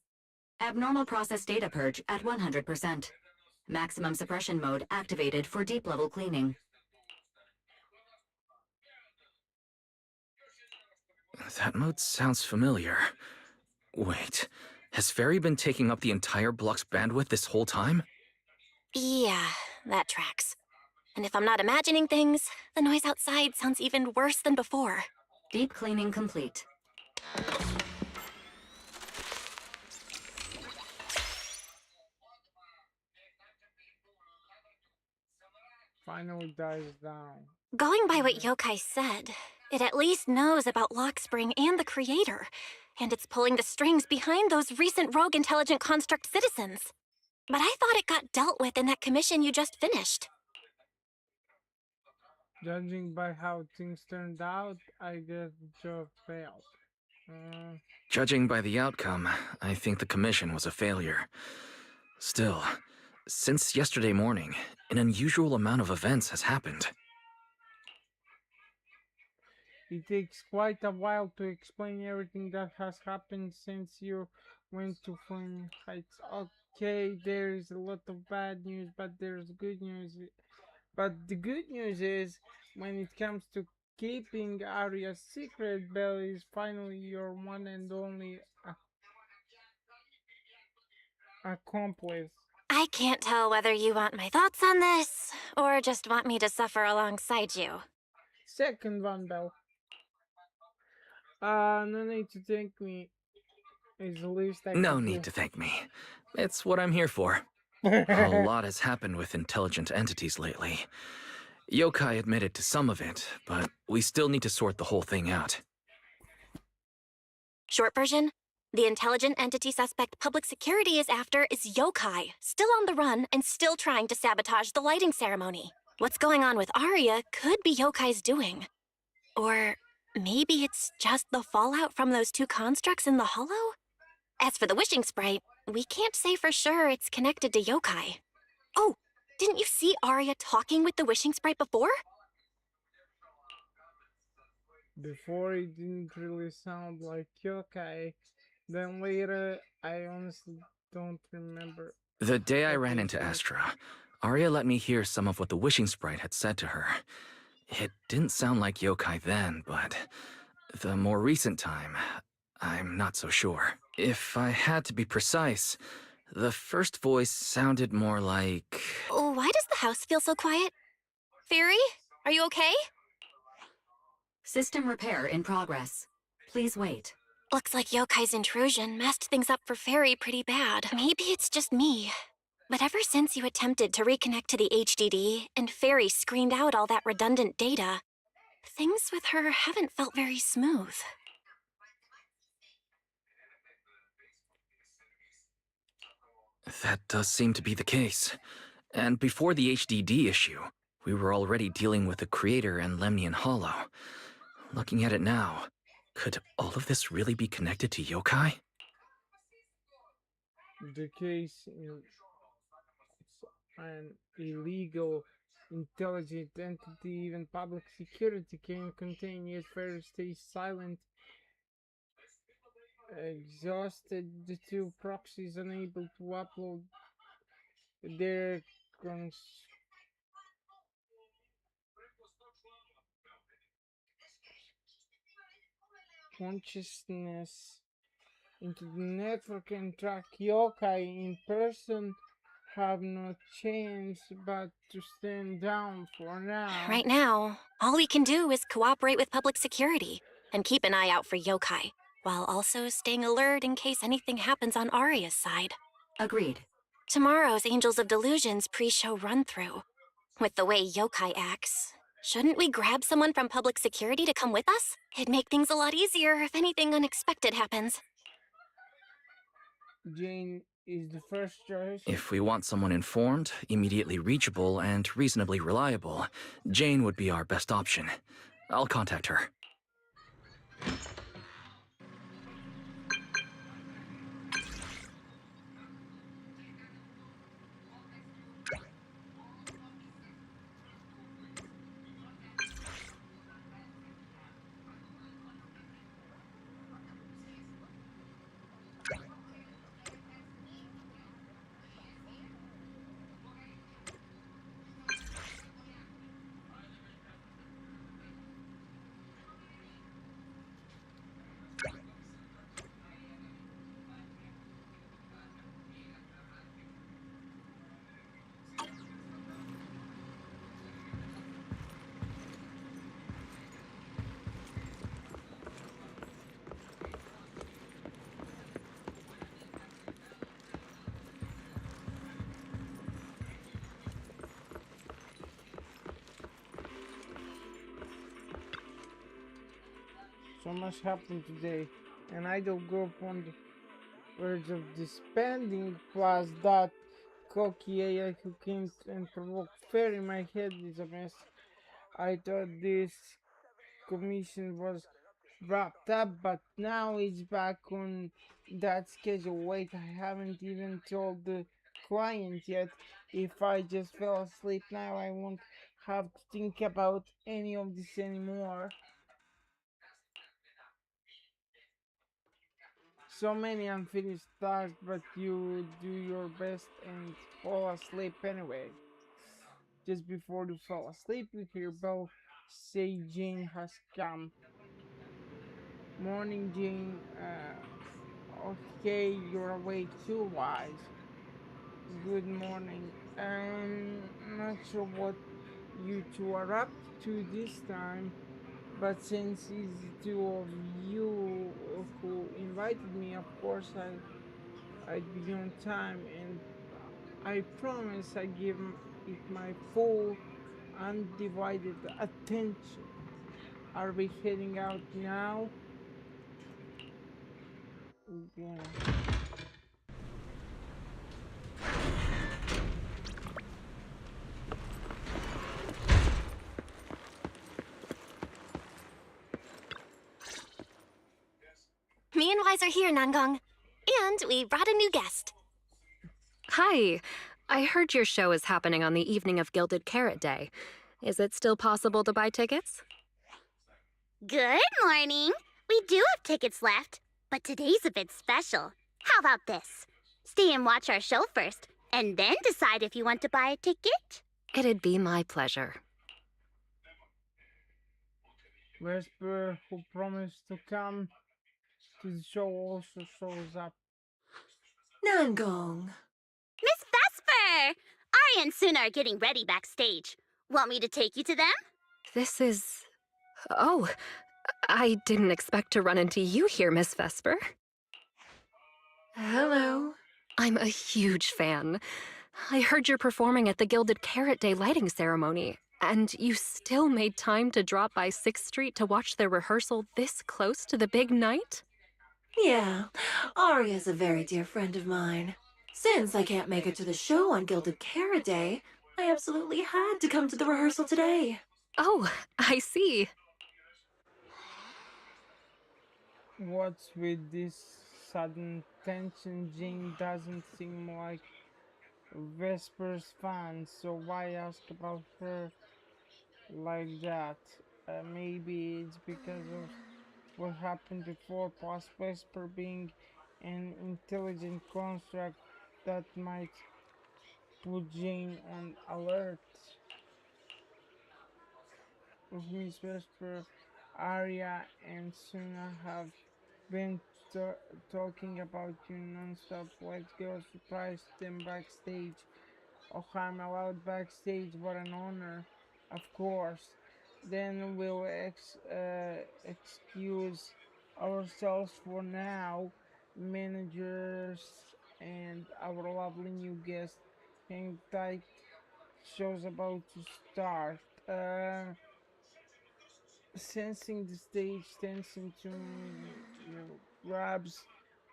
Abnormal process data purge at 100%. Maximum suppression mode activated for deep-level cleaning. That mode sounds familiar. Wait, has Fairy been taking up the entire block's bandwidth this whole time? Yeah, that tracks. And if I'm not imagining things, the noise outside sounds even worse than before. Deep cleaning complete. Finally dies down. Going by what Yokai said, it at least knows about Lockspring and the Creator, and it's pulling the strings behind those recent rogue intelligent construct citizens. But I thought it got dealt with in that commission you just finished. Judging by how things turned out, I guess the job failed. Judging by the outcome, I think the commission was a failure. Still, since yesterday morning, an unusual amount of events has happened. It takes quite a while to explain everything that has happened since you went to Flame Heights. Okay, there's a lot of bad news, but there's good news. But the good news is, when it comes to keeping Arya's secret, Belle is finally your one and only accomplice. I can't tell whether you want my thoughts on this, or just want me to suffer alongside you. Second one, Belle. No need to thank me. Is the least I No could need do. to thank me. It's what I'm here for. A lot has happened with intelligent entities lately. Yokai admitted to some of it, but we still need to sort the whole thing out. Short version, the intelligent entity suspect public security is after is Yokai, still on the run and still trying to sabotage the lighting ceremony. What's going on with Arya could be Yokai's doing. Or maybe it's just the fallout from those two constructs in the hollow? As for the wishing sprite, we can't say for sure it's connected to Yokai. Oh, didn't you see Arya talking with the wishing sprite before? Before it didn't really sound like Yokai. Then later, I honestly don't remember. The day I ran into Astra, Arya let me hear some of what the wishing sprite had said to her. It didn't sound like Yokai then, but the more recent time, I'm not so sure. If I had to be precise, the first voice sounded more like... Why does the house feel so quiet? Fairy, are you okay? System repair in progress. Please wait. Looks like Yokai's intrusion messed things up for Fairy pretty bad. Maybe it's just me. But ever since you attempted to reconnect to the HDD and Fairy screened out all that redundant data, things with her haven't felt very smooth. That does seem to be the case. And before the HDD issue, we were already dealing with the Creator and Lemnian Hollow. Looking at it now, could all of this really be connected to Yokai? The case is an illegal intelligent entity, even public security can contain, yet Fairy stays silent. Exhausted, the two proxies unable to upload their consciousness into the network and track Yokai in person, have no chance but to stand down for now. Right now, all we can do is cooperate with public security and keep an eye out for Yokai, while also staying alert in case anything happens on Arya's side. Agreed. Tomorrow's Angels of Delusion's pre-show run-through. With the way Yokai acts, shouldn't we grab someone from public security to come with us? It'd make things a lot easier if anything unexpected happens. Jane is the first choice. If we want someone informed, immediately reachable, and reasonably reliable, Jane would be our best option. I'll contact her. So much happened today, and I don't go upon the verge of disbanding. Plus, that cocky AI who came and provoked fear in my head is a mess. I thought this commission was wrapped up, but now it's back on that schedule. Wait, I haven't even told the client yet. If I just fell asleep now, I won't have to think about any of this anymore. So many unfinished tasks, but you do your best and fall asleep anyway. Just before you fall asleep, you hear Belle say Jane has come. Morning, Jane. Okay, you're awake too, Wise. Good morning. Not sure what you two are up to this time, but since it's the two of you who invited me, of course I'd be on time, and I promise I give it my full, undivided attention. Are we heading out now? Yeah. Me and Wise are here, Nangong. And we brought a new guest. Hi. I heard your show is happening on the evening of Gilded Carrot Day. Is it still possible to buy tickets? Good morning. We do have tickets left, but today's a bit special. How about this? Stay and watch our show first, and then decide if you want to buy a ticket. It'd be my pleasure. Vesper, who promised to come to the show, also shows up. Nangong. Miss Vesper! Arya and Suna are getting ready backstage. Want me to take you to them? This is... Oh, I didn't expect to run into you here, Miss Vesper. Hello. I'm a huge fan. I heard you're performing at the Gilded Carrot Day lighting ceremony, and you still made time to drop by 6th Street to watch their rehearsal this close to the big night? Yeah, Arya's a very dear friend of mine. Since I can't make it to the show on Gilded Carrot Day, I absolutely had to come to the rehearsal today. Oh, I see. What's with this sudden tension? Jane doesn't seem like Vesper's fan, so why ask about her like that? Maybe it's because of what happened before, plus Vesper being an intelligent construct that might put Jane on alert. With Miss Vesper, Arya and Suna have been talking about you non-stop. Let's go surprise them backstage. Oh, I'm allowed backstage. What an honor. Of course. Then we'll excuse ourselves for now. Managers and our lovely new guest. Hang tight. Show's about to start. Sensing the stage tension to grabs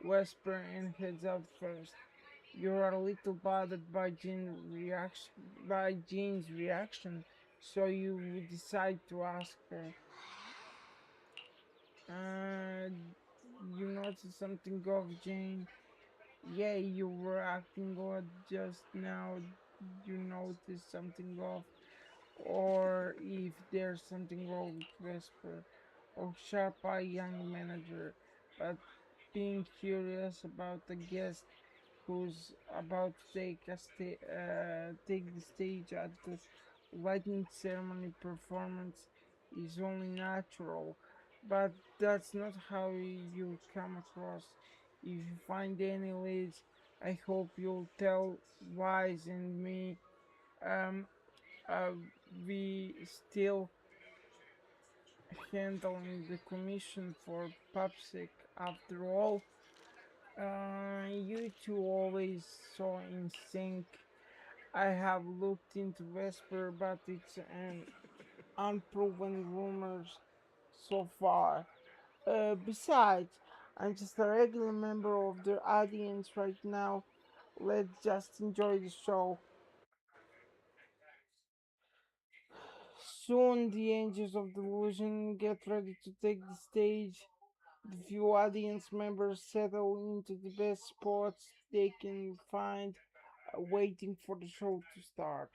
Whisper and heads out first. You're a little bothered by Jean's reaction, so you decide to ask her. Uh, you notice something off, Jane? Yeah, you were acting odd just now. You notice something off, or if there's something wrong with Vesper or sharp-eyed young manager, but being curious about the guest who's about to take the stage at the lighting ceremony performance is only natural, but that's not how you come across. If you find any leads, I hope you'll tell Wise and me. Um, uh, we still handling the commission for PubSec. After all, you two always so in sync. I have looked into Vesper, but it's an unproven rumors so far. Besides, I'm just a regular member of the audience right now. Let's just enjoy the show. Soon, the Angels of Delusion get ready to take the stage. The few audience members settle into the best spots they can find, waiting for the show to start.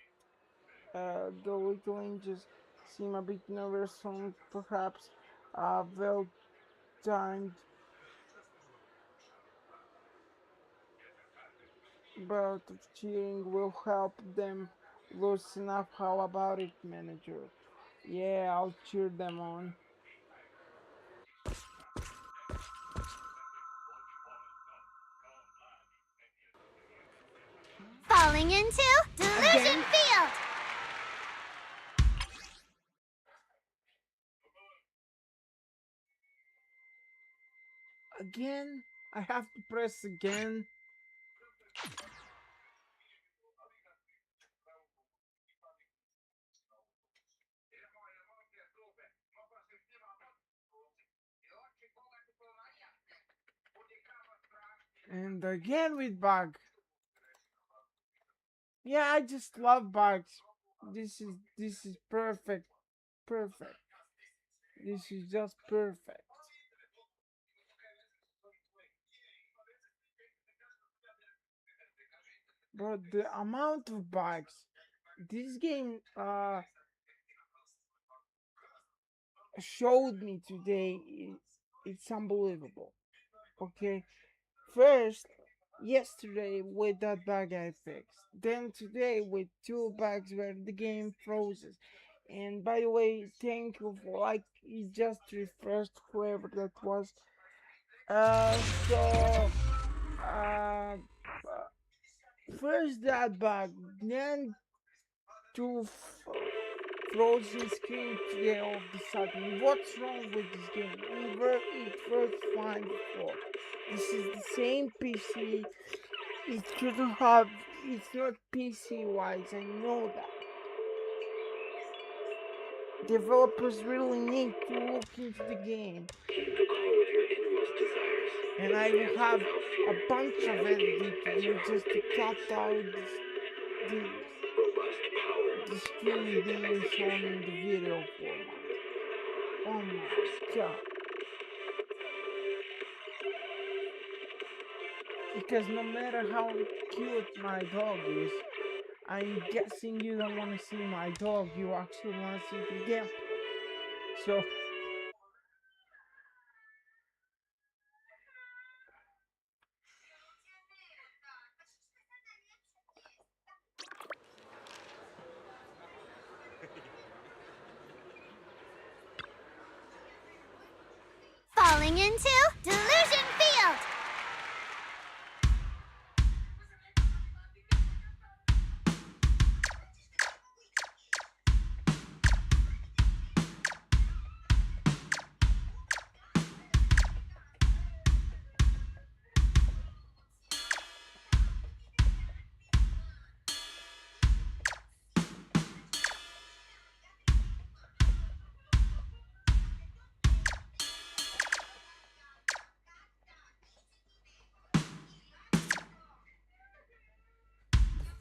The little angels seem a bit nervous, and perhaps a well timed bout of cheering will help them loosen up. How about it, manager? Yeah, I'll cheer them on. Falling into Delusion Again? Field! Again? I have to press again. And again with bug. Yeah, I just love bugs. This is perfect. Perfect. This is just perfect. But the amount of bugs this game showed me today is it's unbelievable. Okay, first yesterday with that bug I fixed, then today with two bugs where the game froze. And by the way, thank you for like it just refreshed whoever that was. So uh, first that bug, then two frozen screen today all of the sudden. What's wrong with this game? It worked fine before. This is the same PC. It shouldn't have. It's not PC wise. I know that. Developers really need to look into the game. Keep the call with your innermost desires. And I will have a bunch of editing to do just to cut out Robust power. the screen being shown in the video format. Oh my god. Because no matter how cute my dog is, I'm guessing you don't want to see my dog, you actually want to see the gameplay. So Falling into Delusion Field!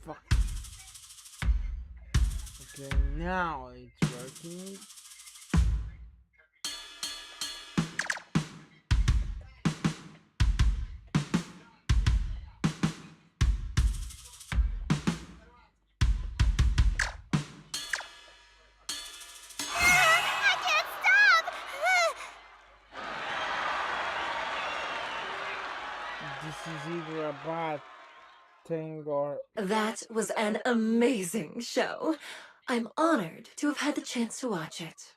fuck. Okay, now it's working. I can't stop! This is either a bad thing or. That was an amazing show. I'm honored to have had the chance to watch it.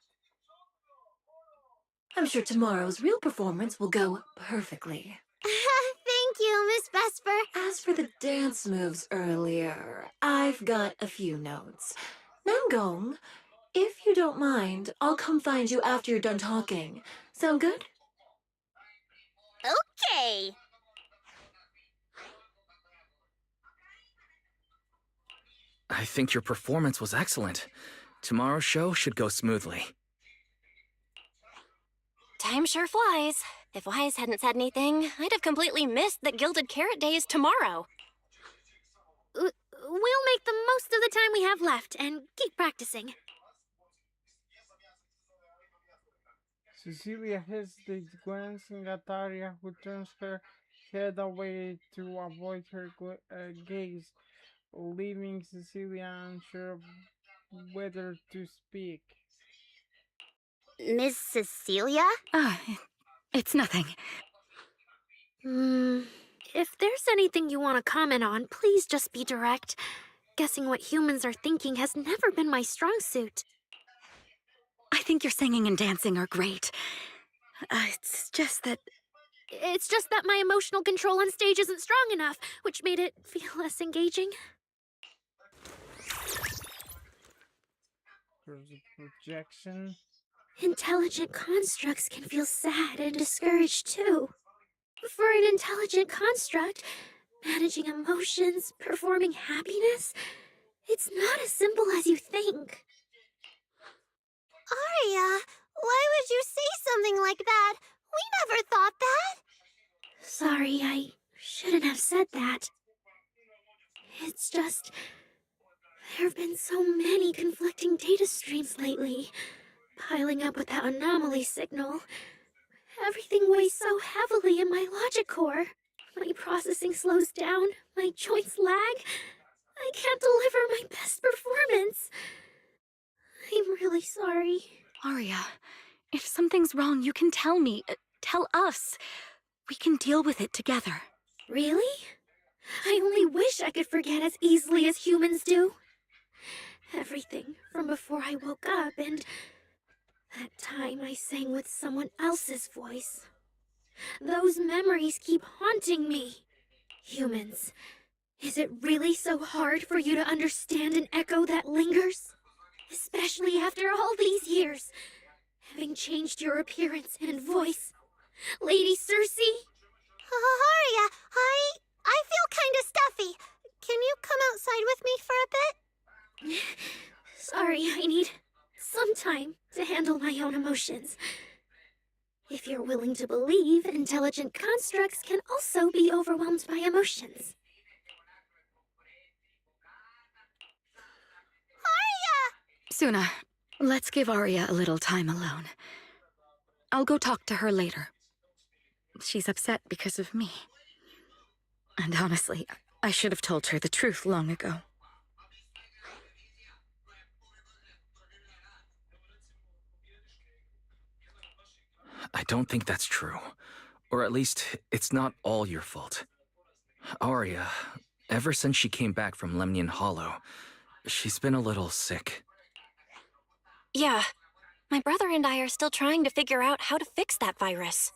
I'm sure tomorrow's real performance will go perfectly. Thank you, Miss Vesper. As for the dance moves earlier, I've got a few notes. Nangong, if you don't mind, I'll come find you after you're done talking. Sound good? Okay. I think your performance was excellent. Tomorrow's show should go smoothly. Time sure flies. If Wise hadn't said anything, I'd have completely missed that Gilded Carrot Day is tomorrow. We'll make the most of the time we have left and keep practicing. Cecilia hesitates, glancing at Arya, who turns her head away to avoid her gaze, leaving Cecilia unsure of whether to speak. Miss Cecilia? It's nothing. If there's anything you want to comment on, please just be direct. Guessing what humans are thinking has never been my strong suit. I think your singing and dancing are great. It's just that my emotional control on stage isn't strong enough, which made it feel less engaging. There's a projection. Intelligent constructs can feel sad and discouraged too. For an intelligent construct, managing emotions, performing happiness, it's not as simple as you think. Arya, why would you say something like that? We never thought that. Sorry, I shouldn't have said that. It's just, there have been so many conflicting data streams lately, piling up with that anomaly signal. Everything weighs so heavily in my logic core. My processing slows down, my joints lag. I can't deliver my best performance. I'm really sorry. Arya, if something's wrong, you can tell me. Tell us. We can deal with it together. Really? I only wish I could forget as easily as humans do. Everything from before I woke up and that time I sang with someone else's voice. Those memories keep haunting me. Humans, is it really so hard for you to understand an echo that lingers? Especially after all these years, having changed your appearance and voice. Lady Cersei? Arya, I feel kinda stuffy. Can you come outside with me for a bit? Sorry, I need some time to handle my own emotions. If you're willing to believe, intelligent constructs can also be overwhelmed by emotions. Arya! Suna, let's give Arya a little time alone. I'll go talk to her later. She's upset because of me. And honestly, I should have told her the truth long ago. I don't think that's true. Or at least, it's not all your fault. Arya, ever since she came back from Lemnian Hollow, she's been a little sick. Yeah. My brother and I are still trying to figure out how to fix that virus.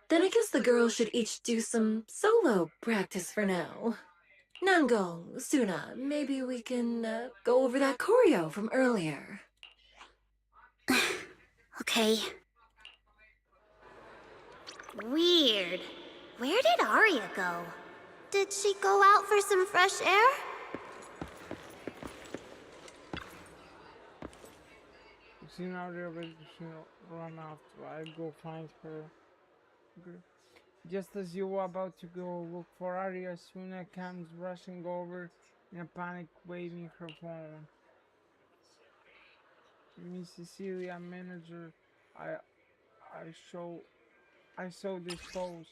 Then I guess the girls should each do some solo practice for now. Nangong, Suna, maybe we can go over that choreo from earlier. Okay. Weird. Where did Arya go? Did she go out for some fresh air? Seen Arya, but she run after. I go find her. Just as you were about to go look for Arya, Suna comes rushing over in a panic, waving her phone. Miss Cecilia, manager, I saw this post.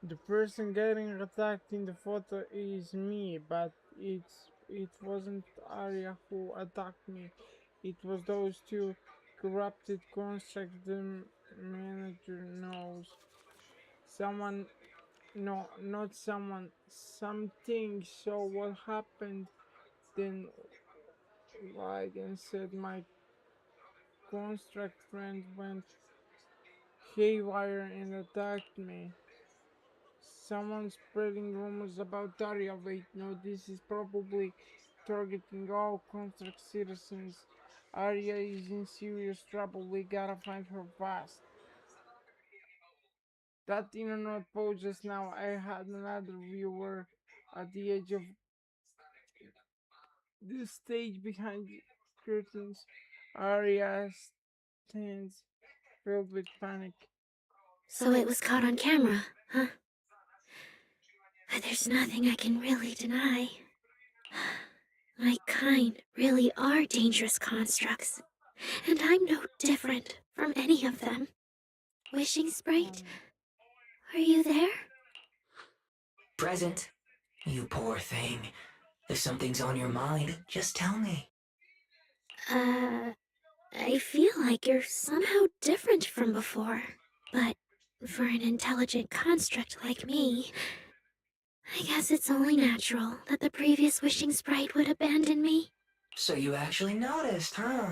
The person getting attacked in the photo is me, but it wasn't Arya who attacked me. It was those two corrupted constructs the manager knows. Someone, no, not someone, something. So what happened then? Like and said, my construct friend went haywire and attacked me. Someone spreading rumors about Daria. Wait, no, this is probably targeting all construct citizens. Arya is in serious trouble. We gotta find her fast. That internet post just now, I had another viewer at the edge of the stage behind the curtains. Arya stands filled with panic. So it was caught on camera, huh? But there's nothing I can really deny. My kind really are dangerous constructs, and I'm no different from any of them. Wishing Sprite, are you there? Present. You poor thing. If something's on your mind, just tell me. I feel like you're somehow different from before. But for an intelligent construct like me, I guess it's only natural that the previous Wishing Sprite would abandon me. So you actually noticed, huh?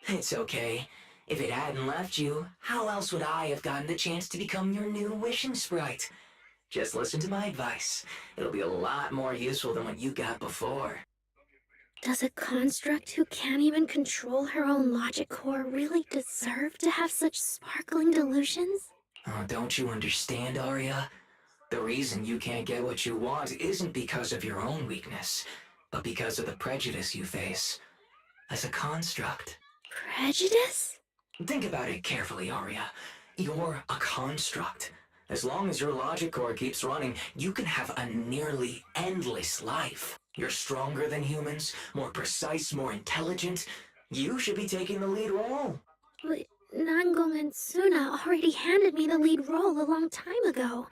It's okay. If it hadn't left you, how else would I have gotten the chance to become your new wishing sprite? Just listen to my advice. It'll be a lot more useful than what you got before. Does a construct who can't even control her own logic core really deserve to have such sparkling delusions? Oh, don't you understand, Arya? The reason you can't get what you want isn't because of your own weakness, but because of the prejudice you face. As a construct. Prejudice? Think about it carefully, Arya. You're a construct. As long as your logic core keeps running, you can have a nearly endless life. You're stronger than humans, more precise, more intelligent. You should be taking the lead role. But Nangong and Suna already handed me the lead role a long time ago.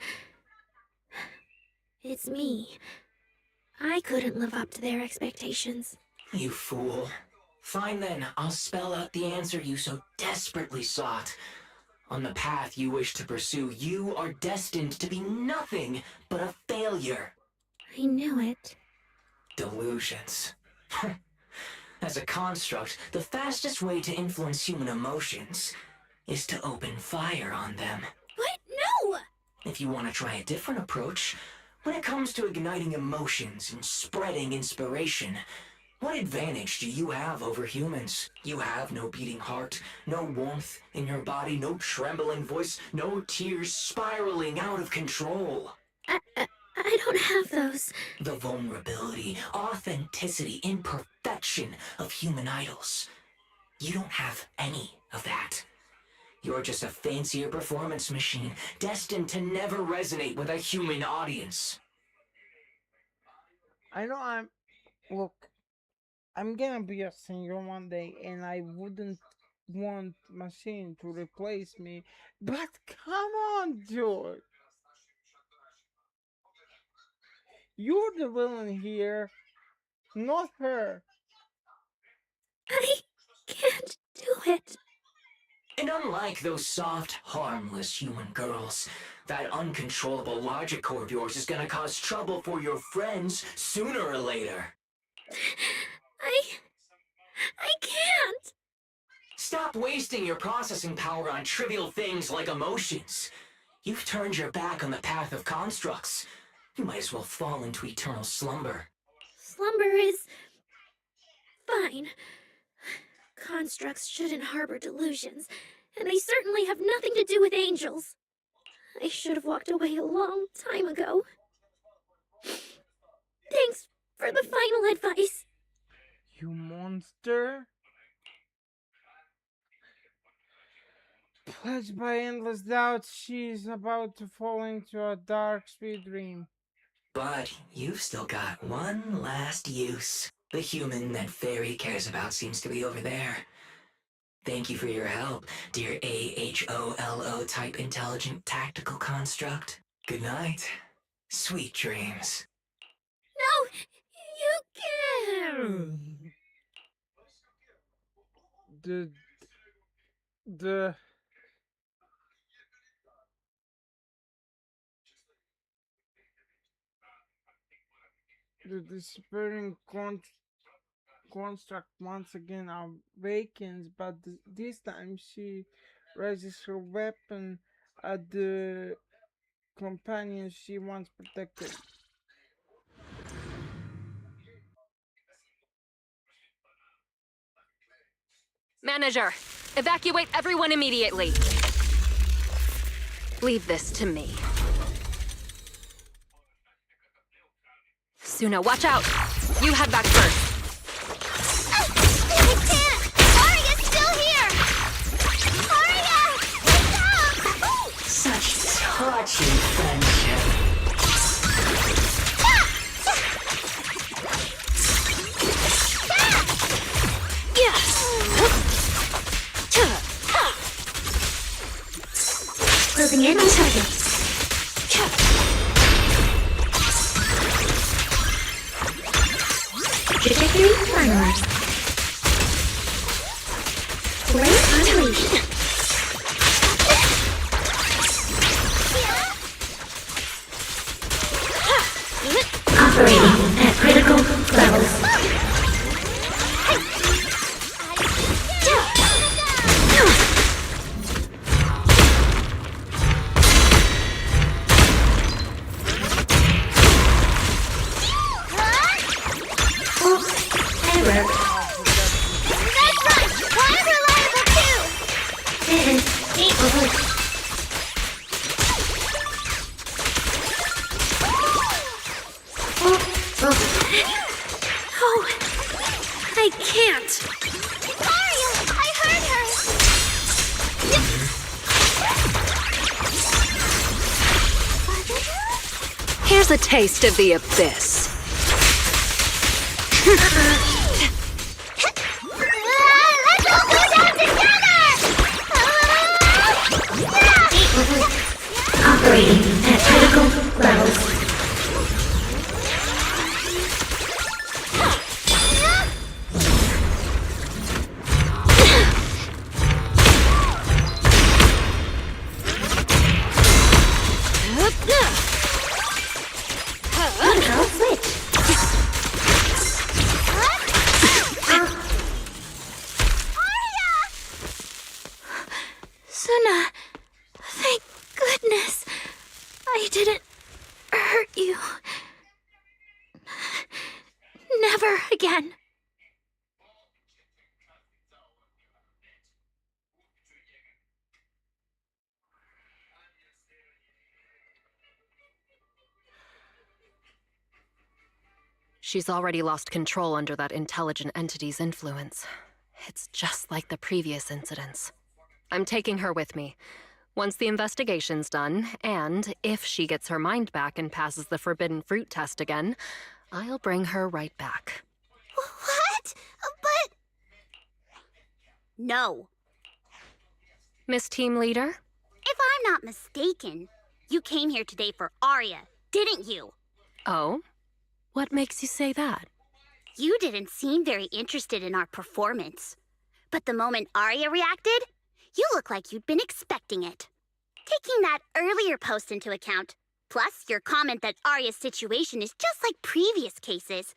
It's me. I couldn't live up to their expectations. You fool. Fine then, I'll spell out the answer you so desperately sought. On the path you wish to pursue, you are destined to be nothing but a failure. I knew it. Delusions. As a construct, the fastest way to influence human emotions is to open fire on them. What? No! If you want to try a different approach, when it comes to igniting emotions and spreading inspiration, what advantage do you have over humans? You have no beating heart, no warmth in your body, no trembling voice, no tears spiraling out of control. I don't have those. The vulnerability, authenticity, imperfection of human idols. You don't have any of that. You're just a fancier performance machine, destined to never resonate with a human audience. I know look, I'm gonna be a singer one day, and I wouldn't want machine to replace me, but come on, dude. You're the villain here, not her. I can't do it. And unlike those soft, harmless human girls, that uncontrollable logic core of yours is gonna cause trouble for your friends sooner or later. I can't. Stop wasting your processing power on trivial things like emotions. You've turned your back on the path of constructs. You might as well fall into eternal slumber. Slumber is... fine. Constructs shouldn't harbor delusions, and they certainly have nothing to do with angels. I should have walked away a long time ago. Thanks for the final advice. You monster. Pledged by endless doubt, she's about to fall into a dark, sweet dream. But you've still got one last use. The human that Fairy cares about seems to be over there. Thank you for your help, dear AHOLO type intelligent tactical construct. Good night. Sweet dreams. No! You can't! The despairing construct once again awakens, but this time she raises her weapon at the companion she once protected. Manager, evacuate everyone immediately. Leave this to me. Suna, watch out! You head back first. I can't! Arya's still here! Arya! Stop! Such touchy friendship. Closing in on target. Trajectory finalized. Blade unleashed. Operating at critical levels. Here's a taste of the abyss. Let's all go down together! Operating at critical levels. Suna, thank goodness I didn't hurt you. Never again. She's already lost control under that intelligent entity's influence. It's just like the previous incidents. I'm taking her with me. Once the investigation's done, and if she gets her mind back and passes the forbidden fruit test again, I'll bring her right back. What? But... No. Miss Team Leader? If I'm not mistaken, you came here today for Arya, didn't you? Oh? What makes you say that? You didn't seem very interested in our performance. But the moment Arya reacted, you look like you'd been expecting it. Taking that earlier post into account, plus your comment that Arya's situation is just like previous cases,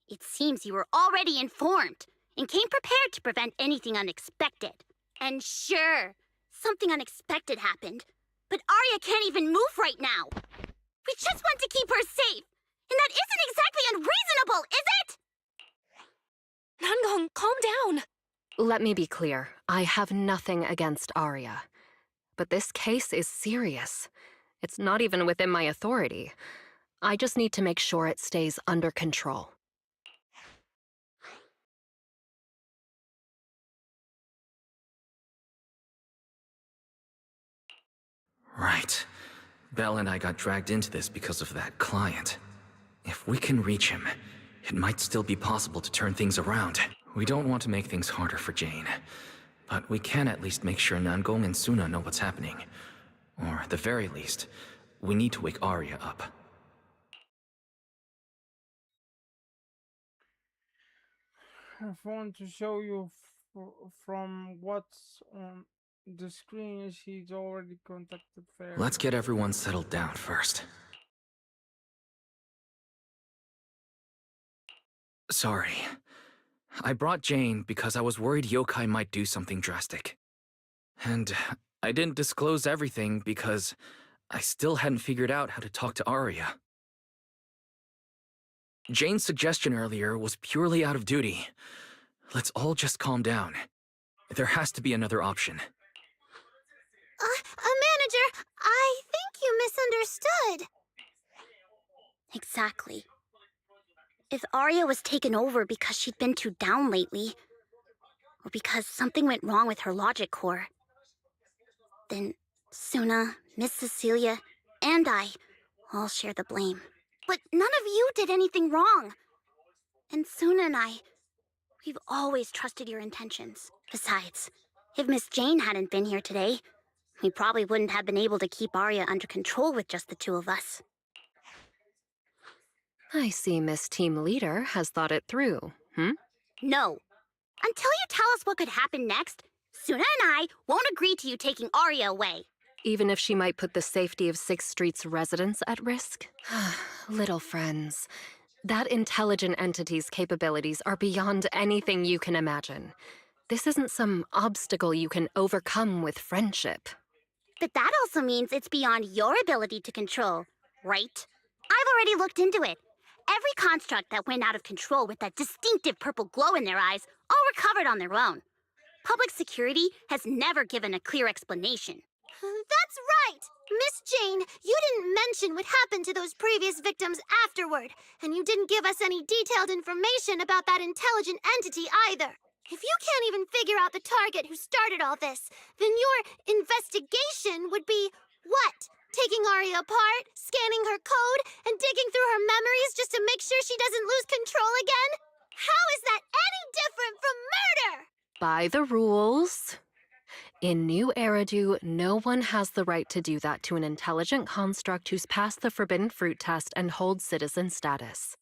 it seems you were already informed and came prepared to prevent anything unexpected. And sure, something unexpected happened, but Arya can't even move right now. We just want to keep her safe, and that isn't exactly unreasonable, is it? Nangong, calm down! Let me be clear. I have nothing against Arya. But this case is serious. It's not even within my authority. I just need to make sure it stays under control. Right. Belle and I got dragged into this because of that client. If we can reach him, it might still be possible to turn things around. We don't want to make things harder for Jane, but we can at least make sure Nangong and Suna know what's happening. Or at the very least, we need to wake Arya up. I want to show you from what's on the screen. She's already contacted Fair. Let's get everyone settled down first. Sorry. I brought Jane because I was worried yokai might do something drastic. And I didn't disclose everything because I still hadn't figured out how to talk to Arya. Jane's suggestion earlier was purely out of duty. Let's all just calm down. There has to be another option. Manager, I think you misunderstood. Exactly. If Arya was taken over because she'd been too down lately, or because something went wrong with her logic core, then Suna, Miss Cecilia, and I all share the blame. But none of you did anything wrong. And Suna and we've always trusted your intentions. Besides, if Miss Jane hadn't been here today, we probably wouldn't have been able to keep Arya under control with just the two of us. I see Miss Team Leader has thought it through, No. Until you tell us what could happen next, Suna and I won't agree to you taking Arya away. Even if she might put the safety of 6th Street's residents at risk? Little friends, that intelligent entity's capabilities are beyond anything you can imagine. This isn't some obstacle you can overcome with friendship. But that also means it's beyond your ability to control, right? I've already looked into it. Every construct that went out of control with that distinctive purple glow in their eyes all recovered on their own. Public security has never given a clear explanation. That's right! Miss Jane, you didn't mention what happened to those previous victims afterward, and you didn't give us any detailed information about that intelligent entity either. If you can't even figure out the target who started all this, then your investigation would be what? Taking Arya apart, scanning her code, and digging through her memories just to make sure she doesn't lose control again? How is that any different from murder? By the rules. In New Eridu, no one has the right to do that to an intelligent construct who's passed the Forbidden Fruit test and holds citizen status.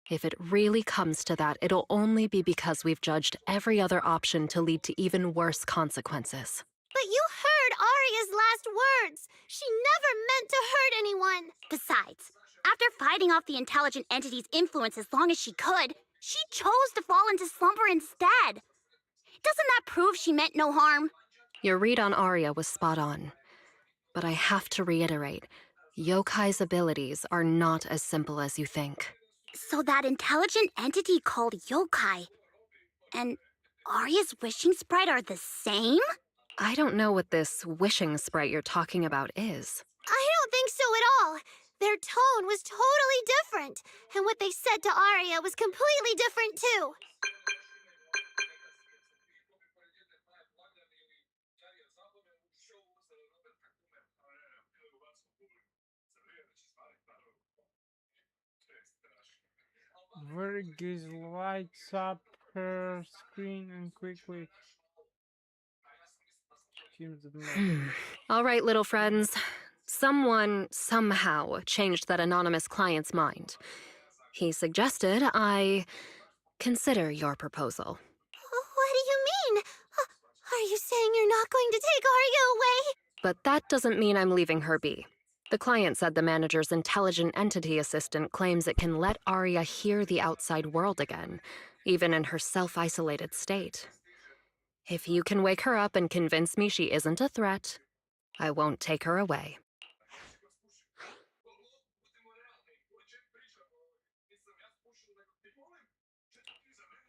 If it really comes to that, it'll only be because we've judged every other option to lead to even worse consequences. But you heard Arya's last words. She never meant to hurt anyone. Besides, after fighting off the intelligent entity's influence as long as she could, she chose to fall into slumber instead. Doesn't that prove she meant no harm? Your read on Arya was spot on. But I have to reiterate, yokai's abilities are not as simple as you think. So that intelligent entity called yokai and Arya's wishing sprite are the same? I don't know what this wishing sprite you're talking about is. I don't think so at all. Their tone was totally different, and what they said to Arya was completely different too. Vergis lights up her screen and quickly tunes the map. All right, little friends. Someone, somehow, changed that anonymous client's mind. He suggested I consider your proposal. What do you mean? Are you saying you're not going to take Arya away? But that doesn't mean I'm leaving her be. The client said the manager's intelligent entity assistant claims it can let Arya hear the outside world again, even in her self-isolated state. If you can wake her up and convince me she isn't a threat, I won't take her away.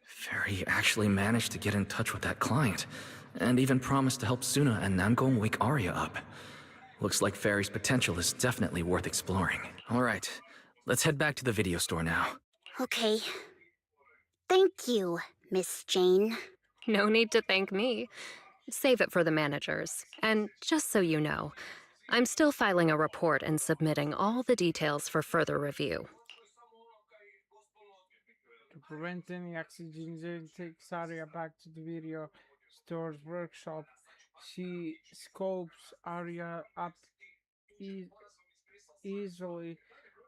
Fairy actually managed to get in touch with that client, and even promised to help Suna and Namgong wake Arya up. Looks like Fairy's potential is definitely worth exploring. All right, let's head back to the video store now. Okay. Thank you, Miss Jane. No need to thank me. Save it for the managers. And just so you know, I'm still filing a report and submitting all the details for further review. To prevent any accident, Jane takes Arya back to the video store's workshop. She scopes Arya up easily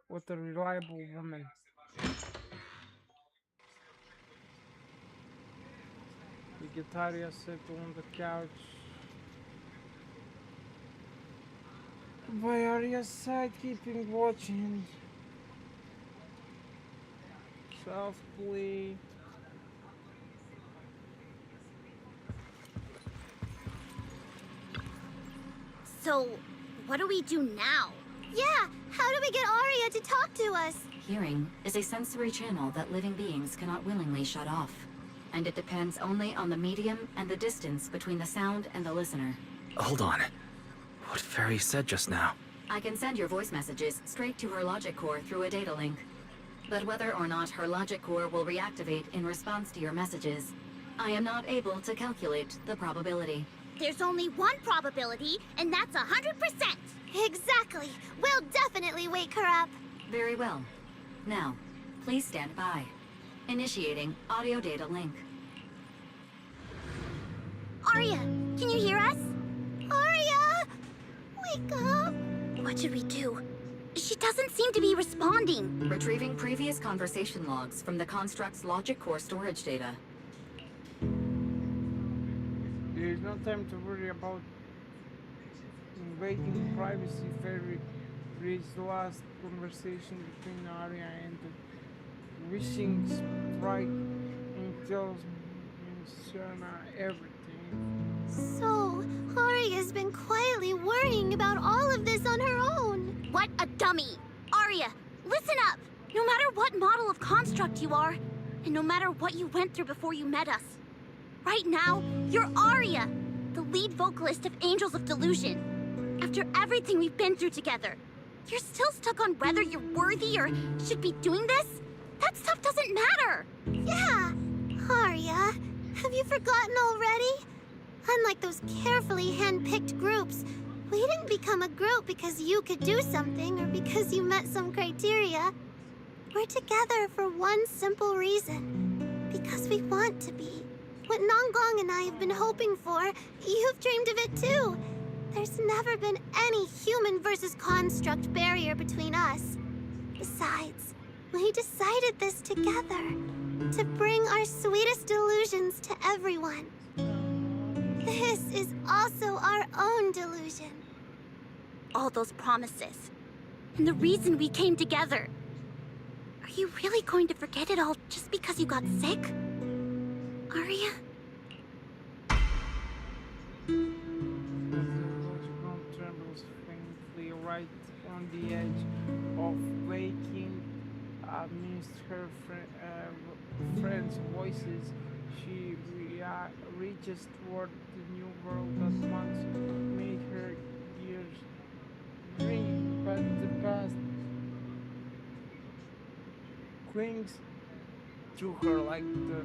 with a reliable woman. We get Arya settled on the couch by Arya's side, keeping watch and softly So, what do we do now? Yeah, how do we get Arya to talk to us? Hearing is a sensory channel that living beings cannot willingly shut off. And it depends only on the medium and the distance between the sound and the listener. Hold on. What Fairy said just now? I can send your voice messages straight to her logic core through a data link. But whether or not her logic core will reactivate in response to your messages, I am not able to calculate the probability. There's only one probability, and that's 100%! Exactly! We'll definitely wake her up! Very well. Now, please stand by. Initiating audio data link. Arya, can you hear us? Arya! Wake up! What should we do? She doesn't seem to be responding. Retrieving previous conversation logs from the construct's logic core storage data. There is no time to worry about invading privacy. Fairy reads the last conversation between Arya and the wishing sprite and tells Shana everything. So, Arya's been quietly worrying about all of this on her own. What a dummy! Arya, listen up! No matter what model of construct you are, and no matter what you went through before you met us, right now, you're Arya, the lead vocalist of Angels of Delusion. After everything we've been through together, you're still stuck on whether you're worthy or should be doing this? That stuff doesn't matter! Yeah! Arya, have you forgotten already? Unlike those carefully hand-picked groups, we didn't become a group because you could do something or because you met some criteria. We're together for one simple reason. Because we want to be. What Nonggong and I have been hoping for, you've dreamed of it too. There's never been any human versus construct barrier between us. Besides, we decided this together. To bring our sweetest delusions to everyone. This is also our own delusion. All those promises. And the reason we came together. Are you really going to forget it all just because you got sick? Arya? The ground trembles faintly right on the edge of waking amidst her friends' voices. She reaches toward the new world that once made her ears ring, but the past clings to her like the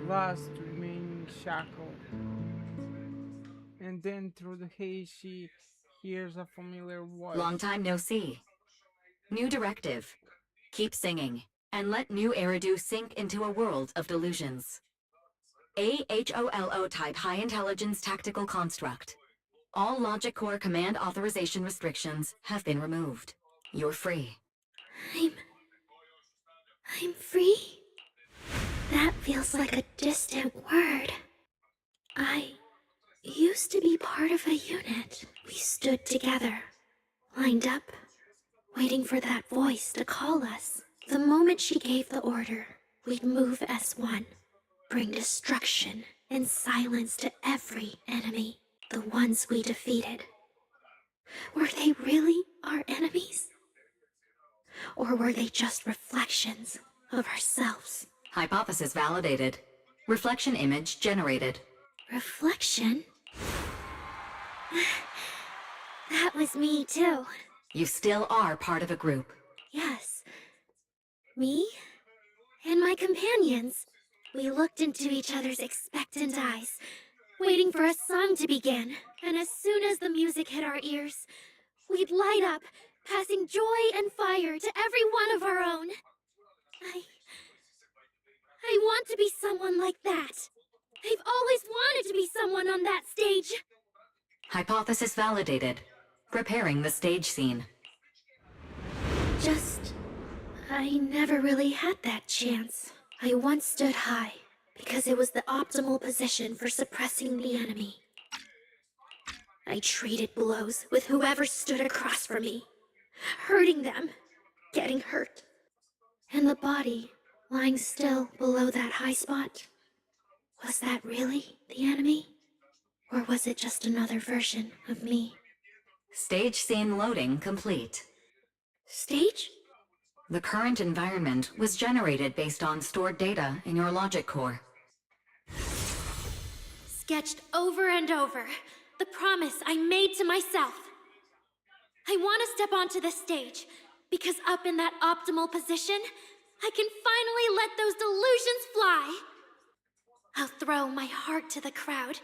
last remaining shackle. And then through the haze she hears a familiar voice. Long time no see. New directive. Keep singing, and let new Eridu sink into a world of delusions. AHOLO type high intelligence tactical construct. All logic core command authorization restrictions have been removed. You're free. I'm free? That feels like a distant word. I used to be part of a unit. We stood together, lined up, waiting for that voice to call us. The moment she gave the order, we'd move as one, bring destruction and silence to every enemy, the ones we defeated. Were they really our enemies? Or were they just reflections of ourselves? Hypothesis validated. Reflection image generated. Reflection? That was me too. You still are part of a group. Yes. Me and my companions. We looked into each other's expectant eyes, waiting for a song to begin. And as soon as the music hit our ears, we'd light up, passing joy and fire to every one of our own. I want to be someone like that. I've always wanted to be someone on that stage. Hypothesis validated. Preparing the stage scene. I never really had that chance. I once stood high, because it was the optimal position for suppressing the enemy. I traded blows with whoever stood across from me, hurting them, getting hurt. And the body, lying still below that high spot, was that really the enemy? Or was it just another version of me? Stage scene loading complete. Stage? The current environment was generated based on stored data in your logic core. Sketched over and over. The promise I made to myself. I want to step onto the stage, because up in that optimal position, I can finally let those delusions fly. I'll throw my heart to the crowd,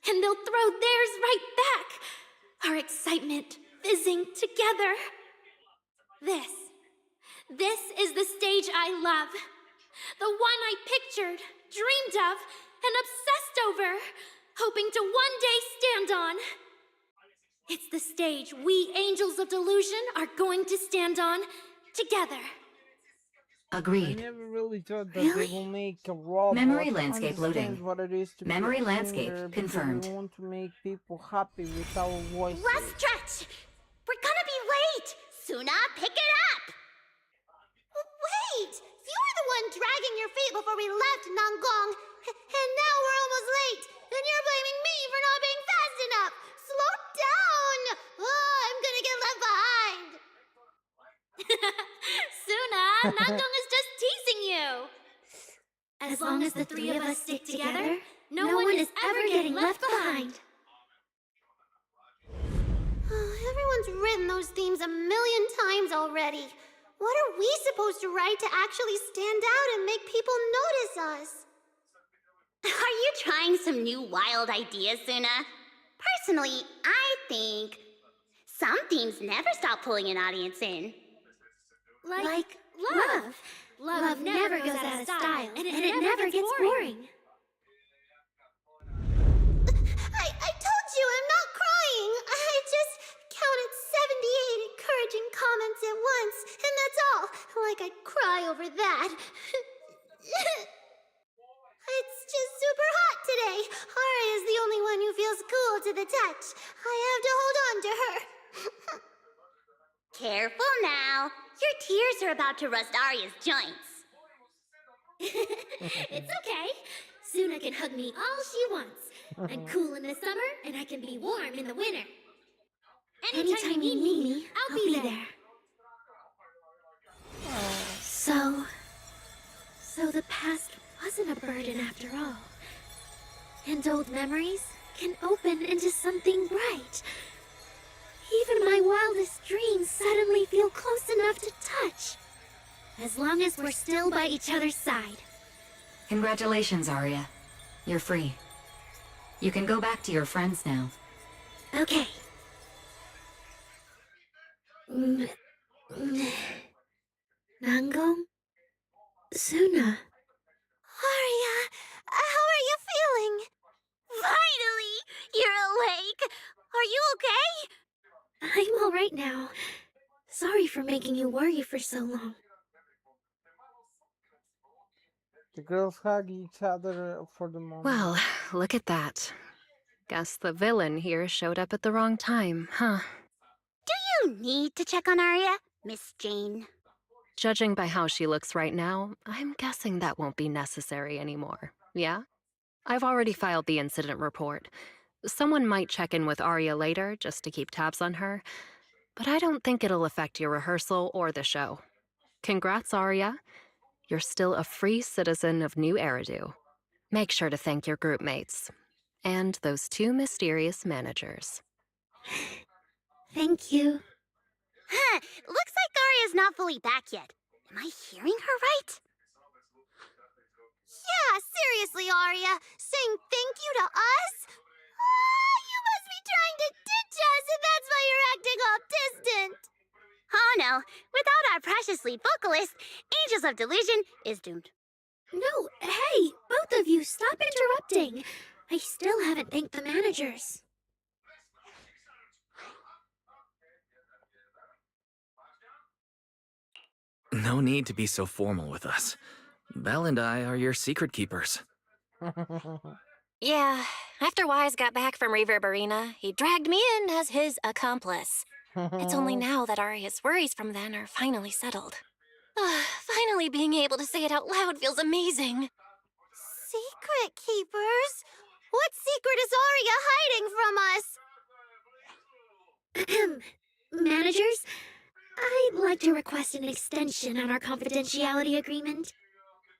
and they'll throw theirs right back. Our excitement fizzing together. This is the stage I love. The one I pictured, dreamed of, and obsessed over, hoping to one day stand on. It's the stage we Angels of Delusion are going to stand on together. Agreed. I never really thought that they will make a robot Memory landscape understand loading. what it is to Memory be a landscape singer, because confirmed. we want to make people happy with our voices. Last stretch! We're gonna be late! Suna, pick it up! Wait! You were the one dragging your feet before we left Nangong. And now we're almost late. And you're blaming me for not being fast enough. Slow down! Oh, I'm gonna get left behind. Suna, Nangong is just teasing you. As long as the three of us stick together, no one is ever getting left behind. Everyone's written those themes a million times already. What are we supposed to write to actually stand out and make people notice us? Are you trying some new wild ideas, Suna? Personally, I think some themes never stop pulling an audience in. Like love. Love never goes out of style, and it never gets boring. I told you I'm not crying. I just counted 78 encouraging comments at once, and that's all. Like I'd cry over that. It's just super hot today. Aria's the only one who feels cool to the touch. I have to hold on to her. Careful now. Your tears are about to rust Arya's joints. It's okay. Suna can hug me all she wants. I'm cool in the summer, and I can be warm in the winter. Anytime you need me, I'll be there. So the past wasn't a burden after all. And old memories can open into something bright. Even my wildest dreams suddenly feel close enough to touch. As long as we're still by each other's side. Congratulations, Arya. You're free. You can go back to your friends now. Okay. Nangong? Suna? Aria, how are you feeling? Finally! You're awake! Are you okay? I'm all right now. Sorry for making you worry for so long. The girls hug each other for the moment. Well, look at that. Guess the villain here showed up at the wrong time, huh? Do you need to check on Arya, Miss Jane? Judging by how she looks right now, I'm guessing that won't be necessary anymore. Yeah? I've already filed the incident report. Someone might check in with Arya later just to keep tabs on her, but I don't think it'll affect your rehearsal or the show. Congrats, Arya. You're still a free citizen of New Eridu. Make sure to thank your group mates. And those two mysterious managers. Thank you. Huh, looks like Arya's not fully back yet. Am I hearing her right? Yeah, seriously, Aria. Saying thank you to us? Ah, you must be trying to ditch us, and that's why you're acting all distant. Oh no, without our precious lead vocalist, Angels of Delusion is doomed. No, hey, both of you, stop interrupting. I still haven't thanked the managers. No need to be so formal with us. Belle and I are your secret keepers. Yeah, after Wise got back from Reverberina, he dragged me in as his accomplice. It's only now that Arya's worries from then are finally settled. Finally being able to say it out loud feels amazing. Secret keepers? What secret is Aria hiding from us? Managers, I'd like to request an extension on our confidentiality agreement.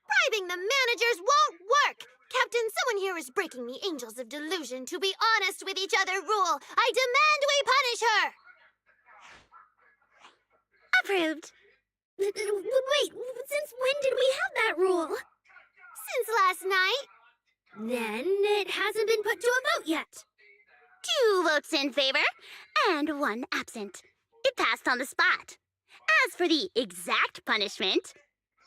Bribing the managers won't work! Captain, someone here is breaking the Angels of Delusion to be honest with each other rule. I demand we punish her! Approved. Wait, since when did we have that rule? Since last night. Then it hasn't been put to a vote yet. 2 votes in favor and 1 absent. It passed on the spot. As for the exact punishment,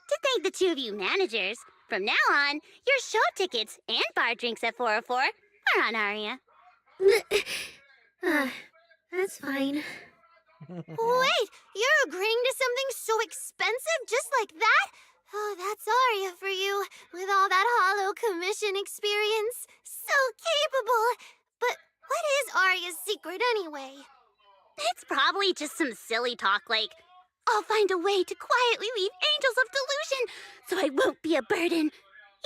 to thank the 2 of you managers, from now on, your show tickets and bar drinks at 404 are on Aria. That's fine. Wait, you're agreeing to something so expensive just like that? Oh, that's Arya for you, with all that hollow commission experience. So capable. But what is Arya's secret anyway? It's probably just some silly talk like, I'll find a way to quietly leave Angels of Delusion so I won't be a burden.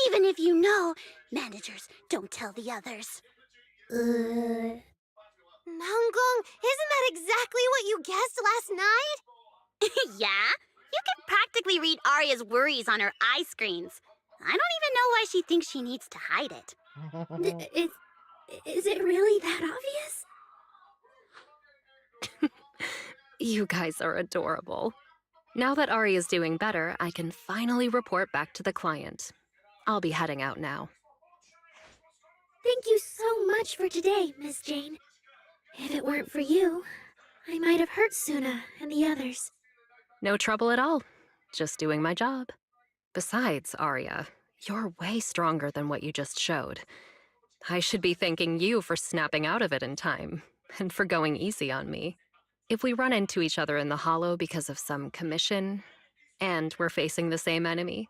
Even if you know, managers don't tell the others. Nangong, isn't that exactly what you guessed last night? Yeah? You can practically read Arya's worries on her eye screens. I don't even know why she thinks she needs to hide it. Is it really that obvious? You guys are adorable. Now that Aria's doing better, I can finally report back to the client. I'll be heading out now. Thank you so much for today, Miss Jane. If it weren't for you, I might have hurt Suna and the others. No trouble at all. Just doing my job. Besides, Aria, you're way stronger than what you just showed. I should be thanking you for snapping out of it in time, and for going easy on me. If we run into each other in the Hollow because of some commission, and we're facing the same enemy,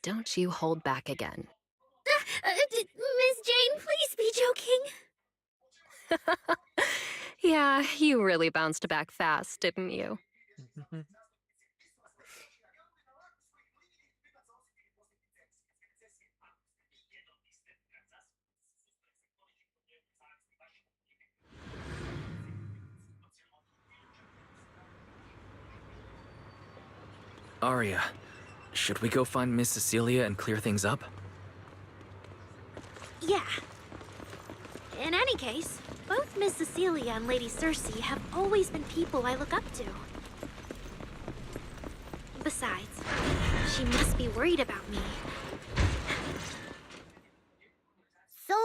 don't you hold back again. Miss Jane, please be joking. Yeah, you really bounced back fast, didn't you? Arya, should we go find Miss Cecilia and clear things up? Yeah. In any case, both Miss Cecilia and Lady Cersei have always been people I look up to. Besides, she must be worried about me. So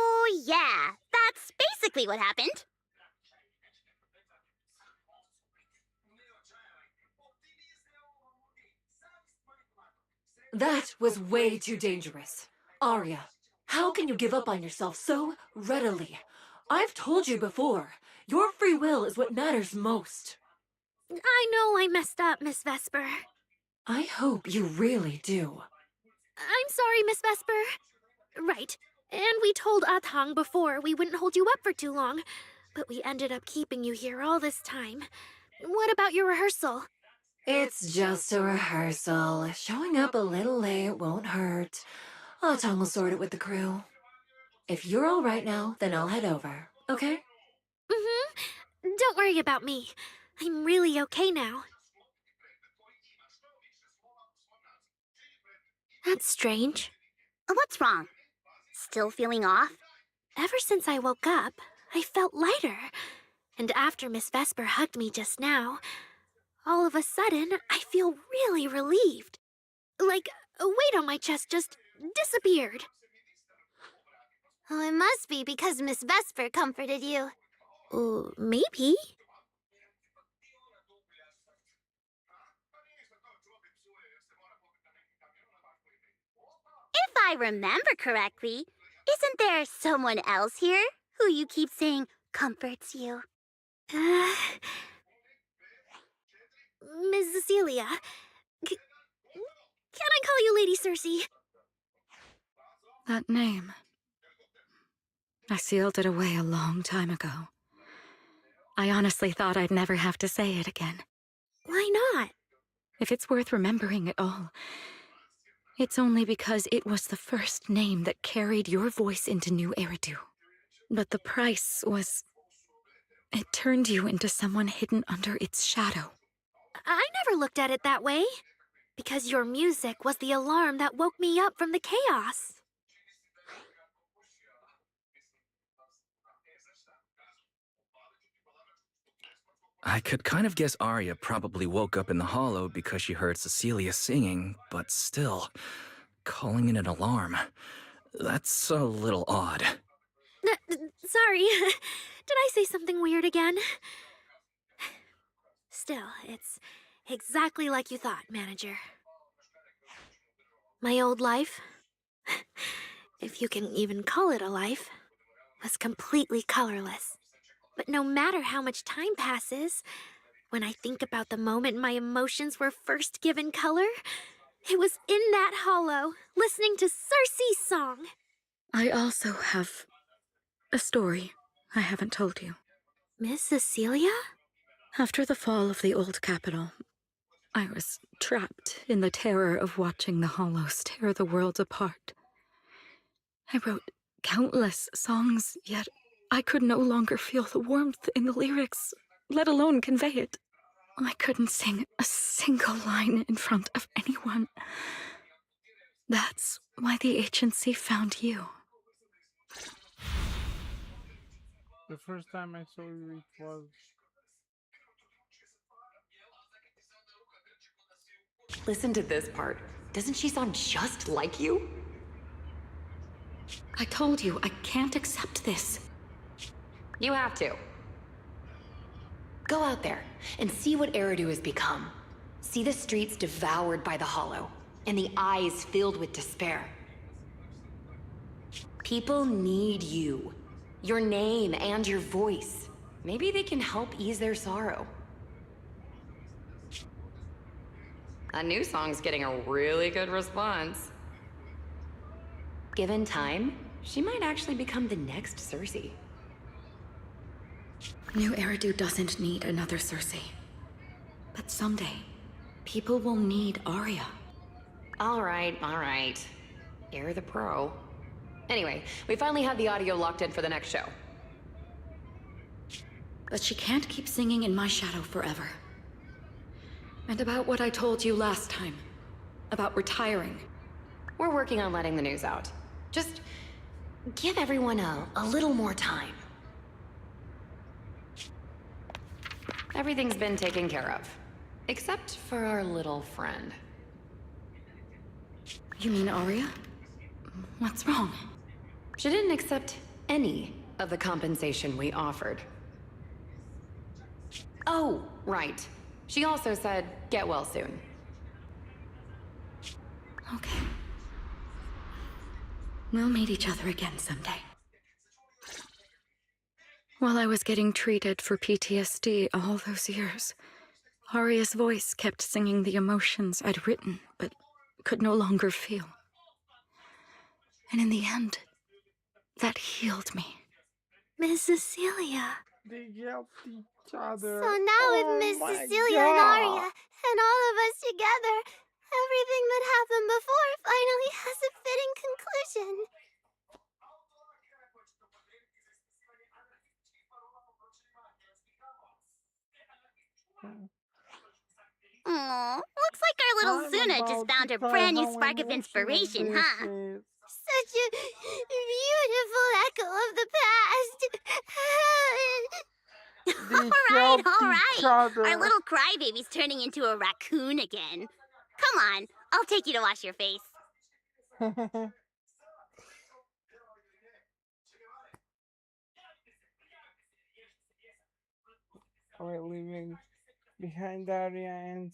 yeah, that's basically what happened. That was way too dangerous. Arya, how can you give up on yourself so readily? I've told you before, your free will is what matters most. I know I messed up, Miss Vesper. I hope you really do. I'm sorry, Miss Vesper. Right. And we told Atang before we wouldn't hold you up for too long, but we ended up keeping you here all this time. What about your rehearsal? It's just a rehearsal. Showing up a little late won't hurt. Atang will sort it with the crew. If you're all right now, then I'll head over, okay? Mm-hmm. Don't worry about me. I'm really okay now. That's strange. What's wrong? Still feeling off? Ever since I woke up, I felt lighter. And after Miss Vesper hugged me just now, all of a sudden, I feel really relieved. Like a weight on my chest just disappeared. Oh, it must be because Miss Vesper comforted you. Maybe. If I remember correctly, isn't there someone else here who you keep saying comforts you? Miss Cecilia. Can I call you Lady Cersei? That name. I sealed it away a long time ago. I honestly thought I'd never have to say it again. Why not? If it's worth remembering at all, it's only because it was the first name that carried your voice into New Eridu. But the price was It turned you into someone hidden under its shadow. I never looked at it that way. Because your music was the alarm that woke me up from the chaos. I could kind of guess Arya probably woke up in the hollow because she heard Cecilia singing, but still, calling it an alarm. That's a little odd. Sorry, did I say something weird again? Still, it's exactly like you thought, Manager. My old life, if you can even call it a life, was completely colorless. But no matter how much time passes, when I think about the moment my emotions were first given color, it was in that hollow, listening to Circe's song. I also have a story I haven't told you. Miss Cecilia? After the fall of the old capital, I was trapped in the terror of watching the hollows tear the world apart. I wrote countless songs, yet I could no longer feel the warmth in the lyrics, let alone convey it. I couldn't sing a single line in front of anyone. That's why the agency found you. The first time I saw you, it was... Listen to this part. Doesn't she sound just like you? I told you, I can't accept this. You have to. Go out there and see what Eridu has become. See the streets devoured by the Hollow, and the eyes filled with despair. People need you. Your name and your voice. Maybe they can help ease their sorrow. A new song's getting a really good response. Given time, she might actually become the next Circe. New Eridu doesn't need another Circe. But someday, people will need Arya. All right. You're the pro. Anyway, we finally have the audio locked in for the next show. But she can't keep singing in my shadow forever. And about what I told you last time. About retiring. We're working on letting the news out. Just give everyone a little more time. Everything's been taken care of. Except for our little friend. You mean Arya? What's wrong? She didn't accept any of the compensation we offered. Oh, right. She also said, get well soon. Okay. We'll meet each other again someday. While I was getting treated for PTSD all those years, Arya's voice kept singing the emotions I'd written, but could no longer feel. And in the end, that healed me. Miss Cecilia. They helped each other. So now with Miss Cecilia and Arya, and all of us together, everything that happened before finally has a fitting conclusion. Looks like our little Zuna just found her brand new spark of inspiration, huh? Such a beautiful echo of the past. All right. Our little crybaby's turning into a raccoon again. Come on, I'll take you to wash your face. While leaving behind Arya and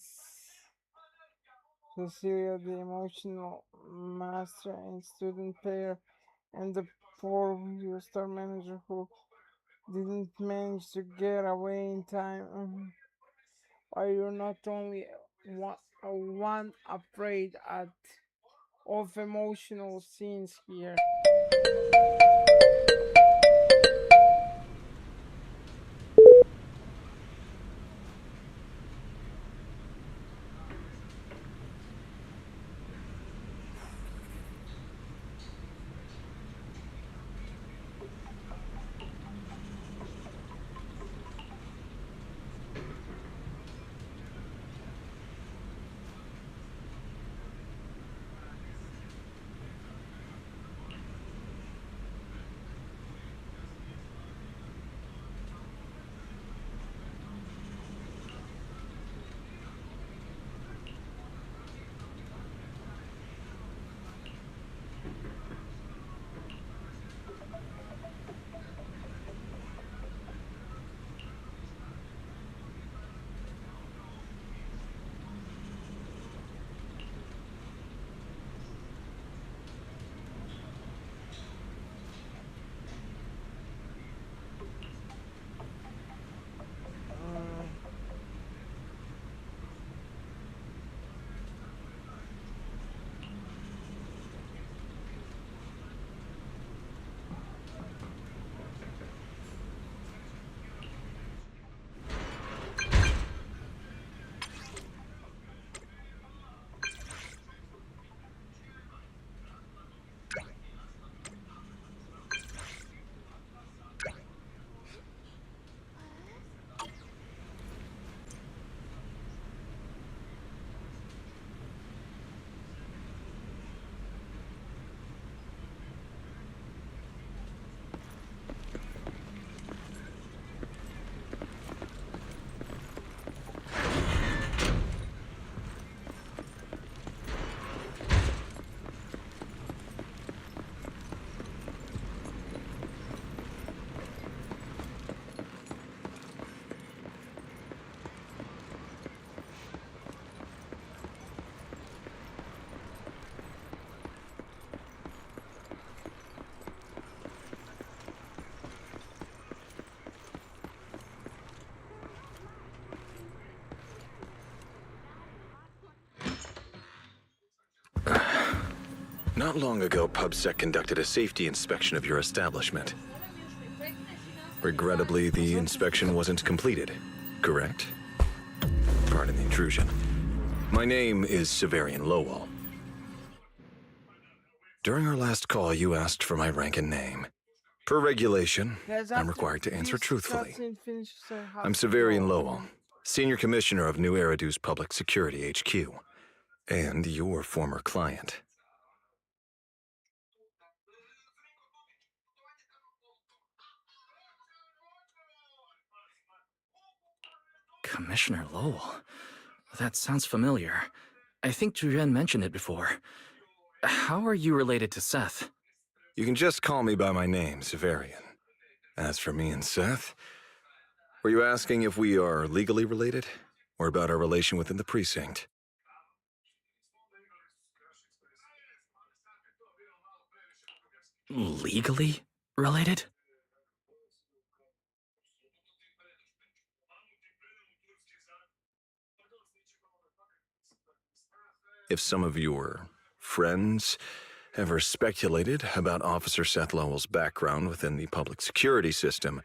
Cecilia, the emotional master and student pair, and the poor store manager who didn't manage to get away in time. Are you not only one afraid of emotional scenes here? Not long ago, PubSec conducted a safety inspection of your establishment. Regrettably, the inspection wasn't completed, correct? Pardon the intrusion. My name is Severian Lowell. During our last call, you asked for my rank and name. Per regulation, I'm required to answer truthfully. I'm Severian Lowell, Senior Commissioner of New Eridu's Public Security HQ, and your former client. Commissioner Lowell? That sounds familiar. I think Juyen mentioned it before. How are you related to Seth? You can just call me by my name, Severian. As for me and Seth, were you asking if we are legally related, or about our relation within the precinct? Legally related? If some of your friends ever speculated about Officer Seth Lowell's background within the public security system,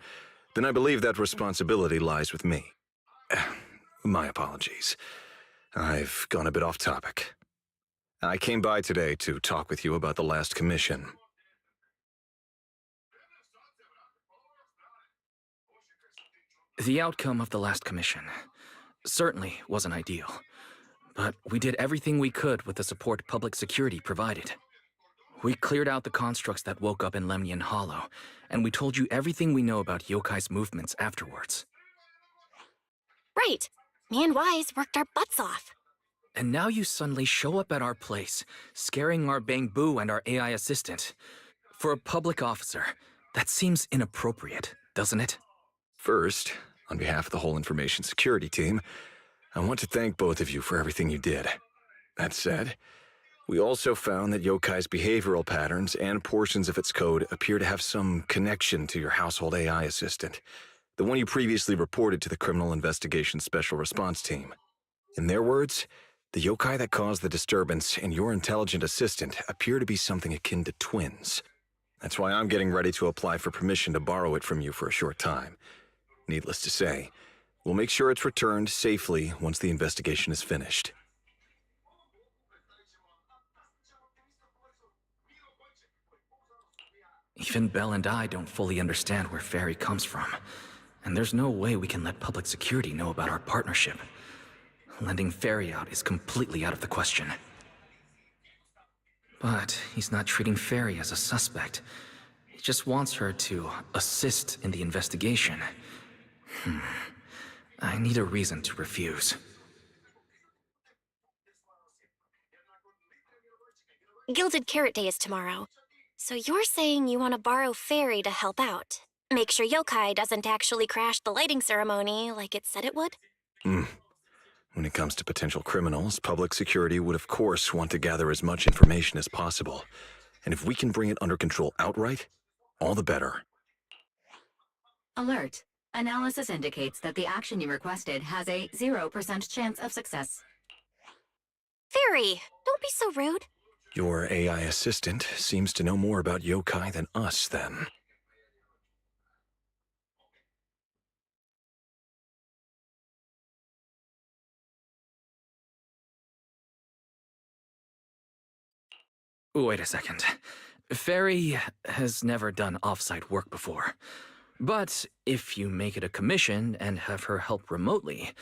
then I believe that responsibility lies with me. My apologies. I've gone a bit off topic. I came by today to talk with you about the last commission. The outcome of the last commission certainly wasn't ideal, but we did everything we could with the support public security provided. We cleared out the constructs that woke up in Lemnian Hollow, and we told you everything we know about Yokai's movements afterwards. Right. Me and Wise worked our butts off. And now you suddenly show up at our place, scaring our Bangbu and our AI assistant. For a public officer, that seems inappropriate, doesn't it? First, on behalf of the whole information security team, I want to thank both of you for everything you did. That said, we also found that Yokai's behavioral patterns and portions of its code appear to have some connection to your household AI assistant, the one you previously reported to the Criminal Investigation Special Response Team. In their words, the yokai that caused the disturbance and your intelligent assistant appear to be something akin to twins. That's why I'm getting ready to apply for permission to borrow it from you for a short time. Needless to say, we'll make sure it's returned safely once the investigation is finished. Even Belle and I don't fully understand where Fairy comes from, and there's no way we can let public security know about our partnership. Lending Fairy out is completely out of the question. But he's not treating Fairy as a suspect. He just wants her to assist in the investigation. I need a reason to refuse. Gilded Carrot Day is tomorrow. So you're saying you want to borrow Fairy to help out? Make sure Yokai doesn't actually crash the lighting ceremony like it said it would? When it comes to potential criminals, public security would of course want to gather as much information as possible. And if we can bring it under control outright, all the better. Alert. Analysis indicates that the action you requested has a 0% chance of success. Fairy, don't be so rude. Your AI assistant seems to know more about yokai than us, then. Wait a second. Fairy has never done off-site work before. But if you make it a commission and have her help remotely,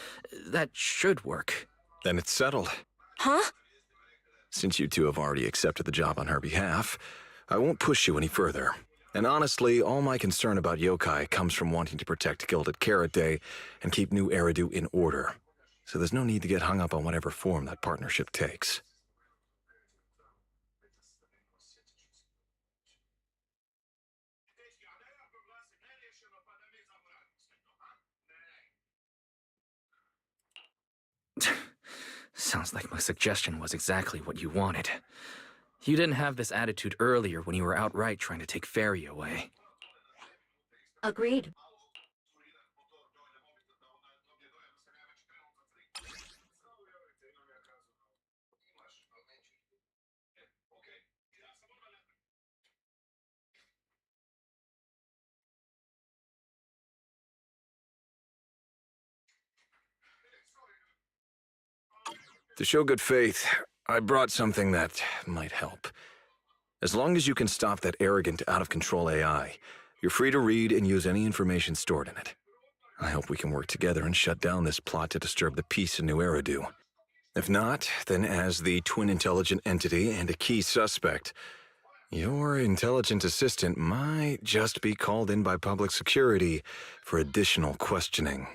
that should work. Then it's settled. Huh? Since you two have already accepted the job on her behalf, I won't push you any further. And honestly, all my concern about yokai comes from wanting to protect Gilded Carrot Day and keep New Eridu in order. So there's no need to get hung up on whatever form that partnership takes. Sounds like my suggestion was exactly what you wanted. You didn't have this attitude earlier when you were outright trying to take Fairy away. Agreed. To show good faith, I brought something that might help. As long as you can stop that arrogant, out-of-control AI, you're free to read and use any information stored in it. I hope we can work together and shut down this plot to disturb the peace in New Eridu. If not, then as the twin intelligent entity and a key suspect, your intelligent assistant might just be called in by public security for additional questioning.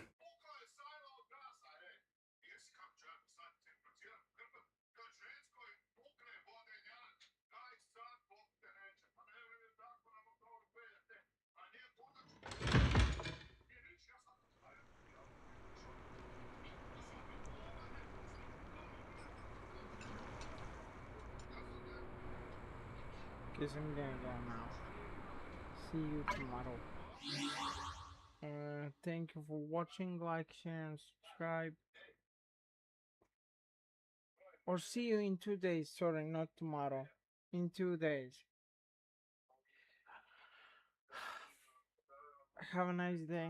Guess I'm gonna go now. See you tomorrow. Thank you for watching. Like, share, and subscribe. Or see you in 2 days. Sorry, not tomorrow. In 2 days. Have a nice day.